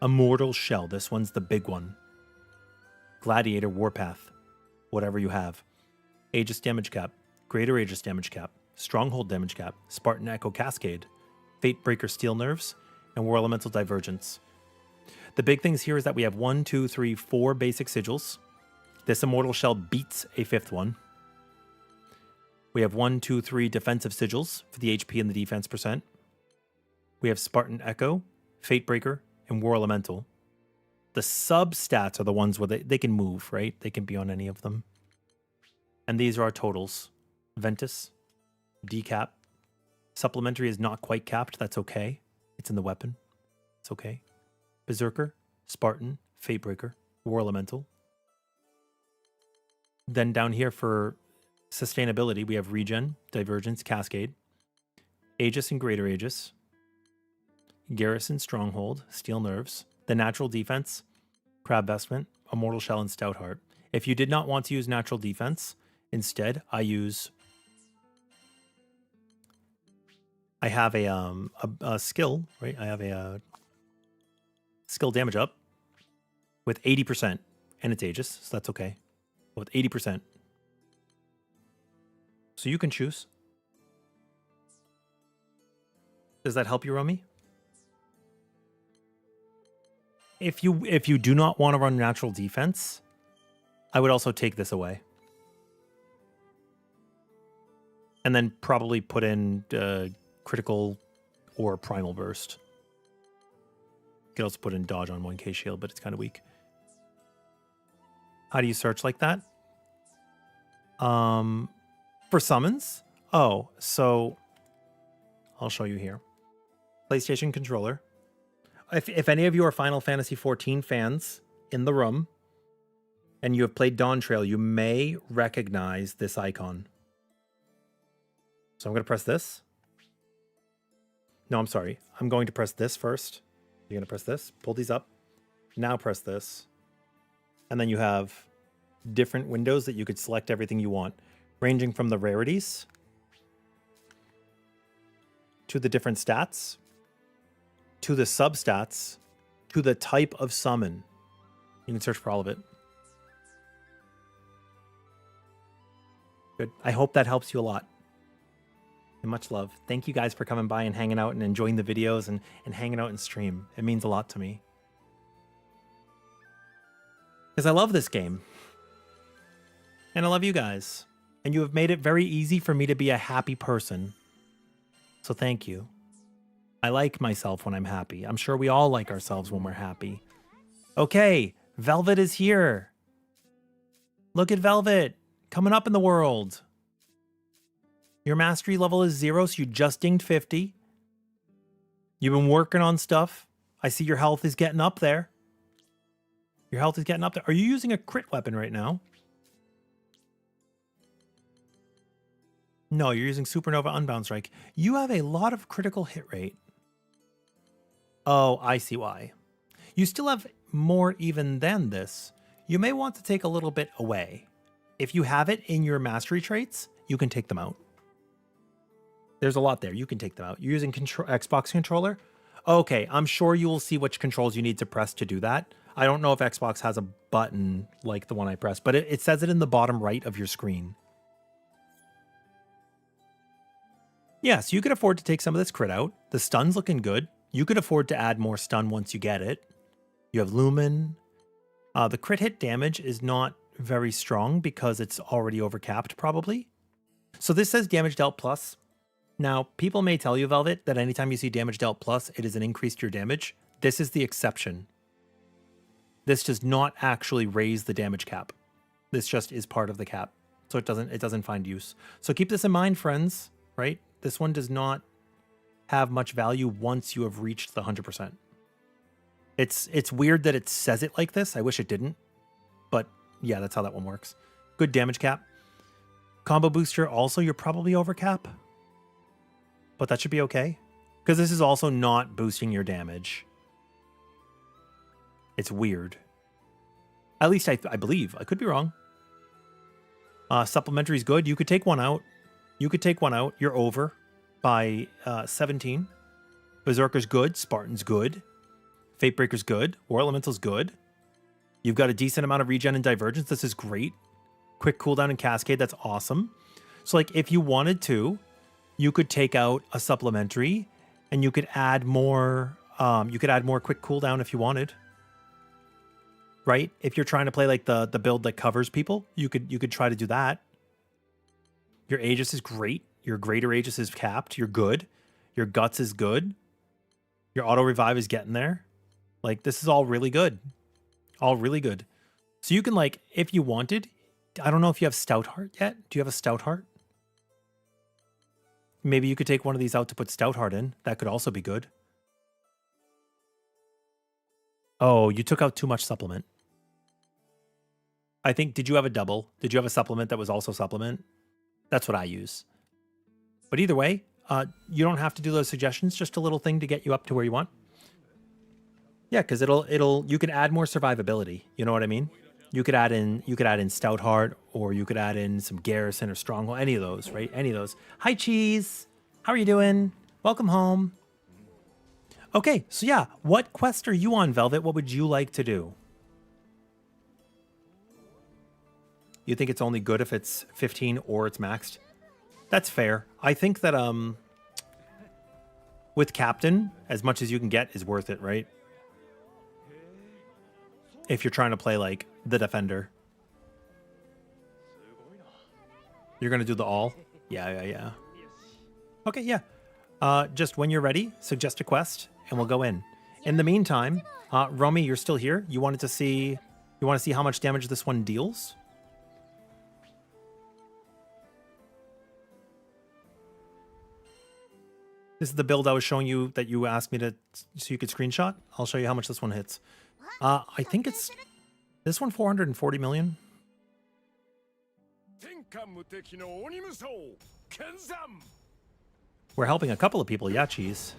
immortal shell. This one's the big one. Gladiator warpath, whatever you have. Aegis damage cap, greater Aegis damage cap, stronghold damage cap, Spartan Echo Cascade, Fate Breaker Steel Nerves, and War Elemental Divergence. The big things here is that we have 1, 2, 3, 4 basic sigils. This immortal shell beats a 5th one. We have 1, 2, 3 defensive sigils for the HP and the defense percent. We have Spartan Echo, Fate Breaker, and War Elemental. The sub stats are the ones where they can move, right? They can be on any of them. And these are our totals. Ventus, decap. Supplementary is not quite capped. That's okay. It's in the weapon. It's okay. Berserker, Spartan, Fatebreaker, War Elemental. Then down here for sustainability, we have Regen, Divergence, Cascade, Aegis and Greater Aegis, Garrison, Stronghold, Steel Nerves, the Natural Defense, Crab Vestment, Immortal Shell, and Stoutheart. If you did not want to use Natural Defense, instead, I use I have a skill, right? I have a skill damage up with 80%, and it's Aegis, so that's okay. With 80%. So you can choose. Does that help you, Romy? If you do not want to run natural defense, I would also take this away. And then probably put in critical or primal burst. You could also put in dodge on 1k shield, but it's kind of weak. How do you search like that? For summons? Oh, so I'll show you here. PlayStation controller. If any of you are Final Fantasy XIV fans in the room and you have played Dawn Trail, you may recognize this icon. So I'm going to press this. No, I'm sorry. I'm going to press this first. You're going to press this, pull these up. Now press this. And then you have different windows that you could select everything you want, ranging from the rarities to the different stats, to the substats, to the type of summon. You can search for all of it. Good. I hope that helps you a lot. And much love. Thank you guys for coming by and hanging out and enjoying the videos and hanging out in stream. It means a lot to me. Because I love this game. And I love you guys. And you have made it very easy for me to be a happy person. So thank you. I like myself when I'm happy. I'm sure we all like ourselves when we're happy. Okay, Velvet is here. Look at Velvet coming up in the world. Your mastery level is 0, so you just dinged 50. You've been working on stuff. I see your health is getting up there. Your health is getting up there. Are you using a crit weapon right now? No, you're using Supernova Unbound Strike. You have a lot of critical hit rate. Oh, I see why. You still have more even than this. You may want to take a little bit away. If you have it in your mastery traits, you can take them out. There's a lot there. You can take them out. You're using Xbox controller? Okay, I'm sure you will see which controls you need to press to do that. I don't know if Xbox has a button like the one I pressed, but it says it in the bottom right of your screen. Yeah, so you could afford to take some of this crit out. The stun's looking good. You could afford to add more stun once you get it. You have Lumen. The crit hit damage is not very strong because it's already overcapped probably. So this says damage dealt plus. Now, people may tell you, Velvet, that anytime you see damage dealt plus, it is an increase to your damage. This is the exception. This does not actually raise the damage cap. This just is part of the cap. So it doesn't find use. So keep this in mind, friends, right? This one does not have much value once you have reached the 100%. It's weird that it says it like this. I wish it didn't. But yeah, that's how that one works. Good damage cap. Combo booster, also you're probably over cap. But that should be okay. Because this is also not boosting your damage. It's weird. At least I believe. I could be wrong. Supplementary is good. You could take one out. You could take one out. You're over by 17. Berserker's good. Spartan's good. Fatebreaker's good. War Elemental's good. You've got a decent amount of regen and divergence. This is great. Quick cooldown and cascade. That's awesome. So like if you wanted to, you could take out a supplementary and you could add more quick cooldown if you wanted. Right? If you're trying to play like the build that covers people, you could try to do that. Your Aegis is great. Your Greater Aegis is capped. You're good. Your Guts is good. Your Auto Revive is getting there. Like, this is all really good. All really good. So you can, like, if you wanted, I don't know if you have Stout Heart yet. Do you have a Stout Heart? Maybe you could take one of these out to put Stout Heart in. That could also be good. Oh, you took out too much supplement. I think, did you have a double? Did you have a supplement that was also supplement? That's what I use. But either way, you don't have to do those suggestions. Just a little thing to get you up to where you want. Yeah, because you can add more survivability. You know what I mean? You could add in Stout Heart, or you could add in some Garrison or Stronghold. Any of those, right? Any of those. Hi, Cheese. How are you doing? Welcome home. Okay, so yeah, what quest are you on, Velvet? What would you like to do? You think it's only good if it's 15 or it's maxed? That's fair. I think that with Captain, as much as you can get is worth it, right? If you're trying to play like the Defender. You're gonna do the all? Yeah. Okay, yeah. Just when you're ready, suggest a quest, and we'll go in. In the meantime, Romy, you're still here. You want to see how much damage this one deals? This is the build I was showing you that you asked me to, so you could screenshot. I'll show you how much this one hits. I think it's this one 440 million. We're helping a couple of people, yeah, cheese.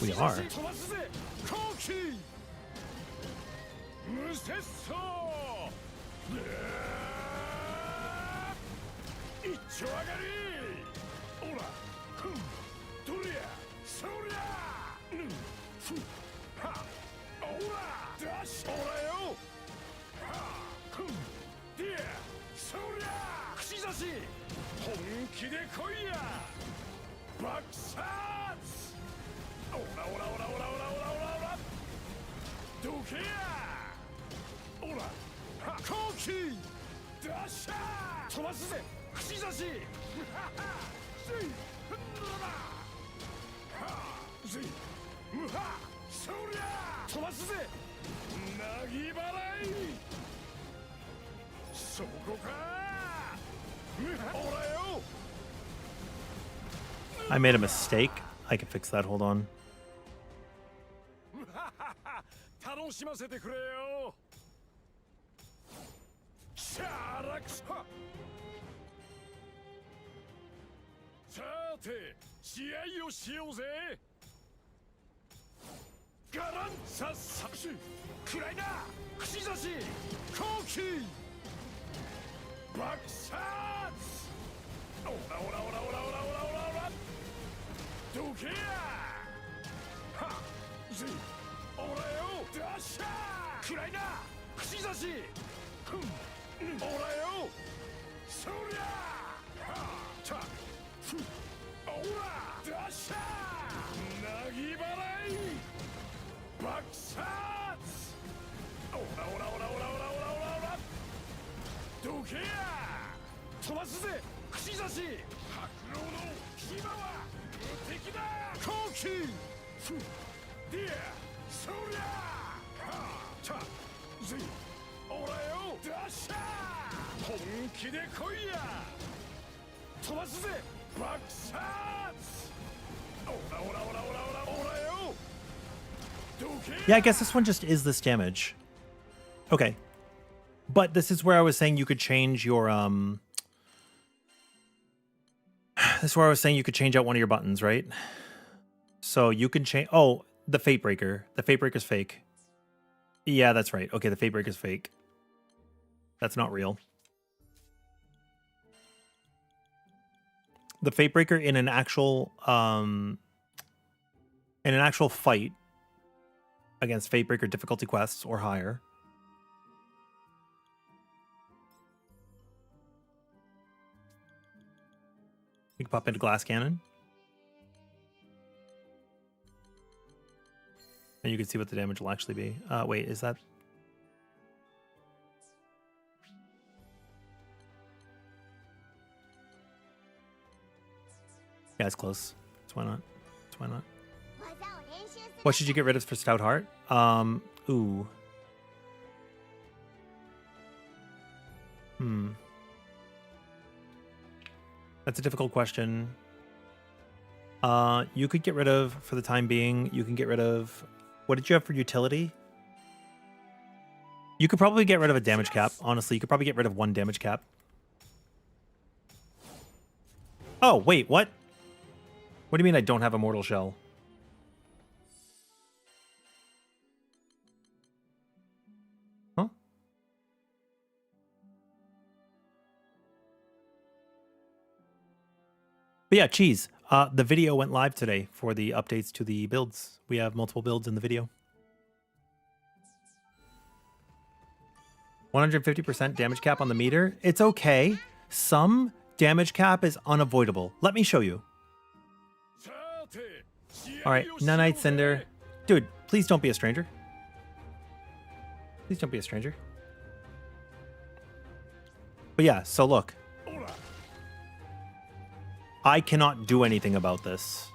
We are. I made a mistake. I can fix that. Hold on. Yeah, I guess this one just is this damage. Okay. But this is where I was saying you could change your this is where I was saying you could change out one of your buttons, right? So you can change the Fate Breaker. The Fate Breaker's fake. Yeah, that's right. Okay, the Fate Breaker's fake. That's not real. The Fate Breaker in an actual fight against Fate Breaker difficulty quests or higher. You can pop into Glass Cannon. And you can see what the damage will actually be. Wait, is that... Yeah, it's close. That's why not. That's why not. What should you get rid of for Stout Heart? Ooh. That's a difficult question. You could get rid of, for the time being, you can get rid of... What did you have for utility? You could probably get rid of a damage cap. Honestly, you could probably get rid of one damage cap. Oh, wait, what? What do you mean I don't have Immortal Shell? Huh? But yeah, cheese. The video went live today for the updates to the builds. We have multiple builds in the video. 150% damage cap on the meter. It's okay. Some damage cap is unavoidable. Let me show you. All right, Nanite Cinder. Dude, please don't be a stranger. Please don't be a stranger. But yeah, so look. I cannot do anything about this.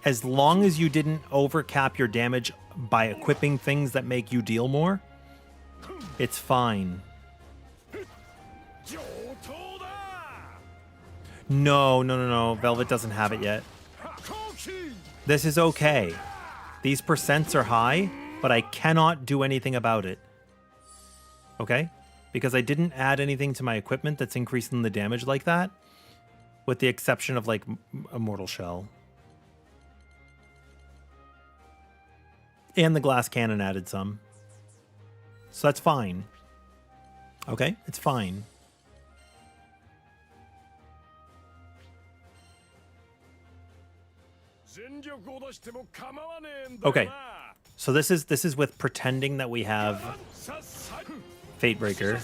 As long as you didn't overcap your damage by equipping things that make you deal more, it's fine. No. Velvet doesn't have it yet. This is okay. These percents are high, but I cannot do anything about it. Okay? Because I didn't add anything to my equipment that's increasing the damage like that, with the exception of like Immortal Shell. And the glass cannon added some. So that's fine. Okay? It's fine. Okay. So this is with pretending that we have Fatebreaker.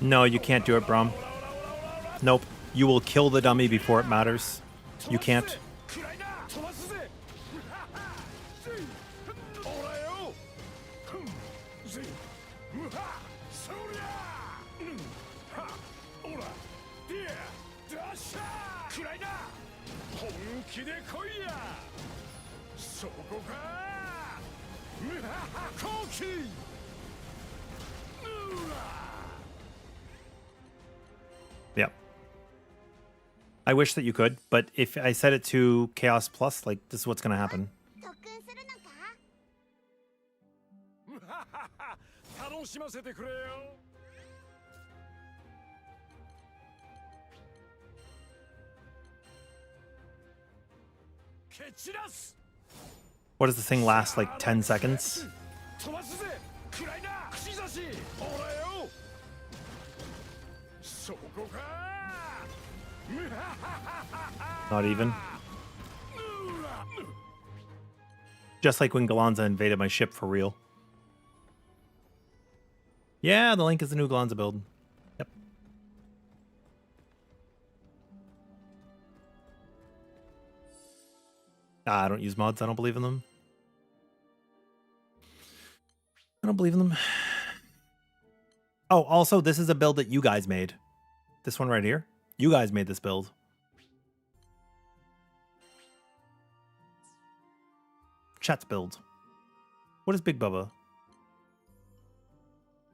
No, you can't do it, Brom. Nope. You will kill the dummy before it matters. You can't. Yep. I wish that you could, but if I set it to Chaos Plus, like, this is what's going to happen. What does the thing last, like 10 seconds? Not even. Just like when Gallanza invaded my ship for real. Yeah, the link is the new Gallanza build. Yep. I don't use mods. I don't believe in them. I don't believe in them. Oh, also, this is a build that you guys made. This one right here. You guys made this build. Chat's build. What is Big Bubba?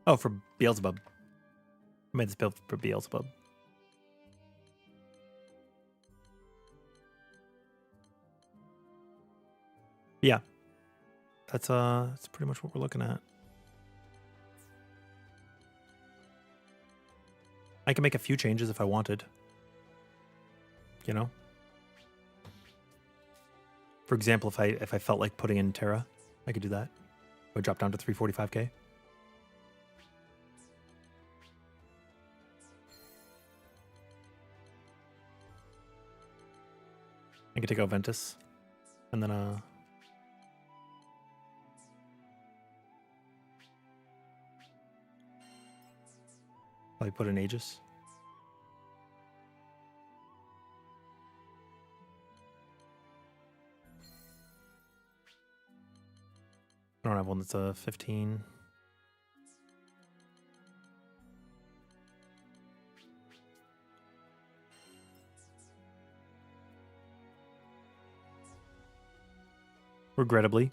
Oh, for Beelzebub. I made this build for Beelzebub. Yeah. That's pretty much what we're looking at. I can make a few changes if I wanted. You know? For example, if I felt like putting in Terra, I could do that. I would drop down to 345k. I could take out Ventus. And then probably put in Aegis. I don't have one that's a 15. Regrettably.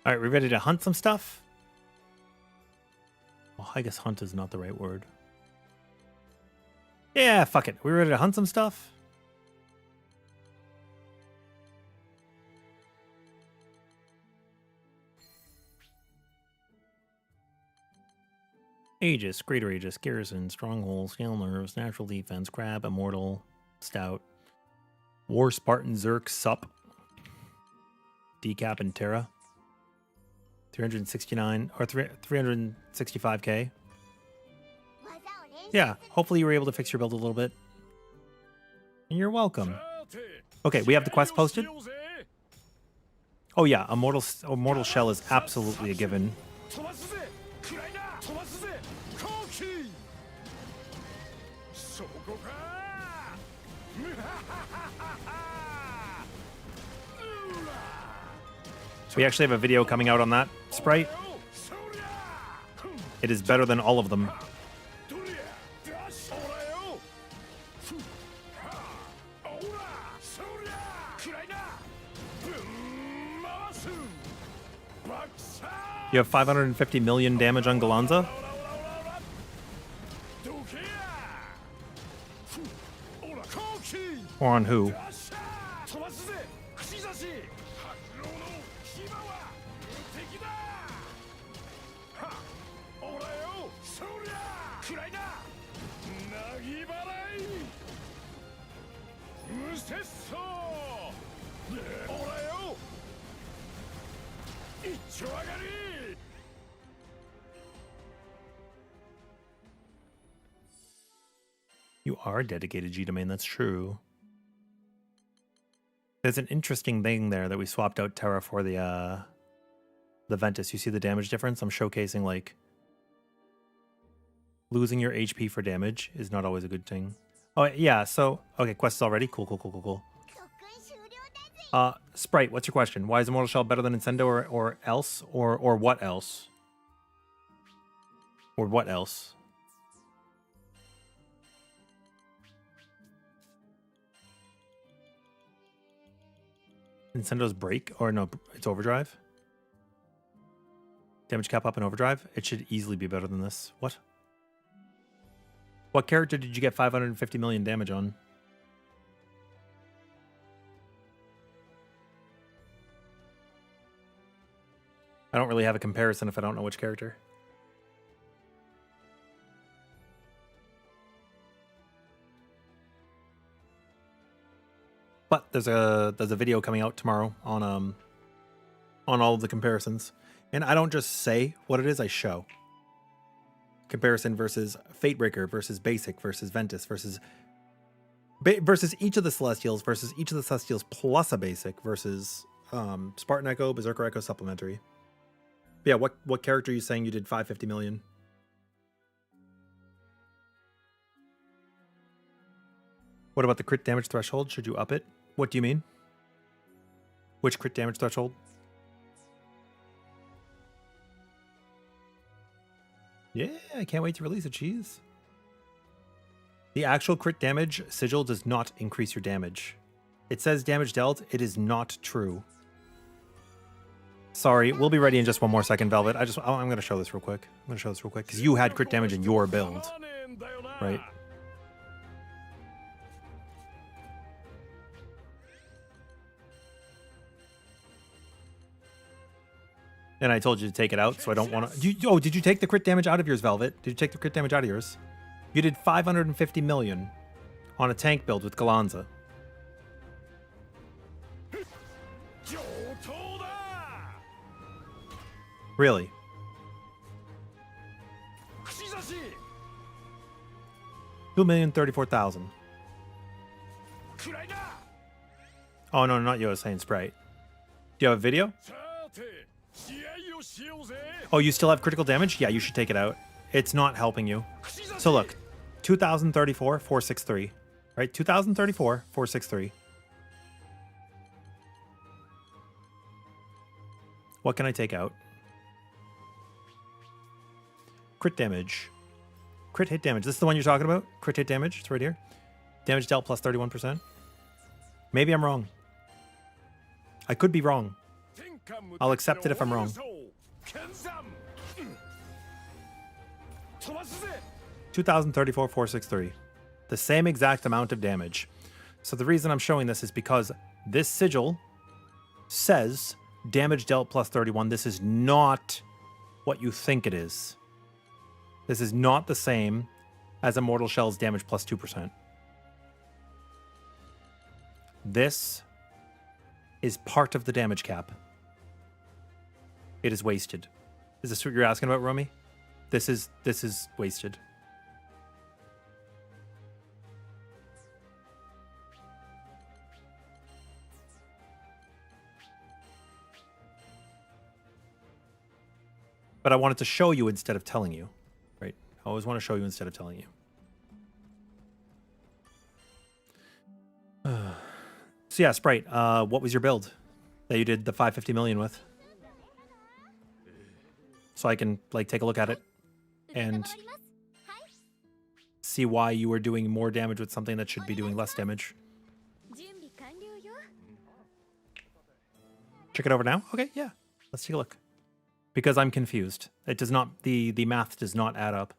All right, we ready to hunt some stuff? Well, I guess hunt is not the right word. Yeah, fuck it. We ready to hunt some stuff? Aegis, Greater Aegis, Garrison, Stronghold, Scale Nerves, Natural Defense, Crab, Immortal, Stout, War, Spartan, Zerk, Sup, Decap, and Terra. 369 or 365k. Yeah, hopefully you were able to fix your build a little bit. And you're welcome. Okay, we have the quest posted. Oh yeah, Immortal Shell is absolutely a given. So we actually have a video coming out on that sprite. It is better than all of them. You have 550 million damage on Gallanza? Or on who? You are dedicated G domain, that's true. There's an interesting thing there that we swapped out Terra for the Ventus. You see the damage difference? I'm showcasing like losing your HP for damage is not always a good thing. Oh yeah, so okay, quests already. Cool. Sprite, what's your question? Why is Immortal Shell better than Incendo or else? Or what else? Or what else? Incendo's break? Or no, it's overdrive? Damage cap up in overdrive? It should easily be better than this. What? What character did you get 550 million damage on? I don't really have a comparison if I don't know which character. But there's a video coming out tomorrow on all of the comparisons. And I don't just say what it is, I show. Comparison versus Fatebreaker versus Basic versus Ventus versus each of the Celestials versus each of the Celestials plus a Basic versus Spartan Echo, Berserker Echo Supplementary. But yeah, what character are you saying you did 550 million? What about the crit damage threshold? Should you up it? What do you mean? Which crit damage threshold? Yeah, I can't wait to release it, cheese. The actual crit damage sigil does not increase your damage. It says damage dealt. It is not true. Sorry, we'll be ready in just one more second, Velvet. I'm going to show this real quick. I'm going to show this real quick because you had crit damage in your build, right? And I told you to take it out, so I don't want to... Oh, did you take the crit damage out of yours, Velvet? Did you take the crit damage out of yours? You did 550 million on a tank build with Gallanza. Really? $2,034,000. Oh, no, not you. I was saying Sprite. Do you have a video? Oh, you still have critical damage? Yeah, you should take it out. It's not helping you. So look, 2034, 463. Right? 2034, 463. What can I take out? Crit damage. Crit hit damage. This is the one you're talking about? Crit hit damage. It's right here. Damage dealt plus 31%. Maybe I'm wrong. I could be wrong. I'll accept it if I'm wrong. 2034, 463. The same exact amount of damage. So the reason I'm showing this is because this sigil says damage dealt plus 31. This is not what you think it is. This is not the same as Immortal Shell's damage plus 2%. This is part of the damage cap. It is wasted. Is this what you're asking about, Romy? This is wasted. But I wanted to show you instead of telling you, right? I always want to show you instead of telling you. So yeah, Sprite, what was your build that you did the 550 million with? So I can like take a look at it and see why you were doing more damage with something that should be doing less damage. Check it over now? Okay, yeah. Let's take a look. Because I'm confused. It does not, the math does not add up.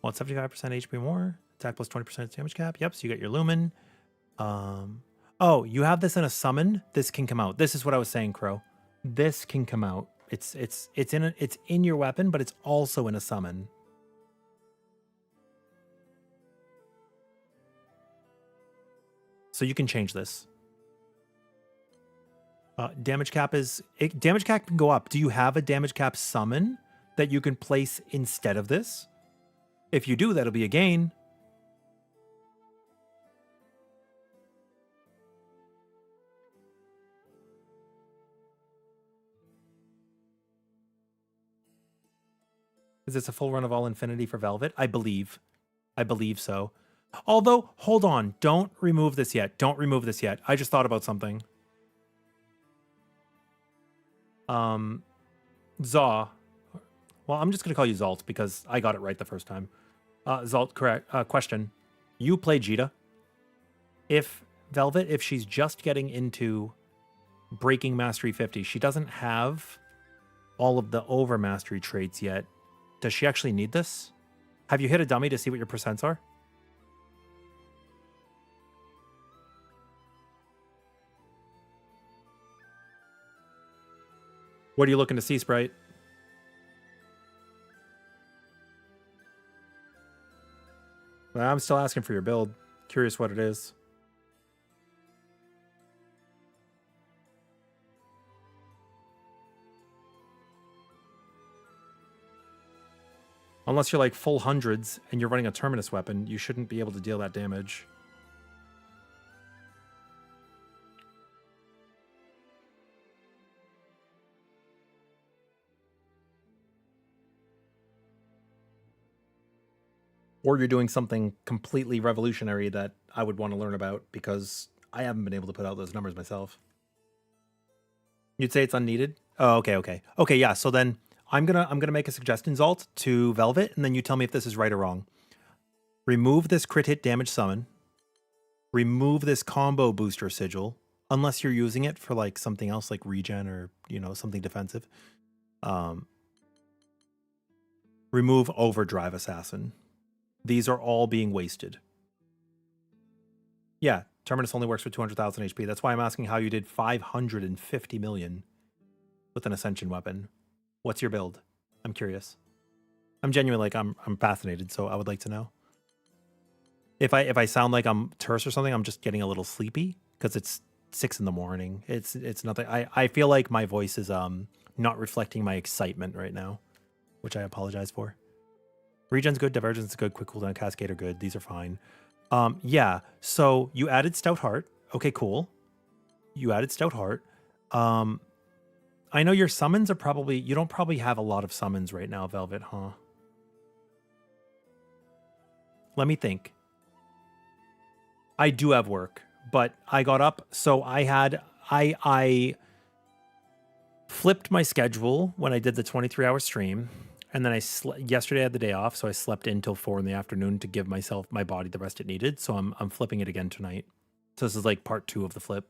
Well, it's 75% HP more. Attack plus 20% damage cap. Yep, so you got your Lumen. Oh, you have this in a summon. This can come out. This is what I was saying, Crow. This can come out. It's in your weapon, but it's also in a summon. So you can change this. Damage cap damage cap can go up. Do you have a damage cap summon that you can place instead of this? If you do, that'll be a gain. Is this a full run of all infinity for Velvet? I believe so. Although, hold on. Don't remove this yet. Don't remove this yet. I just thought about something. Zaw. Well, I'm just going to call you Zalt because I got it right the first time. Zalt, correct. Question. You play Jita. If Velvet, if she's just getting into Breaking Mastery 50, she doesn't have all of the Overmastery traits yet. Does she actually need this? Have you hit a dummy to see what your percents are? What are you looking to see, Sprite? Well, I'm still asking for your build. Curious what it is. Unless you're like full hundreds and you're running a Terminus weapon, you shouldn't be able to deal that damage. Or you're doing something completely revolutionary that I would want to learn about because I haven't been able to put out those numbers myself. You'd say it's unneeded? Oh, okay. Okay, yeah, so then I'm gonna make a suggestion, Zalt, to Velvet, and then you tell me if this is right or wrong. Remove this crit hit damage summon. Remove this combo booster sigil, unless you're using it for like something else like regen or, you know, something defensive. Remove Overdrive Assassin. These are all being wasted. Yeah, Terminus only works for 200,000 HP. That's why I'm asking how you did 550 million with an Ascension weapon. What's your build? I'm curious. I'm genuinely like I'm fascinated, so I would like to know. If I sound like I'm terse or something, I'm just getting a little sleepy because it's 6 in the morning. It's nothing. I feel like my voice is not reflecting my excitement right now, which I apologize for. Regen's good, Divergence is good, Quick Cooldown, Cascade are good. These are fine. Yeah, so you added Stout Heart. Okay, cool. You added Stout Heart. I know your summons are probably... You don't probably have a lot of summons right now, Velvet, huh? Let me think. I do have work, but I got up, so I flipped my schedule when I did the 23-hour stream. And then yesterday I had the day off, so I slept in till 4 in the afternoon to give my body the rest it needed. So I'm flipping it again tonight. So this is like part 2 of the flip.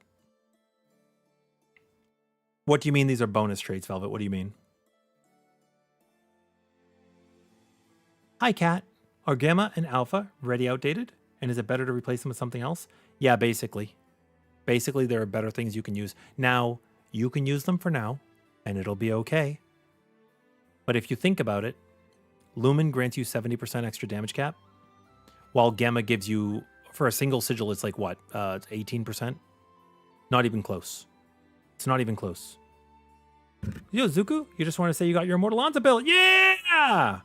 What do you mean these are bonus traits, Velvet? What do you mean? Hi, Cat. Are Gamma and Alpha already outdated? And is it better to replace them with something else? Yeah, basically. Basically, there are better things you can use. Now, you can use them for now, and it'll be okay. But if you think about it, Lumen grants you 70% extra damage cap, while Gamma gives you, for a single sigil, it's like what? 18%? Not even close. It's not even close. Yo, Zuku, you just want to say you got your Immortal Gallanza build? Yeah!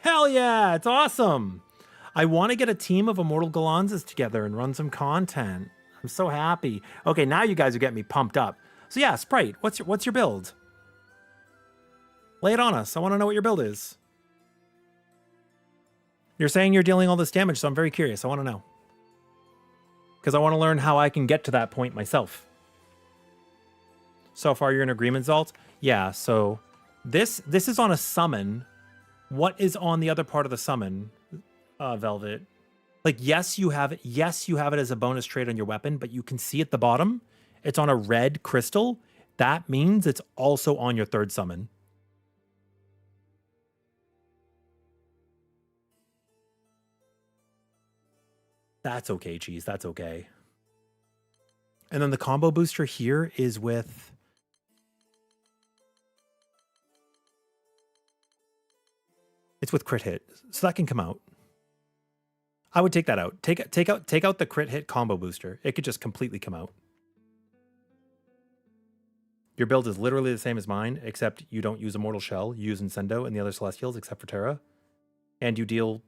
Hell yeah, it's awesome. I want to get a team of Immortal Gallanzas together and run some content. I'm so happy. Okay, now you guys are getting me pumped up. So yeah, Sprite, what's your build? Lay it on us. I want to know what your build is. You're saying you're dealing all this damage, so I'm very curious. I want to know. Because I want to learn how I can get to that point myself. So far, you're in agreement, Zalt? Yeah, so this is on a summon. What is on the other part of the summon, Velvet? Like, yes, you have it as a bonus trait on your weapon, but you can see at the bottom, it's on a red crystal. That means it's also on your 3rd summon. That's okay, Cheese. That's okay. And then the combo booster here is with... It's with crit hit, so that can come out. I would take that out. Take out the crit hit combo booster. It could just completely come out. Your build is literally the same as mine, except you don't use Immortal Shell. You use Incendo and the other Celestials, except for Terra. And you deal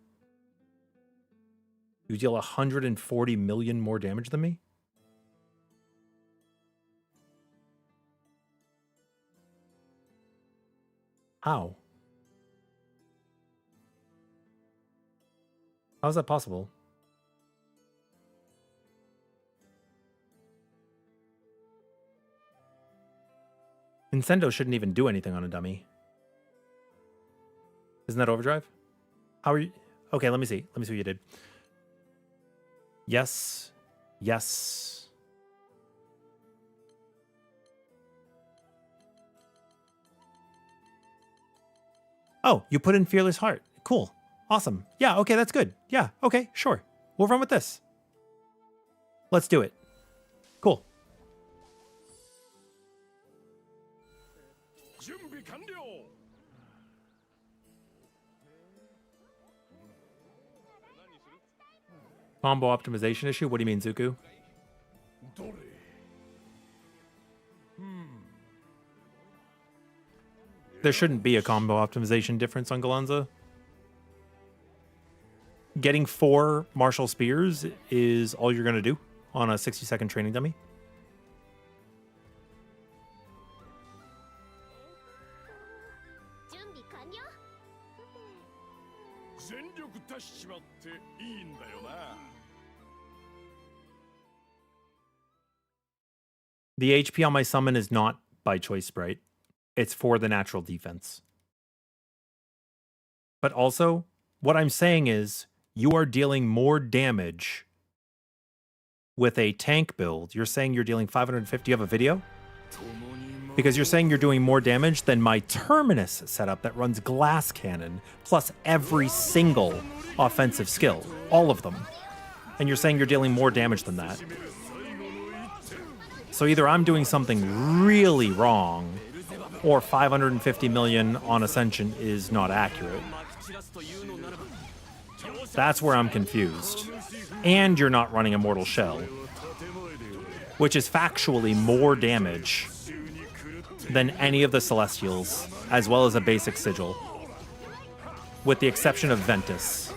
140 million more damage than me. How? How is that possible? Incendo shouldn't even do anything on a dummy. Isn't that overdrive? How are you? Okay, let me see. Let me see what you did. Yes. Yes. Oh, you put in Fearless Heart. Cool. Awesome. Yeah, okay, that's good. Yeah, okay, sure. We'll run with this. Let's do it. Cool. Combo optimization issue? What do you mean, Zuku? There shouldn't be a combo optimization difference on Gallanza. Getting 4 martial spears is all you're going to do on a 60-second training dummy. The HP on my summon is not by choice, Sprite. It's for the natural defense. But also, what I'm saying is, you are dealing more damage with a tank build. You're saying you're dealing 550. You have a video? Because you're saying you're doing more damage than my Terminus setup that runs Glass Cannon, plus every single offensive skill. All of them. And you're saying you're dealing more damage than that. So either I'm doing something really wrong, or 550 million on Ascension is not accurate. That's where I'm confused. And you're not running Immortal Shell, which is factually more damage than any of the Celestials, as well as a basic Sigil, with the exception of Ventus.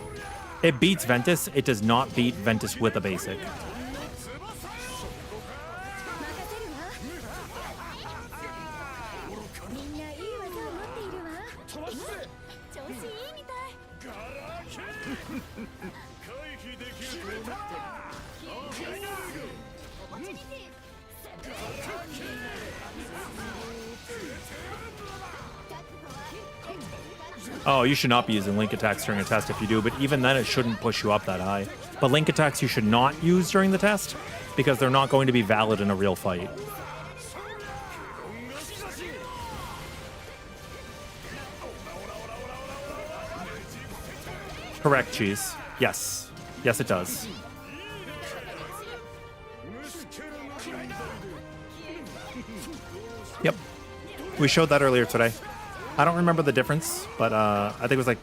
It beats Ventus, it does not beat Ventus with a basic. Oh, you should not be using link attacks during a test if you do, but even then it shouldn't push you up that high. But link attacks you should not use during the test because they're not going to be valid in a real fight. Correct, Cheese. Yes. Yes, it does. Yep. We showed that earlier today. I don't remember the difference, but I think it was like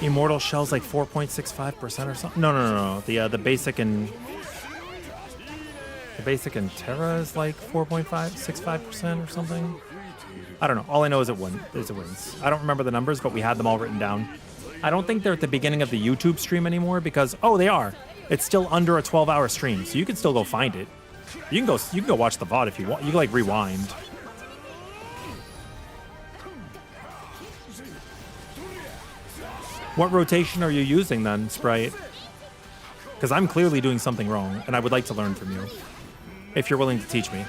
Immortal Shell's like 4.65% or something. No. The basic and Terra is like 4.65% or something. I don't know. All I know is it wins. I don't remember the numbers, but we had them all written down. I don't think they're at the beginning of the YouTube stream anymore because they are. It's still under a 12-hour stream, so you can still go find it. You can go watch the VOD if you want. You can like rewind. What rotation are you using then, Sprite? Because I'm clearly doing something wrong, and I would like to learn from you. If you're willing to teach me.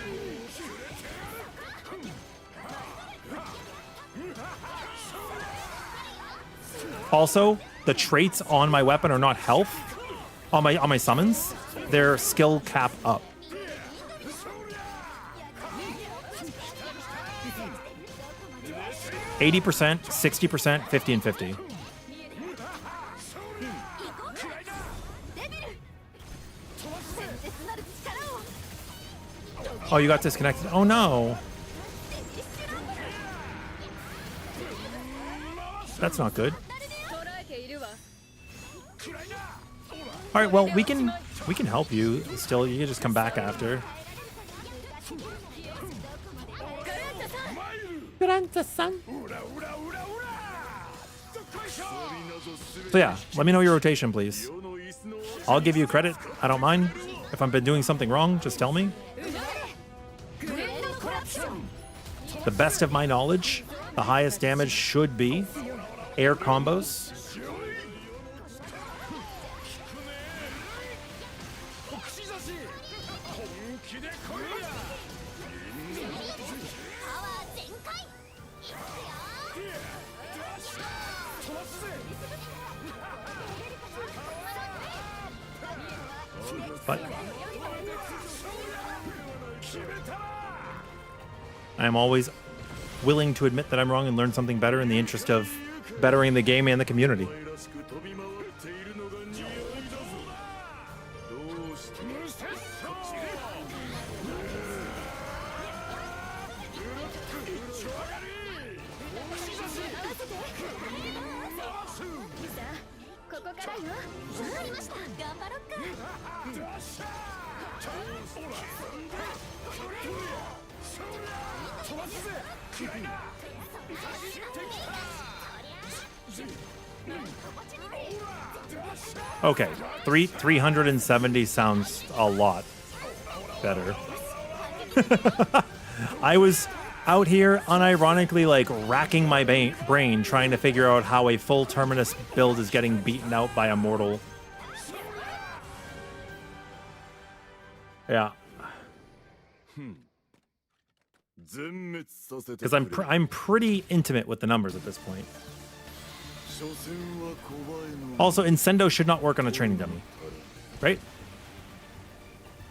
Also, the traits on my weapon are not health. On my summons, they're skill cap up. %, 60%, 50, and 50. Oh, you got disconnected. Oh no. That's not good. All right, well, we can help you still. You can just come back after. So yeah, let me know your rotation, please. I'll give you credit. I don't mind. If I've been doing something wrong, just tell me. The best of my knowledge, the highest damage should be air combos. But I am always willing to admit that I'm wrong and learn something better in the interest of bettering the game and the community. Okay, 370 sounds a lot better. I was out here unironically like racking my brain trying to figure out how a full Terminus build is getting beaten out by Immortal. Yeah. Because I'm pretty intimate with the numbers at this point. Also, Incendo should not work on a training dummy, right?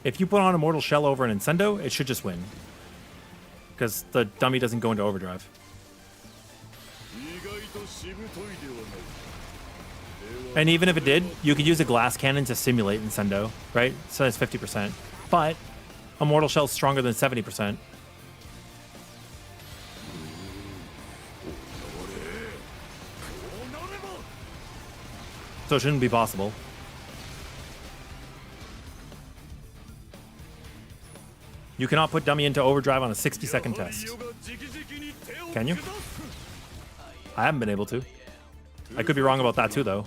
If you put on Immortal Shell over an Incendo, it should just win. Because the dummy doesn't go into overdrive. And even if it did, you could use a glass cannon to simulate Incendo, right? So it's 50%. But Immortal Shell's stronger than 70%. So it shouldn't be possible. You cannot put dummy into overdrive on a 60-second test. Can you? I haven't been able to. I could be wrong about that too, though.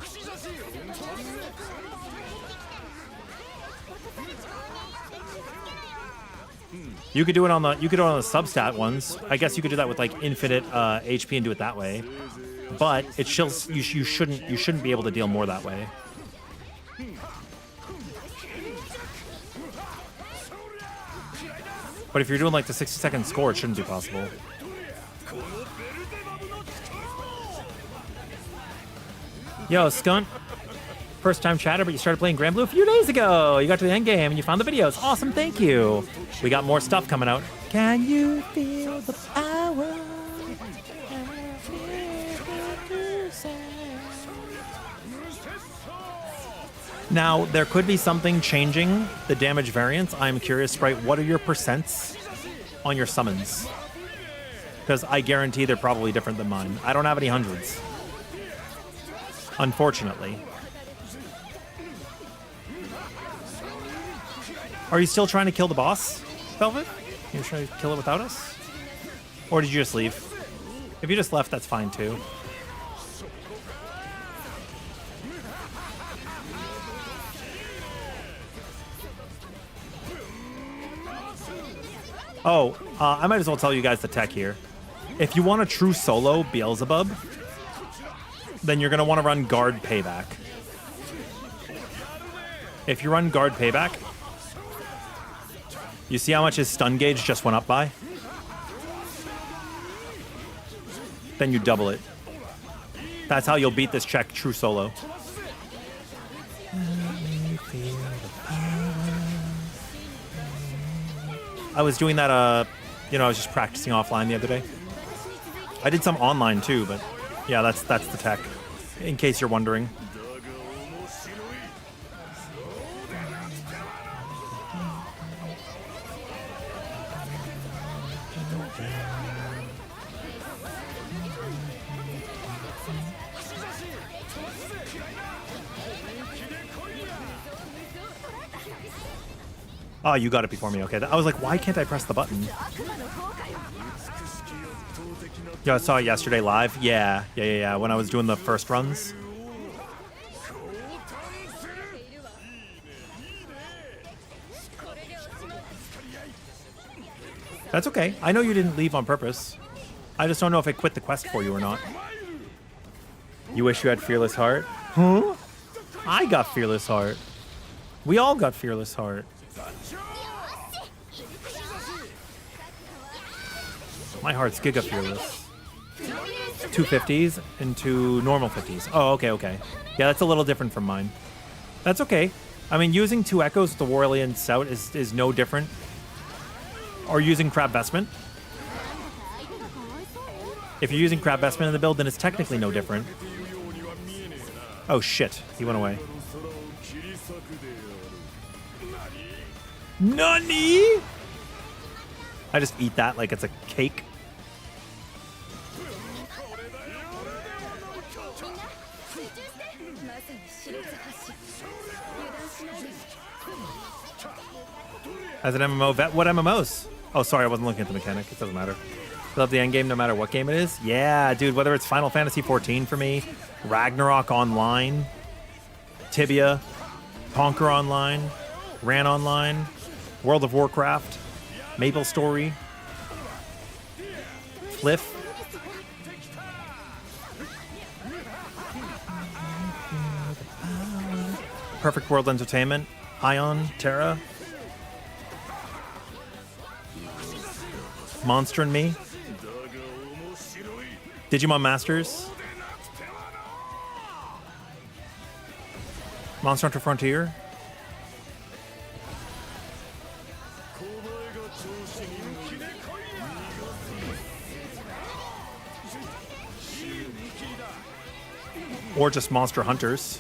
You could do it on the substat ones. I guess you could do that with like infinite HP and do it that way. But it you shouldn't be able to deal more that way. But if you're doing like the 60-second score, it shouldn't be possible. Yo, Skunt. First time chatter, but you started playing granblue a few days ago. You got to the end game and you found the videos. Awesome, thank you. We got more stuff coming out. Can you feel the power? Now, there could be something changing the damage variance. I'm curious, Sprite, what are your percents on your summons? Because I guarantee they're probably different than mine. I don't have any hundreds. Unfortunately. Are you still trying to kill the boss, Velvet? You're trying to kill it without us? Or did you just leave? If you just left, that's fine too. Oh, I might as well tell you guys the tech here. If you want a true solo Beelzebub, then you're going to want to run Guard Payback. If you run Guard Payback, you see how much his stun gauge just went up by? Then you double it. That's how you'll beat this check true solo. I was doing that, I was just practicing offline the other day. I did some online too, but yeah, that's the tech, in case you're wondering. Oh, you got it before me. Okay. I was like, why can't I press the button? Yo, I saw it yesterday live. Yeah. When I was doing the first runs. That's okay. I know you didn't leave on purpose. I just don't know if I quit the quest for you or not. You wish you had Fearless Heart? Huh? I got Fearless Heart. We all got Fearless Heart. My heart's Giga Fearless. 250s into normal 50s. Oh, okay. Yeah, that's a little different from mine. That's okay. I mean, using 2 Echoes with the Warlian Stout is no different. Or using Crab Vestment. If you're using Crab Vestment in the build, then it's technically no different. Oh shit, he went away. Nani? I just eat that like it's a cake. As an MMO vet, what MMOs? Oh, sorry, I wasn't looking at the mechanic. It doesn't matter. Love the end game no matter what game it is. Yeah, dude, whether it's Final Fantasy XIV for me, Ragnarok Online, Tibia, Conquer Online, Ran Online, World of Warcraft, Maple Story, Cliff. Perfect World Entertainment, Ion, Terra, Monster and Me, Digimon Masters, Monster Hunter Frontier, or just Monster Hunters.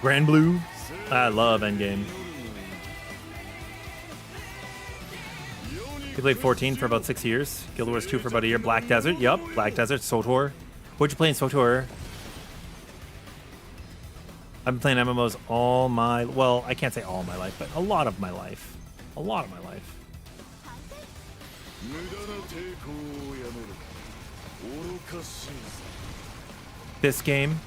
Granblue. I love Endgame. You played 14 for about 6 years. Guild Wars 2 for about a year. Black Desert. Yup. Black Desert. SWTOR. What'd you play in SWTOR? I've been playing MMOs all my... Well, I can't say all my life, but a lot of my life. A lot of my life. This game...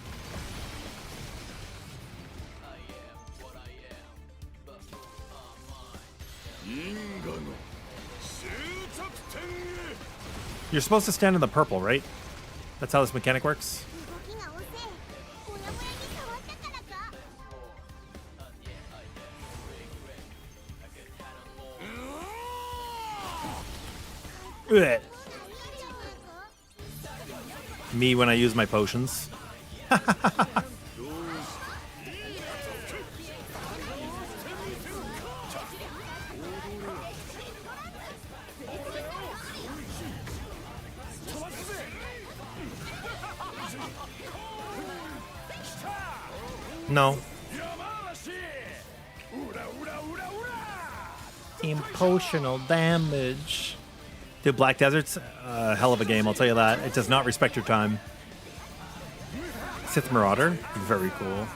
You're supposed to stand in the purple, right? That's how this mechanic works. 動きが遅いモヤモヤに変わったからか Ugh. Me when I use my potions. No. Impotional damage. Dude, Black Desert's a hell of a game, I'll tell you that. It does not respect your time. Sith Marauder, very cool.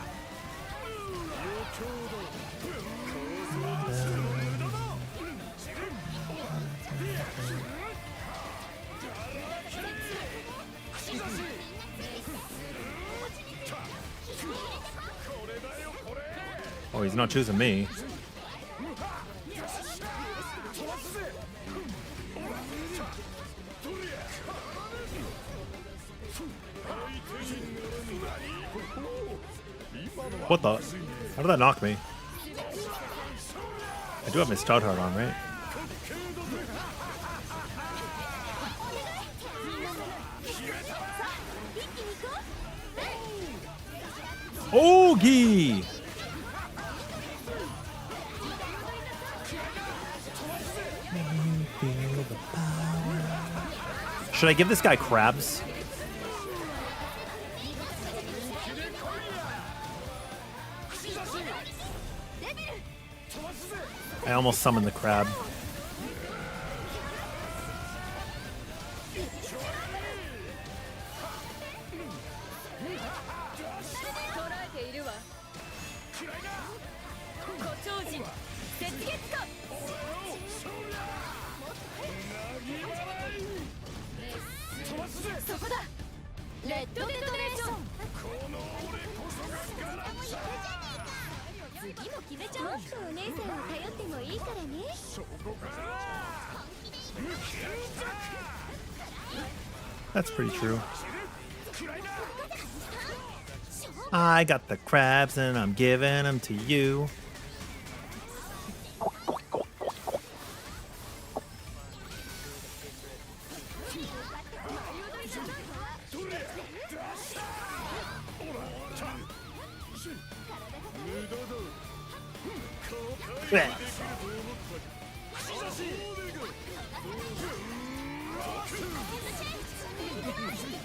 Oh, he's not choosing me. What the? How did that knock me? I do have my stout heart on, right? Ogie! Should I give this guy crabs? I almost summoned the crab. That's pretty true. I got the crabs and I'm giving them to you.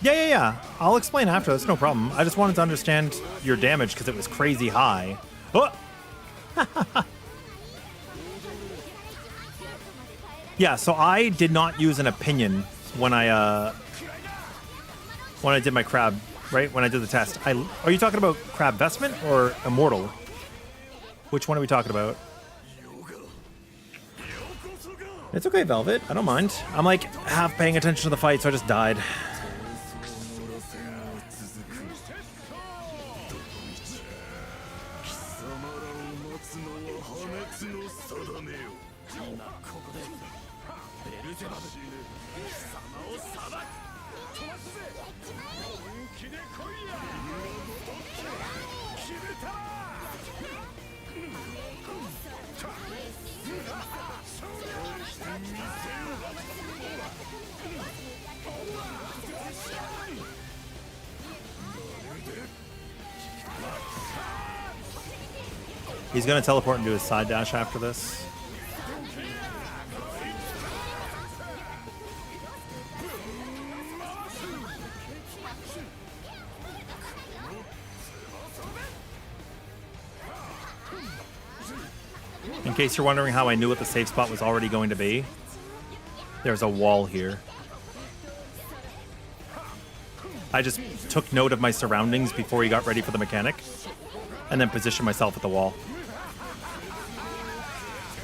Yeah. I'll explain after. That's no problem. I just wanted to understand your damage because it was crazy high. Oh! Yeah, so I did not use an opinion when I did my crab, right? When I did the test. Are you talking about crab vestment or immortal? Which one are we talking about? It's okay, Velvet. I don't mind. I'm like half paying attention to the fight, so I just died. He's gonna teleport and do his side dash after this. In case you're wondering how I knew what the safe spot was already going to be, there's a wall here. I just took note of my surroundings before he got ready for the mechanic, and then positioned myself at the wall.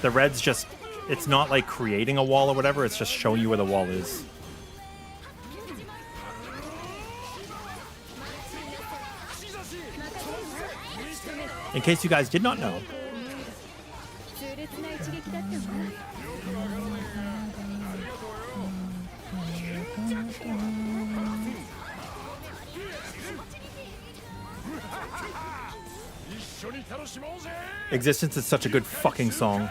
The red's just, it's not like creating a wall or whatever, it's just showing you where the wall is. In case you guys did not know. Existence is such a good fucking song.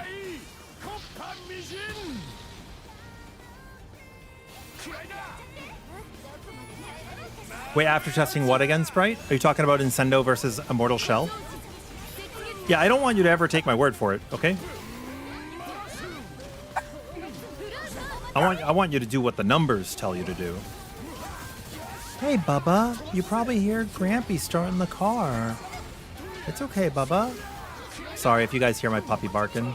Wait, after testing what again, Sprite? Are you talking about Incendo versus Immortal Shell? Yeah, I don't want you to ever take my word for it, okay? I want you to do what the numbers tell you to do. Hey, Bubba, you probably hear Grampy starting the car. It's okay, Bubba. Sorry if you guys hear my puppy barking.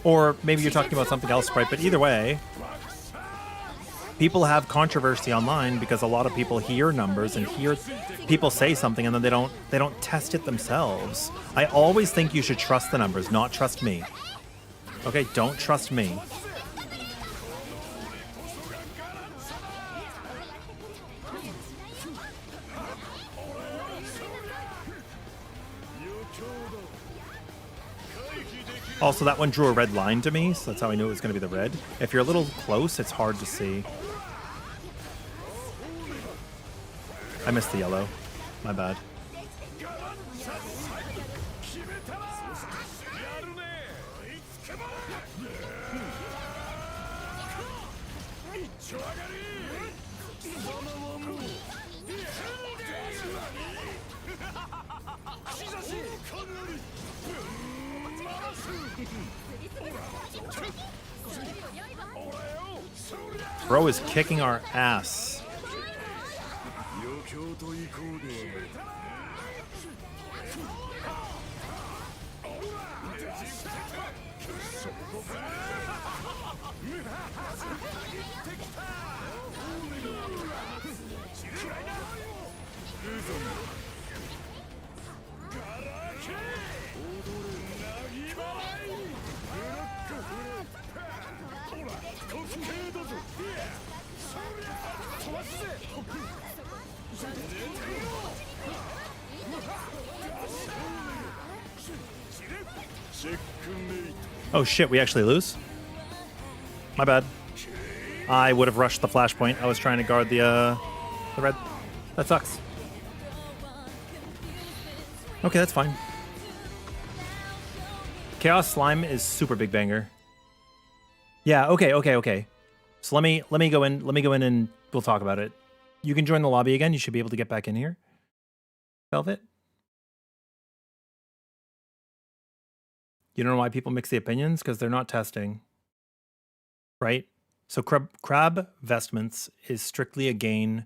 Or maybe you're talking about something else, Sprite, but either way, people have controversy online because a lot of people hear numbers and hear people say something and then they don't test it themselves. I always think you should trust the numbers, not trust me. Okay, don't trust me. Also, that one drew a red line to me, so that's how I knew it was going to be the red. If you're a little close, it's hard to see. I missed the yellow. My bad. Bro is kicking our ass. Oh shit, we actually lose? My bad. I would have rushed the flashpoint. I was trying to guard the red. That sucks. Okay, that's fine. Chaos Slime is super big banger. Yeah, okay. So let me go in and we'll talk about it. You can join the lobby again. You should be able to get back in here. Velvet. You don't know why people mix the opinions? Because they're not testing. Right? So crab vestments is strictly a gain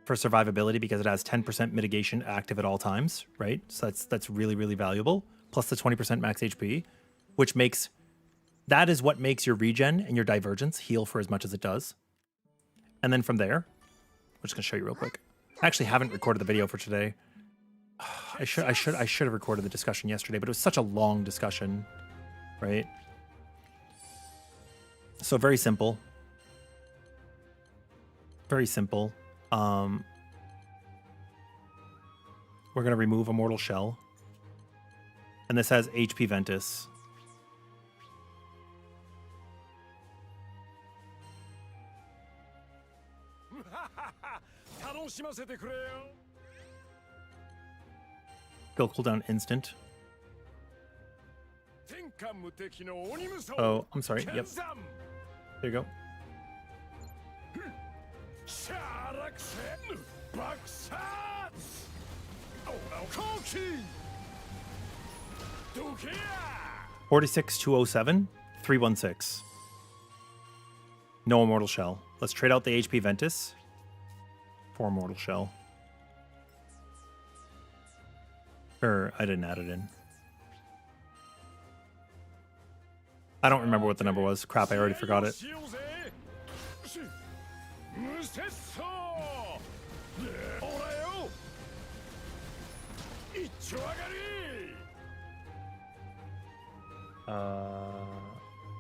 for survivability because it has 10% mitigation active at all times, right? So that's really, really valuable. Plus the 20% max HP, which makes, that is what makes your regen and your divergence heal for as much as it does. And then from there, I'm just gonna show you real quick. I actually haven't recorded the video for today. I should have recorded the discussion yesterday, but it was such a long discussion, right? So very simple. Very simple. We're gonna remove Immortal Shell. And this has HP Ventus. Skill cooldown instant. Oh, I'm sorry. Yep. There you go. $46,207, 316. No Immortal Shell. Let's trade out the HP Ventus for Immortal Shell. Or I didn't add it in. I don't remember what the number was. Crap, I already forgot it.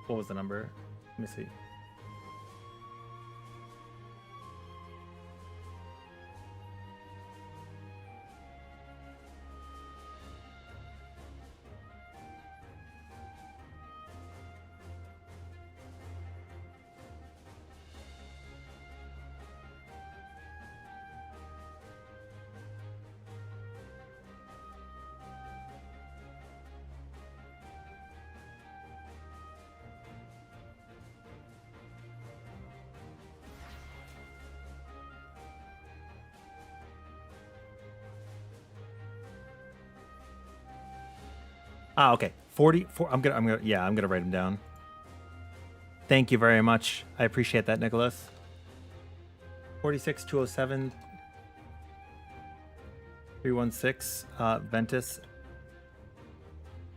What was the number? Let me see. Ah, okay. 44. I'm gonna write them down. Thank you very much. I appreciate that, Nicholas. 46, 207, 316, Ventus,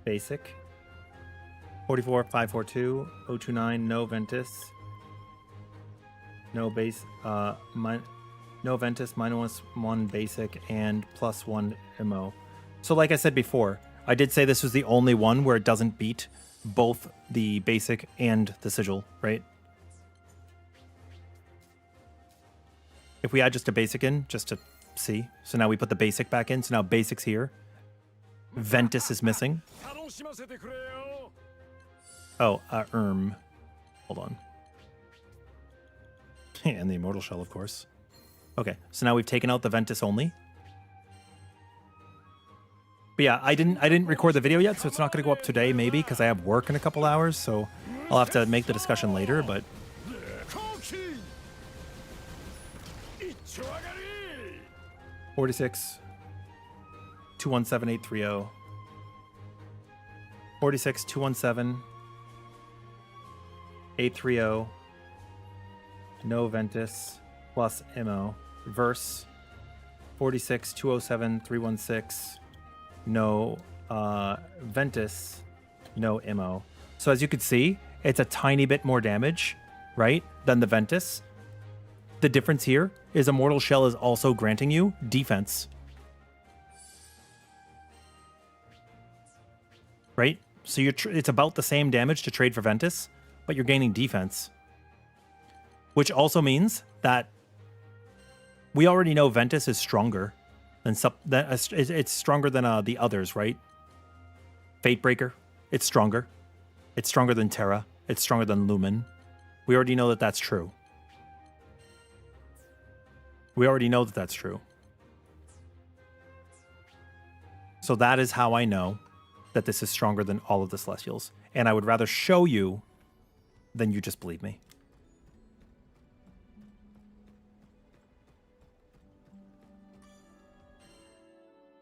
basic. 44, 542, 029, no Ventus. No base, no Ventus, -1 basic, and +1 MO. So like I said before, I did say this was the only one where it doesn't beat both the basic and the sigil, right? If we add just a basic in, just to see. So now we put the basic back in, so now basic's here. Ventus is missing. Oh, hold on. And the Immortal Shell, of course. Okay, so now we've taken out the Ventus only. But yeah, I didn't record the video yet, so it's not going to go up today, maybe, because I have work in a couple hours, so I'll have to make the discussion later, but... 46, 217, 830. 46, 217, 830. No Ventus, plus MO. Verse 46, 207, 316. No Ventus, no MO. So as you can see, it's a tiny bit more damage, right, than the Ventus. The difference here is Immortal Shell is also granting you defense. Right? So it's about the same damage to trade for Ventus, but you're gaining defense. Which also means that we already know Ventus is stronger than it's stronger than the others, right? Fatebreaker, it's stronger. It's stronger than Terra. It's stronger than Lumen. We already know that that's true. We already know that that's true. So that is how I know that this is stronger than all of the Celestials. And I would rather show you than you just believe me.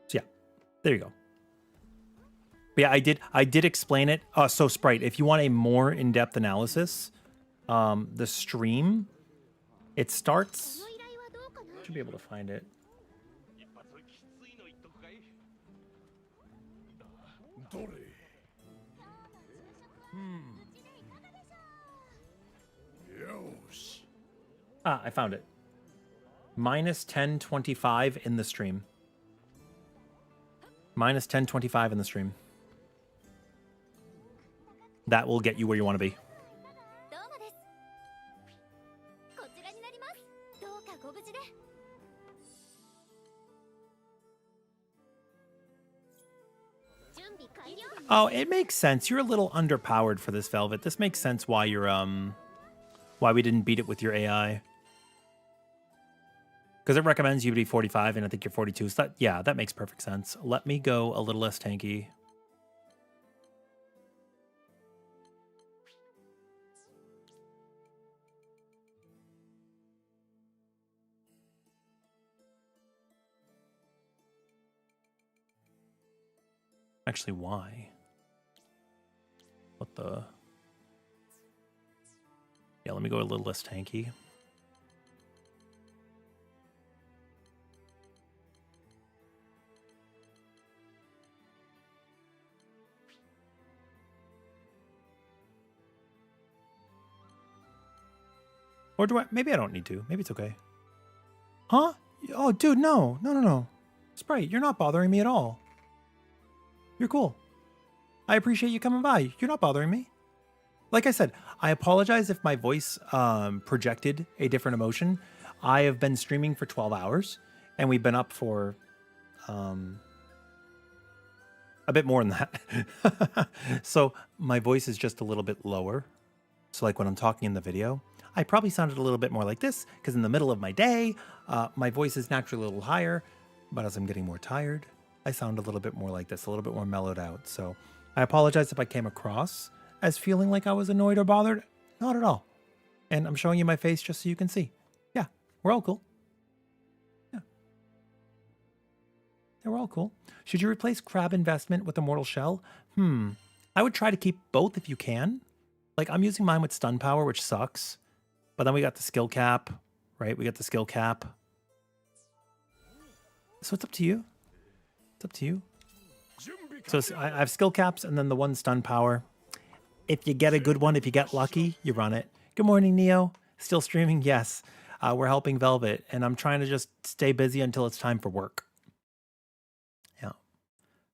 So yeah, there you go. But yeah, I did explain it. So Sprite, if you want a more in-depth analysis, the stream, it starts... Should be able to find it. Ah, I found it. Minus 1025 in the stream. Minus 1025 in the stream. That will get you where you want to be. Oh, it makes sense. You're a little underpowered for this Velvet. This makes sense why you're why we didn't beat it with your AI. Because it recommends you to be 45 and I think you're 42. So that makes perfect sense. Let me go a little less tanky. Actually, why? What the... Yeah, let me go a little less tanky. Or do I... Maybe I don't need to. Maybe it's okay. Huh? Oh, dude, no. No. Sprite, you're not bothering me at all. You're cool. I appreciate you coming by. You're not bothering me. Like I said, I apologize if my voice projected a different emotion. I have been streaming for 12 hours, and we've been up for a bit more than that. So my voice is just a little bit lower. So like when I'm talking in the video, I probably sounded a little bit more like this, because in the middle of my day, my voice is naturally a little higher, but as I'm getting more tired, I sound a little bit more like this, a little bit more mellowed out. So I apologize if I came across as feeling like I was annoyed or bothered. Not at all. And I'm showing you my face just so you can see. Yeah, we're all cool. Yeah, we're all cool. Should you replace Crab Investment with Immortal Shell? I would try to keep both if you can. Like, I'm using mine with stun power, which sucks. But then we got the skill cap, right? We got the skill cap. So it's up to you. It's up to you. So I have skill caps and then the one stun power. If you get a good one, if you get lucky, you run it. Good morning, Neo. Still streaming? Yes. We're helping Velvet, and I'm trying to just stay busy until it's time for work. Yeah.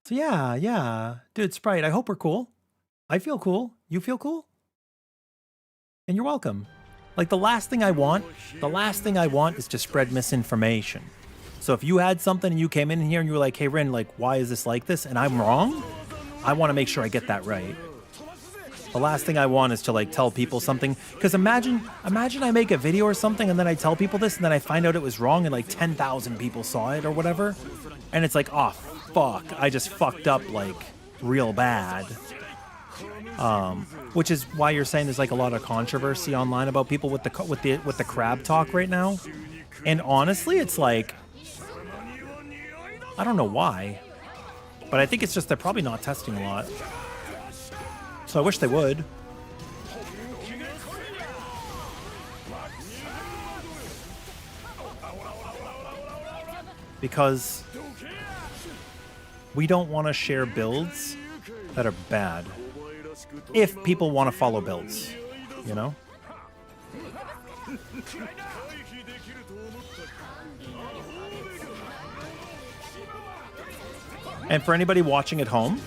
So yeah. Dude, Sprite, I hope we're cool. I feel cool. You feel cool? And you're welcome. Like, the last thing I want is to spread misinformation. So if you had something and you came in here and you were like, hey, Rin, like, why is this like this? And I'm wrong, I want to make sure I get that right. The last thing I want is to, like, tell people something. Because imagine I make a video or something and then I tell people this and then I find out it was wrong and, like, 10,000 people saw it or whatever. And it's like, oh, fuck, I just fucked up, like, real bad. Which is why you're saying there's, like, a lot of controversy online about people with the crab talk right now. And honestly, it's like, I don't know why, but I think it's just they're probably not testing a lot. So I wish they would. Because we don't want to share builds that are bad. If people want to follow builds, you know? And for anybody watching at home,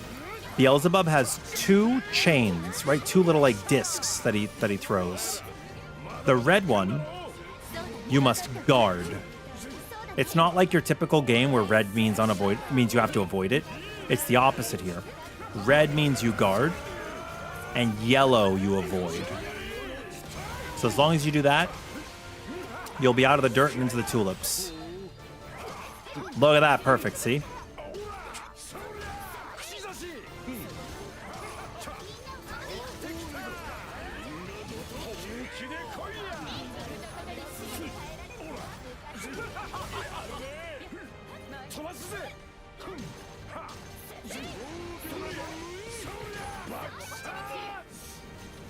Beelzebub has two chains, right? Two little, like, discs that he throws. The red one, you must guard. It's not like your typical game where red means means you have to avoid it. It's the opposite here. Red means you guard, and yellow you avoid. So as long as you do that, you'll be out of the dirt and into the tulips. Look at that, perfect, see?